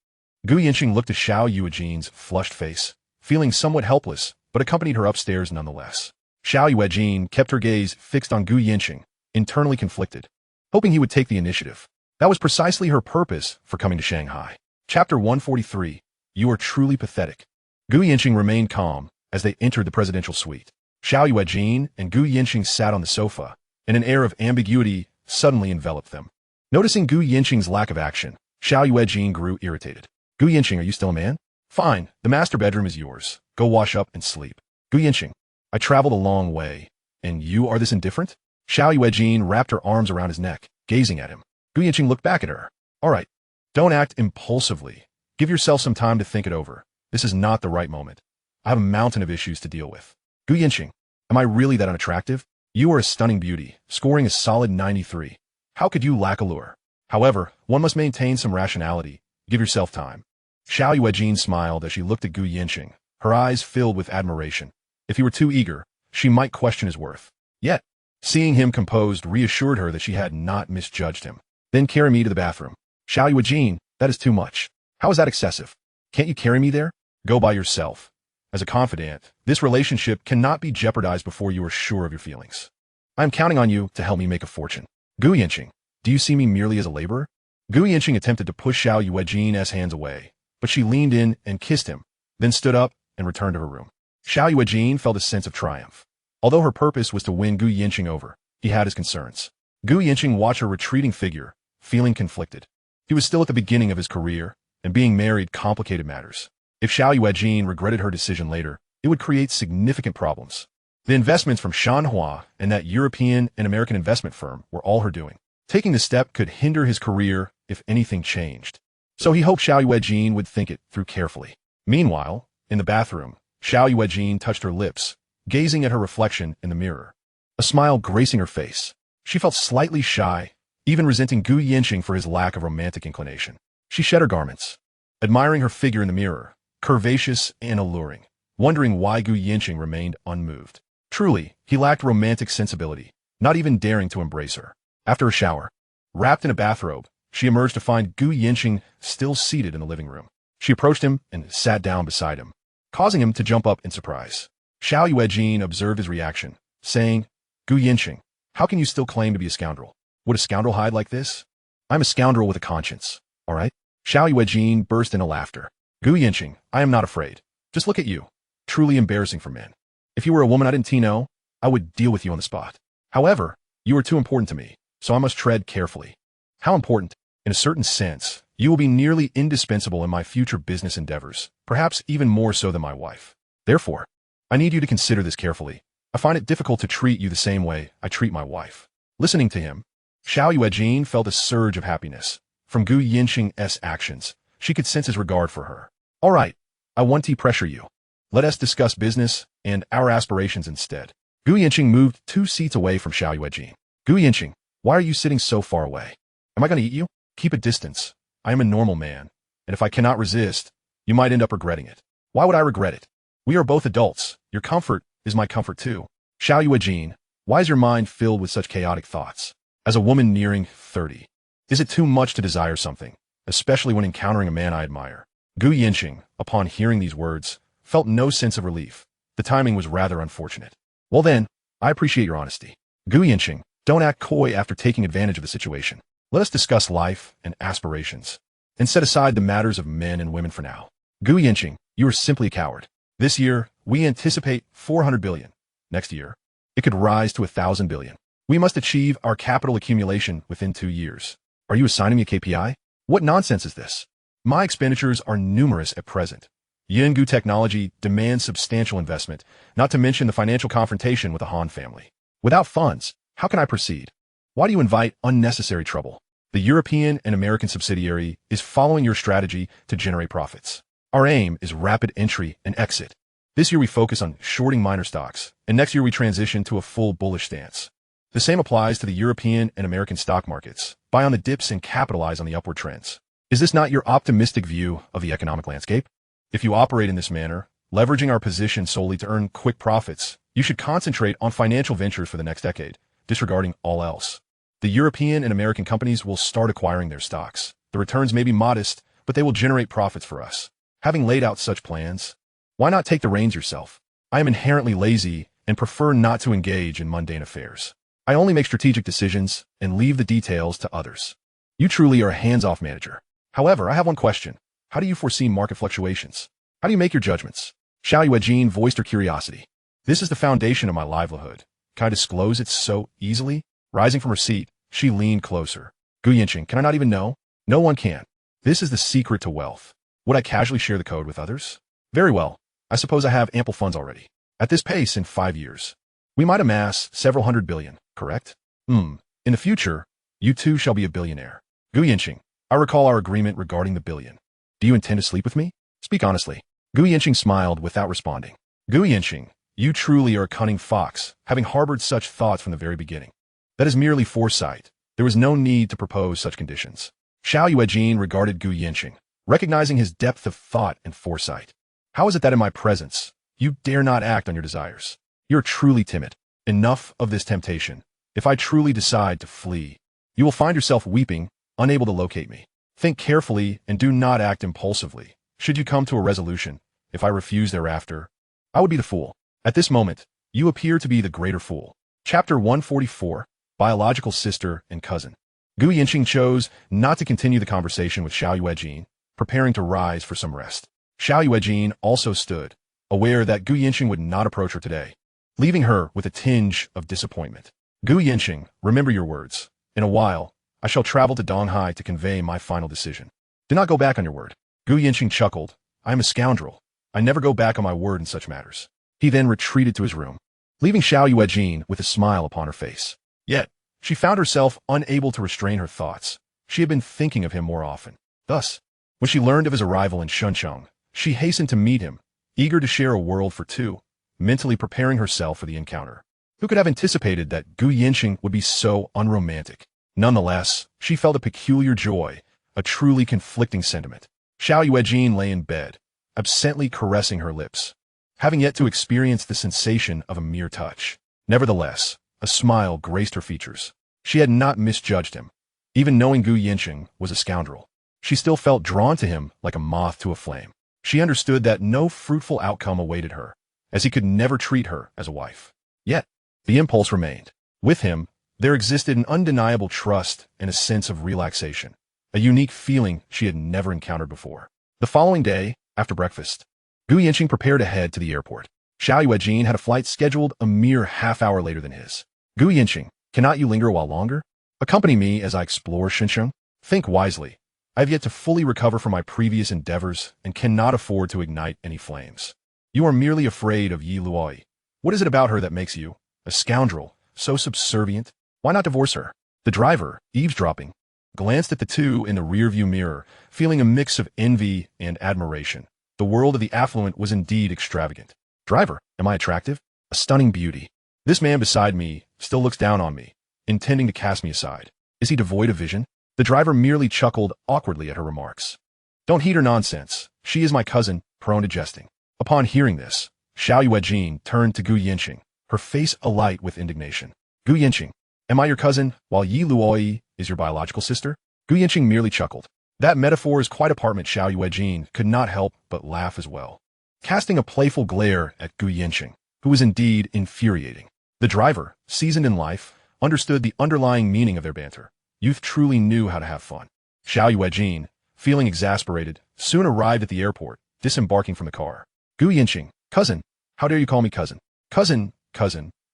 Speaker 1: Gu Yancheng looked at Xiao Yuejin's flushed face, feeling somewhat helpless, but accompanied her upstairs nonetheless. Xiao Yuejin kept her gaze fixed on Gu Yancheng, internally conflicted, hoping he would take the initiative. That was precisely her purpose for coming to Shanghai. Chapter 143, You Are Truly Pathetic. Gu Yancheng remained calm as they entered the presidential suite. Xiao Yuejin and Gu Yancheng sat on the sofa, and an air of ambiguity suddenly enveloped them. Noticing Gu Yancheng's lack of action, Xiao Yuejin grew irritated. Gu Yancheng, are you still a man? Fine, the master bedroom is yours. Go wash up and sleep. Gu Yancheng, I traveled a long way, and you are this indifferent? Xiao Yuejin wrapped her arms around his neck, gazing at him. Gu Yancheng looked back at her. All right, don't act impulsively. Give yourself some time to think it over. This is not the right moment. I have a mountain of issues to deal with. Gu Yancheng, am I really that unattractive? You are a stunning beauty, scoring a solid 93. How could you lack allure? However, one must maintain some rationality. Give yourself time. Xiao Yuejin smiled as she looked at Gu Yancheng, her eyes filled with admiration. If he were too eager, she might question his worth. Yet, seeing him composed reassured her that she had not misjudged him. Then carry me to the bathroom. Xiao Yuejin, that is too much. How is that excessive? Can't you carry me there? Go by yourself. As a confidant, this relationship cannot be jeopardized before you are sure of your feelings. I am counting on you to help me make a fortune. Gu Yancheng, do you see me merely as a laborer? Gu Yancheng attempted to push Xiao Yuejin's hands away, but she leaned in and kissed him, then stood up and returned to her room. Xiao Yuejin felt a sense of triumph. Although her purpose was to win Gu Yancheng over, he had his concerns. Gu Yancheng watched her retreating figure, feeling conflicted. He was still at the beginning of his career, and being married complicated matters. If Xiao Yuejin regretted her decision later, it would create significant problems. The investments from Shanhua and that European and American investment firm were all her doing. Taking the step could hinder his career if anything changed. So he hoped Xiao Yuejin would think it through carefully. Meanwhile, in the bathroom, Xiao Yuejin touched her lips, gazing at her reflection in the mirror. A smile gracing her face. She felt slightly shy, even resenting Gu Yancheng for his lack of romantic inclination. She shed her garments, admiring her figure in the mirror, curvaceous and alluring, wondering why Gu Yancheng remained unmoved. Truly, he lacked romantic sensibility, not even daring to embrace her. After a shower, wrapped in a bathrobe, she emerged to find Gu Yancheng still seated in the living room. She approached him and sat down beside him, causing him to jump up in surprise. Xiao Yuejin observed his reaction, saying, Gu Yancheng, how can you still claim to be a scoundrel? Would a scoundrel hide like this? I'm a scoundrel with a conscience, all right? Xiao Yuejin burst into laughter. Gu Yancheng, I am not afraid. Just look at you. Truly embarrassing for men. If you were a woman I didn't know, I would deal with you on the spot. However, you are too important to me, so I must tread carefully. How important? In a certain sense, you will be nearly indispensable in my future business endeavors, perhaps even more so than my wife. Therefore, I need you to consider this carefully. I find it difficult to treat you the same way I treat my wife. Listening to him, Xiao Yuejin felt a surge of happiness. From Gu Yancheng's actions, she could sense his regard for her. All right, I won't pressure you. Let us discuss business and our aspirations instead. Gu Yancheng moved 2 seats away from Xiao Yuejin. Gu Yancheng, why are you sitting so far away? Am I going to eat you? Keep a distance. I am a normal man, and if I cannot resist, you might end up regretting it. Why would I regret it? We are both adults. Your comfort is my comfort too. Xiao Yuejin, why is your mind filled with such chaotic thoughts? As a woman nearing 30, is it too much to desire something, especially when encountering a man I admire? Gu Yancheng, upon hearing these words, felt no sense of relief. The timing was rather unfortunate. Well then, I appreciate your honesty. Gu Yancheng, don't act coy after taking advantage of the situation. Let us discuss life and aspirations, and set aside the matters of men and women for now. Gu Yancheng, you are simply a coward. This year, we anticipate 400 billion. Next year, it could rise to 1,000 billion. We must achieve our capital accumulation within 2 years. Are you assigning me a KPI? What nonsense is this? My expenditures are numerous at present. Yingu technology demands substantial investment, not to mention the financial confrontation with the Han family. Without funds, how can I proceed? Why do you invite unnecessary trouble? The European and American subsidiary is following your strategy to generate profits. Our aim is rapid entry and exit. This year we focus on shorting minor stocks, and next year we transition to a full bullish stance. The same applies to the European and American stock markets. Buy on the dips and capitalize on the upward trends. Is this not your optimistic view of the economic landscape? If you operate in this manner, leveraging our position solely to earn quick profits, you should concentrate on financial ventures for the next decade, disregarding all else. The European and American companies will start acquiring their stocks. The returns may be modest, but they will generate profits for us. Having laid out such plans, why not take the reins yourself? I am inherently lazy and prefer not to engage in mundane affairs. I only make strategic decisions and leave the details to others. You truly are a hands-off manager. However, I have one question. How do you foresee market fluctuations? How do you make your judgments? Xiao Yuejin voiced her curiosity. This is the foundation of my livelihood. Can I disclose it so easily? Rising from her seat, she leaned closer. Gu Yancheng, can I not even know? No one can. This is the secret to wealth. Would I casually share the code with others? Very well. I suppose I have ample funds already. At this pace, in 5 years, we might amass several hundred billion, correct? In the future, you too shall be a billionaire. Gu Yancheng, I recall our agreement regarding the billion. Do you intend to sleep with me? Speak honestly. Gu Yancheng smiled without responding. Gu Yancheng, you truly are a cunning fox, having harbored such thoughts from the very beginning. That is merely foresight. There was no need to propose such conditions. Xiao Yuejin regarded Gu Yancheng, recognizing his depth of thought and foresight. How is it that in my presence, you dare not act on your desires? You're truly timid. Enough of this temptation. If I truly decide to flee, you will find yourself weeping, unable to locate me. Think carefully and do not act impulsively. Should you come to a resolution, if I refuse thereafter, I would be the fool. At this moment, you appear to be the greater fool. Chapter 144, Biological Sister and Cousin. Gu Yancheng chose not to continue the conversation with Xiao Yuejin, preparing to rise for some rest. Xiao Yuejin also stood, aware that Gu Yancheng would not approach her today, leaving her with a tinge of disappointment. Gu Yancheng, remember your words. In a while, I shall travel to Donghai to convey my final decision. Do not go back on your word. Gu Yancheng chuckled. I am a scoundrel. I never go back on my word in such matters. He then retreated to his room, leaving Xiao Yuejin with a smile upon her face. Yet, she found herself unable to restrain her thoughts. She had been thinking of him more often. Thus, when she learned of his arrival in Yancheng, she hastened to meet him, eager to share a world for two, mentally preparing herself for the encounter. Who could have anticipated that Gu Yancheng would be so unromantic? Nonetheless, she felt a peculiar joy, a truly conflicting sentiment. Xiao Yuejin lay in bed, absently caressing her lips, having yet to experience the sensation of a mere touch. Nevertheless, a smile graced her features. She had not misjudged him. Even knowing Gu Yancheng was a scoundrel, she still felt drawn to him like a moth to a flame. She understood that no fruitful outcome awaited her, as he could never treat her as a wife. Yet, the impulse remained. With him, there existed an undeniable trust and a sense of relaxation, a unique feeling she had never encountered before. The following day, after breakfast, Gu Yancheng prepared to head to the airport. Xiao Yuejin had a flight scheduled a mere half-hour later than his. Gu Yancheng, cannot you linger a while longer? Accompany me as I explore Yancheng. Think wisely. I have yet to fully recover from my previous endeavors and cannot afford to ignite any flames. You are merely afraid of Yi Luoyi. What is it about her that makes you, a scoundrel, so subservient? Why not divorce her? The driver, eavesdropping, glanced at the two in the rearview mirror, feeling a mix of envy and admiration. The world of the affluent was indeed extravagant. Driver, am I attractive? A stunning beauty. This man beside me still looks down on me, intending to cast me aside. Is he devoid of vision? The driver merely chuckled awkwardly at her remarks. Don't heed her nonsense. She is my cousin, prone to jesting. Upon hearing this, Xiao Yuejin turned to Gu Yancheng, her face alight with indignation. Gu Yancheng, am I your cousin, while Yi Luoyi is your biological sister? Gu Yancheng merely chuckled. That metaphor is quite apartment. Xiao Yuejin could not help but laugh as well, casting a playful glare at Gu Yancheng, who was indeed infuriating. The driver, seasoned in life, understood the underlying meaning of their banter. Youth truly knew how to have fun. Xiao Yuejin, feeling exasperated, soon arrived at the airport, disembarking from the car. Gu Yancheng, cousin, how dare you call me cousin? Cousin,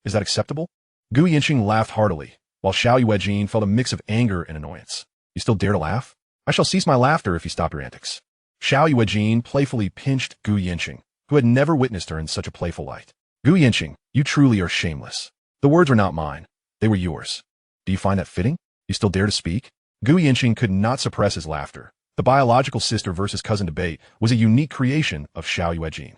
Speaker 1: is that acceptable? Gu Yancheng laughed heartily, while Xiao Yuejin felt a mix of anger and annoyance. You still dare to laugh? I shall cease my laughter if you stop your antics. Xiao Yuejin playfully pinched Gu Yancheng, who had never witnessed her in such a playful light. Gu Yancheng, you truly are shameless. The words were not mine. They were yours. Do you find that fitting? You still dare to speak? Gu Yancheng could not suppress his laughter. The biological sister versus cousin debate was a unique creation of Xiao Yuejin.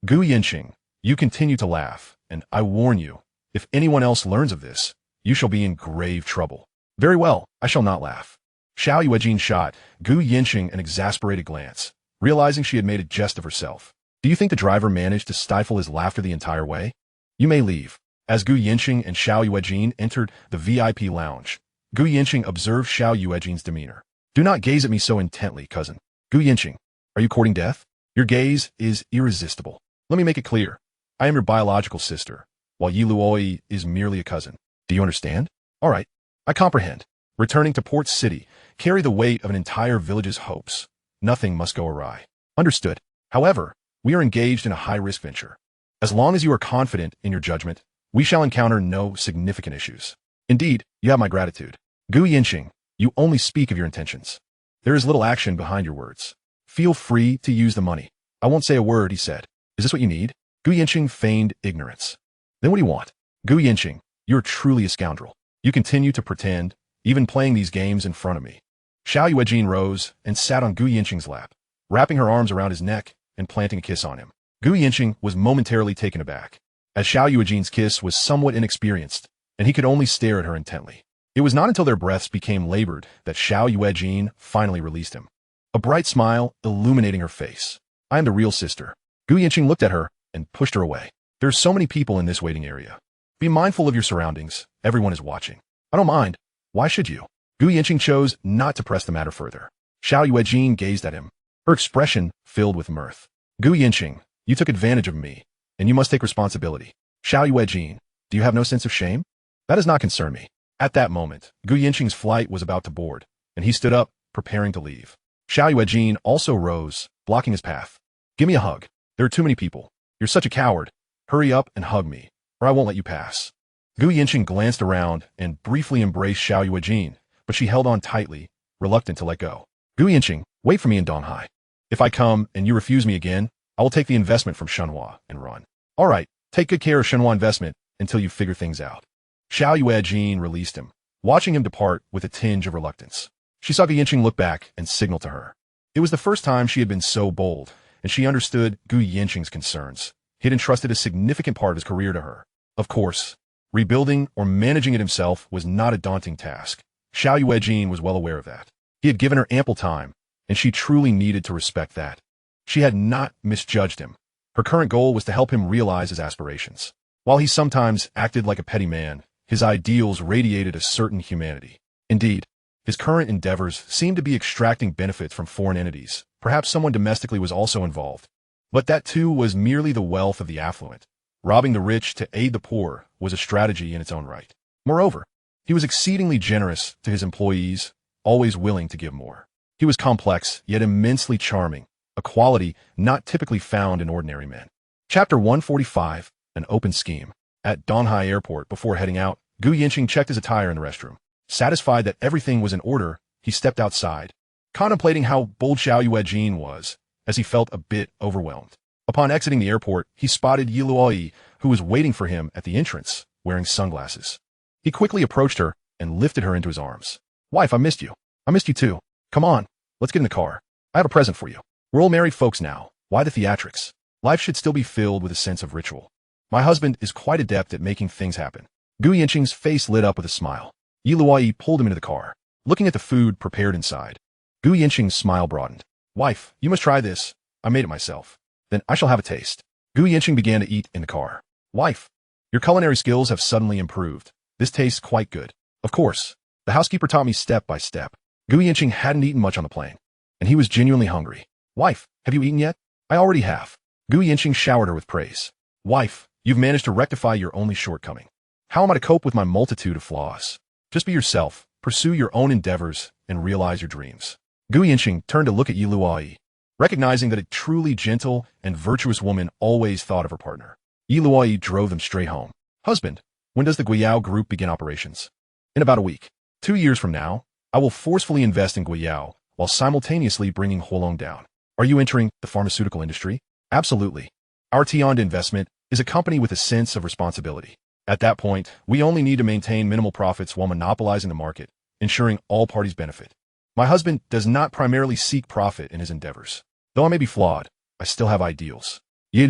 Speaker 1: Gu Yancheng, you continue to laugh, and I warn you, if anyone else learns of this, you shall be in grave trouble. Very well, I shall not laugh. Xiao Yuejin shot Gu Yancheng an exasperated glance, realizing she had made a jest of herself. Do you think the driver managed to stifle his laughter the entire way? You may leave. As Gu Yancheng and Xiao Yuejin entered the VIP lounge, Gu Yancheng observed Xiao Yuejin's demeanor. Do not gaze at me so intently, cousin. Gu Yancheng, are you courting death? Your gaze is irresistible. Let me make it clear. I am your biological sister, while Yi Luoyi is merely a cousin. Do you understand? All right, I comprehend. Returning to Port City, carry the weight of an entire village's hopes. Nothing must go awry. Understood. However, we are engaged in a high-risk venture. As long as you are confident in your judgment, we shall encounter no significant issues. Indeed, you have my gratitude. Gu Yancheng, you only speak of your intentions. There is little action behind your words. Feel free to use the money. I won't say a word, he said. Is this what you need? Gu Yancheng feigned ignorance. Then what do you want? Gu Yancheng, you're truly a scoundrel. You continue to pretend, even playing these games in front of me. Xiao Yuejin rose and sat on Gu Yancheng's lap, wrapping her arms around his neck and planting a kiss on him. Gu Yancheng was momentarily taken aback, as Xiao Yuejin's kiss was somewhat inexperienced, and he could only stare at her intently. It was not until their breaths became labored that Xiao Yuejin finally released him, a bright smile illuminating her face. I am the real sister. Gu Yancheng looked at her and pushed her away. There are so many people in this waiting area. Be mindful of your surroundings. Everyone is watching. I don't mind. Why should you? Gu Yancheng chose not to press the matter further. Xiao Yuejin gazed at him, her expression filled with mirth. Gu Yancheng, you took advantage of me, and you must take responsibility. Xiao Yuejin, do you have no sense of shame? That does not concern me. At that moment, Gu Yancheng's flight was about to board, and he stood up, preparing to leave. Xiao Yuejin also rose, blocking his path. Give me a hug. There are too many people. You're such a coward. Hurry up and hug me, or I won't let you pass. Gu Yancheng glanced around and briefly embraced Xiao Yuejin, but she held on tightly, reluctant to let go. Gu Yancheng, wait for me in Donghai. If I come and you refuse me again, I will take the investment from Shenhua and run. All right, take good care of Shenhua investment until you figure things out. Xiao Yuejin released him, watching him depart with a tinge of reluctance. She saw Gu Yancheng look back and signal to her. It was the first time she had been so bold, and she understood Gu Yancheng's concerns. He had entrusted a significant part of his career to her. Of course, rebuilding or managing it himself was not a daunting task. Xiao Yuejin was well aware of that. He had given her ample time, and she truly needed to respect that. She had not misjudged him. Her current goal was to help him realize his aspirations. While he sometimes acted like a petty man, his ideals radiated a certain humanity. Indeed, his current endeavors seemed to be extracting benefits from foreign entities. Perhaps someone domestically was also involved. But that too was merely the wealth of the affluent. Robbing the rich to aid the poor was a strategy in its own right. Moreover, he was exceedingly generous to his employees, always willing to give more. He was complex, yet immensely charming, a quality not typically found in ordinary men. Chapter 145, An Open Scheme. At Donghai Airport, before heading out, Gu Yancheng checked his attire in the restroom. Satisfied that everything was in order, he stepped outside, contemplating how bold Xiao Yuejin was, as he felt a bit overwhelmed. Upon exiting the airport, he spotted Yi Luoyi, who was waiting for him at the entrance, wearing sunglasses. He quickly approached her and lifted her into his arms. Wife, I missed you. I missed you too. Come on, let's get in the car. I have a present for you. We're all married folks now. Why the theatrics? Life should still be filled with a sense of ritual. My husband is quite adept at making things happen. Gu Yancheng's face lit up with a smile. Luoyi pulled him into the car, looking at the food prepared inside. Gu Yancheng's smile broadened. Wife, you must try this. I made it myself. Then I shall have a taste. Gu Yancheng began to eat in the car. Wife, your culinary skills have suddenly improved. This tastes quite good. Of course. The housekeeper taught me step by step. Gu Yancheng hadn't eaten much on the plane, and he was genuinely hungry. Wife, have you eaten yet? I already have. Gu Yancheng showered her with praise. Wife, you've managed to rectify your only shortcoming. How am I to cope with my multitude of flaws? Just be yourself, pursue your own endeavors, and realize your dreams. Gu Yancheng turned to look at Luoyi, recognizing that a truly gentle and virtuous woman always thought of her partner. Luoyi drove them straight home. Husband, when does the Guiyao Group begin operations? In about a week. 2 years from now, I will forcefully invest in Guiyao while simultaneously bringing Huolong down. Are you entering the pharmaceutical industry? Absolutely. Our Tiande investment is a company with a sense of responsibility. At that point, we only need to maintain minimal profits while monopolizing the market, ensuring all parties benefit. My husband does not primarily seek profit in his endeavors. Though I may be flawed, I still have ideals. I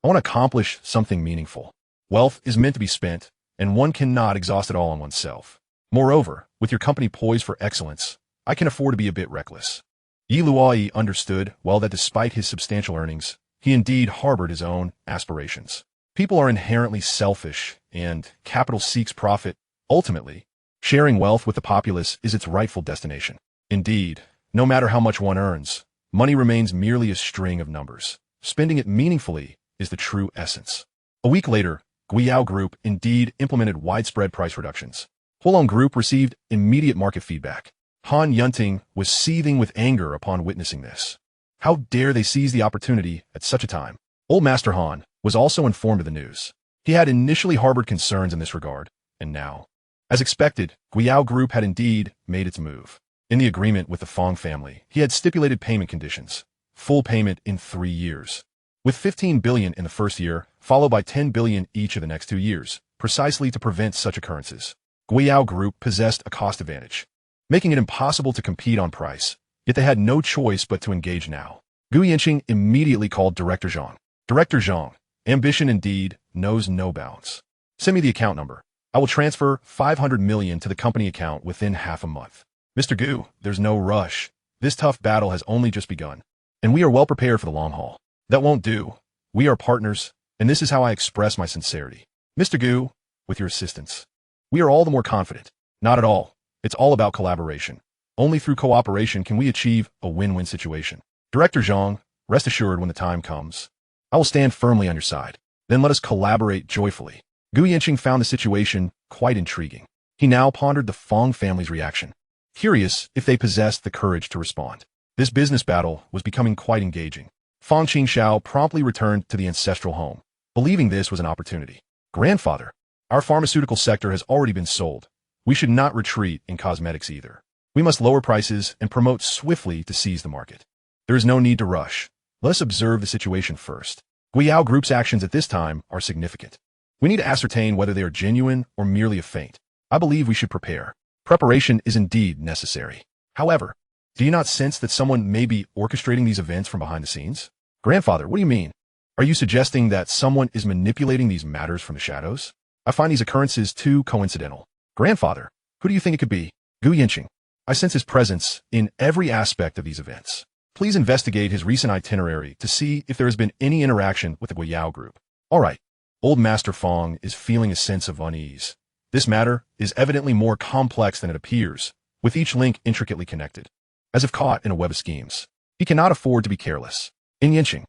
Speaker 1: want to accomplish something meaningful. Wealth is meant to be spent, and one cannot exhaust it all on oneself. Moreover, with your company poised for excellence, I can afford to be a bit reckless. Luoyi understood well that despite his substantial earnings, he indeed harbored his own aspirations. People are inherently selfish, and capital seeks profit. Ultimately, sharing wealth with the populace is its rightful destination. Indeed, no matter how much one earns, money remains merely a string of numbers. Spending it meaningfully is the true essence. A week later, Guiyao Group indeed implemented widespread price reductions. Huolong Group received immediate market feedback. Han Yunting was seething with anger upon witnessing this. How dare they seize the opportunity at such a time? Old Master Han was also informed of the news. He had initially harbored concerns in this regard, and now, as expected, Guiyao Group had indeed made its move. In the agreement with the Fong family, he had stipulated payment conditions, full payment in 3 years, with 15 billion in the first year, followed by 10 billion each of the next 2 years, precisely to prevent such occurrences. Guiyao Group possessed a cost advantage, making it impossible to compete on price, yet they had no choice but to engage now. Gu Yancheng immediately called Director Zhang. Director Zhang, ambition indeed knows no bounds. Send me the account number. I will transfer 500 million to the company account within half a month. Mr. Gu, there's no rush. This tough battle has only just begun, and we are well prepared for the long haul. That won't do. We are partners, and this is how I express my sincerity. Mr. Gu, with your assistance, we are all the more confident. Not at all. It's all about collaboration. Only through cooperation can we achieve a win-win situation. Director Zhang, rest assured when the time comes, I will stand firmly on your side. Then let us collaborate joyfully. Gu Yancheng found the situation quite intriguing. He now pondered the Fong family's reaction, curious if they possessed the courage to respond. This business battle was becoming quite engaging. Fong Qingxiao promptly returned to the ancestral home, believing this was an opportunity. Grandfather, our pharmaceutical sector has already been sold. We should not retreat in cosmetics either. We must lower prices and promote swiftly to seize the market. There is no need to rush. Let us observe the situation first. Guiyao Group's actions at this time are significant. We need to ascertain whether they are genuine or merely a feint. I believe we should prepare. Preparation is indeed necessary. However, do you not sense that someone may be orchestrating these events from behind the scenes? Grandfather, what do you mean? Are you suggesting that someone is manipulating these matters from the shadows? I find these occurrences too coincidental. Grandfather, who do you think it could be? Gu Yancheng. I sense his presence in every aspect of these events. Please investigate his recent itinerary to see if there has been any interaction with the Guiyao Group. All right. Old Master Fong is feeling a sense of unease. This matter is evidently more complex than it appears, with each link intricately connected, as if caught in a web of schemes. He cannot afford to be careless. In Yancheng,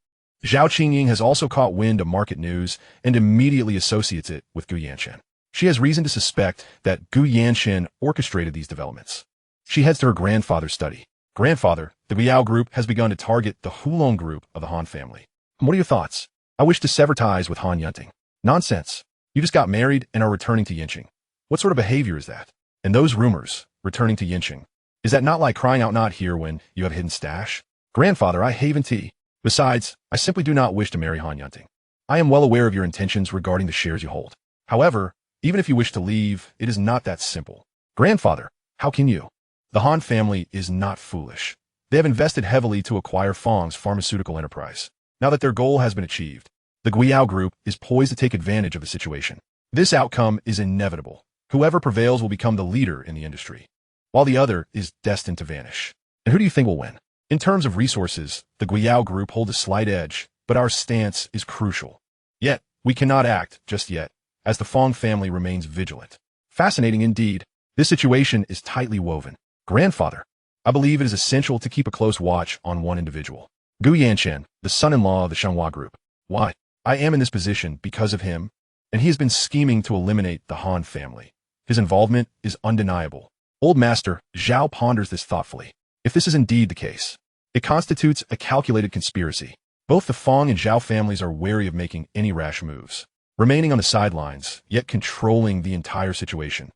Speaker 1: Zhao Qingying has also caught wind of market news and immediately associates it with Gu Yancheng. She has reason to suspect that Gu Yancheng orchestrated these developments. She heads to her grandfather's study. Grandfather, the Guiyao Group has begun to target the Huolong Group of the Han family. What are your thoughts? I wish to sever ties with Han Yunting. Nonsense. You just got married and are returning to Yancheng. What sort of behavior is that? And those rumors, returning to Yancheng, is that not like crying out not here when you have a hidden stash? Grandfather, I haven tea. Besides, I simply do not wish to marry Han Yunting. I am well aware of your intentions regarding the shares you hold. However, Even if you wish to leave, it is not that simple. Grandfather, how can you? The Han family is not foolish. They have invested heavily to acquire Fong's pharmaceutical enterprise. Now that their goal has been achieved, the Guiyao group is poised to take advantage of the situation. This outcome is inevitable. Whoever prevails will become the leader in the industry, while the other is destined to vanish. And who do you think will win? In terms of resources, the Guiyao group hold a slight edge, but our stance is crucial. Yet, we cannot act just yet, as the Fong family remains vigilant. Fascinating indeed. This situation is tightly woven. Grandfather, I believe it is essential to keep a close watch on one individual. Gu Yancheng, the son-in-law of the Shenhua group. Why? I am in this position because of him, and he has been scheming to eliminate the Han family. His involvement is undeniable. Old Master Zhao ponders this thoughtfully. If this is indeed the case, it constitutes a calculated conspiracy. Both the Fong and Zhao families are wary of making any rash moves, remaining on the sidelines, yet controlling the entire situation.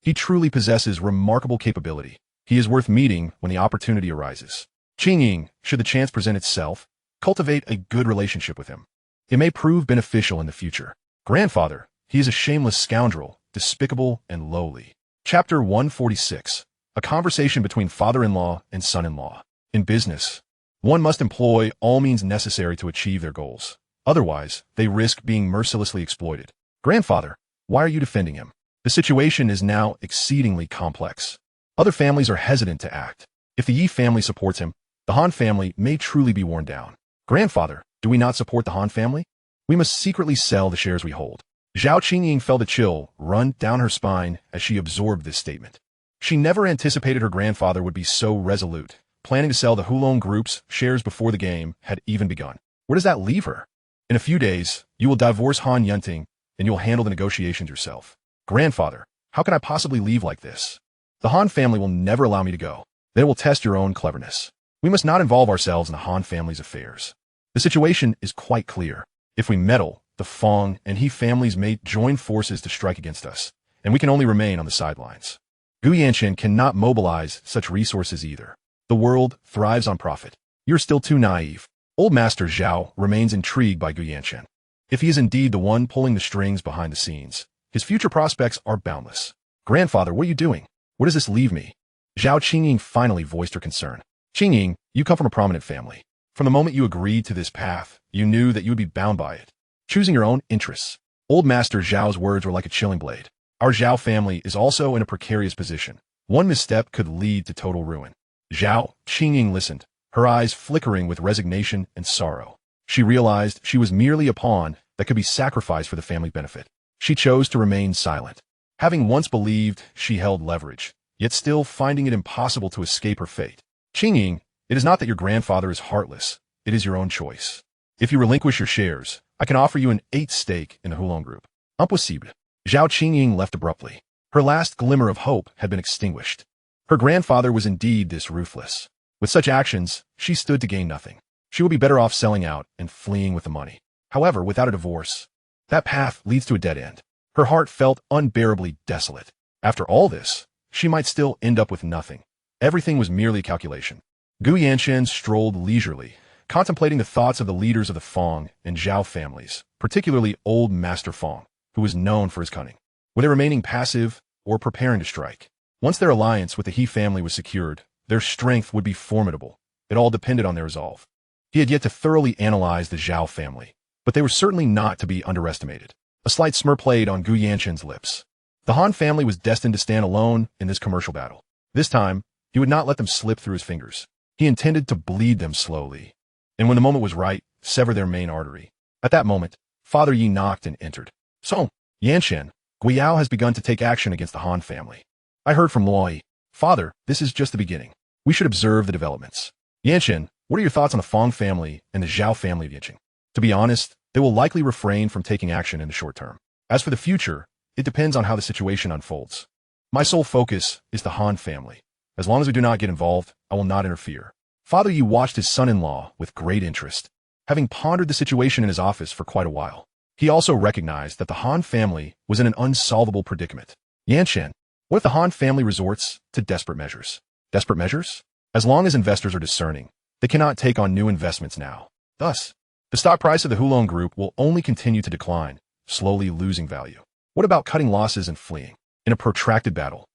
Speaker 1: He truly possesses remarkable capability. He is worth meeting when the opportunity arises. Qingying, should the chance present itself, cultivate a good relationship with him. It may prove beneficial in the future. Grandfather, he is a shameless scoundrel, despicable and lowly. Chapter 146. A conversation between father-in-law and son-in-law. In business, one must employ all means necessary to achieve their goals. Otherwise, they risk being mercilessly exploited. Grandfather, why are you defending him? The situation is now exceedingly complex. Other families are hesitant to act. If the Yi family supports him, the Han family may truly be worn down. Grandfather, do we not support the Han family? We must secretly sell the shares we hold. Zhao Qingying felt a chill run down her spine as she absorbed this statement. She never anticipated her grandfather would be so resolute, planning to sell the Hulong Group's shares before the game had even begun. Where does that leave her? In a few days, you will divorce Han Yunting, and you'll handle the negotiations yourself. Grandfather, how can I possibly leave like this? The Han family will never allow me to go. They will test your own cleverness. We must not involve ourselves in the Han family's affairs. The situation is quite clear. If we meddle, the Fong and He families may join forces to strike against us, and we can only remain on the sidelines. Gu Yancheng cannot mobilize such resources either. The world thrives on profit. You're still too naive. Old Master Zhao remains intrigued by Gu Yancheng. If he is indeed the one pulling the strings behind the scenes, his future prospects are boundless. Grandfather, what are you doing? Where does this leave me? Zhao Qingying finally voiced her concern. Qingying, you come from a prominent family. From the moment you agreed to this path, you knew that you would be bound by it, choosing your own interests. Old Master Zhao's words were like a chilling blade. Our Zhao family is also in a precarious position. One misstep could lead to total ruin. Zhao Qingying listened, her eyes flickering with resignation and sorrow. She realized she was merely a pawn that could be sacrificed for the family benefit. She chose to remain silent. Having once believed she held leverage, yet still finding it impossible to escape her fate. Qingying, it is not that your grandfather is heartless. It is your own choice. If you relinquish your shares, I can offer you an 8th stake in the Hulong Group. Impossible. Zhao Qingying left abruptly. Her last glimmer of hope had been extinguished. Her grandfather was indeed this ruthless. With such actions, she stood to gain nothing. She would be better off selling out and fleeing with the money. However, without a divorce, that path leads to a dead end. Her heart felt unbearably desolate. After all this, she might still end up with nothing. Everything was merely calculation. Gu Yancheng strolled leisurely, contemplating the thoughts of the leaders of the Fong and Zhao families, particularly Old Master Fong, who was known for his cunning. Were they remaining passive or preparing to strike? Once their alliance with the He family was secured, their strength would be formidable. It all depended on their resolve. He had yet to thoroughly analyze the Zhao family, but they were certainly not to be underestimated. A slight smirk played on Gu Yancheng's lips. The Han family was destined to stand alone in this commercial battle. This time, he would not let them slip through his fingers. He intended to bleed them slowly, and when the moment was right, sever their main artery. At that moment, Father Yi knocked and entered. So, Yancheng, Guiyao has begun to take action against the Han family. I heard from Luoyi. Father, this is just the beginning. We should observe the developments. Yancheng, what are your thoughts on the Fong family and the Zhao family of Yancheng? To be honest, they will likely refrain from taking action in the short term. As for the future, it depends on how the situation unfolds. My sole focus is the Han family. As long as we do not get involved, I will not interfere. Father Yi watched his son-in-law with great interest, having pondered the situation in his office for quite a while. He also recognized that the Han family was in an unsolvable predicament. Yancheng, what if the Han family resorts to desperate measures? Desperate measures? As long as investors are discerning, they cannot take on new investments now. Thus, the stock price of the Hulong Group will only continue to decline, slowly losing value. What about cutting losses and fleeing? In a protracted battle,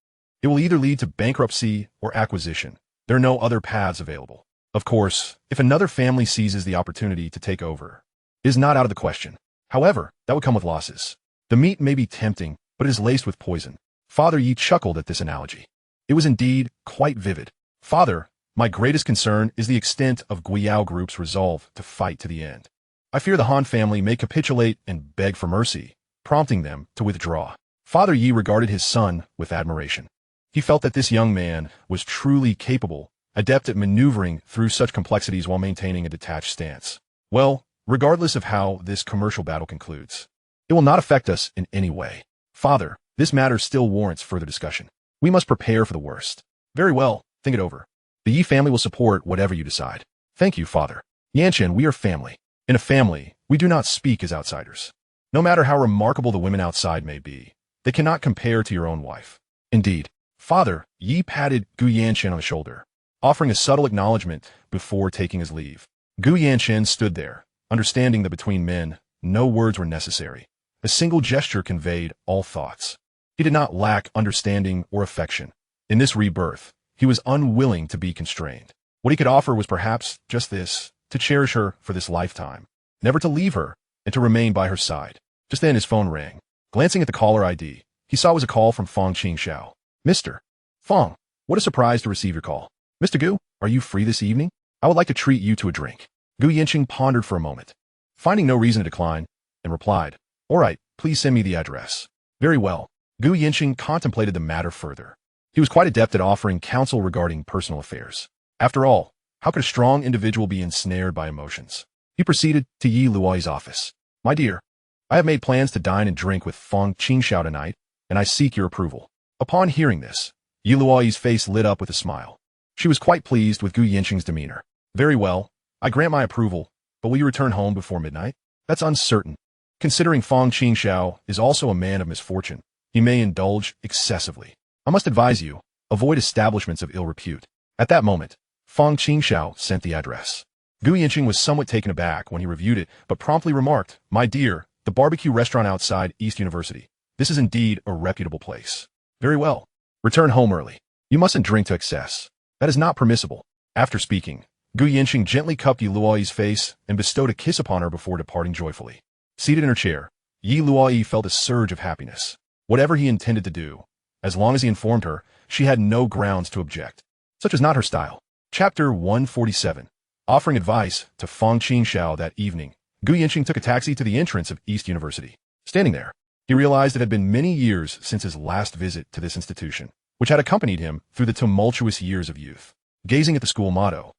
Speaker 1: it will either lead to bankruptcy or acquisition. There are no other paths available. Of course, if another family seizes the opportunity to take over, it is not out of the question. However, that would come with losses. The meat may be tempting, but it is laced with poison. Father Yi chuckled at this analogy. It was indeed quite vivid. Father, my greatest concern is the extent of Guiyao Group's resolve to fight to the end. I fear the Han family may capitulate and beg for mercy, prompting them to withdraw. Father Yi regarded his son with admiration. He felt that this young man was truly capable, adept at maneuvering through such complexities while maintaining a detached stance. Well, regardless of how this commercial battle concludes, it will not affect us in any way. Father, this matter still warrants further discussion. We must prepare for the worst. Very well, think it over. The Yi family will support whatever you decide. Thank you, Father. Yancheng, we are family. In a family, we do not speak as outsiders. No matter how remarkable the women outside may be, they cannot compare to your own wife. Indeed, Father Yi patted Gu Yancheng on the shoulder, offering a subtle acknowledgement before taking his leave. Gu Yancheng stood there, understanding that between men, no words were necessary. A single gesture conveyed all thoughts. He did not lack understanding or affection. In this rebirth, he was unwilling to be constrained. What he could offer was perhaps just this, to cherish her for this lifetime, never to leave her, and to remain by her side. Just then his phone rang. Glancing at the caller ID, he saw it was a call from Fong Qingxiao. Mr. Fong, what a surprise to receive your call. Mr. Gu, are you free this evening? I would like to treat you to a drink. Gu Yancheng pondered for a moment, finding no reason to decline, and replied, all right, please send me the address. Very well. Gu Yancheng contemplated the matter further. He was quite adept at offering counsel regarding personal affairs. After all, how could a strong individual be ensnared by emotions? He proceeded to Yi Luoyi's office. My dear, I have made plans to dine and drink with Fong Qingxiao tonight, and I seek your approval. Upon hearing this, Yi Luoyi's face lit up with a smile. She was quite pleased with Gu Yancheng's demeanor. Very well, I grant my approval, but will you return home before midnight? That's uncertain. Considering Fong Qingxiao is also a man of misfortune, he may indulge excessively. I must advise you, avoid establishments of ill repute. At that moment, Fong Qingxiao sent the address. Gu Yancheng was somewhat taken aback when he reviewed it, but promptly remarked, my dear, the barbecue restaurant outside East University. This is indeed a reputable place. Very well. Return home early. You mustn't drink to excess. That is not permissible. After speaking, Gu Yancheng gently cupped Yi Luoyi's face and bestowed a kiss upon her before departing joyfully. Seated in her chair, Yi Luoyi felt a surge of happiness. Whatever he intended to do, as long as he informed her, she had no grounds to object. Such was not her style. Chapter 147. Offering advice to Fong Qingxiao that evening, Gu Yancheng took a taxi to the entrance of East University. Standing there, he realized it had been many years since his last visit to this institution, which had accompanied him through the tumultuous years of youth. Gazing at the school motto,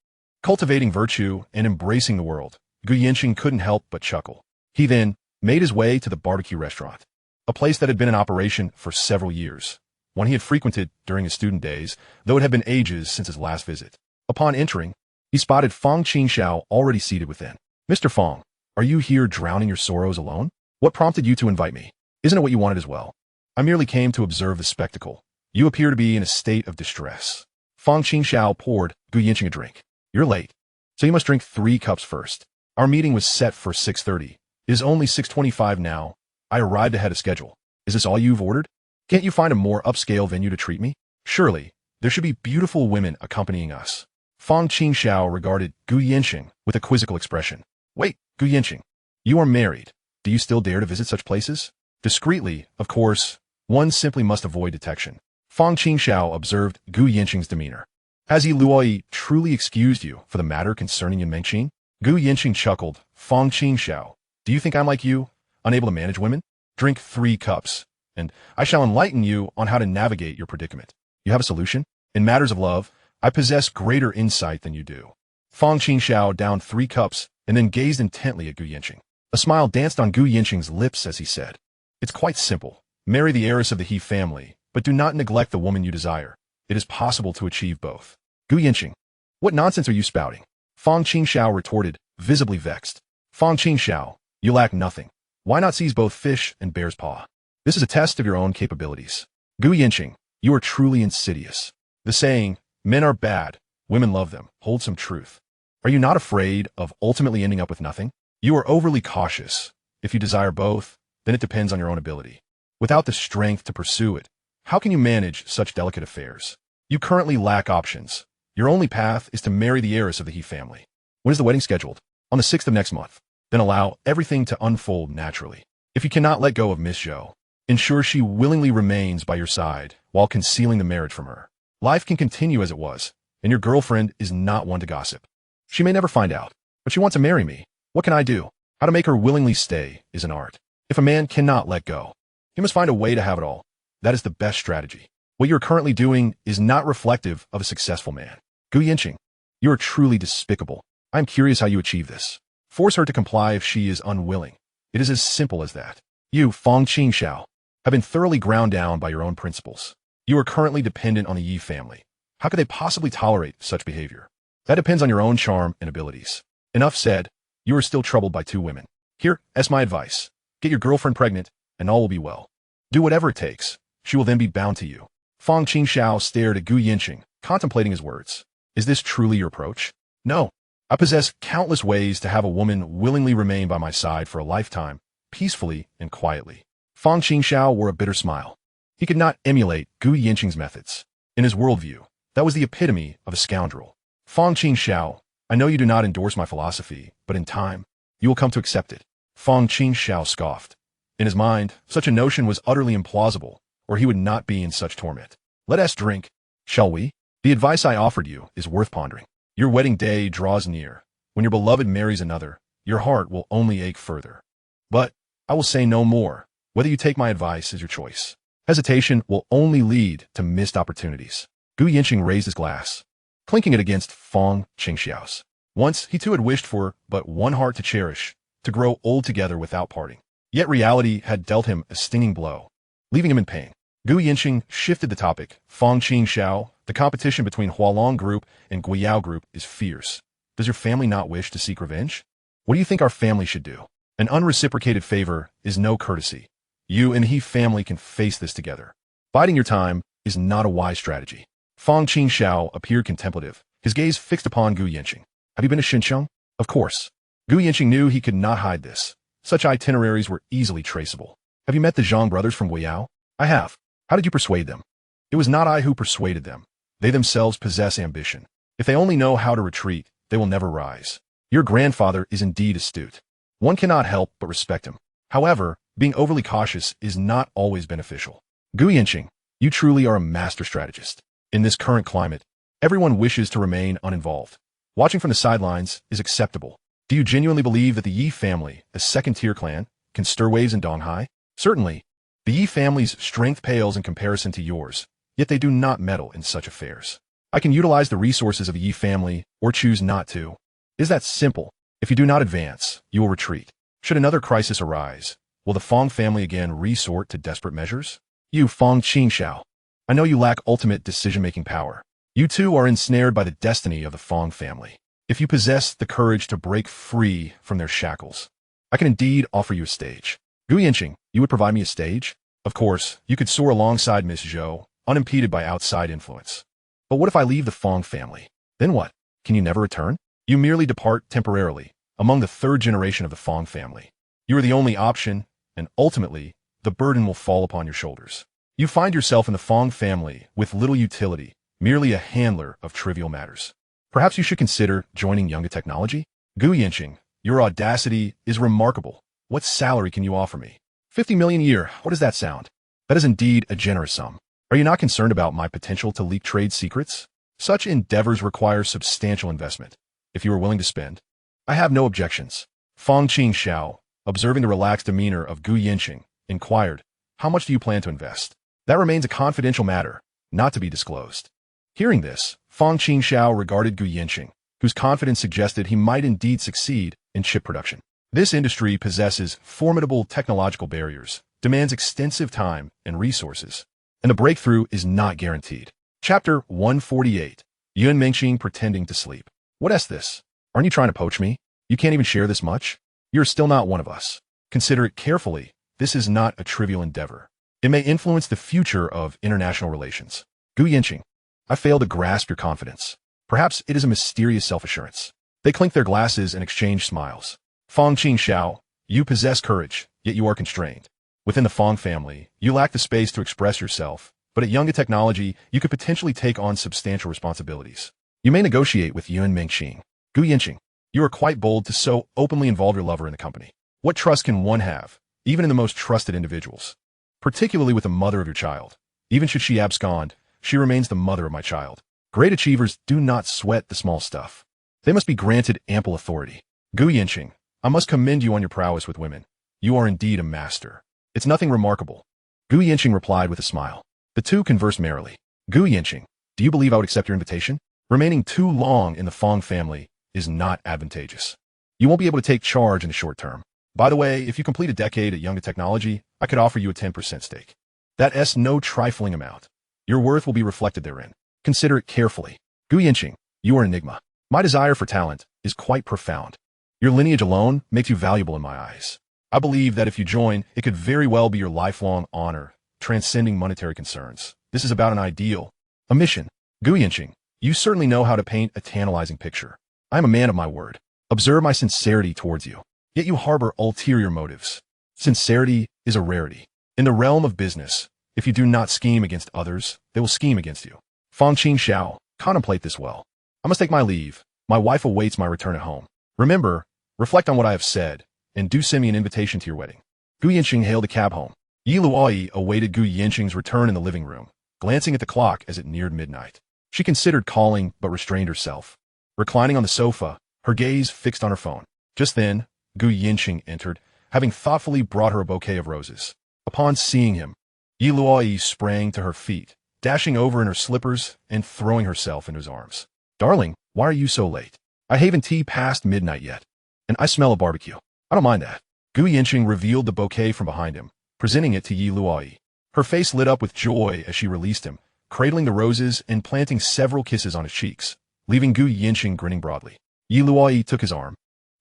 Speaker 1: cultivating virtue and embracing the world, Gu Yancheng couldn't help but chuckle. He then made his way to the barbecue restaurant, a place that had been in operation for several years, one he had frequented during his student days, though it had been ages since his last visit. Upon entering, he spotted Fong Qingxiao already seated within. Mr. Fong, are you here drowning your sorrows alone? What prompted you to invite me? Isn't it what you wanted as well? I merely came to observe the spectacle. You appear to be in a state of distress. Fong Qingxiao poured Gu Yancheng a drink. You're late, so you must drink 3 cups first. Our meeting was set for 6:30. It is only 6:25 now. I arrived ahead of schedule. Is this all you've ordered? Can't you find a more upscale venue to treat me? Surely, there should be beautiful women accompanying us. Fong Qingxiao regarded Gu Yancheng with a quizzical expression. Wait, Gu Yancheng, you are married. Do you still dare to visit such places? Discreetly, of course, one simply must avoid detection. Fong Qingxiao observed Gu Yancheng's demeanor. Has Yi Luoyi truly excused you for the matter concerning Yancheng? Gu Yancheng chuckled. Fong Qingxiao, do you think I'm like you, unable to manage women? Drink 3 cups, and I shall enlighten you on how to navigate your predicament. You have a solution? In matters of love, I possess greater insight than you do. Fong Qingxiao downed 3 cups and then gazed intently at Gu Yancheng. A smile danced on Gu Yancheng's lips as he said, it's quite simple. Marry the heiress of the He family, but do not neglect the woman you desire. It is possible to achieve both. Gu Yancheng, what nonsense are you spouting? Fong Qingxiao retorted, visibly vexed. Fong Qingxiao, you lack nothing. Why not seize both fish and bear's paw? This is a test of your own capabilities. Gu Yancheng, you are truly insidious. The saying, men are bad, women love them, holds some truth. Are you not afraid of ultimately ending up with nothing? You are overly cautious. If you desire both, then it depends on your own ability. Without the strength to pursue it, how can you manage such delicate affairs? You currently lack options. Your only path is to marry the heiress of the He family. When is the wedding scheduled? On the 6th of next month. Then allow everything to unfold naturally. If you cannot let go of Miss Zhou, ensure she willingly remains by your side while concealing the marriage from her. Life can continue as it was, and your girlfriend is not one to gossip. She may never find out, but she wants to marry me. What can I do? How to make her willingly stay is an art. If a man cannot let go, he must find a way to have it all. That is the best strategy. What you are currently doing is not reflective of a successful man. Gu Yancheng, you are truly despicable. I am curious how you achieve this. Force her to comply if she is unwilling. It is as simple as that. You, Fang Qingxiao, have been thoroughly ground down by your own principles. You are currently dependent on the Yi family. How could they possibly tolerate such behavior? That depends on your own charm and abilities. Enough said. You are still troubled by 2 women. Here, as my advice. Get your girlfriend pregnant, and all will be well. Do whatever it takes. She will then be bound to you. Fang Qingxiao stared at Gu Yancheng, contemplating his words. Is this truly your approach? No. I possess countless ways to have a woman willingly remain by my side for a lifetime, peacefully and quietly. Fang Qingxiao wore a bitter smile. He could not emulate Gu Yancheng's methods. In his worldview, that was the epitome of a scoundrel. Fang Qingxiao, I know you do not endorse my philosophy, but in time, you will come to accept it. Fang Qingxiao scoffed. In his mind, such a notion was utterly implausible, or he would not be in such torment. Let us drink, shall we? The advice I offered you is worth pondering. Your wedding day draws near. When your beloved marries another, your heart will only ache further. But I will say no more. Whether you take my advice is your choice. Hesitation will only lead to missed opportunities. Gu Yancheng raised his glass, clinking it against Fang Qingxiao's. Once, he too had wished for but one heart to cherish, to grow old together without parting. Yet reality had dealt him a stinging blow, leaving him in pain. Gu Yancheng shifted the topic. Fang Qingxiao, the competition between Hualong Group and Guiyao Group is fierce. Does your family not wish to seek revenge? What do you think our family should do? An unreciprocated favor is no courtesy. You and He family can face this together. Biding your time is not a wise strategy. Fang Qingxiao appeared contemplative, his gaze fixed upon Gu Yancheng. Have you been to Xincheng? Of course. Gu Yancheng knew he could not hide this. Such itineraries were easily traceable. Have you met the Zhang brothers from Guiyao? I have. How did you persuade them? It was not I who persuaded them. They themselves possess ambition. If they only know how to retreat, they will never rise. Your grandfather is indeed astute. One cannot help but respect him. However, being overly cautious is not always beneficial. Gu Yancheng, you truly are a master strategist. In this current climate, everyone wishes to remain uninvolved. Watching from the sidelines is acceptable. Do you genuinely believe that the Yi family, a second-tier clan, can stir waves in Donghai? Certainly. The Yi family's strength pales in comparison to yours, yet they do not meddle in such affairs. I can utilize the resources of the Yi family or choose not to. It is that simple. If you do not advance, you will retreat. Should another crisis arise, will the Fang family again resort to desperate measures? You, Fang Qingxiao, I know you lack ultimate decision-making power. You too are ensnared by the destiny of the Fang family. If you possess the courage to break free from their shackles, I can indeed offer you a stage. Gu Yancheng, you would provide me a stage? Of course, you could soar alongside Miss Zhou, unimpeded by outside influence. But what if I leave the Fang family? Then what? Can you never return? You merely depart temporarily, among the 3rd generation of the Fang family. You are the only option, and ultimately, the burden will fall upon your shoulders. You find yourself in the Fang family with little utility, merely a handler of trivial matters. Perhaps you should consider joining Younger Technology? Gu Yancheng, your audacity is remarkable. What salary can you offer me? 50 million a year. What does that sound? That is indeed a generous sum. Are you not concerned about my potential to leak trade secrets? Such endeavors require substantial investment. If you are willing to spend, I have no objections. Fang Qingxiao, observing the relaxed demeanor of Gu Yancheng, inquired, how much do you plan to invest? That remains a confidential matter, not to be disclosed. Hearing this, Fang Qingxiao regarded Gu Yancheng, whose confidence suggested he might indeed succeed in chip production. This industry possesses formidable technological barriers, demands extensive time and resources, and the breakthrough is not guaranteed. Chapter 148. Yun Mengxing pretending to sleep. What is this? Aren't you trying to poach me? You can't even share this much? You're still not one of us. Consider it carefully. This is not a trivial endeavor. It may influence the future of international relations. Gu Yancheng, I fail to grasp your confidence. Perhaps it is a mysterious self-assurance. They clink their glasses and exchange smiles. Fang Qingxiao, you possess courage, yet you are constrained. Within the Fong family, you lack the space to express yourself, but at Younger Technology, you could potentially take on substantial responsibilities. You may negotiate with Yun Mengqing. Gu Yancheng, you are quite bold to so openly involve your lover in the company. What trust can one have, even in the most trusted individuals? Particularly with the mother of your child. Even should she abscond, she remains the mother of my child. Great achievers do not sweat the small stuff. They must be granted ample authority. Gu Yancheng, I must commend you on your prowess with women. You are indeed a master. It's nothing remarkable. Gu Yancheng replied with a smile. The two conversed merrily. Gu Yancheng, do you believe I would accept your invitation? Remaining too long in the Fong family is not advantageous. You won't be able to take charge in the short term. By the way, if you complete a decade at Younger Technology, I could offer you a 10% stake. That's no trifling amount. Your worth will be reflected therein. Consider it carefully. Gu Yancheng, you are an enigma. My desire for talent is quite profound. Your lineage alone makes you valuable in my eyes. I believe that if you join, it could very well be your lifelong honor, transcending monetary concerns. This is about an ideal, a mission. Gu Yancheng, you certainly know how to paint a tantalizing picture. I am a man of my word. Observe my sincerity towards you. Yet you harbor ulterior motives. Sincerity is a rarity. In the realm of business, if you do not scheme against others, they will scheme against you. Fong Qing Xiao, contemplate this well. I must take my leave. My wife awaits my return at home. Remember, reflect on what I have said, and do send me an invitation to your wedding. Gu Yancheng hailed a cab home. Yi Luoyi awaited Gu Yancheng's return in the living room, glancing at the clock as it neared midnight. She considered calling, but restrained herself. Reclining on the sofa, her gaze fixed on her phone. Just then, Gu Yancheng entered, having thoughtfully brought her a bouquet of roses. Upon seeing him, Yi Luoyi sprang to her feet, dashing over in her slippers and throwing herself into his arms. Darling, why are you so late? I haven't tea past midnight yet, and I smell a barbecue. I don't mind that. Gu Yancheng revealed the bouquet from behind him, presenting it to Yi Luoyi. Her face lit up with joy as she released him, cradling the roses and planting several kisses on his cheeks, leaving Gu Yancheng grinning broadly. Yi Luoyi took his arm,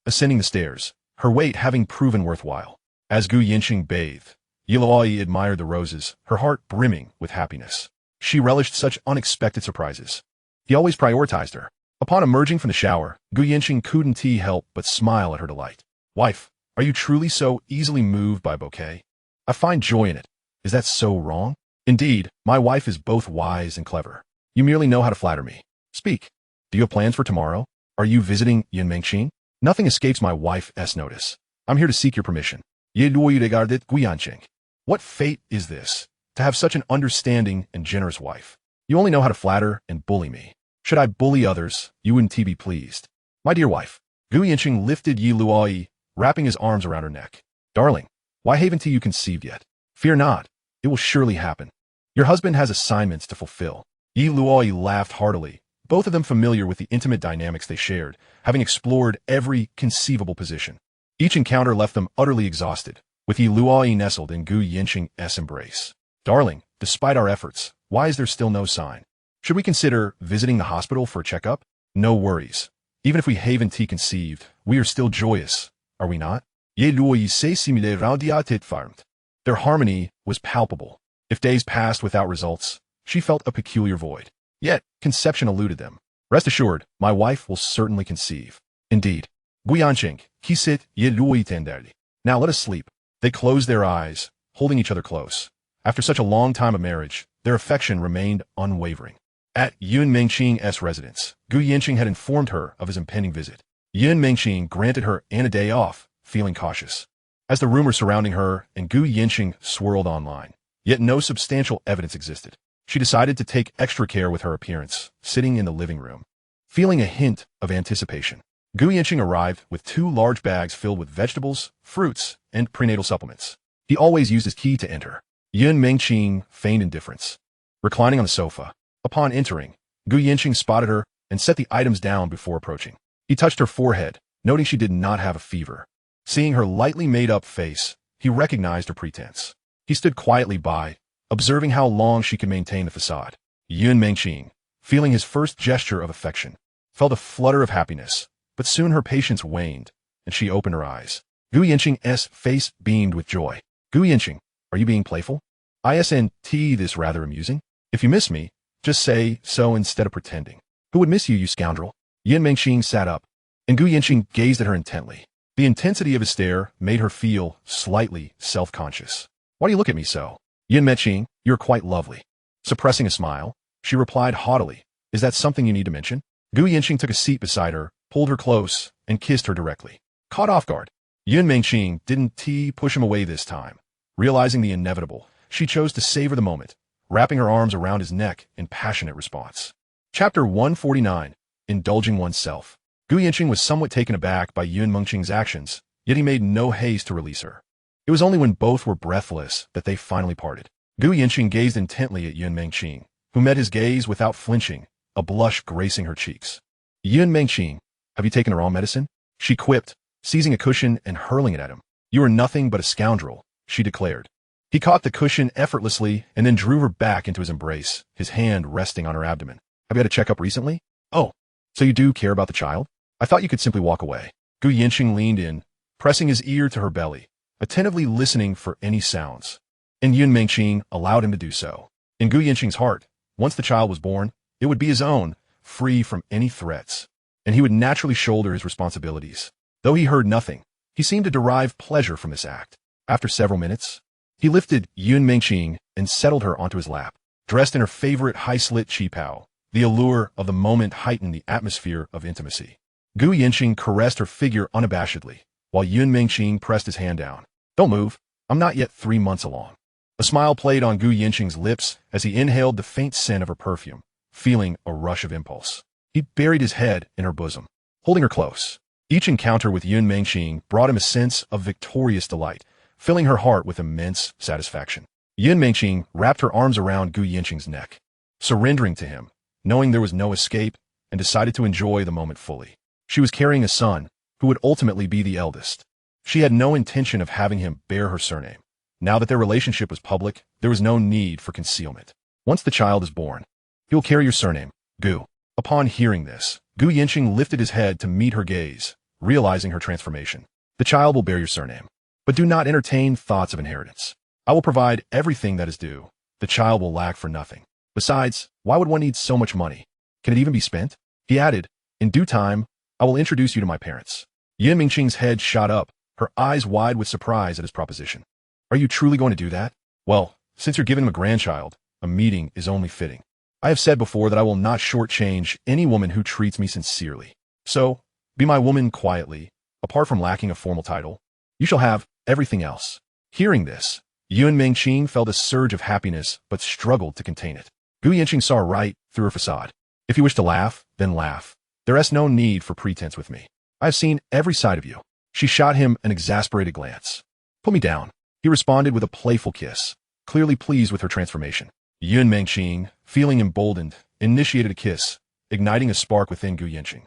Speaker 1: ascending the stairs, her weight having proven worthwhile. As Gu Yancheng bathed, Yi Luoyi admired the roses, her heart brimming with happiness. She relished such unexpected surprises. He always prioritized her. Upon emerging from the shower, Gu Yancheng couldn't help but smile at her delight. Wife, are you truly so easily moved by a bouquet? I find joy in it. Is that so wrong? Indeed, my wife is both wise and clever. You merely know how to flatter me. Speak. Do you have plans for tomorrow? Are you visiting Yun Mengqing? Nothing escapes my wife's notice. I'm here to seek your permission. Ye Luoyi regarded Gu Yancheng. What fate is this, to have such an understanding and generous wife? You only know how to flatter and bully me. Should I bully others, you wouldn't be pleased. My dear wife. Gu Yancheng lifted Yi Luoyi, wrapping his arms around her neck. Darling, why haven't you conceived yet? Fear not. It will surely happen. Your husband has assignments to fulfill. Yi Luoyi laughed heartily, both of them familiar with the intimate dynamics they shared, having explored every conceivable position. Each encounter left them utterly exhausted, with Yi Luoyi nestled in Gu Yancheng's embrace. Darling, despite our efforts, why is there still no sign? Should we consider visiting the hospital for a checkup? No worries. Even if we haven't conceived, we are still joyous, are we not? Ye Luoyi se simile raudiatit farmt. Their harmony was palpable. If days passed without results, she felt a peculiar void. Yet, conception eluded them. Rest assured, my wife will certainly conceive. Indeed. Gu Yancheng, kisit ye Luoyi tenderli. Now let us sleep. They closed their eyes, holding each other close. After such a long time of marriage, their affection remained unwavering. At Yun Mengqing's residence, Gu Yancheng had informed her of his impending visit. Yun Mengqing granted her a day off, feeling cautious. As the rumors surrounding her and Gu Yancheng swirled online, yet no substantial evidence existed, she decided to take extra care with her appearance, sitting in the living room. Feeling a hint of anticipation, Gu Yancheng arrived with 2 large bags filled with vegetables, fruits, and prenatal supplements. He always used his key to enter. Yun Mengqing feigned indifference. Reclining on the sofa, upon entering, Gu Yancheng spotted her and set the items down before approaching. He touched her forehead, noting she did not have a fever. Seeing her lightly made-up face, he recognized her pretense. He stood quietly by, observing how long she could maintain the facade. Yun Mengqing, feeling his first gesture of affection, felt a flutter of happiness, but soon her patience waned, and she opened her eyes. Gu Yancheng's face beamed with joy. Gu Yancheng, are you being playful? Isn't this rather amusing? If you miss me, just say so instead of pretending. Who would miss you, you scoundrel? Yun Mengqing sat up, and Gu Yancheng gazed at her intently. The intensity of his stare made her feel slightly self-conscious. Why do you look at me so? Yin Meiqing, you're quite lovely. Suppressing a smile, she replied haughtily, is that something you need to mention? Gu Yancheng took a seat beside her, pulled her close, and kissed her directly. Caught off guard, Yin Meiqing didn't push him away this time. Realizing the inevitable, she chose to savor the moment, wrapping her arms around his neck in passionate response. Chapter 149, Indulging Oneself. Gu Yancheng was somewhat taken aback by Yin Meiqing's actions, yet he made no haste to release her. It was only when both were breathless that they finally parted. Gu Yancheng gazed intently at Yin Meiqing, who met his gaze without flinching, a blush gracing her cheeks. Yin Meiqing, have you taken the wrong medicine? She quipped, seizing a cushion and hurling it at him. You are nothing but a scoundrel, she declared. He caught the cushion effortlessly and then drew her back into his embrace, his hand resting on her abdomen. Have you had a checkup recently? Oh, so you do care about the child? I thought you could simply walk away. Gu Yancheng leaned in, pressing his ear to her belly, attentively listening for any sounds. And Yin Meiqing allowed him to do so. In Gu Yancheng's heart, once the child was born, it would be his own, free from any threats, and he would naturally shoulder his responsibilities. Though he heard nothing, he seemed to derive pleasure from this act. After several minutes, he lifted Yin Meiqing and settled her onto his lap. Dressed in her favorite high-slit qipao, the allure of the moment heightened the atmosphere of intimacy. Gu Yancheng caressed her figure unabashedly, while Yin Meiqing pressed his hand down. Don't move, I'm not yet 3 months along. A smile played on Gu Yancheng's lips as he inhaled the faint scent of her perfume, feeling a rush of impulse. He buried his head in her bosom, holding her close. Each encounter with Yin Meiqing brought him a sense of victorious delight, filling her heart with immense satisfaction. Yin Meiqing wrapped her arms around Gu Yancheng's neck, surrendering to him, knowing there was no escape, and decided to enjoy the moment fully. She was carrying a son, who would ultimately be the eldest. She had no intention of having him bear her surname. Now that their relationship was public, there was no need for concealment. Once the child is born, he will carry your surname, Gu. Upon hearing this, Gu Yancheng lifted his head to meet her gaze, realizing her transformation. The child will bear your surname, but do not entertain thoughts of inheritance. I will provide everything that is due. The child will lack for nothing. Besides, why would one need so much money? Can it even be spent? He added, in due time, I will introduce you to my parents. Yin Meiqing's head shot up, her eyes wide with surprise at his proposition. Are you truly going to do that? Well, since you're giving him a grandchild, a meeting is only fitting. I have said before that I will not shortchange any woman who treats me sincerely. So, be my woman quietly, apart from lacking a formal title. You shall have everything else. Hearing this, Yin Meiqing felt a surge of happiness but struggled to contain it. Gu Yancheng saw right through her facade. If you wish to laugh, then laugh. There is no need for pretense with me. I have seen every side of you. She shot him an exasperated glance. Put me down. He responded with a playful kiss, clearly pleased with her transformation. Yin Meiqing, feeling emboldened, initiated a kiss, igniting a spark within Gu Yancheng.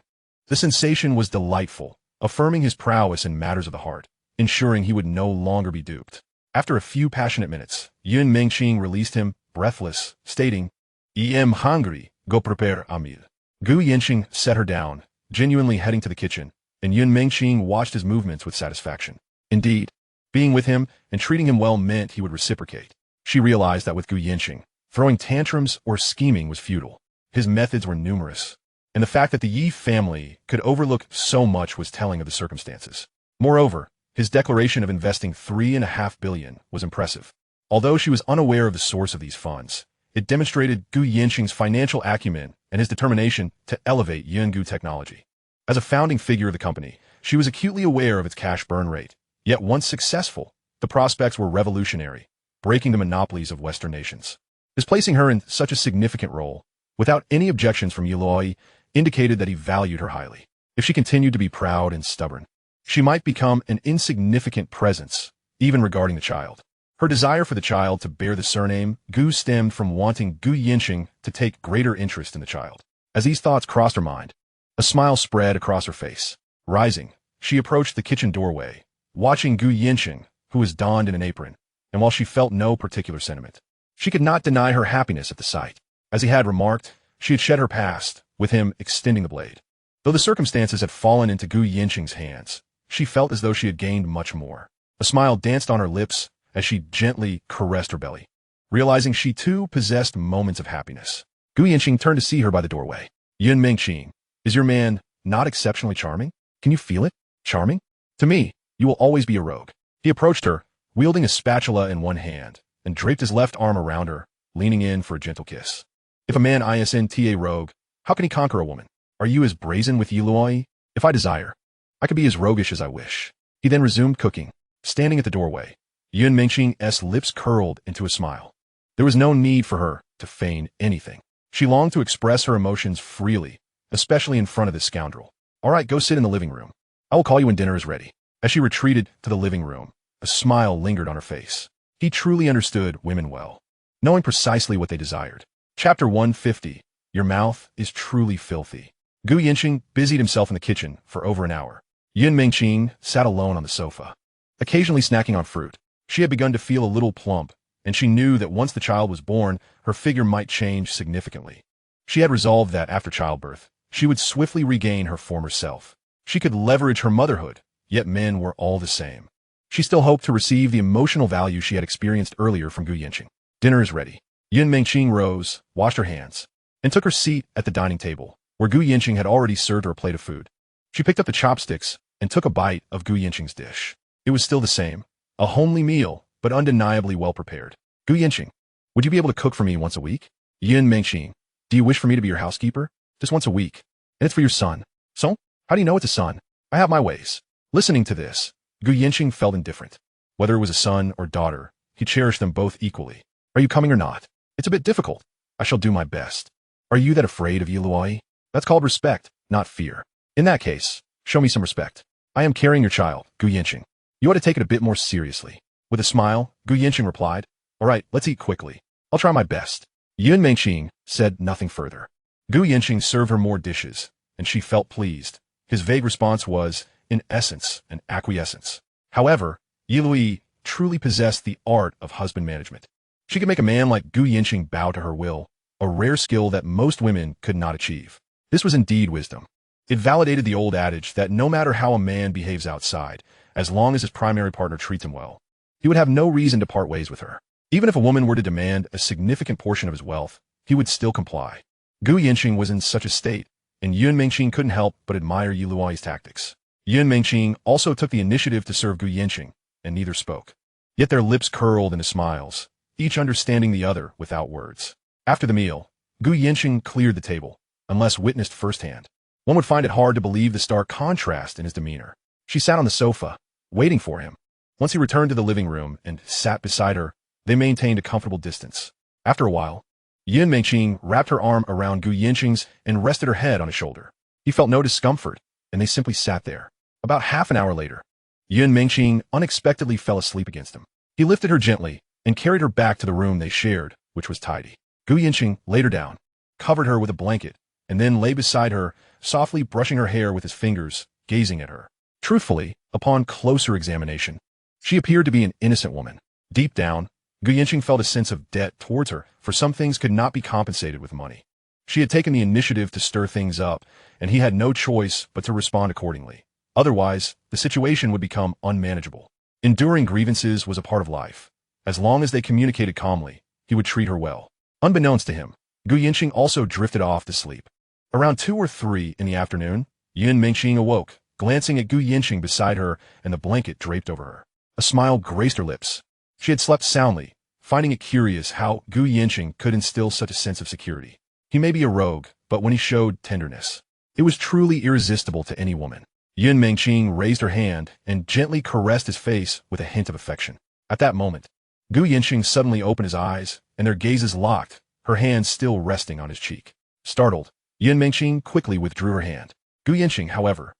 Speaker 1: The sensation was delightful, affirming his prowess in matters of the heart, ensuring he would no longer be duped. After a few passionate minutes, Yin Meiqing released him, breathless, stating, I am hungry, go prepare a meal. Gu Yancheng set her down, genuinely heading to the kitchen, and Yin Meiqing watched his movements with satisfaction. Indeed, being with him and treating him well meant he would reciprocate. She realized that with Gu Yancheng, throwing tantrums or scheming was futile. His methods were numerous, and the fact that the Yi family could overlook so much was telling of the circumstances. Moreover, his declaration of investing $3.5 billion was impressive. Although she was unaware of the source of these funds, it demonstrated Gu Yancheng's financial acumen and his determination to elevate Yungu technology. As a founding figure of the company, she was acutely aware of its cash burn rate. Yet once successful, the prospects were revolutionary, breaking the monopolies of Western nations. His placing her in such a significant role, without any objections from Luoyi, indicated that he valued her highly. If she continued to be proud and stubborn, she might become an insignificant presence, even regarding the child. Her desire for the child to bear the surname Gu stemmed from wanting Gu Yancheng to take greater interest in the child. As these thoughts crossed her mind, a smile spread across her face. Rising, she approached the kitchen doorway, watching Gu Yancheng, who was donned in an apron, and while she felt no particular sentiment, she could not deny her happiness at the sight. As he had remarked, she had shed her past, with him extending the blade. Though the circumstances had fallen into Gu Yancheng's hands, she felt as though she had gained much more. A smile danced on her lips as she gently caressed her belly, realizing she too possessed moments of happiness. Gu Yancheng turned to see her by the doorway. Yin Meiqing, is your man not exceptionally charming? Can you feel it? Charming? To me, you will always be a rogue. He approached her, wielding a spatula in one hand, and draped his left arm around her, leaning in for a gentle kiss. If a man isn't a rogue, how can he conquer a woman? Are you as brazen with you, Luoyi? If I desire, I could be as roguish as I wish. He then resumed cooking, standing at the doorway. Yun Mengqing's lips curled into a smile. There was no need for her to feign anything. She longed to express her emotions freely, especially in front of this scoundrel. All right, go sit in the living room. I will call you when dinner is ready. As she retreated to the living room, a smile lingered on her face. He truly understood women well, knowing precisely what they desired. Chapter 150. Your mouth is truly filthy. Gu Yancheng busied himself in the kitchen for over an hour. Yun Mengqing sat alone on the sofa, occasionally snacking on fruit. She had begun to feel a little plump, and she knew that once the child was born, her figure might change significantly. She had resolved that after childbirth, she would swiftly regain her former self. She could leverage her motherhood, yet men were all the same. She still hoped to receive the emotional value she had experienced earlier from Gu Yancheng. Dinner is ready. Yun Mengqing rose, washed her hands, and took her seat at the dining table, where Gu Yancheng had already served her a plate of food. She picked up the chopsticks and took a bite of Gu Yancheng's dish. It was still the same, a homely meal, but undeniably well prepared. Gu Yancheng, would you be able to cook for me once a week? Yun Mengqing, do you wish for me to be your housekeeper? Just once a week. And it's for your son. So, how do you know it's a son? I have my ways. Listening to this, Gu Yancheng felt indifferent. Whether it was a son or daughter, he cherished them both equally. Are you coming or not? It's a bit difficult. I shall do my best. Are you that afraid of you, Luoyi? That's called respect, not fear. In that case, show me some respect. I am carrying your child, Gu Yancheng. You ought to take it a bit more seriously. With a smile, Gu Yancheng replied, all right, let's eat quickly. I'll try my best. Yun Mengqing said nothing further. Gu Yancheng served her more dishes, and she felt pleased. His vague response was, in essence, an acquiescence. However, Luoyi truly possessed the art of husband management. She could make a man like Gu Yancheng bow to her will, a rare skill that most women could not achieve. This was indeed wisdom. It validated the old adage that no matter how a man behaves outside, as long as his primary partner treats him well, he would have no reason to part ways with her. Even if a woman were to demand a significant portion of his wealth, he would still comply. Gu Yancheng was in such a state, and Yun Mengqing couldn't help but admire Luoyi's tactics. Yun Mengqing also took the initiative to serve Gu Yancheng, and neither spoke. Yet their lips curled into smiles, each understanding the other without words. After the meal, Gu Yancheng cleared the table, unless witnessed firsthand. One would find it hard to believe the stark contrast in his demeanor. She sat on the sofa, waiting for him. Once he returned to the living room and sat beside her, they maintained a comfortable distance. After a while, Yun Mengqing wrapped her arm around Gu Yancheng's and rested her head on his shoulder. He felt no discomfort, and they simply sat there. About half an hour later, Yun Mengqing unexpectedly fell asleep against him. He lifted her gently and carried her back to the room they shared, which was tidy. Gu Yancheng laid her down, covered her with a blanket, and then lay beside her, softly brushing her hair with his fingers, gazing at her. Truthfully, upon closer examination, she appeared to be an innocent woman. Deep down, Gu Yancheng felt a sense of debt towards her, for some things could not be compensated with money. She had taken the initiative to stir things up, and he had no choice but to respond accordingly. Otherwise, the situation would become unmanageable. Enduring grievances was a part of life. As long as they communicated calmly, he would treat her well. Unbeknownst to him, Gu Yancheng also drifted off to sleep. Around 2 or 3 in the afternoon, Yun Mengqing awoke, glancing at Gu Yancheng beside her and the blanket draped over her. A smile graced her lips. She had slept soundly, finding it curious how Gu Yancheng could instill such a sense of security. He may be a rogue, but when he showed tenderness, it was truly irresistible to any woman. Yun Mengqing raised her hand and gently caressed his face with a hint of affection. At that moment, Gu Yancheng suddenly opened his eyes, and their gazes locked, her hand still resting on his cheek. Startled, Yun Mengqing quickly withdrew her hand. Gu Yancheng, however,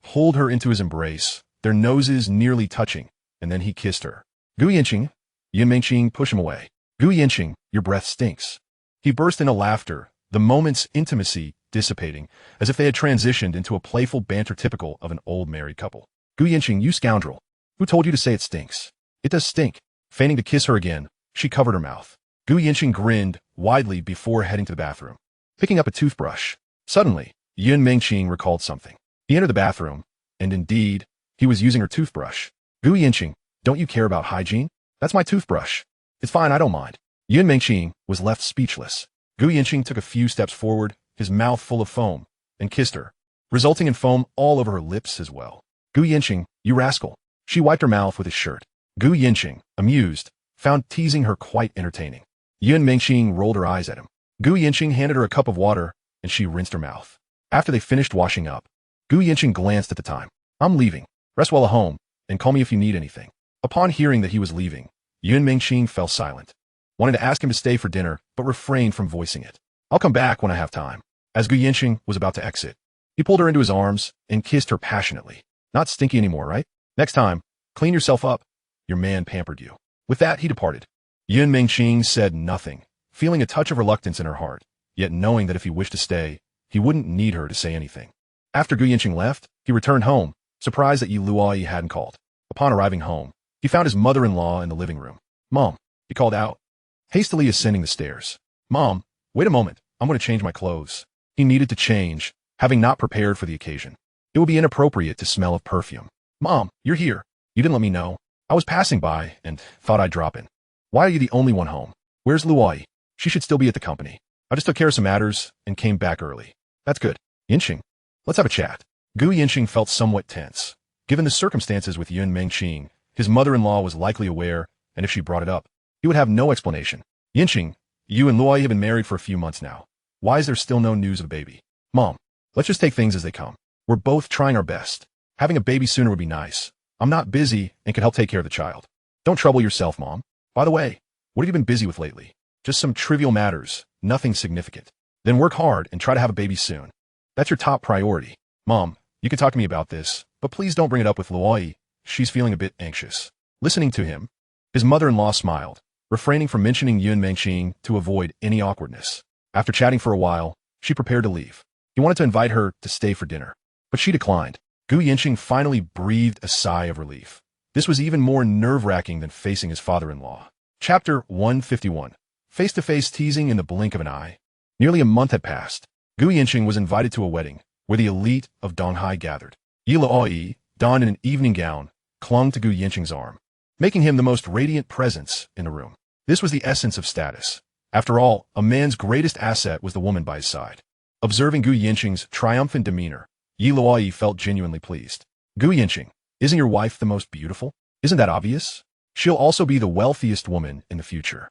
Speaker 1: pulled her into his embrace, their noses nearly touching, and then he kissed her. Gu Yancheng, Yun Mengqing pushed him away. Gu Yancheng, your breath stinks. He burst into laughter, the moment's intimacy dissipating, as if they had transitioned into a playful banter typical of an old married couple. Gu Yancheng, you scoundrel. Who told you to say it stinks? It does stink. Feigning to kiss her again, she covered her mouth. Gu Yancheng grinned widely before heading to the bathroom. Picking up a toothbrush. Suddenly, Yun Mengqing recalled something. He entered the bathroom, and indeed, he was using her toothbrush. Gu Yancheng, don't you care about hygiene? That's my toothbrush. It's fine, I don't mind. Yun Mengqing was left speechless. Gu Yancheng took a few steps forward, his mouth full of foam, and kissed her, resulting in foam all over her lips as well. Gu Yancheng, you rascal. She wiped her mouth with his shirt. Gu Yancheng, amused, found teasing her quite entertaining. Yun Mengqing rolled her eyes at him. Gu Yancheng handed her a cup of water, and she rinsed her mouth. After they finished washing up, Gu Yancheng glanced at the time. I'm leaving. Rest well at home, and call me if you need anything. Upon hearing that he was leaving, Yun Mengqing fell silent. Wanted to ask him to stay for dinner, but refrained from voicing it. I'll come back when I have time. As Gu Yancheng was about to exit, he pulled her into his arms and kissed her passionately. Not stinky anymore, right? Next time, clean yourself up. Your man pampered you. With that, he departed. Yun Mengqing said nothing, feeling a touch of reluctance in her heart, yet knowing that if he wished to stay, he wouldn't need her to say anything. After Gu Yancheng left, he returned home, surprised that Luoyi hadn't called. Upon arriving home, he found his mother-in-law in the living room. Mom, he called out, hastily ascending the stairs. Mom, wait a moment, I'm going to change my clothes. He needed to change, having not prepared for the occasion. It would be inappropriate to smell of perfume. Mom, you're here. You didn't let me know. I was passing by and thought I'd drop in. Why are you the only one home? Where's Luoyi? She should still be at the company. I just took care of some matters and came back early. That's good. Yancheng, let's have a chat. Gu Yancheng felt somewhat tense. Given the circumstances with Yun Mengqing, his mother-in-law was likely aware, and if she brought it up, he would have no explanation. Yancheng, you and Luoyi have been married for a few months now. Why is there still no news of a baby? Mom, let's just take things as they come. We're both trying our best. Having a baby sooner would be nice. I'm not busy and can help take care of the child. Don't trouble yourself, Mom. By the way, what have you been busy with lately? Just some trivial matters, nothing significant. Then work hard and try to have a baby soon. That's your top priority. Mom, you can talk to me about this, but please don't bring it up with Luoyi. She's feeling a bit anxious. Listening to him, his mother-in-law smiled, refraining from mentioning Yun Mengqing to avoid any awkwardness. After chatting for a while, she prepared to leave. He wanted to invite her to stay for dinner, but she declined. Gu Yancheng finally breathed a sigh of relief. This was even more nerve-wracking than facing his father-in-law. Chapter 151. Face-to-face teasing in the blink of an eye. Nearly a month had passed. Gu Yancheng was invited to a wedding, where the elite of Donghai gathered. Luoyi, donned in an evening gown, clung to Gu Yancheng's arm, making him the most radiant presence in the room. This was the essence of status. After all, a man's greatest asset was the woman by his side. Observing Gu Yancheng's triumphant demeanor, Luoyi felt genuinely pleased. Gu Yancheng, isn't your wife the most beautiful? Isn't that obvious? She'll also be the wealthiest woman in the future.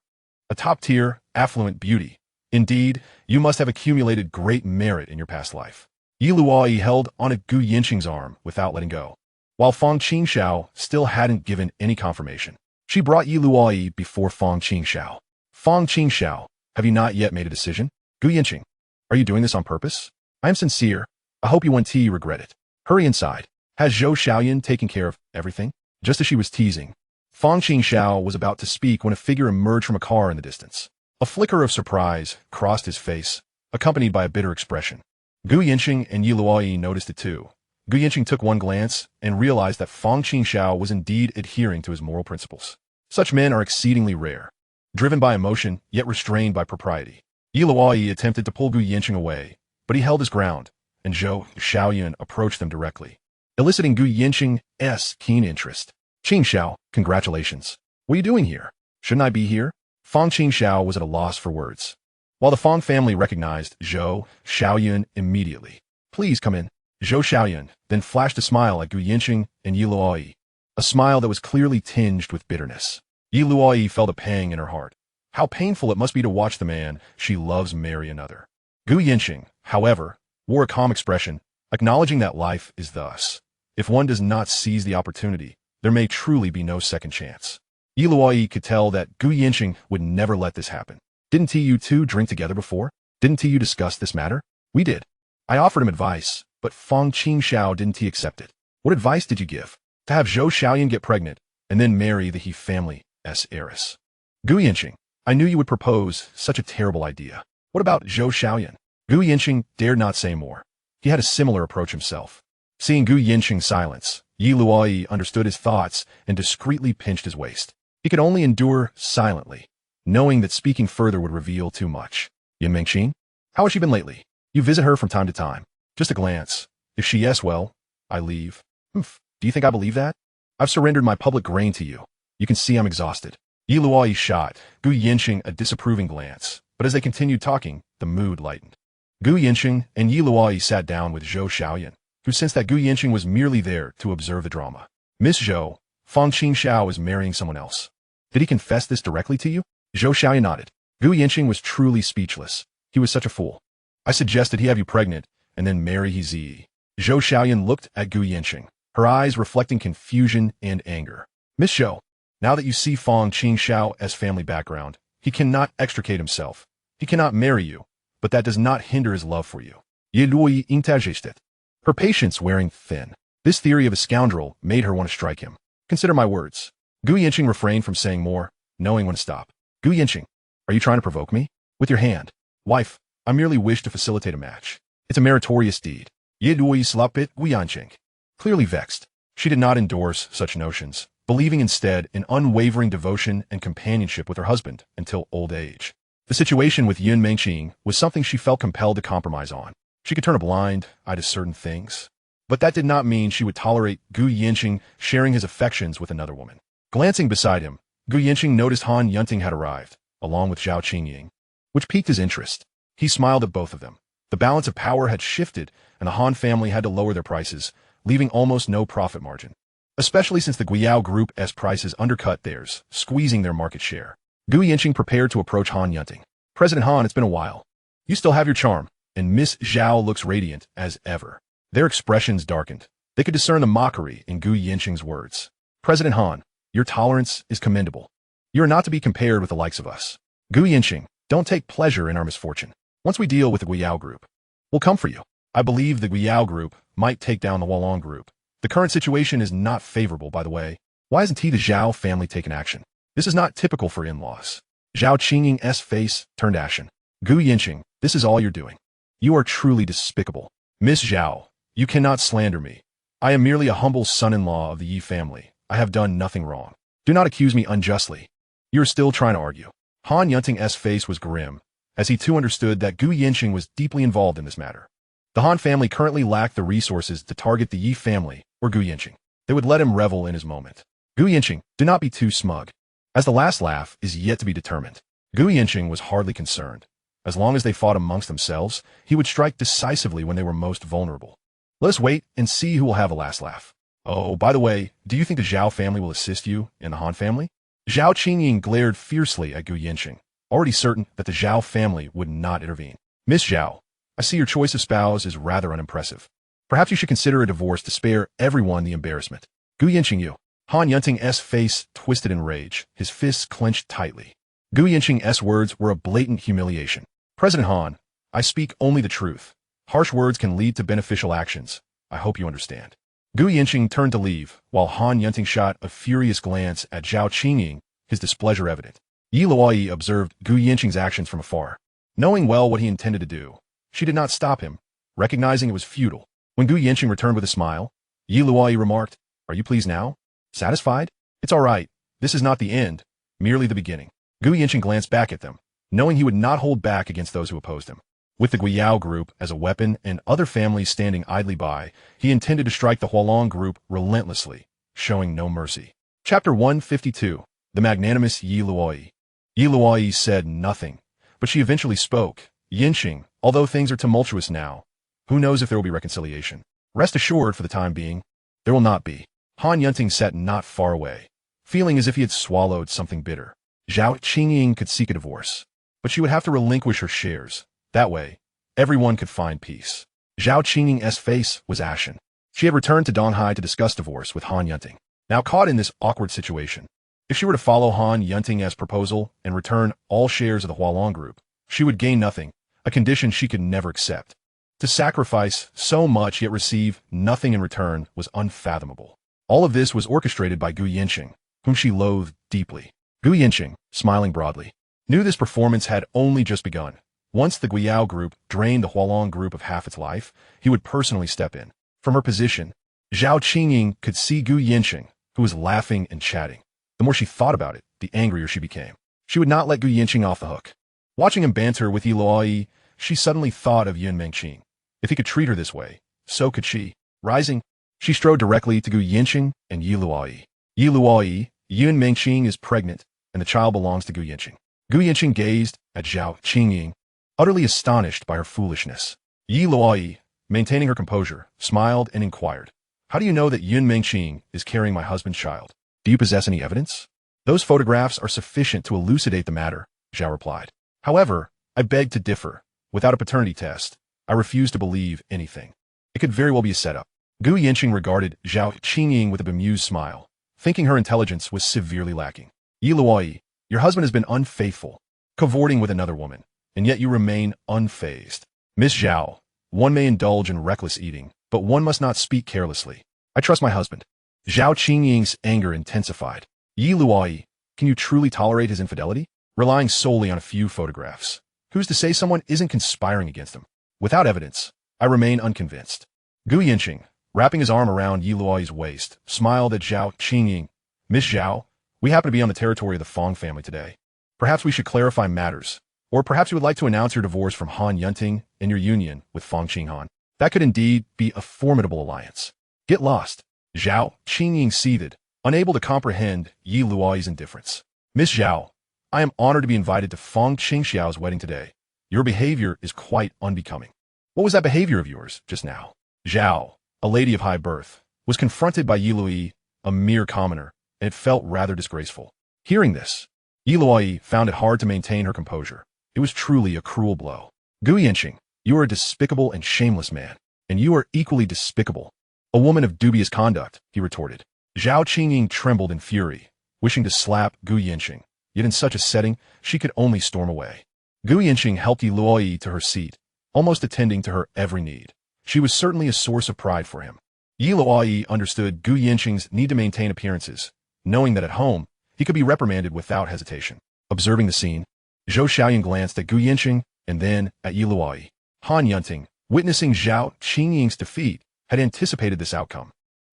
Speaker 1: A top-tier, affluent beauty. Indeed, you must have accumulated great merit in your past life. Luoyi held onto Gu Yancheng's arm without letting go, while Fang Qingxiao still hadn't given any confirmation. She brought Luoyi before Fang Qingxiao. Fang Qingxiao, have you not yet made a decision? Gu Yancheng, are you doing this on purpose? I am sincere. I hope you won't regret it. Hurry inside. Has Zhou Xiaoyan taken care of everything? Just as she was teasing, Fang Qingxiao was about to speak when a figure emerged from a car in the distance. A flicker of surprise crossed his face, accompanied by a bitter expression. Gu Yancheng and Luoyi noticed it too. Gu Yancheng took one glance and realized that Fang Qingxiao was indeed adhering to his moral principles. Such men are exceedingly rare, driven by emotion, yet restrained by propriety. Luoyi attempted to pull Gu Yancheng away, but he held his ground, and Zhou Xiaoyan approached them directly, eliciting Gu Yancheng's keen interest. Qingxiao, congratulations. What are you doing here? Shouldn't I be here? Fang Qingxiao was at a loss for words, while the Fang family recognized Zhou Xiaoyan immediately. Please come in. Zhou Xiaoyan then flashed a smile at Gu Yancheng and Luoyi, a smile that was clearly tinged with bitterness. Luoyi felt a pang in her heart. How painful it must be to watch the man she loves marry another. Gu Yancheng, however, wore a calm expression, acknowledging that life is thus. If one does not seize the opportunity, there may truly be no second chance. Luoyi could tell that Gu Yancheng would never let this happen. Didn't you two drink together before? Didn't you discuss this matter? We did. I offered him advice, but Fang Qingxiao didn't accept it. What advice did you give? To have Zhou Xiaoyan get pregnant, and then marry the He family's heiress. Gu Yancheng, I knew you would propose such a terrible idea. What about Zhou Xiaoyan? Gu Yancheng dared not say more. He had a similar approach himself. Seeing Gu Yancheng's silence, Luoyi understood his thoughts and discreetly pinched his waist. He could only endure silently, knowing that speaking further would reveal too much. Yun Mengqing, how has she been lately? You visit her from time to time. Just a glance. If she yes, well, I leave. Humph. Do you think I believe that? I've surrendered my public grain to you. You can see I'm exhausted. Luoyi shot Gu Yancheng a disapproving glance, but as they continued talking, the mood lightened. Gu Yancheng and Luoyi sat down with Zhou Xiaoyan, who sensed that Gu Yancheng was merely there to observe the drama. Miss Zhou, Fang Qingxiao is marrying someone else. Did he confess this directly to you? Zhou Xiaoyan nodded. Gu Yancheng was truly speechless. He was such a fool. I suggested he have you pregnant, and then marry he Zi. Zhou Xiaoyan looked at Gu Yancheng, her eyes reflecting confusion and anger. Miss Zhou, now that you see Fang Qingxiao as family background, he cannot extricate himself. He cannot marry you, but that does not hinder his love for you. Ye Luoyi ingtagestet. Her patience wearing thin. This theory of a scoundrel made her want to strike him. Consider my words. Gu Yancheng refrained from saying more, knowing when to stop. Gu Yancheng, are you trying to provoke me? With your hand. Wife, I merely wish to facilitate a match. It's a meritorious deed. Ye Luoyi slapit Gu Yancheng. Clearly vexed, she did not endorse such notions, believing instead in unwavering devotion and companionship with her husband until old age. The situation with Yun Mengqing was something she felt compelled to compromise on. She could turn a blind eye to certain things, but that did not mean she would tolerate Gu Yancheng sharing his affections with another woman. Glancing beside him, Gu Yancheng noticed Han Yunting had arrived, along with Zhao Qingying, which piqued his interest. He smiled at both of them. The balance of power had shifted, and the Han family had to lower their prices, leaving almost no profit margin, especially since the Guiyao Group's prices undercut theirs, squeezing their market share. Gu Yancheng prepared to approach Han Yunting. President Han, it's been a while. You still have your charm, and Miss Zhao looks radiant as ever. Their expressions darkened. They could discern the mockery in Gu Yancheng's words. President Han, your tolerance is commendable. You are not to be compared with the likes of us. Gu Yancheng, don't take pleasure in our misfortune. Once we deal with the Guiyao Group, we'll come for you. I believe the Guiyao Group might take down the Hualong Group. The current situation is not favorable, by the way. Why hasn't the Zhao family taken action? This is not typical for in-laws. Zhao Qingying's face turned ashen. Gu Yancheng, this is all you're doing. You are truly despicable. Miss Zhao, you cannot slander me. I am merely a humble son-in-law of the Yi family. I have done nothing wrong. Do not accuse me unjustly. You are still trying to argue. Han Yunting's face was grim, as he too understood that Gu Yancheng was deeply involved in this matter. The Han family currently lacked the resources to target the Yi family or Gu Yancheng. They would let him revel in his moment. Gu Yancheng, do not be too smug, as the last laugh is yet to be determined. Gu Yancheng was hardly concerned. As long as they fought amongst themselves, he would strike decisively when they were most vulnerable. Let us wait and see who will have a last laugh. Oh, by the way, do you think the Zhao family will assist you in the Han family? Zhao Qingying glared fiercely at Gu Yancheng, already certain that the Zhao family would not intervene. Miss Zhao, I see your choice of spouse is rather unimpressive. Perhaps you should consider a divorce to spare everyone the embarrassment. Gu Yancheng, you. Han Yunting's face twisted in rage, his fists clenched tightly. Gu Yancheng's words were a blatant humiliation. President Han, I speak only the truth. Harsh words can lead to beneficial actions. I hope you understand. Gu Yancheng turned to leave, while Han Yunting shot a furious glance at Zhao Qingying, his displeasure evident. Yi Luoyi observed Gu Yancheng's actions from afar. Knowing well what he intended to do, she did not stop him, recognizing it was futile. When Gu Yancheng returned with a smile, Yi Luoyi remarked, Are you pleased now? Satisfied? It's all right. This is not the end, merely the beginning. Gu Yancheng glanced back at them, knowing he would not hold back against those who opposed him. With the Guiyao Group as a weapon and other families standing idly by, he intended to strike the Hualong Group relentlessly, showing no mercy. Chapter 152. The Magnanimous Yi Luoyi. Yi Luoyi said nothing, but she eventually spoke. Yancheng, although things are tumultuous now, who knows if there will be reconciliation? Rest assured, for the time being, there will not be. Han Yunting sat not far away, feeling as if he had swallowed something bitter. Zhao Qingying could seek a divorce, but she would have to relinquish her shares. That way, everyone could find peace. Zhao Qingying's face was ashen. She had returned to Donghai to discuss divorce with Han Yunting. Now caught in this awkward situation, if she were to follow Han Yunting's proposal and return all shares of the Hualong Group, she would gain nothing, a condition she could never accept. To sacrifice so much yet receive nothing in return was unfathomable. All of this was orchestrated by Gu Yancheng, whom she loathed deeply. Gu Yancheng, smiling broadly, knew this performance had only just begun. Once the Guiyao Group drained the Hualong Group of half its life, he would personally step in. From her position, Zhao Qingying could see Gu Yancheng, who was laughing and chatting. The more she thought about it, the angrier she became. She would not let Gu Yancheng off the hook. Watching him banter with Yi Luoyi, she suddenly thought of Yun Mengqing. If he could treat her this way, so could she. Rising, she strode directly to Gu Yancheng and Yi Luoyi. Yi Luoyi, Yun Mengqing is pregnant, and the child belongs to Gu Yancheng. Gu Yancheng gazed at Zhao Qingying, utterly astonished by her foolishness. Yi Luoyi, maintaining her composure, smiled and inquired, How do you know that Yun Mengqing is carrying my husband's child? Do you possess any evidence? Those photographs are sufficient to elucidate the matter, Zhao replied. However, I beg to differ. Without a paternity test, I refuse to believe anything. It could very well be a setup. Gu Yancheng regarded Zhao Qingying with a bemused smile, thinking her intelligence was severely lacking. Yi Luoyi, your husband has been unfaithful, cavorting with another woman, and yet you remain unfazed. Miss Zhao, one may indulge in reckless eating, but one must not speak carelessly. I trust my husband. Zhao Qingying's anger intensified. Yi Luoyi, can you truly tolerate his infidelity? Relying solely on a few photographs. Who's to say someone isn't conspiring against him? Without evidence, I remain unconvinced. Gu Yancheng, wrapping his arm around Yi Luoyi's waist, smiled at Zhao Qingying. Miss Zhao, we happen to be on the territory of the Fong family today. Perhaps we should clarify matters. Or perhaps you would like to announce your divorce from Han Yunting and your union with Fong Qinghan. That could indeed be a formidable alliance. Get lost. Zhao Qingying seethed, unable to comprehend Yi Luoyi's indifference. Miss Zhao, I am honored to be invited to Fong Qingxiao's wedding today. Your behavior is quite unbecoming. What was that behavior of yours just now? Zhao, a lady of high birth, was confronted by Yi Luoyi, a mere commoner, and it felt rather disgraceful. Hearing this, Yi Luoyi found it hard to maintain her composure. It was truly a cruel blow. Gu Yancheng, you are a despicable and shameless man, and you are equally despicable. A woman of dubious conduct, he retorted. Zhao Qingying trembled in fury, wishing to slap Gu Yancheng, yet in such a setting, she could only storm away. Gu Yancheng helped Yi Luoyi to her seat, almost attending to her every need. She was certainly a source of pride for him. Yi Luoyi understood Gu Yancheng's need to maintain appearances, knowing that at home, he could be reprimanded without hesitation. Observing the scene, Zhou Xiaoyan glanced at Gu Yancheng and then at Yi Luoyi. Han Yunting, witnessing Zhao Qingying's defeat, had anticipated this outcome.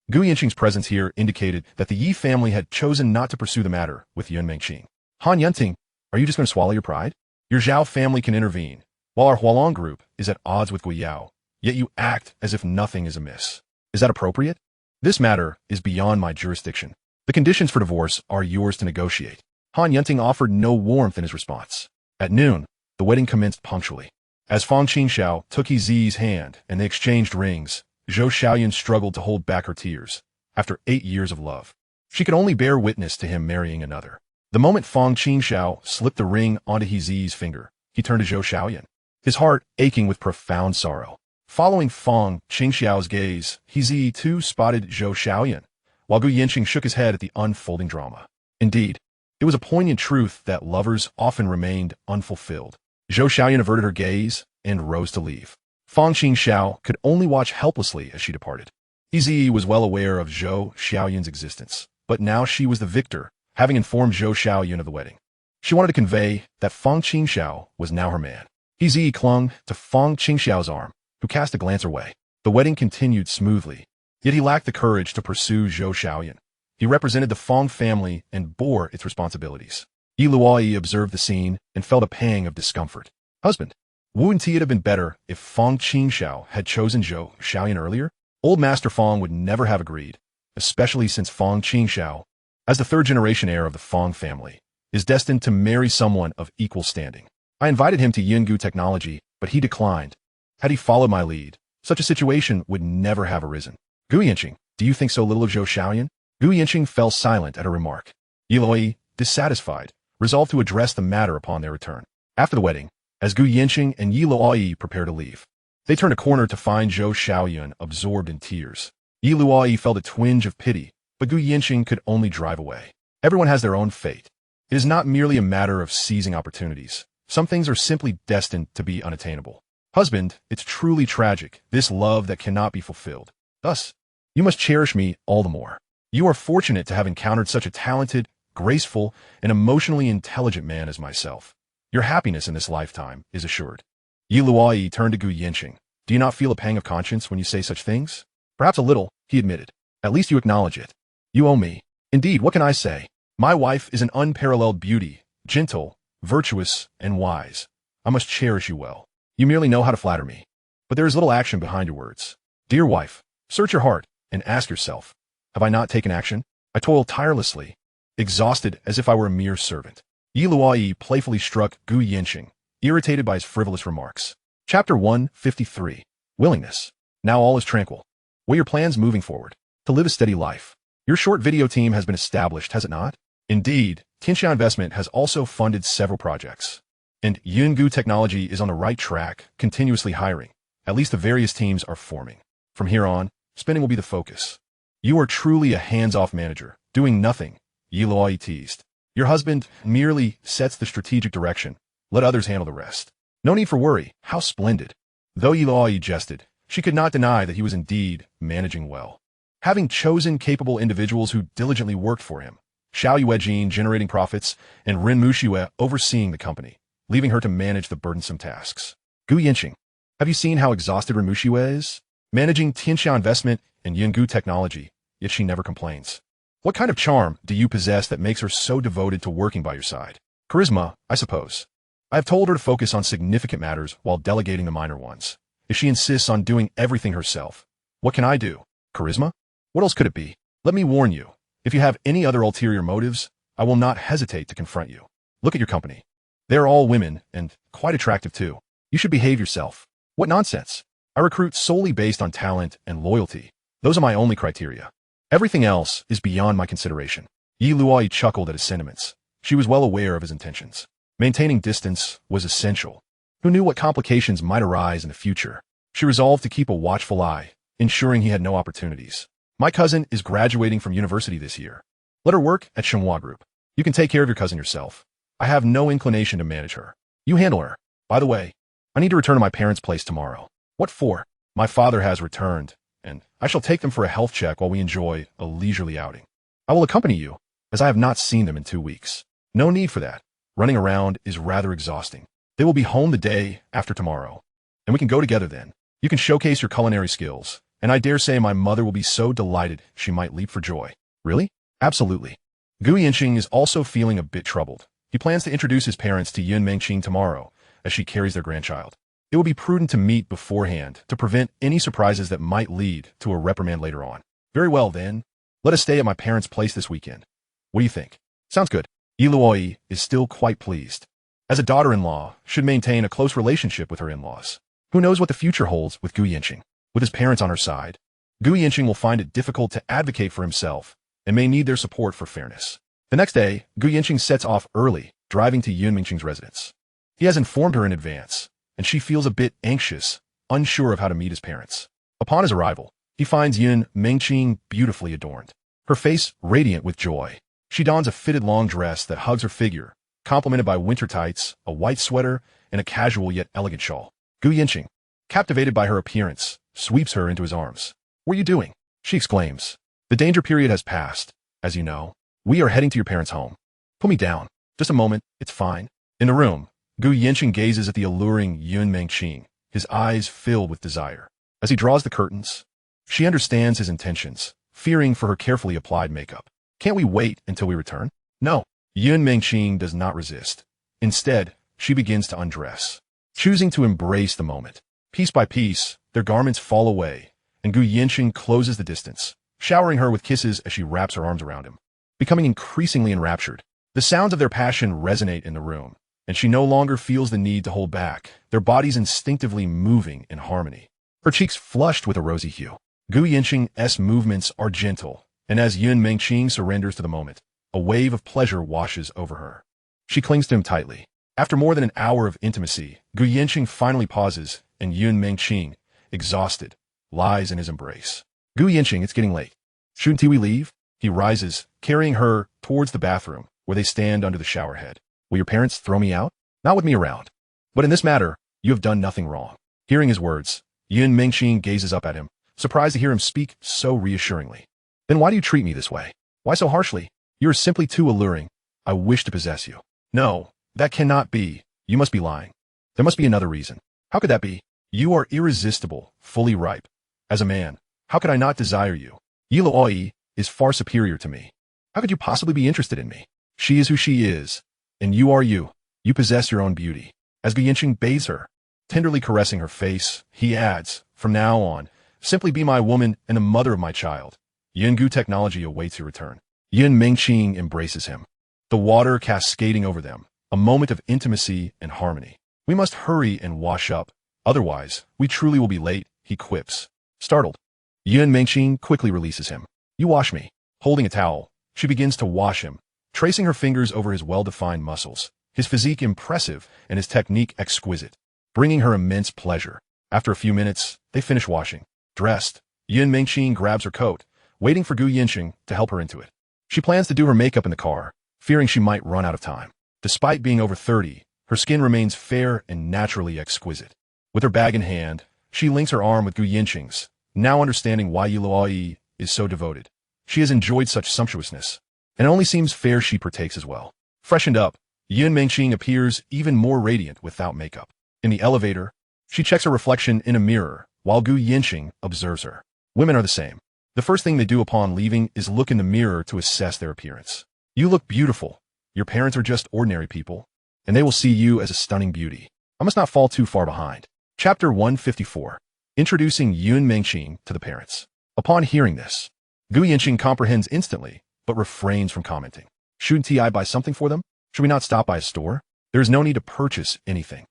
Speaker 1: Gu Yancheng's presence here indicated that the Yi family had chosen not to pursue the matter with Yun Mengqing. Han Yunting, are you just going to swallow your pride? Your Zhao family can intervene, while our Hualong group is at odds with Guiyao, yet you act as if nothing is amiss. Is that appropriate? This matter is beyond my jurisdiction. The conditions for divorce are yours to negotiate. Han Yunting offered no warmth in his response. At noon, the wedding commenced punctually. As Fong Qingxiao took He Zi's hand and they exchanged rings, Zhou Xiaoyan struggled to hold back her tears. After 8 years of love, she could only bear witness to him marrying another. The moment Fong Qingxiao slipped the ring onto He Zi's finger, he turned to Zhou Xiaoyan, his heart aching with profound sorrow. Following Fong Qingxiao's gaze, He Zi too spotted Zhou Xiaoyan, while Gu Yancheng shook his head at the unfolding drama. Indeed, it was a poignant truth that lovers often remained unfulfilled. Zhou Xiaoyan averted her gaze and rose to leave. Fong Qingxiao could only watch helplessly as she departed. He Zi was well aware of Zhou Xiaoyan's existence, but now she was the victor, having informed Zhou Xiaoyan of the wedding. She wanted to convey that Fong Qingxiao was now her man. He Zi clung to Fong Qingxiao's arm, who cast a glance her way. The wedding continued smoothly, yet he lacked the courage to pursue Zhou Xiaoyan. He represented the Fong family and bore its responsibilities. Yi Luoyi observed the scene and felt a pang of discomfort. Husband, wouldn't it have been better if Fong Qingxiao had chosen Zhou Xiaoyan earlier? Old Master Fong would never have agreed, especially since Fong Qingxiao, as the third-generation heir of the Fong family, is destined to marry someone of equal standing. I invited him to Yingu Technology, but he declined. Had he followed my lead, such a situation would never have arisen. Gu Yancheng, do you think so little of Zhou Xiaoyan? Gu Yancheng fell silent at her remark. Yi Luoyi, dissatisfied, resolved to address the matter upon their return. After the wedding, as Gu Yancheng and Yi Luoyi prepared to leave, they turned a corner to find Zhou Xiaoyan absorbed in tears. Yi Luoyi felt a twinge of pity, but Gu Yancheng could only drive away. Everyone has their own fate. It is not merely a matter of seizing opportunities. Some things are simply destined to be unattainable. Husband, it's truly tragic, this love that cannot be fulfilled. Thus, you must cherish me all the more. You are fortunate to have encountered such a talented, graceful, and emotionally intelligent man as myself. Your happiness in this lifetime is assured. Yi Luoyi turned to Gu Yancheng. Do you not feel a pang of conscience when you say such things? Perhaps a little, he admitted. At least you acknowledge it. You owe me. Indeed, what can I say? My wife is an unparalleled beauty, gentle, virtuous, and wise. I must cherish you well. You merely know how to flatter me. But there is little action behind your words. Dear wife, search your heart and ask yourself, have I not taken action? I toil tirelessly, exhausted as if I were a mere servant. Yi Luoyi playfully struck Gu Yancheng, irritated by his frivolous remarks. Chapter 153. Willingness. Now all is tranquil. What are your plans moving forward? To live a steady life. Your short video team has been established, has it not? Indeed, Tianxia Investment has also funded several projects. And Yungu Technology is on the right track, continuously hiring. At least the various teams are forming. From here on, spending will be the focus. You are truly a hands-off manager, doing nothing, Luoyi teased. Your husband merely sets the strategic direction. Let others handle the rest. No need for worry. How splendid. Though Luoyi jested, she could not deny that he was indeed managing well. Having chosen capable individuals who diligently worked for him, Xiao Yuejin generating profits and Ren Muxue overseeing the company, leaving her to manage the burdensome tasks. Gu Yancheng, have you seen how exhausted Ren Muxue is? Managing Tianxia Investment and Yungu Technology, yet she never complains. What kind of charm do you possess that makes her so devoted to working by your side? Charisma, I suppose. I have told her to focus on significant matters while delegating the minor ones. If she insists on doing everything herself, what can I do? Charisma? What else could it be? Let me warn you, if you have any other ulterior motives, I will not hesitate to confront you. Look at your company. They are all women, and quite attractive too. You should behave yourself. What nonsense. I recruit solely based on talent and loyalty. Those are my only criteria. Everything else is beyond my consideration. Yi Luoyi chuckled at his sentiments. She was well aware of his intentions. Maintaining distance was essential. Who knew what complications might arise in the future? She resolved to keep a watchful eye, ensuring he had no opportunities. My cousin is graduating from university this year. Let her work at Shenhua Group. You can take care of your cousin yourself. I have no inclination to manage her. You handle her. By the way, I need to return to my parents' place tomorrow. What for? My father has returned, and I shall take them for a health check while we enjoy a leisurely outing. I will accompany you, as I have not seen them in 2 weeks. No need for that. Running around is rather exhausting. They will be home the day after tomorrow, and we can go together then. You can showcase your culinary skills, and I dare say my mother will be so delighted she might leap for joy. Really? Absolutely. Gu Yancheng is also feeling a bit troubled. He plans to introduce his parents to Yun Mengqing tomorrow, as she carries their grandchild. It will be prudent to meet beforehand to prevent any surprises that might lead to a reprimand later on. Very well, then. Let us stay at my parents' place this weekend. What do you think? Sounds good. Yi Luoyi is still quite pleased. As a daughter-in-law, should maintain a close relationship with her in-laws. Who knows what the future holds with Gu Yancheng? With his parents on her side, Gu Yancheng will find it difficult to advocate for himself and may need their support for fairness. The next day, Gu Yancheng sets off early, driving to Yun Mengqing's residence. He has informed her in advance, and she feels a bit anxious, unsure of how to meet his parents. Upon his arrival, he finds Yun Mengqing beautifully adorned, her face radiant with joy. She dons a fitted long dress that hugs her figure, complemented by winter tights, a white sweater, and a casual yet elegant shawl. Gu Yancheng, captivated by her appearance, sweeps her into his arms. What are you doing? She exclaims. The danger period has passed, as you know. We are heading to your parents' home. Put me down. Just a moment, it's fine. In the room, Gu Yancheng gazes at the alluring Yun Mengqing, his eyes filled with desire. As he draws the curtains, she understands his intentions, fearing for her carefully applied makeup. Can't we wait until we return? No. Yun Mengqing does not resist. Instead, she begins to undress, choosing to embrace the moment. Piece by piece, their garments fall away, and Gu Yancheng closes the distance, showering her with kisses as she wraps her arms around him. Becoming increasingly enraptured, the sounds of their passion resonate in the room, and she no longer feels the need to hold back, their bodies instinctively moving in harmony. Her cheeks flushed with a rosy hue. Gu Yancheng's movements are gentle, and as Yun Mengqing surrenders to the moment, a wave of pleasure washes over her. She clings to him tightly. After more than an hour of intimacy, Gu Yancheng finally pauses, and Yun Mengqing, exhausted, lies in his embrace. Gu Yancheng, it's getting late. Shouldn't we leave? He rises, carrying her towards the bathroom, where they stand under the shower head. Will your parents throw me out? Not with me around. But in this matter, you have done nothing wrong. Hearing his words, Yun Mengqing gazes up at him, surprised to hear him speak so reassuringly. Then why do you treat me this way? Why so harshly? You are simply too alluring. I wish to possess you. No, that cannot be. You must be lying. There must be another reason. How could that be? You are irresistible, fully ripe. As a man, how could I not desire you? Yi Luoyi is far superior to me. How could you possibly be interested in me? She is who she is, and you are you. You possess your own beauty. As Gu Yancheng bathes her, tenderly caressing her face, he adds, from now on, simply be my woman and the mother of my child. Yungu Technology awaits your return. Yun Mengqing embraces him, the water cascading over them, a moment of intimacy and harmony. We must hurry and wash up, otherwise, we truly will be late, he quips. Startled, Yun Mengqing quickly releases him. You wash me. Holding a towel, she begins to wash him, tracing her fingers over his well-defined muscles, his physique impressive and his technique exquisite, bringing her immense pleasure. After a few minutes, they finish washing. Dressed, Yun Mengqing grabs her coat, waiting for Gu Yancheng to help her into it. She plans to do her makeup in the car, fearing she might run out of time. Despite being over 30, her skin remains fair and naturally exquisite. With her bag in hand, she links her arm with Gu Yancheng's, now understanding why Luoyi is so devoted. She has enjoyed such sumptuousness, and it only seems fair she partakes as well. Freshened up, Yun Mengqing appears even more radiant without makeup. In the elevator, she checks her reflection in a mirror, while Gu Yancheng observes her. Women are the same. The first thing they do upon leaving is look in the mirror to assess their appearance. You look beautiful. Your parents are just ordinary people, and they will see you as a stunning beauty. I must not fall too far behind. Chapter 154. Introducing Yun Mengqing to the parents. Upon hearing this, Gu Yancheng comprehends instantly, but refrains from commenting. Shouldn't I buy something for them? Should we not stop by a store? There is no need to purchase anything.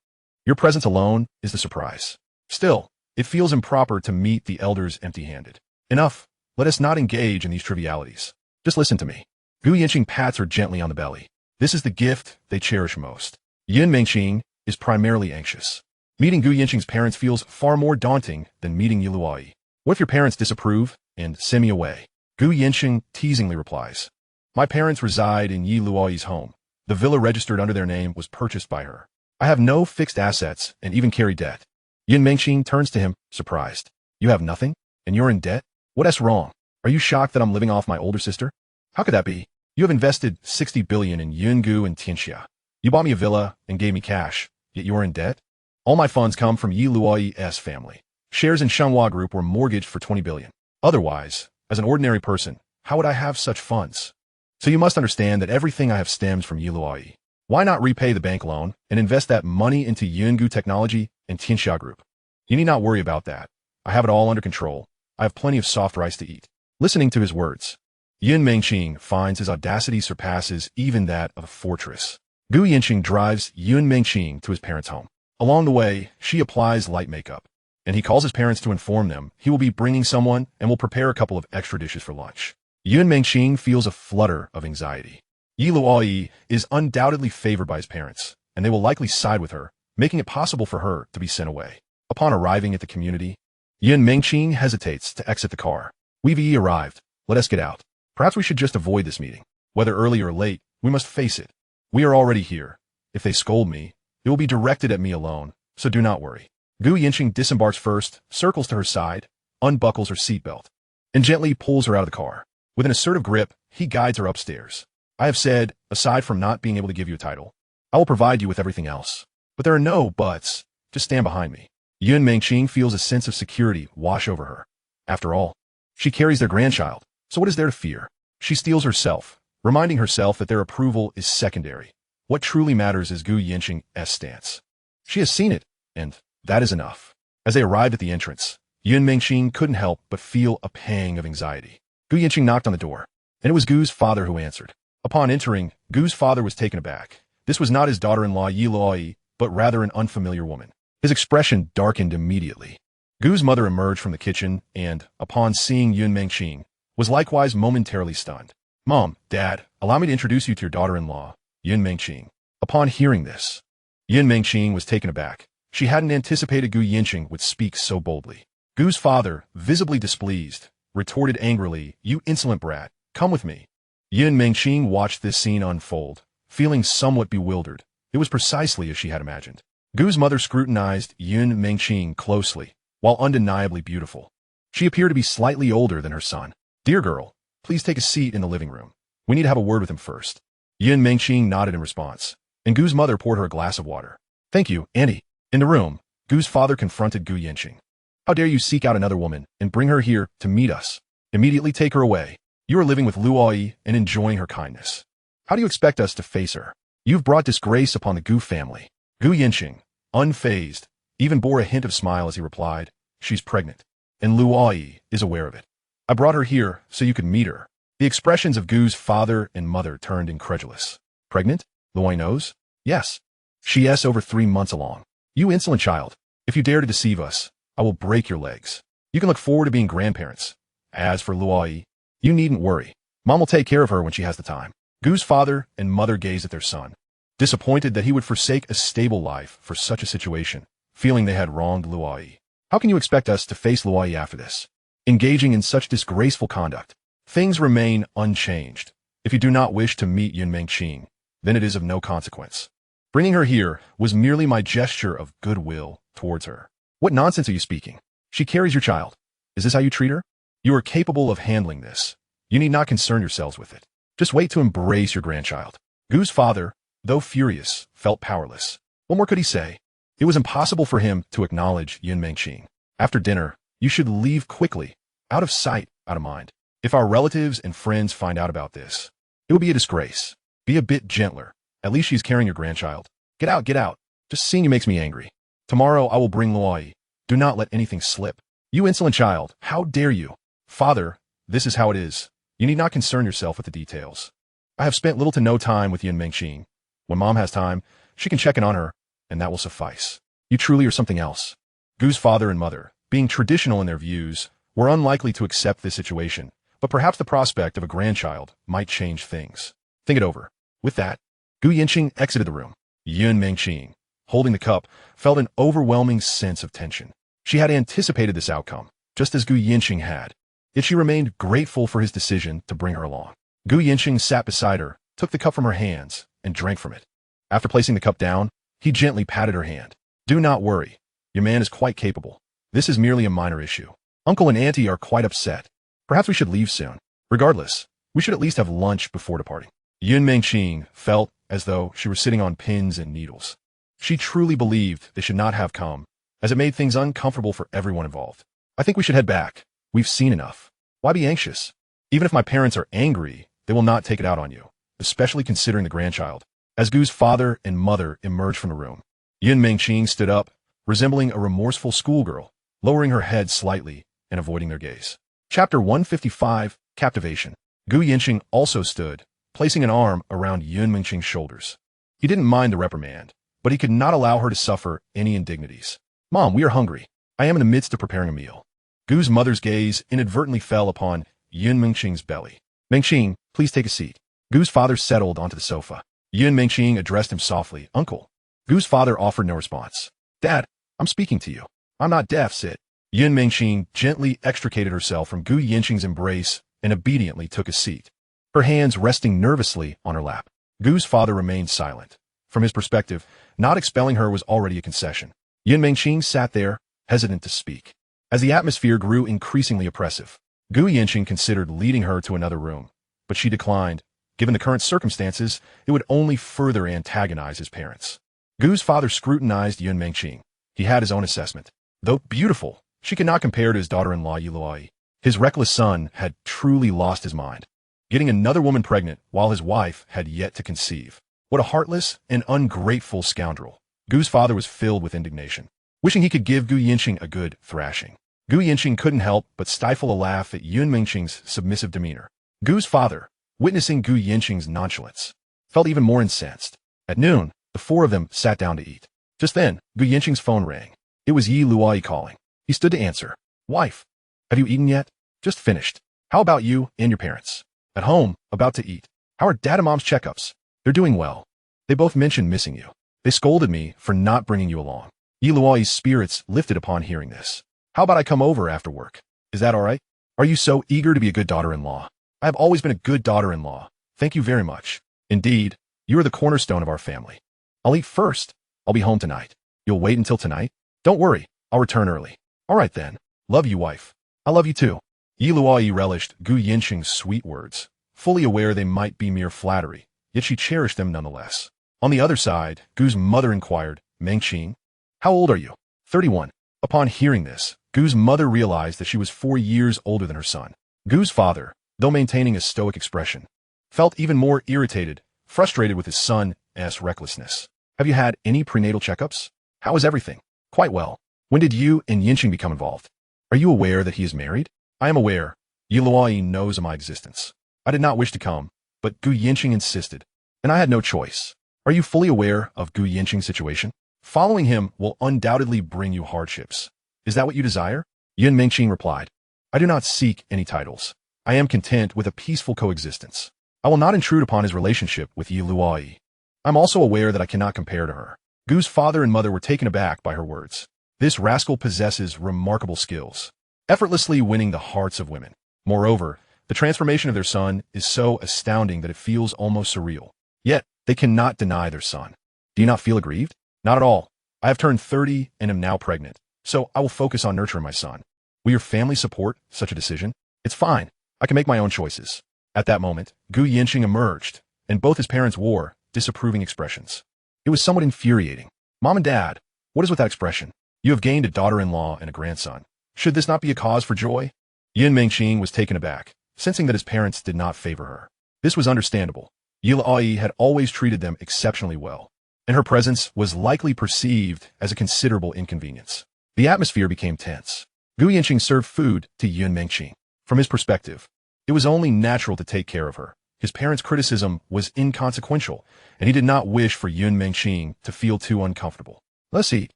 Speaker 1: Your presence alone is the surprise. Still, it feels improper to meet the elders empty-handed. Enough. Let us not engage in these trivialities. Just listen to me. Gu Yancheng pats her gently on the belly. This is the gift they cherish most. Yun Mengqing is primarily anxious. Meeting Gu Yancheng's parents feels far more daunting than meeting Luoyi. What if your parents disapprove and send me away? Gu Yancheng teasingly replies. My parents reside in Yi Luoyi's home. The villa registered under their name was purchased by her. I have no fixed assets and even carry debt. Yun Mengqing turns to him, surprised. You have nothing? And you're in debt? What's wrong? Are you shocked that I'm living off my older sister? How could that be? You have invested 60 billion in Yungu and Tianxia. You bought me a villa and gave me cash, yet you're in debt? All my funds come from Yi Luoyi's family. Shares in Shenhua Group were mortgaged for 20 billion. Otherwise, as an ordinary person, how would I have such funds? So you must understand that everything I have stems from Yi Luoyi. Why not repay the bank loan and invest that money into Yungu Technology and Tianxia Group? You need not worry about that. I have it all under control. I have plenty of soft rice to eat. Listening to his words, Yun Mengqing finds his audacity surpasses even that of a fortress. Gu Yancheng drives Yun Mengqing to his parents' home. Along the way, she applies light makeup, and he calls his parents to inform them he will be bringing someone and will prepare a couple of extra dishes for lunch. Yun Mengqing feels a flutter of anxiety. Yi Luoyi is undoubtedly favored by his parents, and they will likely side with her, making it possible for her to be sent away. Upon arriving at the community, Yun Mengqing hesitates to exit the car. We've arrived. Let us get out. Perhaps we should just avoid this meeting. Whether early or late, we must face it. We are already here. If they scold me, it will be directed at me alone, so do not worry. Gu Yancheng disembarks first, circles to her side, unbuckles her seatbelt, and gently pulls her out of the car. With an assertive grip, he guides her upstairs. I have said, aside from not being able to give you a title, I will provide you with everything else. But there are no buts. Just stand behind me. Yun Mengqing feels a sense of security wash over her. After all, she carries their grandchild, so what is there to fear? She steels herself, reminding herself that their approval is secondary. What truly matters is Gu Yancheng's stance. She has seen it, and that is enough. As they arrived at the entrance, Yun Mengqing couldn't help but feel a pang of anxiety. Gu Yancheng knocked on the door, and it was Gu's father who answered. Upon entering, Gu's father was taken aback. This was not his daughter-in-law Yi Luoyi, but rather an unfamiliar woman. His expression darkened immediately. Gu's mother emerged from the kitchen and, upon seeing Yun Mengqing, was likewise momentarily stunned. Mom, Dad, allow me to introduce you to your daughter-in-law, Yun Mengqing. Upon hearing this, Yun Mengqing was taken aback. She hadn't anticipated Gu Yancheng would speak so boldly. Gu's father, visibly displeased, retorted angrily, You insolent brat, come with me. Yun Mengqing watched this scene unfold, feeling somewhat bewildered. It was precisely as she had imagined. Gu's mother scrutinized Yun Mengqing closely, while undeniably beautiful. She appeared to be slightly older than her son. Dear girl, please take a seat in the living room. We need to have a word with him first. Yun Mengqing nodded in response, and Gu's mother poured her a glass of water. Thank you, Auntie. In the room, Gu's father confronted Gu Yancheng. How dare you seek out another woman and bring her here to meet us? Immediately take her away. You are living with Luoyi and enjoying her kindness. How do you expect us to face her? You've brought disgrace upon the Gu family. Gu Yancheng, unfazed, even bore a hint of smile as he replied, She's pregnant, and Luoyi is aware of it. I brought her here so you could meet her. The expressions of Gu's father and mother turned incredulous. Pregnant? Luoyi knows? Yes. She is over 3 months along. You insolent child. If you dare to deceive us, I will break your legs. You can look forward to being grandparents. As for Luoyi, you needn't worry. Mom will take care of her when she has the time. Gu's father and mother gazed at their son, disappointed that he would forsake a stable life for such a situation, feeling they had wronged Luoyi. How can you expect us to face Luoyi after this? Engaging in such disgraceful conduct. Things remain unchanged. If you do not wish to meet Yancheng, then it is of no consequence. Bringing her here was merely my gesture of goodwill towards her. What nonsense are you speaking? She carries your child. Is this how you treat her? You are capable of handling this. You need not concern yourselves with it. Just wait to embrace your grandchild. Gu's father, though furious, felt powerless. What more could he say? It was impossible for him to acknowledge Yancheng. After dinner, you should leave quickly, out of sight, out of mind. If our relatives and friends find out about this, it will be a disgrace. Be a bit gentler. At least she's carrying your grandchild. Get out, get out. Just seeing you makes me angry. Tomorrow I will bring Luoyi. Do not let anything slip. You insolent child, how dare you? Father, this is how it is. You need not concern yourself with the details. I have spent little to no time with Yancheng. When Mom has time, she can check in on her, and that will suffice. You truly are something else. Gu's father and mother, being traditional in their views, were unlikely to accept this situation, but perhaps the prospect of a grandchild might change things. Think it over. With that, Gu Yancheng exited the room. Yancheng, holding the cup, felt an overwhelming sense of tension. She had anticipated this outcome, just as Gu Yancheng had. Yet she remained grateful for his decision to bring her along. Gu Yancheng sat beside her, took the cup from her hands, and drank from it. After placing the cup down, he gently patted her hand. Do not worry. Your man is quite capable. This is merely a minor issue. Uncle and Auntie are quite upset. Perhaps we should leave soon. Regardless, we should at least have lunch before departing. Yancheng felt as though she were sitting on pins and needles. She truly believed they should not have come, as it made things uncomfortable for everyone involved. I think we should head back. We've seen enough. Why be anxious? Even if my parents are angry, they will not take it out on you, especially considering the grandchild. As Gu's father and mother emerged from the room, Yancheng stood up, resembling a remorseful schoolgirl, lowering her head slightly and avoiding their gaze. Chapter 155, Captivation. Gu Yancheng also stood, placing an arm around Yancheng's shoulders. He didn't mind the reprimand, but he could not allow her to suffer any indignities. Mom, we are hungry. I am in the midst of preparing a meal. Gu's mother's gaze inadvertently fell upon Yancheng's belly. Mengcheng, please take a seat. Gu's father settled onto the sofa. Yancheng addressed him softly. Uncle. Gu's father offered no response. Dad, I'm speaking to you. I'm not deaf, sit. Yancheng gently extricated herself from Gu Yancheng's embrace and obediently took a seat, her hands resting nervously on her lap. Gu's father remained silent. From his perspective, not expelling her was already a concession. Yancheng sat there, hesitant to speak. As the atmosphere grew increasingly oppressive, Gu Yancheng considered leading her to another room, but she declined. Given the current circumstances, it would only further antagonize his parents. Gu's father scrutinized Yancheng. He had his own assessment. Though beautiful, she could not compare to his daughter-in-law Luoyi. His reckless son had truly lost his mind, getting another woman pregnant while his wife had yet to conceive. What a heartless and ungrateful scoundrel. Gu's father was filled with indignation, wishing he could give Gu Yancheng a good thrashing. Gu Yancheng couldn't help but stifle a laugh at Yancheng's submissive demeanor. Gu's father, witnessing Gu Yancheng's nonchalance, felt even more incensed. At noon, the four of them sat down to eat. Just then, Gu Yancheng's phone rang. It was Luoyi calling. He stood to answer. Wife, have you eaten yet? Just finished. How about you and your parents? At home, about to eat. How are Dad and Mom's checkups? They're doing well. They both mentioned missing you. They scolded me for not bringing you along. Luoyi's spirits lifted upon hearing this. How about I come over after work? Is that all right? Are you so eager to be a good daughter-in-law? I have always been a good daughter-in-law. Thank you very much. Indeed, you are the cornerstone of our family. I'll eat first. I'll be home tonight. You'll wait until tonight? Don't worry. I'll return early. All right then. Love you, wife. I love you too. Luoyi relished Gu Yancheng's sweet words, fully aware they might be mere flattery, yet she cherished them nonetheless. On the other side, Gu's mother inquired, Mengcheng, how old are you? 31. Upon hearing this, Gu's mother realized that she was 4 years older than her son. Gu's father, though maintaining a stoic expression, felt even more irritated, frustrated with his son's recklessness. Have you had any prenatal checkups? How is everything? Quite well. When did you and Yancheng become involved? Are you aware that he is married? I am aware. Luoyi knows of my existence. I did not wish to come, but Gu Yancheng insisted, and I had no choice. Are you fully aware of Gu Yancheng's situation? Following him will undoubtedly bring you hardships. Is that what you desire? Yancheng replied, I do not seek any titles. I am content with a peaceful coexistence. I will not intrude upon his relationship with Yi Luoyi. I'm also aware that I cannot compare to her. Gu's father and mother were taken aback by her words. This rascal possesses remarkable skills, effortlessly winning the hearts of women. Moreover, the transformation of their son is so astounding that it feels almost surreal. Yet, they cannot deny their son. Do you not feel aggrieved? Not at all. I have turned 30 and am now pregnant, so I will focus on nurturing my son. Will your family support such a decision? It's fine. I can make my own choices. At that moment, Gu Yancheng emerged, and both his parents wore disapproving expressions. It was somewhat infuriating. Mom and Dad, what is with that expression? You have gained a daughter-in-law and a grandson. Should this not be a cause for joy? Yancheng was taken aback, sensing that his parents did not favor her. This was understandable. Yi Luoyi had always treated them exceptionally well, and her presence was likely perceived as a considerable inconvenience. The atmosphere became tense. Gu Yancheng served food to Yancheng. From his perspective, it was only natural to take care of her. His parents' criticism was inconsequential, and he did not wish for Yancheng to feel too uncomfortable. Let's eat.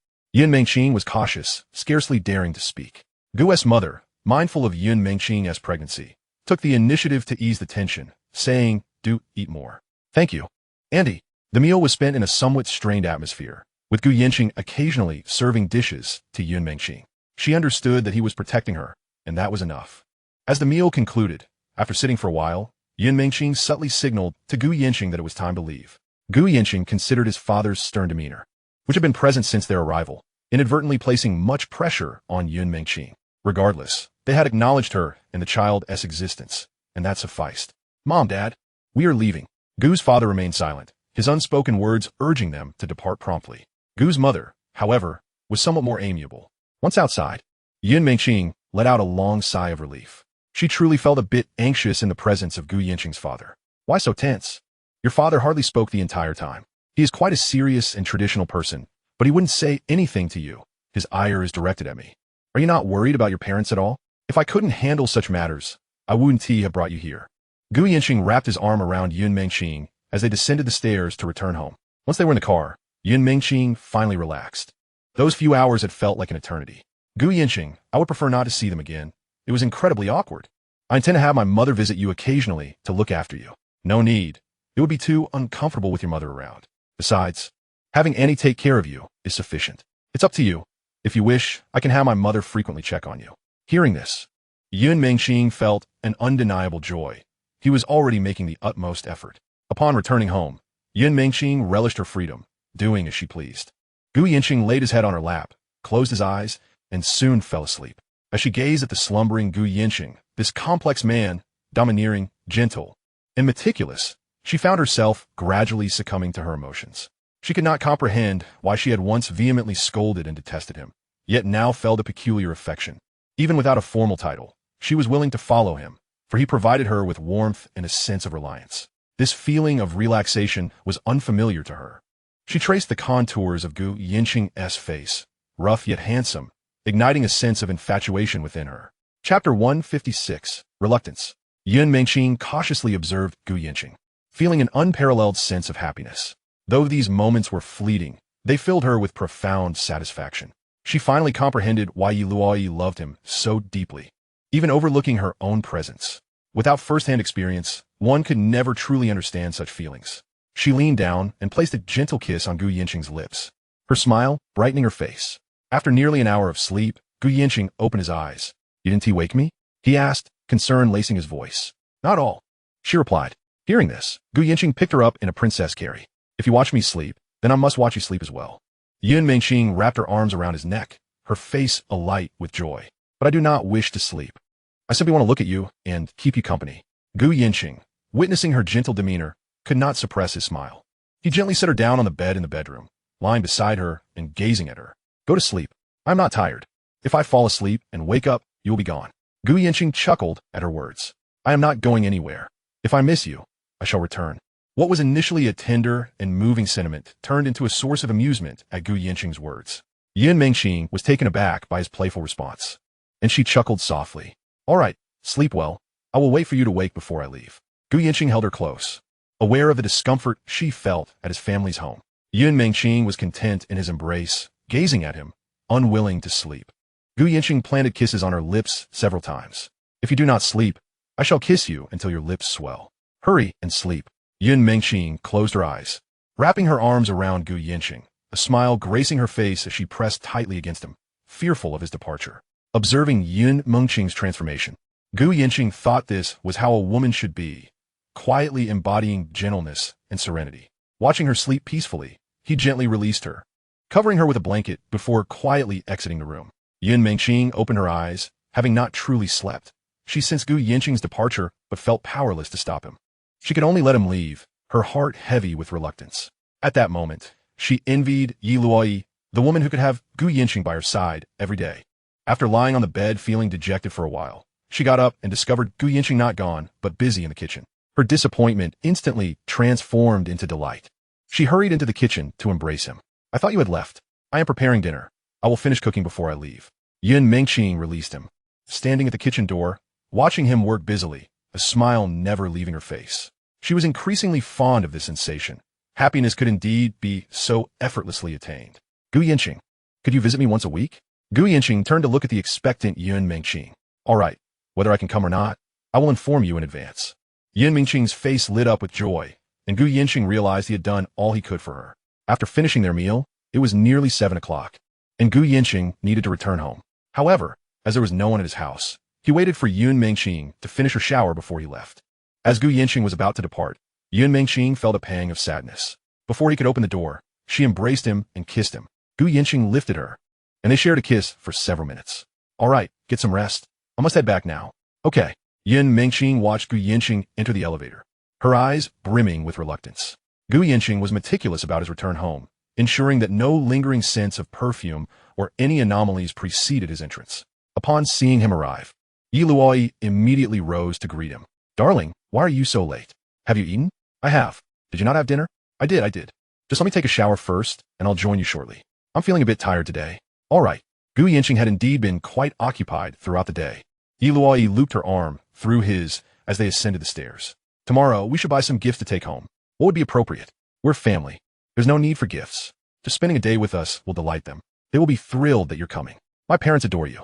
Speaker 1: Yancheng was cautious, scarcely daring to speak. Gu's mother, mindful of Yancheng's pregnancy, took the initiative to ease the tension, saying, "Do eat more." "Thank you, Andy." The meal was spent in a somewhat strained atmosphere, with Gu Yancheng occasionally serving dishes to Yancheng. She understood that he was protecting her, and that was enough. As the meal concluded, after sitting for a while, Yancheng subtly signaled to Gu Yancheng that it was time to leave. Gu Yancheng considered his father's stern demeanor, which had been present since their arrival, inadvertently placing much pressure on Yancheng. Regardless, they had acknowledged her and the child's existence, and that sufficed. "Mom, Dad, we are leaving." Gu's father remained silent, his unspoken words urging them to depart promptly. Gu's mother, however, was somewhat more amiable. Once outside, Yancheng let out a long sigh of relief. She truly felt a bit anxious in the presence of Gu Yancheng's father. "Why so tense? Your father hardly spoke the entire time. He is quite a serious and traditional person, but he wouldn't say anything to you. His ire is directed at me. Are you not worried about your parents at all? If I couldn't handle such matters, I wouldn't have brought you here." Gu Yancheng wrapped his arm around Yancheng as they descended the stairs to return home. Once they were in the car, Yancheng finally relaxed. Those few hours had felt like an eternity. "Gu Yancheng, I would prefer not to see them again. It was incredibly awkward. I intend to have my mother visit you occasionally to look after you." "No need. It would be too uncomfortable with your mother around. Besides, having Annie take care of you is sufficient. It's up to you. If you wish, I can have my mother frequently check on you." Hearing this, Yancheng felt an undeniable joy. He was already making the utmost effort. Upon returning home, Yancheng relished her freedom, doing as she pleased. Gu Yancheng laid his head on her lap, closed his eyes, and soon fell asleep. As she gazed at the slumbering Gu Yancheng, this complex man, domineering, gentle, and meticulous, she found herself gradually succumbing to her emotions. She could not comprehend why she had once vehemently scolded and detested him, yet now felt a peculiar affection. Even without a formal title, she was willing to follow him, for he provided her with warmth and a sense of reliance. This feeling of relaxation was unfamiliar to her. She traced the contours of Gu Yancheng's face, rough yet handsome, igniting a sense of infatuation within her. Chapter 156, Reluctance. Yancheng cautiously observed Gu Yancheng, feeling an unparalleled sense of happiness. Though these moments were fleeting, they filled her with profound satisfaction. She finally comprehended why Yi Luoyi loved him so deeply, even overlooking her own presence. Without first-hand experience, one could never truly understand such feelings. She leaned down and placed a gentle kiss on Gu Yancheng's lips, her smile brightening her face. After nearly an hour of sleep, Gu Yancheng opened his eyes. "You didn't wake me?" he asked, concern lacing his voice. "Not all," she replied. Hearing this, Gu Yancheng picked her up in a princess carry. "If you watch me sleep, then I must watch you sleep as well." Yancheng wrapped her arms around his neck, her face alight with joy. "But I do not wish to sleep. I simply want to look at you and keep you company." Gu Yancheng, witnessing her gentle demeanor, could not suppress his smile. He gently set her down on the bed in the bedroom, lying beside her and gazing at her. "Go to sleep. I'm not tired. If I fall asleep and wake up, you will be gone." Gu Yancheng chuckled at her words. "I am not going anywhere. If I miss you, I shall return." What was initially a tender and moving sentiment turned into a source of amusement at Gu Yancheng's words. Yancheng was taken aback by his playful response, and she chuckled softly. "All right, sleep well. I will wait for you to wake before I leave." Gu Yancheng held her close, aware of the discomfort she felt at his family's home. Yancheng was content in his embrace, gazing at him, unwilling to sleep. Gu Yancheng planted kisses on her lips several times. "If you do not sleep, I shall kiss you until your lips swell. Hurry and sleep. Yun Mengqing closed her eyes, wrapping her arms around Gu Yancheng, a smile gracing her face as she pressed tightly against him, fearful of his departure. Observing Yun Mengqing's transformation, Gu Yancheng thought this was how a woman should be, quietly embodying gentleness and serenity. Watching her sleep peacefully, he gently released her, covering her with a blanket before quietly exiting the room. Yun Mengqing opened her eyes, having not truly slept. She sensed Gu Yancheng's departure, but felt powerless to stop him. She could only let him leave, her heart heavy with reluctance. At that moment, she envied Yi Luoyi, the woman who could have Gu Yancheng by her side every day. After lying on the bed feeling dejected for a while, she got up and discovered Gu Yancheng not gone, but busy in the kitchen. Her disappointment instantly transformed into delight. She hurried into the kitchen to embrace him. I thought you had left. I am preparing dinner. I will finish cooking before I leave. Yun Mengqing released him, standing at the kitchen door, watching him work busily, a smile never leaving her face. She was increasingly fond of this sensation. Happiness could indeed be so effortlessly attained. Gu Yancheng, could you visit me once a week? Gu Yancheng turned to look at the expectant Yun Mengqing. All right, whether I can come or not, I will inform you in advance. Yun Mengqing's face lit up with joy, and Gu Yancheng realized he had done all he could for her. After finishing their meal, it was nearly 7 o'clock, and Gu Yancheng needed to return home. However, as there was no one at his house, he waited for Yun Mengqing to finish her shower before he left. As Gu Yancheng was about to depart, Yun Mengqing felt a pang of sadness. Before he could open the door, she embraced him and kissed him. Gu Yancheng lifted her, and they shared a kiss for several minutes. All right, get some rest. I must head back now. Okay. Yun Mengqing watched Gu Yancheng enter the elevator, her eyes brimming with reluctance. Gu Yancheng was meticulous about his return home, ensuring that no lingering sense of perfume or any anomalies preceded his entrance. Upon seeing him arrive, Yi Luoyi immediately rose to greet him. Darling, why are you so late? Have you eaten? I have. Did you not have dinner? I did. Just let me take a shower first, and I'll join you shortly. I'm feeling a bit tired today. All right. Gu Yancheng had indeed been quite occupied throughout the day. Yi Luoyi looped her arm through his as they ascended the stairs. Tomorrow, we should buy some gifts to take home. What would be appropriate? We're family. There's no need for gifts. Just spending a day with us will delight them. They will be thrilled that you're coming. My parents adore you.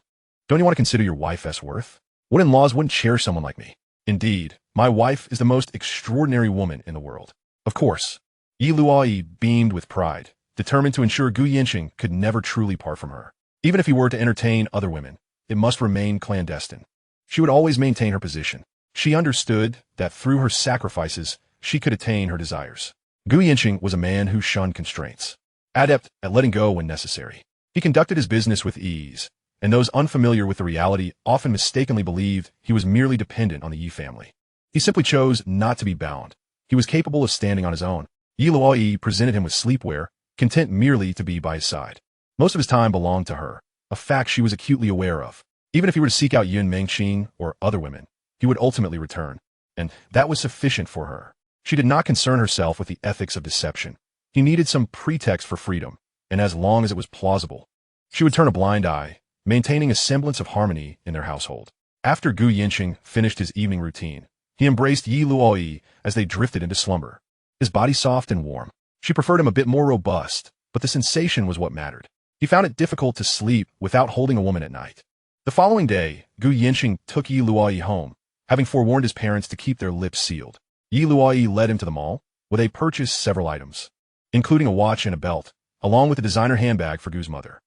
Speaker 1: Don't you want to consider your wife's worth? What in-laws wouldn't cherish someone like me? Indeed, my wife is the most extraordinary woman in the world. Of course. Yi Luoyi beamed with pride, determined to ensure Gu Yancheng could never truly part from her. Even if he were to entertain other women, it must remain clandestine. She would always maintain her position. She understood that through her sacrifices, she could attain her desires. Gu Yancheng was a man who shunned constraints, adept at letting go when necessary. He conducted his business with ease, and those unfamiliar with the reality often mistakenly believed he was merely dependent on the Yi family. He simply chose not to be bound. He was capable of standing on his own. Yi Luoyi presented him with sleepwear, content merely to be by his side. Most of his time belonged to her, a fact she was acutely aware of. Even if he were to seek out Yun Mengqing or other women, he would ultimately return, and that was sufficient for her. She did not concern herself with the ethics of deception. He needed some pretext for freedom, and as long as it was plausible, she would turn a blind eye, maintaining a semblance of harmony in their household. After Gu Yancheng finished his evening routine, he embraced Yi Luoyi as they drifted into slumber. His body soft and warm. She preferred him a bit more robust, but the sensation was what mattered. He found it difficult to sleep without holding a woman at night. The following day, Gu Yancheng took Yi Luoyi home, having forewarned his parents to keep their lips sealed. Yi Luoyi led him to the mall, where they purchased several items, including a watch and a belt, along with a designer handbag for Gu's mother.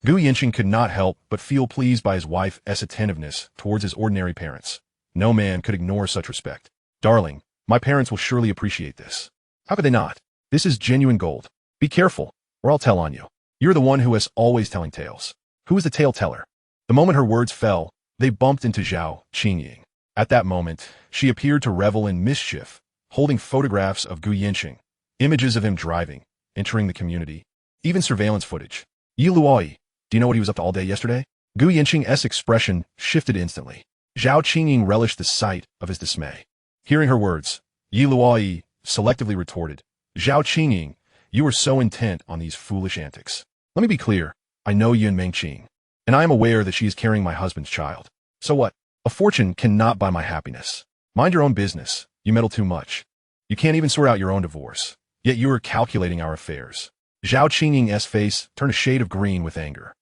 Speaker 1: Gu Yancheng could not help but feel pleased by his wife's attentiveness towards his ordinary parents. No man could ignore such respect. Darling, my parents will surely appreciate this. How could they not? This is genuine gold. Be careful, or I'll tell on you. You're the one who is always telling tales. Who is the tale teller? The moment her words fell, they bumped into Zhao Qingying. At that moment, she appeared to revel in mischief, holding photographs of Gu Yancheng, images of him driving, entering the community, even surveillance footage. Yi Luoyi, do you know what he was up to all day yesterday? Gu Yancheng's expression shifted instantly. Zhao Qingying relished the sight of his dismay. Hearing her words, Yi Luoyi selectively retorted, Zhao Qingying, you are so intent on these foolish antics. Let me be clear, I know Yun Mengqing, and I am aware that she is carrying my husband's child. So what? A fortune cannot buy my happiness. Mind your own business, you meddle too much. You can't even sort out your own divorce, yet you are calculating our affairs. Zhao Qingying's face turned a shade of green with anger.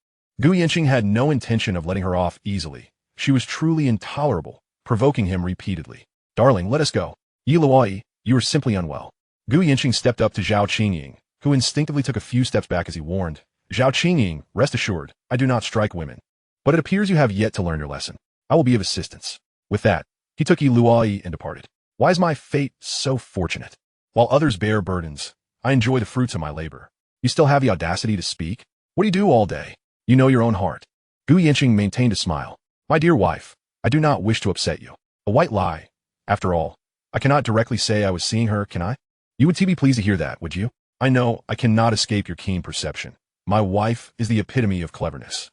Speaker 1: Gu Yancheng had no intention of letting her off easily. She was truly intolerable, provoking him repeatedly. Darling, let us go. Yi Luoyi, you are simply unwell. Gu Yancheng stepped up to Zhao Qingying, who instinctively took a few steps back as he warned. Zhao Qingying, rest assured, I do not strike women. But it appears you have yet to learn your lesson. I will be of assistance. With that, he took Yi Luoyi and departed. Why is my fate so fortunate? While others bear burdens, I enjoy the fruits of my labor. You still have the audacity to speak? What do you do all day? You know your own heart. Gu Yancheng maintained a smile. My dear wife, I do not wish to upset you. A white lie. After all, I cannot directly say I was seeing her, can I? You would be pleased to hear that, would you? I know I cannot escape your keen perception. My wife is the epitome of cleverness.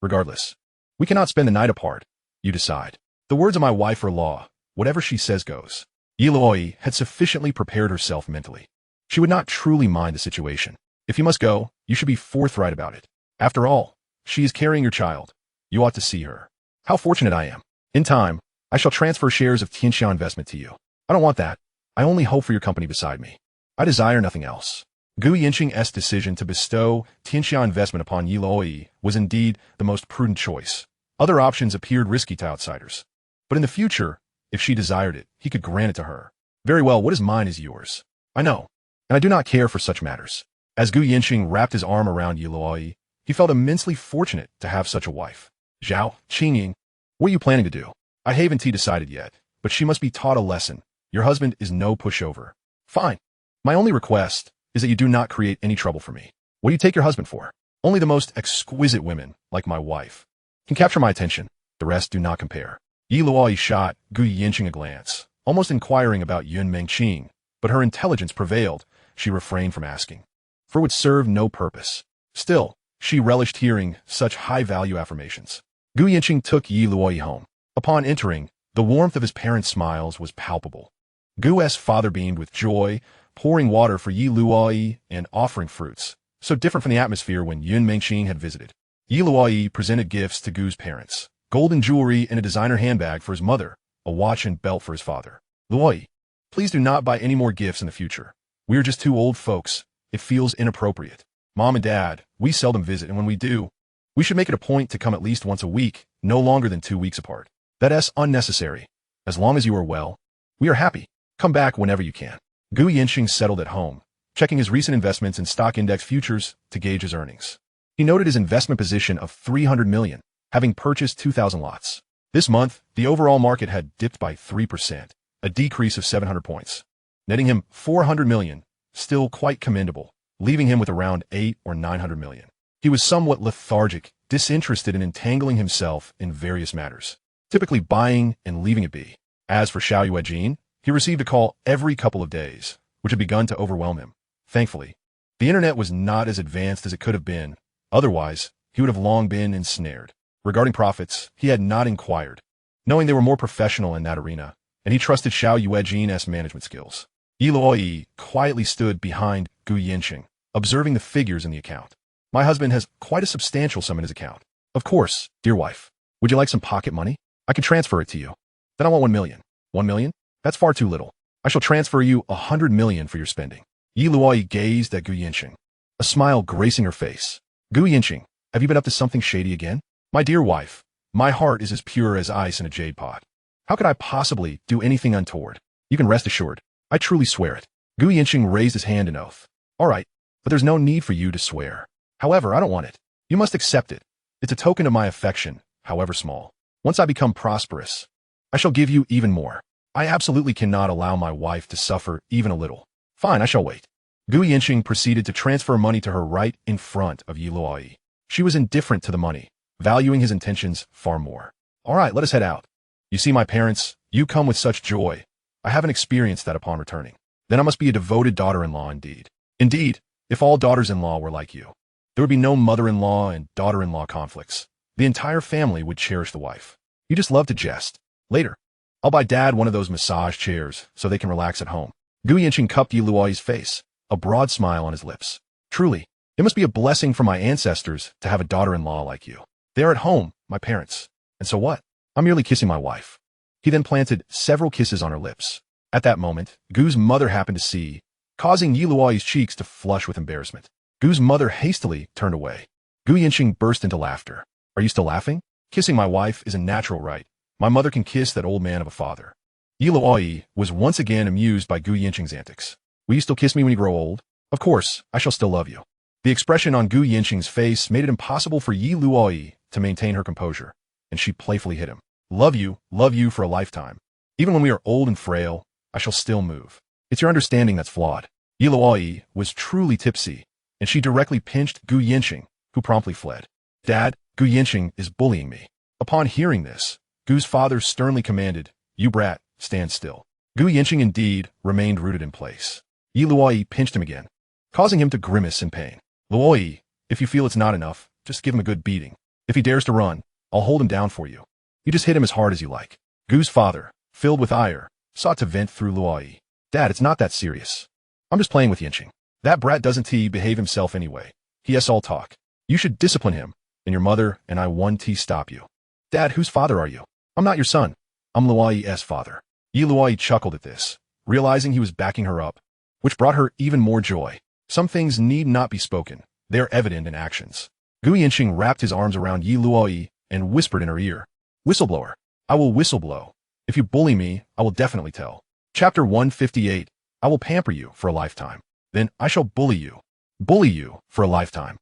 Speaker 1: Regardless. We cannot spend the night apart. You decide. The words of my wife are law. Whatever she says goes. Yi Luoyi had sufficiently prepared herself mentally. She would not truly mind the situation. If you must go, you should be forthright about it. After all, she is carrying your child. You ought to see her. How fortunate I am. In time, I shall transfer shares of Tianxia investment to you. I don't want that. I only hope for your company beside me. I desire nothing else. Gu Yancheng's decision to bestow Tianxia investment upon Yi Luoyi was indeed the most prudent choice. Other options appeared risky to outsiders. But in the future, if she desired it, he could grant it to her. Very well, what is mine is yours. I know, and I do not care for such matters. As Gu Yancheng wrapped his arm around Yi Luoyi, he felt immensely fortunate to have such a wife. Zhao Qingying, what are you planning to do? I haven't decided yet, but she must be taught a lesson. Your husband is no pushover. Fine. My only request is that you do not create any trouble for me. What do you take your husband for? Only the most exquisite women, like my wife, can capture my attention. The rest do not compare. Yi Luoyi shot Gu Yancheng a glance, almost inquiring about Yun Mengqing, but her intelligence prevailed. She refrained from asking, for it would serve no purpose. Still, she relished hearing such high-value affirmations. Gu Yancheng took Yi Luoyi home. Upon entering, the warmth of his parents' smiles was palpable. Gu's father beamed with joy, pouring water for Yi Luoyi and offering fruits, so different from the atmosphere when Yun Mengqing had visited. Yi Luoyi presented gifts to Gu's parents, golden jewelry and a designer handbag for his mother, a watch and belt for his father. Luoyi, please do not buy any more gifts in the future. We are just two old folks. It feels inappropriate. Mom and Dad, we seldom visit, and when we do, we should make it a point to come at least once a week, no longer than 2 weeks apart. That's unnecessary. As long as you are well, we are happy. Come back whenever you can. Gu Yancheng settled at home, checking his recent investments in stock index futures to gauge his earnings. He noted his investment position of 300 million, having purchased 2,000 lots. This month, the overall market had dipped by 3%, a decrease of 700 points, netting him 400 million, still quite commendable, leaving him with around 8 or 900 million. He was somewhat lethargic, disinterested in entangling himself in various matters, typically buying and leaving it be. As for Xiao Yuejin, he received a call every couple of days, which had begun to overwhelm him. Thankfully, the internet was not as advanced as it could have been. Otherwise, he would have long been ensnared. Regarding profits, he had not inquired, knowing they were more professional in that arena, and he trusted Xiao Yuejin's management skills. Yi Luoyi quietly stood behind Gu Yancheng, observing the figures in the account. My husband has quite a substantial sum in his account. Of course, dear wife. Would you like some pocket money? I can transfer it to you. Then I want 1 million. 1 million? That's far too little. I shall transfer you 100 million for your spending. Yi Luoyi gazed at Gu Yancheng, a smile gracing her face. Gu Yancheng, have you been up to something shady again? My dear wife, my heart is as pure as ice in a jade pot. How could I possibly do anything untoward? You can rest assured. I truly swear it. Gu Yancheng raised his hand in oath. All right, but there's no need for you to swear. However, I don't want it. You must accept it. It's a token of my affection, however small. Once I become prosperous, I shall give you even more. I absolutely cannot allow my wife to suffer even a little. Fine, I shall wait. Gu Yancheng proceeded to transfer money to her right in front of Yi Luoyi. She was indifferent to the money, valuing his intentions far more. All right, let us head out. You see, my parents, you come with such joy. I haven't experienced that upon returning. Then I must be a devoted daughter-in-law indeed. Indeed, if all daughters-in-law were like you, there would be no mother-in-law and daughter-in-law conflicts. The entire family would cherish the wife. You just love to jest. Later, I'll buy Dad one of those massage chairs so they can relax at home. Gu Yancheng cupped Yi Luoyi's face, a broad smile on his lips. Truly, it must be a blessing for my ancestors to have a daughter-in-law like you. They are at home, my parents. And so what? I'm merely kissing my wife. He then planted several kisses on her lips. At that moment, Gu's mother happened to see, causing Yi Luoyi's cheeks to flush with embarrassment. Gu's mother hastily turned away. Gu Yancheng burst into laughter. Are you still laughing? Kissing my wife is a natural right. My mother can kiss that old man of a father. Yi Luoyi was once again amused by Gu Yancheng's antics. Will you still kiss me when you grow old? Of course, I shall still love you. The expression on Gu Yancheng's face made it impossible for Yi Luoyi to maintain her composure, and she playfully hit him. Love you for a lifetime. Even when we are old and frail, I shall still move. It's your understanding that's flawed. Yi Luoyi was truly tipsy, and she directly pinched Gu Yancheng, who promptly fled. Dad, Gu Yancheng is bullying me. Upon hearing this, Gu's father sternly commanded, You brat, stand still. Gu Yancheng indeed remained rooted in place. Yi Luoyi pinched him again, causing him to grimace in pain. Luoyi, if you feel it's not enough, just give him a good beating. If he dares to run, I'll hold him down for you. You just hit him as hard as you like. Gu's father, filled with ire, sought to vent through Luoyi. Dad, it's not that serious. I'm just playing with Yancheng. That brat doesn't behave himself anyway. He has all talk. You should discipline him, and your mother and I won't stop you. Dad, whose father are you? I'm not your son. I'm Luoyi's father. Yi Luoyi chuckled at this, realizing he was backing her up, which brought her even more joy. Some things need not be spoken. They are evident in actions. Gu Yancheng wrapped his arms around Yi Luoyi and whispered in her ear, Whistleblower. I will whistleblow. If you bully me, I will definitely tell. Chapter 158. I will pamper you for a lifetime. Then I shall bully you. Bully you for a lifetime.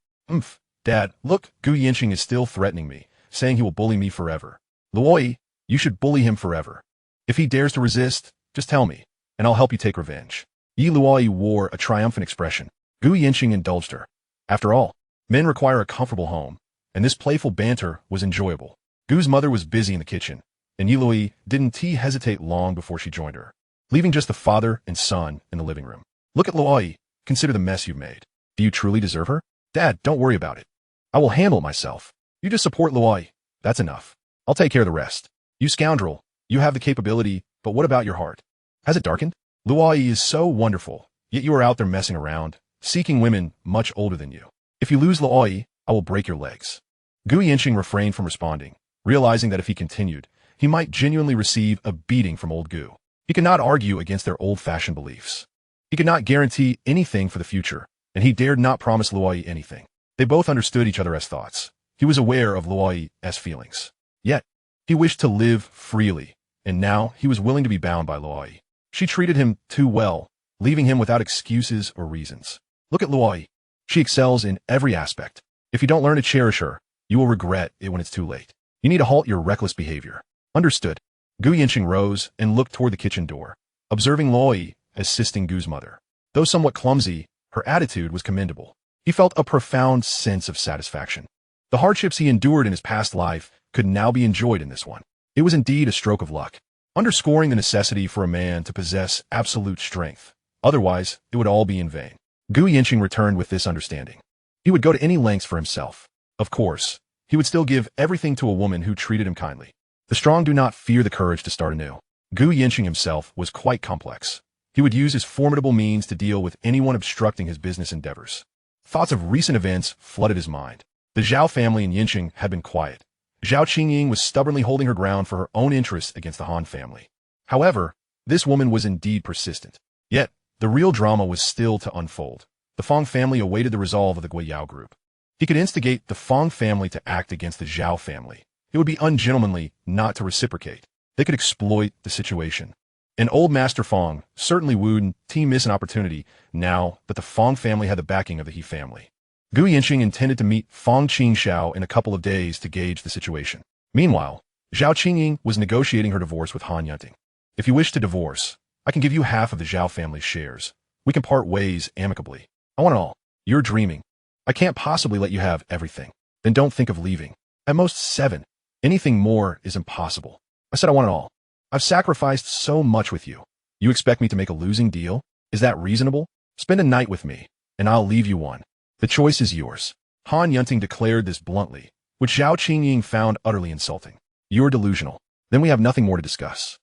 Speaker 1: Dad, look, Gu Yancheng is still threatening me, saying he will bully me forever. Luoyi, you should bully him forever. If he dares to resist, just tell me, and I'll help you take revenge. Yi Luoyi wore a triumphant expression. Gu Yancheng indulged her. After all, men require a comfortable home, and this playful banter was enjoyable. Gu's mother was busy in the kitchen, and Yi Luoyi didn't hesitate long before she joined her, leaving just the father and son in the living room. Look at Luoyi. Consider the mess you've made. Do you truly deserve her? Dad, don't worry about it. I will handle it myself. You just support Luoyi. That's enough. I'll take care of the rest. You scoundrel, you have the capability, but what about your heart? Has it darkened? Luoyi is so wonderful, yet you are out there messing around, seeking women much older than you. If you lose Luoyi, I will break your legs. Gu Yancheng refrained from responding, realizing that if he continued, he might genuinely receive a beating from old Gu. He could not argue against their old-fashioned beliefs. He could not guarantee anything for the future, and he dared not promise Luoyi anything. They both understood each other as thoughts. He was aware of Luoyi's feelings. Yet, he wished to live freely, and now he was willing to be bound by Luoyi. She treated him too well, leaving him without excuses or reasons. Look at Luoyi. She excels in every aspect. If you don't learn to cherish her, you will regret it when it's too late. You need to halt your reckless behavior. Understood. Gu Yancheng rose and looked toward the kitchen door, observing Luoyi assisting Gu's mother. Though somewhat clumsy, her attitude was commendable. He felt a profound sense of satisfaction. The hardships he endured in his past life could now be enjoyed in this one. It was indeed a stroke of luck, underscoring the necessity for a man to possess absolute strength. Otherwise, it would all be in vain. Gu Yancheng returned with this understanding. He would go to any lengths for himself. Of course, he would still give everything to a woman who treated him kindly. The strong do not fear the courage to start anew. Gu Yancheng himself was quite complex. He would use his formidable means to deal with anyone obstructing his business endeavors. Thoughts of recent events flooded his mind. The Zhao family in Yancheng had been quiet. Zhao Qingying was stubbornly holding her ground for her own interests against the Han family. However, this woman was indeed persistent. Yet, the real drama was still to unfold. The Fong family awaited the resolve of the Guiyao group. He could instigate the Fong family to act against the Zhao family. It would be ungentlemanly not to reciprocate. They could exploit the situation. And old Master Fong certainly would miss an opportunity now that the Fong family had the backing of the He family. Gu Yancheng intended to meet Fong Qingxiao in a couple of days to gauge the situation. Meanwhile, Zhao Qingying was negotiating her divorce with Han Yanting. If you wish to divorce, I can give you half of the Zhao family's shares. We can part ways amicably. I want it all. You're dreaming. I can't possibly let you have everything. Then don't think of leaving. At most 7. Anything more is impossible. I said I want it all. I've sacrificed so much with you. You expect me to make a losing deal? Is that reasonable? Spend a night with me, and I'll leave you one. The choice is yours. Han Yanting declared this bluntly, which Zhao Qingying found utterly insulting. You're delusional. Then we have nothing more to discuss.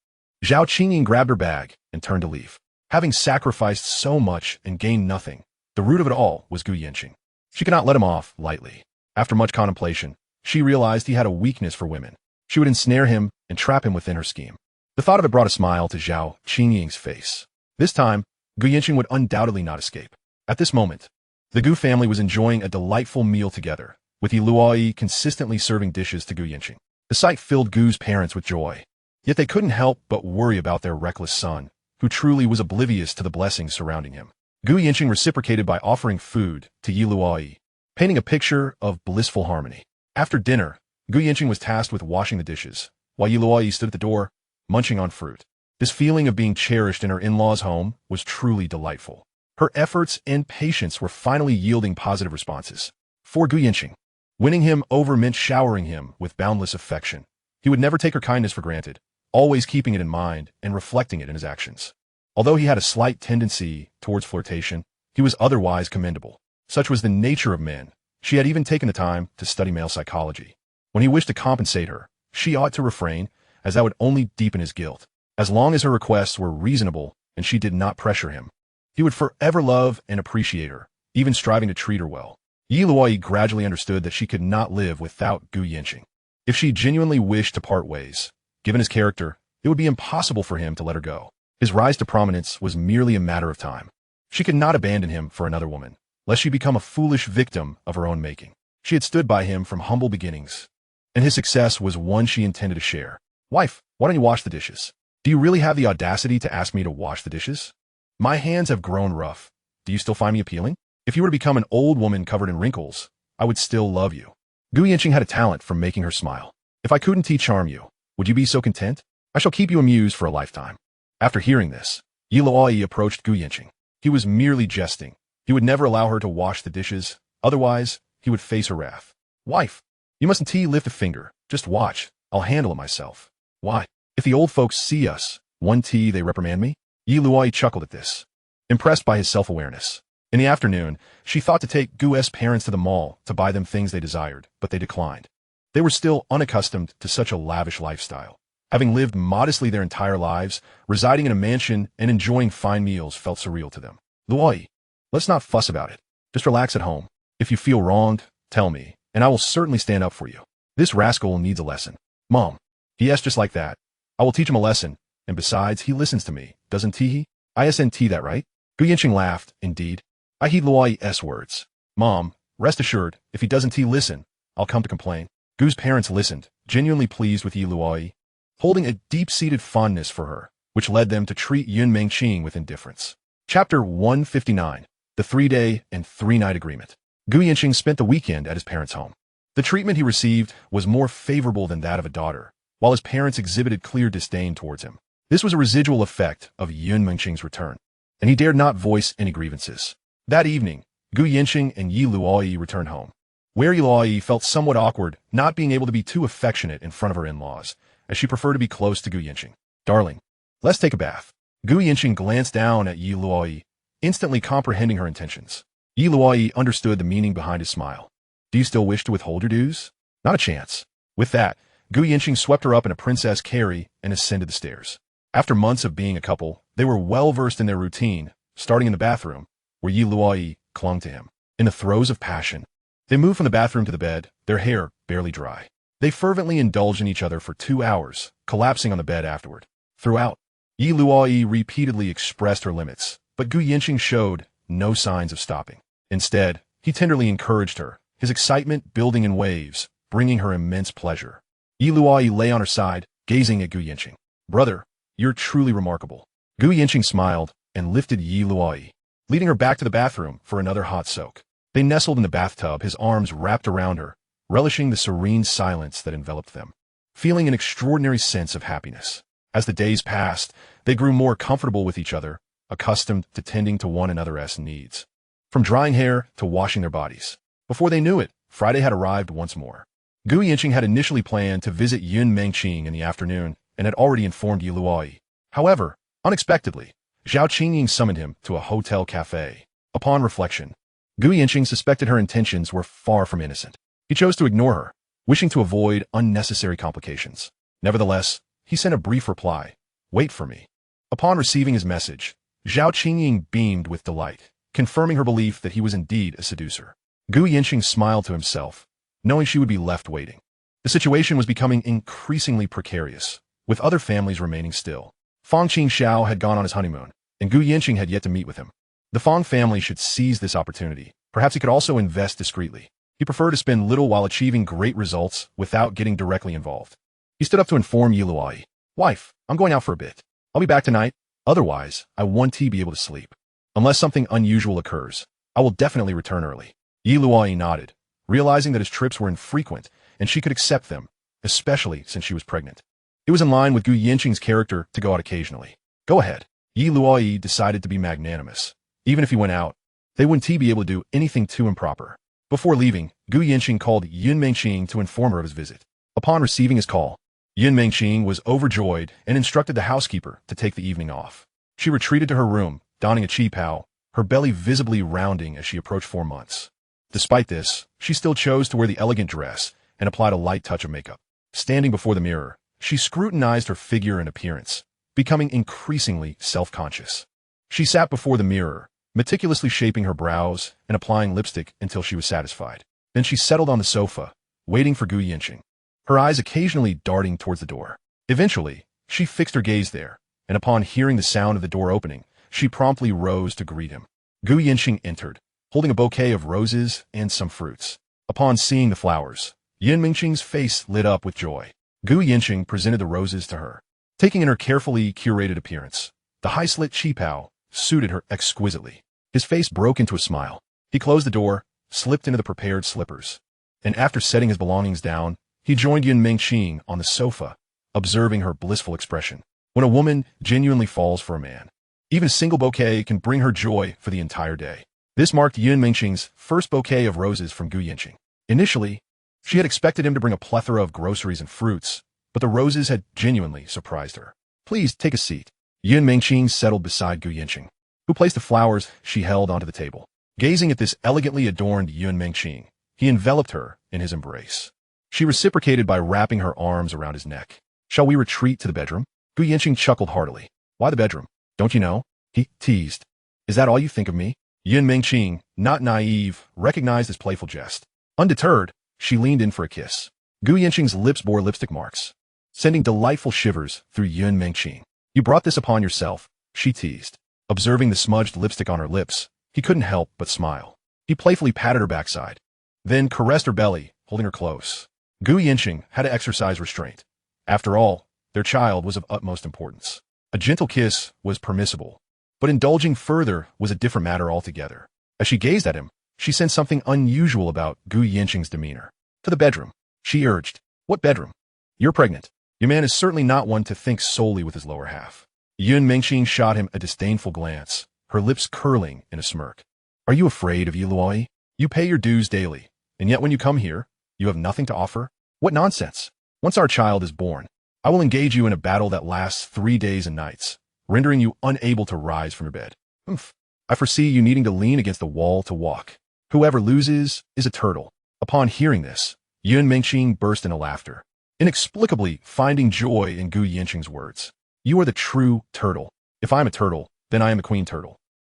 Speaker 1: Zhao Qingying grabbed her bag and turned to leave. Having sacrificed so much and gained nothing, the root of it all was Gu Yancheng. She could not let him off lightly. After much contemplation, she realized he had a weakness for women. She would ensnare him and trap him within her scheme. The thought of it brought a smile to Zhao Qingying's face. This time, Gu Yancheng would undoubtedly not escape. At this moment, the Gu family was enjoying a delightful meal together, with Luoyi consistently serving dishes to Gu Yancheng. The sight filled Gu's parents with joy. Yet they couldn't help but worry about their reckless son, who truly was oblivious to the blessings surrounding him. Gu Yancheng reciprocated by offering food to Luoyi, painting a picture of blissful harmony. After dinner, Gu Yancheng was tasked with washing the dishes, while Luoyi stood at the door, munching on fruit. This feeling of being cherished in her in-laws' home was truly delightful. Her efforts and patience were finally yielding positive responses. For Gu Yancheng, winning him over meant showering him with boundless affection. He would never take her kindness for granted, always keeping it in mind and reflecting it in his actions. Although he had a slight tendency towards flirtation, he was otherwise commendable. Such was the nature of men. She had even taken the time to study male psychology. When he wished to compensate her, she ought to refrain, as that would only deepen his guilt. As long as her requests were reasonable and she did not pressure him, he would forever love and appreciate her, even striving to treat her well. Luoyi gradually understood that she could not live without Gu Yancheng. If she genuinely wished to part ways, given his character, it would be impossible for him to let her go. His rise to prominence was merely a matter of time. She could not abandon him for another woman, lest she become a foolish victim of her own making. She had stood by him from humble beginnings, and his success was one she intended to share. Wife, why don't you wash the dishes? Do you really have the audacity to ask me to wash the dishes? My hands have grown rough. Do you still find me appealing? If you were to become an old woman covered in wrinkles, I would still love you. Gu Yancheng had a talent for making her smile. If I couldn't charm you, would you be so content? I shall keep you amused for a lifetime. After hearing this, Luoyi approached Gu Yancheng. He was merely jesting. He would never allow her to wash the dishes, otherwise he would face her wrath. Wife, you mustn't lift a finger. Just watch. I'll handle it myself. Why? If the old folks see us, they reprimand me? Luoyi chuckled at this, impressed by his self-awareness. In the afternoon, she thought to take Gu's parents to the mall to buy them things they desired, but they declined. They were still unaccustomed to such a lavish lifestyle. Having lived modestly their entire lives, residing in a mansion and enjoying fine meals felt surreal to them. Luoyi, let's not fuss about it. Just relax at home. If you feel wronged, tell me, and I will certainly stand up for you. This rascal needs a lesson. Mom. Yes, just like that. I will teach him a lesson, and besides, he listens to me, doesn't he? Isn't that right? Gu Yancheng laughed. Indeed. I heed Luoyi's words. Mom, rest assured, if he doesn't listen, I'll come to complain. Gu's parents listened, genuinely pleased with Luoyi, holding a deep-seated fondness for her, which led them to treat Yancheng with indifference. Chapter 159. The 3-Day and 3-Night Agreement. Gu Yancheng spent the weekend at his parents' home. The treatment he received was more favorable than that of a daughter, while his parents exhibited clear disdain towards him. This was a residual effect of Yancheng's return, and he dared not voice any grievances. That evening, Gu Yancheng and Luoyi returned home, where Luoyi felt somewhat awkward not being able to be too affectionate in front of her in-laws, as she preferred to be close to Gu Yancheng. Darling, let's take a bath. Gu Yancheng glanced down at Luoyi, instantly comprehending her intentions. Luoyi understood the meaning behind his smile. Do you still wish to withhold your dues? Not a chance. With that, Gu Yancheng swept her up in a princess carry and ascended the stairs. After months of being a couple, they were well versed in their routine, starting in the bathroom, where Luoyi clung to him. In the throes of passion, they moved from the bathroom to the bed, their hair barely dry. They fervently indulged in each other for 2 hours, collapsing on the bed afterward. Throughout, Luoyi repeatedly expressed her limits, but Gu Yancheng showed no signs of stopping. Instead, he tenderly encouraged her, his excitement building in waves, bringing her immense pleasure. Luoyi lay on her side, gazing at Gu Yancheng. Brother, you're truly remarkable. Gu Yancheng smiled and lifted Luoyi, leading her back to the bathroom for another hot soak. They nestled in the bathtub, his arms wrapped around her, relishing the serene silence that enveloped them, feeling an extraordinary sense of happiness. As the days passed, they grew more comfortable with each other, accustomed to tending to one another's needs, from drying hair to washing their bodies. Before they knew it, Friday had arrived once more. Gu Yancheng had initially planned to visit Yancheng in the afternoon and had already informed Luoyi. However, unexpectedly, Zhao Qingying summoned him to a hotel cafe. Upon reflection, Gu Yancheng suspected her intentions were far from innocent. He chose to ignore her, wishing to avoid unnecessary complications. Nevertheless, he sent a brief reply. Wait for me. Upon receiving his message, Zhao Qingying beamed with delight, confirming her belief that he was indeed a seducer. Gu Yancheng smiled to himself, knowing she would be left waiting. The situation was becoming increasingly precarious, with other families remaining still. Fang Qingxiao had gone on his honeymoon, and Gu Yancheng had yet to meet with him. The Fang family should seize this opportunity. Perhaps he could also invest discreetly. He preferred to spend little while achieving great results without getting directly involved. He stood up to inform Luoyi. Wife, I'm going out for a bit. I'll be back tonight. Otherwise, I won't be able to sleep. Unless something unusual occurs, I will definitely return early. Luoyi nodded, realizing that his trips were infrequent and she could accept them, especially since she was pregnant. It was in line with Gu Yanqing's character to go out occasionally. Go ahead. Luoyi decided to be magnanimous. Even if he went out, they wouldn't be able to do anything too improper. Before leaving, Gu Yanqing called Yun Mengqing to inform her of his visit. Upon receiving his call, Yun Mengqing was overjoyed and instructed the housekeeper to take the evening off. She retreated to her room, donning a qipao, her belly visibly rounding as she approached 4 months. Despite this, she still chose to wear the elegant dress and applied a light touch of makeup. Standing before the mirror, she scrutinized her figure and appearance, becoming increasingly self-conscious. She sat before the mirror, meticulously shaping her brows and applying lipstick until she was satisfied. Then she settled on the sofa, waiting for Gu Yanqing, her eyes occasionally darting towards the door. Eventually, she fixed her gaze there, and upon hearing the sound of the door opening, she promptly rose to greet him. Gu Yanqing entered, holding a bouquet of roses and some fruits. Upon seeing the flowers, Yun Mengqing's face lit up with joy. Gu Yanqing presented the roses to her. Taking in her carefully curated appearance, the high-slit qipao suited her exquisitely. His face broke into a smile. He closed the door, slipped into the prepared slippers, and after setting his belongings down, he joined Yun Mengqing on the sofa, observing her blissful expression. When a woman genuinely falls for a man, even a single bouquet can bring her joy for the entire day. This marked Yun Mengqing's first bouquet of roses from Gu Yanqing. Initially, she had expected him to bring a plethora of groceries and fruits, but the roses had genuinely surprised her. Please take a seat. Yun Mengqing settled beside Gu Yanqing, who placed the flowers she held onto the table. Gazing at this elegantly adorned Yun Mengqing, he enveloped her in his embrace. She reciprocated by wrapping her arms around his neck. Shall we retreat to the bedroom? Gu Yanqing chuckled heartily. Why the bedroom? Don't you know? He teased. Is that all you think of me? Yun Mengqing, not naive, recognized his playful jest. Undeterred, she leaned in for a kiss. Gu Yanqing's lips bore lipstick marks, sending delightful shivers through Yun Mengqing. You brought this upon yourself, she teased. Observing the smudged lipstick on her lips, he couldn't help but smile. He playfully patted her backside, then caressed her belly, holding her close. Gu Yanqing had to exercise restraint. After all, their child was of utmost importance. A gentle kiss was permissible, but indulging further was a different matter altogether. As she gazed at him, she sensed something unusual about Gu Yanqing's demeanor. To the bedroom, she urged. What bedroom? You're pregnant. Your man is certainly not one to think solely with his lower half. Yun Mengqing shot him a disdainful glance, her lips curling in a smirk. Are you afraid of Luoyi? You pay your dues daily, and yet when you come here, you have nothing to offer? What nonsense! Once our child is born, I will engage you in a battle that lasts 3 days and nights, rendering you unable to rise from your bed. Humph. I foresee you needing to lean against the wall to walk. Whoever loses is a turtle. Upon hearing this, Yun Mengqing burst into laughter, inexplicably finding joy in Gu Yanqing's words. You are the true turtle. If I am a turtle, then I am the queen turtle.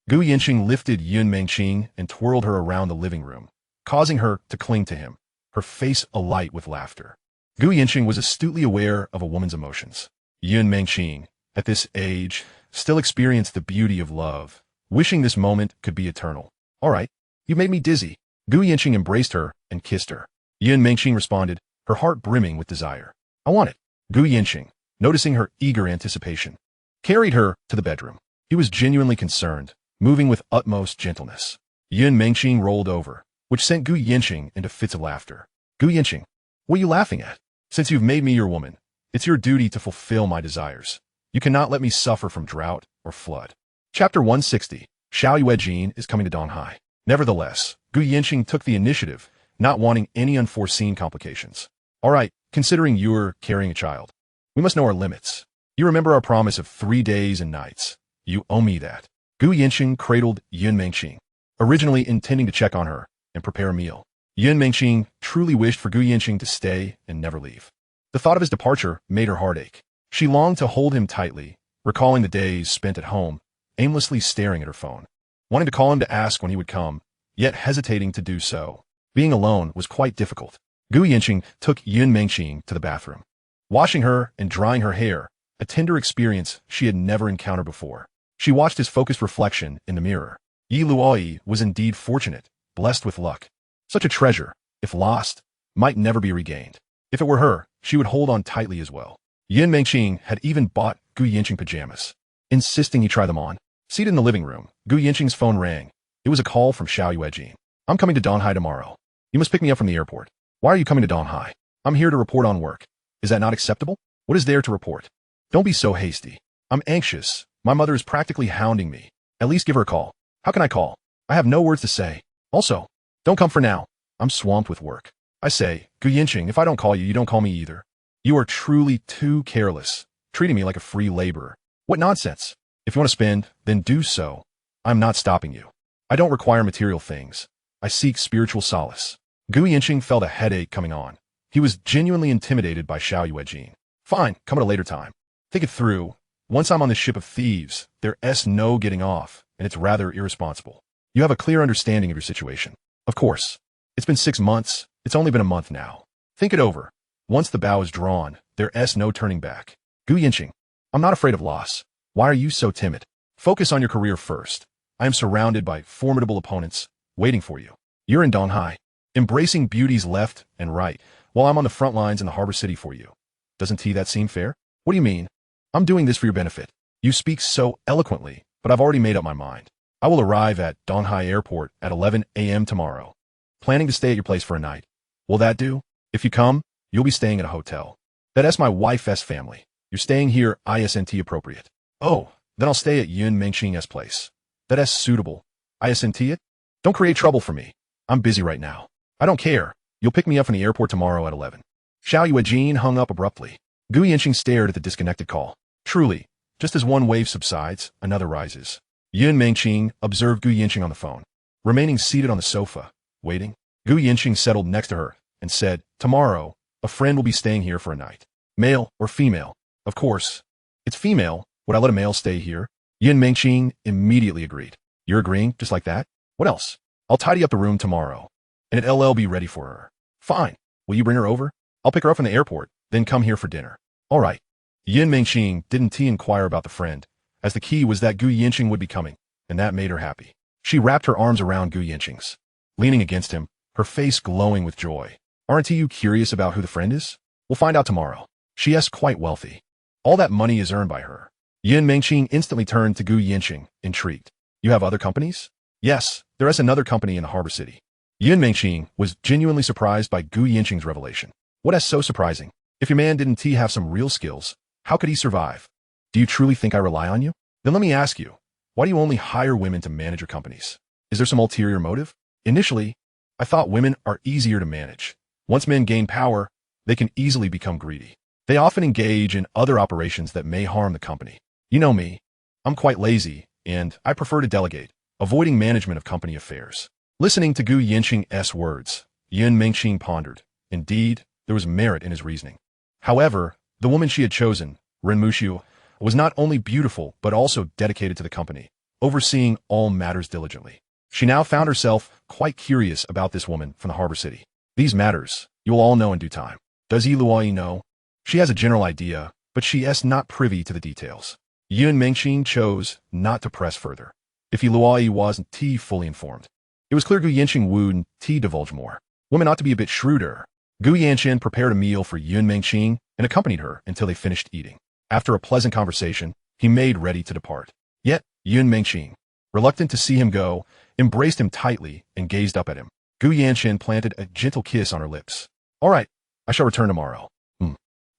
Speaker 1: Gu Yanqing lifted Yun Mengqing and twirled her around the living room, causing her to cling to him, her face alight with laughter. Gu Yanqing was astutely aware of a woman's emotions. Yun Mengqing, at this age, still experienced the beauty of love, wishing this moment could be eternal. All right, you made me dizzy. Gu Yanqing embraced her and kissed her. Yun Mengqing responded, her heart brimming with desire. I want it. Gu Yanqing, noticing her eager anticipation, carried her to the bedroom. He was genuinely concerned, moving with utmost gentleness. Yun Mengqing rolled over, which sent Gu Yanqing into fits of laughter. Gu Yanqing, what are you laughing at? Since you've made me your woman, it's your duty to fulfill my desires. You cannot let me suffer from drought or flood. Chapter 160, Xiao Yuejin is coming to Donghai. Nevertheless, Gu Yanqing took the initiative, not wanting any unforeseen complications. All right, considering you're carrying a child, we must know our limits. You remember our promise of 3 days and nights. You owe me that. Gu Yanqing cradled Yun Mengqing, originally intending to check on her and prepare a meal. Yun Mengqing truly wished for Gu Yanqing to stay and never leave. The thought of his departure made her heart ache. She longed to hold him tightly, recalling the days spent at home, aimlessly staring at her phone, wanting to call him to ask when he would come, yet hesitating to do so. Being alone was quite difficult. Gu Yanqing took Yun Mengqing to the bathroom, washing her and drying her hair, a tender experience she had never encountered before. She watched his focused reflection in the mirror. Luoyi was indeed fortunate, blessed with luck. Such a treasure, if lost, might never be regained. If it were her, she would hold on tightly as well. Yin Mengqing had even bought Gu Yanqing pajamas, insisting he try them on. Seated in the living room, Gu Yanqing's phone rang. It was a call from Xiao Yuejin. I'm coming to Donghai tomorrow. You must pick me up from the airport. Why are you coming to Donghai? I'm here to report on work. Is that not acceptable? What is there to report? Don't be so hasty. I'm anxious. My mother is practically hounding me. At least give her a call. How can I call? I have no words to say. Also, don't come for now. I'm swamped with work. I say, Gu Yanqing, if I don't call you, you don't call me either. You are truly too careless, treating me like a free laborer. What nonsense. If you want to spend, then do so. I'm not stopping you. I don't require material things. I seek spiritual solace. Gu Yanqing felt a headache coming on. He was genuinely intimidated by Xiao Yuejin. Fine, come at a later time. Think it through. Once I'm on this ship of thieves, there's no getting off, and it's rather irresponsible. You have a clear understanding of your situation. Of course. It's been 6 months. It's only been a month now. Think it over. Once the bow is drawn, there's no turning back. Gu Yanqing, I'm not afraid of loss. Why are you so timid? Focus on your career first. I am surrounded by formidable opponents, waiting for you. You're in Donghai, embracing beauties left and right, while I'm on the front lines in the harbor city for you. Doesn't that seem fair? What do you mean? I'm doing this for your benefit. You speak so eloquently, but I've already made up my mind. I will arrive at Donghai Airport at 11 a.m. tomorrow. Planning to stay at your place for a night. Will that do? If you come, you'll be staying at a hotel. That's my wife's family. You're staying here ISNT appropriate. Oh, then I'll stay at Yun Mengqing's place. That's suitable. ISNT it? Don't create trouble for me. I'm busy right now. I don't care. You'll pick me up from the airport tomorrow at 11. Xiao Yuejin hung up abruptly. Gu Yanqing stared at the disconnected call. Truly, just as one wave subsides, another rises. Yun Mengqing observed Gu Yanqing on the phone. Remaining seated on the sofa, waiting, Gu Yanqing settled next to her and said, tomorrow, a friend will be staying here for a night. Male or female? Of course. It's female. Would I let a male stay here? Yun Mengqing immediately agreed. You're agreeing just like that? What else? I'll tidy up the room tomorrow, and it'll be ready for her. Fine. Will you bring her over? I'll pick her up from the airport, then come here for dinner. All right. Yun Mengqing didn't inquire about the friend, as the key was that Gu Yanqing would be coming, and that made her happy. She wrapped her arms around Gu Yanqing's, leaning against him, her face glowing with joy. Aren't you curious about who the friend is? We'll find out tomorrow. She is quite wealthy. All that money is earned by her. Yun Mengqing instantly turned to Gu Yanqing, intrigued. You have other companies? Yes, there is another company in the harbor city. Yun Mengqing was genuinely surprised by Gu Yanqing's revelation. What is so surprising? If your man didn't have some real skills, how could he survive? Do you truly think I rely on you? Then let me ask you, why do you only hire women to manage your companies? Is there some ulterior motive? Initially, I thought women are easier to manage. Once men gain power, they can easily become greedy. They often engage in other operations that may harm the company. You know me. I'm quite lazy, and I prefer to delegate, avoiding management of company affairs. Listening to Gu Yanqing's words, Yun Mengqing pondered. Indeed, there was merit in his reasoning. However, the woman she had chosen, Ren Mushu, was not only beautiful but also dedicated to the company, overseeing all matters diligently. She now found herself quite curious about this woman from the harbor city. These matters, you'll all know in due time. Does Luoyi know? She has a general idea, but she is not privy to the details. Yun Mengqing chose not to press further. If Luoyi wasn't fully informed, it was clear Gu Yanqing wouldn't divulge more. Women ought to be a bit shrewder. Gu Yanqing prepared a meal for Yun Mengqing and accompanied her until they finished eating. After a pleasant conversation, he made ready to depart. Yet, Yun Mengqing, reluctant to see him go, embraced him tightly and gazed up at him. Gu Yanqing planted a gentle kiss on her lips. All right, I shall return tomorrow.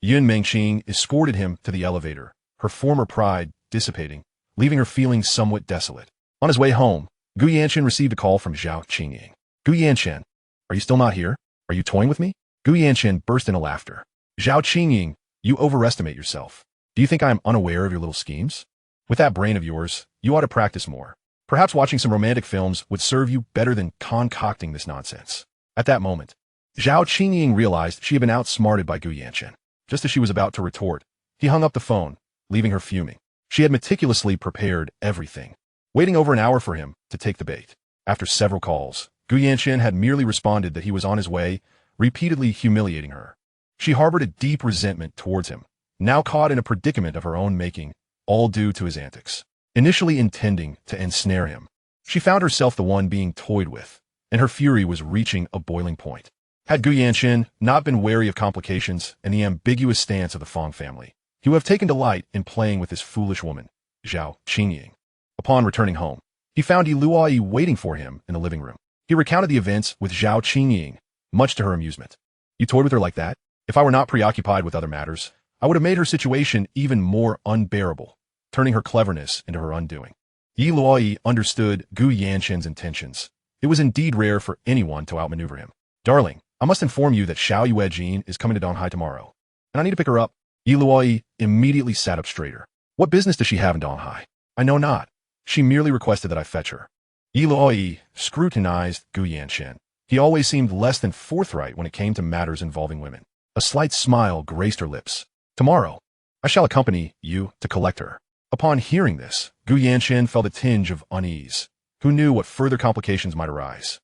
Speaker 1: Yun Mengqing escorted him to the elevator, her former pride dissipating, leaving her feeling somewhat desolate. On his way home, Gu Yanqing received a call from Zhao Qingying. Gu Yanqing, are you still not here? Are you toying with me? Gu Yanqing burst into laughter. Zhao Qingying, you overestimate yourself. Do you think I am unaware of your little schemes? With that brain of yours, you ought to practice more. Perhaps watching some romantic films would serve you better than concocting this nonsense. At that moment, Zhao Qingying realized she had been outsmarted by Gu Yanqing. Just as she was about to retort, he hung up the phone, leaving her fuming. She had meticulously prepared everything, waiting over an hour for him to take the bait. After several calls, Gu Yanqing had merely responded that he was on his way, repeatedly humiliating her. She harbored a deep resentment towards him, now caught in a predicament of her own making, all due to his antics. Initially intending to ensnare him, she found herself the one being toyed with, and her fury was reaching a boiling point. Had Gu Yancheng not been wary of complications and the ambiguous stance of the Fong family, he would have taken delight in playing with this foolish woman, Zhao Qingying. Upon returning home, he found Luoyi waiting for him in the living room. He recounted the events with Zhao Qingying, much to her amusement. You toyed with her like that? If I were not preoccupied with other matters, I would have made her situation even more unbearable, turning her cleverness into her undoing. Luoyi understood Gu Yancheng's intentions. It was indeed rare for anyone to outmaneuver him. Darling, I must inform you that Xiao Yuejin is coming to Donghai tomorrow, and I need to pick her up. Luoyi immediately sat up straighter. What business does she have in Donghai? I know not. She merely requested that I fetch her. Luoyi scrutinized Gu Yancheng. He always seemed less than forthright when it came to matters involving women. A slight smile graced her lips. Tomorrow, I shall accompany you to collect her. Upon hearing this, Gu Yancheng felt a tinge of unease. Who knew what further complications might arise?